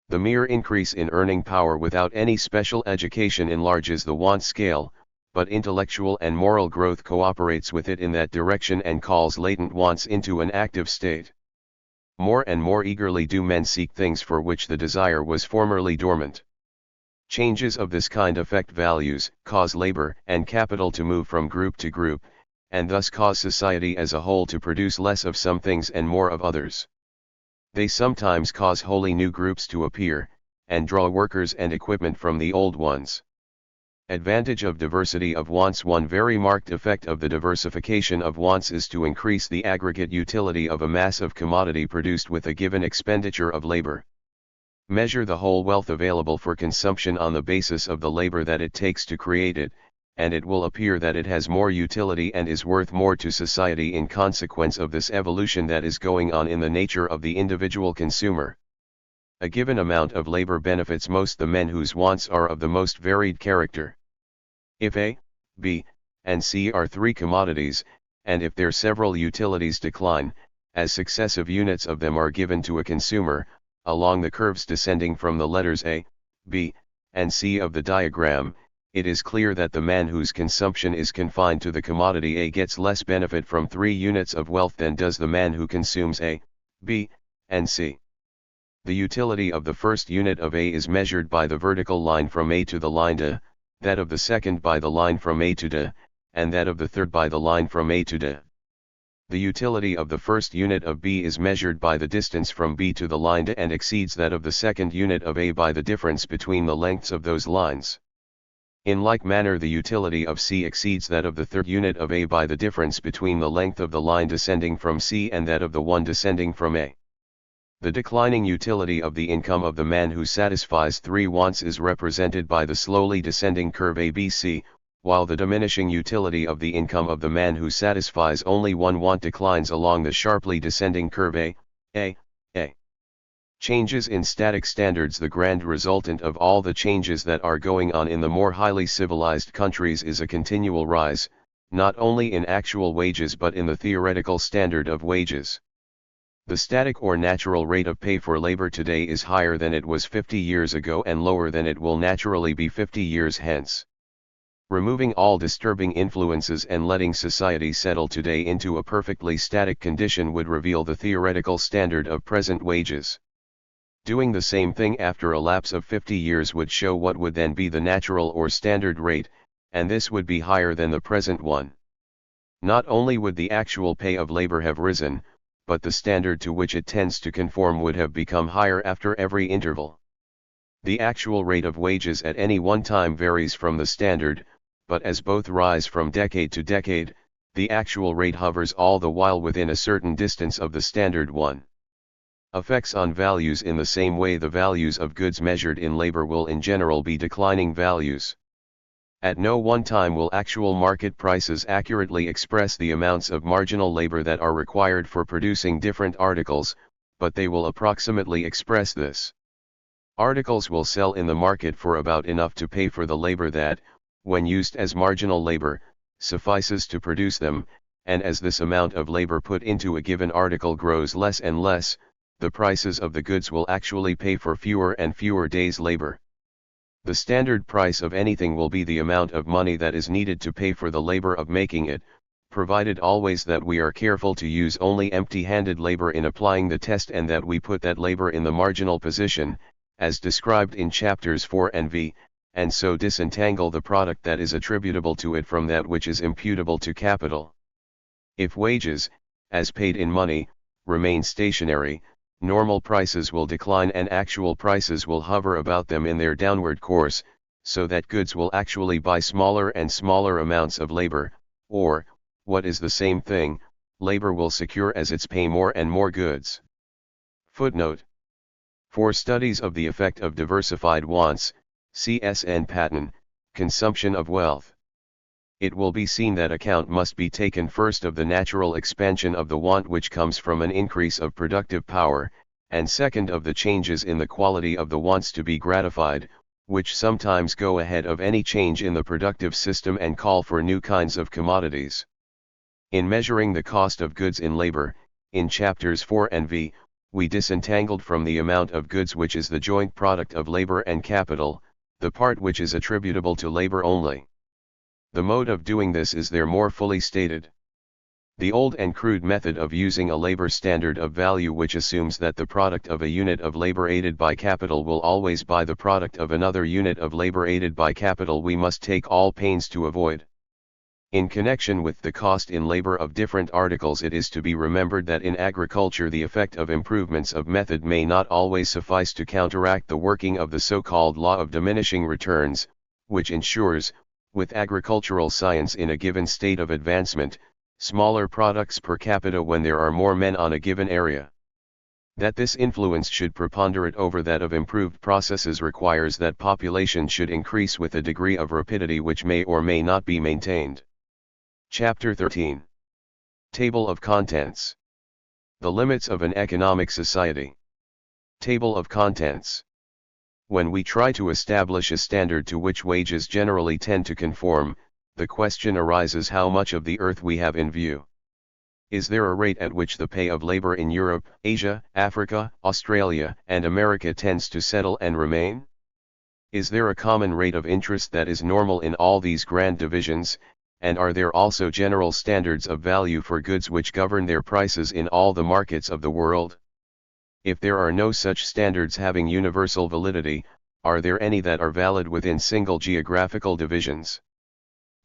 The mere increase in earning power without any special education enlarges the want scale, but intellectual and moral growth cooperates with it in that direction and calls latent wants into an active state. More and more eagerly do men seek things for which the desire was formerly dormant. Changes of this kind affect values, cause labor and capital to move from group to group, and thus cause society as a whole to produce less of some things and more of others. They sometimes cause wholly new groups to appear, and draw workers and equipment from the old ones. Advantage of diversity of wants. One very marked effect of the diversification of wants is to increase the aggregate utility of a mass of commodity produced with a given expenditure of labor. Measure the whole wealth available for consumption on the basis of the labor that it takes to create it, and it will appear that it has more utility and is worth more to society in consequence of this evolution that is going on in the nature of the individual consumer. A given amount of labor benefits most the men whose wants are of the most varied character. If A, B, and C are three commodities, and if their several utilities decline, as successive units of them are given to a consumer, along the curves descending from the letters A, B, and C of the diagram, it is clear that the man whose consumption is confined to the commodity A gets less benefit from 3 units of wealth than does the man who consumes A, B, and C. The utility of the first unit of A is measured by the vertical line from A to the line D, that of the second by the line from A to D, and that of the third by the line from A to D. The utility of the first unit of B is measured by the distance from B to the line D and exceeds that of the second unit of A by the difference between the lengths of those lines. In like manner, the utility of C exceeds that of the third unit of A by the difference between the length of the line descending from C and that of the one descending from A. The declining utility of the income of the man who satisfies 3 wants is represented by the slowly descending curve ABC, while the diminishing utility of the income of the man who satisfies only 1 want declines along the sharply descending curve A. Changes in static standards. The grand resultant of all the changes that are going on in the more highly civilized countries is a continual rise, not only in actual wages but in the theoretical standard of wages. The static or natural rate of pay for labor today is higher than it was 50 years ago and lower than it will naturally be 50 years hence. Removing all disturbing influences and letting society settle today into a perfectly static condition would reveal the theoretical standard of present wages. Doing the same thing after a lapse of 50 years would show what would then be the natural or standard rate, and this would be higher than the present one. Not only would the actual pay of labor have risen, but the standard to which it tends to conform would have become higher after every interval. The actual rate of wages at any one time varies from the standard, but as both rise from decade to decade, The actual rate hovers all the while within a certain distance of the standard one. Effects on values: in the same way, the values of goods measured in labor will in general be declining values. At no one time will actual market prices accurately express the amounts of marginal labor that are required for producing different articles, but they will approximately express this. Articles will sell in the market for about enough to pay for the labor that, when used as marginal labor, suffices to produce them, and as this amount of labor put into a given article grows less and less, the prices of the goods will actually pay for fewer and fewer days' labor. The standard price of anything will be the amount of money that is needed to pay for the labor of making it, provided always that we are careful to use only empty-handed labor in applying the test, and that we put that labor in the marginal position, as described in chapters 4 and v, and so disentangle the product that is attributable to it from that which is imputable to capital. If wages, as paid in money, remain stationary, normal prices will decline and actual prices will hover about them in their downward course, so that goods will actually buy smaller and smaller amounts of labor, or, what is the same thing, labor will secure as its pay more and more goods. Footnote. For studies of the effect of diversified wants, CSN Patton, Consumption of Wealth. It will be seen that account must be taken first of the natural expansion of the want which comes from an increase of productive power, and second of the changes in the quality of the wants to be gratified, which sometimes go ahead of any change in the productive system and call for new kinds of commodities. In measuring the cost of goods in labor, in chapters 4 and v, we disentangled from the amount of goods which is the joint product of labor and capital, the part which is attributable to labor only. The mode of doing this is there more fully stated. The old and crude method of using a labor standard of value which assumes that the product of a unit of labor aided by capital will always buy the product of another unit of labor aided by capital we must take all pains to avoid. In connection with the cost in labor of different articles, it is to be remembered that in agriculture the effect of improvements of method may not always suffice to counteract the working of the so-called law of diminishing returns, which ensures, with agricultural science in a given state of advancement, smaller products per capita when there are more men on a given area. That this influence should preponderate over that of improved processes requires that population should increase with a degree of rapidity which may or may not be maintained. Chapter 13. Table of Contents. The limits of an economic society. Table of Contents. When we try to establish a standard to which wages generally tend to conform, the question arises how much of the earth we have in view. Is there a rate at which the pay of labor in Europe, Asia, Africa, Australia, and America tends to settle and remain? Is there a common rate of interest that is normal in all these grand divisions, and are there also general standards of value for goods which govern their prices in all the markets of the world? If there are no such standards having universal validity, are there any that are valid within single geographical divisions?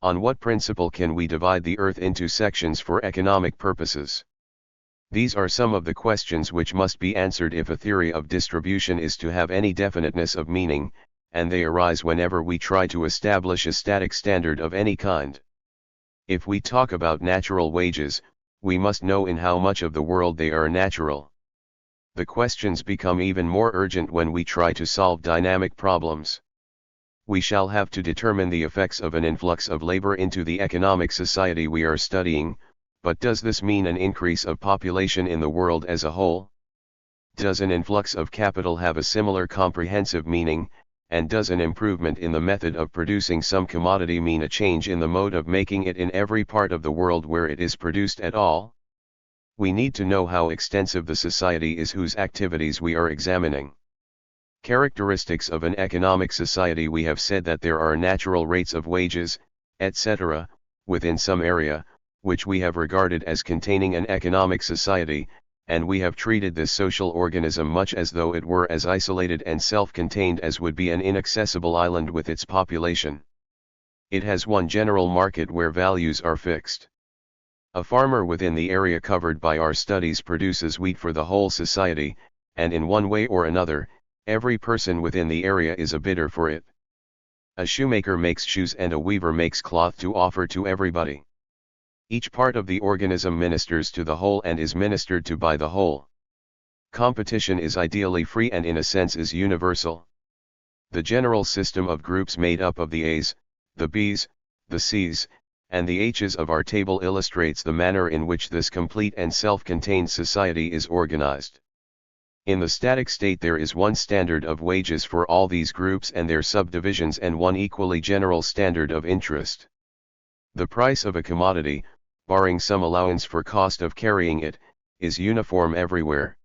On what principle can we divide the earth into sections for economic purposes? These are some of the questions which must be answered if a theory of distribution is to have any definiteness of meaning, and they arise whenever we try to establish a static standard of any kind. If we talk about natural wages, we must know in how much of the world they are natural. The questions become even more urgent when we try to solve dynamic problems. We shall have to determine the effects of an influx of labor into the economic society we are studying, but does this mean an increase of population in the world as a whole? Does an influx of capital have a similar comprehensive meaning, and does an improvement in the method of producing some commodity mean a change in the mode of making it in every part of the world where it is produced at all? We need to know how extensive the society is whose activities we are examining. Characteristics of an economic society: we have said that there are natural rates of wages, etc., within some area, which we have regarded as containing an economic society, and we have treated this social organism much as though it were as isolated and self-contained as would be an inaccessible island with its population. It has one general market where values are fixed. A farmer within the area covered by our studies produces wheat for the whole society, and in one way or another, every person within the area is a bidder for it. A shoemaker makes shoes and a weaver makes cloth to offer to everybody. Each part of the organism ministers to the whole and is ministered to by the whole. Competition is ideally free and in a sense is universal. The general system of groups made up of the A's, the B's, the C's, and the H's of our table illustrates the manner in which this complete and self-contained society is organized. In the static state there is one standard of wages for all these groups and their subdivisions and one equally general standard of interest. The price of a commodity, barring some allowance for cost of carrying it, is uniform everywhere.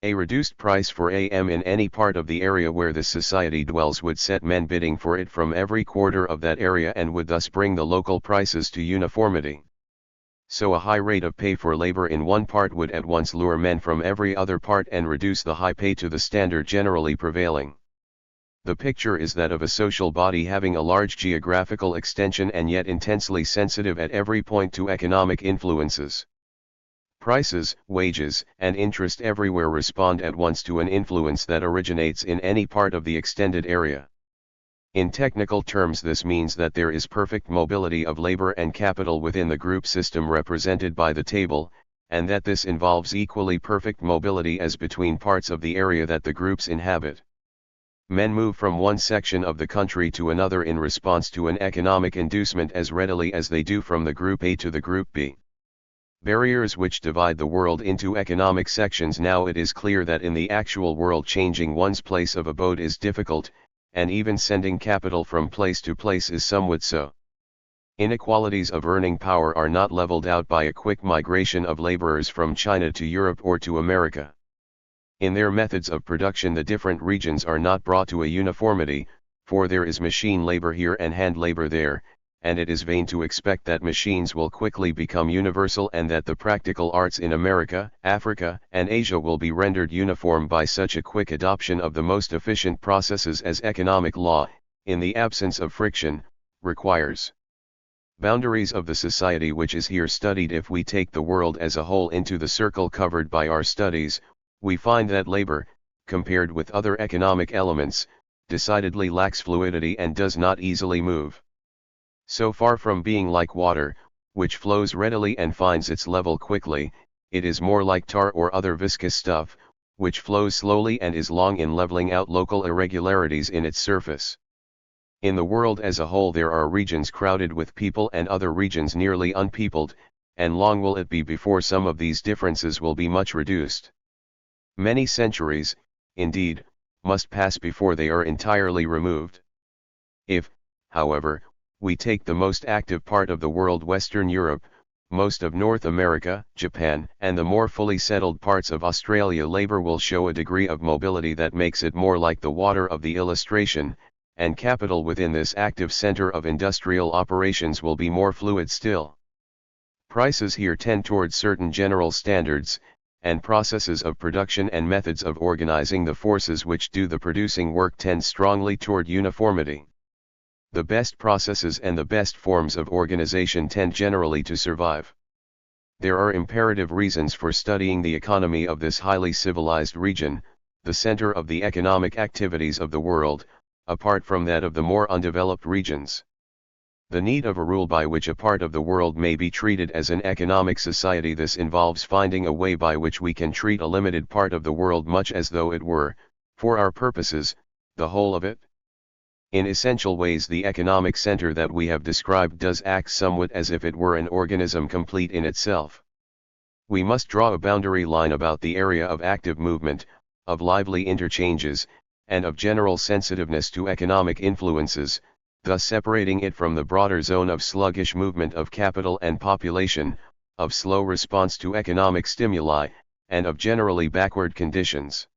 A reduced price for AM in any part of the area where the society dwells would set men bidding for it from every quarter of that area and would thus bring the local prices to uniformity. So a high rate of pay for labor in one part would at once lure men from every other part and reduce the high pay to the standard generally prevailing. The picture is that of a social body having a large geographical extension and yet intensely sensitive at every point to economic influences. Prices, wages, and interest everywhere respond at once to an influence that originates in any part of the extended area. In technical terms this means that there is perfect mobility of labor and capital within the group system represented by the table, and that this involves equally perfect mobility as between parts of the area that the groups inhabit. Men move from one section of the country to another in response to an economic inducement as readily as they do from the group A to the group B. Barriers which divide the world into economic sections. Now it is clear that in the actual world changing one's place of abode is difficult, and even sending capital from place to place is somewhat so. Inequalities of earning power are not leveled out by a quick migration of laborers from China to Europe or to America. In their methods of production the different regions are not brought to a uniformity, for there is machine labor here and hand labor there, and it is vain to expect that machines will quickly become universal and that the practical arts in America, Africa, and Asia will be rendered uniform by such a quick adoption of the most efficient processes as economic law, in the absence of friction, requires. Boundaries of the society which is here studied. If we take the world as a whole into the circle covered by our studies, we find that labor, compared with other economic elements, decidedly lacks fluidity and does not easily move. So far from being like water, which flows readily and finds its level quickly, it is more like tar or other viscous stuff, which flows slowly and is long in leveling out local irregularities in its surface. In the world as a whole there are regions crowded with people and other regions nearly unpeopled, and long will it be before some of these differences will be much reduced. Many centuries, indeed, must pass before they are entirely removed. If, however, we take the most active part of the world, Western Europe, most of North America, Japan, and the more fully settled parts of Australia, labor will show a degree of mobility that makes it more like the water of the illustration, and capital within this active center of industrial operations will be more fluid still. Prices here tend towards certain general standards, and processes of production and methods of organizing the forces which do the producing work tend strongly toward uniformity. The best processes and the best forms of organization tend generally to survive. There are imperative reasons for studying the economy of this highly civilized region, the center of the economic activities of the world, apart from that of the more undeveloped regions. The need of a rule by which a part of the world may be treated as an economic society. This involves finding a way by which we can treat a limited part of the world much as though it were, for our purposes, the whole of it. In essential ways the economic center that we have described does act somewhat as if it were an organism complete in itself. We must draw a boundary line about the area of active movement, of lively interchanges, and of general sensitiveness to economic influences, thus separating it from the broader zone of sluggish movement of capital and population, of slow response to economic stimuli, and of generally backward conditions.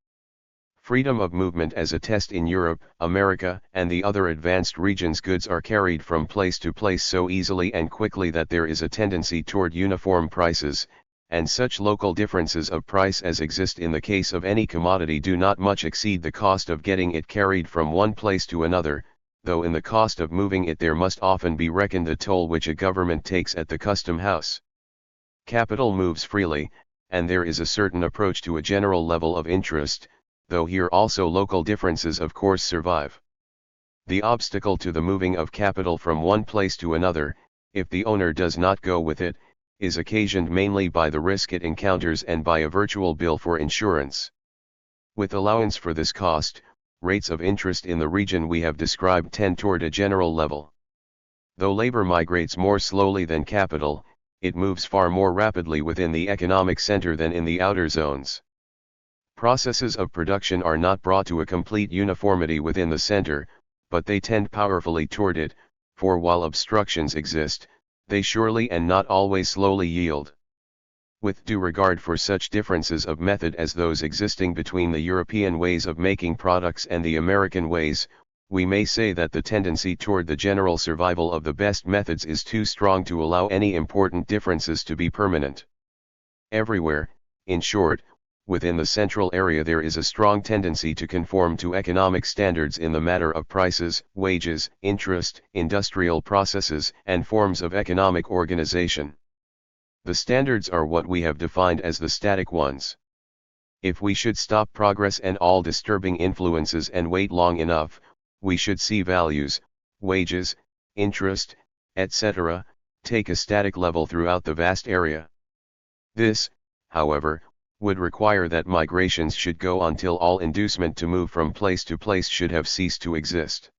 Freedom of movement as a test. In Europe, America, and the other advanced regions, goods are carried from place to place so easily and quickly that there is a tendency toward uniform prices, and such local differences of price as exist in the case of any commodity do not much exceed the cost of getting it carried from one place to another, though in the cost of moving it there must often be reckoned the toll which a government takes at the custom house. Capital moves freely, and there is a certain approach to a general level of interest, though here also local differences of course survive. The obstacle to the moving of capital from one place to another, if the owner does not go with it, is occasioned mainly by the risk it encounters and by a virtual bill for insurance. With allowance for this cost, rates of interest in the region we have described tend toward a general level. Though labor migrates more slowly than capital, it moves far more rapidly within the economic center than in the outer zones. Processes of production are not brought to a complete uniformity within the center, but they tend powerfully toward it, for while obstructions exist, they surely and not always slowly yield. With due regard for such differences of method as those existing between the European ways of making products and the American ways, we may say that the tendency toward the general survival of the best methods is too strong to allow any important differences to be permanent. Everywhere, in short, within the central area there is a strong tendency to conform to economic standards in the matter of prices, wages, interest, industrial processes, and forms of economic organization. The standards are what we have defined as the static ones. If we should stop progress and all disturbing influences and wait long enough, we should see values, wages, interest, etc., take a static level throughout the vast area. This, however, would require that migrations should go on till all inducement to move from place to place should have ceased to exist.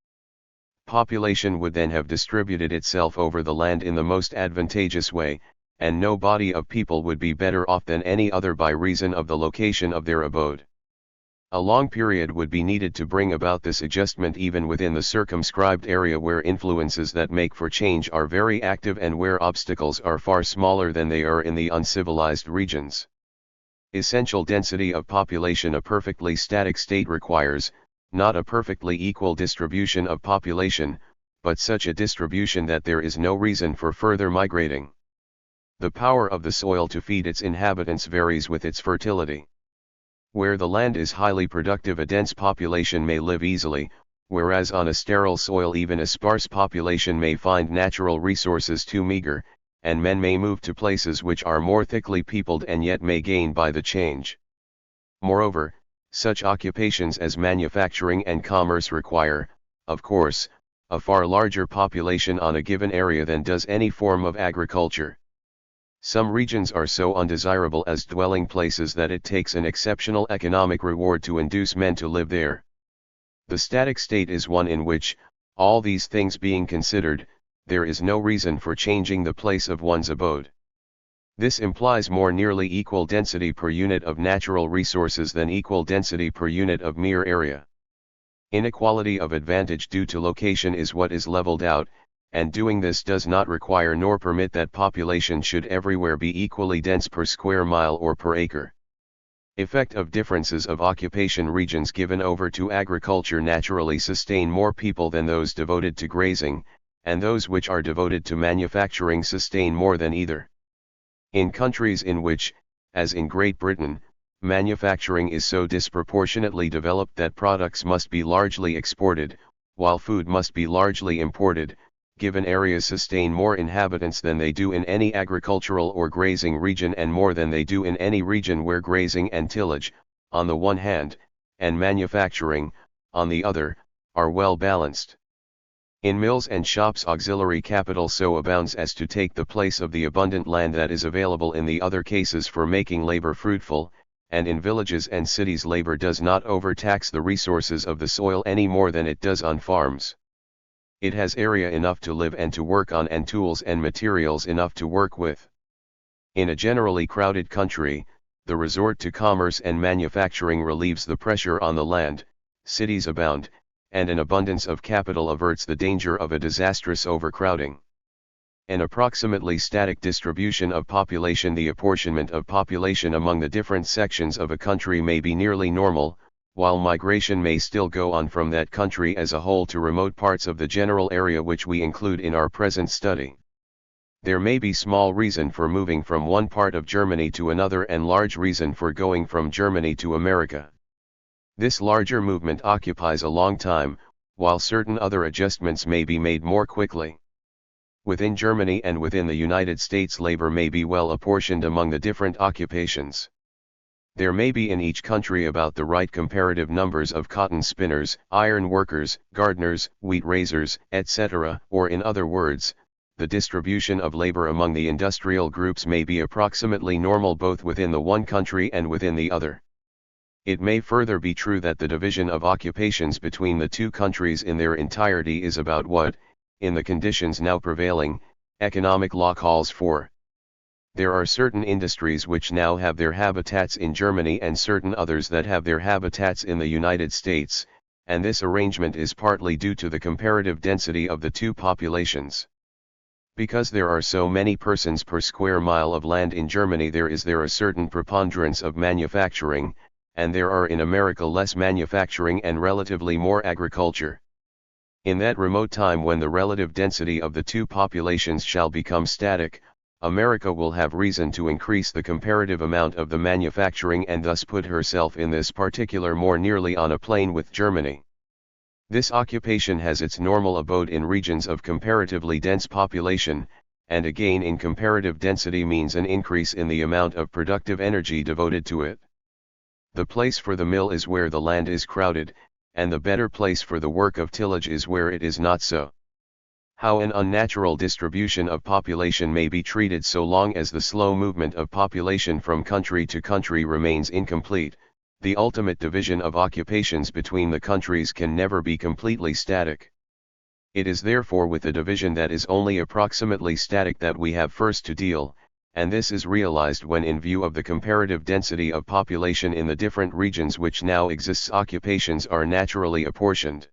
Population would then have distributed itself over the land in the most advantageous way, and no body of people would be better off than any other by reason of the location of their abode. A long period would be needed to bring about this adjustment even within the circumscribed area where influences that make for change are very active and where obstacles are far smaller than they are in the uncivilized regions. Essential density of population. A perfectly static state requires, not a perfectly equal distribution of population, but such a distribution that there is no reason for further migrating. The power of the soil to feed its inhabitants varies with its fertility. Where the land is highly productive a dense population may live easily, whereas on a sterile soil even a sparse population may find natural resources too meager, and men may move to places which are more thickly peopled and yet may gain by the change. Moreover, such occupations as manufacturing and commerce require, of course, a far larger population on a given area than does any form of agriculture. Some regions are so undesirable as dwelling places that it takes an exceptional economic reward to induce men to live there. The static state is one in which, all these things being considered, there is no reason for changing the place of one's abode. This implies more nearly equal density per unit of natural resources than equal density per unit of mere area. Inequality of advantage due to location is what is leveled out, and doing this does not require nor permit that population should everywhere be equally dense per square mile or per acre. Effect of differences of occupation. Regions given over to agriculture naturally sustain more people than those devoted to grazing, and those which are devoted to manufacturing sustain more than either. In countries in which, as in Great Britain, manufacturing is so disproportionately developed that products must be largely exported, while food must be largely imported, given areas sustain more inhabitants than they do in any agricultural or grazing region and more than they do in any region where grazing and tillage, on the one hand, and manufacturing, on the other, are well balanced. In mills and shops auxiliary capital so abounds as to take the place of the abundant land that is available in the other cases for making labor fruitful, and in villages and cities labor does not overtax the resources of the soil any more than it does on farms. It has area enough to live and to work on and tools and materials enough to work with. In a generally crowded country, the resort to commerce and manufacturing relieves the pressure on the land, cities abound, and an abundance of capital averts the danger of a disastrous overcrowding. An approximately static distribution of population. The apportionment of population among the different sections of a country may be nearly normal, while migration may still go on from that country as a whole to remote parts of the general area which we include in our present study. There may be small reason for moving from one part of Germany to another and large reason for going from Germany to America. This larger movement occupies a long time, while certain other adjustments may be made more quickly. Within Germany and within the United States labor may be well apportioned among the different occupations. There may be in each country about the right comparative numbers of cotton spinners, iron workers, gardeners, wheat raisers, etc., or in other words, the distribution of labor among the industrial groups may be approximately normal both within the one country and within the other. It may further be true that the division of occupations between the two countries in their entirety is about what, in the conditions now prevailing, economic law calls for. There are certain industries which now have their habitats in Germany and certain others that have their habitats in the United States, and this arrangement is partly due to the comparative density of the two populations. Because there are so many persons per square mile of land in Germany, there is a certain preponderance of manufacturing, and there are in America less manufacturing and relatively more agriculture. In that remote time when the relative density of the two populations shall become static, America will have reason to increase the comparative amount of the manufacturing and thus put herself in this particular more nearly on a plane with Germany. This occupation has its normal abode in regions of comparatively dense population, and a gain in comparative density means an increase in the amount of productive energy devoted to it. The place for the mill is where the land is crowded, and the better place for the work of tillage is where it is not so. How an unnatural distribution of population may be treated so long as the slow movement of population from country to country remains incomplete, the ultimate division of occupations between the countries can never be completely static. It is therefore with a division that is only approximately static that we have first to deal, and this is realized when in view of the comparative density of population in the different regions which now exists, occupations are naturally apportioned.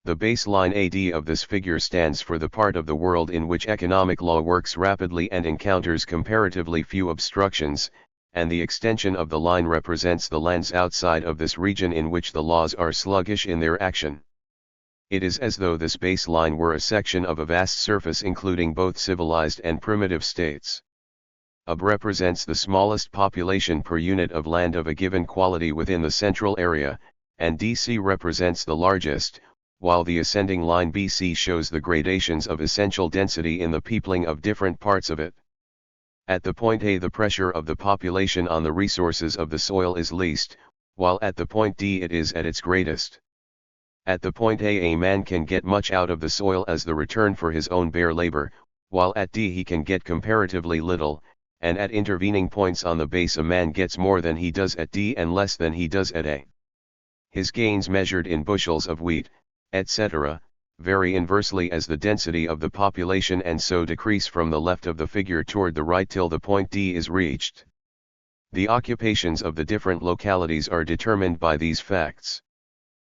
The baseline AD of this figure stands for the part of the world in which economic law works rapidly and encounters comparatively few obstructions, and the extension of the line represents the lands outside of this region in which the laws are sluggish in their action. It is as though this baseline were a section of a vast surface including both civilized and primitive states. AB represents the smallest population per unit of land of a given quality within the central area, and DC represents the largest, while the ascending line BC shows the gradations of essential density in the peopling of different parts of it. At the point A, the pressure of the population on the resources of the soil is least, while at the point D it is at its greatest. At the point A man can get much out of the soil as the return for his own bare labor, while at D he can get comparatively little, and at intervening points on the base a man gets more than he does at D and less than he does at A. His gains measured in bushels of wheat, etc., vary inversely as the density of the population and so decrease from the left of the figure toward the right till the point D is reached. The occupations of the different localities are determined by these facts.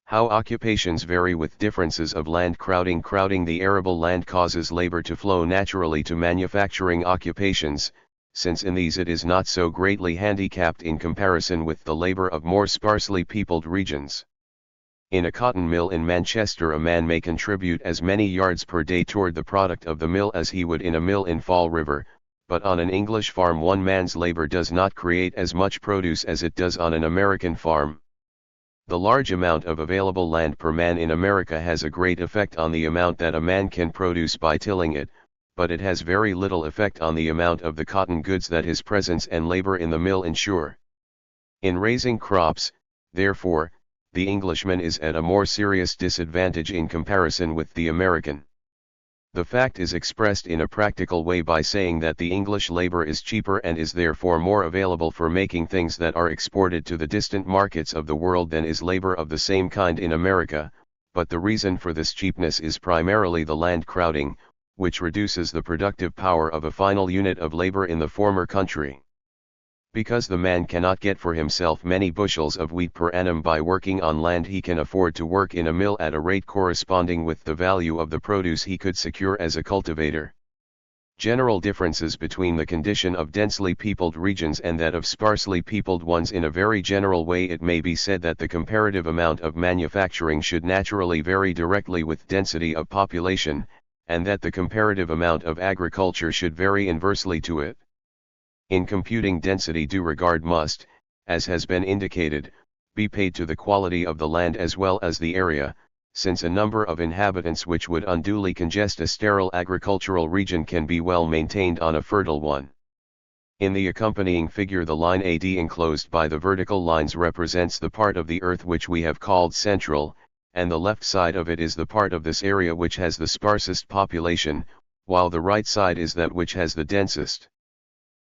How occupations vary with differences of land crowding. The arable land causes labor to flow naturally to manufacturing occupations, since in these it is not so greatly handicapped in comparison with the labor of more sparsely peopled regions. In a cotton mill in Manchester a man may contribute as many yards per day toward the product of the mill as he would in a mill in Fall River, but on an English farm one man's labor does not create as much produce as it does on an American farm. The large amount of available land per man in America has a great effect on the amount that a man can produce by tilling it, but it has very little effect on the amount of the cotton goods that his presence and labor in the mill ensure. In raising crops, therefore, the Englishman is at a more serious disadvantage in comparison with the American. The fact is expressed in a practical way by saying that the English labor is cheaper and is therefore more available for making things that are exported to the distant markets of the world than is labor of the same kind in America, but the reason for this cheapness is primarily the land crowding, which reduces the productive power of a final unit of labor in the former country. Because the man cannot get for himself many bushels of wheat per annum by working on land, he can afford to work in a mill at a rate corresponding with the value of the produce he could secure as a cultivator. General differences between the condition of densely peopled regions and that of sparsely peopled ones. In a very general way it may be said that the comparative amount of manufacturing should naturally vary directly with density of population, and that the comparative amount of agriculture should vary inversely to it. In computing density due regard must, as has been indicated, be paid to the quality of the land as well as the area, since a number of inhabitants which would unduly congest a sterile agricultural region can be well maintained on a fertile one. In the accompanying figure the line AD enclosed by the vertical lines represents the part of the earth which we have called central, and the left side of it is the part of this area which has the sparsest population, while the right side is that which has the densest.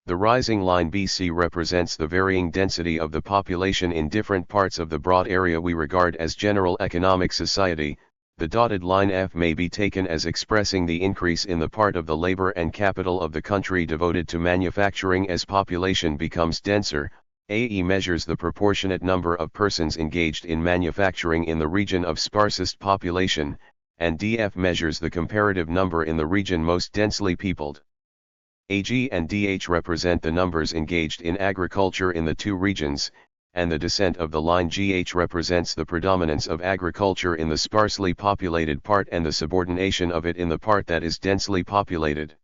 The rising line BC represents the varying density of the population in different parts of the broad area we regard as general economic society. The dotted line F may be taken as expressing the increase in the part of the labor and capital of the country devoted to manufacturing as population becomes denser. AE measures the proportionate number of persons engaged in manufacturing in the region of sparsest population, and DF measures the comparative number in the region most densely peopled. AG and DH represent the numbers engaged in agriculture in the two regions, and the descent of the line GH represents the predominance of agriculture in the sparsely populated part and the subordination of it in the part that is densely populated.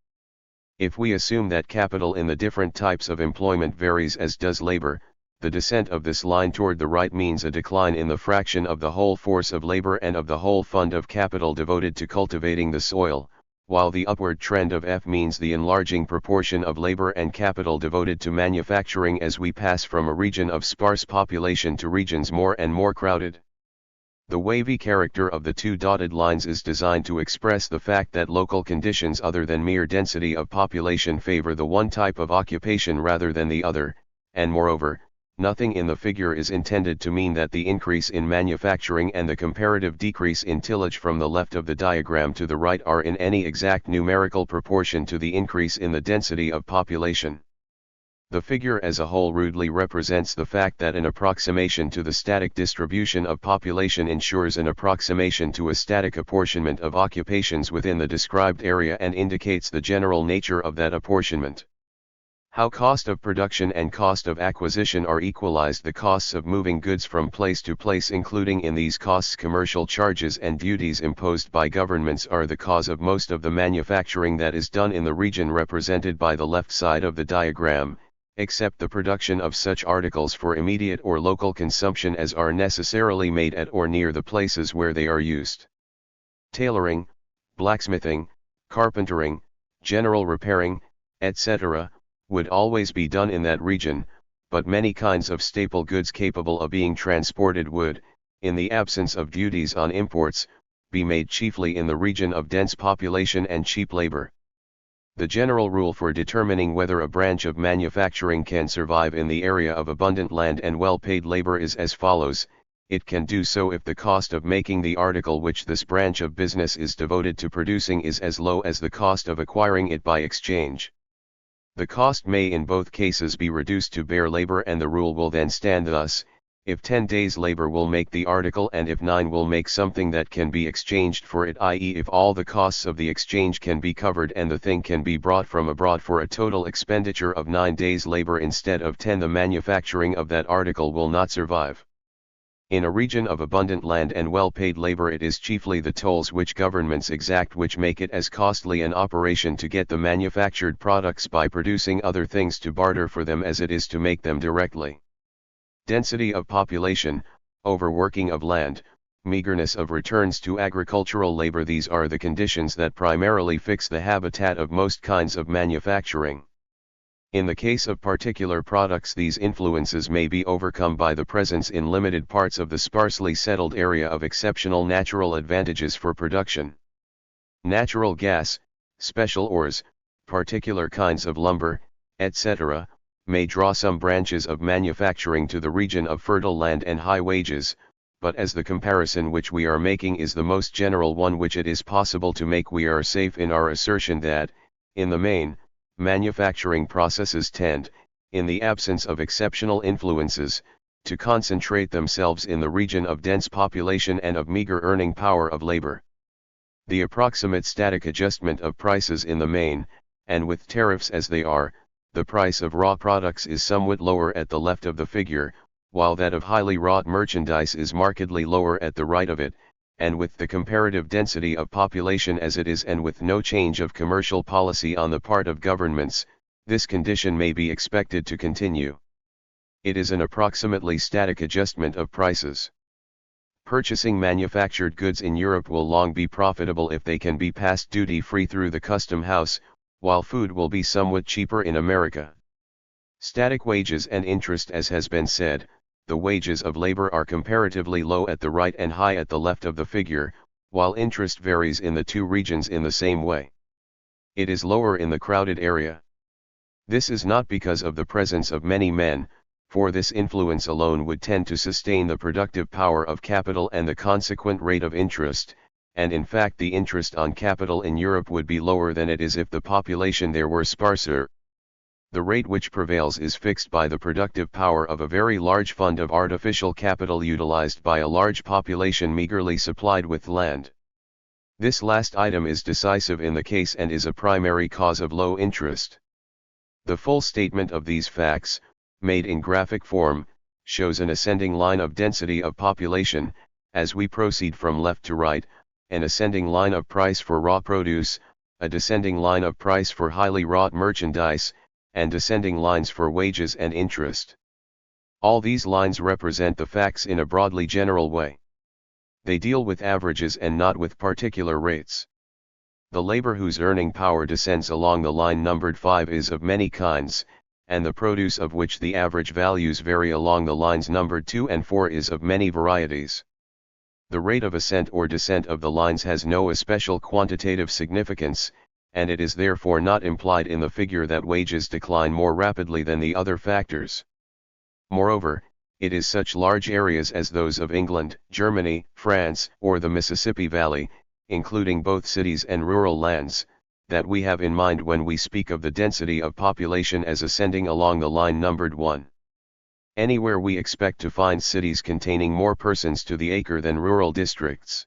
If we assume that capital in the different types of employment varies as does labor, the descent of this line toward the right means a decline in the fraction of the whole force of labor and of the whole fund of capital devoted to cultivating the soil, while the upward trend of F means the enlarging proportion of labor and capital devoted to manufacturing as we pass from a region of sparse population to regions more and more crowded. The wavy character of the two dotted lines is designed to express the fact that local conditions other than mere density of population favor the one type of occupation rather than the other, and moreover, nothing in the figure is intended to mean that the increase in manufacturing and the comparative decrease in tillage from the left of the diagram to the right are in any exact numerical proportion to the increase in the density of population. The figure as a whole rudely represents the fact that an approximation to the static distribution of population ensures an approximation to a static apportionment of occupations within the described area and indicates the general nature of that apportionment. How cost of production and cost of acquisition are equalized. The costs of moving goods from place to place, including in these costs commercial charges and duties imposed by governments, are the cause of most of the manufacturing that is done in the region represented by the left side of the diagram, except the production of such articles for immediate or local consumption as are necessarily made at or near the places where they are used. Tailoring, blacksmithing, carpentering, general repairing, etc., would always be done in that region, but many kinds of staple goods capable of being transported would, in the absence of duties on imports, be made chiefly in the region of dense population and cheap labor. The general rule for determining whether a branch of manufacturing can survive in the area of abundant land and well-paid labor is as follows: it can do so if the cost of making the article which this branch of business is devoted to producing is as low as the cost of acquiring it by exchange. The cost may in both cases be reduced to bare labor, and the rule will then stand thus: if 10 days' labor will make the article and if 9 will make something that can be exchanged for it, i.e. if all the costs of the exchange can be covered and the thing can be brought from abroad for a total expenditure of 9 days' labor instead of 10, the manufacturing of that article will not survive. In a region of abundant land and well-paid labor, it is chiefly the tolls which governments exact which make it as costly an operation to get the manufactured products by producing other things to barter for them as it is to make them directly. Density of population, overworking of land, meagerness of returns to agricultural labor, these are the conditions that primarily fix the habitat of most kinds of manufacturing. In the case of particular products, these influences may be overcome by the presence in limited parts of the sparsely settled area of exceptional natural advantages for production. Natural gas, special ores, particular kinds of lumber, etc., may draw some branches of manufacturing to the region of fertile land and high wages, but as the comparison which we are making is the most general one which it is possible to make, we are safe in our assertion that, in the main, manufacturing processes tend, in the absence of exceptional influences, to concentrate themselves in the region of dense population and of meager earning power of labor. The approximate static adjustment of prices in the main, and with tariffs as they are, the price of raw products is somewhat lower at the left of the figure, while that of highly wrought merchandise is markedly lower at the right of it, and with the comparative density of population as it is and with no change of commercial policy on the part of governments, this condition may be expected to continue. It is an approximately static adjustment of prices. Purchasing manufactured goods in Europe will long be profitable if they can be passed duty-free through the custom house, while food will be somewhat cheaper in America. Static wages and interest. As has been said, the wages of labor are comparatively low at the right and high at the left of the figure, while interest varies in the two regions in the same way. it is lower in the crowded area. This is not because of the presence of many men, for this influence alone would tend to sustain the productive power of capital and the consequent rate of interest, and in fact the interest on capital in Europe would be lower than it is if the population there were sparser. The rate which prevails is fixed by the productive power of a very large fund of artificial capital utilized by a large population meagerly supplied with land. This last item is decisive in the case and is a primary cause of low interest. The full statement of these facts, made in graphic form, shows an ascending line of density of population, as we proceed from left to right, an ascending line of price for raw produce, a descending line of price for highly wrought merchandise, and descending lines for wages and interest. All these lines represent the facts in a broadly general way. They deal with averages and not with particular rates. The labor whose earning power descends along the line numbered 5 is of many kinds, and the produce of which the average values vary along the lines numbered 2 and 4 is of many varieties. The rate of ascent or descent of the lines has no especial quantitative significance, and it is therefore not implied in the figure that wages decline more rapidly than the other factors. Moreover, it is such large areas as those of England, Germany, France, or the Mississippi Valley, including both cities and rural lands, that we have in mind when we speak of the density of population as ascending along the line numbered 1. Anywhere we expect to find cities containing more persons to the acre than rural districts.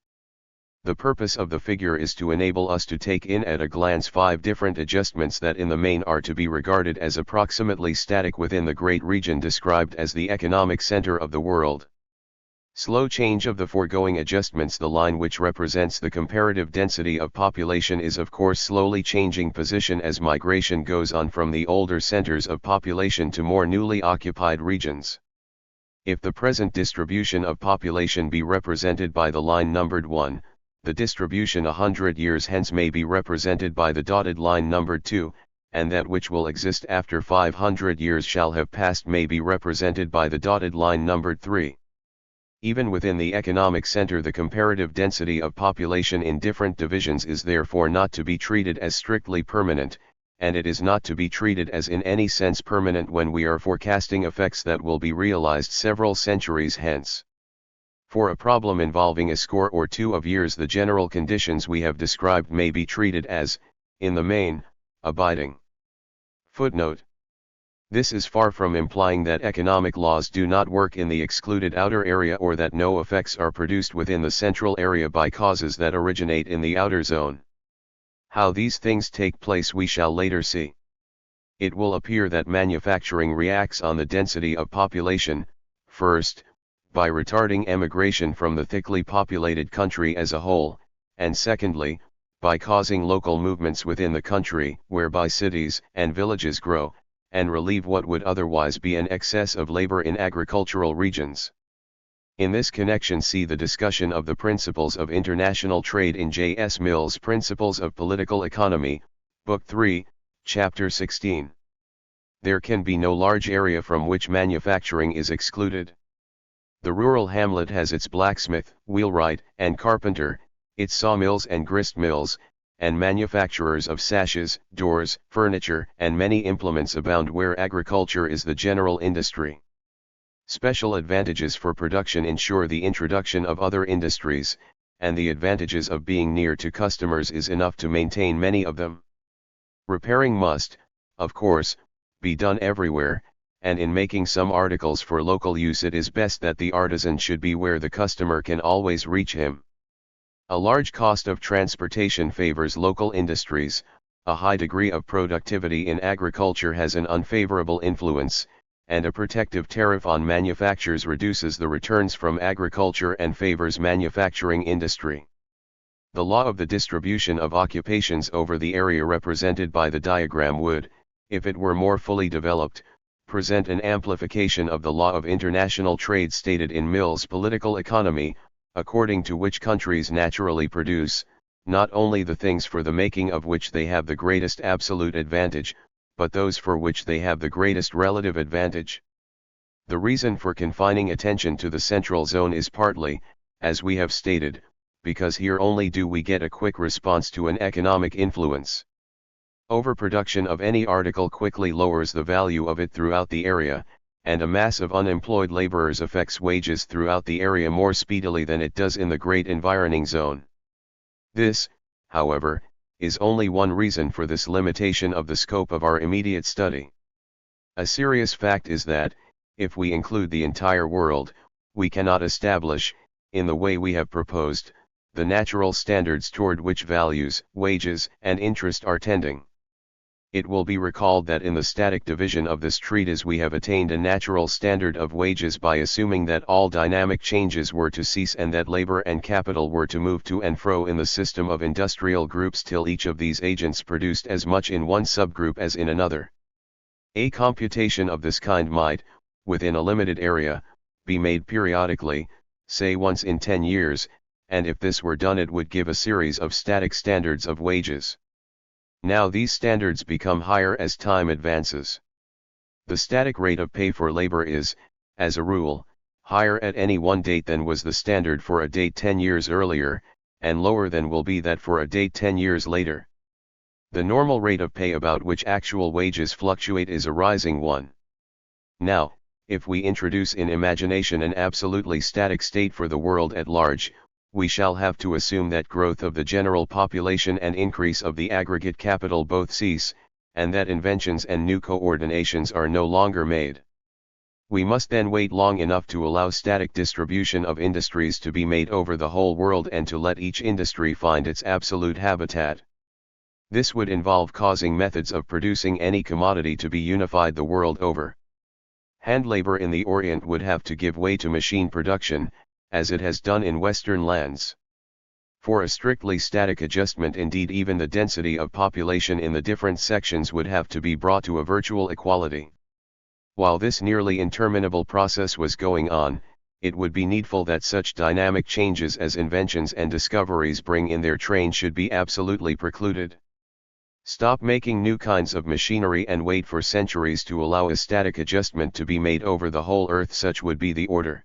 The purpose of the figure is to enable us to take in at a glance 5 different adjustments that in the main are to be regarded as approximately static within the great region described as the economic center of the world. Slow change of the foregoing adjustments. The line which represents the comparative density of population is of course slowly changing position as migration goes on from the older centers of population to more newly occupied regions. If the present distribution of population be represented by the line numbered 1, the distribution 100 years hence may be represented by the dotted line numbered 2, and that which will exist after 500 years shall have passed may be represented by the dotted line numbered 3. Even within the economic center the comparative density of population in different divisions is therefore not to be treated as strictly permanent, and it is not to be treated as in any sense permanent when we are forecasting effects that will be realized several centuries hence. For a problem involving a score or 2 of years the general conditions we have described may be treated as, in the main, abiding. Footnote. This is far from implying that economic laws do not work in the excluded outer area or that no effects are produced within the central area by causes that originate in the outer zone. How these things take place we shall later see. It will appear that manufacturing reacts on the density of population, first, by retarding emigration from the thickly populated country as a whole, and secondly, by causing local movements within the country, whereby cities and villages grow, and relieve what would otherwise be an excess of labor in agricultural regions. In this connection see the discussion of the principles of international trade in J. S. Mill's Principles of Political Economy, Book 3, Chapter 16. There can be no large area from which manufacturing is excluded. The rural hamlet has its blacksmith, wheelwright, and carpenter, its sawmills and grist mills, and manufacturers of sashes, doors, furniture, and many implements abound where agriculture is the general industry. Special advantages for production ensure the introduction of other industries, and the advantages of being near to customers is enough to maintain many of them. Repairing must, of course, be done everywhere, and in making some articles for local use it is best that the artisan should be where the customer can always reach him. A large cost of transportation favors local industries, a high degree of productivity in agriculture has an unfavorable influence, and a protective tariff on manufactures reduces the returns from agriculture and favors manufacturing industry. The law of the distribution of occupations over the area represented by the diagram would, if it were more fully developed, present an amplification of the law of international trade stated in Mill's Political Economy, according to which countries naturally produce, not only the things for the making of which they have the greatest absolute advantage, but those for which they have the greatest relative advantage. The reason for confining attention to the central zone is partly, as we have stated, because here only do we get a quick response to an economic influence. Overproduction of any article quickly lowers the value of it throughout the area, and a mass of unemployed laborers affects wages throughout the area more speedily than it does in the Great Environing Zone. This, however, is only one reason for this limitation of the scope of our immediate study. A serious fact is that, if we include the entire world, we cannot establish, in the way we have proposed, the natural standards toward which values, wages, and interest are tending. It will be recalled that in the static division of this treatise we have attained a natural standard of wages by assuming that all dynamic changes were to cease and that labor and capital were to move to and fro in the system of industrial groups till each of these agents produced as much in one subgroup as in another. A computation of this kind might, within a limited area, be made periodically, say once in 10 years, and if this were done it would give a series of static standards of wages. Now these standards become higher as time advances. The static rate of pay for labor is, as a rule, higher at any one date than was the standard for a date 10 years earlier, and lower than will be that for a date 10 years later. The normal rate of pay about which actual wages fluctuate is a rising one. Now, if we introduce in imagination an absolutely static state for the world at large, we shall have to assume that growth of the general population and increase of the aggregate capital both cease, and that inventions and new coordinations are no longer made. We must then wait long enough to allow static distribution of industries to be made over the whole world and to let each industry find its absolute habitat. This would involve causing methods of producing any commodity to be unified the world over. Hand labor in the Orient would have to give way to machine production, as it has done in Western lands. For a strictly static adjustment, indeed even the density of population in the different sections would have to be brought to a virtual equality. While this nearly interminable process was going on, it would be needful that such dynamic changes as inventions and discoveries bring in their train should be absolutely precluded. Stop making new kinds of machinery and wait for centuries to allow a static adjustment to be made over the whole earth. Such would be the order.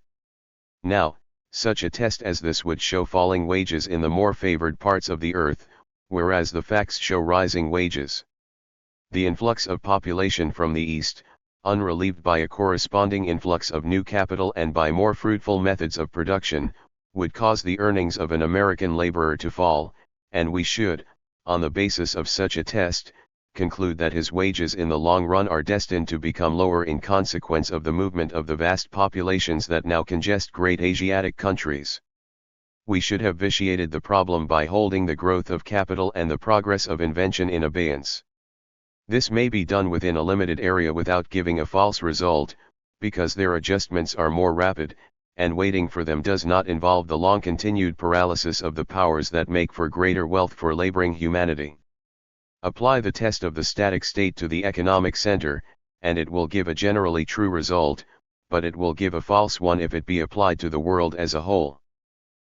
Now, such a test as this would show falling wages in the more favored parts of the earth, whereas the facts show rising wages. The influx of population from the east, unrelieved by a corresponding influx of new capital and by more fruitful methods of production, would cause the earnings of an American laborer to fall, and we should, on the basis of such a test, conclude that his wages in the long run are destined to become lower in consequence of the movement of the vast populations that now congest great Asiatic countries. We should have vitiated the problem by holding the growth of capital and the progress of invention in abeyance. This may be done within a limited area without giving a false result, because their adjustments are more rapid, and waiting for them does not involve the long-continued paralysis of the powers that make for greater wealth for laboring humanity. Apply the test of the static state to the economic center, and it will give a generally true result, but it will give a false one if it be applied to the world as a whole.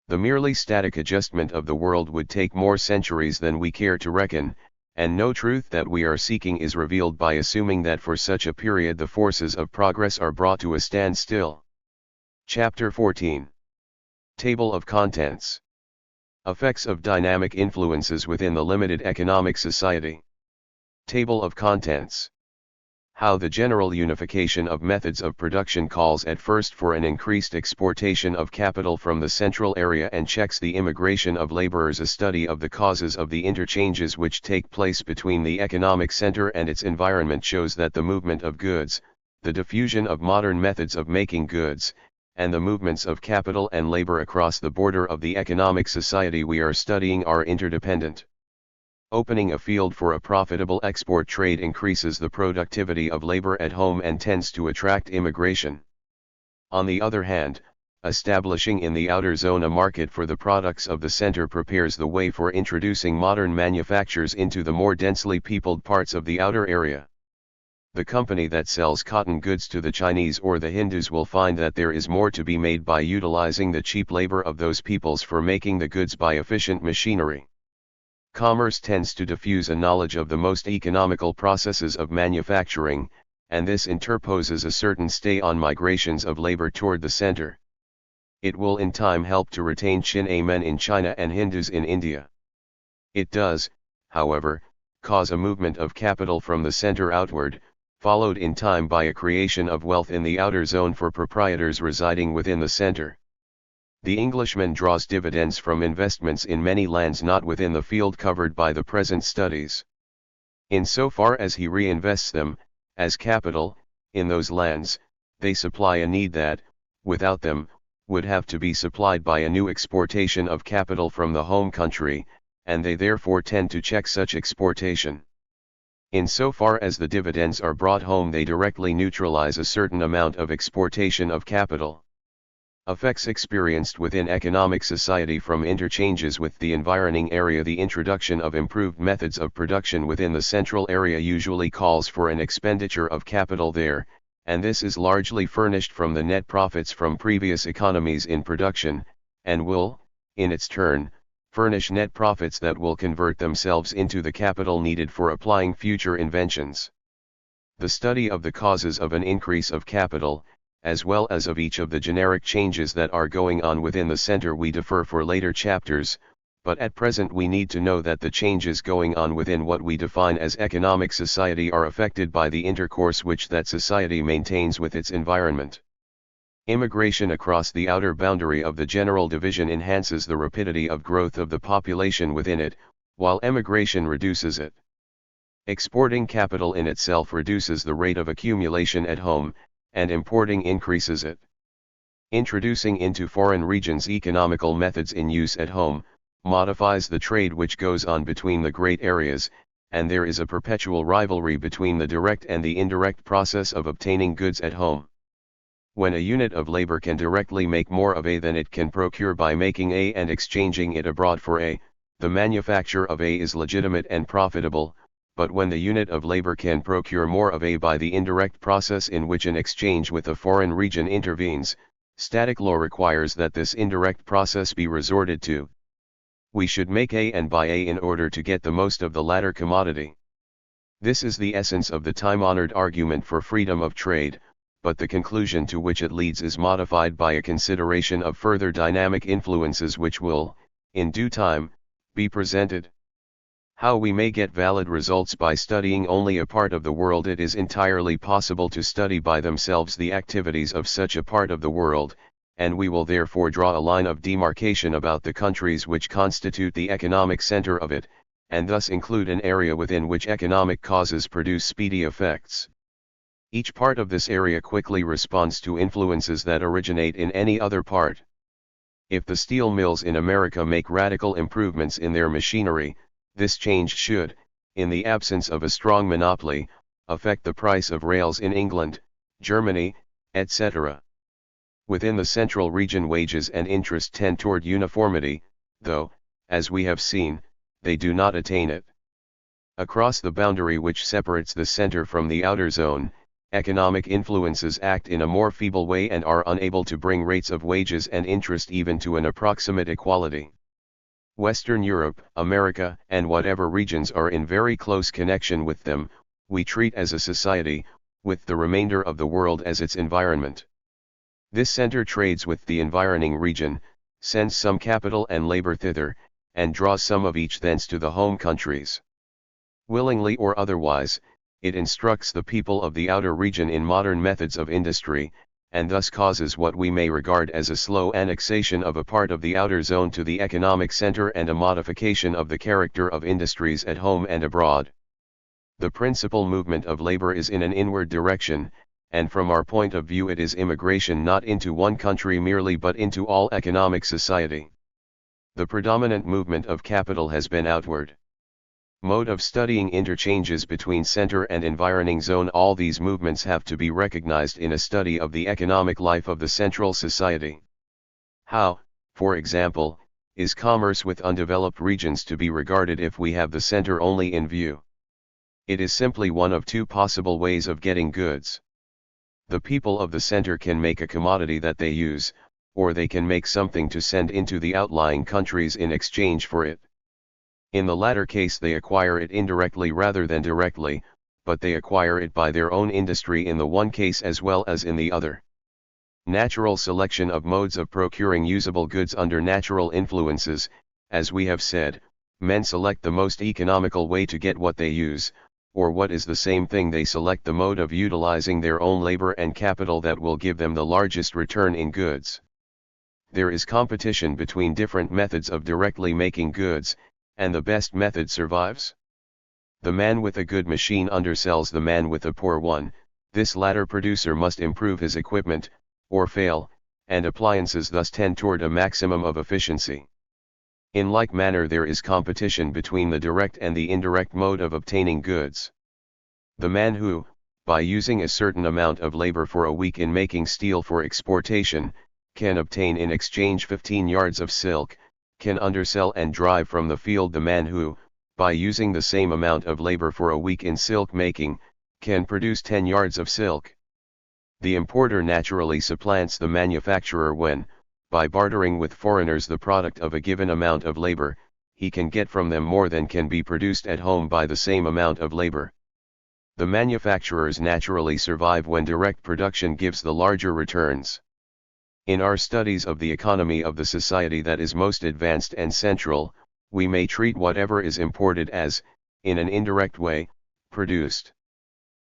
The merely static adjustment of the world would take more centuries than we care to reckon, and no truth that we are seeking is revealed by assuming that for such a period the forces of progress are brought to a standstill. Chapter 14. Table of Contents. Effects of dynamic influences within the limited economic society. Table of Contents. How the general unification of methods of production calls at first for an increased exportation of capital from the central area and checks the immigration of laborers. A study of the causes of the interchanges which take place between the economic center and its environment shows that the movement of goods, the diffusion of modern methods of making goods, and the movements of capital and labor across the border of the economic society we are studying are interdependent. Opening a field for a profitable export trade increases the productivity of labor at home and tends to attract immigration. On the other hand, establishing in the outer zone a market for the products of the center prepares the way for introducing modern manufactures into the more densely peopled parts of the outer area. The company that sells cotton goods to the Chinese or the Hindus will find that there is more to be made by utilizing the cheap labor of those peoples for making the goods by efficient machinery. Commerce tends to diffuse a knowledge of the most economical processes of manufacturing, and this interposes a certain stay on migrations of labor toward the center. It will in time help to retain Chin-A men in China and Hindus in India. It does, however, cause a movement of capital from the center outward, followed in time by a creation of wealth in the outer zone for proprietors residing within the center. The Englishman draws dividends from investments in many lands not within the field covered by the present studies. In so far as he reinvests them, as capital, in those lands, they supply a need that, without them, would have to be supplied by a new exportation of capital from the home country, and they therefore tend to check such exportation. In so far as the dividends are brought home, they directly neutralize a certain amount of exportation of capital. Effects experienced within economic society from interchanges with the environing area. The introduction of improved methods of production within the central area usually calls for an expenditure of capital there, and this is largely furnished from the net profits from previous economies in production, and will, in its turn, furnish net profits that will convert themselves into the capital needed for applying future inventions. The study of the causes of an increase of capital, as well as of each of the generic changes that are going on within the center, we defer for later chapters, but at present we need to know that the changes going on within what we define as economic society are affected by the intercourse which that society maintains with its environment. Immigration across the outer boundary of the general division enhances the rapidity of growth of the population within it, while emigration reduces it. Exporting capital in itself reduces the rate of accumulation at home, and importing increases it. Introducing into foreign regions economical methods in use at home, modifies the trade which goes on between the great areas, and there is a perpetual rivalry between the direct and the indirect process of obtaining goods at home. When a unit of labor can directly make more of A than it can procure by making A and exchanging it abroad for A, the manufacture of A is legitimate and profitable, but when the unit of labor can procure more of A by the indirect process in which an exchange with a foreign region intervenes, static law requires that this indirect process be resorted to. We should make A and buy A in order to get the most of the latter commodity. This is the essence of the time-honored argument for freedom of trade, but the conclusion to which it leads is modified by a consideration of further dynamic influences which will, in due time, be presented. How we may get valid results by studying only a part of the world. It is entirely possible to study by themselves the activities of such a part of the world, and we will therefore draw a line of demarcation about the countries which constitute the economic center of it, and thus include an area within which economic causes produce speedy effects. Each part of this area quickly responds to influences that originate in any other part. If the steel mills in America make radical improvements in their machinery, this change should, in the absence of a strong monopoly, affect the price of rails in England, Germany, etc. Within the central region, wages and interest tend toward uniformity, though, as we have seen, they do not attain it. Across the boundary which separates the center from the outer zone, economic influences act in a more feeble way and are unable to bring rates of wages and interest even to an approximate equality. Western Europe, America, and whatever regions are in very close connection with them, we treat as a society, with the remainder of the world as its environment. This center trades with the environing region, sends some capital and labor thither, and draws some of each thence to the home countries. Willingly or otherwise, it instructs the people of the outer region in modern methods of industry, and thus causes what we may regard as a slow annexation of a part of the outer zone to the economic center and a modification of the character of industries at home and abroad. The principal movement of labor is in an inward direction, and from our point of view it is immigration not into one country merely but into all economic society. The predominant movement of capital has been outward. Mode of studying interchanges between center and environing zone. All these movements have to be recognized in a study of the economic life of the central society. How, for example, is commerce with undeveloped regions to be regarded if we have the center only in view? It is simply one of two possible ways of getting goods. The people of the center can make a commodity that they use, or they can make something to send into the outlying countries in exchange for it. In the latter case they acquire it indirectly rather than directly, but they acquire it by their own industry in the one case as well as in the other. Natural selection of modes of procuring usable goods under natural influences, as we have said, Men select the most economical way to get what they use, or what is the same thing, they select the mode of utilizing their own labor and capital that will give them the largest return in goods. There is competition between different methods of directly making goods, and the best method survives. The man with a good machine undersells the man with a poor one. This latter producer must improve his equipment, or fail, and appliances thus tend toward a maximum of efficiency. In like manner, there is competition between the direct and the indirect mode of obtaining goods. The man who, by using a certain amount of labor for a week in making steel for exportation, can obtain in exchange 15 yards of silk, can undersell and drive from the field the man who, by using the same amount of labor for a week in silk making, can produce 10 yards of silk. The importer naturally supplants the manufacturer when, by bartering with foreigners the product of a given amount of labor, he can get from them more than can be produced at home by the same amount of labor. The manufacturers naturally survive when direct production gives the larger returns. In our studies of the economy of the society that is most advanced and central, we may treat whatever is imported as, in an indirect way, produced.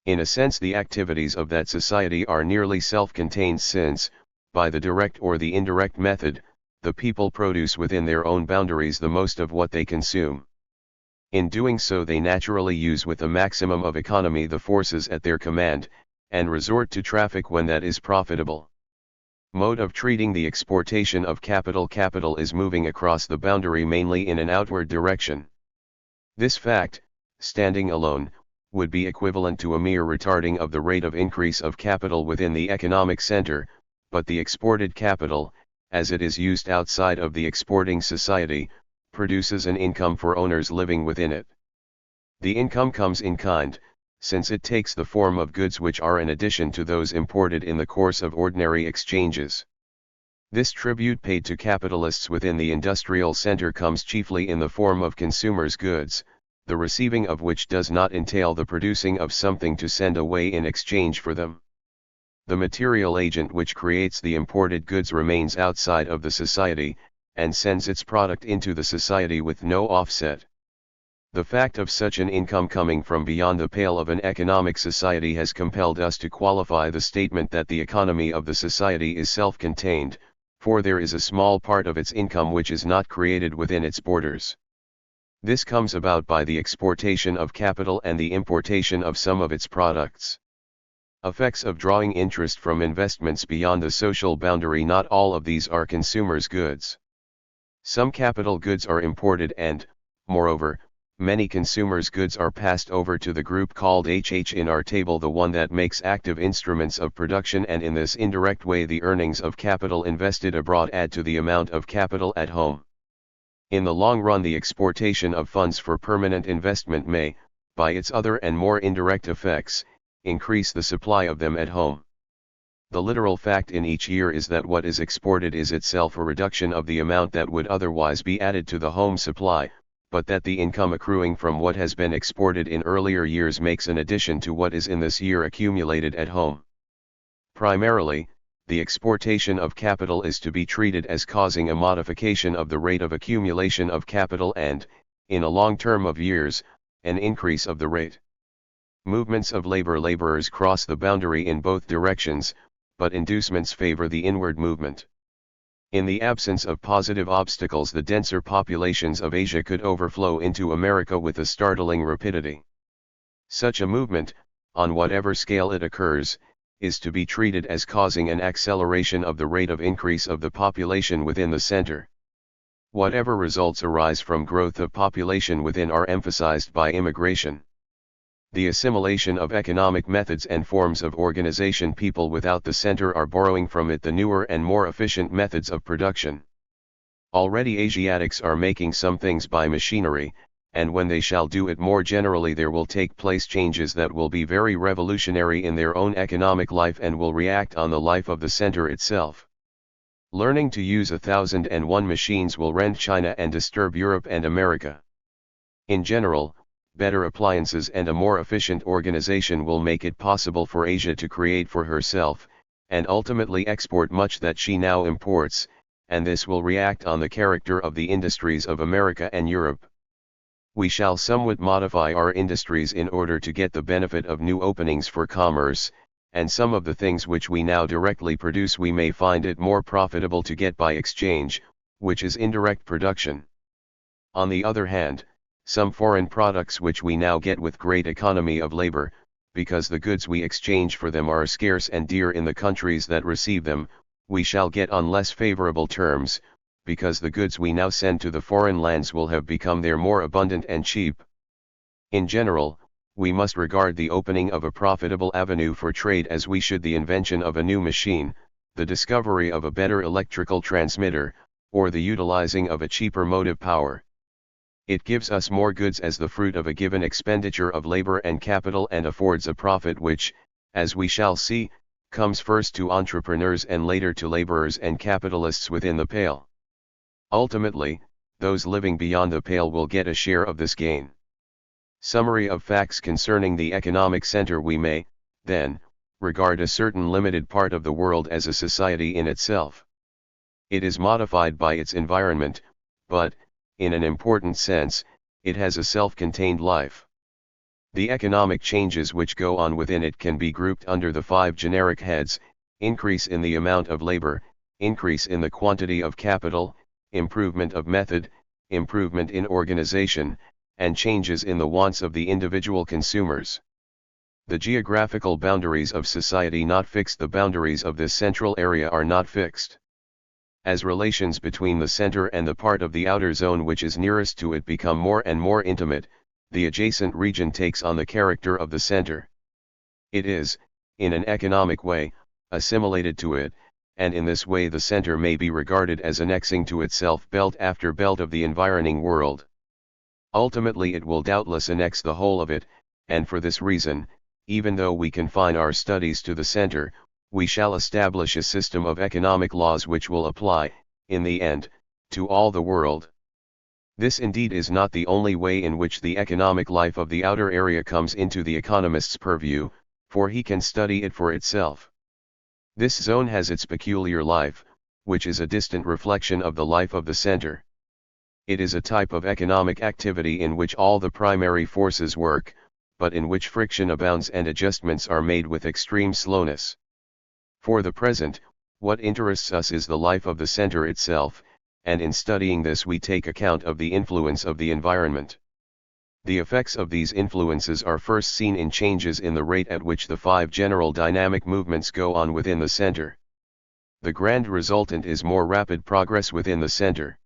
In a sense, the activities of that society are nearly self-contained, since, by the direct or the indirect method, the people produce within their own boundaries the most of what they consume. In doing so, they naturally use with a maximum of economy the forces at their command, and resort to traffic when that is profitable. Mode of treating the exportation of capital. Capital is moving across the boundary mainly in an outward direction. This fact, standing alone, would be equivalent to a mere retarding of the rate of increase of capital within the economic center, but the exported capital, as it is used outside of the exporting society, produces an income for owners living within it. The income comes in kind, since it takes the form of goods which are in addition to those imported in the course of ordinary exchanges. This tribute paid to capitalists within the industrial center comes chiefly in the form of consumers' goods, the receiving of which does not entail the producing of something to send away in exchange for them. The material agent which creates the imported goods remains outside of the society, and sends its product into the society with no offset. The fact of such an income coming from beyond the pale of an economic society has compelled us to qualify the statement that the economy of the society is self-contained, for there is a small part of its income which is not created within its borders. This comes about by the exportation of capital and the importation of some of its products. Effects of drawing interest from investments beyond the social boundary. Not all of these are consumers' goods. Some capital goods are imported and, moreover, many consumers' goods are passed over to the group called HH in our table, the one that makes active instruments of production, and in this indirect way the earnings of capital invested abroad add to the amount of capital at home. In the long run, the exportation of funds for permanent investment may, by its other and more indirect effects, increase the supply of them at home. The literal fact in each year is that what is exported is itself a reduction of the amount that would otherwise be added to the home supply, but that the income accruing from what has been exported in earlier years makes an addition to what is in this year accumulated at home. Primarily, the exportation of capital is to be treated as causing a modification of the rate of accumulation of capital and, in a long term of years, an increase of the rate. Movements of laborers cross the boundary in both directions, but inducements favor the inward movement. In the absence of positive obstacles, the denser populations of Asia could overflow into America with a startling rapidity. Such a movement, on whatever scale it occurs, is to be treated as causing an acceleration of the rate of increase of the population within the center. Whatever results arise from growth of population within are emphasized by immigration. The assimilation of economic methods and forms of organization. People without the center are borrowing from it the newer and more efficient methods of production. Already Asiatics are making some things by machinery, and when they shall do it more generally, there will take place changes that will be very revolutionary in their own economic life and will react on the life of the center itself. Learning to use 1001 machines will rend China and disturb Europe and America. In general, better appliances and a more efficient organization will make it possible for Asia to create for herself, and ultimately export much that she now imports, and this will react on the character of the industries of America and Europe. We shall somewhat modify our industries in order to get the benefit of new openings for commerce, and some of the things which we now directly produce we may find it more profitable to get by exchange, which is indirect production. On the other hand, some foreign products which we now get with great economy of labor, because the goods we exchange for them are scarce and dear in the countries that receive them, we shall get on less favorable terms, because the goods we now send to the foreign lands will have become there more abundant and cheap. In general, we must regard the opening of a profitable avenue for trade as we should the invention of a new machine, the discovery of a better electrical transmitter, or the utilizing of a cheaper motive power. It gives us more goods as the fruit of a given expenditure of labor and capital and affords a profit which, as we shall see, comes first to entrepreneurs and later to laborers and capitalists within the Pale. Ultimately, those living beyond the Pale will get a share of this gain. Summary of facts concerning the economic center: we may, then, regard a certain limited part of the world as a society in itself. It is modified by its environment, but, in an important sense, it has a self-contained life. The economic changes which go on within it can be grouped under the 5 generic heads: increase in the amount of labor, increase in the quantity of capital, improvement of method, improvement in organization, and changes in the wants of the individual consumers. The geographical boundaries of society not fixed. The boundaries of this central area are not fixed. As relations between the center and the part of the outer zone which is nearest to it become more and more intimate, the adjacent region takes on the character of the center. It is, in an economic way, assimilated to it, and in this way the center may be regarded as annexing to itself belt after belt of the environing world. Ultimately it will doubtless annex the whole of it, and for this reason, even though we confine our studies to the center, we shall establish a system of economic laws which will apply, in the end, to all the world. This indeed is not the only way in which the economic life of the outer area comes into the economist's purview, for he can study it for itself. This zone has its peculiar life, which is a distant reflection of the life of the center. It is a type of economic activity in which all the primary forces work, but in which friction abounds and adjustments are made with extreme slowness. For the present, what interests us is the life of the center itself, and in studying this we take account of the influence of the environment. The effects of these influences are first seen in changes in the rate at which the 5 general dynamic movements go on within the center. The grand resultant is more rapid progress within the center.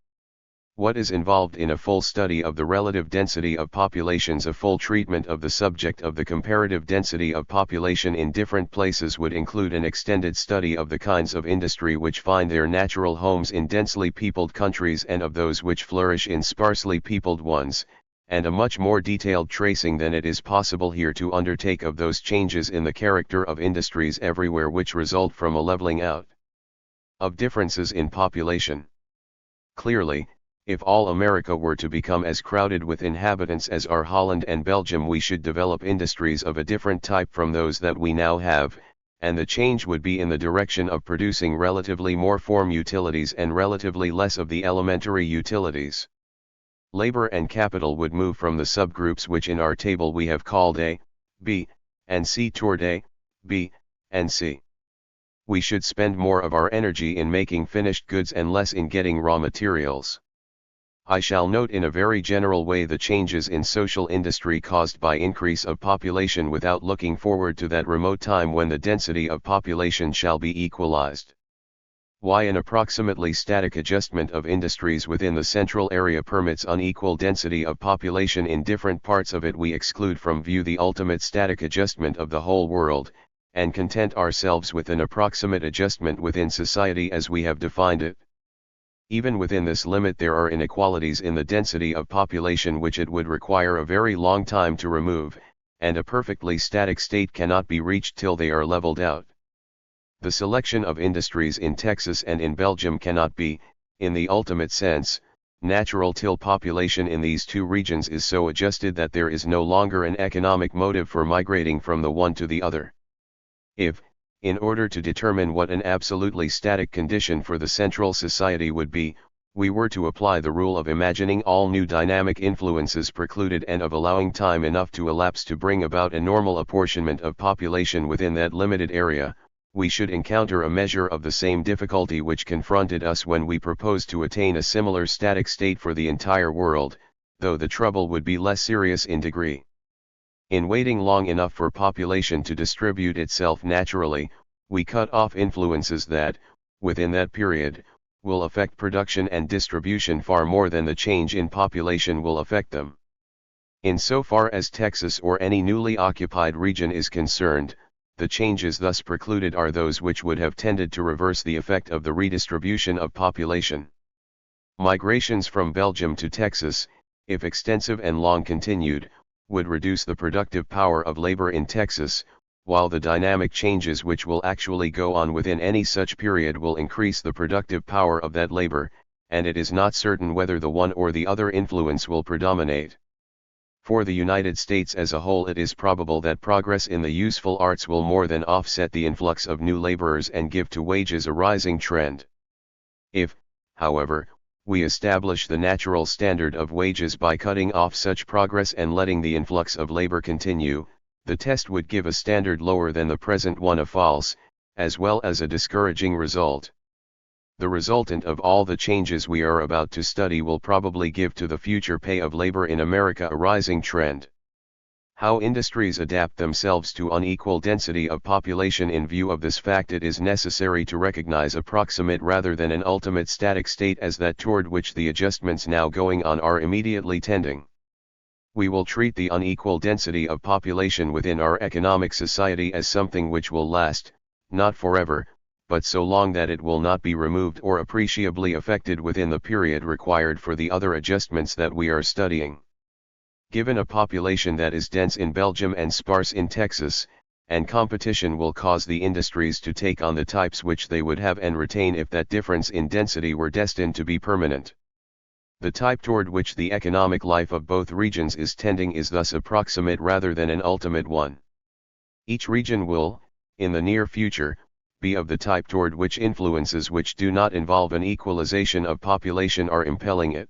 What is involved in a full study of the relative density of populations? A full treatment of the subject of the comparative density of population in different places would include an extended study of the kinds of industry which find their natural homes in densely peopled countries and of those which flourish in sparsely peopled ones, and a much more detailed tracing than it is possible here to undertake of those changes in the character of industries everywhere which result from a leveling out of differences in population. Clearly, if all America were to become as crowded with inhabitants as are Holland and Belgium, we should develop industries of a different type from those that we now have, and the change would be in the direction of producing relatively more form utilities and relatively less of the elementary utilities. Labor and capital would move from the subgroups which in our table we have called A, B, and C toward A, B, and C. We should spend more of our energy in making finished goods and less in getting raw materials. I shall note in a very general way the changes in social industry caused by increase of population without looking forward to that remote time when the density of population shall be equalized. Why an approximately static adjustment of industries within the central area permits unequal density of population in different parts of it, we exclude from view the ultimate static adjustment of the whole world, and content ourselves with an approximate adjustment within society as we have defined it. Even within this limit there are inequalities in the density of population which it would require a very long time to remove, and a perfectly static state cannot be reached till they are leveled out. The selection of industries in Texas and in Belgium cannot be, in the ultimate sense, natural till population in these two regions is so adjusted that there is no longer an economic motive for migrating from the one to the other. If, in order to determine what an absolutely static condition for the central society would be, we were to apply the rule of imagining all new dynamic influences precluded and of allowing time enough to elapse to bring about a normal apportionment of population within that limited area, we should encounter a measure of the same difficulty which confronted us when we proposed to attain a similar static state for the entire world, though the trouble would be less serious in degree. In waiting long enough for population to distribute itself naturally, we cut off influences that, within that period, will affect production and distribution far more than the change in population will affect them. Insofar as Texas or any newly occupied region is concerned, the changes thus precluded are those which would have tended to reverse the effect of the redistribution of population. Migrations from Belgium to Texas, if extensive and long continued, would reduce the productive power of labor in Texas, while the dynamic changes which will actually go on within any such period will increase the productive power of that labor, and it is not certain whether the one or the other influence will predominate. For the United States as a whole, it is probable that progress in the useful arts will more than offset the influx of new laborers and give to wages a rising trend. If, however, we establish the natural standard of wages by cutting off such progress and letting the influx of labor continue, the test would give a standard lower than the present one of false, as well as a discouraging result. The resultant of all the changes we are about to study will probably give to the future pay of labor in America a rising trend. How industries adapt themselves to unequal density of population. In view of this fact, it is necessary to recognize approximate rather than an ultimate static state as that toward which the adjustments now going on are immediately tending. We will treat the unequal density of population within our economic society as something which will last, not forever, but so long that it will not be removed or appreciably affected within the period required for the other adjustments that we are studying. Given a population that is dense in Belgium and sparse in Texas, and competition will cause the industries to take on the types which they would have and retain if that difference in density were destined to be permanent. The type toward which the economic life of both regions is tending is thus approximate rather than an ultimate one. Each region will, in the near future, be of the type toward which influences which do not involve an equalization of population are impelling it.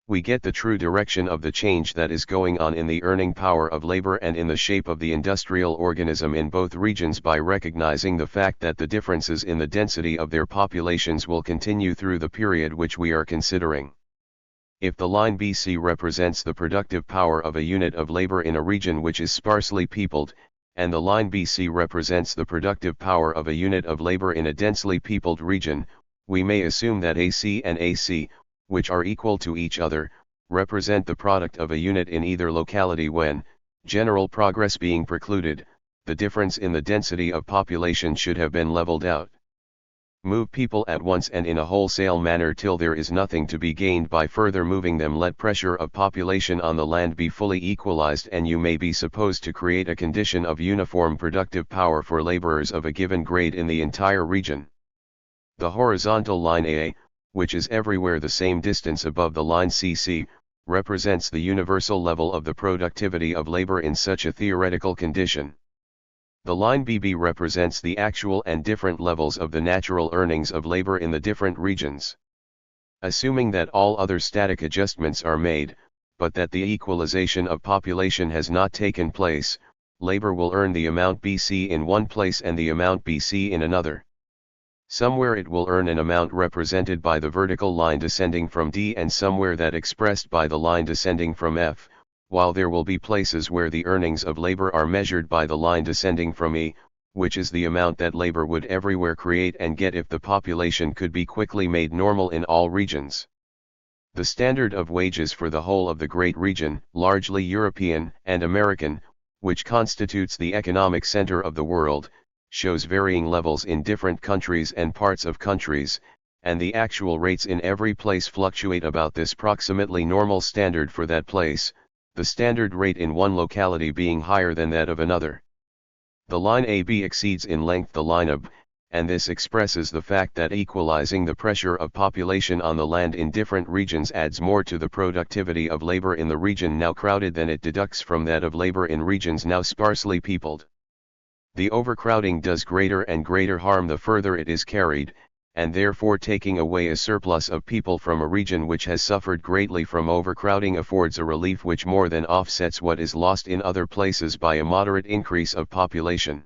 We get the true direction of the change that is going on in the earning power of labor and in the shape of the industrial organism in both regions by recognizing the fact that the differences in the density of their populations will continue through the period which we are considering. If the line BC represents the productive power of a unit of labor in a region which is sparsely peopled, and the line BC represents the productive power of a unit of labor in a densely peopled region, we may assume that AC and AC, which are equal to each other, represent the product of a unit in either locality when, general progress being precluded, the difference in the density of population should have been leveled out. Move people at once and in a wholesale manner till there is nothing to be gained by further moving them. Let pressure of population on the land be fully equalized, and you may be supposed to create a condition of uniform productive power for laborers of a given grade in the entire region. The horizontal line AA, which is everywhere the same distance above the line CC, represents the universal level of the productivity of labor in such a theoretical condition. The line BB represents the actual and different levels of the natural earnings of labor in the different regions. Assuming that all other static adjustments are made, but that the equalization of population has not taken place, labor will earn the amount BC in one place and the amount BC in another. Somewhere it will earn an amount represented by the vertical line descending from D and somewhere that expressed by the line descending from F, while there will be places where the earnings of labor are measured by the line descending from E, which is the amount that labor would everywhere create and get if the population could be quickly made normal in all regions. The standard of wages for the whole of the great region, largely European and American, which constitutes the economic center of the world, shows varying levels in different countries and parts of countries, and the actual rates in every place fluctuate about this approximately normal standard for that place, the standard rate in one locality being higher than that of another. The line AB exceeds in length the line AB, and this expresses the fact that equalizing the pressure of population on the land in different regions adds more to the productivity of labor in the region now crowded than it deducts from that of labor in regions now sparsely peopled. The overcrowding does greater and greater harm the further it is carried, and therefore taking away a surplus of people from a region which has suffered greatly from overcrowding affords a relief which more than offsets what is lost in other places by a moderate increase of population.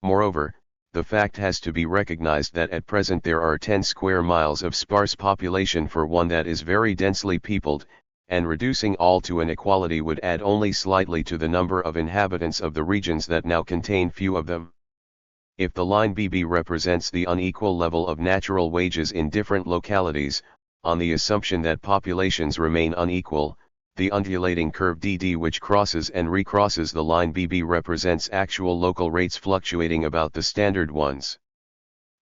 Moreover, the fact has to be recognized that at present there are 10 square miles of sparse population for one that is very densely peopled, and reducing all to an equality would add only slightly to the number of inhabitants of the regions that now contain few of them. If the line BB represents the unequal level of natural wages in different localities, on the assumption that populations remain unequal, the undulating curve DD which crosses and recrosses the line BB represents actual local rates fluctuating about the standard ones.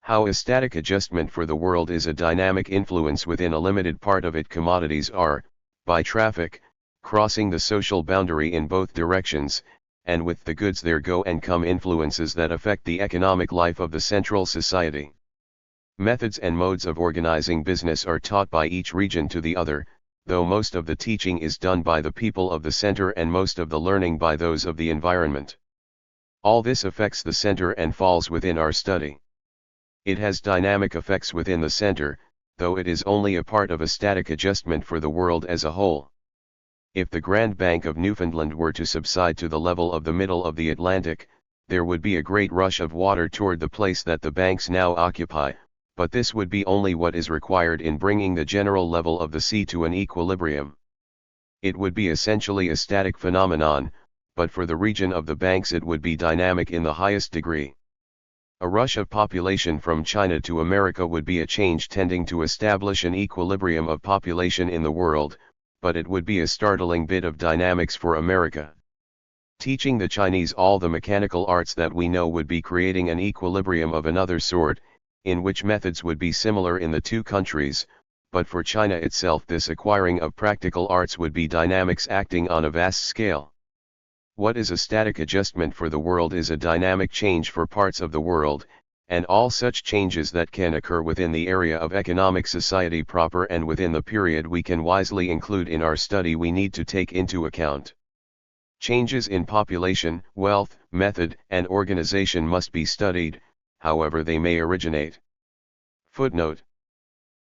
How a static adjustment for the world is a dynamic influence within a limited part of it. Commodities are, by traffic, crossing the social boundary in both directions, and with the goods there go and come influences that affect the economic life of the central society. Methods and modes of organizing business are taught by each region to the other, though most of the teaching is done by the people of the center and most of the learning by those of the environment. All this affects the center and falls within our study. It has dynamic effects within the center, though it is only a part of a static adjustment for the world as a whole. If the Grand Bank of Newfoundland were to subside to the level of the middle of the Atlantic, there would be a great rush of water toward the place that the banks now occupy, but this would be only what is required in bringing the general level of the sea to an equilibrium. It would be essentially a static phenomenon, but for the region of the banks it would be dynamic in the highest degree. A rush of population from China to America would be a change tending to establish an equilibrium of population in the world, but it would be a startling bit of dynamics for America. Teaching the Chinese all the mechanical arts that we know would be creating an equilibrium of another sort, in which methods would be similar in the two countries, but for China itself this acquiring of practical arts would be dynamics acting on a vast scale. What is a static adjustment for the world is a dynamic change for parts of the world, and all such changes that can occur within the area of economic society proper and within the period we can wisely include in our study we need to take into account. Changes in population, wealth, method, and organization must be studied, however they may originate. Footnote.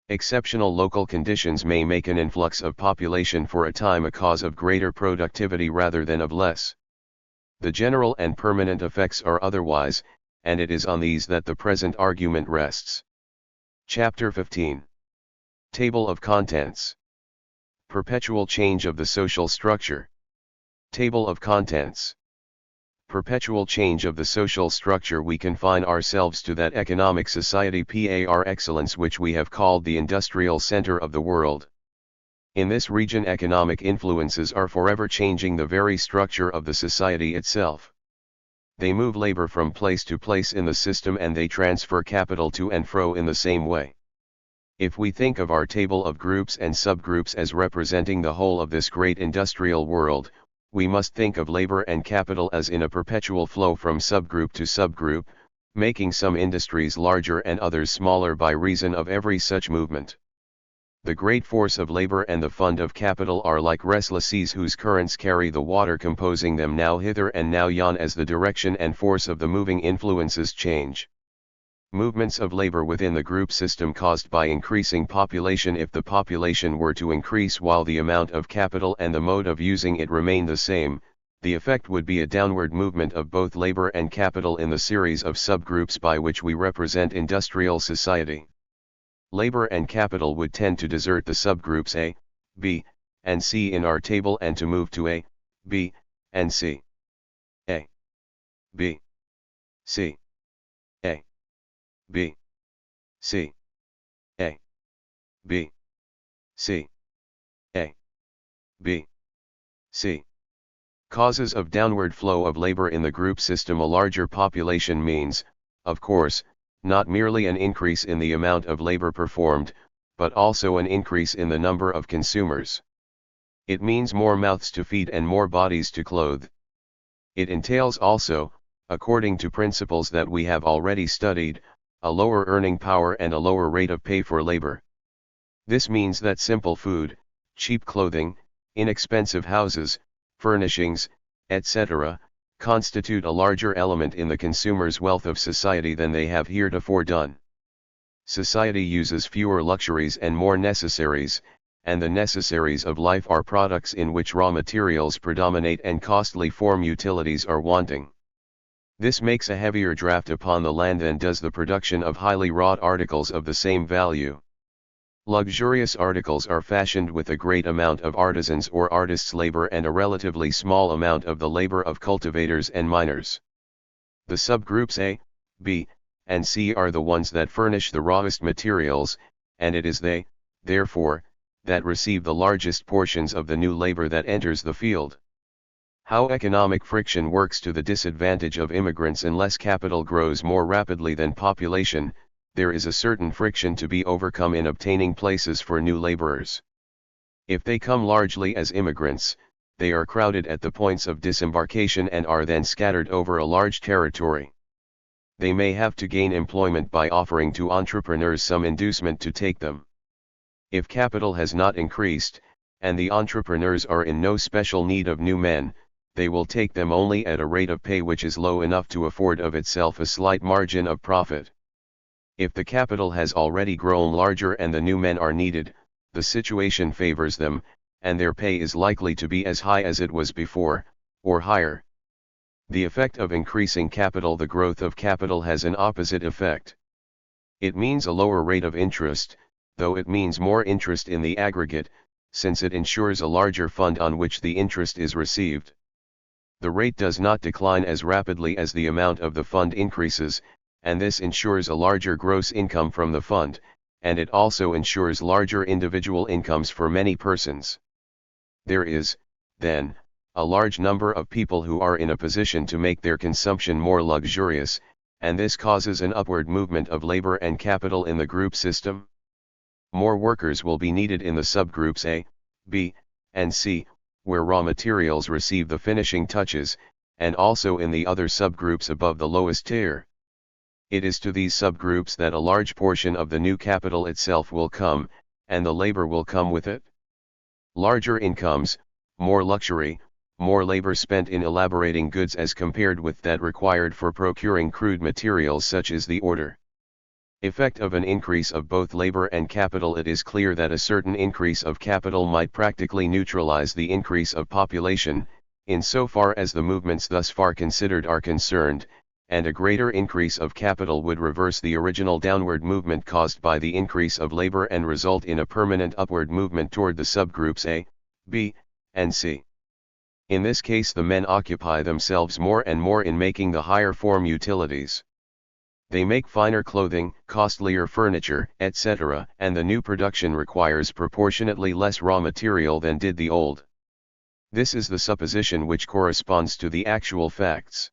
Exceptional local conditions may make an influx of population for a time a cause of greater productivity rather than of less. The general and permanent effects are otherwise, and it is on these that the present argument rests. Chapter 15. Table of Contents. Perpetual change of the social structure. Table of Contents. Perpetual change of the social structure. We confine ourselves to that economic society par excellence which we have called the industrial center of the world. In this region economic influences are forever changing the very structure of the society itself. They move labor from place to place in the system and they transfer capital to and fro in the same way. If we think of our table of groups and subgroups as representing the whole of this great industrial world, we must think of labor and capital as in a perpetual flow from subgroup to subgroup, making some industries larger and others smaller by reason of every such movement. The great force of labor and the fund of capital are like restless seas whose currents carry the water composing them now hither and now yon as the direction and force of the moving influences change. Movements of labor within the group system caused by increasing population. If the population were to increase while the amount of capital and the mode of using it remain the same, the effect would be a downward movement of both labor and capital in the series of subgroups by which we represent industrial society. Labor and capital would tend to desert the subgroups A, B, and C in our table and to move to A, B, and C. A, B, C, A, B, C, A, B, C, A, B, C. Causes of downward flow of labor in the group system. A larger population means, of course, not merely an increase in the amount of labor performed, but also an increase in the number of consumers. It means more mouths to feed and more bodies to clothe. It entails also, according to principles that we have already studied, a lower earning power and a lower rate of pay for labor. This means that simple food, cheap clothing, inexpensive houses, furnishings, etc., constitute a larger element in the consumer's wealth of society than they have heretofore done. Society uses fewer luxuries and more necessaries, and the necessaries of life are products in which raw materials predominate and costly form utilities are wanting. This makes a heavier draft upon the land than does the production of highly wrought articles of the same value. Luxurious articles are fashioned with a great amount of artisans or artists' labor and a relatively small amount of the labor of cultivators and miners. The subgroups A, B, and C are the ones that furnish the rawest materials, and it is they, therefore, that receive the largest portions of the new labor that enters the field. How economic friction works to the disadvantage of immigrants unless capital grows more rapidly than population. There is a certain friction to be overcome in obtaining places for new laborers. If they come largely as immigrants, they are crowded at the points of disembarkation and are then scattered over a large territory. They may have to gain employment by offering to entrepreneurs some inducement to take them. If capital has not increased, and the entrepreneurs are in no special need of new men, they will take them only at a rate of pay which is low enough to afford of itself a slight margin of profit. If the capital has already grown larger and the new men are needed, the situation favors them, and their pay is likely to be as high as it was before, or higher. The effect of increasing capital. The growth of capital has an opposite effect. It means a lower rate of interest, though it means more interest in the aggregate, since it ensures a larger fund on which the interest is received. The rate does not decline as rapidly as the amount of the fund increases, and this ensures a larger gross income from the fund, and it also ensures larger individual incomes for many persons. There is, then, a large number of people who are in a position to make their consumption more luxurious, and this causes an upward movement of labor and capital in the group system. More workers will be needed in the subgroups A, B, and C, where raw materials receive the finishing touches, and also in the other subgroups above the lowest tier. It is to these subgroups that a large portion of the new capital itself will come, and the labor will come with it. Larger incomes, more luxury, more labor spent in elaborating goods as compared with that required for procuring crude materials such as the order. Effect of an increase of both labor and capital. It is clear that a certain increase of capital might practically neutralize the increase of population, insofar as the movements thus far considered are concerned, and a greater increase of capital would reverse the original downward movement caused by the increase of labor and result in a permanent upward movement toward the subgroups A, B, and C. In this case, the men occupy themselves more and more in making the higher form utilities. They make finer clothing, costlier furniture, etc., and the new production requires proportionately less raw material than did the old. This is the supposition which corresponds to the actual facts.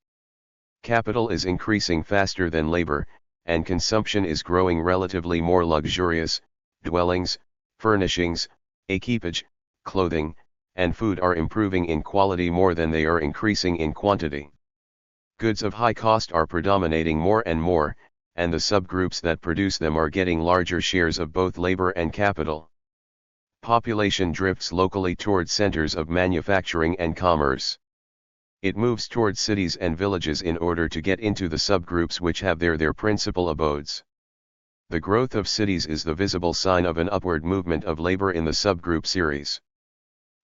Capital is increasing faster than labor, and consumption is growing relatively more luxurious. Dwellings, furnishings, equipage, clothing, and food are improving in quality more than they are increasing in quantity. Goods of high cost are predominating more and more, and the subgroups that produce them are getting larger shares of both labor and capital. Population drifts locally toward centers of manufacturing and commerce. It moves towards cities and villages in order to get into the subgroups which have their principal abodes. The growth of cities is the visible sign of an upward movement of labor in the subgroup series.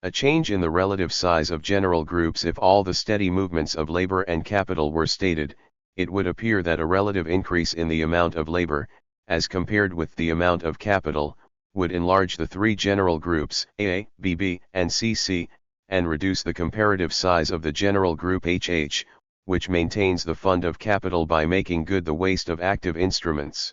A change in the relative size of general groups. If all the steady movements of labor and capital were stated, it would appear that a relative increase in the amount of labor, as compared with the amount of capital, would enlarge the three general groups A, B, B, and C, C, and reduce the comparative size of the general group HH, which maintains the fund of capital by making good the waste of active instruments.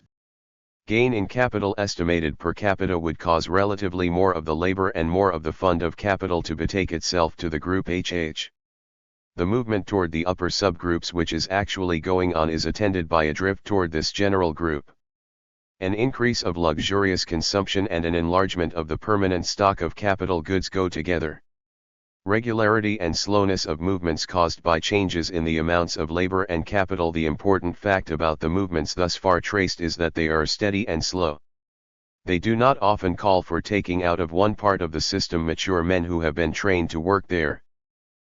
Gain in capital estimated per capita would cause relatively more of the labor and more of the fund of capital to betake itself to the group HH. The movement toward the upper subgroups which is actually going on is attended by a drift toward this general group. An increase of luxurious consumption and an enlargement of the permanent stock of capital goods go together. Regularity and slowness of movements caused by changes in the amounts of labor and capital. The important fact about the movements thus far traced is that they are steady and slow. They do not often call for taking out of one part of the system mature men who have been trained to work there.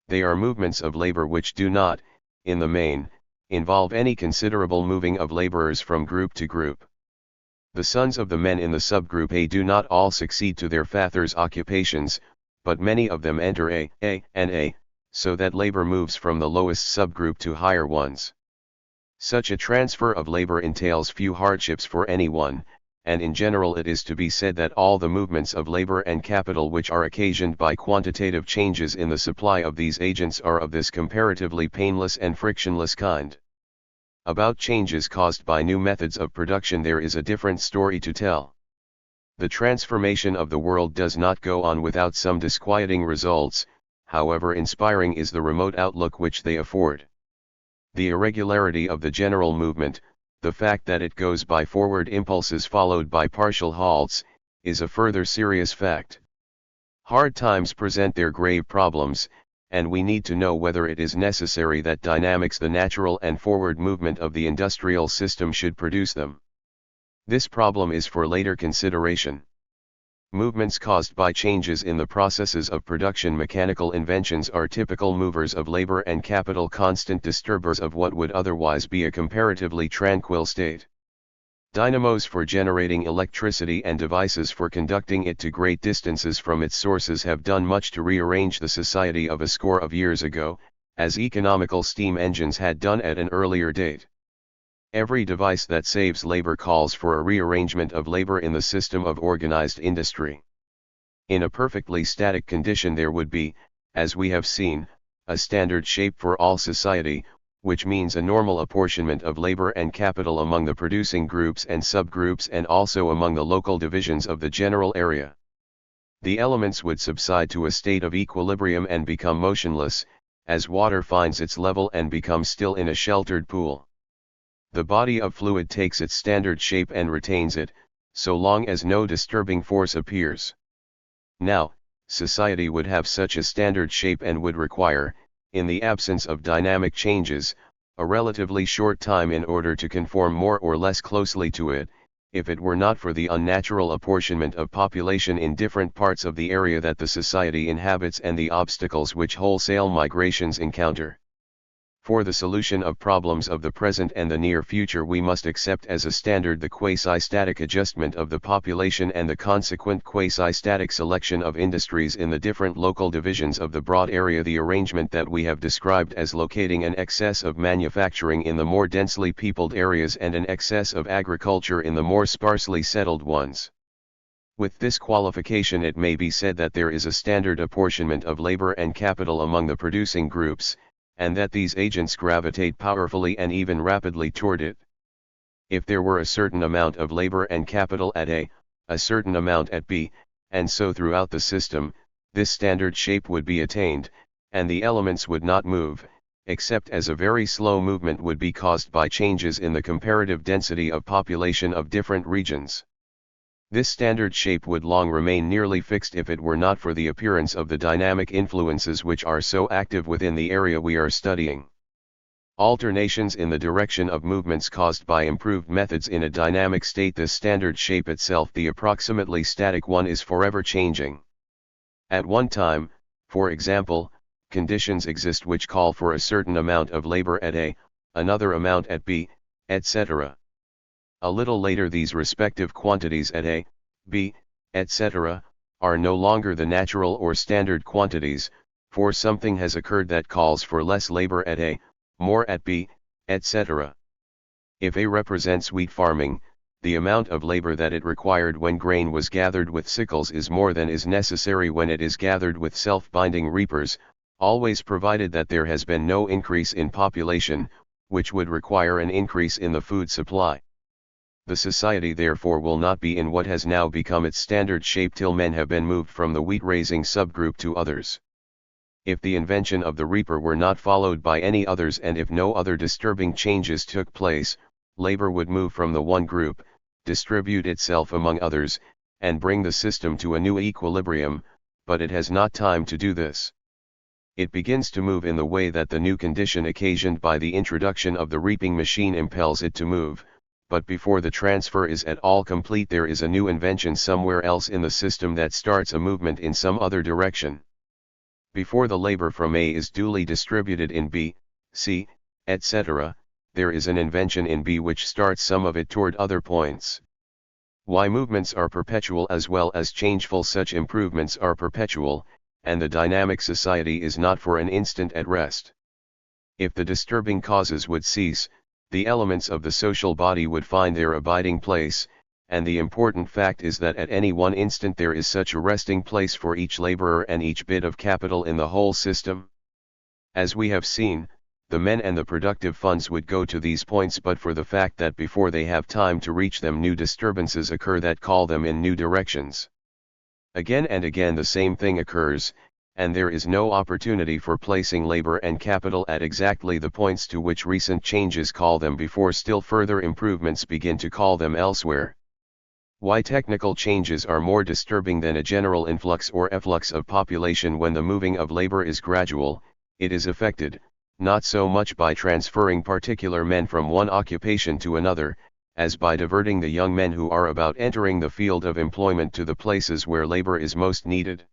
They are movements of labor which do not, in the main, involve any considerable moving of laborers from group to group. The sons of the men in the subgroup A do not all succeed to their fathers' occupations, but many of them enter and A, so that labor moves from the lowest subgroup to higher ones. Such a transfer of labor entails few hardships for anyone, and in general it is to be said that all the movements of labor and capital which are occasioned by quantitative changes in the supply of these agents are of this comparatively painless and frictionless kind. About changes caused by new methods of production there is a different story to tell. The transformation of the world does not go on without some disquieting results, however inspiring is the remote outlook which they afford. The irregularity of the general movement, the fact that it goes by forward impulses followed by partial halts, is a further serious fact. Hard times present their grave problems, and we need to know whether it is necessary that dynamics, the natural and forward movement of the industrial system, should produce them. This problem is for later consideration. Movements caused by changes in the processes of production. Mechanical inventions are typical movers of labor and capital, constant disturbers of what would otherwise be a comparatively tranquil state. Dynamos for generating electricity and devices for conducting it to great distances from its sources have done much to rearrange the society of a score of years ago, as economical steam engines had done at an earlier date. Every device that saves labor calls for a rearrangement of labor in the system of organized industry. In a perfectly static condition there would be, as we have seen, a standard shape for all society, which means a normal apportionment of labor and capital among the producing groups and subgroups and also among the local divisions of the general area. The elements would subside to a state of equilibrium and become motionless, as water finds its level and becomes still in a sheltered pool. The body of fluid takes its standard shape and retains it, so long as no disturbing force appears. Now, society would have such a standard shape and would require, in the absence of dynamic changes, a relatively short time in order to conform more or less closely to it, if it were not for the unnatural apportionment of population in different parts of the area that the society inhabits and the obstacles which wholesale migrations encounter. For the solution of problems of the present and the near future we must accept as a standard the quasi-static adjustment of the population and the consequent quasi-static selection of industries in the different local divisions of the broad area, the arrangement that we have described as locating an excess of manufacturing in the more densely peopled areas and an excess of agriculture in the more sparsely settled ones. With this qualification it may be said that there is a standard apportionment of labor and capital among the producing groups, and that these agents gravitate powerfully and even rapidly toward it. If there were a certain amount of labor and capital at A, a certain amount at B, and so throughout the system, this standard shape would be attained, and the elements would not move, except as a very slow movement would be caused by changes in the comparative density of population of different regions. This standard shape would long remain nearly fixed if it were not for the appearance of the dynamic influences which are so active within the area we are studying. Alternations in the direction of movements caused by improved methods in a dynamic state. This standard shape itself, the approximately static one, is forever changing. At one time, for example, conditions exist which call for a certain amount of labor at A, another amount at B, etc. A little later these respective quantities at A, B, etc., are no longer the natural or standard quantities, for something has occurred that calls for less labor at A, more at B, etc. If A represents wheat farming, the amount of labor that it required when grain was gathered with sickles is more than is necessary when it is gathered with self-binding reapers, always provided that there has been no increase in population, which would require an increase in the food supply. The society therefore will not be in what has now become its standard shape till men have been moved from the wheat-raising subgroup to others. If the invention of the reaper were not followed by any others and if no other disturbing changes took place, labor would move from the one group, distribute itself among others, and bring the system to a new equilibrium, but it has not time to do this. It begins to move in the way that the new condition occasioned by the introduction of the reaping machine impels it to move, but before the transfer is at all complete there is a new invention somewhere else in the system that starts a movement in some other direction. Before the labor from A is duly distributed in B, C, etc., there is an invention in B which starts some of it toward other points. Why movements are perpetual as well as changeful. Such improvements are perpetual, and the dynamic society is not for an instant at rest. If the disturbing causes would cease, the elements of the social body would find their abiding place, and the important fact is that at any one instant there is such a resting place for each laborer and each bit of capital in the whole system. As we have seen, the men and the productive funds would go to these points but for the fact that before they have time to reach them new disturbances occur that call them in new directions. Again and again the same thing occurs, and there is no opportunity for placing labor and capital at exactly the points to which recent changes call them before still further improvements begin to call them elsewhere. Why technical changes are more disturbing than a general influx or efflux of population. When the moving of labor is gradual, it is effected, not so much by transferring particular men from one occupation to another, as by diverting the young men who are about entering the field of employment to the places where labor is most needed.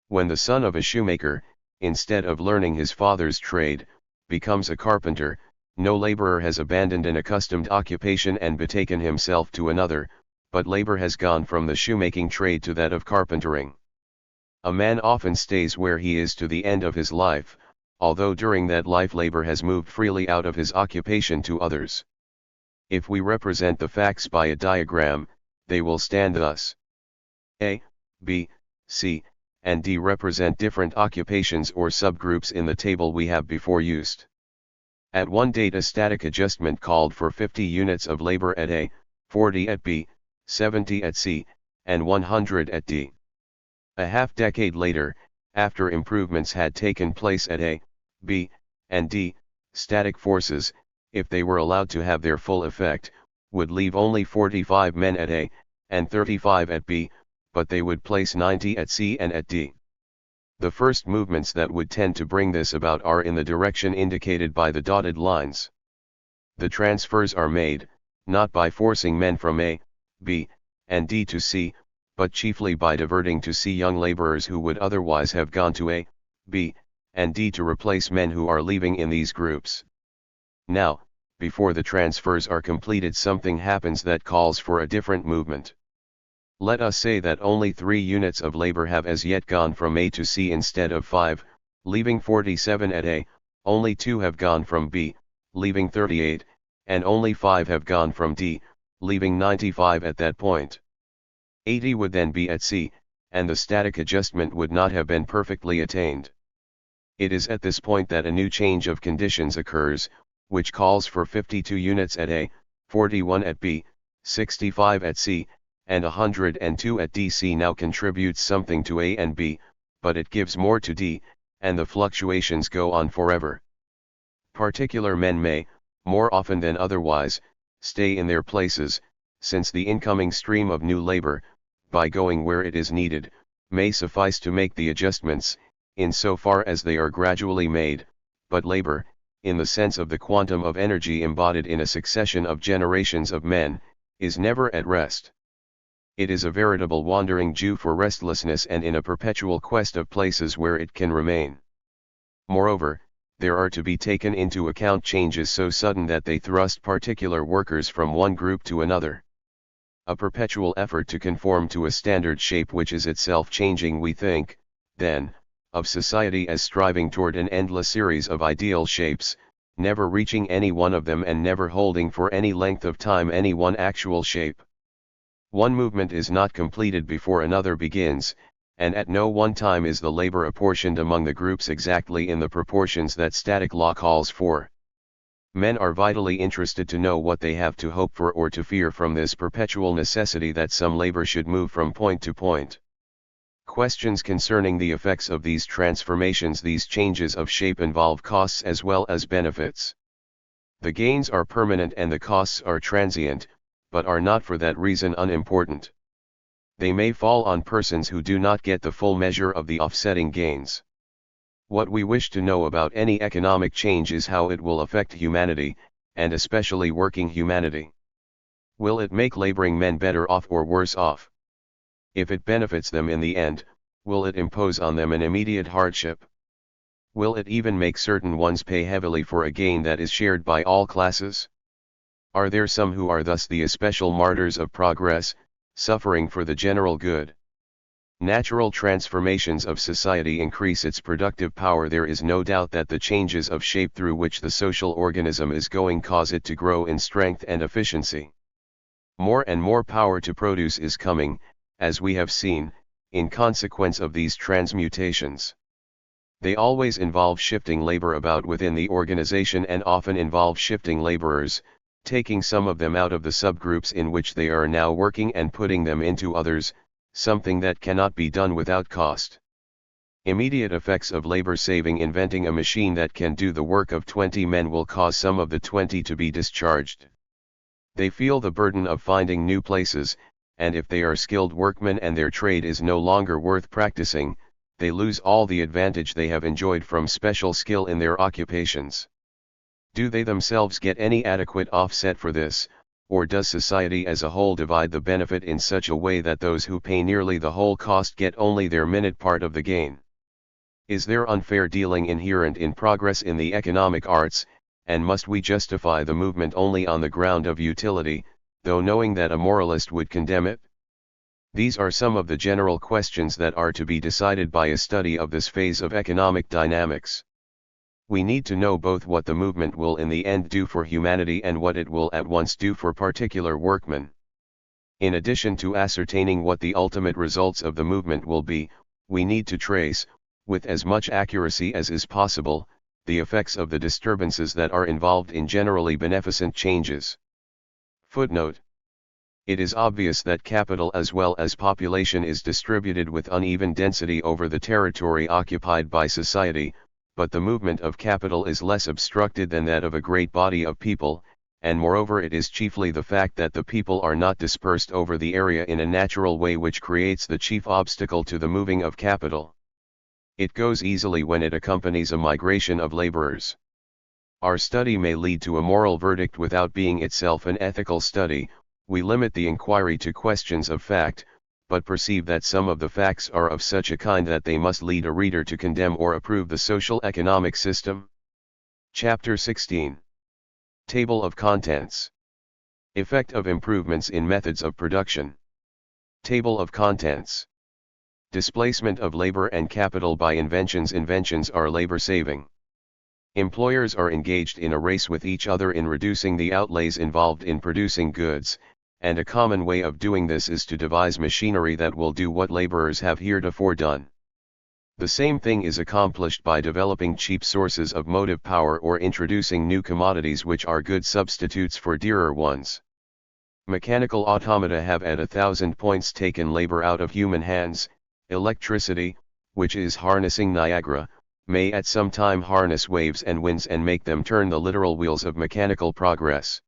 When the son of a shoemaker, instead of learning his father's trade, becomes a carpenter, no laborer has abandoned an accustomed occupation and betaken himself to another, but labor has gone from the shoemaking trade to that of carpentering. A man often stays where he is to the end of his life, although during that life labor has moved freely out of his occupation to others. If we represent the facts by a diagram, they will stand thus. A, B, C, and D represent different occupations or subgroups in the table we have before used. At one date a static adjustment called for 50 units of labor at A, 40 at B, 70 at C, and 100 at D. A half-decade later, after improvements had taken place at A, B, and D, static forces, if they were allowed to have their full effect, would leave only 45 men at A, and 35 at B, but they would place 90 at C and at D. The first movements that would tend to bring this about are in the direction indicated by the dotted lines. The transfers are made, not by forcing men from A, B, and D to C, but chiefly by diverting to C young laborers who would otherwise have gone to A, B, and D to replace men who are leaving in these groups. Now, before the transfers are completed, something happens that calls for a different movement. Let us say that only 3 units of labor have as yet gone from A to C instead of 5, leaving 47 at A, only 2 have gone from B, leaving 38, and only 5 have gone from D, leaving 95 at that point. 80 would then be at C, and the static adjustment would not have been perfectly attained. It is at this point that a new change of conditions occurs, which calls for 52 units at A, 41 at B, 65 at C, and 102 at D. C now contributes something to A and B, but it gives more to D, and the fluctuations go on forever. Particular men may, more often than otherwise, stay in their places, since the incoming stream of new labor, by going where it is needed, may suffice to make the adjustments, in so far as they are gradually made, but labor, in the sense of the quantum of energy embodied in a succession of generations of men, is never at rest. It is a veritable wandering Jew for restlessness and in a perpetual quest of places where it can remain. Moreover, there are to be taken into account changes so sudden that they thrust particular workers from one group to another. A perpetual effort to conform to a standard shape which is itself changing. We think, then, of society as striving toward an endless series of ideal shapes, never reaching any one of them and never holding for any length of time any one actual shape. One movement is not completed before another begins, and at no one time is the labor apportioned among the groups exactly in the proportions that static law calls for. Men are vitally interested to know what they have to hope for or to fear from this perpetual necessity that some labor should move from point to point. Questions concerning the effects of these transformations, these changes of shape, involve costs as well as benefits. The gains are permanent and the costs are transient, but are not for that reason unimportant. They may fall on persons who do not get the full measure of the offsetting gains. What we wish to know about any economic change is how it will affect humanity, and especially working humanity. Will it make laboring men better off or worse off? If it benefits them in the end, will it impose on them an immediate hardship? Will it even make certain ones pay heavily for a gain that is shared by all classes? Are there some who are thus the especial martyrs of progress, suffering for the general good. Natural transformations of society increase its productive power. There is no doubt that the changes of shape through which the social organism is going cause it to grow in strength and efficiency. More and more power to produce is coming, as we have seen, in consequence of these transmutations. They always involve shifting labor about within the organization and often involve shifting laborers, taking some of them out of the subgroups in which they are now working and putting them into others, something that cannot be done without cost. Immediate effects of labor saving: inventing a machine that can do the work of 20 men will cause some of the 20 to be discharged. They feel the burden of finding new places, and if they are skilled workmen and their trade is no longer worth practicing, they lose all the advantage they have enjoyed from special skill in their occupations. Do they themselves get any adequate offset for this, or does society as a whole divide the benefit in such a way that those who pay nearly the whole cost get only their minute part of the gain? Is there unfair dealing inherent in progress in the economic arts, and must we justify the movement only on the ground of utility, though knowing that a moralist would condemn it? These are some of the general questions that are to be decided by a study of this phase of economic dynamics. We need to know both what the movement will in the end do for humanity and what it will at once do for particular workmen. In addition to ascertaining what the ultimate results of the movement will be, we need to trace, with as much accuracy as is possible, the effects of the disturbances that are involved in generally beneficent changes. Footnote. It is obvious that capital as well as population is distributed with uneven density over the territory occupied by society, but the movement of capital is less obstructed than that of a great body of people, and moreover it is chiefly the fact that the people are not dispersed over the area in a natural way which creates the chief obstacle to the moving of capital. It goes easily when it accompanies a migration of laborers. Our study may lead to a moral verdict without being itself an ethical study. We limit the inquiry to questions of fact, but perceive that some of the facts are of such a kind that they must lead a reader to condemn or approve the social economic system. Chapter 16. Table of Contents. Effect of improvements in methods of production. Table of Contents. Displacement of labor and capital by inventions. Inventions are labor saving. Employers are engaged in a race with each other in reducing the outlays involved in producing goods, and a common way of doing this is to devise machinery that will do what laborers have heretofore done. The same thing is accomplished by developing cheap sources of motive power or introducing new commodities which are good substitutes for dearer ones. Mechanical automata have at 1,000 points taken labor out of human hands. Electricity, which is harnessing Niagara, may at some time harness waves and winds and make them turn the literal wheels of mechanical progress.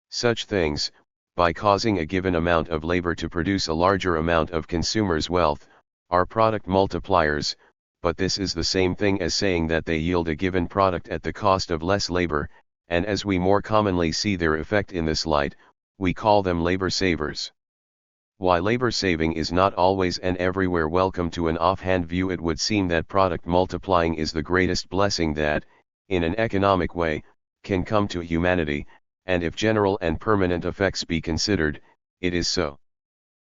Such things, by causing a given amount of labor to produce a larger amount of consumers' wealth, are product multipliers, but this is the same thing as saying that they yield a given product at the cost of less labor, and as we more commonly see their effect in this light, we call them labor savers. While labor saving is not always and everywhere welcome to an offhand view, it would seem that product multiplying is the greatest blessing that, in an economic way, can come to humanity, and if general and permanent effects be considered, it is so.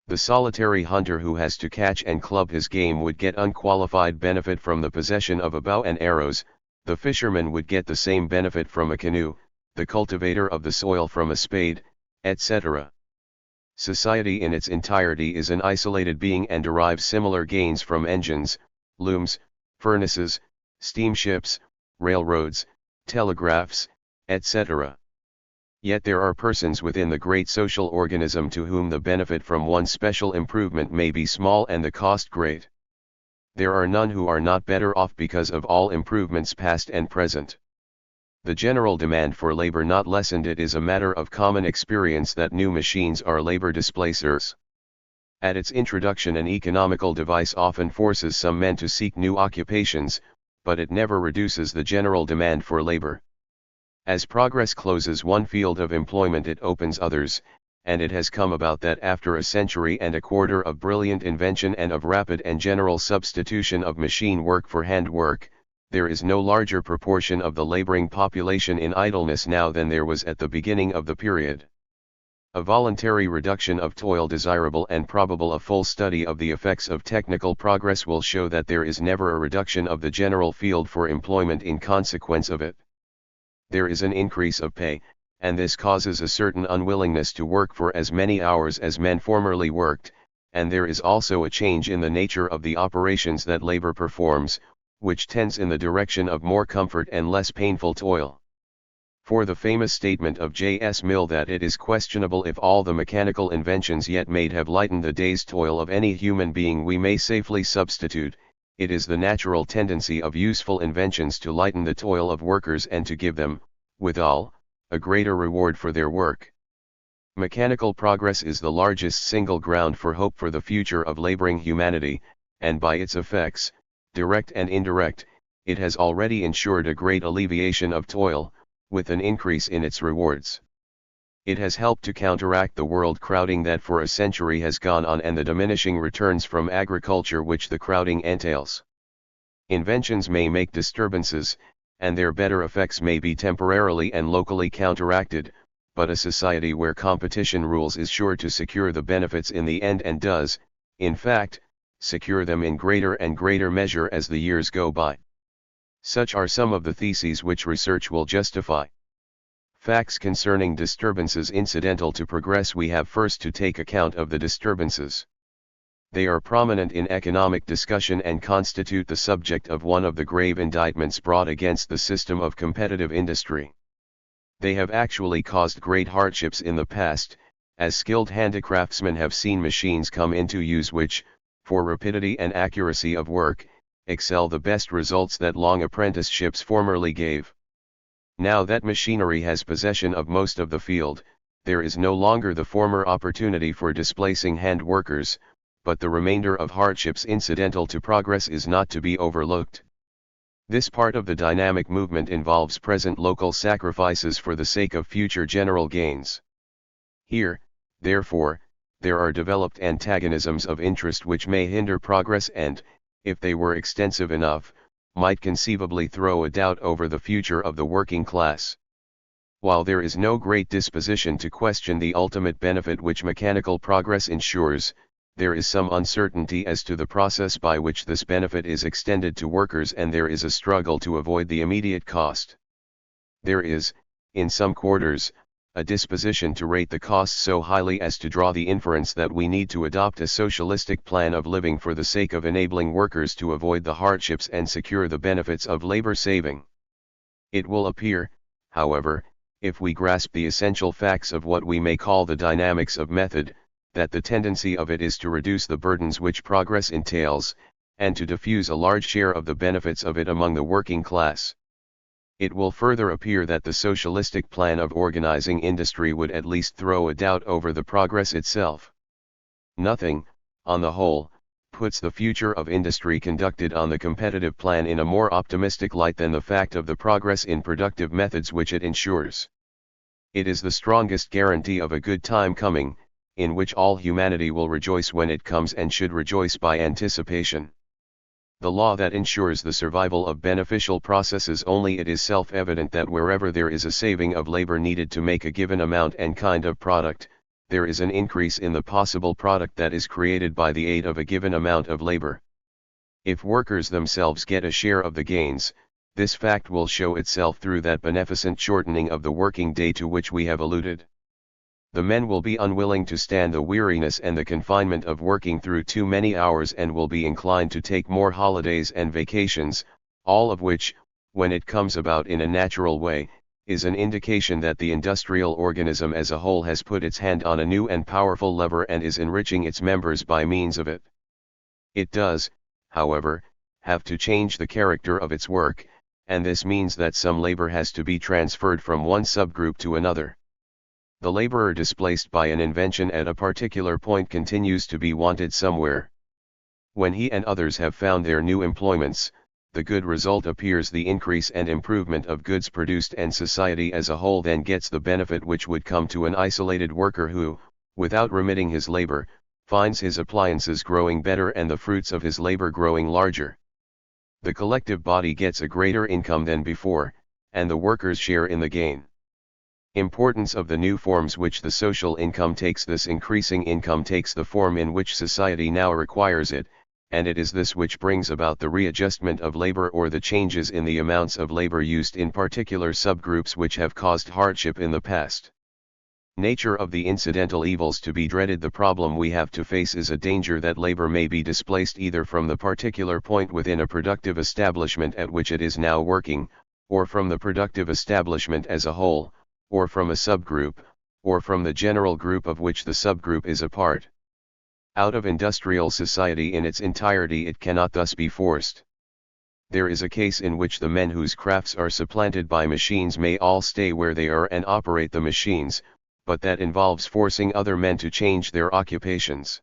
The solitary hunter who has to catch and club his game would get unqualified benefit from the possession of a bow and arrows, the fisherman would get the same benefit from a canoe, the cultivator of the soil from a spade, etc. Society in its entirety is an isolated being and derives similar gains from engines, looms, furnaces, steamships, railroads, telegraphs, etc. Yet there are persons within the great social organism to whom the benefit from one special improvement may be small and the cost great. There are none who are not better off because of all improvements past and present. The general demand for labor not lessened. It is a matter of common experience that new machines are labor displacers. At its introduction, an economical device often forces some men to seek new occupations, but it never reduces the general demand for labor. As progress closes one field of employment, it opens others, and it has come about that after a century and a quarter of brilliant invention and of rapid and general substitution of machine work for hand work, there is no larger proportion of the laboring population in idleness now than there was at the beginning of the period. A voluntary reduction of toil desirable and probable. A full study of the effects of technical progress will show that there is never a reduction of the general field for employment in consequence of it. There is an increase of pay, and this causes a certain unwillingness to work for as many hours as men formerly worked, and there is also a change in the nature of the operations that labor performs, which tends in the direction of more comfort and less painful toil. For the famous statement of J.S. Mill that it is questionable if all the mechanical inventions yet made have lightened the day's toil of any human being, we may safely substitute, it is the natural tendency of useful inventions to lighten the toil of workers and to give them, withal, a greater reward for their work. Mechanical progress is the largest single ground for hope for the future of laboring humanity, and by its effects, direct and indirect, it has already ensured a great alleviation of toil, with an increase in its rewards. It has helped to counteract the world crowding that for a century has gone on and the diminishing returns from agriculture which the crowding entails. Inventions may make disturbances, and their better effects may be temporarily and locally counteracted, but a society where competition rules is sure to secure the benefits in the end, and does, in fact, secure them in greater and greater measure as the years go by. Such are some of the theses which research will justify. Facts concerning disturbances incidental to progress. We have first to take account of the disturbances. They are prominent in economic discussion and constitute the subject of one of the grave indictments brought against the system of competitive industry. They have actually caused great hardships in the past, as skilled handicraftsmen have seen machines come into use which, for rapidity and accuracy of work, excel the best results that long apprenticeships formerly gave. Now that machinery has possession of most of the field, there is no longer the former opportunity for displacing hand workers, but the remainder of hardships incidental to progress is not to be overlooked. This part of the dynamic movement involves present local sacrifices for the sake of future general gains. Here, therefore, there are developed antagonisms of interest which may hinder progress and, if they were extensive enough, might conceivably throw a doubt over the future of the working class. While there is no great disposition to question the ultimate benefit which mechanical progress ensures, there is some uncertainty as to the process by which this benefit is extended to workers, and there is a struggle to avoid the immediate cost. There is, in some quarters, a disposition to rate the costs so highly as to draw the inference that we need to adopt a socialistic plan of living for the sake of enabling workers to avoid the hardships and secure the benefits of labor saving. It will appear, however, if we grasp the essential facts of what we may call the dynamics of method, that the tendency of it is to reduce the burdens which progress entails, and to diffuse a large share of the benefits of it among the working class. It will further appear that the socialistic plan of organizing industry would at least throw a doubt over the progress itself. Nothing, on the whole, puts the future of industry conducted on the competitive plan in a more optimistic light than the fact of the progress in productive methods which it ensures. It is the strongest guarantee of a good time coming, in which all humanity will rejoice when it comes, and should rejoice by anticipation. The law that ensures the survival of beneficial processes only. It is self-evident that wherever there is a saving of labor needed to make a given amount and kind of product, there is an increase in the possible product that is created by the aid of a given amount of labor. If workers themselves get a share of the gains, this fact will show itself through that beneficent shortening of the working day to which we have alluded. The men will be unwilling to stand the weariness and the confinement of working through too many hours, and will be inclined to take more holidays and vacations, all of which, when it comes about in a natural way, is an indication that the industrial organism as a whole has put its hand on a new and powerful lever and is enriching its members by means of it. It does, however, have to change the character of its work, and this means that some labor has to be transferred from one subgroup to another. The laborer displaced by an invention at a particular point continues to be wanted somewhere. When he and others have found their new employments, the good result appears the increase and improvement of goods produced, and society as a whole then gets the benefit which would come to an isolated worker who, without remitting his labor, finds his appliances growing better and the fruits of his labor growing larger. The collective body gets a greater income than before, and the workers share in the gain. Importance of the new forms which the social income takes. This increasing income takes the form in which society now requires it, and it is this which brings about the readjustment of labor or the changes in the amounts of labor used in particular subgroups which have caused hardship in the past. Nature of the incidental evils to be dreaded. The problem we have to face is a danger that labor may be displaced either from the particular point within a productive establishment at which it is now working, or from the productive establishment as a whole, or from a subgroup, or from the general group of which the subgroup is a part. Out of industrial society in its entirety it cannot thus be forced. There is a case in which the men whose crafts are supplanted by machines may all stay where they are and operate the machines, but that involves forcing other men to change their occupations.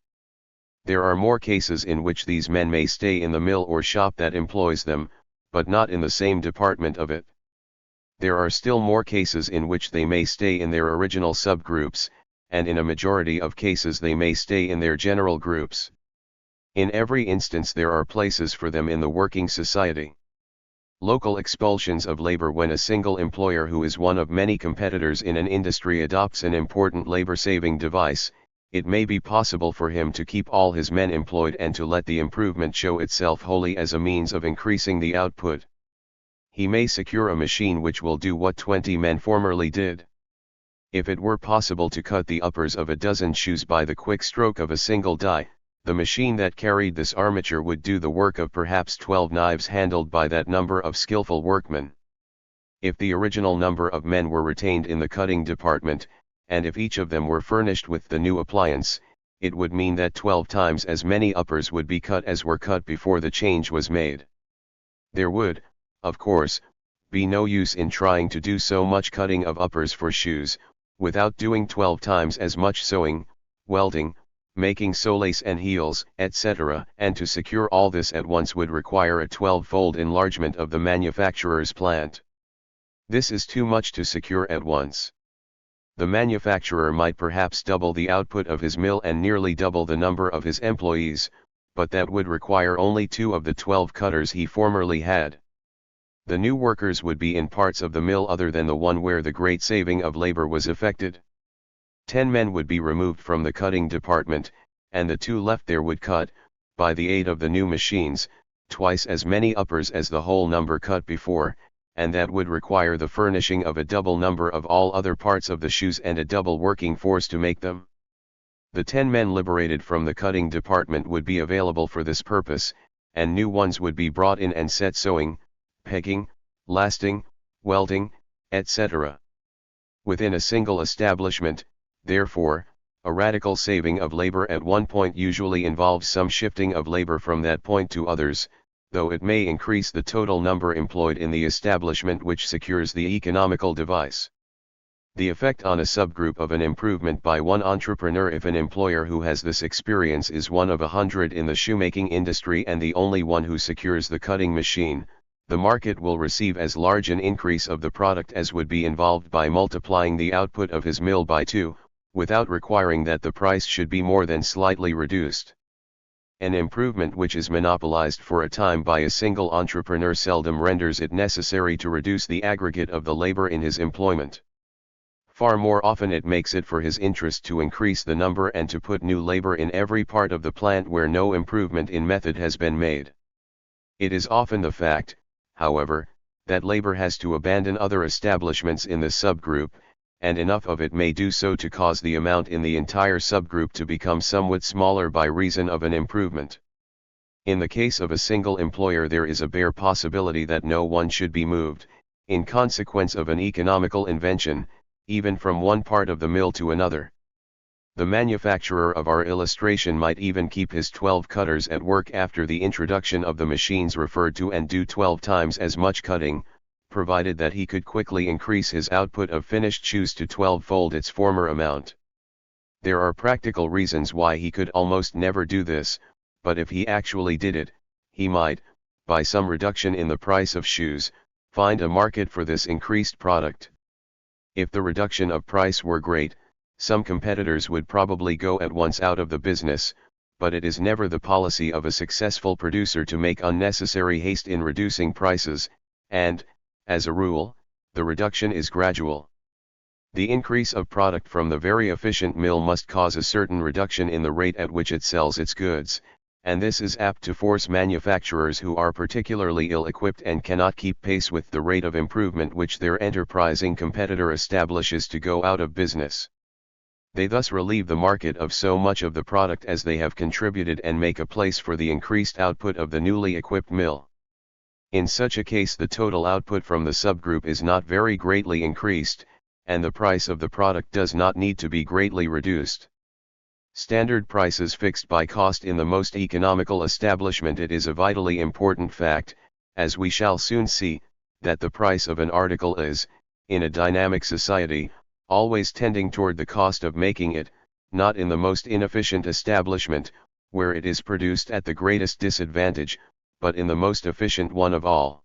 There are more cases in which these men may stay in the mill or shop that employs them, but not in the same department of it. There are still more cases in which they may stay in their original subgroups, and in a majority of cases they may stay in their general groups. In every instance there are places for them in the working society. Local expulsions of labor. When a single employer who is one of many competitors in an industry adopts an important labor-saving device, it may be possible for him to keep all his men employed and to let the improvement show itself wholly as a means of increasing the output. He may secure a machine which will do what 20 men formerly did. If it were possible to cut the uppers of a dozen shoes by the quick stroke of a single die, the machine that carried this armature would do the work of perhaps 12 knives handled by that number of skillful workmen. If the original number of men were retained in the cutting department, and if each of them were furnished with the new appliance, it would mean that 12 times as many uppers would be cut as were cut before the change was made. There would, of course, be no use in trying to do so much cutting of uppers for shoes, without doing 12 times as much sewing, welding, making soles and heels, etc., and to secure all this at once would require a 12-fold enlargement of the manufacturer's plant. This is too much to secure at once. The manufacturer might perhaps double the output of his mill and nearly double the number of his employees, but that would require only 2 of the 12 cutters he formerly had. The new workers would be in parts of the mill other than the one where the great saving of labor was effected. 10 men would be removed from the cutting department, and the 2 left there would cut, by the aid of the new machines, twice as many uppers as the whole number cut before, and that would require the furnishing of a double number of all other parts of the shoes and a double working force to make them. The 10 men liberated from the cutting department would be available for this purpose, and new ones would be brought in and set sewing, pegging, lasting, welding, etc. Within a single establishment, therefore, a radical saving of labor at one point usually involves some shifting of labor from that point to others, though it may increase the total number employed in the establishment which secures the economical device. The effect on a subgroup of an improvement by one entrepreneur. If an employer who has this experience is one of 100 in the shoemaking industry and the only one who secures the cutting machine, the market will receive as large an increase of the product as would be involved by multiplying the output of his mill by 2, without requiring that the price should be more than slightly reduced. An improvement which is monopolized for a time by a single entrepreneur seldom renders it necessary to reduce the aggregate of the labor in his employment. Far more often it makes it for his interest to increase the number and to put new labor in every part of the plant where no improvement in method has been made. It is often the fact, however, that labor has to abandon other establishments in the subgroup, and enough of it may do so to cause the amount in the entire subgroup to become somewhat smaller by reason of an improvement. In the case of a single employer there is a bare possibility that no one should be moved, in consequence of an economical invention, even from one part of the mill to another. The manufacturer of our illustration might even keep his 12 cutters at work after the introduction of the machines referred to and do 12 times as much cutting, provided that he could quickly increase his output of finished shoes to 12-fold its former amount. There are practical reasons why he could almost never do this, but if he actually did it, he might, by some reduction in the price of shoes, find a market for this increased product. If the reduction of price were great, some competitors would probably go at once out of the business, but it is never the policy of a successful producer to make unnecessary haste in reducing prices, and, as a rule, the reduction is gradual. The increase of product from the very efficient mill must cause a certain reduction in the rate at which it sells its goods, and this is apt to force manufacturers who are particularly ill-equipped and cannot keep pace with the rate of improvement which their enterprising competitor establishes to go out of business. They thus relieve the market of so much of the product as they have contributed and make a place for the increased output of the newly equipped mill. In such a case the total output from the subgroup is not very greatly increased, and the price of the product does not need to be greatly reduced. Standard prices fixed by cost in the most economical establishment. It is a vitally important fact, as we shall soon see, that the price of an article is, in a dynamic society, always tending toward the cost of making it, not in the most inefficient establishment, where it is produced at the greatest disadvantage, but in the most efficient one of all.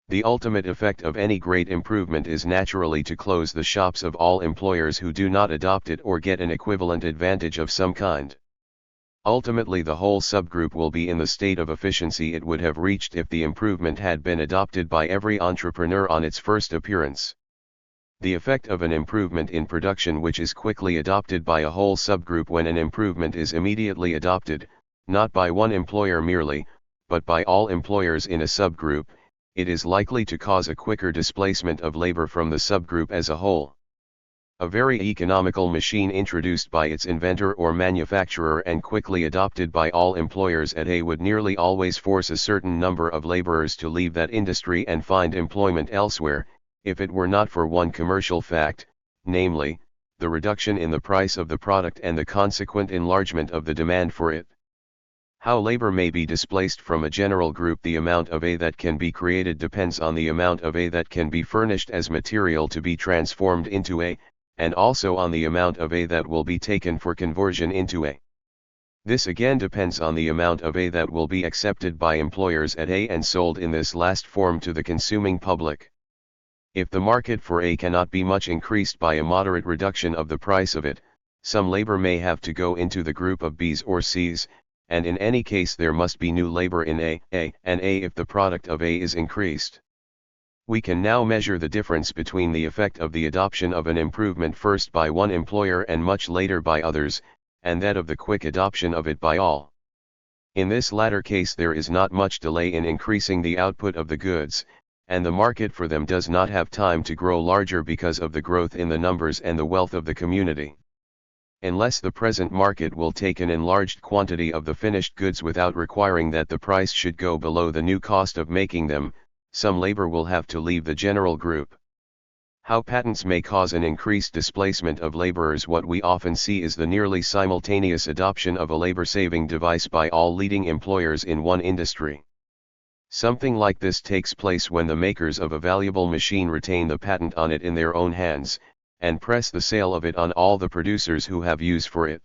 The ultimate effect of any great improvement is naturally to close the shops of all employers who do not adopt it or get an equivalent advantage of some kind. Ultimately the whole subgroup will be in the state of efficiency it would have reached if the improvement had been adopted by every entrepreneur on its first appearance. The effect of an improvement in production which is quickly adopted by a whole subgroup when an improvement is immediately adopted, not by one employer merely, but by all employers in a subgroup, it is likely to cause a quicker displacement of labor from the subgroup as a whole. A very economical machine introduced by its inventor or manufacturer and quickly adopted by all employers at A would nearly always force a certain number of laborers to leave that industry and find employment elsewhere, if it were not for one commercial fact, namely, the reduction in the price of the product and the consequent enlargement of the demand for it. How labor may be displaced from a general group. The amount of A that can be created depends on the amount of A that can be furnished as material to be transformed into A, and also on the amount of A that will be taken for conversion into A. This again depends on the amount of A that will be accepted by employers at A and sold in this last form to the consuming public. If the market for A cannot be much increased by a moderate reduction of the price of it, some labor may have to go into the group of Bs or Cs, and in any case there must be new labor in A and A if the product of A is increased. We can now measure the difference between the effect of the adoption of an improvement first by one employer and much later by others, and that of the quick adoption of it by all. In this latter case there is not much delay in increasing the output of the goods, and the market for them does not have time to grow larger because of the growth in the numbers and the wealth of the community. Unless the present market will take an enlarged quantity of the finished goods without requiring that the price should go below the new cost of making them, some labor will have to leave the general group. How patents may cause an increased displacement of laborers. What we often see is the nearly simultaneous adoption of a labor-saving device by all leading employers in one industry. Something like this takes place when the makers of a valuable machine retain the patent on it in their own hands, and press the sale of it on all the producers who have use for it.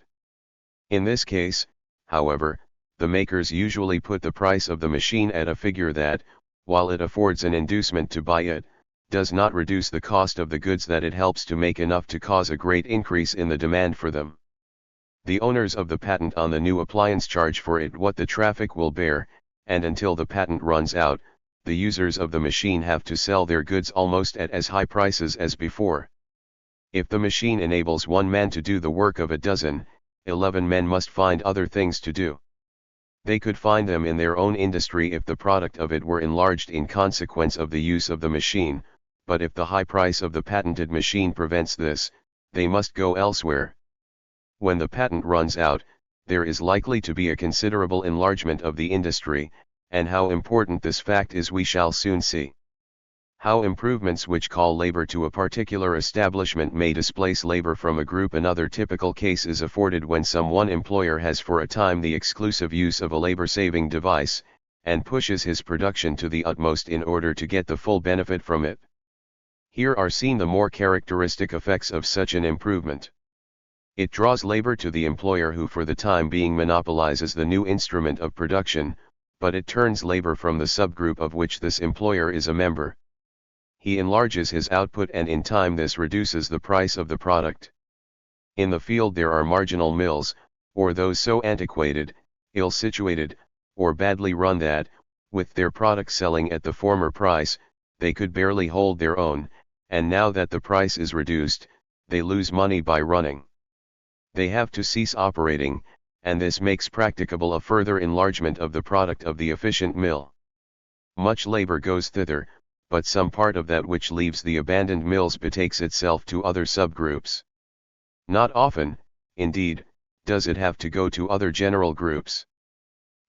In this case, however, the makers usually put the price of the machine at a figure that, while it affords an inducement to buy it, does not reduce the cost of the goods, that it helps to make enough to cause a great increase in the demand for them. The owners of the patent on the new appliance charge for it what the traffic will bear, and until the patent runs out, the users of the machine have to sell their goods almost at as high prices as before. If the machine enables one man to do the work of a dozen, 11 men must find other things to do. They could find them in their own industry if the product of it were enlarged in consequence of the use of the machine, but if the high price of the patented machine prevents this, they must go elsewhere. When the patent runs out, there is likely to be a considerable enlargement of the industry, and how important this fact is we shall soon see. How improvements which call labor to a particular establishment may displace labor from a group. Another typical case is afforded when some one employer has for a time the exclusive use of a labor-saving device, and pushes his production to the utmost in order to get the full benefit from it. Here are seen the more characteristic effects of such an improvement. It draws labor to the employer who for the time being monopolizes the new instrument of production, but it turns labor from the subgroup of which this employer is a member. He enlarges his output and in time this reduces the price of the product. In the field there are marginal mills, or those so antiquated, ill-situated, or badly run that, with their product selling at the former price, they could barely hold their own, and now that the price is reduced, they lose money by running. They have to cease operating, and this makes practicable a further enlargement of the product of the efficient mill. Much labor goes thither, but some part of that which leaves the abandoned mills betakes itself to other subgroups. Not often, indeed, does it have to go to other general groups.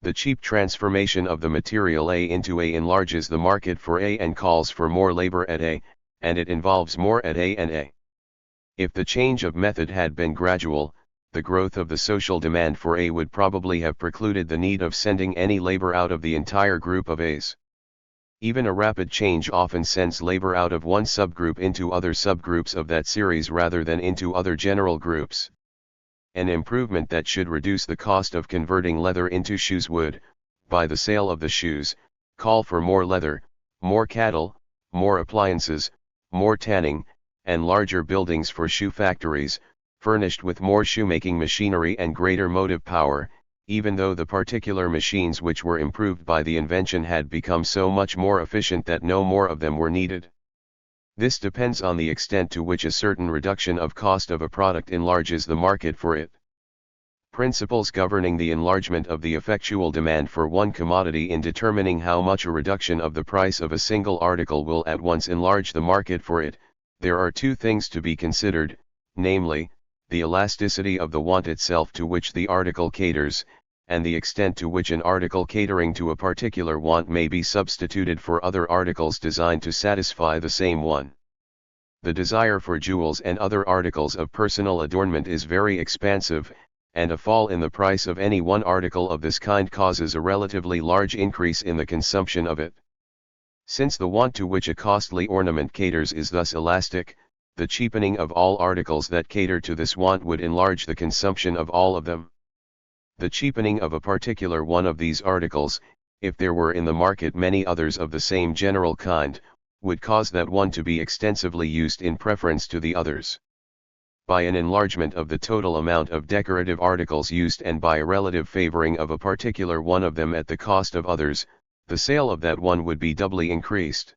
The cheap transformation of the material A into A enlarges the market for A and calls for more labor at A, and it involves more at A and A. If the change of method had been gradual, the growth of the social demand for A would probably have precluded the need of sending any labor out of the entire group of A's. Even a rapid change often sends labor out of one subgroup into other subgroups of that series rather than into other general groups. An improvement that should reduce the cost of converting leather into shoes would, by the sale of the shoes, call for more leather, more cattle, more appliances, more tanning, and larger buildings for shoe factories, furnished with more shoemaking machinery and greater motive power, even though the particular machines which were improved by the invention had become so much more efficient that no more of them were needed. This depends on the extent to which a certain reduction of cost of a product enlarges the market for it. Principles governing the enlargement of the effectual demand for one commodity in determining how much a reduction of the price of a single article will at once enlarge the market for it. There are two things to be considered, namely, the elasticity of the want itself to which the article caters, and the extent to which an article catering to a particular want may be substituted for other articles designed to satisfy the same one. The desire for jewels and other articles of personal adornment is very expansive, and a fall in the price of any one article of this kind causes a relatively large increase in the consumption of it. Since the want to which a costly ornament caters is thus elastic, the cheapening of all articles that cater to this want would enlarge the consumption of all of them. The cheapening of a particular one of these articles, if there were in the market many others of the same general kind, would cause that one to be extensively used in preference to the others. By an enlargement of the total amount of decorative articles used and by a relative favoring of a particular one of them at the cost of others, the sale of that one would be doubly increased.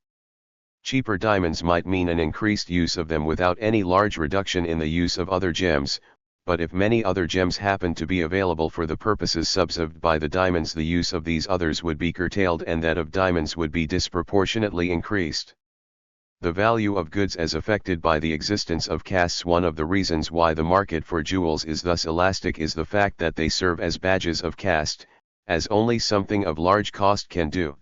Cheaper diamonds might mean an increased use of them without any large reduction in the use of other gems, but if many other gems happen to be available for the purposes subserved by the diamonds, the use of these others would be curtailed and that of diamonds would be disproportionately increased. The value of goods as affected by the existence of castes. One of the reasons why the market for jewels is thus elastic is the fact that they serve as badges of caste, as only something of large cost can do.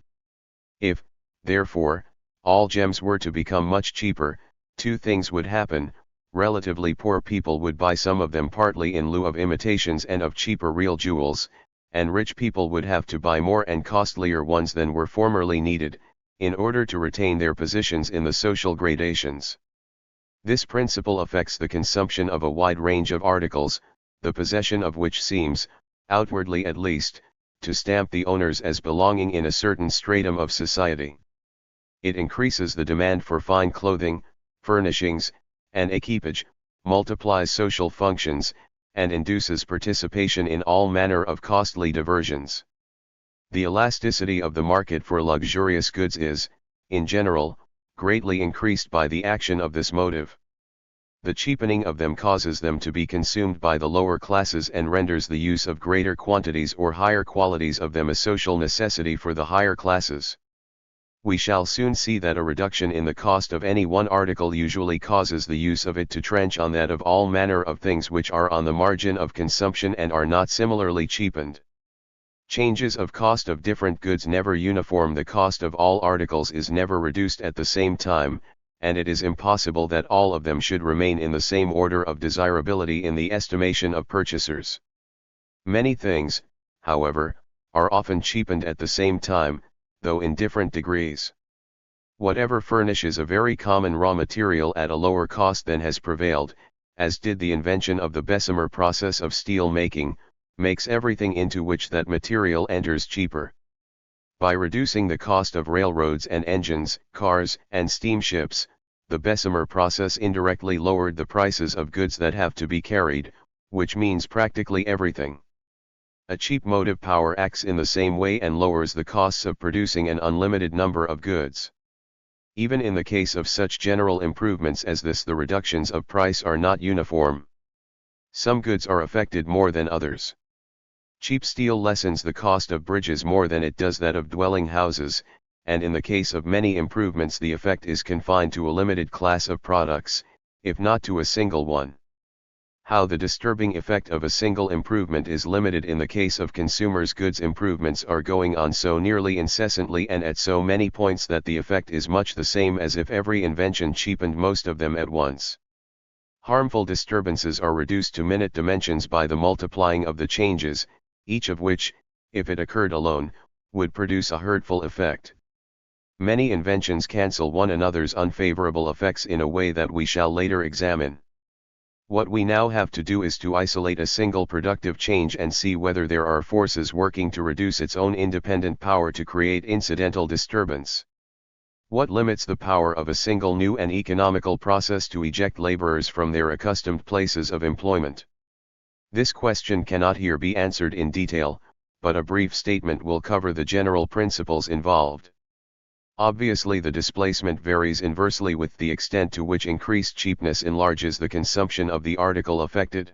If, therefore, all gems were to become much cheaper, two things would happen. Relatively poor people would buy some of them partly in lieu of imitations and of cheaper real jewels, and rich people would have to buy more and costlier ones than were formerly needed, in order to retain their positions in the social gradations. This principle affects the consumption of a wide range of articles, the possession of which seems, outwardly at least, to stamp the owners as belonging in a certain stratum of society. It increases the demand for fine clothing, furnishings, and equipage, multiplies social functions, and induces participation in all manner of costly diversions. The elasticity of the market for luxurious goods is, in general, greatly increased by the action of this motive. The cheapening of them causes them to be consumed by the lower classes and renders the use of greater quantities or higher qualities of them a social necessity for the higher classes. We shall soon see that a reduction in the cost of any one article usually causes the use of it to trench on that of all manner of things which are on the margin of consumption and are not similarly cheapened. Changes of cost of different goods never uniform. The cost of all articles is never reduced at the same time, and it is impossible that all of them should remain in the same order of desirability in the estimation of purchasers. Many things, however, are often cheapened at the same time, though in different degrees. Whatever furnishes a very common raw material at a lower cost than has prevailed, as did the invention of the Bessemer process of steel making, makes everything into which that material enters cheaper. By reducing the cost of railroads and engines, cars, and steamships, the Bessemer process indirectly lowered the prices of goods that have to be carried, which means practically everything. A cheap motive power acts in the same way and lowers the costs of producing an unlimited number of goods. Even in the case of such general improvements as this, the reductions of price are not uniform. Some goods are affected more than others. Cheap steel lessens the cost of bridges more than it does that of dwelling houses, and in the case of many improvements the effect is confined to a limited class of products, if not to a single one. How the disturbing effect of a single improvement is limited in the case of consumers' goods improvements are going on so nearly incessantly and at so many points that the effect is much the same as if every invention cheapened most of them at once. Harmful disturbances are reduced to minute dimensions by the multiplying of the changes, each of which, if it occurred alone, would produce a hurtful effect. Many inventions cancel one another's unfavorable effects in a way that we shall later examine. What we now have to do is to isolate a single productive change and see whether there are forces working to reduce its own independent power to create incidental disturbance. What limits the power of a single new and economical process to eject laborers from their accustomed places of employment? This question cannot here be answered in detail, but a brief statement will cover the general principles involved. Obviously, the displacement varies inversely with the extent to which increased cheapness enlarges the consumption of the article affected.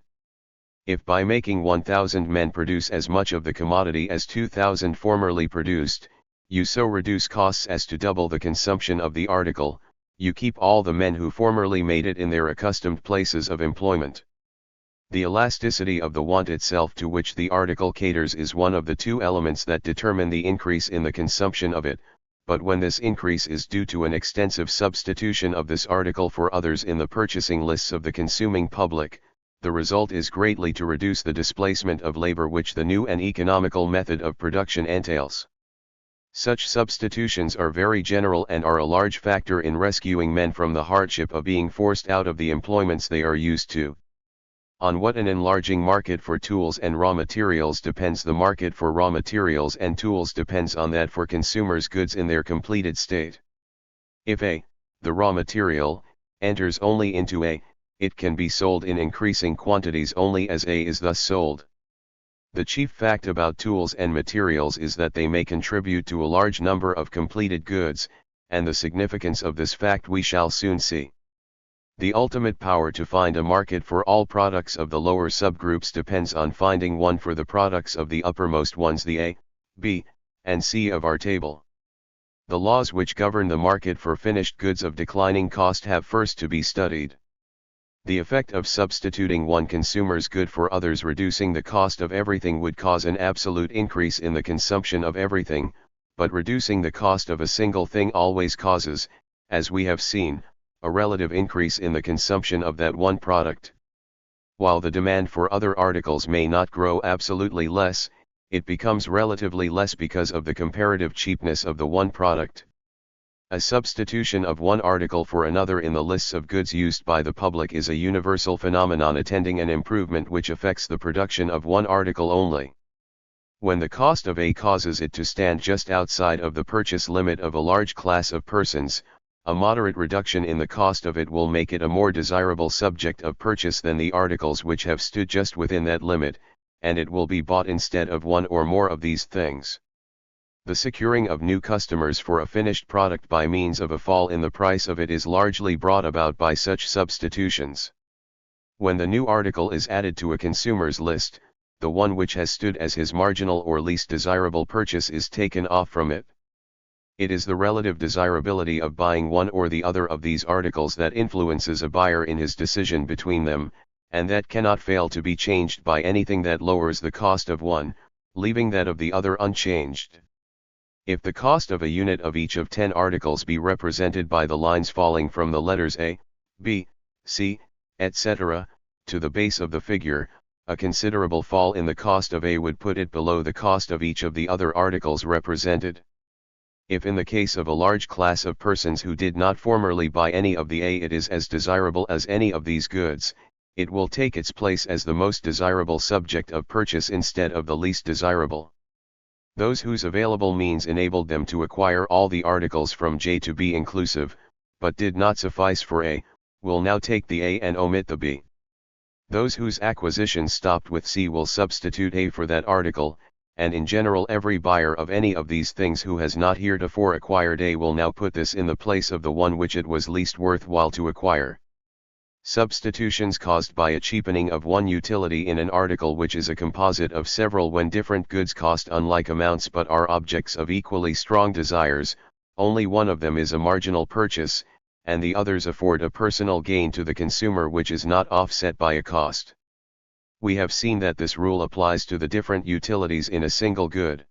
If by making 1,000 men produce as much of the commodity as 2,000 formerly produced, you so reduce costs as to double the consumption of the article, you keep all the men who formerly made it in their accustomed places of employment. The elasticity of the want itself to which the article caters is one of the two elements that determine the increase in the consumption of it, but when this increase is due to an extensive substitution of this article for others in the purchasing lists of the consuming public, the result is greatly to reduce the displacement of labor which the new and economical method of production entails. Such substitutions are very general and are a large factor in rescuing men from the hardship of being forced out of the employments they are used to. On what an enlarging market for tools and raw materials depends, the market for raw materials and tools depends on that for consumers' goods in their completed state. If A, the raw material, enters only into A, it can be sold in increasing quantities only as A is thus sold. The chief fact about tools and materials is that they may contribute to a large number of completed goods, and the significance of this fact we shall soon see. The ultimate power to find a market for all products of the lower subgroups depends on finding one for the products of the uppermost ones, the A, B, and C of our table. The laws which govern the market for finished goods of declining cost have first to be studied. The effect of substituting one consumer's good for others reducing the cost of everything would cause an absolute increase in the consumption of everything, but reducing the cost of a single thing always causes, as we have seen, a relative increase in the consumption of that one product. While the demand for other articles may not grow absolutely less, it becomes relatively less because of the comparative cheapness of the one product. A substitution of one article for another in the lists of goods used by the public is a universal phenomenon attending an improvement which affects the production of one article only. When the cost of A causes it to stand just outside of the purchase limit of a large class of persons, a moderate reduction in the cost of it will make it a more desirable subject of purchase than the articles which have stood just within that limit, and it will be bought instead of one or more of these things. The securing of new customers for a finished product by means of a fall in the price of it is largely brought about by such substitutions. When the new article is added to a consumer's list, the one which has stood as his marginal or least desirable purchase is taken off from it. It is the relative desirability of buying one or the other of these articles that influences a buyer in his decision between them, and that cannot fail to be changed by anything that lowers the cost of one, leaving that of the other unchanged. If the cost of a unit of each of 10 articles be represented by the lines falling from the letters A, B, C, etc., to the base of the figure, a considerable fall in the cost of A would put it below the cost of each of the other articles represented. If in the case of a large class of persons who did not formerly buy any of the A it is as desirable as any of these goods, it will take its place as the most desirable subject of purchase instead of the least desirable. Those whose available means enabled them to acquire all the articles from J to B inclusive, but did not suffice for A, will now take the A and omit the B. Those whose acquisitions stopped with C will substitute A for that article, and in general every buyer of any of these things who has not heretofore acquired A will now put this in the place of the one which it was least worthwhile to acquire. Substitutions caused by a cheapening of one utility in an article which is a composite of several when different goods cost unlike amounts but are objects of equally strong desires, only one of them is a marginal purchase, and the others afford a personal gain to the consumer which is not offset by a cost. We have seen that this rule applies to the different utilities in a single good.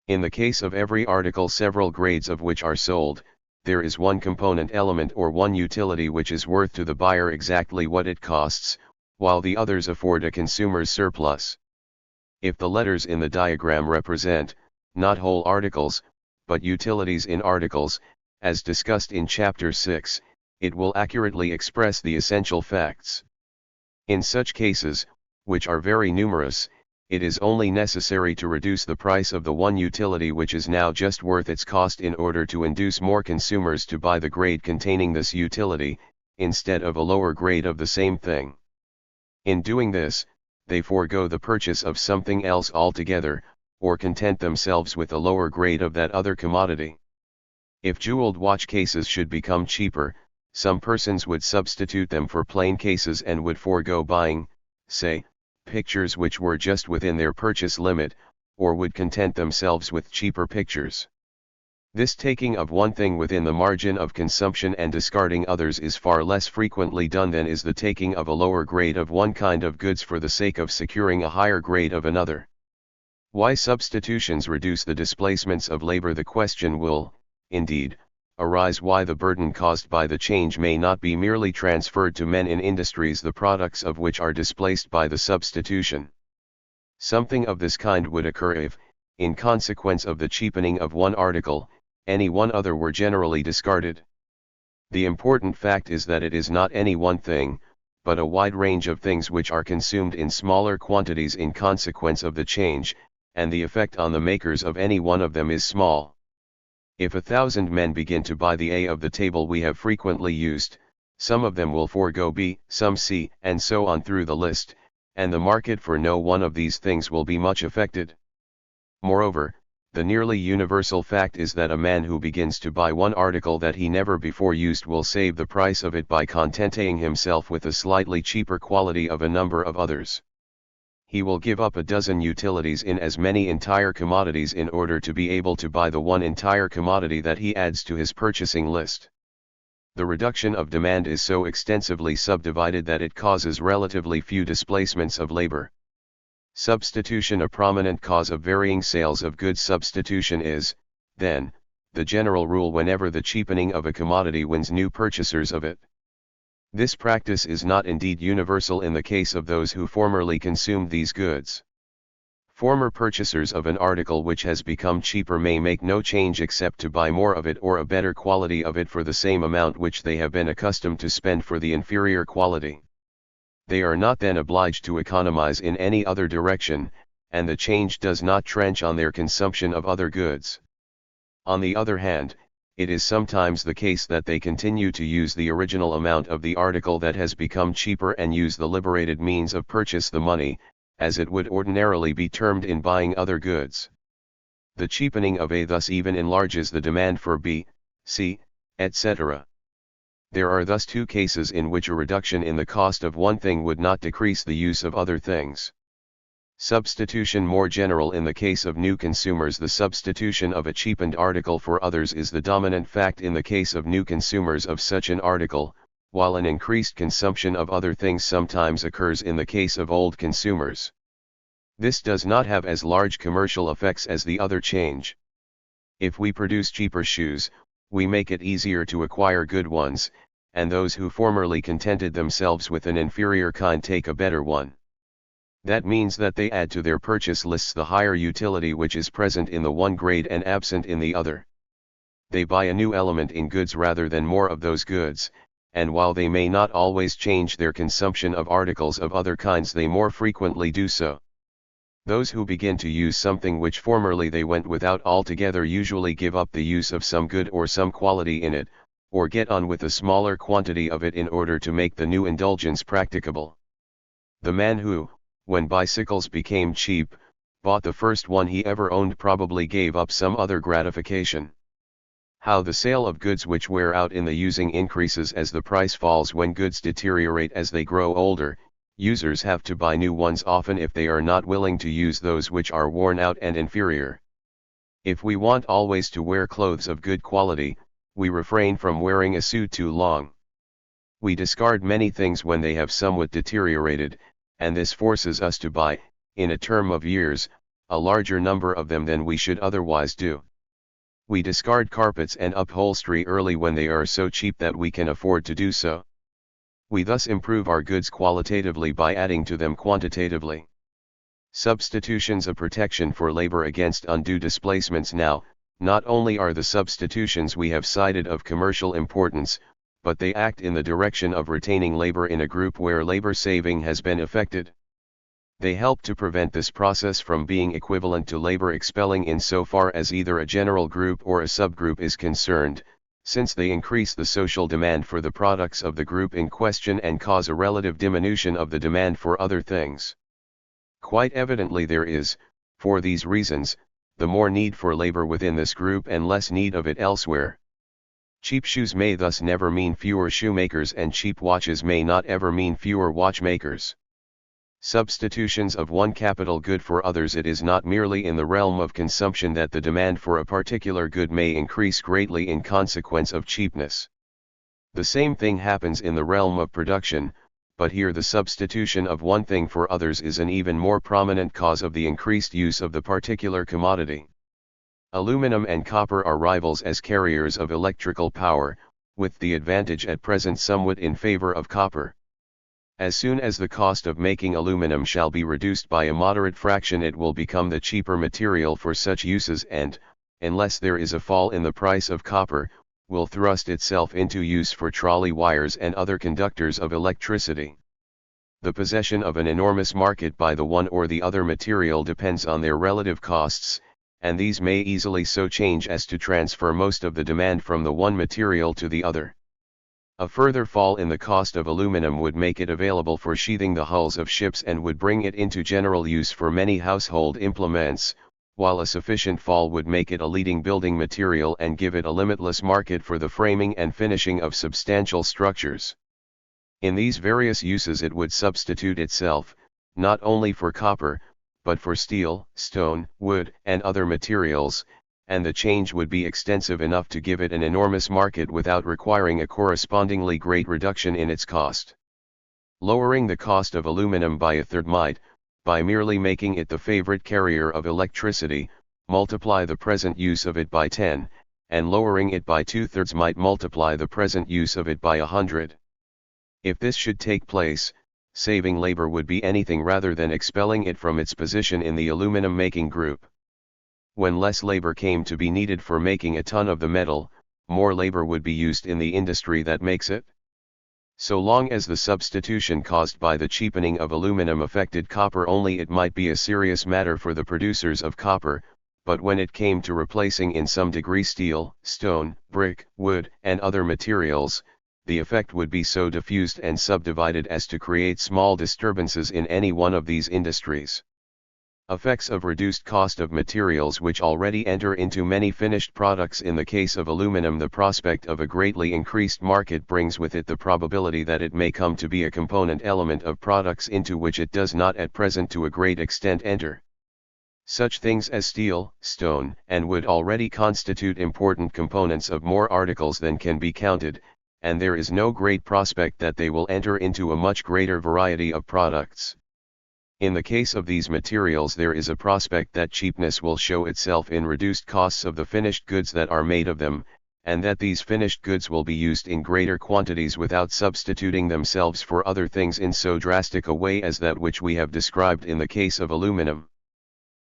In the case of every article several grades of which are sold, there is one component element or one utility which is worth to the buyer exactly what it costs, while the others afford a consumer's surplus. If the letters in the diagram represent, not whole articles, but utilities in articles, as discussed in Chapter 6, it will accurately express the essential facts. In such cases, which are very numerous, it is only necessary to reduce the price of the one utility which is now just worth its cost in order to induce more consumers to buy the grade containing this utility, instead of a lower grade of the same thing. In doing this, they forego the purchase of something else altogether, or content themselves with a lower grade of that other commodity. If jeweled watch cases should become cheaper, some persons would substitute them for plain cases and would forego buying, say, pictures which were just within their purchase limit, or would content themselves with cheaper pictures. This taking of one thing within the margin of consumption and discarding others is far less frequently done than is the taking of a lower grade of one kind of goods for the sake of securing a higher grade of another. Why substitutions reduce the displacements of labor? The question will, indeed, arise why the burden caused by the change may not be merely transferred to men in industries the products of which are displaced by the substitution. Something of this kind would occur if, in consequence of the cheapening of one article, any one other were generally discarded. The important fact is that it is not any one thing, but a wide range of things which are consumed in smaller quantities in consequence of the change, and the effect on the makers of any one of them is small. If 1,000 men begin to buy the A of the table we have frequently used, some of them will forego B, some C, and so on through the list, and the market for no one of these things will be much affected. Moreover, the nearly universal fact is that a man who begins to buy one article that he never before used will save the price of it by contenting himself with a slightly cheaper quality of a number of others. He will give up a dozen utilities in as many entire commodities in order to be able to buy the one entire commodity that he adds to his purchasing list. The reduction of demand is so extensively subdivided that it causes relatively few displacements of labor. Substitution. A prominent cause of varying sales of goods. Substitution is, then, the general rule whenever the cheapening of a commodity wins new purchasers of it. This practice is not indeed universal in the case of those who formerly consumed these goods. Former purchasers of an article which has become cheaper may make no change except to buy more of it or a better quality of it for the same amount which they have been accustomed to spend for the inferior quality. They are not then obliged to economize in any other direction, and the change does not trench on their consumption of other goods. On the other hand, it is sometimes the case that they continue to use the original amount of the article that has become cheaper and use the liberated means of purchase, the money, as it would ordinarily be termed, in buying other goods. The cheapening of A thus even enlarges the demand for B, C, etc. There are thus two cases in which a reduction in the cost of one thing would not decrease the use of other things. Substitution. More general. In the case of new consumers, the substitution of a cheapened article for others is the dominant fact in the case of new consumers of such an article, while an increased consumption of other things sometimes occurs in the case of old consumers. This does not have as large commercial effects as the other change. If we produce cheaper shoes, we make it easier to acquire good ones, and those who formerly contented themselves with an inferior kind take a better one. That means that they add to their purchase lists the higher utility which is present in the one grade and absent in the other. They buy a new element in goods rather than more of those goods, and while they may not always change their consumption of articles of other kinds, they more frequently do so. Those who begin to use something which formerly they went without altogether usually give up the use of some good or some quality in it, or get on with a smaller quantity of it in order to make the new indulgence practicable. The man who, when bicycles became cheap, bought the first one he ever owned probably gave up some other gratification. How the sale of goods which wear out in the using increases as the price falls when goods deteriorate as they grow older, users have to buy new ones often if they are not willing to use those which are worn out and inferior. If we want always to wear clothes of good quality, we refrain from wearing a suit too long. We discard many things when they have somewhat deteriorated, and this forces us to buy, in a term of years, a larger number of them than we should otherwise do. We discard carpets and upholstery early when they are so cheap that we can afford to do so. We thus improve our goods qualitatively by adding to them quantitatively. Substitutions a protection for labor against undue displacements. Now, not only are the substitutions we have cited of commercial importance, but they act in the direction of retaining labor in a group where labor saving has been effected. They help to prevent this process from being equivalent to labor expelling insofar as either a general group or a subgroup is concerned, since they increase the social demand for the products of the group in question and cause a relative diminution of the demand for other things. Quite evidently there is, for these reasons, the more need for labor within this group and less need of it elsewhere. Cheap shoes may thus never mean fewer shoemakers, and cheap watches may not ever mean fewer watchmakers. Substitutions of one capital good for others. It is not merely in the realm of consumption that the demand for a particular good may increase greatly in consequence of cheapness. The same thing happens in the realm of production, but here the substitution of one thing for others is an even more prominent cause of the increased use of the particular commodity. Aluminum and copper are rivals as carriers of electrical power, with the advantage at present somewhat in favor of copper. As soon as the cost of making aluminum shall be reduced by a moderate fraction, it will become the cheaper material for such uses and, unless there is a fall in the price of copper, will thrust itself into use for trolley wires and other conductors of electricity. The possession of an enormous market by the one or the other material depends on their relative costs, and these may easily so change as to transfer most of the demand from the one material to the other. A further fall in the cost of aluminum would make it available for sheathing the hulls of ships and would bring it into general use for many household implements, while a sufficient fall would make it a leading building material and give it a limitless market for the framing and finishing of substantial structures. In these various uses it would substitute itself, not only for copper, but for steel, stone, wood, and other materials, and the change would be extensive enough to give it an enormous market without requiring a correspondingly great reduction in its cost. Lowering the cost of aluminum by a third might, by merely making it the favorite carrier of electricity, multiply the present use of it by 10, and lowering it by 2/3 might multiply the present use of it by 100. If this should take place, saving labor would be anything rather than expelling it from its position in the aluminum making group. When less labor came to be needed for making a ton of the metal, more labor would be used in the industry that makes it. So long as the substitution caused by the cheapening of aluminum affected copper only, it might be a serious matter for the producers of copper, but when it came to replacing in some degree steel, stone, brick, wood, and other materials, the effect would be so diffused and subdivided as to create small disturbances in any one of these industries. Effects of reduced cost of materials which already enter into many finished products. In the case of aluminum, the prospect of a greatly increased market brings with it the probability that it may come to be a component element of products into which it does not at present to a great extent enter. Such things as steel, stone, and wood already constitute important components of more articles than can be counted, and there is no great prospect that they will enter into a much greater variety of products. In the case of these materials, there is a prospect that cheapness will show itself in reduced costs of the finished goods that are made of them, and that these finished goods will be used in greater quantities without substituting themselves for other things in so drastic a way as that which we have described in the case of aluminum.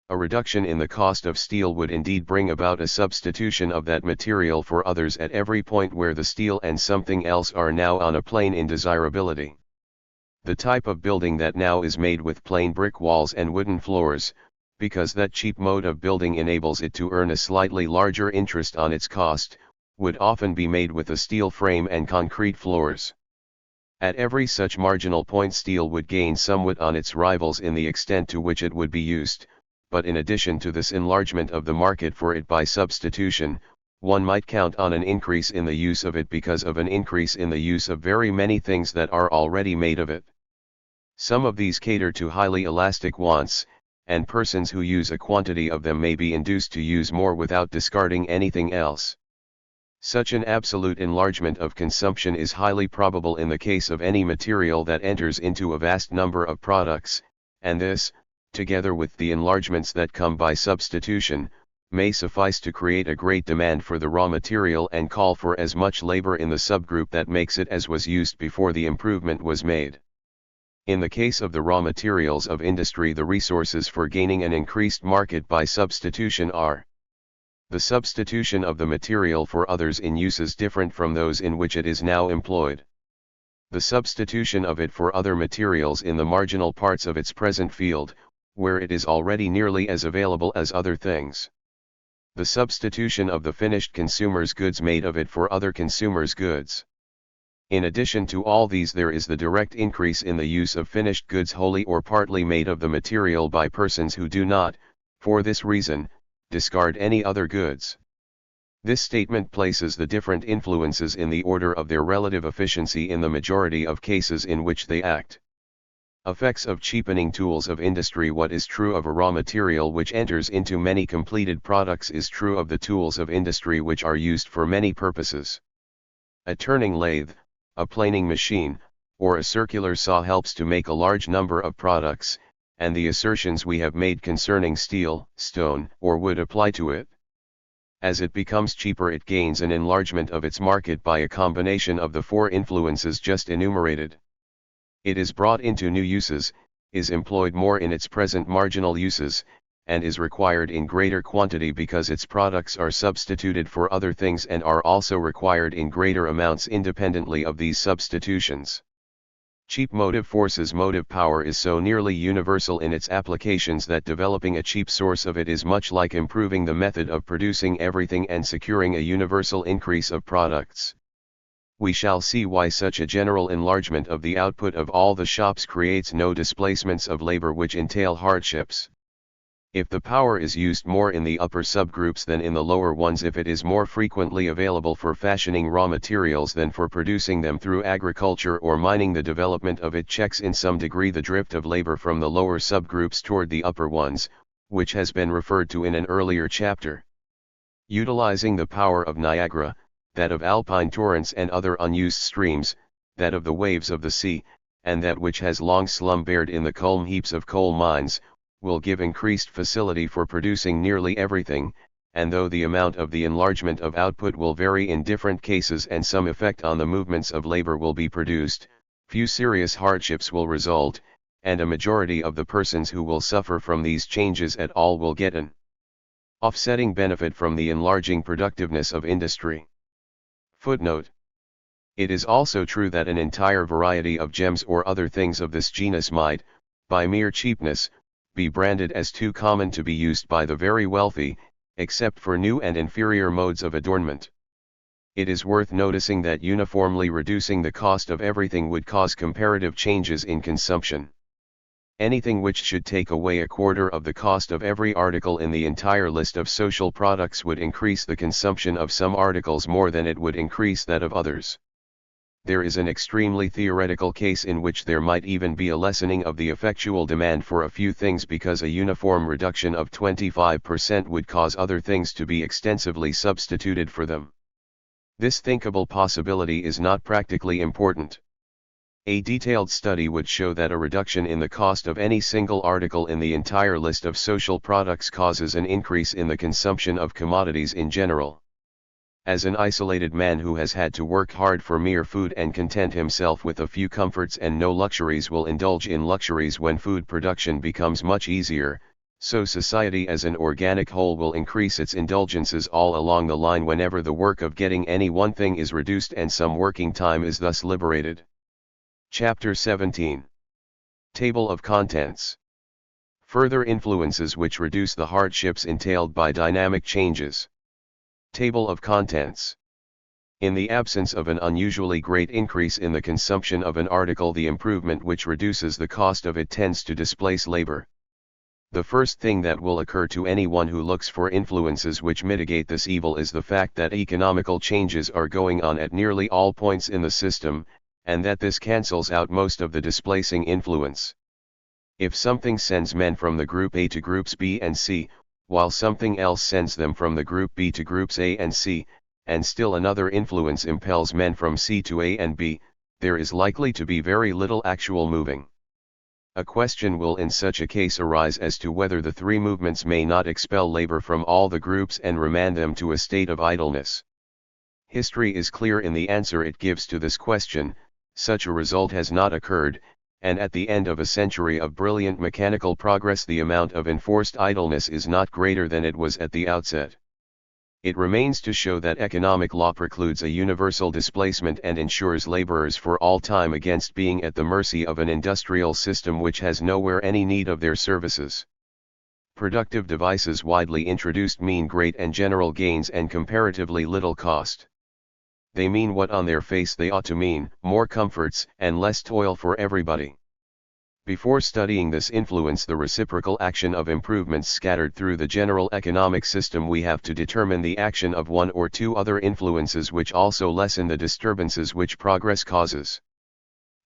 A reduction in the cost of steel would indeed bring about a substitution of that material for others at every point where the steel and something else are now on a plane in desirability. The type of building that now is made with plain brick walls and wooden floors, because that cheap mode of building enables it to earn a slightly larger interest on its cost, would often be made with a steel frame and concrete floors. At every such marginal point steel would gain somewhat on its rivals in the extent to which it would be used, but in addition to this enlargement of the market for it by substitution, one might count on an increase in the use of it because of an increase in the use of very many things that are already made of it. Some of these cater to highly elastic wants, and persons who use a quantity of them may be induced to use more without discarding anything else. Such an absolute enlargement of consumption is highly probable in the case of any material that enters into a vast number of products, and this, together with the enlargements that come by substitution, may suffice to create a great demand for the raw material and call for as much labor in the subgroup that makes it as was used before the improvement was made. In the case of the raw materials of industry, the resources for gaining an increased market by substitution are the substitution of the material for others in uses different from those in which it is now employed, the substitution of it for other materials in the marginal parts of its present field, where it is already nearly as available as other things, the substitution of the finished consumer's goods made of it for other consumers' goods. In addition to all these, there is the direct increase in the use of finished goods wholly or partly made of the material by persons who do not, for this reason, discard any other goods. This statement places the different influences in the order of their relative efficiency in the majority of cases in which they act. Effects of cheapening tools of industry. What is true of a raw material which enters into many completed products is true of the tools of industry which are used for many purposes. A turning lathe, a planing machine, or a circular saw helps to make a large number of products, and the assertions we have made concerning steel, stone, or wood apply to it. As it becomes cheaper, it gains an enlargement of its market by a combination of the four influences just enumerated. It is brought into new uses, is employed more in its present marginal uses, and is required in greater quantity because its products are substituted for other things and are also required in greater amounts independently of these substitutions. Cheap motive forces. Motive power is so nearly universal in its applications that developing a cheap source of it is much like improving the method of producing everything and securing a universal increase of products. We shall see why such a general enlargement of the output of all the shops creates no displacements of labor which entail hardships. If the power is used more in the upper subgroups than in the lower ones, if it is more frequently available for fashioning raw materials than for producing them through agriculture or mining, the development of it checks in some degree the drift of labor from the lower subgroups toward the upper ones, which has been referred to in an earlier chapter. Utilizing the power of Niagara, that of alpine torrents and other unused streams, that of the waves of the sea, and that which has long slumbered in the culm heaps of coal mines, will give increased facility for producing nearly everything, and though the amount of the enlargement of output will vary in different cases and some effect on the movements of labor will be produced, few serious hardships will result, and a majority of the persons who will suffer from these changes at all will get an offsetting benefit from the enlarging productiveness of industry. Footnote. It is also true that an entire variety of gems or other things of this genus might, by mere cheapness, be branded as too common to be used by the very wealthy, except for new and inferior modes of adornment. It is worth noticing that uniformly reducing the cost of everything would cause comparative changes in consumption. Anything which should take away a quarter of the cost of every article in the entire list of social products would increase the consumption of some articles more than it would increase that of others. There is an extremely theoretical case in which there might even be a lessening of the effectual demand for a few things because a uniform reduction of 25% would cause other things to be extensively substituted for them. This thinkable possibility is not practically important. A detailed study would show that a reduction in the cost of any single article in the entire list of social products causes an increase in the consumption of commodities in general. As an isolated man who has had to work hard for mere food and content himself with a few comforts and no luxuries will indulge in luxuries when food production becomes much easier, so society as an organic whole will increase its indulgences all along the line whenever the work of getting any one thing is reduced and some working time is thus liberated. Chapter 17. Table of Contents. Further influences which reduce the hardships entailed by dynamic changes. Table of Contents. In the absence of an unusually great increase in the consumption of an article, the improvement which reduces the cost of it tends to displace labor. The first thing that will occur to anyone who looks for influences which mitigate this evil is the fact that economical changes are going on at nearly all points in the system, and that this cancels out most of the displacing influence. If something sends men from the group A to groups B and C, while something else sends them from the group B to groups A and C, and still another influence impels men from C to A and B, there is likely to be very little actual moving. A question will in such a case arise as to whether the three movements may not expel labor from all the groups and remand them to a state of idleness. History is clear in the answer it gives to this question. Such a result has not occurred, and at the end of a century of brilliant mechanical progress the amount of enforced idleness is not greater than it was at the outset. It remains to show that economic law precludes a universal displacement and ensures laborers for all time against being at the mercy of an industrial system which has nowhere any need of their services. Productive devices widely introduced mean great and general gains and comparatively little cost. They mean what on their face they ought to mean, more comforts and less toil for everybody. Before studying this influence, the reciprocal action of improvements scattered through the general economic system, we have to determine the action of one or two other influences which also lessen the disturbances which progress causes.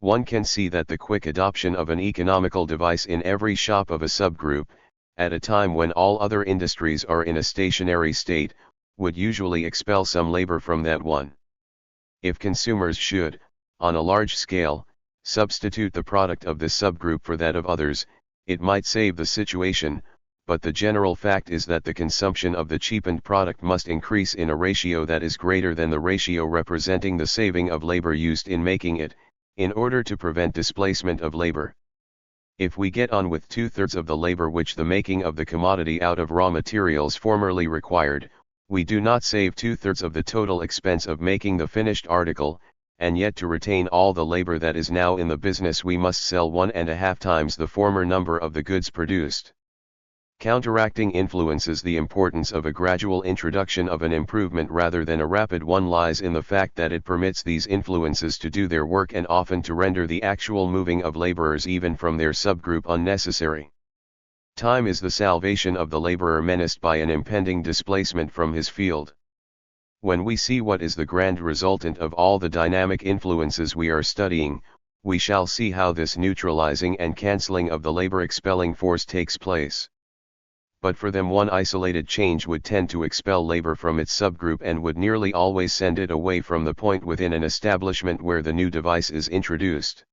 One can see that the quick adoption of an economical device in every shop of a subgroup, at a time when all other industries are in a stationary state, would usually expel some labor from that one. If consumers should, on a large scale, substitute the product of this subgroup for that of others, it might save the situation, but the general fact is that the consumption of the cheapened product must increase in a ratio that is greater than the ratio representing the saving of labor used in making it, in order to prevent displacement of labor. If we get on with 2/3 of the labor which the making of the commodity out of raw materials formerly required, we do not save 2/3 of the total expense of making the finished article, and yet to retain all the labor that is now in the business we must sell 1.5 times the former number of the goods produced. Counteracting influences the importance of a gradual introduction of an improvement rather than a rapid one lies in the fact that it permits these influences to do their work and often to render the actual moving of laborers even from their subgroup unnecessary. Time is the salvation of the laborer menaced by an impending displacement from his field. When we see what is the grand resultant of all the dynamic influences we are studying, we shall see how this neutralizing and cancelling of the labor-expelling force takes place. But for them one isolated change would tend to expel labor from its subgroup and would nearly always send it away from the point within an establishment where the new device is introduced.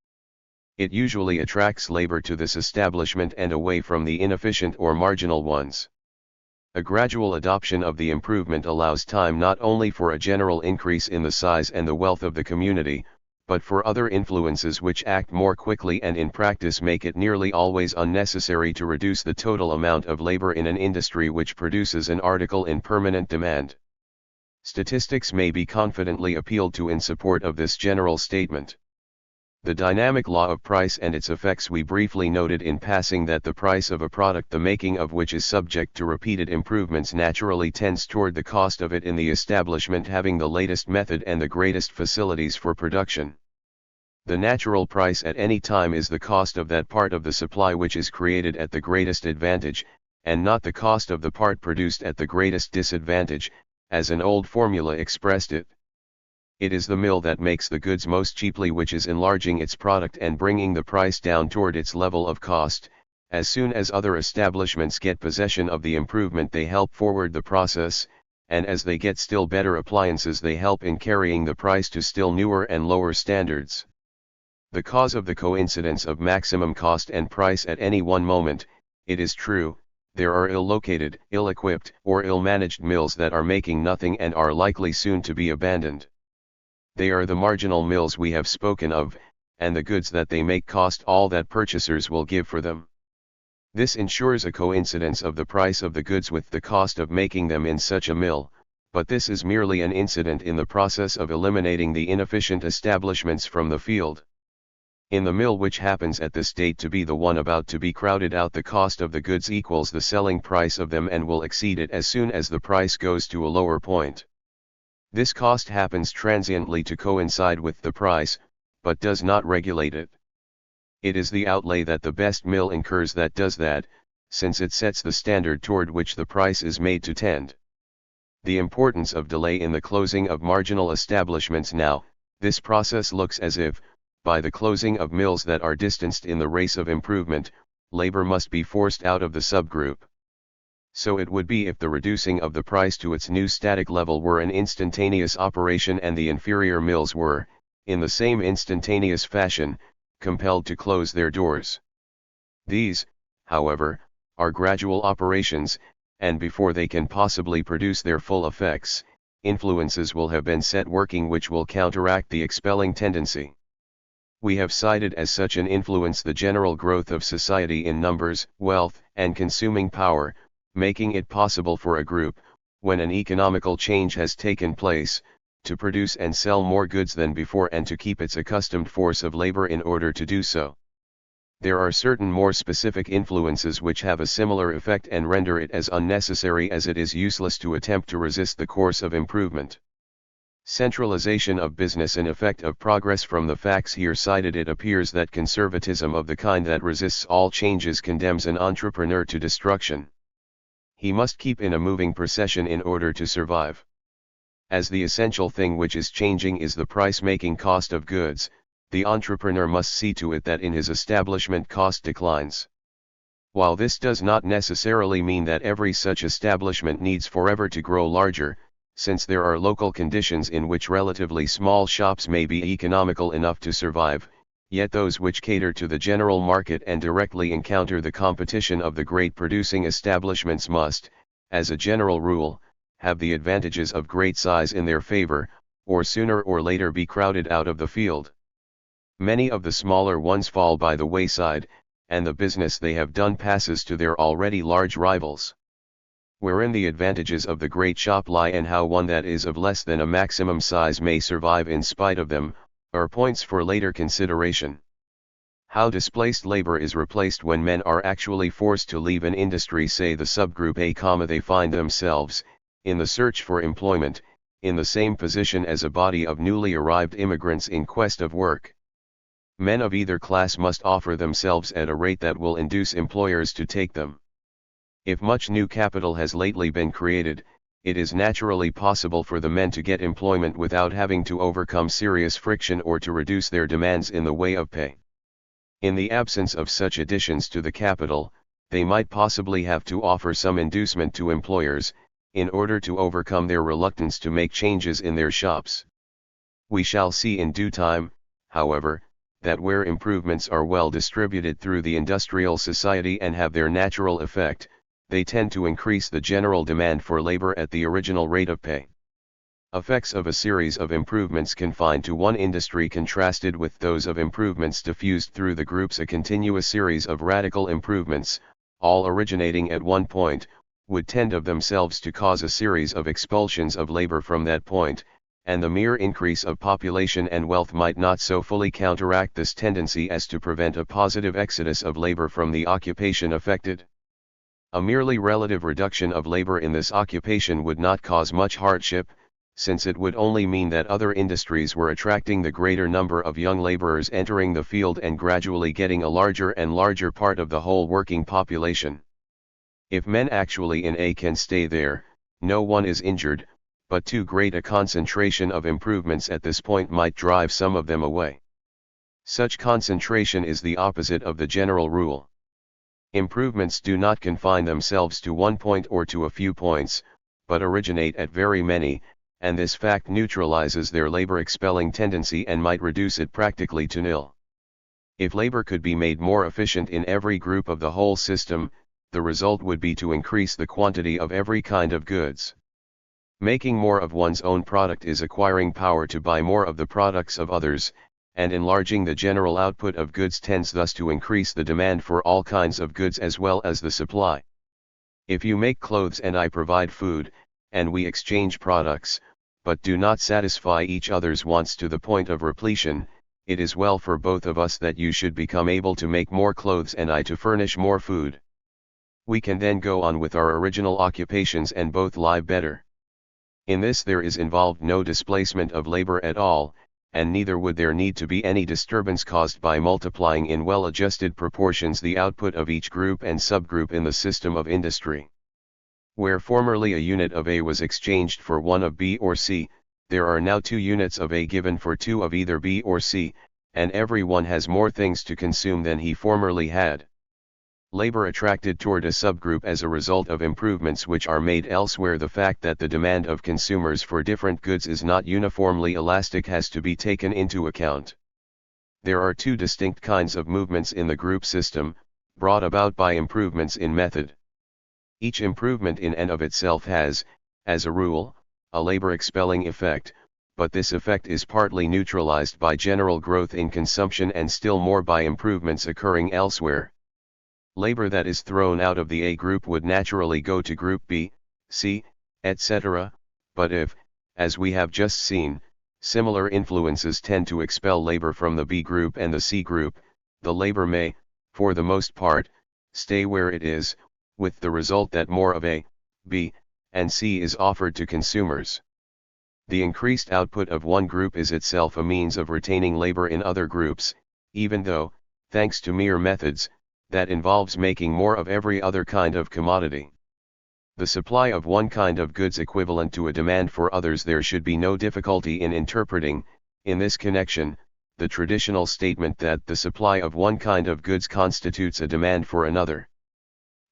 It usually attracts labor to this establishment and away from the inefficient or marginal ones. A gradual adoption of the improvement allows time not only for a general increase in the size and the wealth of the community, but for other influences which act more quickly and in practice make it nearly always unnecessary to reduce the total amount of labor in an industry which produces an article in permanent demand. Statistics may be confidently appealed to in support of this general statement. The dynamic law of price and its effects we briefly noted in passing that the price of a product the making of which is subject to repeated improvements naturally tends toward the cost of it in the establishment having the latest method and the greatest facilities for production. The natural price at any time is the cost of that part of the supply which is created at the greatest advantage, and not the cost of the part produced at the greatest disadvantage, as an old formula expressed it. It is the mill that makes the goods most cheaply which is enlarging its product and bringing the price down toward its level of cost. As soon as other establishments get possession of the improvement they help forward the process, and as they get still better appliances they help in carrying the price to still newer and lower standards. The cause of the coincidence of maximum cost and price at any one moment, it is true, there are ill-located, ill-equipped, or ill-managed mills that are making nothing and are likely soon to be abandoned. They are the marginal mills we have spoken of, and the goods that they make cost all that purchasers will give for them. This ensures a coincidence of the price of the goods with the cost of making them in such a mill, but this is merely an incident in the process of eliminating the inefficient establishments from the field. In the mill which happens at this date to be the one about to be crowded out, the cost of the goods equals the selling price of them and will exceed it as soon as the price goes to a lower point. This cost happens transiently to coincide with the price, but does not regulate it. It is the outlay that the best mill incurs that does that, since it sets the standard toward which the price is made to tend. The importance of delay in the closing of marginal establishments now, this process looks as if, by the closing of mills that are distanced in the race of improvement, labor must be forced out of the subgroup. So it would be if the reducing of the price to its new static level were an instantaneous operation and the inferior mills were, in the same instantaneous fashion, compelled to close their doors. These, however, are gradual operations, and before they can possibly produce their full effects, influences will have been set working which will counteract the expelling tendency. We have cited as such an influence the general growth of society in numbers, wealth, and consuming power, making it possible for a group, when an economical change has taken place, to produce and sell more goods than before and to keep its accustomed force of labor in order to do so. There are certain more specific influences which have a similar effect and render it as unnecessary as it is useless to attempt to resist the course of improvement. Centralization of business and effect of progress. From the facts here cited, it appears that conservatism of the kind that resists all changes condemns an entrepreneur to destruction. He must keep in a moving procession in order to survive. As the essential thing which is changing is the price-making cost of goods, the entrepreneur must see to it that in his establishment cost declines. While this does not necessarily mean that every such establishment needs forever to grow larger, since there are local conditions in which relatively small shops may be economical enough to survive, yet those which cater to the general market and directly encounter the competition of the great producing establishments must, as a general rule, have the advantages of great size in their favor, or sooner or later be crowded out of the field. Many of the smaller ones fall by the wayside, and the business they have done passes to their already large rivals. Wherein the advantages of the great shop lie and how one that is of less than a maximum size may survive in spite of them, are points for later consideration. How displaced labor is replaced when men are actually forced to leave an industry, say the subgroup A, they find themselves, in the search for employment, in the same position as a body of newly arrived immigrants in quest of work. Men of either class must offer themselves at a rate that will induce employers to take them. If much new capital has lately been created, it is naturally possible for the men to get employment without having to overcome serious friction or to reduce their demands in the way of pay. In the absence of such additions to the capital, they might possibly have to offer some inducement to employers, in order to overcome their reluctance to make changes in their shops. We shall see in due time, however, that where improvements are well distributed through the industrial society and have their natural effect, they tend to increase the general demand for labor at the original rate of pay. Effects of a series of improvements confined to one industry contrasted with those of improvements diffused through the groups, a continuous series of radical improvements, all originating at one point, would tend of themselves to cause a series of expulsions of labor from that point, and the mere increase of population and wealth might not so fully counteract this tendency as to prevent a positive exodus of labor from the occupation affected. A merely relative reduction of labor in this occupation would not cause much hardship, since it would only mean that other industries were attracting the greater number of young laborers entering the field and gradually getting a larger and larger part of the whole working population. If men actually in A can stay there, no one is injured, but too great a concentration of improvements at this point might drive some of them away. Such concentration is the opposite of the general rule. Improvements do not confine themselves to one point or to a few points, but originate at very many, and this fact neutralizes their labor-expelling tendency and might reduce it practically to nil. If labor could be made more efficient in every group of the whole system, the result would be to increase the quantity of every kind of goods. Making more of one's own product is acquiring power to buy more of the products of others, and enlarging the general output of goods tends thus to increase the demand for all kinds of goods as well as the supply. If you make clothes and I provide food, and we exchange products, but do not satisfy each other's wants to the point of repletion, it is well for both of us that you should become able to make more clothes and I to furnish more food. We can then go on with our original occupations and both live better. In this there is involved no displacement of labor at all, and neither would there need to be any disturbance caused by multiplying in well-adjusted proportions the output of each group and subgroup in the system of industry. Where formerly a unit of A was exchanged for one of B or C, there are now 2 units of A given for 2 of either B or C, and everyone has more things to consume than he formerly had. Labor attracted toward a subgroup as a result of improvements which are made elsewhere. The fact that the demand of consumers for different goods is not uniformly elastic has to be taken into account. There are 2 distinct kinds of movements in the group system, brought about by improvements in method. Each improvement in and of itself has, as a rule, a labor-expelling effect, but this effect is partly neutralized by general growth in consumption and still more by improvements occurring elsewhere. Labor that is thrown out of the A group would naturally go to group B, C, etc., but if, as we have just seen, similar influences tend to expel labor from the B group and the C group, the labor may, for the most part, stay where it is, with the result that more of A, B, and C is offered to consumers. The increased output of one group is itself a means of retaining labor in other groups, even though, thanks to mere methods, that involves making more of every other kind of commodity. The supply of one kind of goods equivalent to a demand for others. There should be no difficulty in interpreting, in this connection, the traditional statement that the supply of one kind of goods constitutes a demand for another.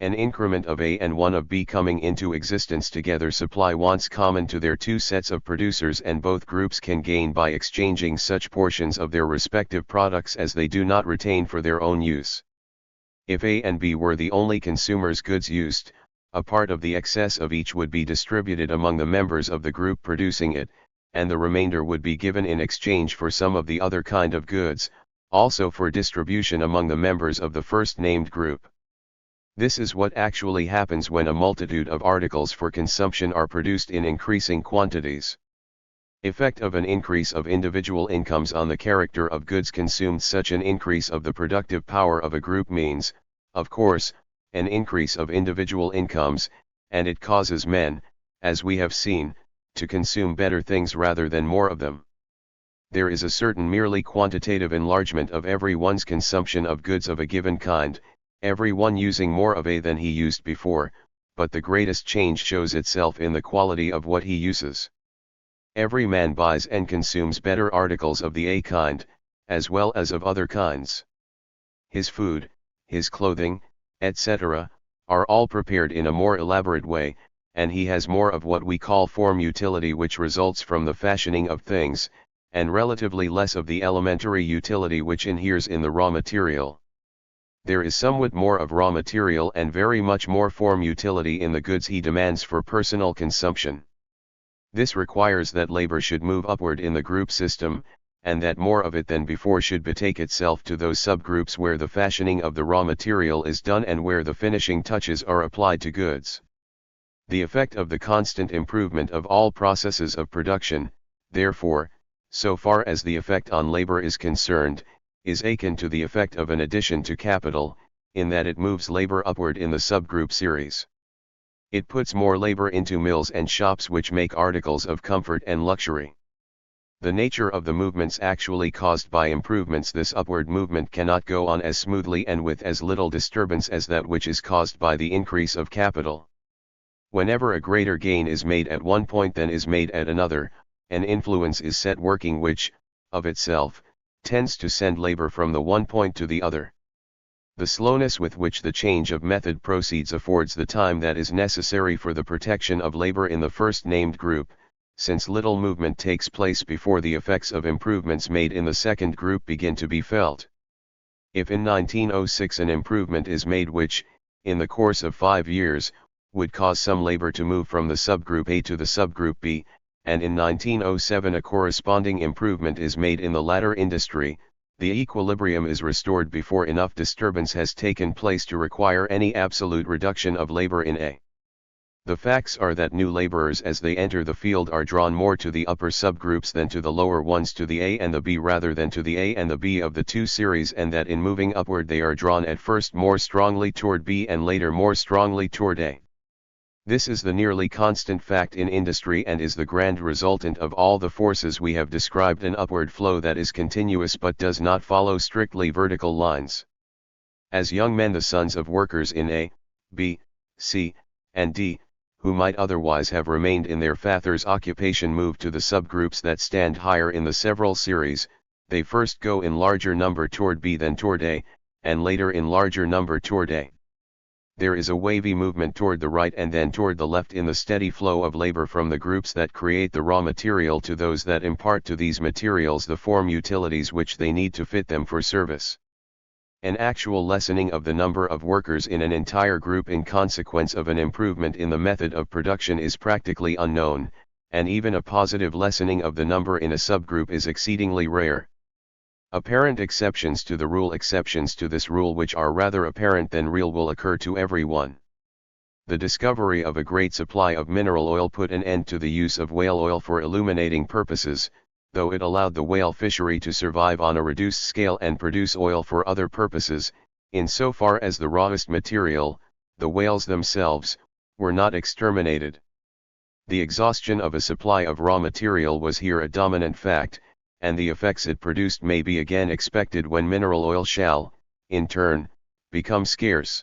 An increment of A and one of B coming into existence together supply wants common to their 2 sets of producers, and both groups can gain by exchanging such portions of their respective products as they do not retain for their own use. If A and B were the only consumers' goods used, a part of the excess of each would be distributed among the members of the group producing it, and the remainder would be given in exchange for some of the other kind of goods, also for distribution among the members of the first named group. This is what actually happens when a multitude of articles for consumption are produced in increasing quantities. Effect of an increase of individual incomes on the character of goods consumed. Such an increase of the productive power of a group means, of course, an increase of individual incomes, and it causes men, as we have seen, to consume better things rather than more of them. There is a certain merely quantitative enlargement of everyone's consumption of goods of a given kind, everyone using more of A than he used before, but the greatest change shows itself in the quality of what he uses. Every man buys and consumes better articles of the A kind, as well as of other kinds. His food, his clothing, etc., are all prepared in a more elaborate way, and he has more of what we call form utility, which results from the fashioning of things, and relatively less of the elementary utility which inheres in the raw material. There is somewhat more of raw material and very much more form utility in the goods he demands for personal consumption. This requires that labor should move upward in the group system, and that more of it than before should betake itself to those subgroups where the fashioning of the raw material is done and where the finishing touches are applied to goods. The effect of the constant improvement of all processes of production, therefore, so far as the effect on labor is concerned, is akin to the effect of an addition to capital, in that it moves labor upward in the subgroup series. It puts more labor into mills and shops which make articles of comfort and luxury. The nature of the movements actually caused by improvements. This upward movement cannot go on as smoothly and with as little disturbance as that which is caused by the increase of capital. Whenever a greater gain is made at one point than is made at another, an influence is set working which, of itself, tends to send labor from the one point to the other. The slowness with which the change of method proceeds affords the time that is necessary for the protection of labor in the first named group, since little movement takes place before the effects of improvements made in the second group begin to be felt. If in 1906 an improvement is made which, in the course of 5 years, would cause some labor to move from the subgroup A to the subgroup B, and in 1907 a corresponding improvement is made in the latter industry, the equilibrium is restored before enough disturbance has taken place to require any absolute reduction of labor in A. The facts are that new laborers as they enter the field are drawn more to the upper subgroups than to the lower ones, to the A and the B rather than to the A and the B of the 2 series, and that in moving upward they are drawn at first more strongly toward B and later more strongly toward A. This is the nearly constant fact in industry and is the grand resultant of all the forces we have described, an upward flow that is continuous but does not follow strictly vertical lines. As young men, the sons of workers in A, B, C, and D, who might otherwise have remained in their father's occupation, move to the subgroups that stand higher in the several series. They first go in larger number toward B, then toward A, and later in larger number toward A. There is a wavy movement toward the right and then toward the left in the steady flow of labor from the groups that create the raw material to those that impart to these materials the form utilities which they need to fit them for service. An actual lessening of the number of workers in an entire group in consequence of an improvement in the method of production is practically unknown, and even a positive lessening of the number in a subgroup is exceedingly rare. Apparent exceptions to this rule which are rather apparent than real will occur to everyone. The discovery of a great supply of mineral oil put an end to the use of whale oil for illuminating purposes, though it allowed the whale fishery to survive on a reduced scale and produce oil for other purposes, in so far as the rawest material, the whales themselves, were not exterminated. The exhaustion of a supply of raw material was here a dominant fact, and the effects it produced may be again expected when mineral oil shall, in turn, become scarce.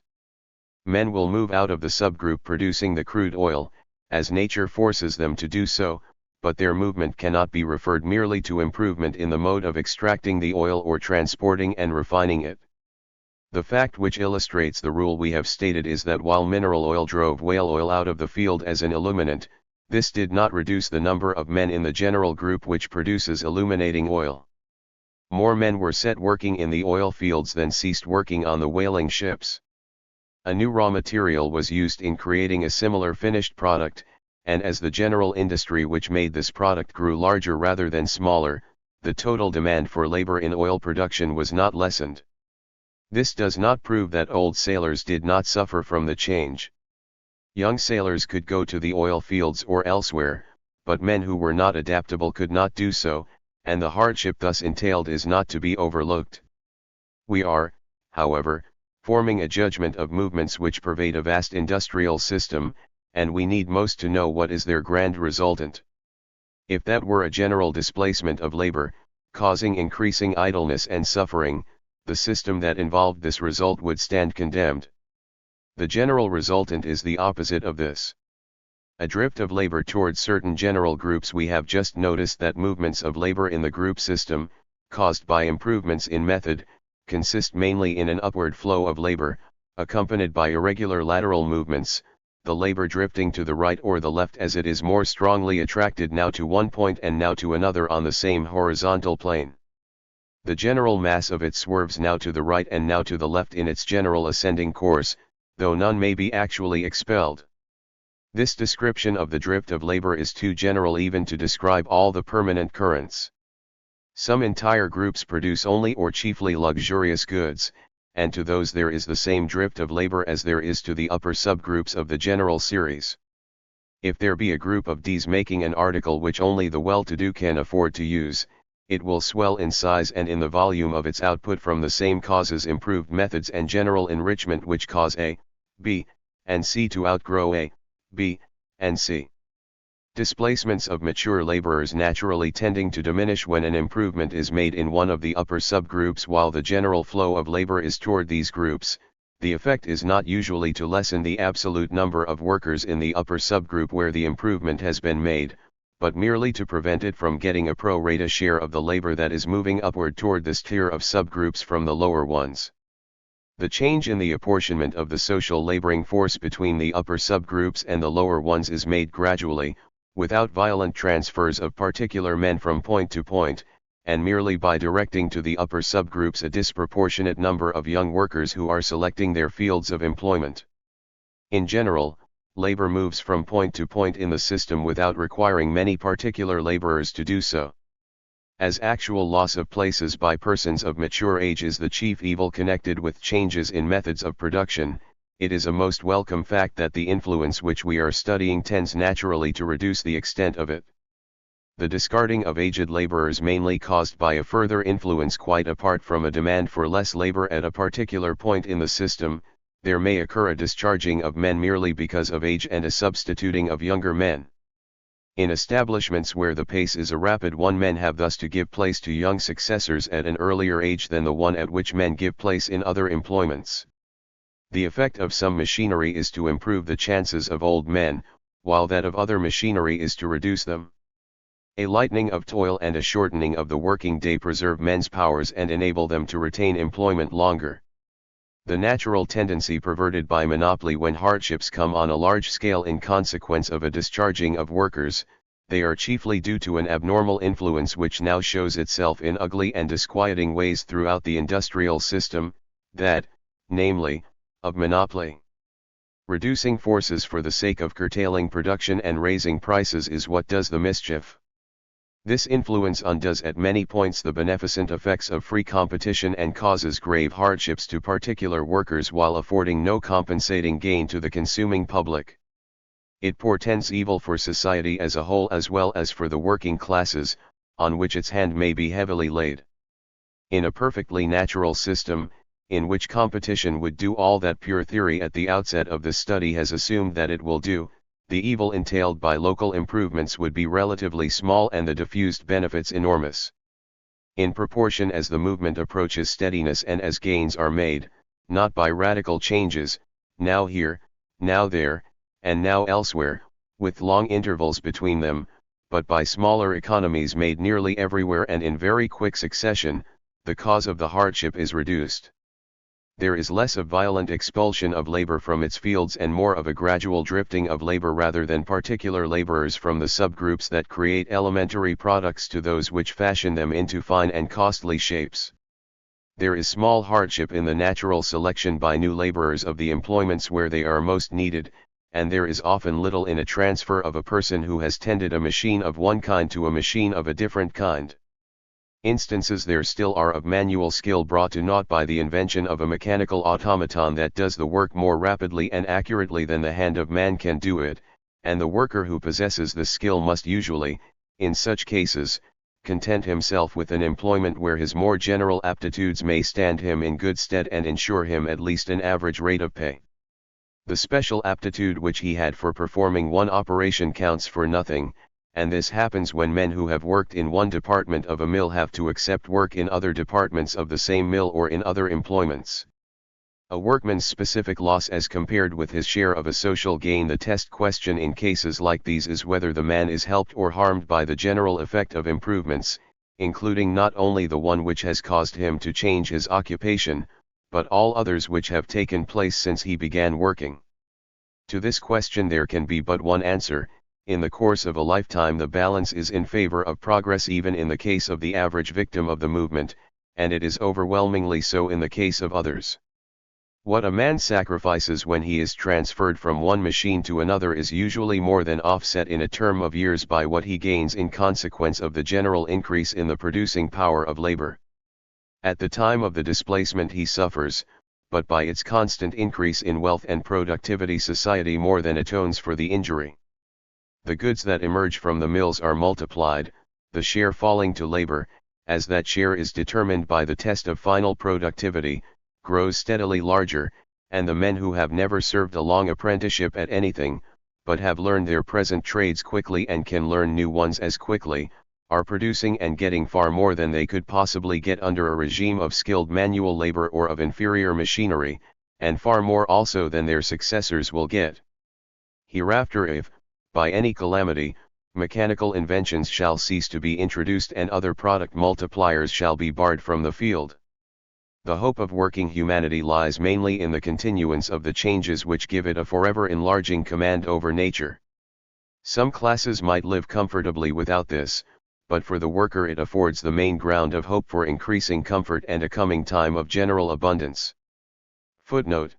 Men will move out of the subgroup producing the crude oil, as nature forces them to do so, but their movement cannot be referred merely to improvement in the mode of extracting the oil or transporting and refining it. The fact which illustrates the rule we have stated is that while mineral oil drove whale oil out of the field as an illuminant, this did not reduce the number of men in the general group which produces illuminating oil. More men were set working in the oil fields than ceased working on the whaling ships. A new raw material was used in creating a similar finished product, and as the general industry which made this product grew larger rather than smaller, the total demand for labor in oil production was not lessened. This does not prove that old sailors did not suffer from the change. Young sailors could go to the oil fields or elsewhere, but men who were not adaptable could not do so, and the hardship thus entailed is not to be overlooked. We are, however, forming a judgment of movements which pervade a vast industrial system, and we need most to know what is their grand resultant. If that were a general displacement of labor, causing increasing idleness and suffering, the system that involved this result would stand condemned. The general resultant is the opposite of this. A drift of labor towards certain general groups. We have just noticed that movements of labor in the group system, caused by improvements in method, consist mainly in an upward flow of labor, accompanied by irregular lateral movements, the labor drifting to the right or the left as it is more strongly attracted now to one point and now to another on the same horizontal plane. The general mass of it swerves now to the right and now to the left in its general ascending course, though none may be actually expelled. This description of the drift of labor is too general even to describe all the permanent currents. Some entire groups produce only or chiefly luxurious goods, and to those there is the same drift of labor as there is to the upper subgroups of the general series. If there be a group of Ds making an article which only the well-to-do can afford to use, it will swell in size and in the volume of its output from the same causes, improved methods and general enrichment, which cause A, B, and C to outgrow A, B, and C. Displacements of mature laborers naturally tending to diminish when an improvement is made in one of the upper subgroups while the general flow of labor is toward these groups, the effect is not usually to lessen the absolute number of workers in the upper subgroup where the improvement has been made, but merely to prevent it from getting a pro rata share of the labor that is moving upward toward this tier of subgroups from the lower ones. The change in the apportionment of the social laboring force between the upper subgroups and the lower ones is made gradually, without violent transfers of particular men from point to point, and merely by directing to the upper subgroups a disproportionate number of young workers who are selecting their fields of employment. In general, labor moves from point to point in the system without requiring many particular laborers to do so. As actual loss of places by persons of mature age is the chief evil connected with changes in methods of production, it is a most welcome fact that the influence which we are studying tends naturally to reduce the extent of it. The discarding of aged laborers mainly caused by a further influence quite apart from a demand for less labor at a particular point in the system, There may occur a discharging of men merely because of age and a substituting of younger men. In establishments where the pace is a rapid one, men have thus to give place to young successors at an earlier age than the one at which men give place in other employments. The effect of some machinery is to improve the chances of old men, while that of other machinery is to reduce them. A lightening of toil and a shortening of the working day preserve men's powers and enable them to retain employment longer. The natural tendency perverted by monopoly when hardships come on a large scale in consequence of a discharging of workers, they are chiefly due to an abnormal influence which now shows itself in ugly and disquieting ways throughout the industrial system, that, namely, of monopoly. Reducing forces for the sake of curtailing production and raising prices is what does the mischief. This influence undoes at many points the beneficent effects of free competition and causes grave hardships to particular workers while affording no compensating gain to the consuming public. It portends evil for society as a whole as well as for the working classes, on which its hand may be heavily laid. In a perfectly natural system, in which competition would do all that pure theory at the outset of the study has assumed that it will do, the evil entailed by local improvements would be relatively small and the diffused benefits enormous. In proportion as the movement approaches steadiness and as gains are made, not by radical changes, now here, now there, and now elsewhere, with long intervals between them, but by smaller economies made nearly everywhere and in very quick succession, the cause of the hardship is reduced. There is less of violent expulsion of labor from its fields and more of a gradual drifting of labor rather than particular laborers from the subgroups that create elementary products to those which fashion them into fine and costly shapes. There is small hardship in the natural selection by new laborers of the employments where they are most needed, and there is often little in a transfer of a person who has tended a machine of one kind to a machine of a different kind. Instances there still are of manual skill brought to naught by the invention of a mechanical automaton that does the work more rapidly and accurately than the hand of man can do it, and the worker who possesses the skill must usually, in such cases, content himself with an employment where his more general aptitudes may stand him in good stead and ensure him at least an average rate of pay. The special aptitude which he had for performing one operation counts for nothing, and this happens when men who have worked in one department of a mill have to accept work in other departments of the same mill or in other employments. A workman's specific loss as compared with his share of a social gain. The test question in cases like these is whether the man is helped or harmed by the general effect of improvements, including not only the one which has caused him to change his occupation, but all others which have taken place since he began working. To this question there can be but one answer. In the course of a lifetime the balance is in favor of progress even in the case of the average victim of the movement, and it is overwhelmingly so in the case of others. What a man sacrifices when he is transferred from one machine to another is usually more than offset in a term of years by what he gains in consequence of the general increase in the producing power of labor. At the time of the displacement he suffers, but by its constant increase in wealth and productivity society more than atones for the injury. The goods that emerge from the mills are multiplied, the share falling to labor, as that share is determined by the test of final productivity, grows steadily larger, and the men who have never served a long apprenticeship at anything, but have learned their present trades quickly and can learn new ones as quickly, are producing and getting far more than they could possibly get under a regime of skilled manual labor or of inferior machinery, and far more also than their successors will get. Hereafter if, by any calamity, mechanical inventions shall cease to be introduced and other product multipliers shall be barred from the field, the hope of working humanity lies mainly in the continuance of the changes which give it a forever enlarging command over nature. Some classes might live comfortably without this, but for the worker it affords the main ground of hope for increasing comfort and a coming time of general abundance. Footnote.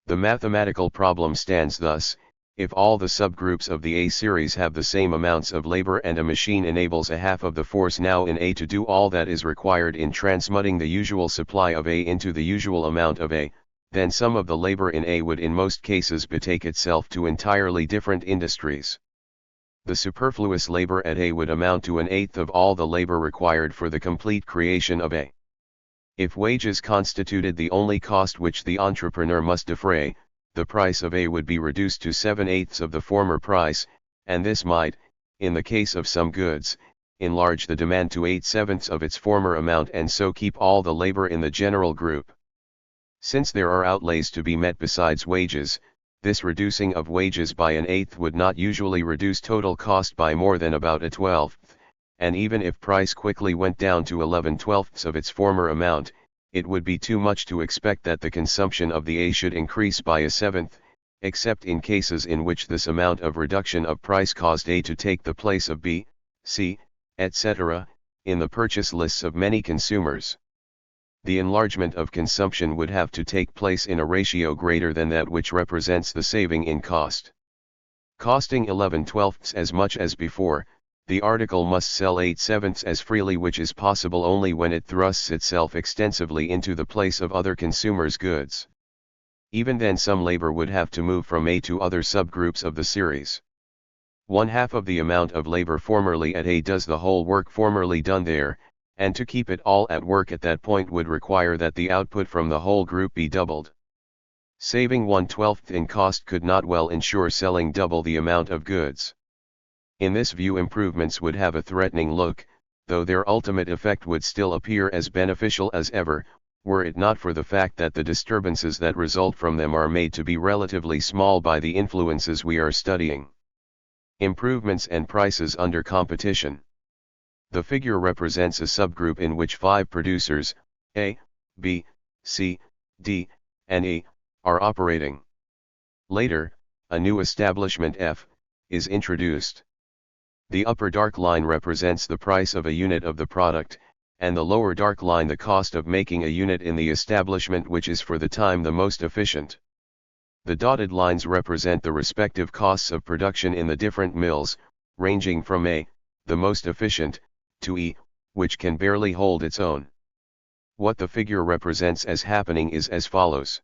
The mathematical problem stands thus: if all the subgroups of the A series have the same amounts of labor and a machine enables a half of the force now in A to do all that is required in transmuting the usual supply of A into the usual amount of A, then some of the labor in A would in most cases betake itself to entirely different industries. The superfluous labor at A would amount to an eighth of all the labor required for the complete creation of A. If wages constituted the only cost which the entrepreneur must defray, the price of A would be reduced to 7/8 of the former price, and this might, in the case of some goods, enlarge the demand to 8/7 of its former amount and so keep all the labor in the general group. Since there are outlays to be met besides wages, this reducing of wages by 1/8 would not usually reduce total cost by more than about 1/12, and even if price quickly went down to 11/12 of its former amount, it would be too much to expect that the consumption of the A should increase by 1/7, except in cases in which this amount of reduction of price caused A to take the place of B, C, etc., in the purchase lists of many consumers. The enlargement of consumption would have to take place in a ratio greater than that which represents the saving in cost. Costing 11/12 as much as before, the article must sell 8/7 as freely, which is possible only when it thrusts itself extensively into the place of other consumers' goods. Even then some labor would have to move from A to other subgroups of the series. 1/2 of the amount of labor formerly at A does the whole work formerly done there, and to keep it all at work at that point would require that the output from the whole group be doubled. Saving 1/12 in cost could not well ensure selling double the amount of goods. In this view, improvements would have a threatening look, though their ultimate effect would still appear as beneficial as ever, were it not for the fact that the disturbances that result from them are made to be relatively small by the influences we are studying. Improvements and prices under competition. The figure represents a subgroup in which 5 producers, A, B, C, D, and E, are operating. Later, a new establishment F is introduced. The upper dark line represents the price of a unit of the product, and the lower dark line the cost of making a unit in the establishment which is for the time the most efficient. The dotted lines represent the respective costs of production in the different mills, ranging from A, the most efficient, to E, which can barely hold its own. What the figure represents as happening is as follows.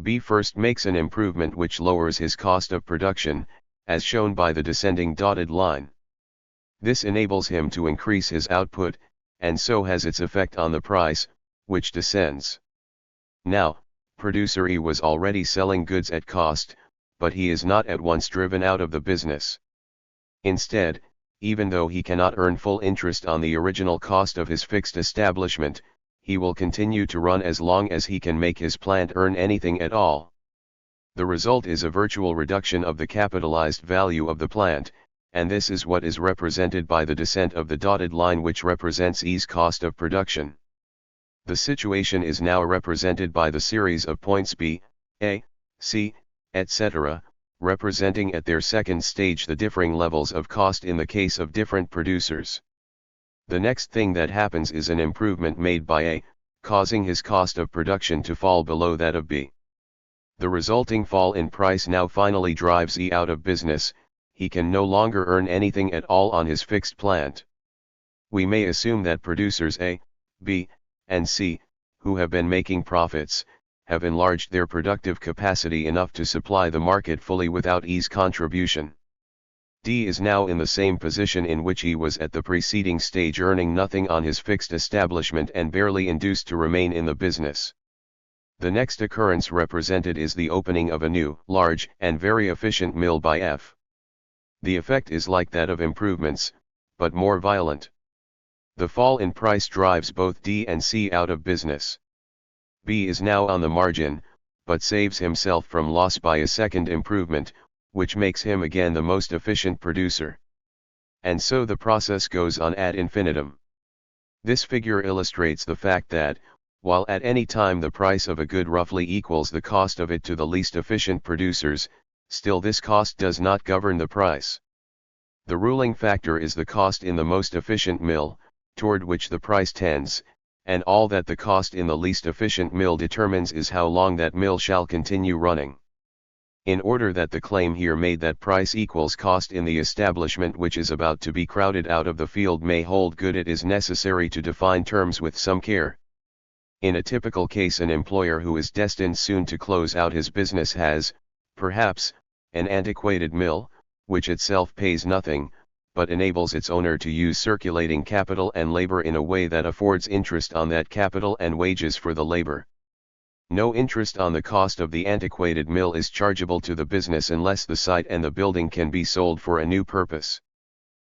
B first makes an improvement which lowers his cost of production, as shown by the descending dotted line. This enables him to increase his output, and so has its effect on the price, which descends. Now, producer E was already selling goods at cost, but he is not at once driven out of the business. Instead, even though he cannot earn full interest on the original cost of his fixed establishment, he will continue to run as long as he can make his plant earn anything at all. The result is a virtual reduction of the capitalized value of the plant, and this is what is represented by the descent of the dotted line, which represents E's cost of production. The situation is now represented by the series of points B, A, C, etc., representing at their second stage the differing levels of cost in the case of different producers. The next thing that happens is an improvement made by A, causing his cost of production to fall below that of B. The resulting fall in price now finally drives E out of business. He can no longer earn anything at all on his fixed plant. We may assume that producers A, B, and C, who have been making profits, have enlarged their productive capacity enough to supply the market fully without E's contribution. D is now in the same position in which he was at the preceding stage, earning nothing on his fixed establishment and barely induced to remain in the business. The next occurrence represented is the opening of a new, large, and very efficient mill by F. The effect is like that of improvements, but more violent. The fall in price drives both D and C out of business. B is now on the margin, but saves himself from loss by a second improvement, which makes him again the most efficient producer. And so the process goes on ad infinitum. This figure illustrates the fact that, while at any time the price of a good roughly equals the cost of it to the least efficient producers, still this cost does not govern the price. The ruling factor is the cost in the most efficient mill, toward which the price tends, and all that the cost in the least efficient mill determines is how long that mill shall continue running. In order that the claim here made that price equals cost in the establishment which is about to be crowded out of the field may hold good, it is necessary to define terms with some care. In a typical case, an employer who is destined soon to close out his business has, perhaps, an antiquated mill, which itself pays nothing, but enables its owner to use circulating capital and labor in a way that affords interest on that capital and wages for the labor. No interest on the cost of the antiquated mill is chargeable to the business unless the site and the building can be sold for a new purpose.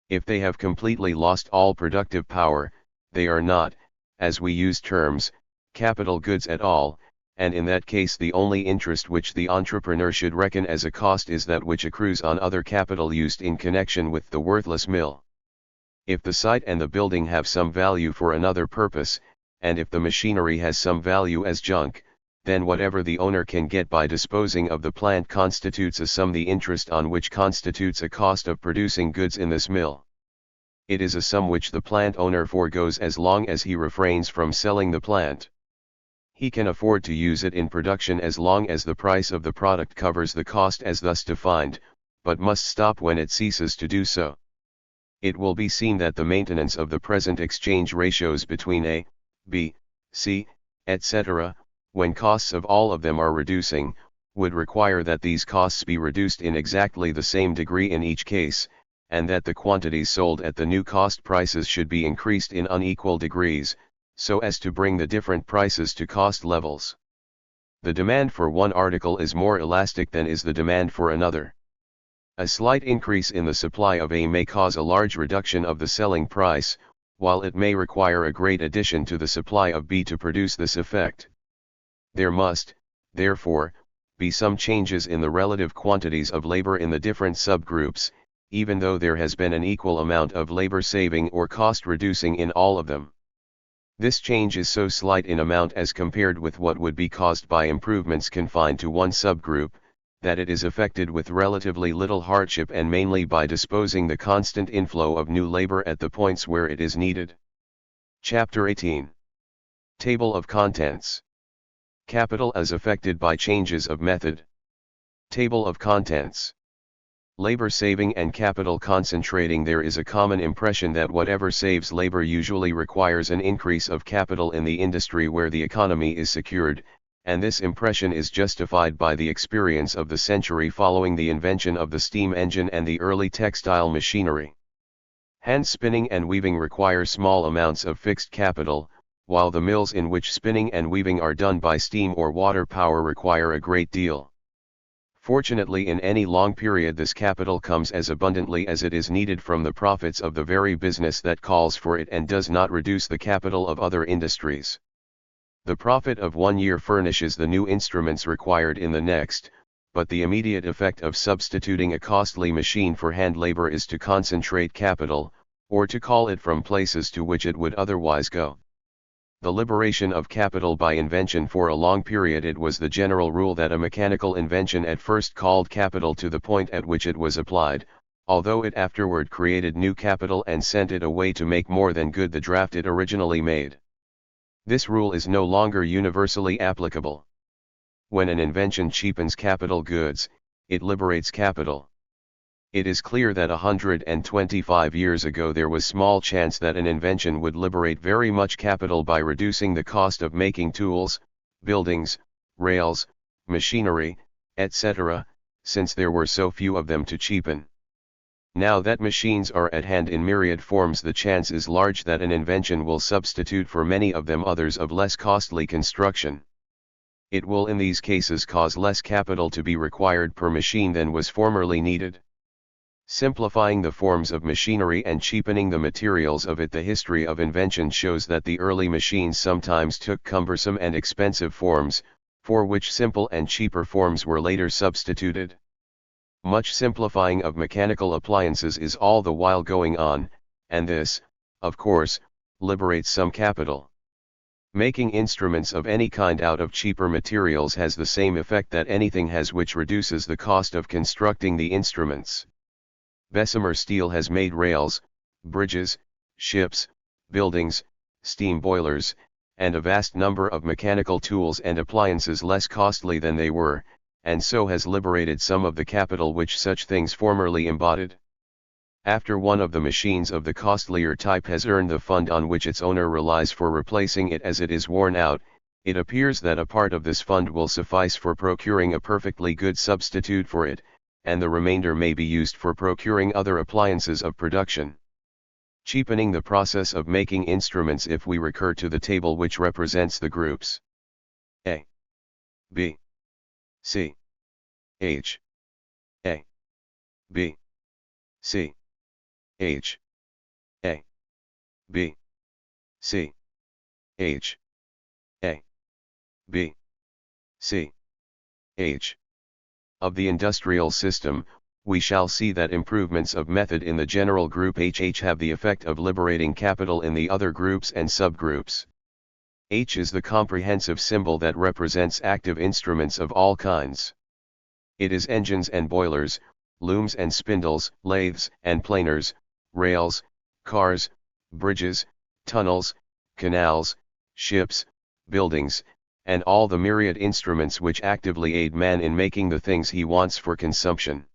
If they have completely lost all productive power, they are not, as we use terms, capital goods at all, and in that case the only interest which the entrepreneur should reckon as a cost is that which accrues on other capital used in connection with the worthless mill. If the site and the building have some value for another purpose, and if the machinery has some value as junk, then whatever the owner can get by disposing of the plant constitutes a sum, the interest on which constitutes a cost of producing goods in this mill. It is a sum which the plant owner forgoes as long as he refrains from selling the plant. He can afford to use it in production as long as the price of the product covers the cost as thus defined, but must stop when it ceases to do so. It will be seen that the maintenance of the present exchange ratios between A, B, C, etc., when costs of all of them are reducing, would require that these costs be reduced in exactly the same degree in each case, and that the quantities sold at the new cost prices should be increased in unequal degrees, so as to bring the different prices to cost levels. The demand for one article is more elastic than is the demand for another. A slight increase in the supply of A may cause a large reduction of the selling price, while it may require a great addition to the supply of B to produce this effect. There must, therefore, be some changes in the relative quantities of labor in the different subgroups, even though there has been an equal amount of labor saving or cost reducing in all of them. This change is so slight in amount as compared with what would be caused by improvements confined to one subgroup, that it is effected with relatively little hardship and mainly by disposing the constant inflow of new labor at the points where it is needed. Chapter 18. Table of Contents. Capital as affected by changes of method. Table of Contents. Labor saving and capital concentrating. There is a common impression that whatever saves labor usually requires an increase of capital in the industry where the economy is secured, and this impression is justified by the experience of the century following the invention of the steam engine and the early textile machinery. Hand spinning and weaving require small amounts of fixed capital, while the mills in which spinning and weaving are done by steam or water power require a great deal. Fortunately, in any long period this capital comes as abundantly as it is needed from the profits of the very business that calls for it and does not reduce the capital of other industries. The profit of 1 year furnishes the new instruments required in the next, but the immediate effect of substituting a costly machine for hand labor is to concentrate capital, or to call it from places to which it would otherwise go. The liberation of capital by invention. For a long period it was the general rule that a mechanical invention at first called capital to the point at which it was applied, although it afterward created new capital and sent it away to make more than good the draft it originally made. This rule is no longer universally applicable. When an invention cheapens capital goods, it liberates capital. It is clear that 125 years ago there was small chance that an invention would liberate very much capital by reducing the cost of making tools, buildings, rails, machinery, etc., since there were so few of them to cheapen. Now that machines are at hand in myriad forms, the chance is large that an invention will substitute for many of them others of less costly construction. It will in these cases cause less capital to be required per machine than was formerly needed. Simplifying the forms of machinery and cheapening the materials of it. The history of invention shows that the early machines sometimes took cumbersome and expensive forms, for which simple and cheaper forms were later substituted. Much simplifying of mechanical appliances is all the while going on, and this, of course, liberates some capital. Making instruments of any kind out of cheaper materials has the same effect that anything has which reduces the cost of constructing the instruments. Bessemer steel has made rails, bridges, ships, buildings, steam boilers, and a vast number of mechanical tools and appliances less costly than they were, and so has liberated some of the capital which such things formerly embodied. After one of the machines of the costlier type has earned the fund on which its owner relies for replacing it as it is worn out, it appears that a part of this fund will suffice for procuring a perfectly good substitute for it, and the remainder may be used for procuring other appliances of production. Cheapening the process of making instruments if we recur to the table which represents the groups A, B, C, H, A, B, C, H, A, B, C, H, A, B, C, H. Of the industrial system, we shall see that improvements of method in the general group HH have the effect of liberating capital in the other groups and subgroups. H is the comprehensive symbol that represents active instruments of all kinds. It is engines and boilers, looms and spindles, lathes and planers, rails, cars, bridges, tunnels, canals, ships, buildings, and all the myriad instruments which actively aid man in making the things he wants for consumption.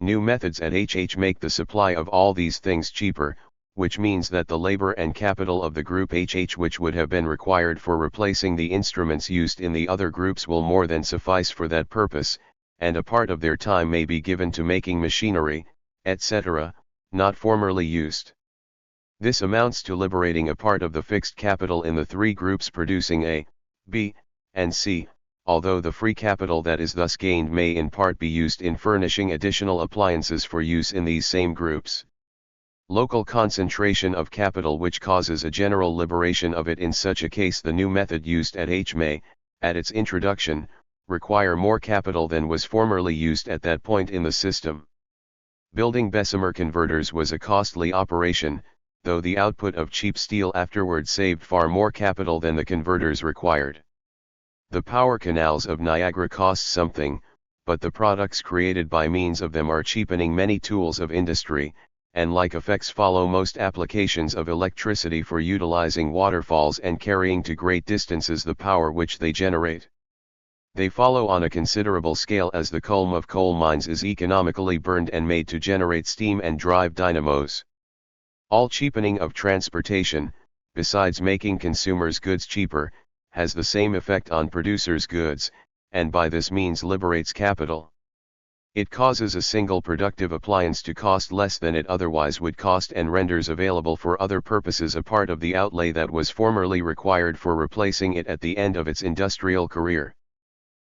New methods at HH make the supply of all these things cheaper, which means that the labor and capital of the group HH which would have been required for replacing the instruments used in the other groups will more than suffice for that purpose, and a part of their time may be given to making machinery, etc., not formerly used. This amounts to liberating a part of the fixed capital in the three groups producing A, B, and C, although the free capital that is thus gained may in part be used in furnishing additional appliances for use in these same groups. Local concentration of capital which causes a general liberation of it. In such a case the new method used at H may, at its introduction, require more capital than was formerly used at that point in the system. Building Bessemer converters was a costly operation, though the output of cheap steel afterward saved far more capital than the converters required. The power canals of Niagara cost something, but the products created by means of them are cheapening many tools of industry, and like effects follow most applications of electricity for utilizing waterfalls and carrying to great distances the power which they generate. They follow on a considerable scale as the culm of coal mines is economically burned and made to generate steam and drive dynamos. All cheapening of transportation, besides making consumers' goods cheaper, has the same effect on producers' goods, and by this means liberates capital. It causes a single productive appliance to cost less than it otherwise would cost and renders available for other purposes a part of the outlay that was formerly required for replacing it at the end of its industrial career.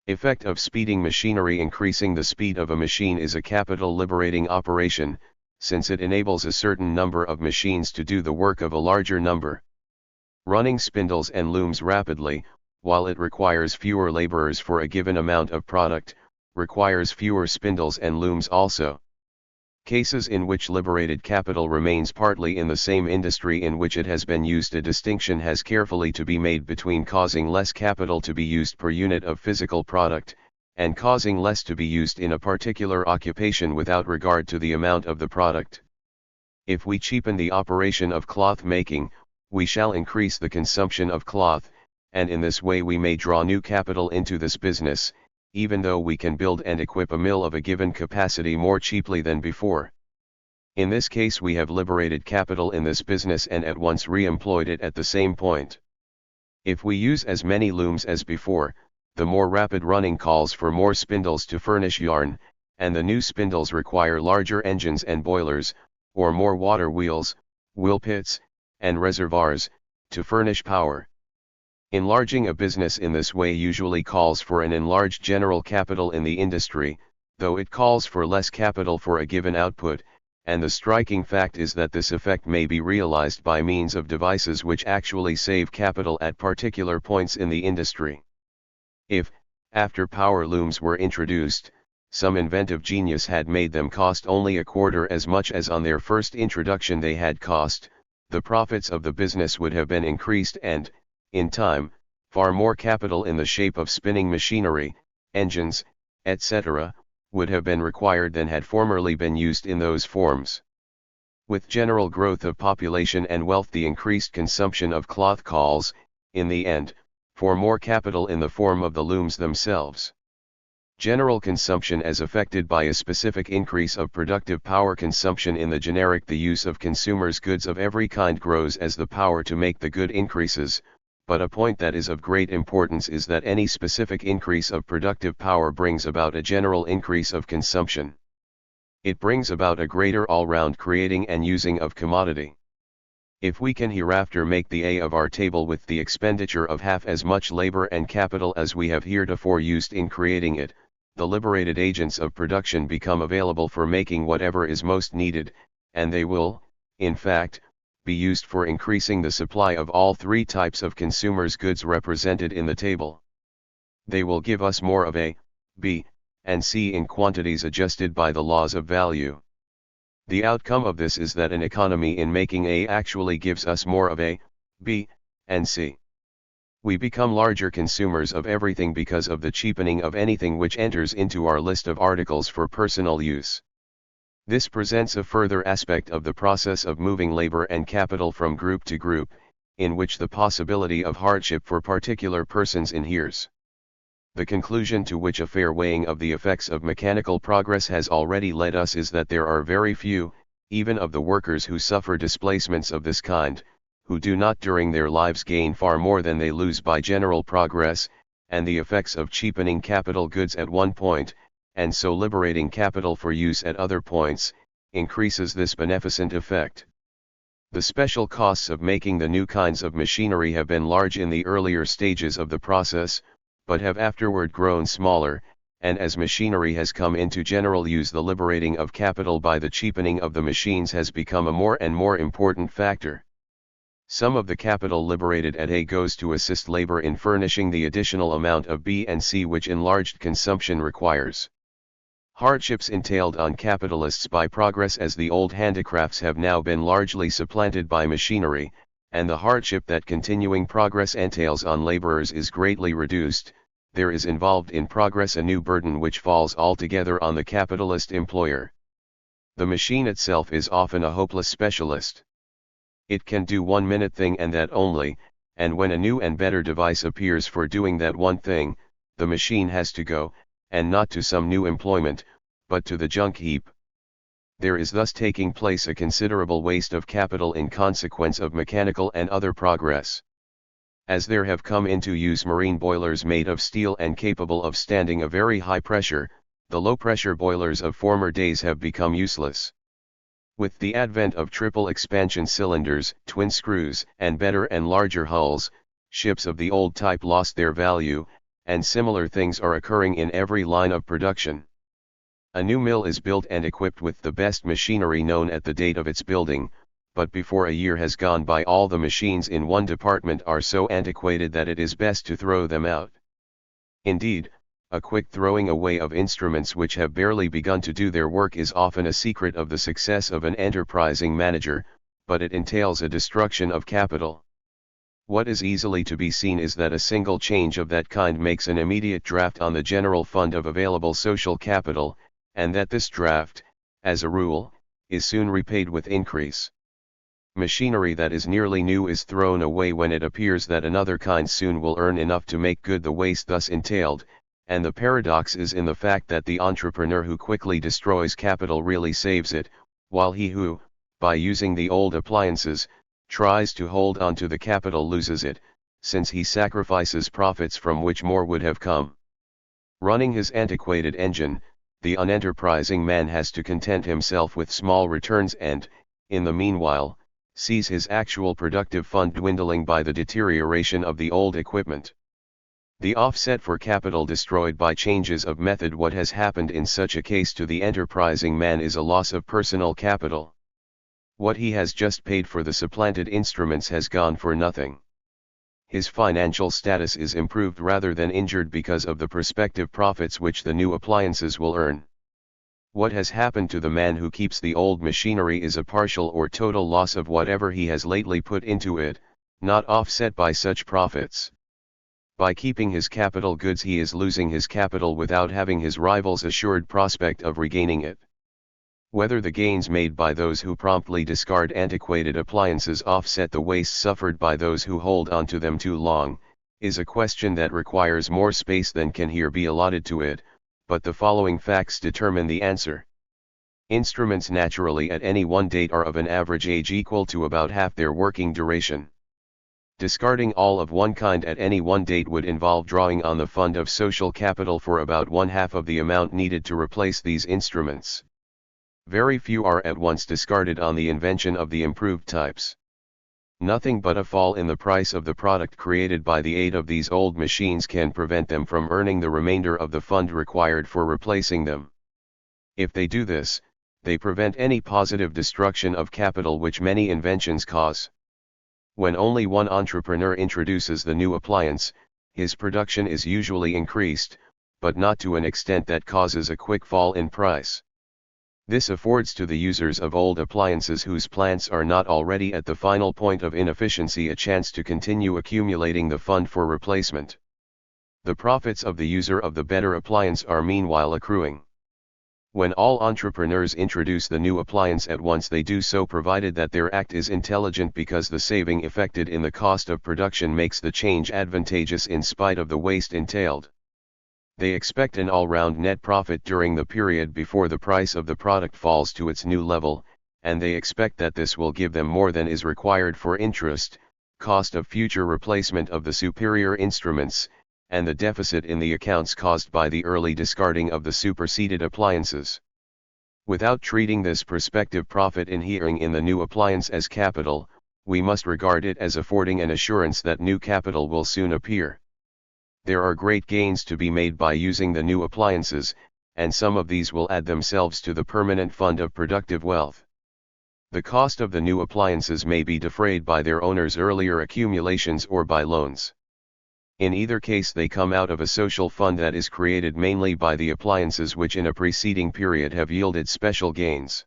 Effect of speeding machinery. Increasing the speed of a machine is a capital liberating operation, since it enables a certain number of machines to do the work of a larger number. Running spindles and looms rapidly, while it requires fewer laborers for a given amount of product, requires fewer spindles and looms also. Cases in which liberated capital remains partly in the same industry in which it has been used. A distinction has carefully to be made between causing less capital to be used per unit of physical product, and causing less to be used in a particular occupation without regard to the amount of the product. If we cheapen the operation of cloth making, we shall increase the consumption of cloth, and in this way we may draw new capital into this business, even though we can build and equip a mill of a given capacity more cheaply than before. In this case we have liberated capital in this business and at once re-employed it at the same point. If we use as many looms as before, the more rapid running calls for more spindles to furnish yarn, and the new spindles require larger engines and boilers, or more water wheels, wheel pits, and reservoirs, to furnish power. Enlarging a business in this way usually calls for an enlarged general capital in the industry, though it calls for less capital for a given output, and the striking fact is that this effect may be realized by means of devices which actually save capital at particular points in the industry. If, after power looms were introduced, some inventive genius had made them cost only a quarter as much as on their first introduction they had cost, the profits of the business would have been increased and, in time, far more capital in the shape of spinning machinery, engines, etc., would have been required than had formerly been used in those forms. With general growth of population and wealth the increased consumption of cloth calls, in the end, for more capital in the form of the looms themselves. General consumption as affected by a specific increase of productive power consumption in the generic. The use of consumers' goods of every kind grows as the power to make the good increases, but a point that is of great importance is that any specific increase of productive power brings about a general increase of consumption. It brings about a greater all-round creating and using of commodity. If we can hereafter make the A of our table with the expenditure of half as much labor and capital as we have heretofore used in creating it, the liberated agents of production become available for making whatever is most needed, and they will, in fact, be used for increasing the supply of all three types of consumers' goods represented in the table. They will give us more of A, B, and C in quantities adjusted by the laws of value. The outcome of this is that an economy in making A actually gives us more of A, B, and C. We become larger consumers of everything because of the cheapening of anything which enters into our list of articles for personal use. This presents a further aspect of the process of moving labor and capital from group to group, in which the possibility of hardship for particular persons inheres. The conclusion to which a fair weighing of the effects of mechanical progress has already led us is that there are very few, even of the workers who suffer displacements of this kind, who do not during their lives gain far more than they lose by general progress, and the effects of cheapening capital goods at one point, and so liberating capital for use at other points, increases this beneficent effect. The special costs of making the new kinds of machinery have been large in the earlier stages of the process, but have afterward grown smaller, and as machinery has come into general use, the liberating of capital by the cheapening of the machines has become a more and more important factor. Some of the capital liberated at A goes to assist labor in furnishing the additional amount of B and C which enlarged consumption requires. Hardships entailed on capitalists by progress as the old handicrafts have now been largely supplanted by machinery, and the hardship that continuing progress entails on laborers is greatly reduced. There is involved in progress a new burden which falls altogether on the capitalist employer. The machine itself is often a hopeless specialist. It can do one minute thing and that only, and when a new and better device appears for doing that one thing, the machine has to go, and not to some new employment, but to the junk heap. There is thus taking place a considerable waste of capital in consequence of mechanical and other progress. As there have come into use marine boilers made of steel and capable of standing a very high pressure, the low-pressure boilers of former days have become useless. With the advent of triple expansion cylinders, twin screws, and better and larger hulls, ships of the old type lost their value, and similar things are occurring in every line of production. A new mill is built and equipped with the best machinery known at the date of its building, but before a year has gone by all the machines in one department are so antiquated that it is best to throw them out. Indeed, a quick throwing away of instruments which have barely begun to do their work is often a secret of the success of an enterprising manager, but it entails a destruction of capital. What is easily to be seen is that a single change of that kind makes an immediate draft on the general fund of available social capital, and that this draft, as a rule, is soon repaid with increase. Machinery that is nearly new is thrown away when it appears that another kind soon will earn enough to make good the waste thus entailed, and the paradox is in the fact that the entrepreneur who quickly destroys capital really saves it, while he who, by using the old appliances, tries to hold on to the capital loses it, since he sacrifices profits from which more would have come. Running his antiquated engine, the unenterprising man has to content himself with small returns and, in the meanwhile, sees his actual productive fund dwindling by the deterioration of the old equipment. The offset for capital destroyed by changes of method. What has happened in such a case to the enterprising man is a loss of personal capital. What he has just paid for the supplanted instruments has gone for nothing. His financial status is improved rather than injured because of the prospective profits which the new appliances will earn. What has happened to the man who keeps the old machinery is a partial or total loss of whatever he has lately put into it, not offset by such profits. By keeping his capital goods he is losing his capital without having his rival's assured prospect of regaining it. Whether the gains made by those who promptly discard antiquated appliances offset the waste suffered by those who hold on to them too long, is a question that requires more space than can here be allotted to it, but the following facts determine the answer. Instruments naturally at any one date are of an average age equal to about half their working duration. Discarding all of one kind at any one date would involve drawing on the fund of social capital for about 1/2 of the amount needed to replace these instruments. Very few are at once discarded on the invention of the improved types. Nothing but a fall in the price of the product created by the aid of these old machines can prevent them from earning the remainder of the fund required for replacing them. If they do this, they prevent any positive destruction of capital which many inventions cause. When only one entrepreneur introduces the new appliance, his production is usually increased, but not to an extent that causes a quick fall in price. This affords to the users of old appliances whose plants are not already at the final point of inefficiency a chance to continue accumulating the fund for replacement. The profits of the user of the better appliance are meanwhile accruing. When all entrepreneurs introduce the new appliance at once, they do so provided that their act is intelligent, because the saving effected in the cost of production makes the change advantageous in spite of the waste entailed. They expect an all-round net profit during the period before the price of the product falls to its new level, and they expect that this will give them more than is required for interest, cost of future replacement of the superior instruments, and the deficit in the accounts caused by the early discarding of the superseded appliances. Without treating this prospective profit inhering in the new appliance as capital, we must regard it as affording an assurance that new capital will soon appear. There are great gains to be made by using the new appliances, and some of these will add themselves to the permanent fund of productive wealth. The cost of the new appliances may be defrayed by their owners' earlier accumulations or by loans. In either case, they come out of a social fund that is created mainly by the appliances which in a preceding period have yielded special gains.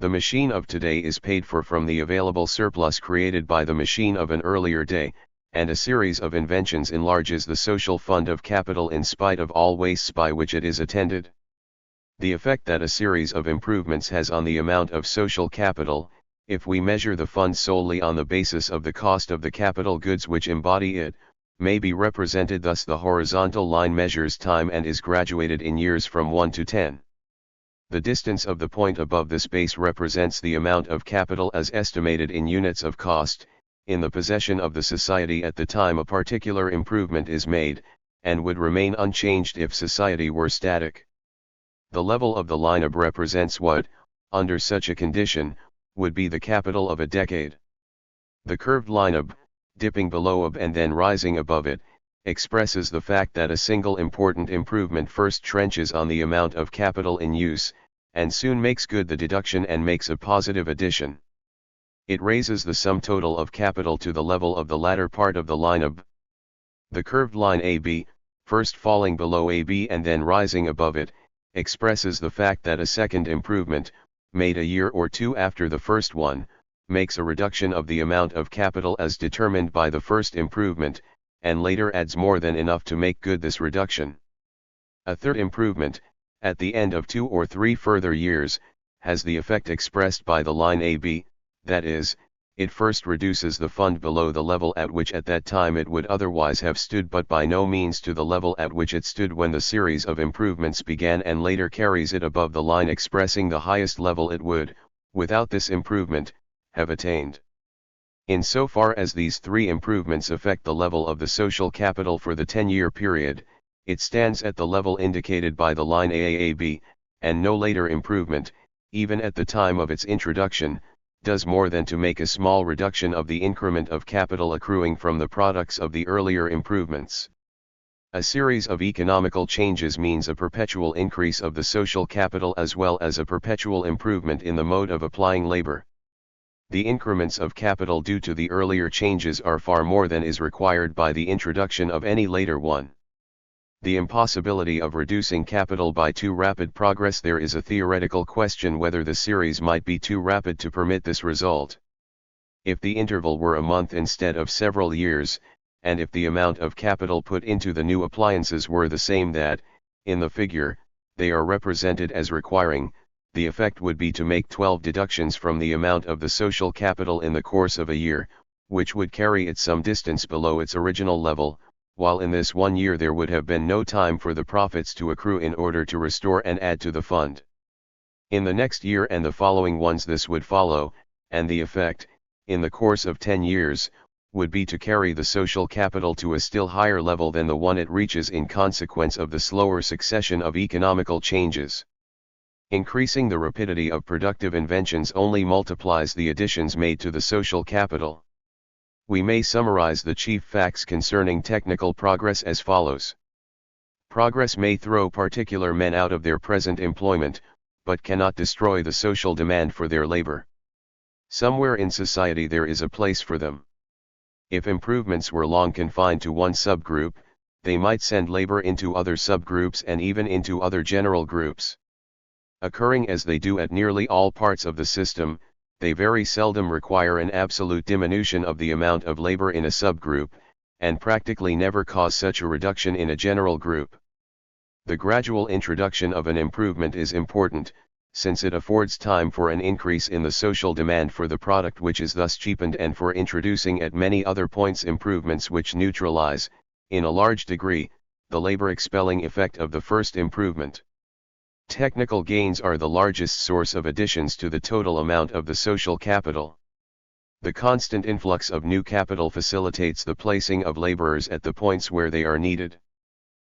The machine of today is paid for from the available surplus created by the machine of an earlier day, and a series of inventions enlarges the social fund of capital in spite of all wastes by which it is attended. The effect that a series of improvements has on the amount of social capital, if we measure the fund solely on the basis of the cost of the capital goods which embody it, may be represented thus: the horizontal line measures time and is graduated in years from 1 to 10. The distance of the point above the space represents the amount of capital as estimated in units of cost, in the possession of the society at the time a particular improvement is made, and would remain unchanged if society were static. The level of the line ab represents what, under such a condition, would be the capital of a decade. The curved line ab, dipping below ab and then rising above it, expresses the fact that a single important improvement first trenches on the amount of capital in use, and soon makes good the deduction and makes a positive addition. It raises the sum total of capital to the level of the latter part of the line ab. The curved line AB, first falling below AB and then rising above it, expresses the fact that a second improvement, made a year or two after the first one, makes a reduction of the amount of capital as determined by the first improvement, and later adds more than enough to make good this reduction. A third improvement, at the end of 2 or 3 further years, has the effect expressed by the line AB, that is, it first reduces the fund below the level at which at that time it would otherwise have stood, but by no means to the level at which it stood when the series of improvements began, and later carries it above the line expressing the highest level it would, without this improvement, have attained. In so far as these 3 improvements affect the level of the social capital for the 10-year period, it stands at the level indicated by the line AAAB, and no later improvement, even at the time of its introduction, does more than to make a small reduction of the increment of capital accruing from the products of the earlier improvements. A series of economical changes means a perpetual increase of the social capital as well as a perpetual improvement in the mode of applying labor. The increments of capital due to the earlier changes are far more than is required by the introduction of any later one. The impossibility of reducing capital by too rapid progress. There is a theoretical question whether the series might be too rapid to permit this result. If the interval were a month instead of several years, and if the amount of capital put into the new appliances were the same that, in the figure, they are represented as requiring, the effect would be to make 12 deductions from the amount of the social capital in the course of a year, which would carry it some distance below its original level, while in this 1 year there would have been no time for the profits to accrue in order to restore and add to the fund. In the next year and the following ones this would follow, and the effect, in the course of 10 years, would be to carry the social capital to a still higher level than the one it reaches in consequence of the slower succession of economical changes. Increasing the rapidity of productive inventions only multiplies the additions made to the social capital. We may summarize the chief facts concerning technical progress as follows. Progress may throw particular men out of their present employment, but cannot destroy the social demand for their labor. Somewhere in society there is a place for them. If improvements were long confined to one subgroup, they might send labor into other subgroups and even into other general groups. Occurring as they do at nearly all parts of the system, they very seldom require an absolute diminution of the amount of labor in a subgroup, and practically never cause such a reduction in a general group. The gradual introduction of an improvement is important, since it affords time for an increase in the social demand for the product which is thus cheapened, and for introducing at many other points improvements which neutralize, in a large degree, the labor expelling effect of the first improvement. Technical gains are the largest source of additions to the total amount of the social capital. The constant influx of new capital facilitates the placing of laborers at the points where they are needed.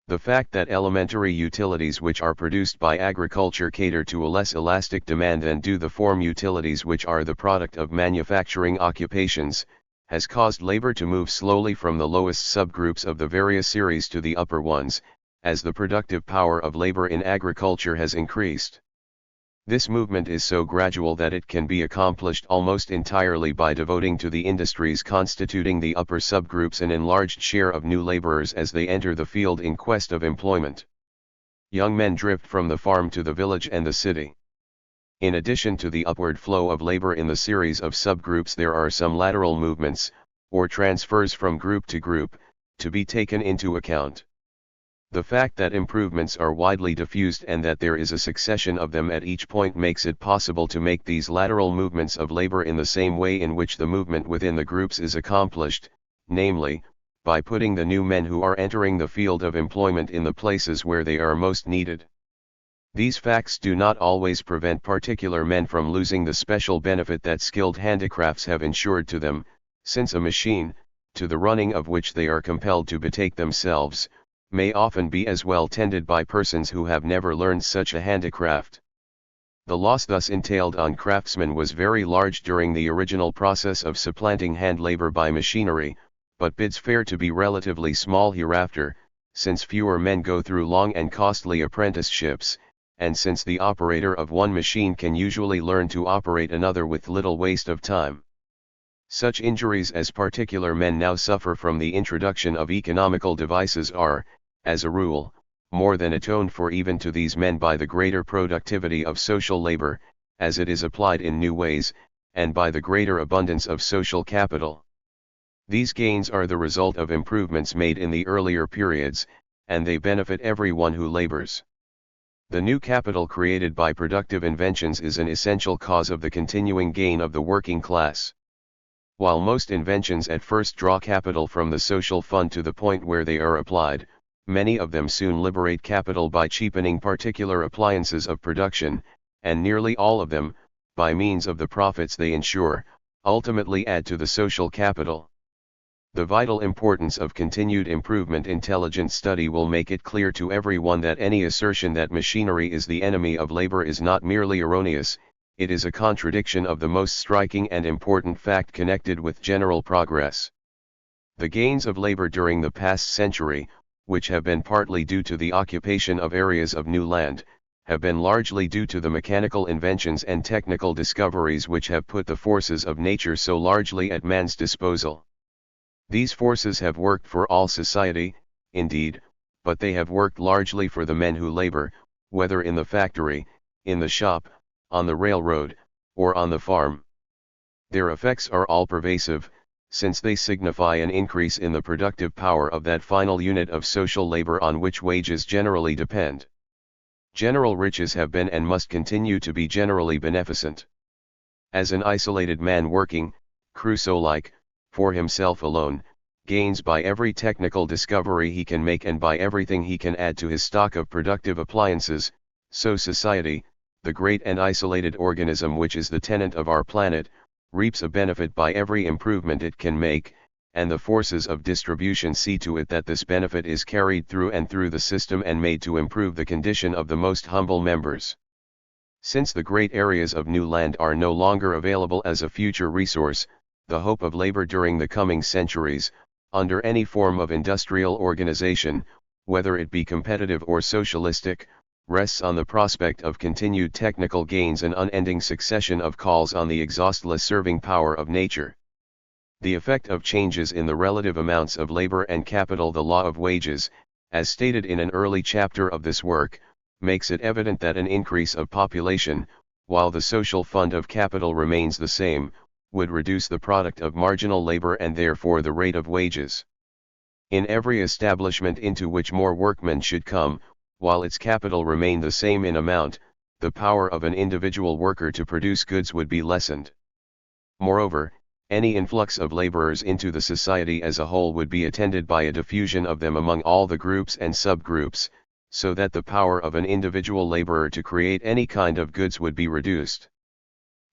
The fact that elementary utilities which are produced by agriculture cater to a less elastic demand than do the form utilities which are the product of manufacturing occupations, has caused labor to move slowly from the lowest subgroups of the various series to the upper ones, as the productive power of labor in agriculture has increased. This movement is so gradual that it can be accomplished almost entirely by devoting to the industries constituting the upper subgroups an enlarged share of new laborers as they enter the field in quest of employment. Young men drift from the farm to the village and the city. In addition to the upward flow of labor in the series of subgroups, there are some lateral movements, or transfers from group to group, to be taken into account. The fact that improvements are widely diffused and that there is a succession of them at each point makes it possible to make these lateral movements of labor in the same way in which the movement within the groups is accomplished, namely, by putting the new men who are entering the field of employment in the places where they are most needed. These facts do not always prevent particular men from losing the special benefit that skilled handicrafts have ensured to them, since a machine, to the running of which they are compelled to betake themselves, may often be as well tended by persons who have never learned such a handicraft. The loss thus entailed on craftsmen was very large during the original process of supplanting hand labor by machinery, but bids fair to be relatively small hereafter, since fewer men go through long and costly apprenticeships, and since the operator of one machine can usually learn to operate another with little waste of time. Such injuries as particular men now suffer from the introduction of economical devices are, as a rule, more than atoned for even to these men by the greater productivity of social labor, as it is applied in new ways, and by the greater abundance of social capital. These gains are the result of improvements made in the earlier periods, and they benefit everyone who labors. The new capital created by productive inventions is an essential cause of the continuing gain of the working class. While most inventions at first draw capital from the social fund to the point where they are applied, many of them soon liberate capital by cheapening particular appliances of production, and nearly all of them, by means of the profits they ensure, ultimately add to the social capital. The vital importance of continued improvement intelligent study will make it clear to everyone that any assertion that machinery is the enemy of labor is not merely erroneous, it is a contradiction of the most striking and important fact connected with general progress. The gains of labor during the past century, which have been partly due to the occupation of areas of new land, have been largely due to the mechanical inventions and technical discoveries which have put the forces of nature so largely at man's disposal. These forces have worked for all society, indeed, but they have worked largely for the men who labor, whether in the factory, in the shop, on the railroad, or on the farm. Their effects are all pervasive, since they signify an increase in the productive power of that final unit of social labor on which wages generally depend. General riches have been and must continue to be generally beneficent. As an isolated man working, Crusoe-like, for himself alone, gains by every technical discovery he can make and by everything he can add to his stock of productive appliances, so society, the great and isolated organism which is the tenant of our planet, reaps a benefit by every improvement it can make, and the forces of distribution see to it that this benefit is carried through and through the system and made to improve the condition of the most humble members. Since the great areas of new land are no longer available as a future resource, the hope of labor during the coming centuries, under any form of industrial organization, whether it be competitive or socialistic, rests on the prospect of continued technical gains and unending succession of calls on the exhaustless serving power of nature. The effect of changes in the relative amounts of labor and capital, the law of wages, as stated in an early chapter of this work, makes it evident that an increase of population, while the social fund of capital remains the same, would reduce the product of marginal labor and therefore the rate of wages. In every establishment into which more workmen should come, while its capital remained the same in amount, the power of an individual worker to produce goods would be lessened. Moreover, any influx of laborers into the society as a whole would be attended by a diffusion of them among all the groups and subgroups, so that the power of an individual laborer to create any kind of goods would be reduced.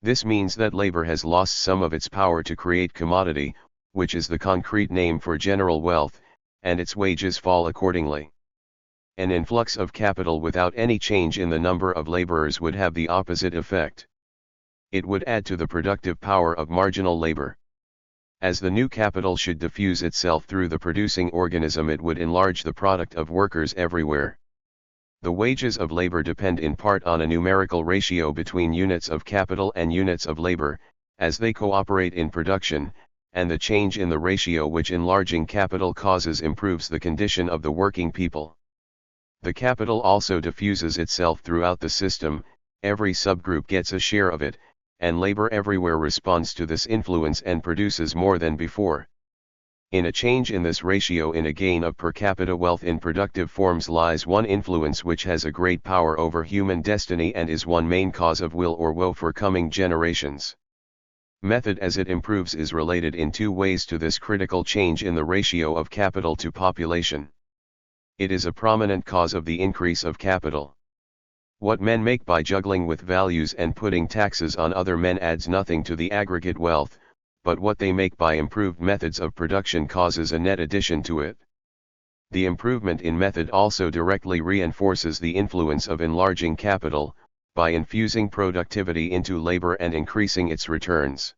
This means that labor has lost some of its power to create commodity, which is the concrete name for general wealth, and its wages fall accordingly. An influx of capital without any change in the number of laborers would have the opposite effect. It would add to the productive power of marginal labor. As the new capital should diffuse itself through the producing organism, it would enlarge the product of workers everywhere. The wages of labor depend in part on a numerical ratio between units of capital and units of labor, as they cooperate in production, and the change in the ratio which enlarging capital causes improves the condition of the working people. The capital also diffuses itself throughout the system, every subgroup gets a share of it, and labor everywhere responds to this influence and produces more than before. In a change in this ratio, in a gain of per capita wealth in productive forms, lies one influence which has a great power over human destiny and is one main cause of weal or woe for coming generations. Method as it improves is related in two ways to this critical change in the ratio of capital to population. It is a prominent cause of the increase of capital. What men make by juggling with values and putting taxes on other men adds nothing to the aggregate wealth, but what they make by improved methods of production causes a net addition to it. The improvement in method also directly reinforces the influence of enlarging capital, by infusing productivity into labor and increasing its returns.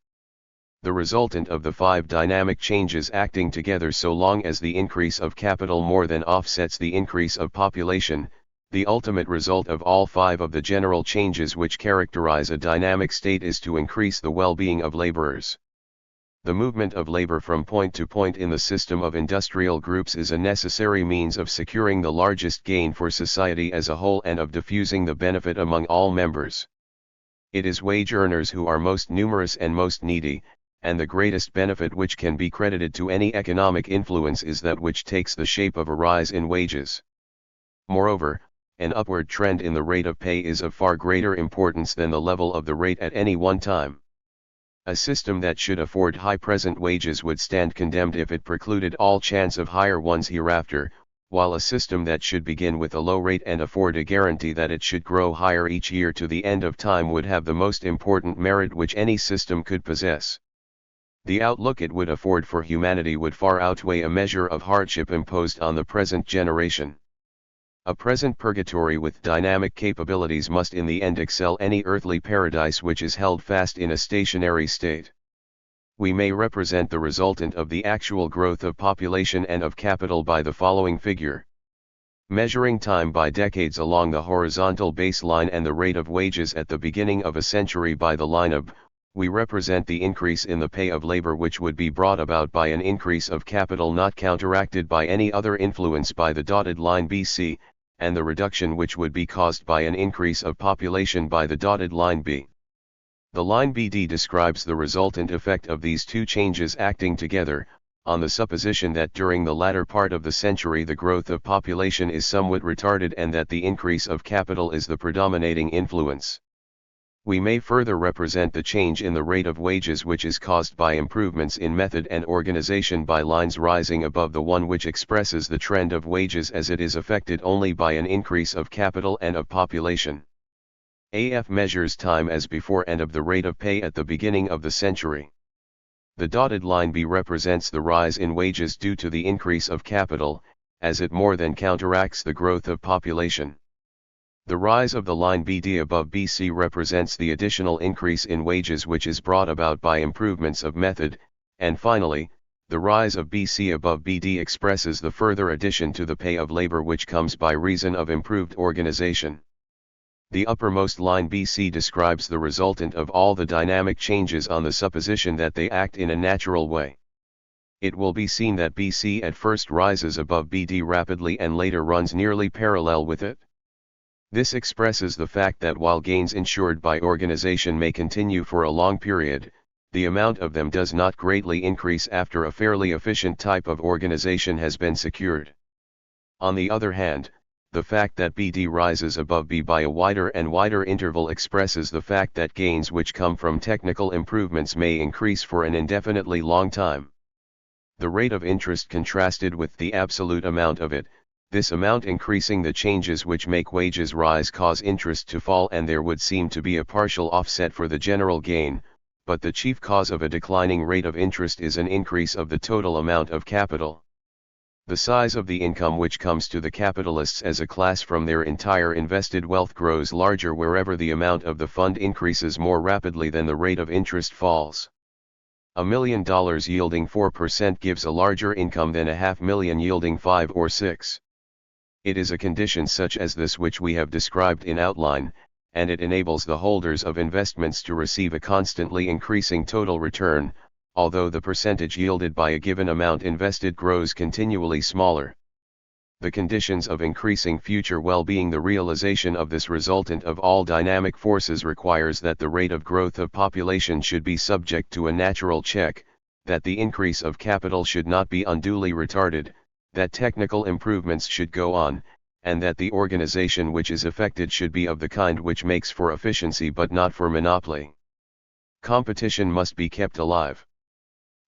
The resultant of the five dynamic changes acting together, so long as the increase of capital more than offsets the increase of population, the ultimate result of all five of the general changes which characterize a dynamic state is to increase the well-being of laborers. The movement of labor from point to point in the system of industrial groups is a necessary means of securing the largest gain for society as a whole and of diffusing the benefit among all members. It is wage earners who are most numerous and most needy, and the greatest benefit which can be credited to any economic influence is that which takes the shape of a rise in wages. Moreover, an upward trend in the rate of pay is of far greater importance than the level of the rate at any one time. A system that should afford high present wages would stand condemned if it precluded all chance of higher ones hereafter, while a system that should begin with a low rate and afford a guarantee that it should grow higher each year to the end of time would have the most important merit which any system could possess. The outlook it would afford for humanity would far outweigh a measure of hardship imposed on the present generation. A present purgatory with dynamic capabilities must in the end excel any earthly paradise which is held fast in a stationary state. We may represent the resultant of the actual growth of population and of capital by the following figure. Measuring time by decades along the horizontal baseline and the rate of wages at the beginning of a century by the line of, we represent the increase in the pay of labor which would be brought about by an increase of capital not counteracted by any other influence by the dotted line BC, and the reduction which would be caused by an increase of population by the dotted line B. The line BD describes the resultant effect of these two changes acting together, on the supposition that during the latter part of the century the growth of population is somewhat retarded and that the increase of capital is the predominating influence. We may further represent the change in the rate of wages which is caused by improvements in method and organization by lines rising above the one which expresses the trend of wages as it is affected only by an increase of capital and of population. AF measures time as before and of the rate of pay at the beginning of the century. The dotted line B represents the rise in wages due to the increase of capital, as it more than counteracts the growth of population. The rise of the line BD above BC represents the additional increase in wages which is brought about by improvements of method, and finally, the rise of BC above BD expresses the further addition to the pay of labor which comes by reason of improved organization. The uppermost line BC describes the resultant of all the dynamic changes on the supposition that they act in a natural way. It will be seen that BC at first rises above BD rapidly and later runs nearly parallel with it. This expresses the fact that while gains ensured by organization may continue for a long period, the amount of them does not greatly increase after a fairly efficient type of organization has been secured. On the other hand, the fact that BD rises above B by a wider and wider interval expresses the fact that gains which come from technical improvements may increase for an indefinitely long time. The rate of interest contrasted with the absolute amount of it, this amount increasing the changes which make wages rise cause interest to fall, and there would seem to be a partial offset for the general gain, but the chief cause of a declining rate of interest is an increase of the total amount of capital. The size of the income which comes to the capitalists as a class from their entire invested wealth grows larger wherever the amount of the fund increases more rapidly than the rate of interest falls. $1 million yielding 4% gives a larger income than $500,000 yielding 5 or 6. It is a condition such as this which we have described in outline, and it enables the holders of investments to receive a constantly increasing total return, although the percentage yielded by a given amount invested grows continually smaller. The conditions of increasing future well-being, the realization of this resultant of all dynamic forces, requires that the rate of growth of population should be subject to a natural check, that the increase of capital should not be unduly retarded, that technical improvements should go on, and that the organization which is effected should be of the kind which makes for efficiency but not for monopoly. Competition must be kept alive.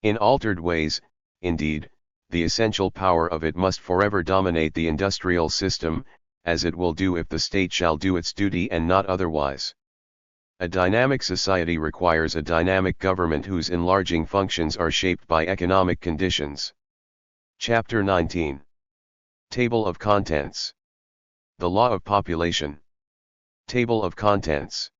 In altered ways, indeed, the essential power of it must forever dominate the industrial system, as it will do if the state shall do its duty and not otherwise. A dynamic society requires a dynamic government whose enlarging functions are shaped by economic conditions. Chapter 19. Table of Contents. The Law of Population. Table of Contents.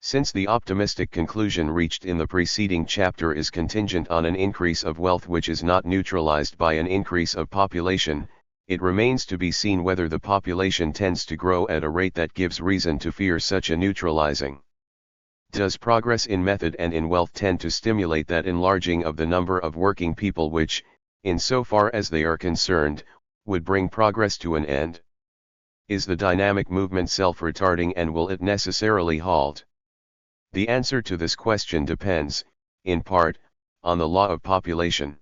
Since the optimistic conclusion reached in the preceding chapter is contingent on an increase of wealth which is not neutralized by an increase of population, it remains to be seen whether the population tends to grow at a rate that gives reason to fear such a neutralizing. Does progress in method and in wealth tend to stimulate that enlarging of the number of working people which, in so far as they are concerned, would bring progress to an end? Is the dynamic movement self-retarding, and will it necessarily halt? The answer to this question depends, in part, on the law of population.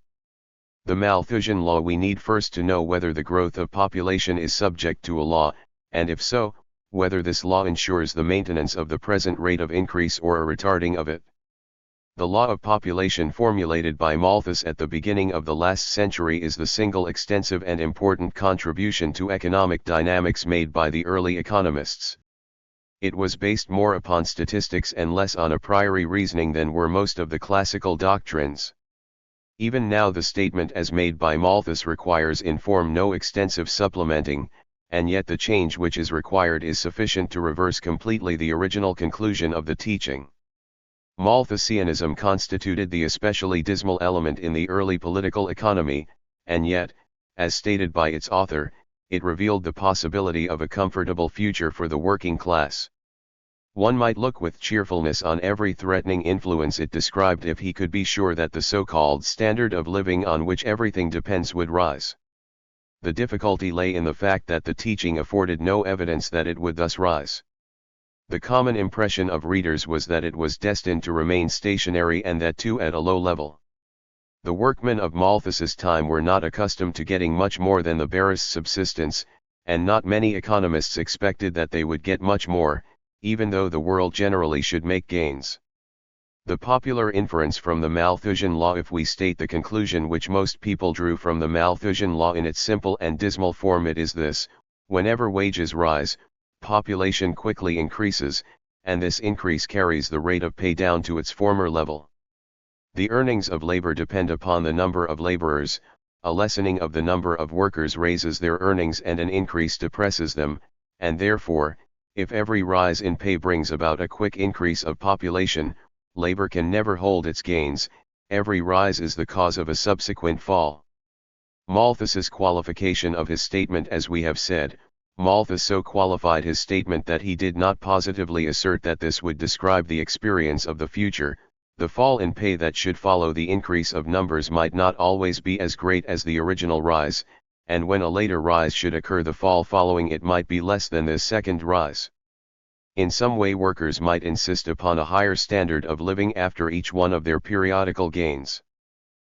The Malthusian law: we need first to know whether the growth of population is subject to a law, and if so, whether this law ensures the maintenance of the present rate of increase or a retarding of it. The law of population formulated by Malthus at the beginning of the last century is the single extensive and important contribution to economic dynamics made by the early economists. It was based more upon statistics and less on a priori reasoning than were most of the classical doctrines. Even now the statement as made by Malthus requires in form no extensive supplementing, and yet the change which is required is sufficient to reverse completely the original conclusion of the teaching. Malthusianism constituted the especially dismal element in the early political economy, and yet, as stated by its author, it revealed the possibility of a comfortable future for the working class. One might look with cheerfulness on every threatening influence it described if he could be sure that the so-called standard of living on which everything depends would rise. The difficulty lay in the fact that the teaching afforded no evidence that it would thus rise. The common impression of readers was that it was destined to remain stationary, and that too at a low level. The workmen of Malthus's time were not accustomed to getting much more than the barest subsistence, and not many economists expected that they would get much more, even though the world generally should make gains. The popular inference from the Malthusian law, if we state the conclusion which most people drew from the Malthusian law in its simple and dismal form, it is this: whenever wages rise, population quickly increases, and this increase carries the rate of pay down to its former level. The earnings of labor depend upon the number of laborers. A lessening of the number of workers raises their earnings and an increase depresses them, and therefore, if every rise in pay brings about a quick increase of population, labor can never hold its gains. Every rise is the cause of a subsequent fall. Malthus's qualification of his statement, as we have said, Malthus so qualified his statement that he did not positively assert that this would describe the experience of the future. The fall in pay that should follow the increase of numbers might not always be as great as the original rise, and when a later rise should occur, the fall following it might be less than this second rise. In some way, workers might insist upon a higher standard of living after each one of their periodical gains.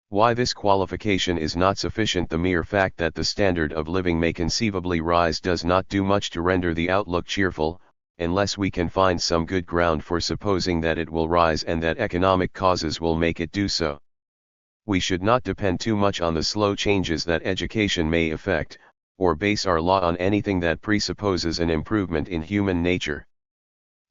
Why this qualification is not sufficient: the mere fact that the standard of living may conceivably rise does not do much to render the outlook cheerful, unless we can find some good ground for supposing that it will rise and that economic causes will make it do so. We should not depend too much on the slow changes that education may effect, or base our law on anything that presupposes an improvement in human nature.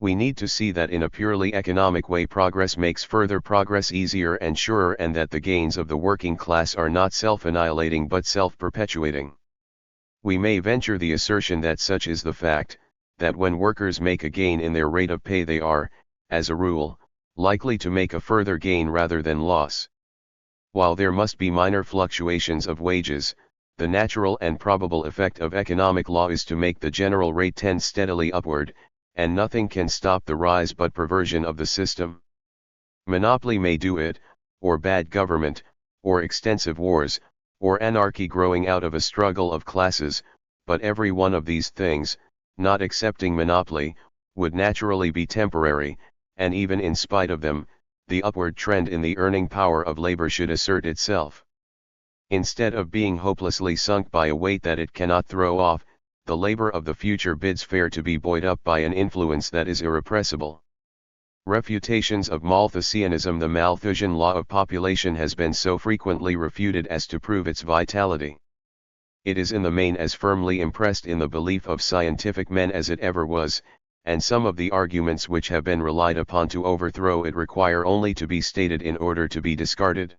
We need to see that in a purely economic way progress makes further progress easier and surer, and that the gains of the working class are not self-annihilating but self-perpetuating. We may venture the assertion that such is the fact, that when workers make a gain in their rate of pay they are, as a rule, likely to make a further gain rather than loss. While there must be minor fluctuations of wages, the natural and probable effect of economic law is to make the general rate tend steadily upward, and nothing can stop the rise but perversion of the system. Monopoly may do it, or bad government, or extensive wars, or anarchy growing out of a struggle of classes, but every one of these things, not excepting monopoly, would naturally be temporary, and even in spite of them, the upward trend in the earning power of labor should assert itself. Instead of being hopelessly sunk by a weight that it cannot throw off, the labor of the future bids fair to be buoyed up by an influence that is irrepressible. Refutations of Malthusianism. The Malthusian law of population has been so frequently refuted as to prove its vitality. It is in the main as firmly impressed in the belief of scientific men as it ever was, and some of the arguments which have been relied upon to overthrow it require only to be stated in order to be discarded.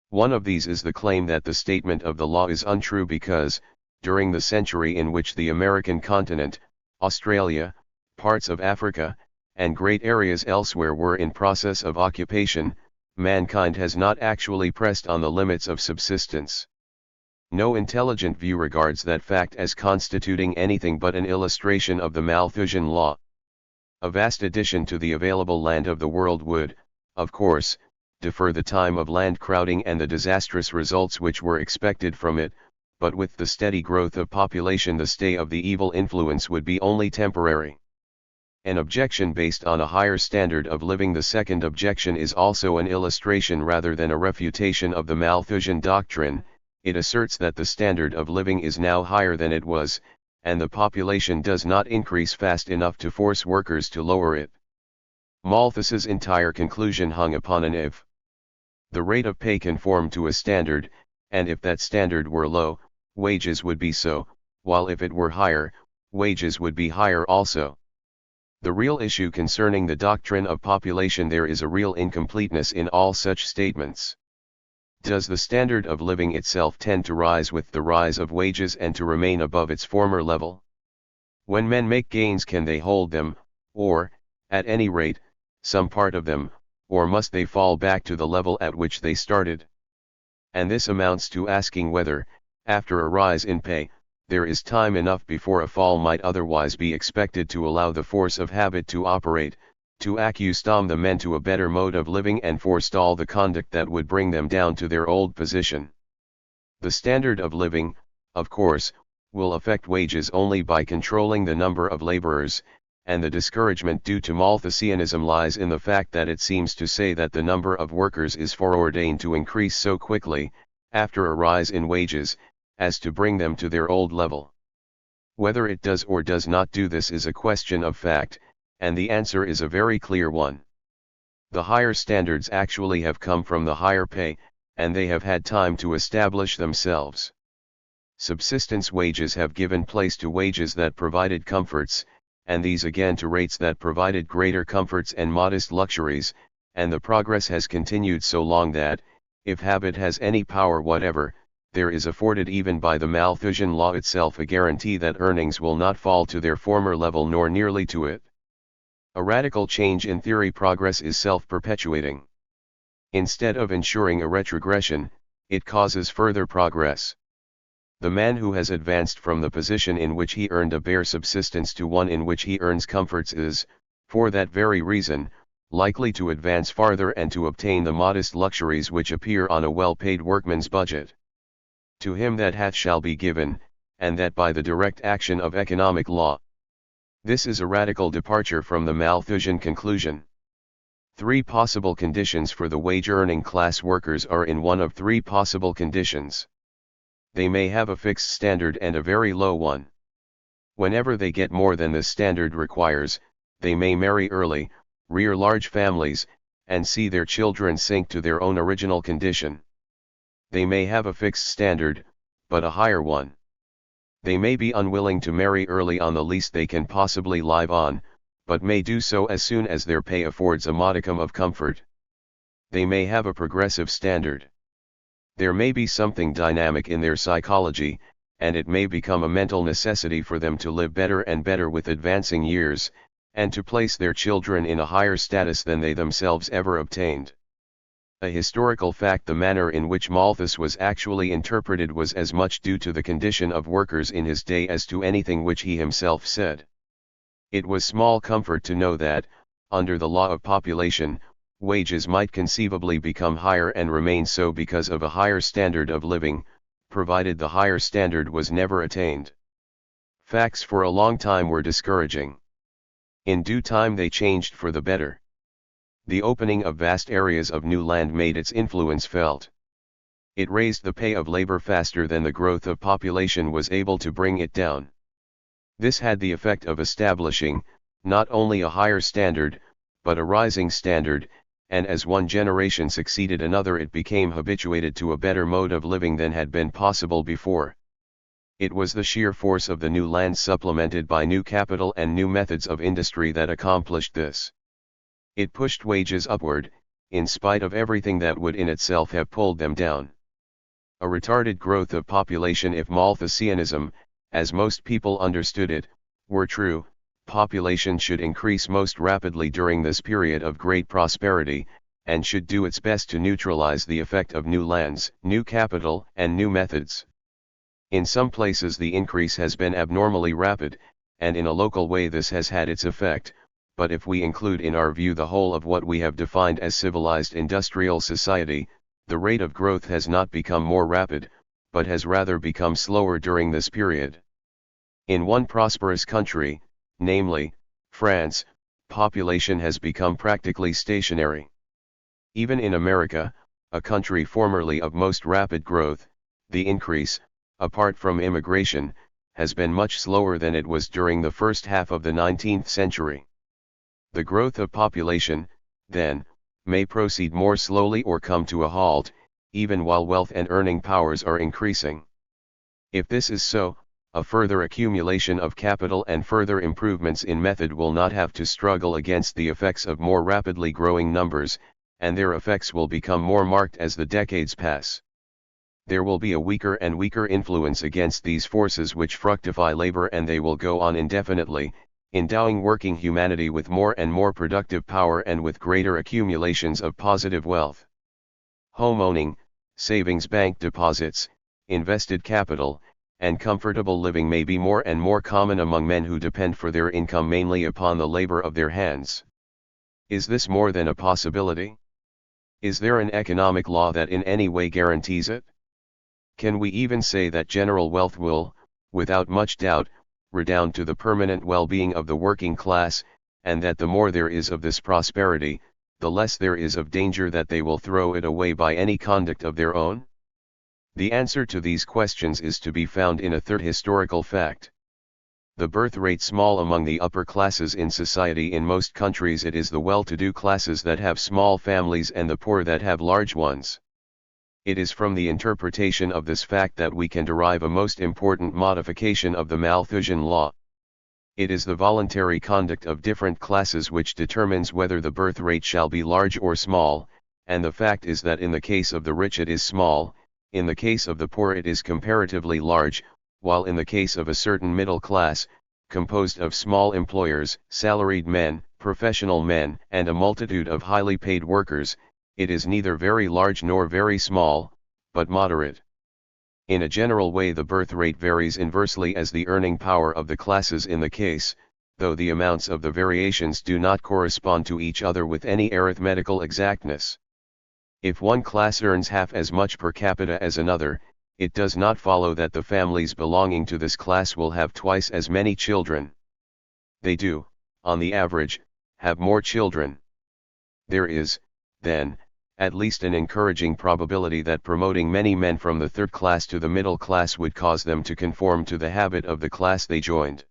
One of these is the claim that the statement of the law is untrue because, during the century in which the American continent, Australia, parts of Africa, and great areas elsewhere were in process of occupation, mankind has not actually pressed on the limits of subsistence. No intelligent view regards that fact as constituting anything but an illustration of the Malthusian law. A vast addition to the available land of the world would, of course, defer the time of land crowding and the disastrous results which were expected from it, but with the steady growth of population the stay of the evil influence would be only temporary. An objection based on a higher standard of living. The second objection is also an illustration rather than a refutation of the Malthusian doctrine. It asserts that the standard of living is now higher than it was, and the population does not increase fast enough to force workers to lower it. Malthus's entire conclusion hung upon an if. The rate of pay conformed to a standard, and if that standard were low, wages would be so, while if it were higher, wages would be higher also. The real issue concerning the doctrine of population: there is a real incompleteness in all such statements. Does the standard of living itself tend to rise with the rise of wages and to remain above its former level? When men make gains, can they hold them, or, at any rate, some part of them, or must they fall back to the level at which they started? And this amounts to asking whether, after a rise in pay, there is time enough before a fall might otherwise be expected to allow the force of habit to operate, to accustom the men to a better mode of living and forestall the conduct that would bring them down to their old position. The standard of living, of course, will affect wages only by controlling the number of laborers, and the discouragement due to Malthusianism lies in the fact that it seems to say that the number of workers is foreordained to increase so quickly, after a rise in wages, as to bring them to their old level. Whether it does or does not do this is a question of fact, and the answer is a very clear one. The higher standards actually have come from the higher pay, and they have had time to establish themselves. Subsistence wages have given place to wages that provided comforts, and these again to rates that provided greater comforts and modest luxuries, and the progress has continued so long that, if habit has any power whatever, there is afforded even by the Malthusian law itself a guarantee that earnings will not fall to their former level nor nearly to it. A radical change in theory progress is self-perpetuating. Instead of ensuring a retrogression, it causes further progress. The man who has advanced from the position in which he earned a bare subsistence to one in which he earns comforts is, for that very reason, likely to advance farther and to obtain the modest luxuries which appear on a well-paid workman's budget. To him that hath shall be given, and that by the direct action of economic law. This is a radical departure from the Malthusian conclusion. Three possible conditions for the wage-earning class workers are in one of three possible conditions. They may have a fixed standard and a very low one. Whenever they get more than the standard requires, they may marry early, rear large families, and see their children sink to their own original condition. They may have a fixed standard, but a higher one. They may be unwilling to marry early on the least they can possibly live on, but may do so as soon as their pay affords a modicum of comfort. They may have a progressive standard. There may be something dynamic in their psychology, and it may become a mental necessity for them to live better and better with advancing years, and to place their children in a higher status than they themselves ever obtained. A historical fact: the manner in which Malthus was actually interpreted was as much due to the condition of workers in his day as to anything which he himself said. It was small comfort to know that, under the law of population, wages might conceivably become higher and remain so because of a higher standard of living, provided the higher standard was never attained. Facts for a long time were discouraging. In due time they changed for the better. The opening of vast areas of new land made its influence felt. It raised the pay of labor faster than the growth of population was able to bring it down. This had the effect of establishing, not only a higher standard, but a rising standard, and as one generation succeeded another it became habituated to a better mode of living than had been possible before. It was the sheer force of the new land supplemented by new capital and new methods of industry that accomplished this. It pushed wages upward, in spite of everything that would in itself have pulled them down. A retarded growth of population. If Malthusianism, as most people understood it, were true, population should increase most rapidly during this period of great prosperity, and should do its best to neutralize the effect of new lands, new capital, and new methods. In some places the increase has been abnormally rapid, and in a local way this has had its effect, but if we include in our view the whole of what we have defined as civilized industrial society, the rate of growth has not become more rapid, but has rather become slower during this period. In one prosperous country, namely, France, population has become practically stationary. Even in America, a country formerly of most rapid growth, the increase, apart from immigration, has been much slower than it was during the first half of the 19th century. The growth of population, then, may proceed more slowly or come to a halt, even while wealth and earning powers are increasing. If this is so, a further accumulation of capital and further improvements in method will not have to struggle against the effects of more rapidly growing numbers, and their effects will become more marked as the decades pass. There will be a weaker and weaker influence against these forces which fructify labor, and they will go on indefinitely, endowing working humanity with more and more productive power and with greater accumulations of positive wealth. Home owning, savings bank deposits, invested capital, and comfortable living may be more and more common among men who depend for their income mainly upon the labor of their hands. Is this more than a possibility? Is there an economic law that in any way guarantees it? Can we even say that general wealth will, without much doubt, redound to the permanent well-being of the working class, and that the more there is of this prosperity, the less there is of danger that they will throw it away by any conduct of their own? The answer to these questions is to be found in a third historical fact. The birth rate small among the upper classes in society. In most countries it is the well-to-do classes that have small families and the poor that have large ones. It is from the interpretation of this fact that we can derive a most important modification of the Malthusian law. It is the voluntary conduct of different classes which determines whether the birth rate shall be large or small, and the fact is that in the case of the rich it is small, in the case of the poor it is comparatively large, while in the case of a certain middle class, composed of small employers, salaried men, professional men, and a multitude of highly paid workers, it is neither very large nor very small, but moderate. In a general way the birth rate varies inversely as the earning power of the classes in the case, though the amounts of the variations do not correspond to each other with any arithmetical exactness. If one class earns half as much per capita as another, it does not follow that the families belonging to this class will have twice as many children. They do, on the average, have more children. There is, then, at least an encouraging probability that promoting many men from the third class to the middle class would cause them to conform to the habit of the class they joined.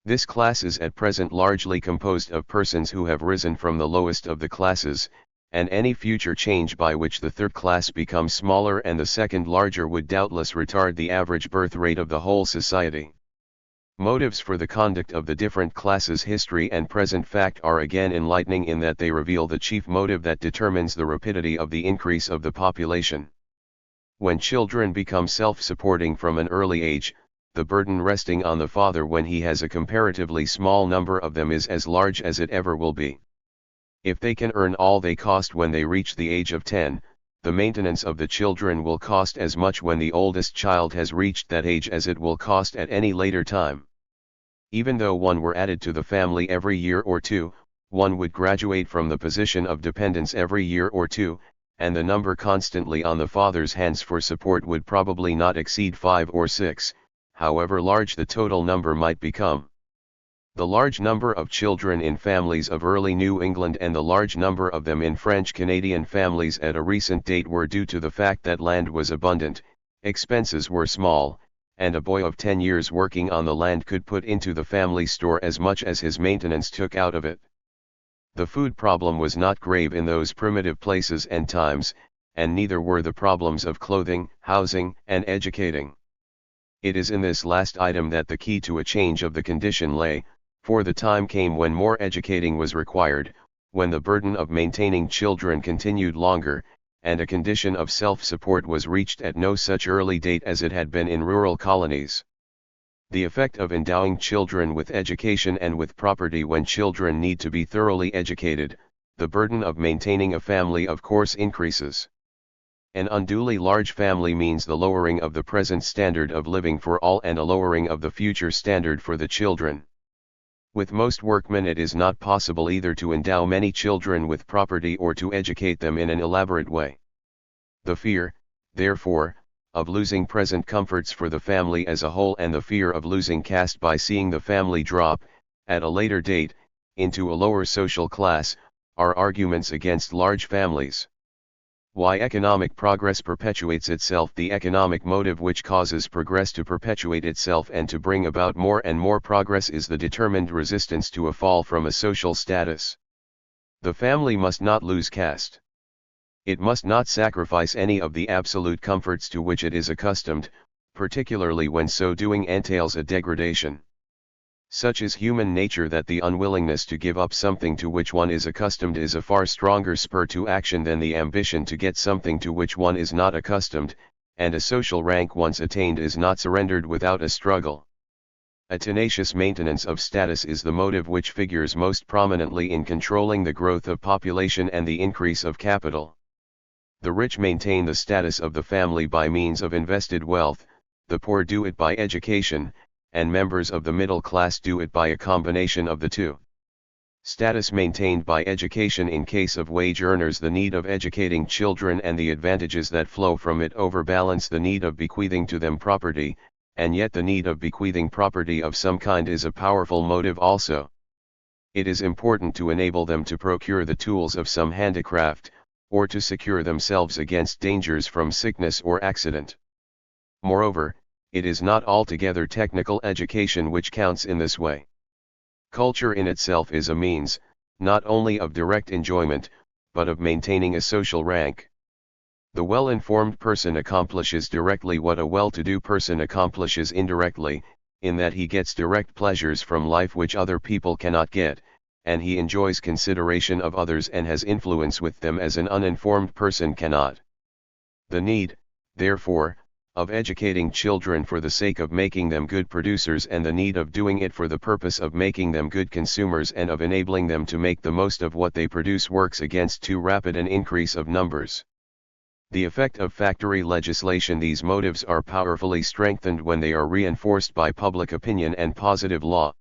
This class is at present largely composed of persons who have risen from the lowest of the classes, and any future change by which the third class becomes smaller and the second larger would doubtless retard the average birth rate of the whole society. Motives for the conduct of the different classes history and present fact are again enlightening in that they reveal the chief motive that determines the rapidity of the increase of the population. When children become self-supporting from an early age, the burden resting on the father when he has a comparatively small number of them is as large as it ever will be. If they can earn all they cost when they reach the age of 10, the maintenance of the children will cost as much when the oldest child has reached that age as it will cost at any later time. Even though one were added to the family every year or two, one would graduate from the position of dependence every year or two, and the number constantly on the father's hands for support would probably not exceed 5 or 6, however large the total number might become. The large number of children in families of early New England and the large number of them in French-Canadian families at a recent date were due to the fact that land was abundant, expenses were small, and a boy of 10 years working on the land could put into the family store as much as his maintenance took out of it. The food problem was not grave in those primitive places and times, and neither were the problems of clothing, housing, and educating. It is in this last item that the key to a change of the condition lay, for the time came when more educating was required, when the burden of maintaining children continued longer, and a condition of self-support was reached at no such early date as it had been in rural colonies. The effect of endowing children with education and with property when children need to be thoroughly educated, the burden of maintaining a family of course increases. An unduly large family means the lowering of the present standard of living for all and a lowering of the future standard for the children. With most workmen it is not possible either to endow many children with property or to educate them in an elaborate way. The fear, therefore, of losing present comforts for the family as a whole and the fear of losing caste by seeing the family drop, at a later date, into a lower social class, are arguments against large families. Why economic progress perpetuates itself. The economic motive which causes progress to perpetuate itself and to bring about more and more progress is the determined resistance to a fall from a social status. The family must not lose caste. It must not sacrifice any of the absolute comforts to which it is accustomed, particularly when so doing entails a degradation. Such is human nature that the unwillingness to give up something to which one is accustomed is a far stronger spur to action than the ambition to get something to which one is not accustomed, and a social rank once attained is not surrendered without a struggle. A tenacious maintenance of status is the motive which figures most prominently in controlling the growth of population and the increase of capital. The rich maintain the status of the family by means of invested wealth, the poor do it by education, and members of the middle class do it by a combination of the two. Status maintained by education. In case of wage earners, the need of educating children and the advantages that flow from it overbalance the need of bequeathing to them property, and yet the need of bequeathing property of some kind is a powerful motive also. It is important to enable them to procure the tools of some handicraft, or to secure themselves against dangers from sickness or accident. Moreover, it is not altogether technical education which counts in this way. Culture in itself is a means, not only of direct enjoyment, but of maintaining a social rank. The well-informed person accomplishes directly what a well-to-do person accomplishes indirectly, in that he gets direct pleasures from life which other people cannot get, and he enjoys consideration of others and has influence with them as an uninformed person cannot. The need, therefore, of educating children for the sake of making them good producers and the need of doing it for the purpose of making them good consumers and of enabling them to make the most of what they produce works against too rapid an increase of numbers. The effect of factory legislation. These motives are powerfully strengthened when they are reinforced by public opinion and positive law.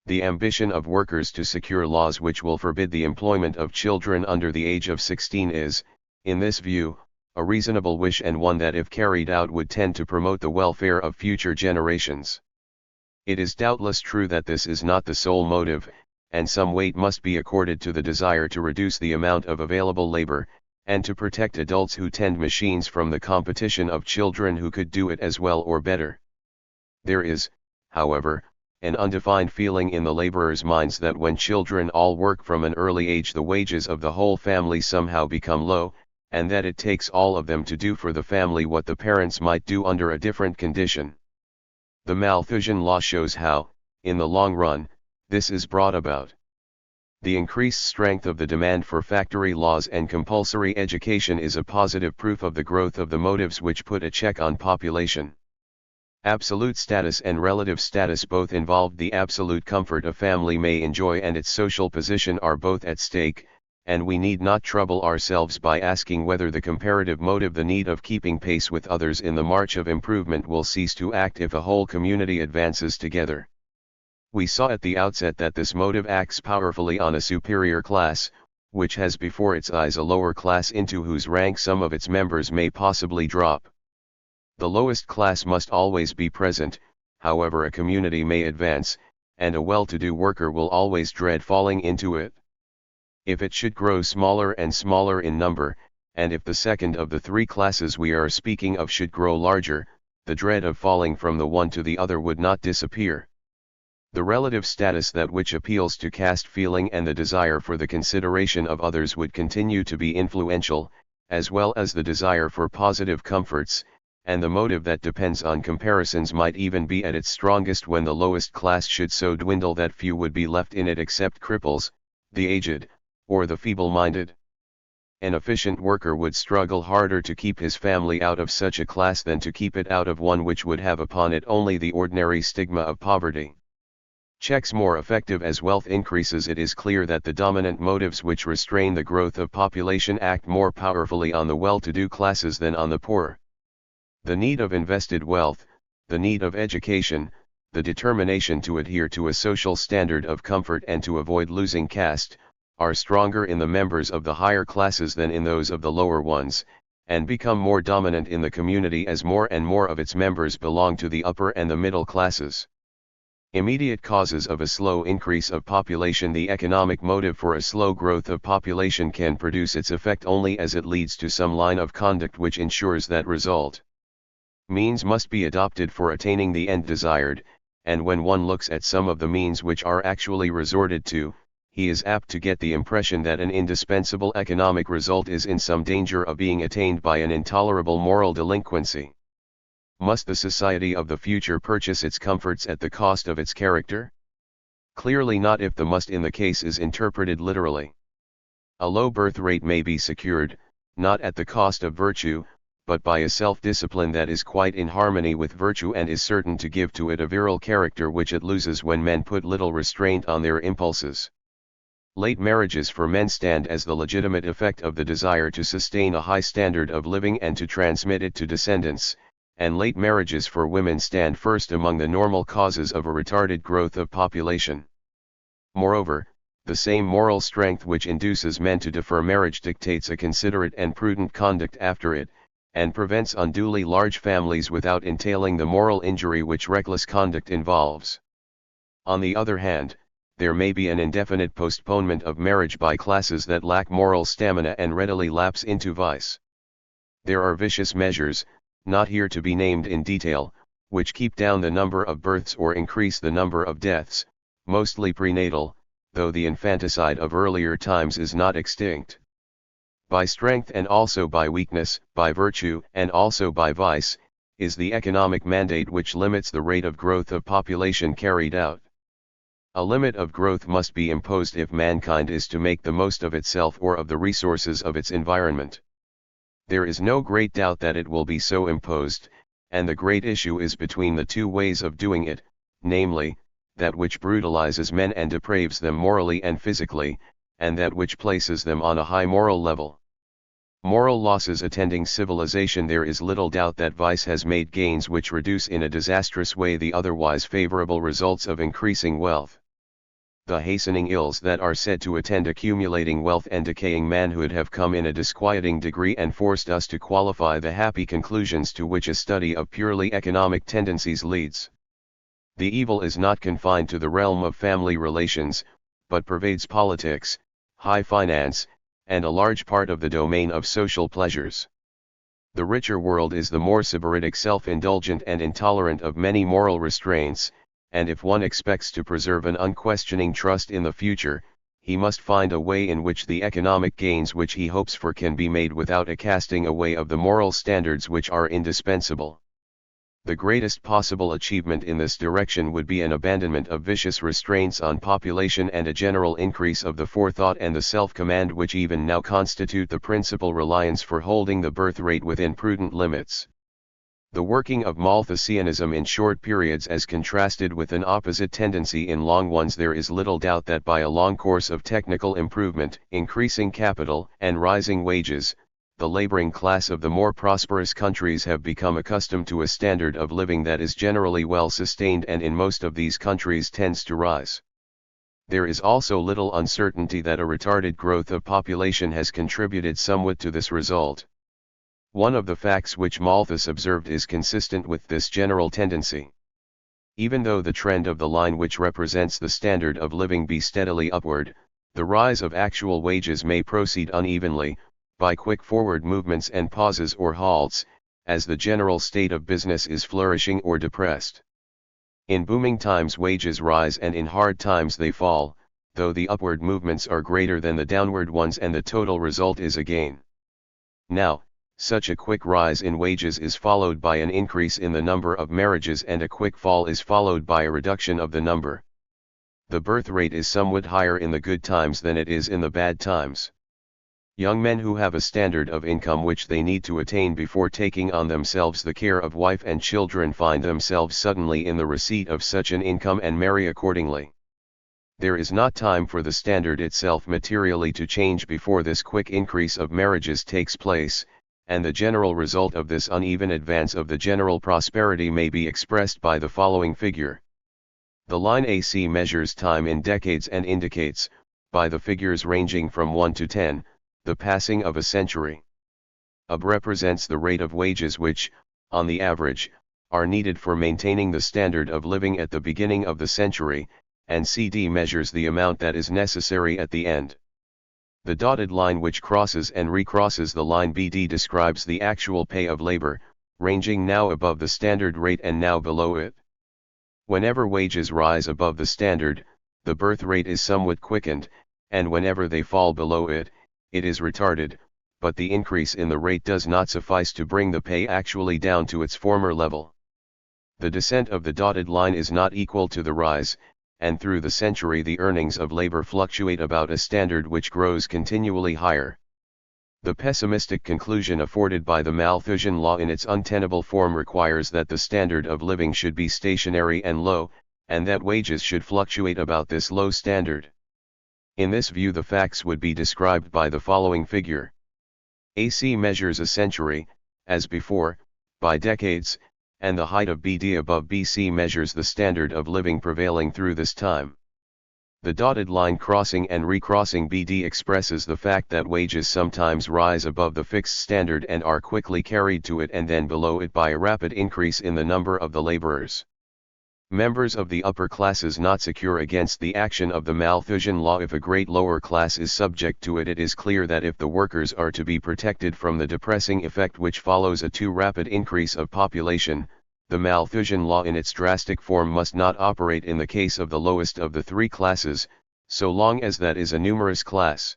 The ambition of workers to secure laws which will forbid the employment of children under the age of 16 is, in this view, a reasonable wish and one that if carried out would tend to promote the welfare of future generations. It is doubtless true that this is not the sole motive, and some weight must be accorded to the desire to reduce the amount of available labor, and to protect adults who tend machines from the competition of children who could do it as well or better. There is, however, an undefined feeling in the laborers' minds that when children all work from an early age the wages of the whole family somehow become low, and that it takes all of them to do for the family what the parents might do under a different condition. The Malthusian law shows how, in the long run, this is brought about. The increased strength of the demand for factory laws and compulsory education is a positive proof of the growth of the motives which put a check on population. Absolute status and relative status both involved. The absolute comfort a family may enjoy and its social position are both at stake, and we need not trouble ourselves by asking whether the comparative motive, the need of keeping pace with others in the march of improvement, will cease to act if a whole community advances together. We saw at the outset that this motive acts powerfully on a superior class, which has before its eyes a lower class into whose rank some of its members may possibly drop. The lowest class must always be present, however a community may advance, and a well-to-do worker will always dread falling into it. If it should grow smaller and smaller in number, and if the second of the three classes we are speaking of should grow larger, the dread of falling from the one to the other would not disappear. The relative status, that which appeals to caste feeling and the desire for the consideration of others, would continue to be influential, as well as the desire for positive comforts, and the motive that depends on comparisons might even be at its strongest when the lowest class should so dwindle that few would be left in it except cripples, the aged, or the feeble-minded. An efficient worker would struggle harder to keep his family out of such a class than to keep it out of one which would have upon it only the ordinary stigma of poverty. Checks more effective as wealth increases. It is clear that the dominant motives which restrain the growth of population act more powerfully on the well-to-do classes than on the poor. The need of invested wealth, the need of education, the determination to adhere to a social standard of comfort and to avoid losing caste, are stronger in the members of the higher classes than in those of the lower ones, and become more dominant in the community as more and more of its members belong to the upper and the middle classes. Immediate causes of a slow increase of population. The economic motive for a slow growth of population can produce its effect only as it leads to some line of conduct which ensures that result. Means must be adopted for attaining the end desired, and when one looks at some of the means which are actually resorted to, he is apt to get the impression that an indispensable economic result is in some danger of being attained by an intolerable moral delinquency. Must the society of the future purchase its comforts at the cost of its character? Clearly not, if the must in the case is interpreted literally. A low birth rate may be secured, not at the cost of virtue, but by a self-discipline that is quite in harmony with virtue and is certain to give to it a virile character which it loses when men put little restraint on their impulses. Late marriages for men stand as the legitimate effect of the desire to sustain a high standard of living and to transmit it to descendants, and late marriages for women stand first among the normal causes of a retarded growth of population. Moreover, the same moral strength which induces men to defer marriage dictates a considerate and prudent conduct after it, and prevents unduly large families without entailing the moral injury which reckless conduct involves. On the other hand, there may be an indefinite postponement of marriage by classes that lack moral stamina and readily lapse into vice. There are vicious measures, not here to be named in detail, which keep down the number of births or increase the number of deaths, mostly prenatal, though the infanticide of earlier times is not extinct. By strength and also by weakness, by virtue and also by vice, is the economic mandate which limits the rate of growth of population carried out. A limit of growth must be imposed if mankind is to make the most of itself or of the resources of its environment. There is no great doubt that it will be so imposed, and the great issue is between the two ways of doing it, namely, that which brutalizes men and depraves them morally and physically, and that which places them on a high moral level. Moral losses attending civilization. There is little doubt that vice has made gains which reduce in a disastrous way the otherwise favorable results of increasing wealth. The hastening ills that are said to attend accumulating wealth and decaying manhood have come in a disquieting degree and forced us to qualify the happy conclusions to which a study of purely economic tendencies leads. The evil is not confined to the realm of family relations, but pervades politics, high finance, and a large part of the domain of social pleasures. The richer world is the more sybaritic, self-indulgent and intolerant of many moral restraints, and if one expects to preserve an unquestioning trust in the future, he must find a way in which the economic gains which he hopes for can be made without a casting away of the moral standards which are indispensable. The greatest possible achievement in this direction would be an abandonment of vicious restraints on population and a general increase of the forethought and the self-command which even now constitute the principal reliance for holding the birth rate within prudent limits. The working of Malthusianism in short periods as contrasted with an opposite tendency in long ones. There is little doubt that by a long course of technical improvement, increasing capital, and rising wages, the laboring class of the more prosperous countries have become accustomed to a standard of living that is generally well sustained and in most of these countries tends to rise. There is also little uncertainty that a retarded growth of population has contributed somewhat to this result. One of the facts which Malthus observed is consistent with this general tendency. Even though the trend of the line which represents the standard of living be steadily upward, the rise of actual wages may proceed unevenly, by quick forward movements and pauses or halts, as the general state of business is flourishing or depressed. In booming times wages rise and in hard times they fall, though the upward movements are greater than the downward ones and the total result is a gain. Now, such a quick rise in wages is followed by an increase in the number of marriages and a quick fall is followed by a reduction of the number. The birth rate is somewhat higher in the good times than it is in the bad times. Young men who have a standard of income which they need to attain before taking on themselves the care of wife and children find themselves suddenly in the receipt of such an income and marry accordingly. There is not time for the standard itself materially to change before this quick increase of marriages takes place, and the general result of this uneven advance of the general prosperity may be expressed by the following figure. The line AC measures time in decades and indicates, by the figures ranging from 1 to 10, the passing of a century. AB represents the rate of wages which, on the average, are needed for maintaining the standard of living at the beginning of the century, and CD measures the amount that is necessary at the end. The dotted line which crosses and recrosses the line BD describes the actual pay of labor, ranging now above the standard rate and now below it. Whenever wages rise above the standard, the birth rate is somewhat quickened, and whenever they fall below it, it is retarded, but the increase in the rate does not suffice to bring the pay actually down to its former level. The descent of the dotted line is not equal to the rise, and through the century the earnings of labor fluctuate about a standard which grows continually higher. The pessimistic conclusion afforded by the Malthusian law in its untenable form requires that the standard of living should be stationary and low, and that wages should fluctuate about this low standard. In this view the facts would be described by the following figure. AC measures a century, as before, by decades, and the height of BD above BC measures the standard of living prevailing through this time. The dotted line crossing and recrossing BD expresses the fact that wages sometimes rise above the fixed standard and are quickly carried to it and then below it by a rapid increase in the number of the laborers. Members of the upper classes not secure against the action of the Malthusian law. If a great lower class is subject to it, it is clear that if the workers are to be protected from the depressing effect which follows a too rapid increase of population, the Malthusian law in its drastic form must not operate in the case of the lowest of the three classes, so long as that is a numerous class.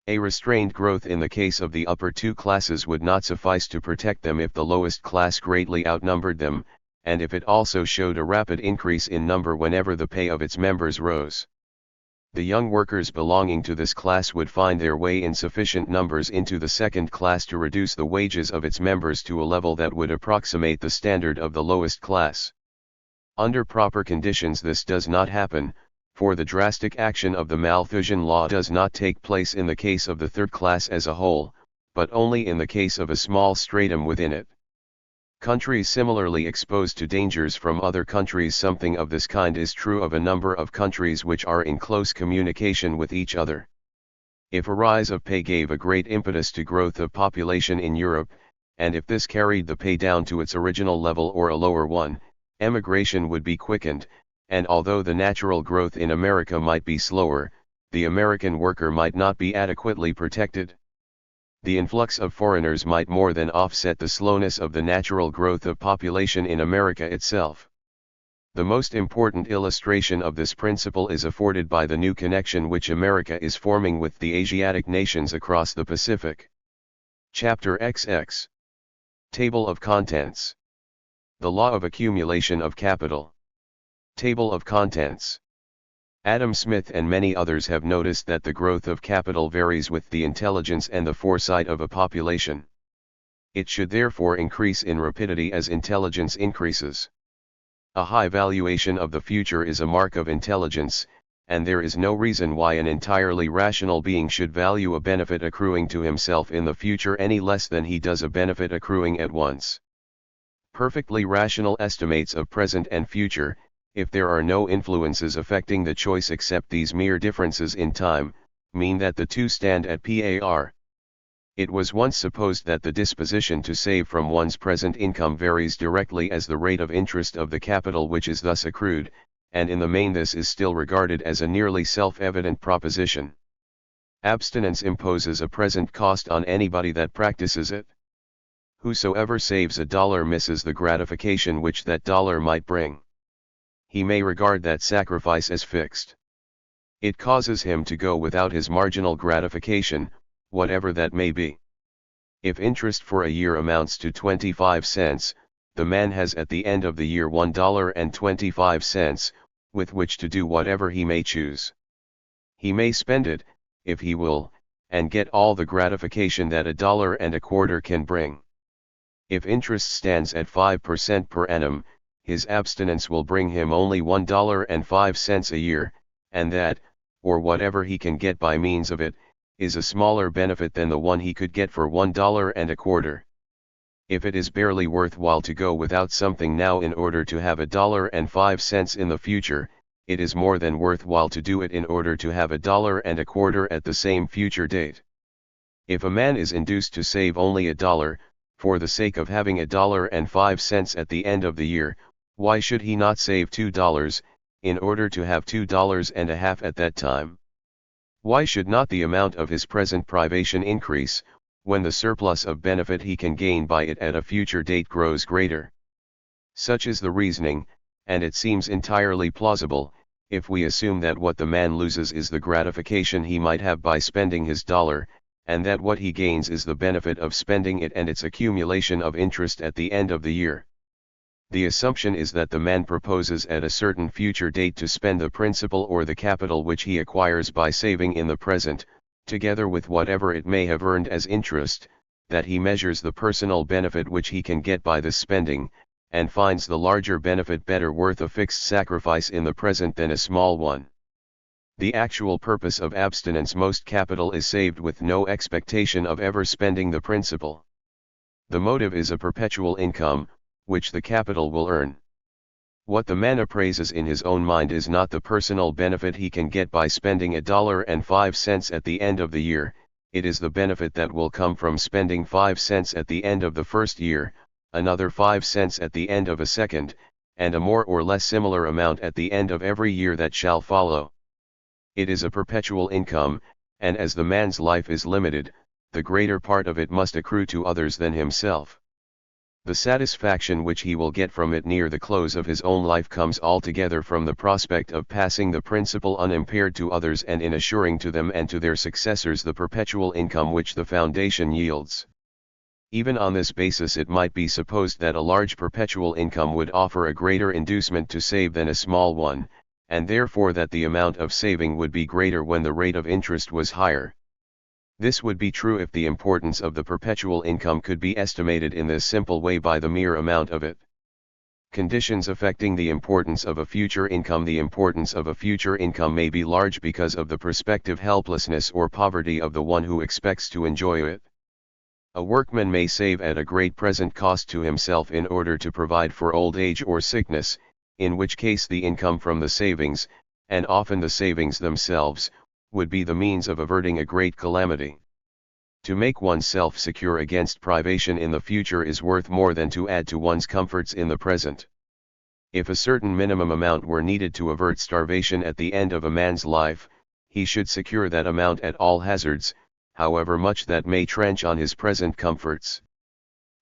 A restrained growth in the case of the upper two classes would not suffice to protect them if the lowest class greatly outnumbered them, and if it also showed a rapid increase in number whenever the pay of its members rose. The young workers belonging to this class would find their way in sufficient numbers into the second class to reduce the wages of its members to a level that would approximate the standard of the lowest class. Under proper conditions this does not happen, for the drastic action of the Malthusian law does not take place in the case of the third class as a whole, but only in the case of a small stratum within it. Countries similarly exposed to dangers from other countries. Something of this kind is true of a number of countries which are in close communication with each other. If a rise of pay gave a great impetus to growth of population in Europe, and if this carried the pay down to its original level or a lower one, emigration would be quickened, and although the natural growth in America might be slower, the American worker might not be adequately protected. The influx of foreigners might more than offset the slowness of the natural growth of population in America itself. The most important illustration of this principle is afforded by the new connection which America is forming with the Asiatic nations across the Pacific. Chapter XX. Table of Contents. The Law of Accumulation of Capital. Table of Contents. Adam Smith and many others have noticed that the growth of capital varies with the intelligence and the foresight of a population. It should therefore increase in rapidity as intelligence increases. A high valuation of the future is a mark of intelligence, and there is no reason why an entirely rational being should value a benefit accruing to himself in the future any less than he does a benefit accruing at once. Perfectly rational estimates of present and future, if there are no influences affecting the choice except these mere differences in time, mean that the two stand at par. It was once supposed that the disposition to save from one's present income varies directly as the rate of interest of the capital which is thus accrued, and in the main this is still regarded as a nearly self-evident proposition. Abstinence imposes a present cost on anybody that practices it. Whosoever saves $1 misses the gratification which that dollar might bring. He may regard that sacrifice as fixed. It causes him to go without his marginal gratification, whatever that may be. If interest for a year amounts to 25 cents, the man has at the end of the year $1.25, with which to do whatever he may choose. He may spend it, if he will, and get all the gratification that $1.25 can bring. If interest stands at 5% per annum, his abstinence will bring him only $1.05 a year, and that, or whatever he can get by means of it, is a smaller benefit than the one he could get for $1.25. If it is barely worthwhile to go without something now in order to have $1.05 in the future, it is more than worthwhile to do it in order to have $1.25 at the same future date. If a man is induced to save only $1, for the sake of having $1.05 at the end of the year, why should he not save $2, in order to have $2.50 at that time? Why should not the amount of his present privation increase, when the surplus of benefit he can gain by it at a future date grows greater? Such is the reasoning, and it seems entirely plausible, if we assume that what the man loses is the gratification he might have by spending his dollar, and that what he gains is the benefit of spending it and its accumulation of interest at the end of the year. The assumption is that the man proposes at a certain future date to spend the principal or the capital which he acquires by saving in the present, together with whatever it may have earned as interest, that he measures the personal benefit which he can get by this spending, and finds the larger benefit better worth a fixed sacrifice in the present than a small one. The actual purpose of abstinence: most capital is saved with no expectation of ever spending the principal. The motive is a perpetual income, which the capital will earn. What the man appraises in his own mind is not the personal benefit he can get by spending $1.05 at the end of the year, it is the benefit that will come from spending 5 cents at the end of the first year, another 5 cents at the end of a second, and a more or less similar amount at the end of every year that shall follow. It is a perpetual income, and as the man's life is limited, the greater part of it must accrue to others than himself. The satisfaction which he will get from it near the close of his own life comes altogether from the prospect of passing the principle unimpaired to others and in assuring to them and to their successors the perpetual income which the foundation yields. Even on this basis it might be supposed that a large perpetual income would offer a greater inducement to save than a small one, and therefore that the amount of saving would be greater when the rate of interest was higher. This would be true if the importance of the perpetual income could be estimated in this simple way by the mere amount of it. Conditions affecting the importance of a future income. The importance of a future income may be large because of the prospective helplessness or poverty of the one who expects to enjoy it. A workman may save at a great present cost to himself in order to provide for old age or sickness, in which case the income from the savings, and often the savings themselves, would be the means of averting a great calamity. To make oneself secure against privation in the future is worth more than to add to one's comforts in the present. If a certain minimum amount were needed to avert starvation at the end of a man's life, he should secure that amount at all hazards, however much that may trench on his present comforts.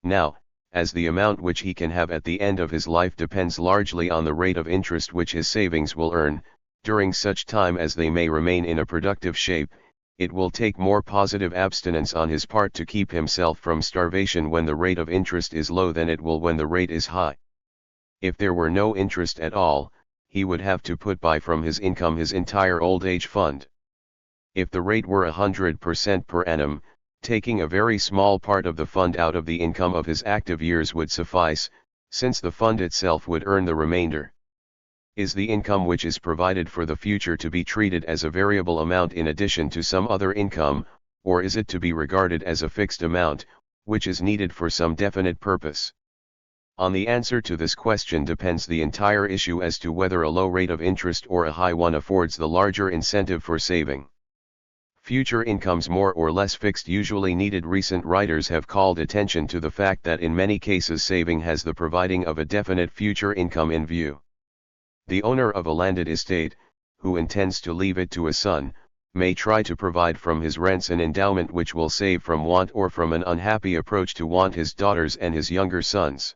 Now, as the amount which he can have at the end of his life depends largely on the rate of interest which his savings will earn, during such time as they may remain in a productive shape, it will take more positive abstinence on his part to keep himself from starvation when the rate of interest is low than it will when the rate is high. If there were no interest at all, he would have to put by from his income his entire old age fund. If the rate were 100% per annum, taking a very small part of the fund out of the income of his active years would suffice, since the fund itself would earn the remainder. Is the income which is provided for the future to be treated as a variable amount in addition to some other income, or is it to be regarded as a fixed amount, which is needed for some definite purpose? On the answer to this question depends the entire issue as to whether a low rate of interest or a high one affords the larger incentive for saving. Future incomes more or less fixed usually needed. Recent writers have called attention to the fact that in many cases saving has the providing of a definite future income in view. The owner of a landed estate, who intends to leave it to a son, may try to provide from his rents an endowment which will save from want or from an unhappy approach to want his daughters and his younger sons.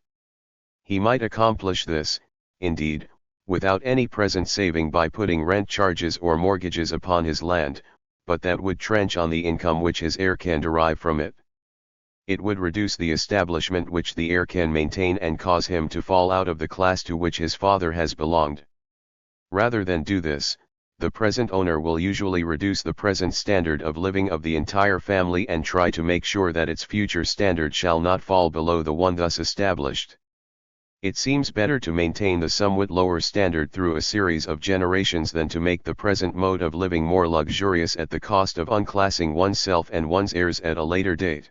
He might accomplish this, indeed, without any present saving by putting rent charges or mortgages upon his land, but that would trench on the income which his heir can derive from it. It would reduce the establishment which the heir can maintain and cause him to fall out of the class to which his father has belonged. Rather than do this, the present owner will usually reduce the present standard of living of the entire family and try to make sure that its future standard shall not fall below the one thus established. It seems better to maintain the somewhat lower standard through a series of generations than to make the present mode of living more luxurious at the cost of unclassing oneself and one's heirs at a later date.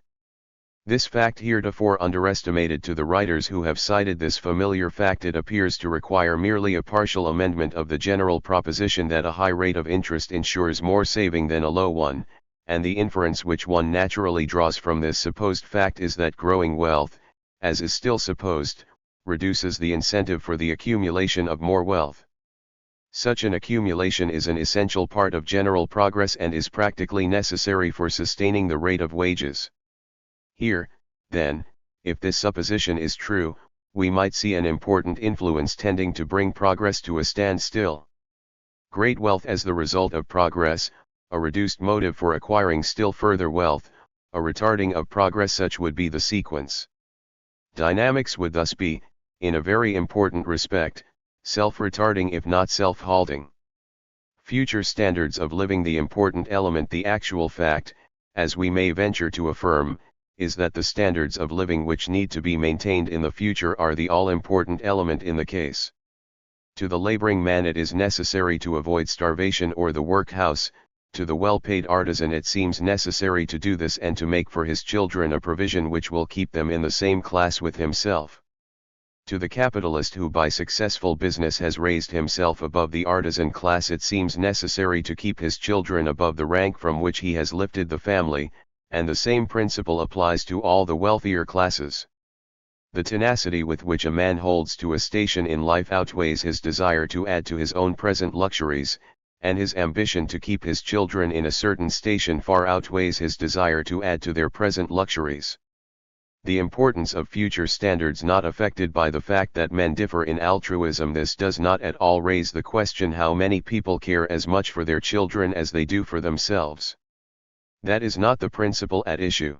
This fact heretofore underestimated to the writers who have cited this familiar fact, it appears to require merely a partial amendment of the general proposition that a high rate of interest ensures more saving than a low one, and the inference which one naturally draws from this supposed fact is that growing wealth, as is still supposed, reduces the incentive for the accumulation of more wealth. Such an accumulation is an essential part of general progress and is practically necessary for sustaining the rate of wages. Here, then, if this supposition is true, we might see an important influence tending to bring progress to a standstill. Great wealth as the result of progress, a reduced motive for acquiring still further wealth, a retarding of progress, such would be the sequence. Dynamics would thus be, in a very important respect, self-retarding if not self-halting. Future standards of living. The important element, the actual fact, as we may venture to affirm, is that the standards of living which need to be maintained in the future are the all-important element in the case. To the laboring man it is necessary to avoid starvation or the workhouse, to the well-paid artisan it seems necessary to do this and to make for his children a provision which will keep them in the same class with himself. To the capitalist who by successful business has raised himself above the artisan class it seems necessary to keep his children above the rank from which he has lifted the family, and the same principle applies to all the wealthier classes. The tenacity with which a man holds to a station in life outweighs his desire to add to his own present luxuries, and his ambition to keep his children in a certain station far outweighs his desire to add to their present luxuries. The importance of future standards not affected by the fact that men differ in altruism. This does not at all raise the question how many people care as much for their children as they do for themselves. That is not the principle at issue.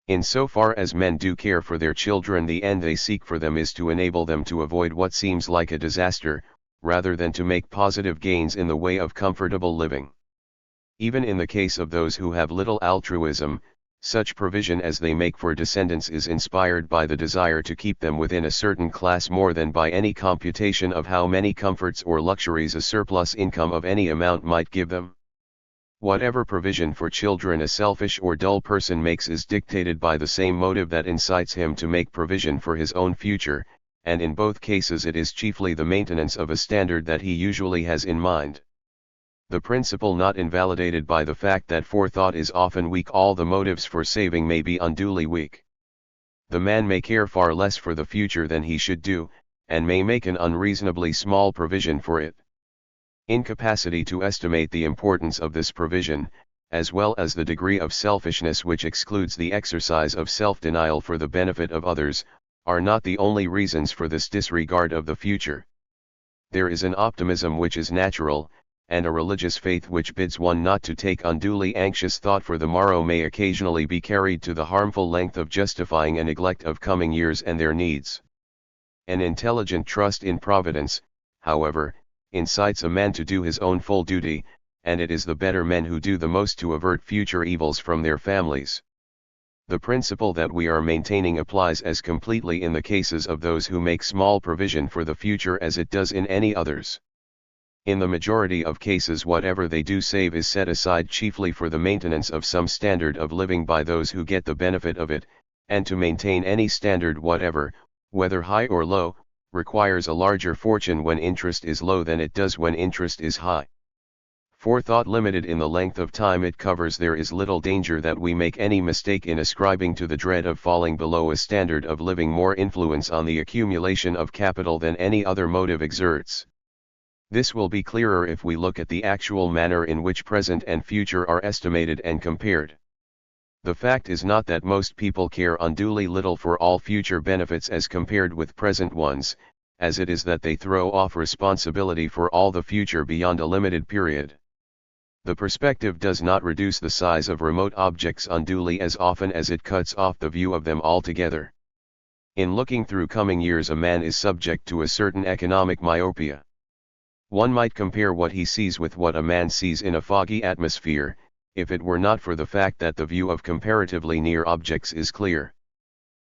Insofar as men do care for their children, the end they seek for them is to enable them to avoid what seems like a disaster, rather than to make positive gains in the way of comfortable living. Even in the case of those who have little altruism, such provision as they make for descendants is inspired by the desire to keep them within a certain class more than by any computation of how many comforts or luxuries a surplus income of any amount might give them. Whatever provision for children a selfish or dull person makes is dictated by the same motive that incites him to make provision for his own future, and in both cases it is chiefly the maintenance of a standard that he usually has in mind. The principle not invalidated by the fact that forethought is often weak. All the motives for saving may be unduly weak. The man may care far less for the future than he should do, and may make an unreasonably small provision for it. Incapacity to estimate the importance of this provision, as well as the degree of selfishness which excludes the exercise of self-denial for the benefit of others, are not the only reasons for this disregard of the future. There is an optimism which is natural, and a religious faith which bids one not to take unduly anxious thought for the morrow may occasionally be carried to the harmful length of justifying a neglect of coming years and their needs. An intelligent trust in Providence, however, incites a man to do his own full duty, and it is the better men who do the most to avert future evils from their families. The principle that we are maintaining applies as completely in the cases of those who make small provision for the future as it does in any others. In the majority of cases, whatever they do save is set aside chiefly for the maintenance of some standard of living by those who get the benefit of it, and to maintain any standard whatever, whether high or low, requires a larger fortune when interest is low than it does when interest is high. Forethought limited in the length of time it covers, there is little danger that we make any mistake in ascribing to the dread of falling below a standard of living more influence on the accumulation of capital than any other motive exerts. This will be clearer if we look at the actual manner in which present and future are estimated and compared. The fact is not that most people care unduly little for all future benefits as compared with present ones, as it is that they throw off responsibility for all the future beyond a limited period. The perspective does not reduce the size of remote objects unduly as often as it cuts off the view of them altogether. In looking through coming years, a man is subject to a certain economic myopia. One might compare what he sees with what a man sees in a foggy atmosphere, if it were not for the fact that the view of comparatively near objects is clear.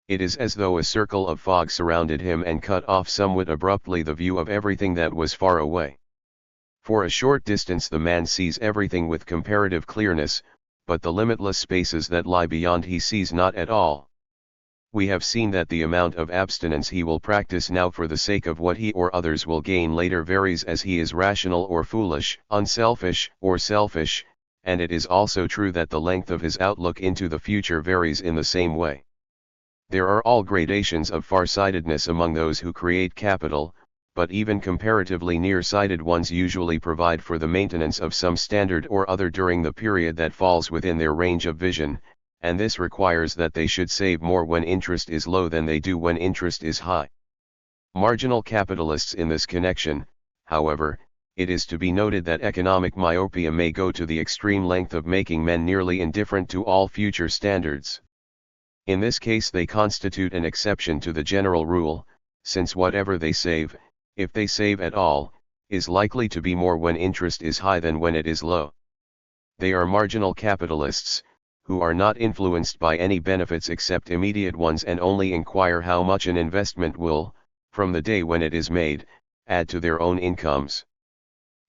It is as though a circle of fog surrounded him and cut off somewhat abruptly the view of everything that was far away. For a short distance the man sees everything with comparative clearness, but the limitless spaces that lie beyond he sees not at all. We have seen that the amount of abstinence he will practice now for the sake of what he or others will gain later varies as he is rational or foolish, unselfish or selfish, and it is also true that the length of his outlook into the future varies in the same way. There are all gradations of farsightedness among those who create capital, but even comparatively near-sighted ones usually provide for the maintenance of some standard or other during the period that falls within their range of vision, and this requires that they should save more when interest is low than they do when interest is high. Marginal capitalists in this connection, however, it is to be noted that economic myopia may go to the extreme length of making men nearly indifferent to all future standards. In this case they constitute an exception to the general rule, since whatever they save, if they save at all, is likely to be more when interest is high than when it is low. They are marginal capitalists, who are not influenced by any benefits except immediate ones and only inquire how much an investment will, from the day when it is made, add to their own incomes.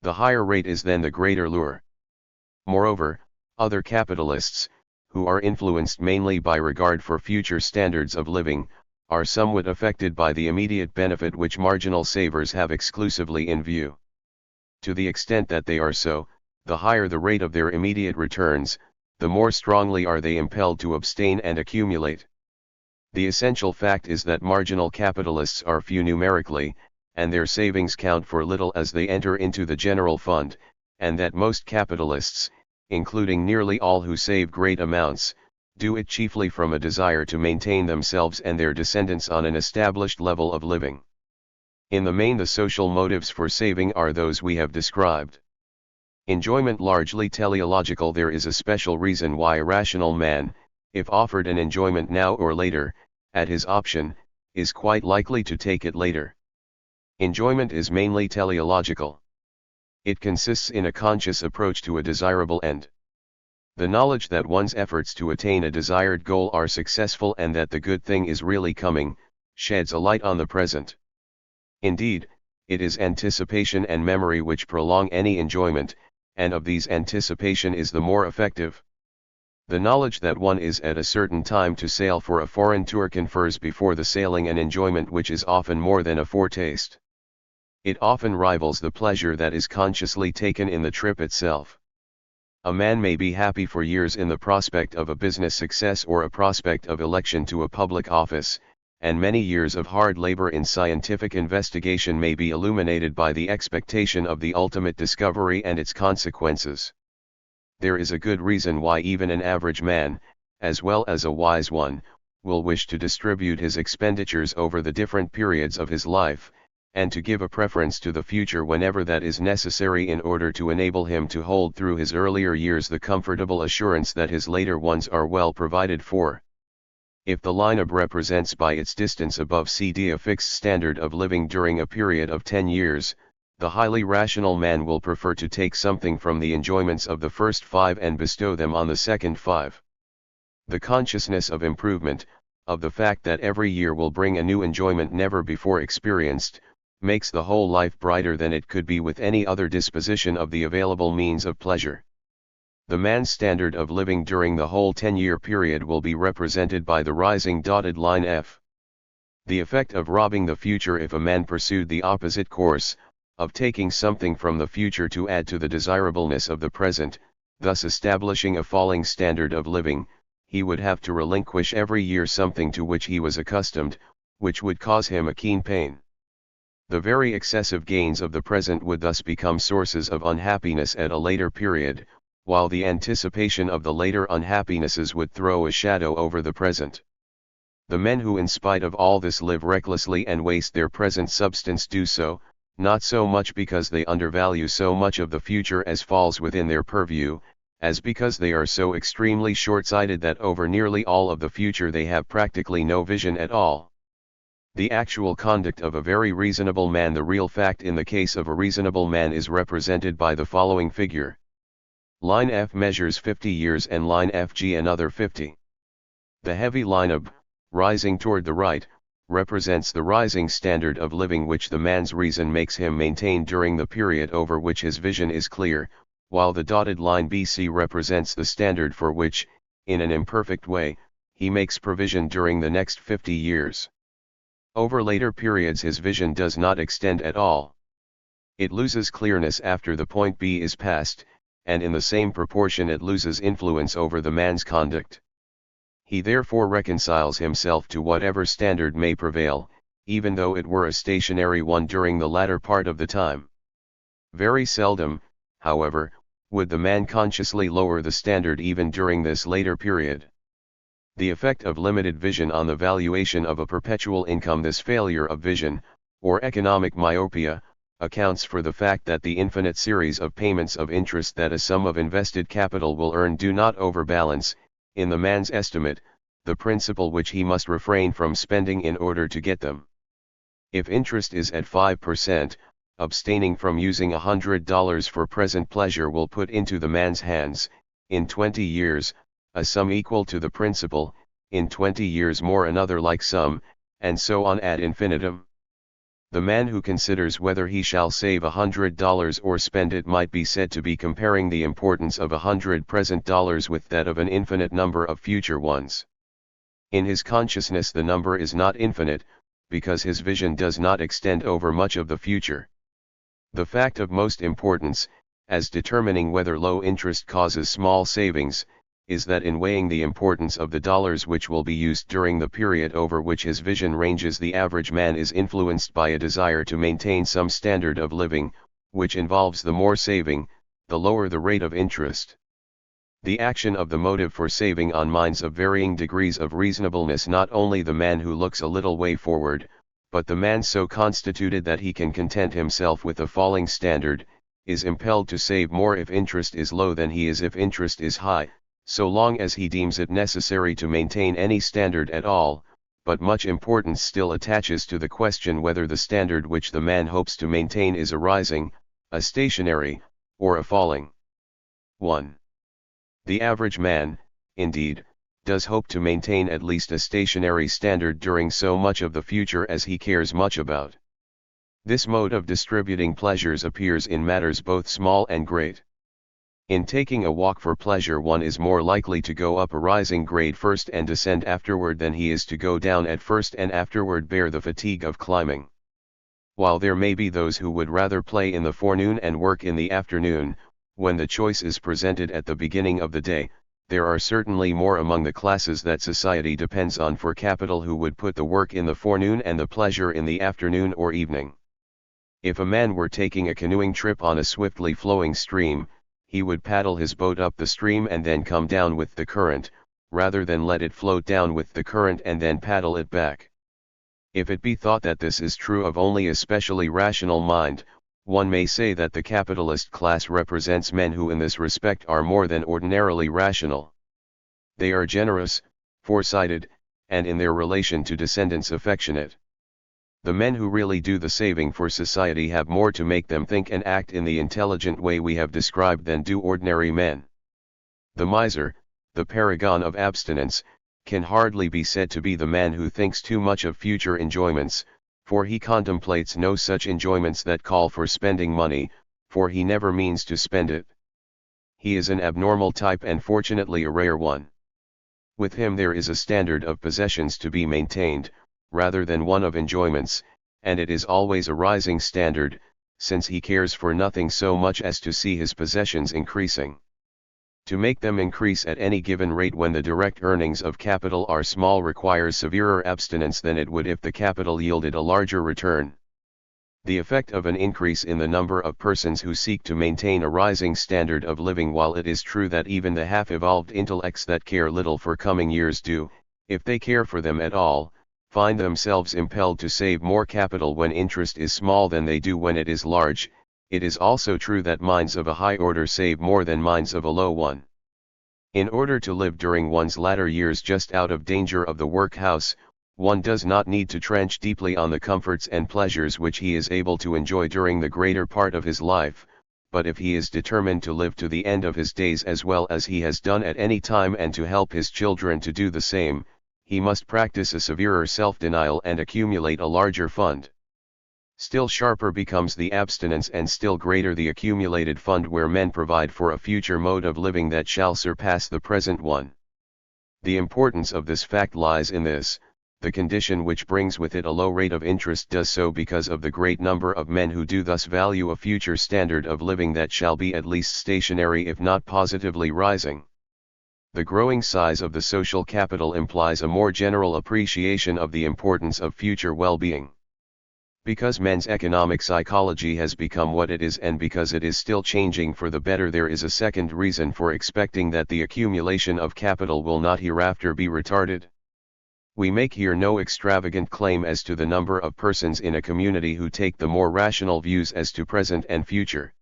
The higher rate is then the greater lure. Moreover, other capitalists, who are influenced mainly by regard for future standards of living, are somewhat affected by the immediate benefit which marginal savers have exclusively in view. To the extent that they are so, the higher the rate of their immediate returns, the more strongly are they impelled to abstain and accumulate. The essential fact is that marginal capitalists are few numerically, and their savings count for little as they enter into the general fund, and that most capitalists, including nearly all who save great amounts, do it chiefly from a desire to maintain themselves and their descendants on an established level of living. In the main, the social motives for saving are those we have described. Enjoyment largely teleological. There is a special reason why a rational man, if offered an enjoyment now or later, at his option, is quite likely to take it later. Enjoyment is mainly teleological. It consists in a conscious approach to a desirable end. The knowledge that one's efforts to attain a desired goal are successful and that the good thing is really coming, sheds a light on the present. Indeed, it is anticipation and memory which prolong any enjoyment, and of these anticipation is the more effective. The knowledge that one is at a certain time to sail for a foreign tour confers before the sailing an enjoyment which is often more than a foretaste. It often rivals the pleasure that is consciously taken in the trip itself. A man may be happy for years in the prospect of a business success or a prospect of election to a public office, and many years of hard labor in scientific investigation may be illuminated by the expectation of the ultimate discovery and its consequences. There is a good reason why even an average man, as well as a wise one, will wish to distribute his expenditures over the different periods of his life, and to give a preference to the future whenever that is necessary in order to enable him to hold through his earlier years the comfortable assurance that his later ones are well provided for. If the lineup represents by its distance above CD a fixed standard of living during a period of 10 years, the highly rational man will prefer to take something from the enjoyments of the first 5 and bestow them on the second 5. The consciousness of improvement, of the fact that every year will bring a new enjoyment never before experienced, makes the whole life brighter than it could be with any other disposition of the available means of pleasure. The man's standard of living during the whole 10-year period will be represented by the rising dotted line F. The effect of robbing the future if a man pursued the opposite course, of taking something from the future to add to the desirableness of the present, thus establishing a falling standard of living, he would have to relinquish every year something to which he was accustomed, which would cause him a keen pain. The very excessive gains of the present would thus become sources of unhappiness at a later period, while the anticipation of the later unhappinesses would throw a shadow over the present. The men who in spite of all this live recklessly and waste their present substance do so, not so much because they undervalue so much of the future as falls within their purview, as because they are so extremely short-sighted that over nearly all of the future they have practically no vision at all. The actual conduct of a very reasonable man, the real fact in the case of a reasonable man, is represented by the following figure. Line F measures 50 years and line FG another 50. The heavy line AB, rising toward the right, represents the rising standard of living which the man's reason makes him maintain during the period over which his vision is clear, while the dotted line BC represents the standard for which, in an imperfect way, he makes provision during the next 50 years. Over later periods his vision does not extend at all. It loses clearness after the point B is passed, and in the same proportion it loses influence over the man's conduct. He therefore reconciles himself to whatever standard may prevail, even though it were a stationary one during the latter part of the time. Very seldom, however, would the man consciously lower the standard even during this later period. The effect of limited vision on the valuation of a perpetual income, this failure of vision, or economic myopia, accounts for the fact that the infinite series of payments of interest that a sum of invested capital will earn do not overbalance, in the man's estimate, the principal which he must refrain from spending in order to get them. If interest is at 5%, abstaining from using $100 for present pleasure will put into the man's hands, in 20 years, a sum equal to the principal, in 20 years more another like sum, and so on ad infinitum. The man who considers whether he shall save $100 or spend it might be said to be comparing the importance of 100 present dollars with that of an infinite number of future ones. In his consciousness the number is not infinite, because his vision does not extend over much of the future. The fact of most importance, as determining whether low interest causes small savings, is that in weighing the importance of the dollars which will be used during the period over which his vision ranges, the average man is influenced by a desire to maintain some standard of living, which involves the more saving, the lower the rate of interest. The action of the motive for saving on minds of varying degrees of reasonableness, not only the man who looks a little way forward, but the man so constituted that he can content himself with a falling standard, is impelled to save more if interest is low than he is if interest is high, so long as he deems it necessary to maintain any standard at all, but much importance still attaches to the question whether the standard which the man hopes to maintain is a rising, a stationary, or a falling 1. The average man, indeed, does hope to maintain at least a stationary standard during so much of the future as he cares much about. This mode of distributing pleasures appears in matters both small and great. In taking a walk for pleasure, one is more likely to go up a rising grade first and descend afterward than he is to go down at first and afterward bear the fatigue of climbing. While there may be those who would rather play in the forenoon and work in the afternoon, when the choice is presented at the beginning of the day, there are certainly more among the classes that society depends on for capital who would put the work in the forenoon and the pleasure in the afternoon or evening. If a man were taking a canoeing trip on a swiftly flowing stream, he would paddle his boat up the stream and then come down with the current, rather than let it float down with the current and then paddle it back. If it be thought that this is true of only a specially rational mind, one may say that the capitalist class represents men who in this respect are more than ordinarily rational. They are generous, foresighted, and in their relation to descendants affectionate. The men who really do the saving for society have more to make them think and act in the intelligent way we have described than do ordinary men. The miser, the paragon of abstinence, can hardly be said to be the man who thinks too much of future enjoyments, for he contemplates no such enjoyments that call for spending money, for he never means to spend it. He is an abnormal type and fortunately a rare one. With him there is a standard of possessions to be maintained, rather than one of enjoyments, and it is always a rising standard, since he cares for nothing so much as to see his possessions increasing. To make them increase at any given rate when the direct earnings of capital are small requires severer abstinence than it would if the capital yielded a larger return. The effect of an increase in the number of persons who seek to maintain a rising standard of living, while it is true that even the half-evolved intellects that care little for coming years do, if they care for them at all, find themselves impelled to save more capital when interest is small than they do when it is large. It is also true that minds of a high order save more than minds of a low one. In order to live during one's latter years just out of danger of the workhouse, one does not need to trench deeply on the comforts and pleasures which he is able to enjoy during the greater part of his life, but if he is determined to live to the end of his days as well as he has done at any time and to help his children to do the same, he must practice a severer self-denial and accumulate a larger fund. Still sharper becomes the abstinence and still greater the accumulated fund where men provide for a future mode of living that shall surpass the present one. The importance of this fact lies in this: the condition which brings with it a low rate of interest does so because of the great number of men who do thus value a future standard of living that shall be at least stationary if not positively rising. The growing size of the social capital implies a more general appreciation of the importance of future well-being. Because men's economic psychology has become what it is and because it is still changing for the better, there is a second reason for expecting that the accumulation of capital will not hereafter be retarded. We make here no extravagant claim as to the number of persons in a community who take the more rational views as to present and future.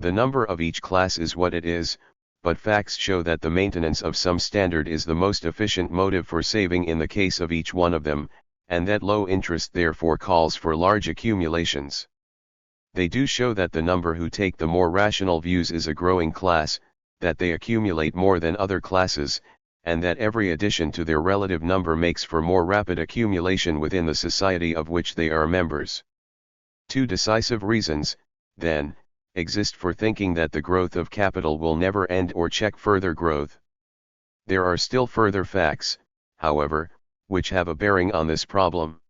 The number of each class is what it is, but facts show that the maintenance of some standard is the most efficient motive for saving in the case of each one of them, and that low interest therefore calls for large accumulations. They do show that the number who take the more rational views is a growing class, that they accumulate more than other classes, and that every addition to their relative number makes for more rapid accumulation within the society of which they are members. Two decisive reasons, then, exist for thinking that the growth of capital will never end or check further growth. There are still further facts, however, which have a bearing on this problem.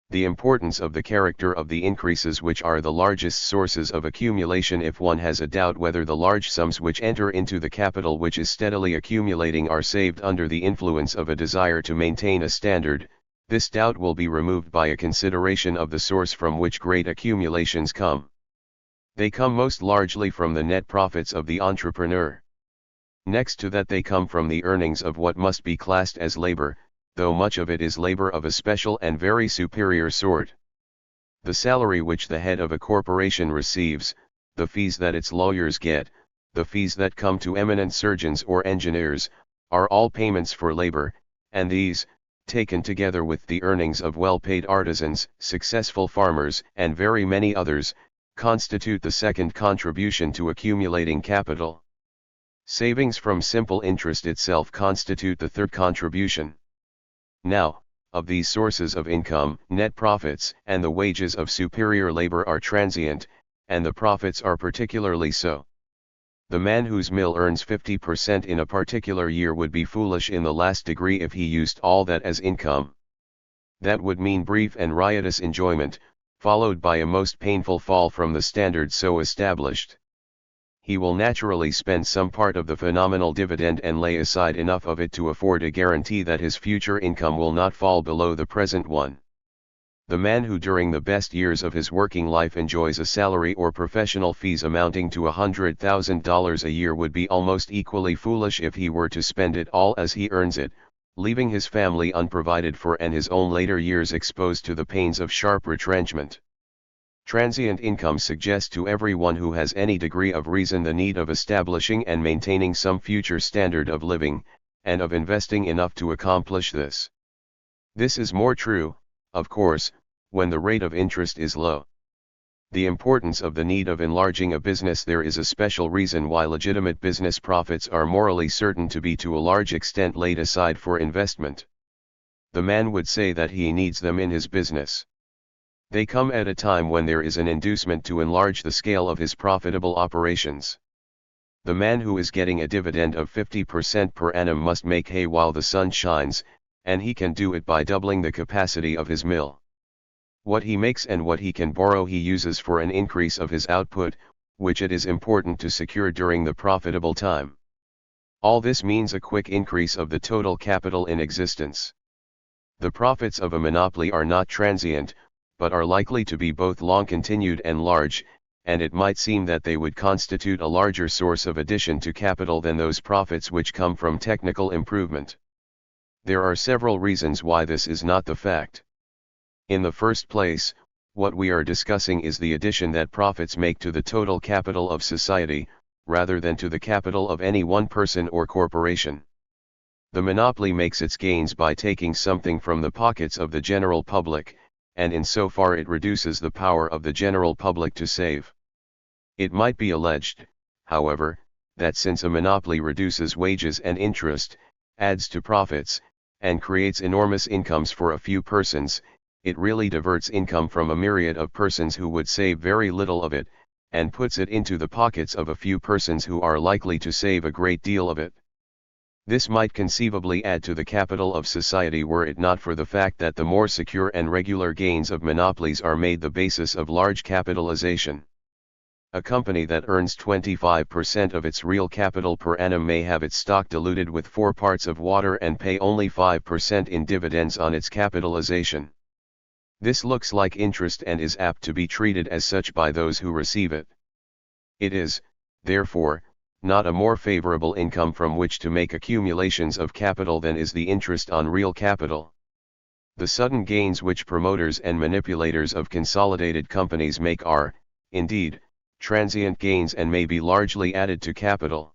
The importance of the character of the increases which are the largest sources of accumulation. If one has a doubt whether the large sums which enter into the capital which is steadily accumulating are saved under the influence of a desire to maintain a standard, this doubt will be removed by a consideration of the source from which great accumulations come. They come most largely from the net profits of the entrepreneur. Next to that they come from the earnings of what must be classed as labor, though much of it is labor of a special and very superior sort. The salary which the head of a corporation receives, the fees that its lawyers get, the fees that come to eminent surgeons or engineers, are all payments for labor, and these, taken together with the earnings of well-paid artisans, successful farmers, and very many others, constitute the second contribution to accumulating capital. Savings from simple interest itself constitute the third contribution. Now, of these sources of income, net profits and the wages of superior labor are transient, and the profits are particularly so. The man whose mill earns 50% in a particular year would be foolish in the last degree if he used all that as income. That would mean brief and riotous enjoyment, followed by a most painful fall from the standard so established. He will naturally spend some part of the phenomenal dividend and lay aside enough of it to afford a guarantee that his future income will not fall below the present one. The man who during the best years of his working life enjoys a salary or professional fees amounting to $100,000 a year would be almost equally foolish if he were to spend it all as he earns it, leaving his family unprovided for and his own later years exposed to the pains of sharp retrenchment. Transient income suggests to everyone who has any degree of reason the need of establishing and maintaining some future standard of living, and of investing enough to accomplish this. This is more true, of course, when the rate of interest is low. The importance of the need of enlarging a business. There is a special reason why legitimate business profits are morally certain to be to a large extent laid aside for investment. The man would say that he needs them in his business. They come at a time when there is an inducement to enlarge the scale of his profitable operations. The man who is getting a dividend of 50% per annum must make hay while the sun shines, and he can do it by doubling the capacity of his mill. What he makes and what he can borrow he uses for an increase of his output, which it is important to secure during the profitable time. All this means a quick increase of the total capital in existence. The profits of a monopoly are not transient, but are likely to be both long-continued and large, and it might seem that they would constitute a larger source of addition to capital than those profits which come from technical improvement. There are several reasons why this is not the fact. In the first place, what we are discussing is the addition that profits make to the total capital of society, rather than to the capital of any one person or corporation. The monopoly makes its gains by taking something from the pockets of the general public, and in so far it reduces the power of the general public to save. It might be alleged, however, that since a monopoly reduces wages and interest, adds to profits, and creates enormous incomes for a few persons, it really diverts income from a myriad of persons who would save very little of it, and puts it into the pockets of a few persons who are likely to save a great deal of it. This might conceivably add to the capital of society were it not for the fact that the more secure and regular gains of monopolies are made the basis of large capitalization. A company that earns 25% of its real capital per annum may have its stock diluted with 4 parts of water and pay only 5% in dividends on its capitalization. This looks like interest and is apt to be treated as such by those who receive it. It is, therefore, not a more favorable income from which to make accumulations of capital than is the interest on real capital. The sudden gains which promoters and manipulators of consolidated companies make are, indeed, transient gains and may be largely added to capital.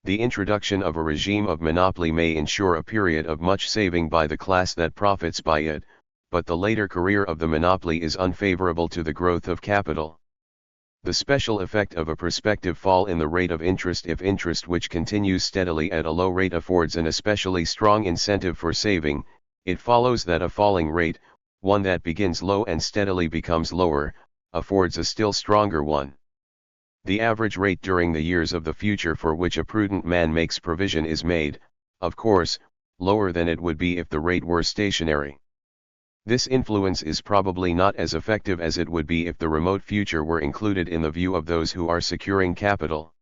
The introduction of a regime of monopoly may ensure a period of much saving by the class that profits by it, but the later career of the monopoly is unfavorable to the growth of capital. The special effect of a prospective fall in the rate of interest, if interest which continues steadily at a low rate affords an especially strong incentive for saving, it follows that a falling rate, one that begins low and steadily becomes lower, affords a still stronger one. The average rate during the years of the future for which a prudent man makes provision is made, of course, lower than it would be if the rate were stationary. This influence is probably not as effective as it would be if the remote future were included in the view of those who are securing capital.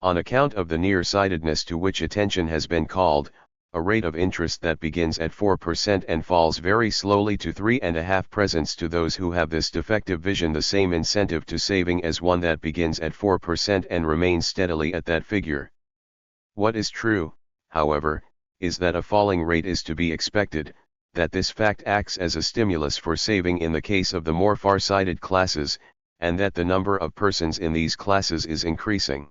On account of the nearsightedness to which attention has been called, a rate of interest that begins at 4% and falls very slowly to 3.5% presents to those who have this defective vision the same incentive to saving as one that begins at 4% and remains steadily at that figure. What is true, however, is that a falling rate is to be expected, that this fact acts as a stimulus for saving in the case of the more far-sighted classes, and that the number of persons in these classes is increasing.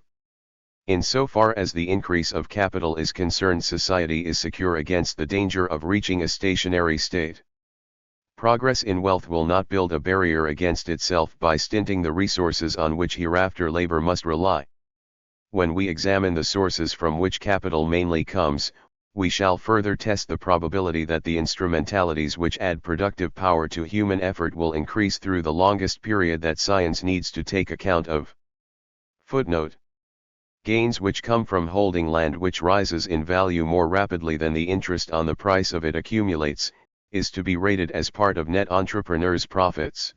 Insofar as the increase of capital is concerned, society is secure against the danger of reaching a stationary state. Progress in wealth will not build a barrier against itself by stinting the resources on which hereafter labor must rely. When we examine the sources from which capital mainly comes, we shall further test the probability that the instrumentalities which add productive power to human effort will increase through the longest period that science needs to take account of. Footnote: gains which come from holding land which rises in value more rapidly than the interest on the price of it accumulates, is to be rated as part of net entrepreneur's profits.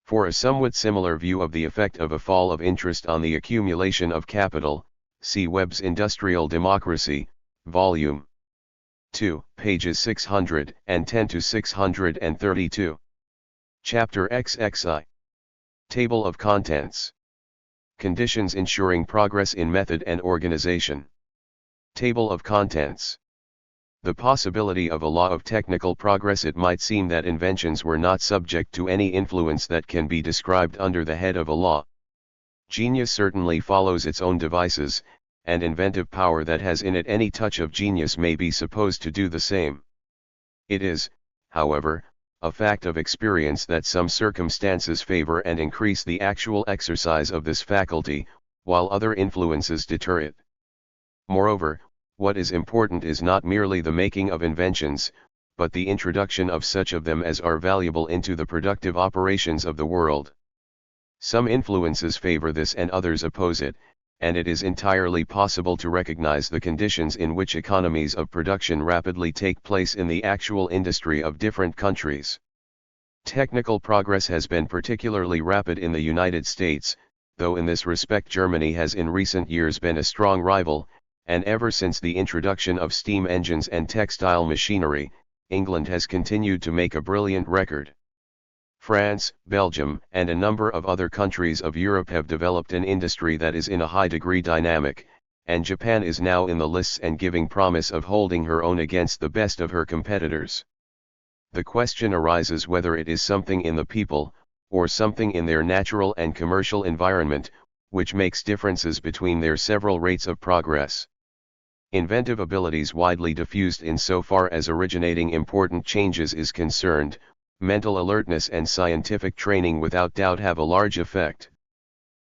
For a somewhat similar view of the effect of a fall of interest on the accumulation of capital, see Webb's Industrial Democracy, Volume 2, pages 610 to 632. Chapter XXI. Table of Contents. Conditions ensuring progress in method and organization. Table of Contents. The possibility of a law of technical progress. It might seem that inventions were not subject to any influence that can be described under the head of a law. Genius certainly follows its own devices, and inventive power that has in it any touch of genius may be supposed to do the same. It is, however, a fact of experience that some circumstances favor and increase the actual exercise of this faculty, while other influences deter it. Moreover, what is important is not merely the making of inventions, but the introduction of such of them as are valuable into the productive operations of the world. Some influences favor this and others oppose it, and it is entirely possible to recognize the conditions in which economies of production rapidly take place in the actual industry of different countries. Technical progress has been particularly rapid in the United States, though in this respect Germany has in recent years been a strong rival, and ever since the introduction of steam engines and textile machinery, England has continued to make a brilliant record. France, Belgium, and a number of other countries of Europe have developed an industry that is in a high degree dynamic, and Japan is now in the lists and giving promise of holding her own against the best of her competitors. The question arises whether it is something in the people, or something in their natural and commercial environment, which makes differences between their several rates of progress. Inventive abilities widely diffused in so far as originating important changes is concerned, mental alertness and scientific training without doubt have a large effect.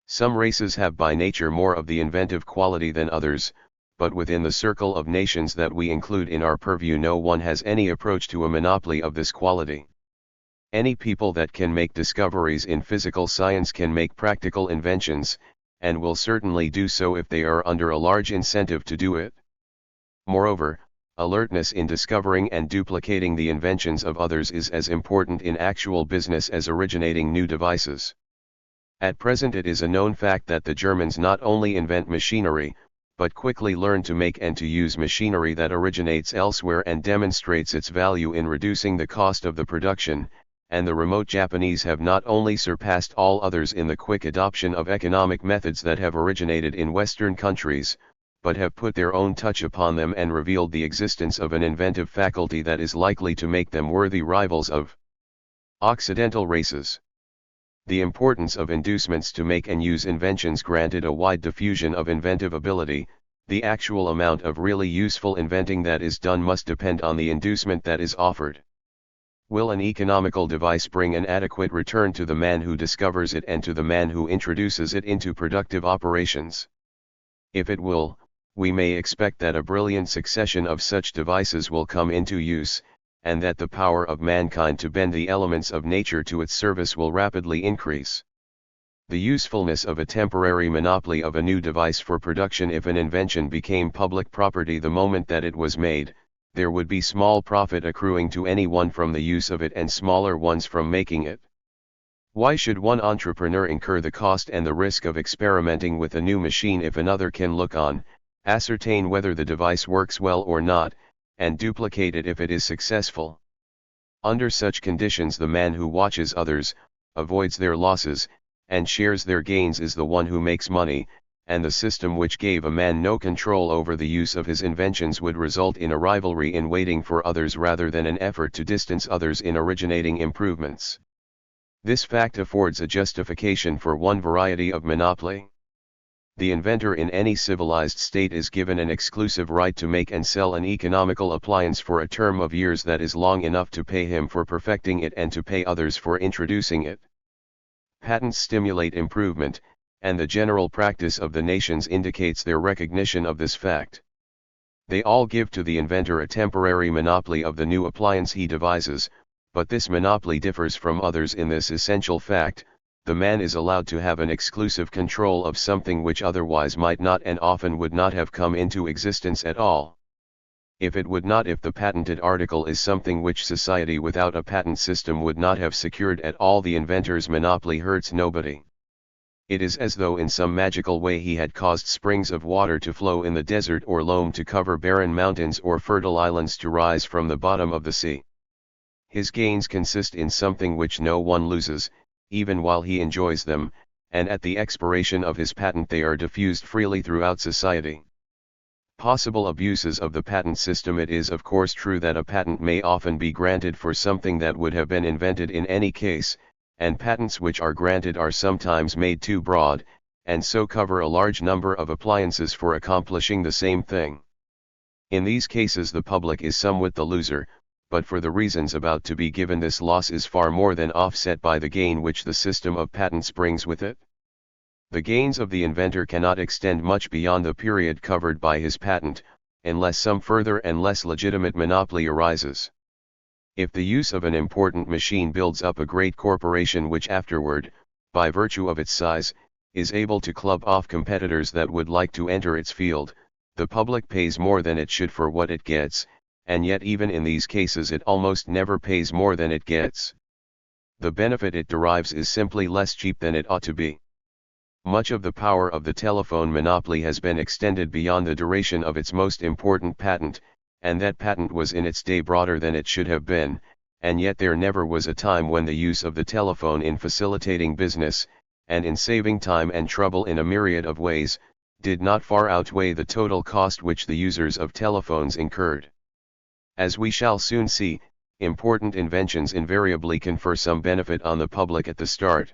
Some races have by nature more of the inventive quality than others, but within the circle of nations that we include in our purview no one has any approach to a monopoly of this quality. Any people that can make discoveries in physical science can make practical inventions, and will certainly do so if they are under a large incentive to do it. Moreover, alertness in discovering and duplicating the inventions of others is as important in actual business as originating new devices. At present it is a known fact that the Germans not only invent machinery, but quickly learn to make and to use machinery that originates elsewhere and demonstrates its value in reducing the cost of the production, and the remote Japanese have not only surpassed all others in the quick adoption of economic methods that have originated in Western countries, but have put their own touch upon them and revealed the existence of an inventive faculty that is likely to make them worthy rivals of Occidental races. The importance of inducements to make and use inventions granted a wide diffusion of inventive ability. The actual amount of really useful inventing that is done must depend on the inducement that is offered. Will an economical device bring an adequate return to the man who discovers it and to the man who introduces it into productive operations? If it will, we may expect that a brilliant succession of such devices will come into use, and that the power of mankind to bend the elements of nature to its service will rapidly increase. The usefulness of a temporary monopoly of a new device for production. If an invention became public property the moment that it was made, there would be small profit accruing to anyone from the use of it and smaller ones from making it. Why should one entrepreneur incur the cost and the risk of experimenting with a new machine if another can look on, ascertain whether the device works well or not, and duplicate it if it is successful? Under such conditions the man who watches others, avoids their losses, and shares their gains is the one who makes money, and the system which gave a man no control over the use of his inventions would result in a rivalry in waiting for others rather than an effort to distance others in originating improvements. This fact affords a justification for one variety of monopoly. The inventor in any civilized state is given an exclusive right to make and sell an economical appliance for a term of years that is long enough to pay him for perfecting it and to pay others for introducing it. Patents stimulate improvement, and the general practice of the nations indicates their recognition of this fact. They all give to the inventor a temporary monopoly of the new appliance he devises, but this monopoly differs from others in this essential fact: the man is allowed to have an exclusive control of something which otherwise might not and often would not have come into existence at all. If it would not, if the patented article is something which society without a patent system would not have secured at all, the inventor's monopoly hurts nobody. It is as though in some magical way he had caused springs of water to flow in the desert, or loam to cover barren mountains, or fertile islands to rise from the bottom of the sea. His gains consist in something which no one loses, even while he enjoys them, and at the expiration of his patent they are diffused freely throughout society. Possible abuses of the patent system. It is of course true that a patent may often be granted for something that would have been invented in any case, and patents which are granted are sometimes made too broad, and so cover a large number of appliances for accomplishing the same thing. In these cases the public is somewhat the loser, but for the reasons about to be given this loss is far more than offset by the gain which the system of patents brings with it. The gains of the inventor cannot extend much beyond the period covered by his patent, unless some further and less legitimate monopoly arises. If the use of an important machine builds up a great corporation which afterward, by virtue of its size, is able to club off competitors that would like to enter its field, the public pays more than it should for what it gets, and yet even in these cases it almost never pays more than it gets. The benefit it derives is simply less cheap than it ought to be. Much of the power of the telephone monopoly has been extended beyond the duration of its most important patent, and that patent was in its day broader than it should have been, and yet there never was a time when the use of the telephone in facilitating business, and in saving time and trouble in a myriad of ways, did not far outweigh the total cost which the users of telephones incurred. As we shall soon see, important inventions invariably confer some benefit on the public at the start.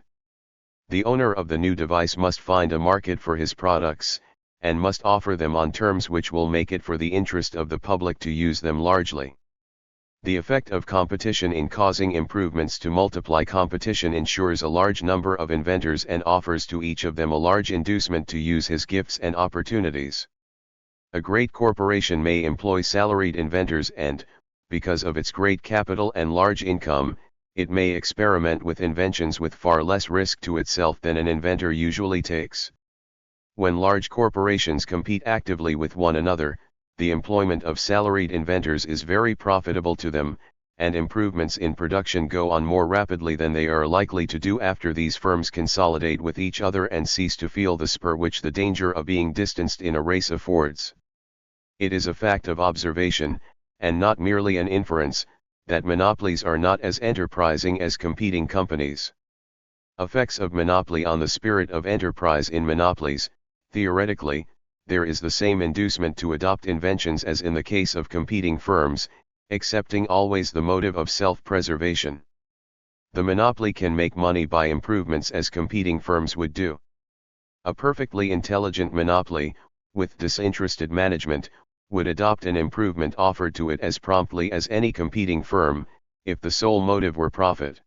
The owner of the new device must find a market for his products, and must offer them on terms which will make it for the interest of the public to use them largely. The effect of competition in causing improvements to multiply. Competition ensures a large number of inventors and offers to each of them a large inducement to use his gifts and opportunities. A great corporation may employ salaried inventors and, because of its great capital and large income, it may experiment with inventions with far less risk to itself than an inventor usually takes. When large corporations compete actively with one another, the employment of salaried inventors is very profitable to them, and improvements in production go on more rapidly than they are likely to do after these firms consolidate with each other and cease to feel the spur which the danger of being distanced in a race affords. It is a fact of observation, and not merely an inference, that monopolies are not as enterprising as competing companies. Effects of monopoly on the spirit of enterprise. In monopolies, theoretically, there is the same inducement to adopt inventions as in the case of competing firms, excepting always the motive of self-preservation. The monopoly can make money by improvements as competing firms would do. A perfectly intelligent monopoly, with disinterested management, would adopt an improvement offered to it as promptly as any competing firm, if the sole motive were profit.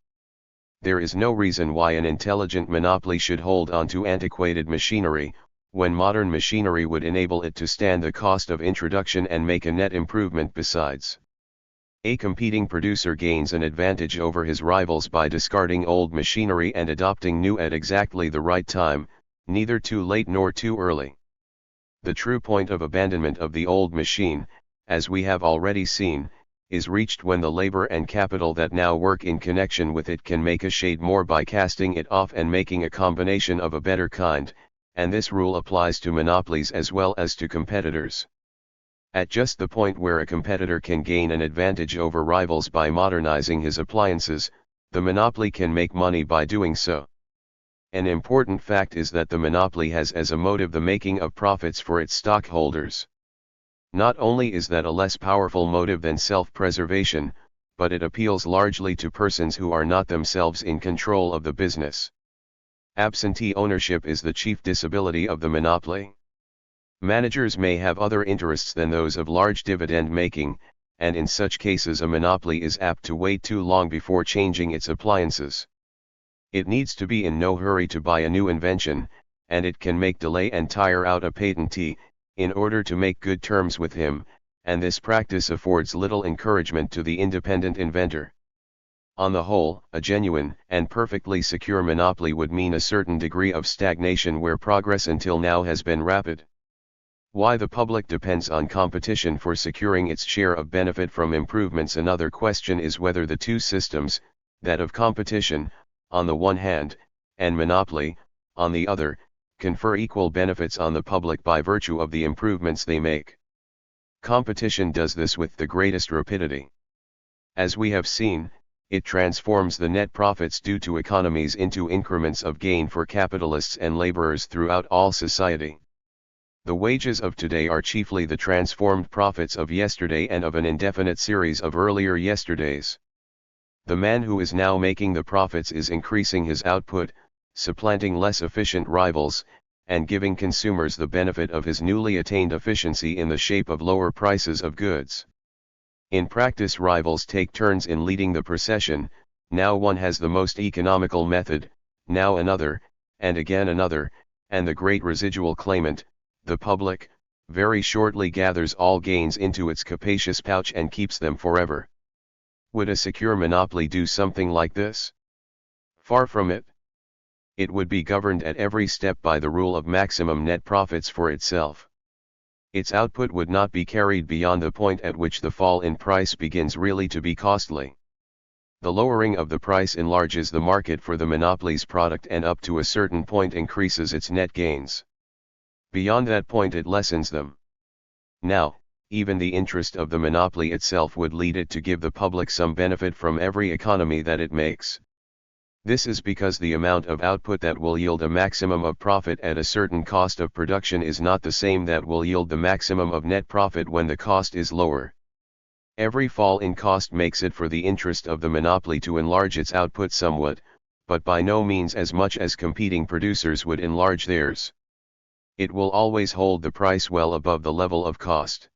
There is no reason why an intelligent monopoly should hold on to antiquated machinery, when modern machinery would enable it to stand the cost of introduction and make a net improvement besides. A competing producer gains an advantage over his rivals by discarding old machinery and adopting new at exactly the right time, neither too late nor too early. The true point of abandonment of the old machine, as we have already seen, is reached when the labor and capital that now work in connection with it can make a shade more by casting it off and making a combination of a better kind, and this rule applies to monopolies as well as to competitors. At just the point where a competitor can gain an advantage over rivals by modernizing his appliances, the monopoly can make money by doing so. An important fact is that the monopoly has as a motive the making of profits for its stockholders. Not only is that a less powerful motive than self-preservation, but it appeals largely to persons who are not themselves in control of the business. Absentee ownership is the chief disability of the monopoly. Managers may have other interests than those of large dividend making, and in such cases a monopoly is apt to wait too long before changing its appliances. It needs to be in no hurry to buy a new invention, and it can make delay and tire out a patentee, in order to make good terms with him, and this practice affords little encouragement to the independent inventor. On the whole, a genuine and perfectly secure monopoly would mean a certain degree of stagnation where progress until now has been rapid. Why the public depends on competition for securing its share of benefit from improvements. Another question is whether the two systems, that of competition, on the one hand, and monopoly, on the other, confer equal benefits on the public by virtue of the improvements they make. Competition does this with the greatest rapidity. As we have seen, it transforms the net profits due to economies into increments of gain for capitalists and laborers throughout all society. The wages of today are chiefly the transformed profits of yesterday and of an indefinite series of earlier yesterdays. The man who is now making the profits is increasing his output, supplanting less efficient rivals, and giving consumers the benefit of his newly attained efficiency in the shape of lower prices of goods. In practice, rivals take turns in leading the procession. Now one has the most economical method, now another, and again another, and the great residual claimant, the public, very shortly gathers all gains into its capacious pouch and keeps them forever. Would a secure monopoly do something like this? Far from it. It would be governed at every step by the rule of maximum net profits for itself. Its output would not be carried beyond the point at which the fall in price begins really to be costly. The lowering of the price enlarges the market for the monopoly's product and up to a certain point increases its net gains. Beyond that point it lessens them. Now, even the interest of the monopoly itself would lead it to give the public some benefit from every economy that it makes. This is because the amount of output that will yield a maximum of profit at a certain cost of production is not the same that will yield the maximum of net profit when the cost is lower. Every fall in cost makes it for the interest of the monopoly to enlarge its output somewhat, but by no means as much as competing producers would enlarge theirs. It will always hold the price well above the level of cost.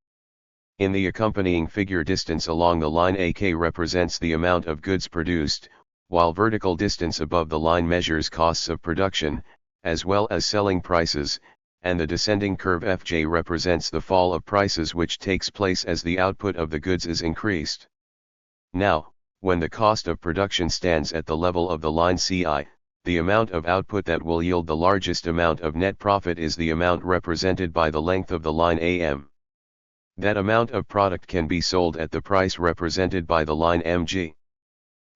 In the accompanying figure, distance along the line AK represents the amount of goods produced, while vertical distance above the line measures costs of production, as well as selling prices, and the descending curve FJ represents the fall of prices which takes place as the output of the goods is increased. Now, when the cost of production stands at the level of the line CI, the amount of output that will yield the largest amount of net profit is the amount represented by the length of the line AM. That amount of product can be sold at the price represented by the line MG.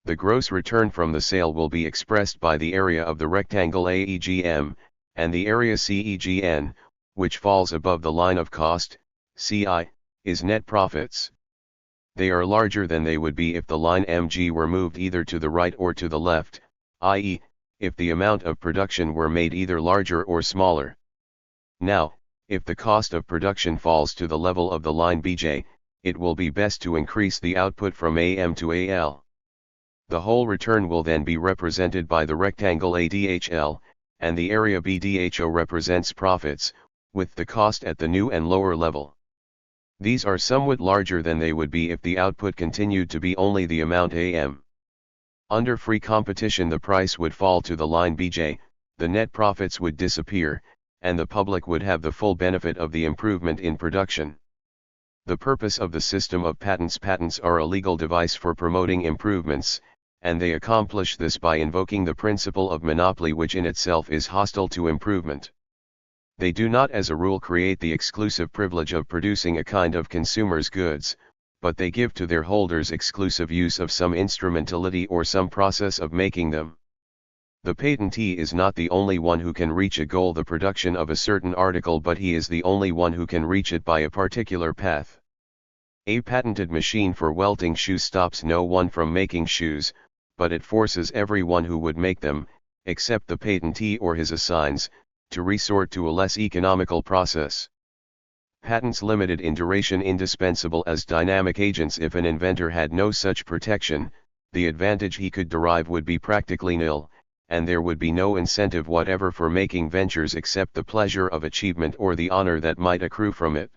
The gross return from the sale will be expressed by the area of the rectangle AEGM, and the area CEGN, which falls above the line of cost, CI, is net profits. They are larger than they would be if the line MG were moved either to the right or to the left, i.e., if the amount of production were made either larger or smaller. Now, if the cost of production falls to the level of the line BJ, it will be best to increase the output from AM to AL. The whole return will then be represented by the rectangle ADHL, and the area BDHO represents profits, with the cost at the new and lower level. These are somewhat larger than they would be if the output continued to be only the amount AM. Under free competition the price would fall to the line BJ, the net profits would disappear, and the public would have the full benefit of the improvement in production. The purpose of the system of patents. Patents are a legal device for promoting improvements, and they accomplish this by invoking the principle of monopoly, which in itself is hostile to improvement. They do not as a rule create the exclusive privilege of producing a kind of consumer's goods, but they give to their holders exclusive use of some instrumentality or some process of making them. The patentee is not the only one who can reach a goal, the production of a certain article, but he is the only one who can reach it by a particular path. A patented machine for welting shoes stops no one from making shoes, but it forces everyone who would make them, except the patentee or his assigns, to resort to a less economical process. Patents limited in duration indispensable as dynamic agents. If an inventor had no such protection, the advantage he could derive would be practically nil, and there would be no incentive whatever for making ventures except the pleasure of achievement or the honor that might accrue from it.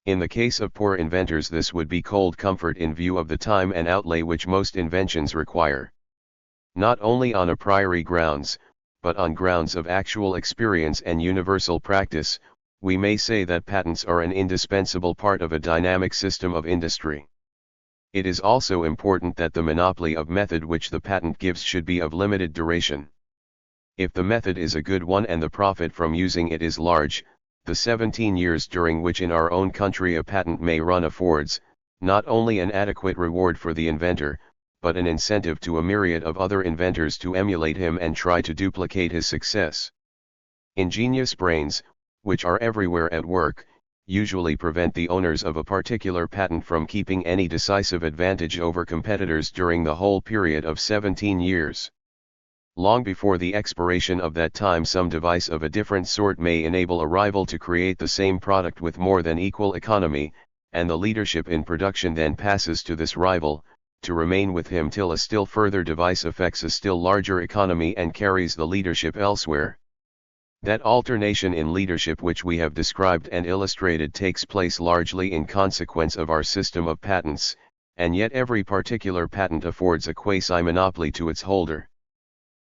In the case of poor inventors, this would be cold comfort in view of the time and outlay which most inventions require. Not only on a priori grounds, but on grounds of actual experience and universal practice, we may say that patents are an indispensable part of a dynamic system of industry. It is also important that the monopoly of method which the patent gives should be of limited duration. If the method is a good one and the profit from using it is large, the 17 years during which in our own country a patent may run affords, not only an adequate reward for the inventor, but an incentive to a myriad of other inventors to emulate him and try to duplicate his success. Ingenious brains, which are everywhere at work, usually prevent the owners of a particular patent from keeping any decisive advantage over competitors during the whole period of 17 years. Long before the expiration of that time, some device of a different sort may enable a rival to create the same product with more than equal economy, and the leadership in production then passes to this rival, to remain with him till a still further device effects a still larger economy and carries the leadership elsewhere. That alternation in leadership which we have described and illustrated takes place largely in consequence of our system of patents, and yet every particular patent affords a quasi-monopoly to its holder.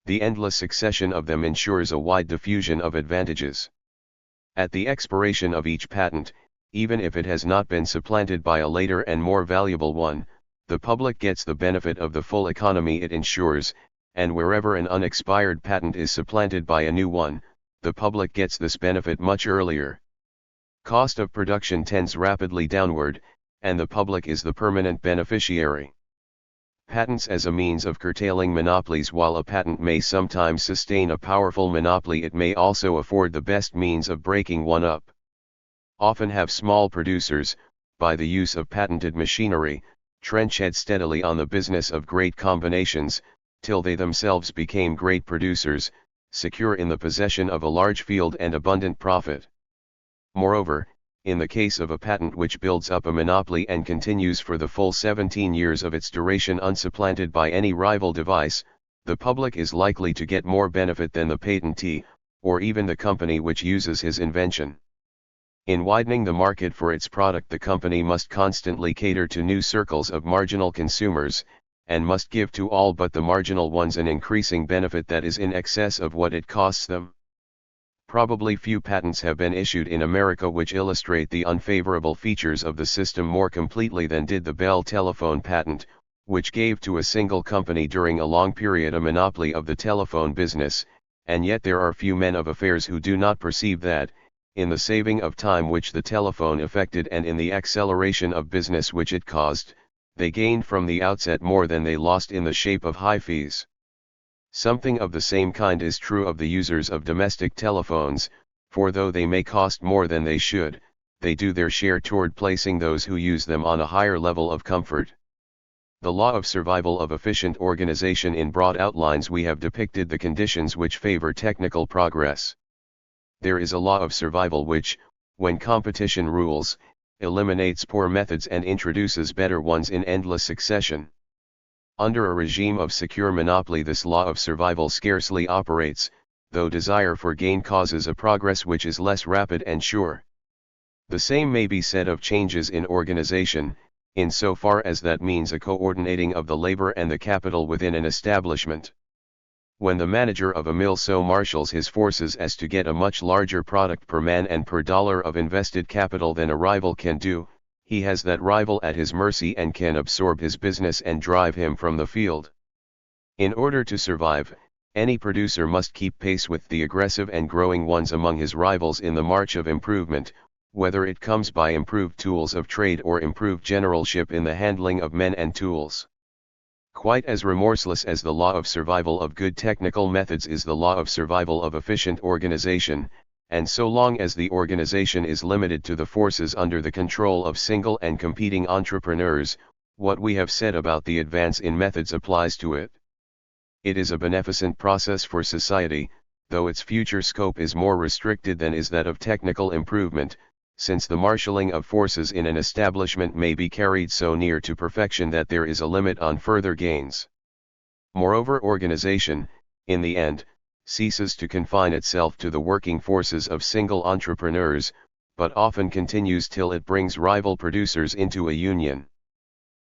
The endless succession of them ensures a wide diffusion of advantages. At the expiration of each patent, even if it has not been supplanted by a later and more valuable one, the public gets the benefit of the full economy it ensures, and wherever an unexpired patent is supplanted by a new one, the public gets this benefit much earlier. Cost of production tends rapidly downward, and the public is the permanent beneficiary. Patents as a means of curtailing monopolies. While a patent may sometimes sustain a powerful monopoly, it may also afford the best means of breaking one up. Often have small producers, by the use of patented machinery, trench-head steadily on the business of great combinations, till they themselves became great producers, secure in the possession of a large field and abundant profit. Moreover, in the case of a patent which builds up a monopoly and continues for the full 17 years of its duration unsupplanted by any rival device, the public is likely to get more benefit than the patentee, or even the company which uses his invention. In widening the market for its product, the company must constantly cater to new circles of marginal consumers, and must give to all but the marginal ones an increasing benefit that is in excess of what it costs them. Probably few patents have been issued in America which illustrate the unfavorable features of the system more completely than did the Bell telephone patent, which gave to a single company during a long period a monopoly of the telephone business, and yet there are few men of affairs who do not perceive that, in the saving of time which the telephone effected and in the acceleration of business which it caused, they gained from the outset more than they lost in the shape of high fees. Something of the same kind is true of the users of domestic telephones, for though they may cost more than they should, they do their share toward placing those who use them on a higher level of comfort. The law of survival of efficient organization. In broad outlines we have depicted the conditions which favor technical progress. There is a law of survival which, when competition rules, eliminates poor methods and introduces better ones in endless succession. Under a regime of secure monopoly, this law of survival scarcely operates, though desire for gain causes a progress which is less rapid and sure. The same may be said of changes in organization, in so far as that means a coordinating of the labor and the capital within an establishment. When the manager of a mill so marshals his forces as to get a much larger product per man and per dollar of invested capital than a rival can do, he has that rival at his mercy and can absorb his business and drive him from the field. In order to survive, any producer must keep pace with the aggressive and growing ones among his rivals in the march of improvement, whether it comes by improved tools of trade or improved generalship in the handling of men and tools. Quite as remorseless as the law of survival of good technical methods is the law of survival of efficient organization, and so long as the organization is limited to the forces under the control of single and competing entrepreneurs, what we have said about the advance in methods applies to it. It is a beneficent process for society, though its future scope is more restricted than is that of technical improvement, since the marshalling of forces in an establishment may be carried so near to perfection that there is a limit on further gains. Moreover, organization, in the end, ceases to confine itself to the working forces of single entrepreneurs, but often continues till it brings rival producers into a union.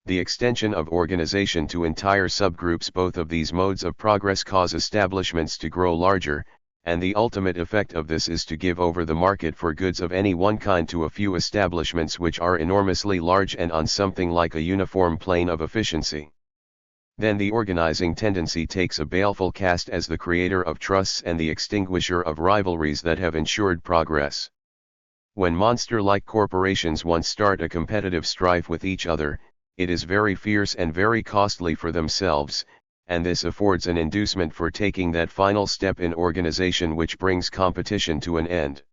The extension of organization to entire subgroups both of these modes of progress cause establishments to grow larger, and the ultimate effect of this is to give over the market for goods of any one kind to a few establishments which are enormously large and on something like a uniform plane of efficiency. Then the organizing tendency takes a baleful cast as the creator of trusts and the extinguisher of rivalries that have ensured progress. When monster-like corporations once start a competitive strife with each other, it is very fierce and very costly for themselves, and this affords an inducement for taking that final step in organization which brings competition to an end.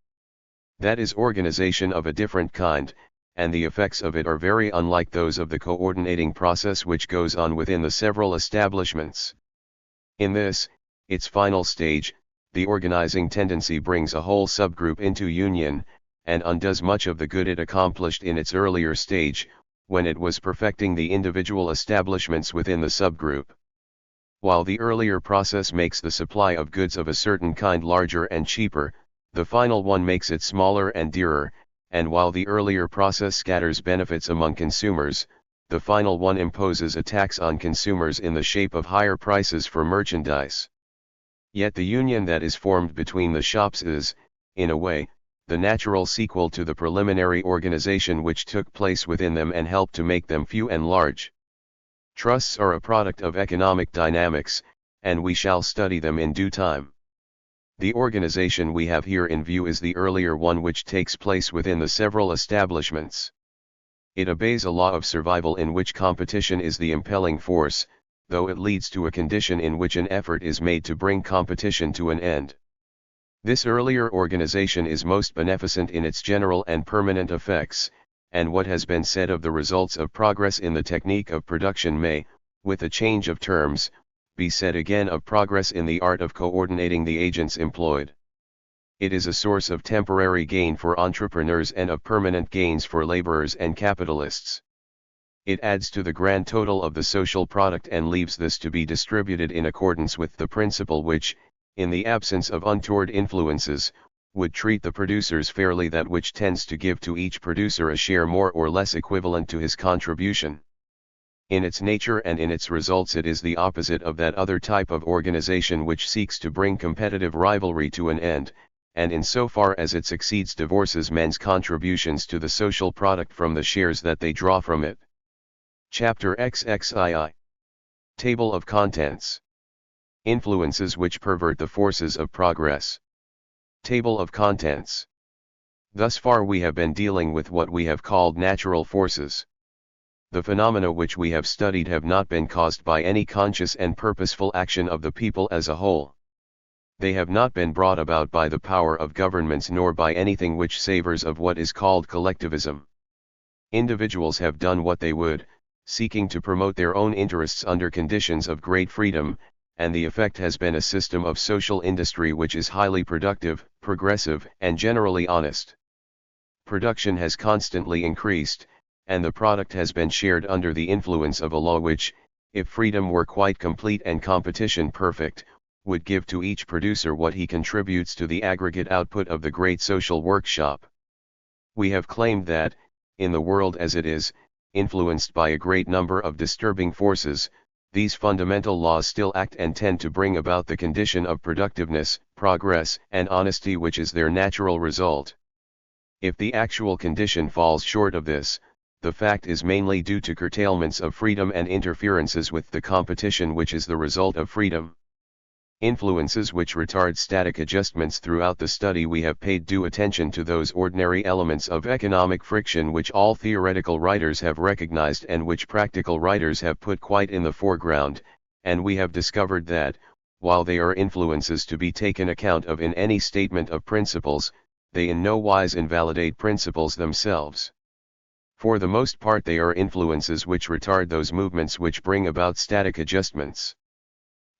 That is organization of a different kind, and the effects of it are very unlike those of the coordinating process which goes on within the several establishments. In this, its final stage, the organizing tendency brings a whole subgroup into union, and undoes much of the good it accomplished in its earlier stage, when it was perfecting the individual establishments within the subgroup. While the earlier process makes the supply of goods of a certain kind larger and cheaper, the final one makes it smaller and dearer, and while the earlier process scatters benefits among consumers, the final one imposes a tax on consumers in the shape of higher prices for merchandise. Yet the union that is formed between the shops is, in a way, the natural sequel to the preliminary organization which took place within them and helped to make them few and large. Trusts are a product of economic dynamics, and we shall study them in due time. The organization we have here in view is the earlier one which takes place within the several establishments. It obeys a law of survival in which competition is the impelling force, though it leads to a condition in which an effort is made to bring competition to an end. This earlier organization is most beneficent in its general and permanent effects, and what has been said of the results of progress in the technique of production may, with a change of terms, be said again of progress in the art of coordinating the agents employed. It is a source of temporary gain for entrepreneurs and of permanent gains for laborers and capitalists. It adds to the grand total of the social product and leaves this to be distributed in accordance with the principle which, in the absence of untoward influences, would treat the producers fairly, that which tends to give to each producer a share more or less equivalent to his contribution. In its nature and in its results it is the opposite of that other type of organization which seeks to bring competitive rivalry to an end, and in so far as it succeeds divorces men's contributions to the social product from the shares that they draw from it. Chapter XXII. Table of Contents. Influences which pervert the forces of progress. Table of Contents. Thus far we have been dealing with what we have called natural forces. The phenomena which we have studied have not been caused by any conscious and purposeful action of the people as a whole. They have not been brought about by the power of governments nor by anything which savors of what is called collectivism. Individuals have done what they would, seeking to promote their own interests under conditions of great freedom, and the effect has been a system of social industry which is highly productive, progressive, and generally honest. Production has constantly increased, and the product has been shared under the influence of a law which, if freedom were quite complete and competition perfect, would give to each producer what he contributes to the aggregate output of the great social workshop. We have claimed that, in the world as it is, influenced by a great number of disturbing forces, these fundamental laws still act and tend to bring about the condition of productiveness, progress, and honesty which is their natural result. If the actual condition falls short of this, the fact is mainly due to curtailments of freedom and interferences with the competition which is the result of freedom. Influences which retard static adjustments. Throughout the study we have paid due attention to those ordinary elements of economic friction which all theoretical writers have recognized and which practical writers have put quite in the foreground, and we have discovered that, while they are influences to be taken account of in any statement of principles, they in no wise invalidate principles themselves. For the most part they are influences which retard those movements which bring about static adjustments.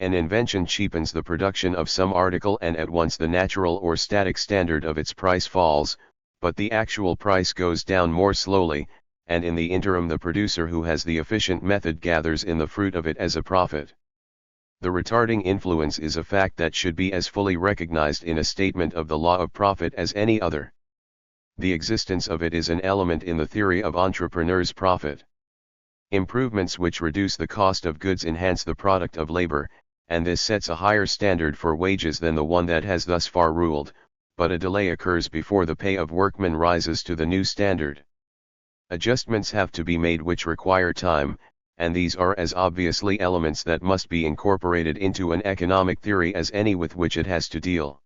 An invention cheapens the production of some article and at once the natural or static standard of its price falls, but the actual price goes down more slowly, and in the interim the producer who has the efficient method gathers in the fruit of it as a profit. The retarding influence is a fact that should be as fully recognized in a statement of the law of profit as any other. The existence of it is an element in the theory of entrepreneur's profit. Improvements which reduce the cost of goods enhance the product of labor, and this sets a higher standard for wages than the one that has thus far ruled, but a delay occurs before the pay of workmen rises to the new standard. Adjustments have to be made which require time, and these are as obviously elements that must be incorporated into an economic theory as any with which it has to deal.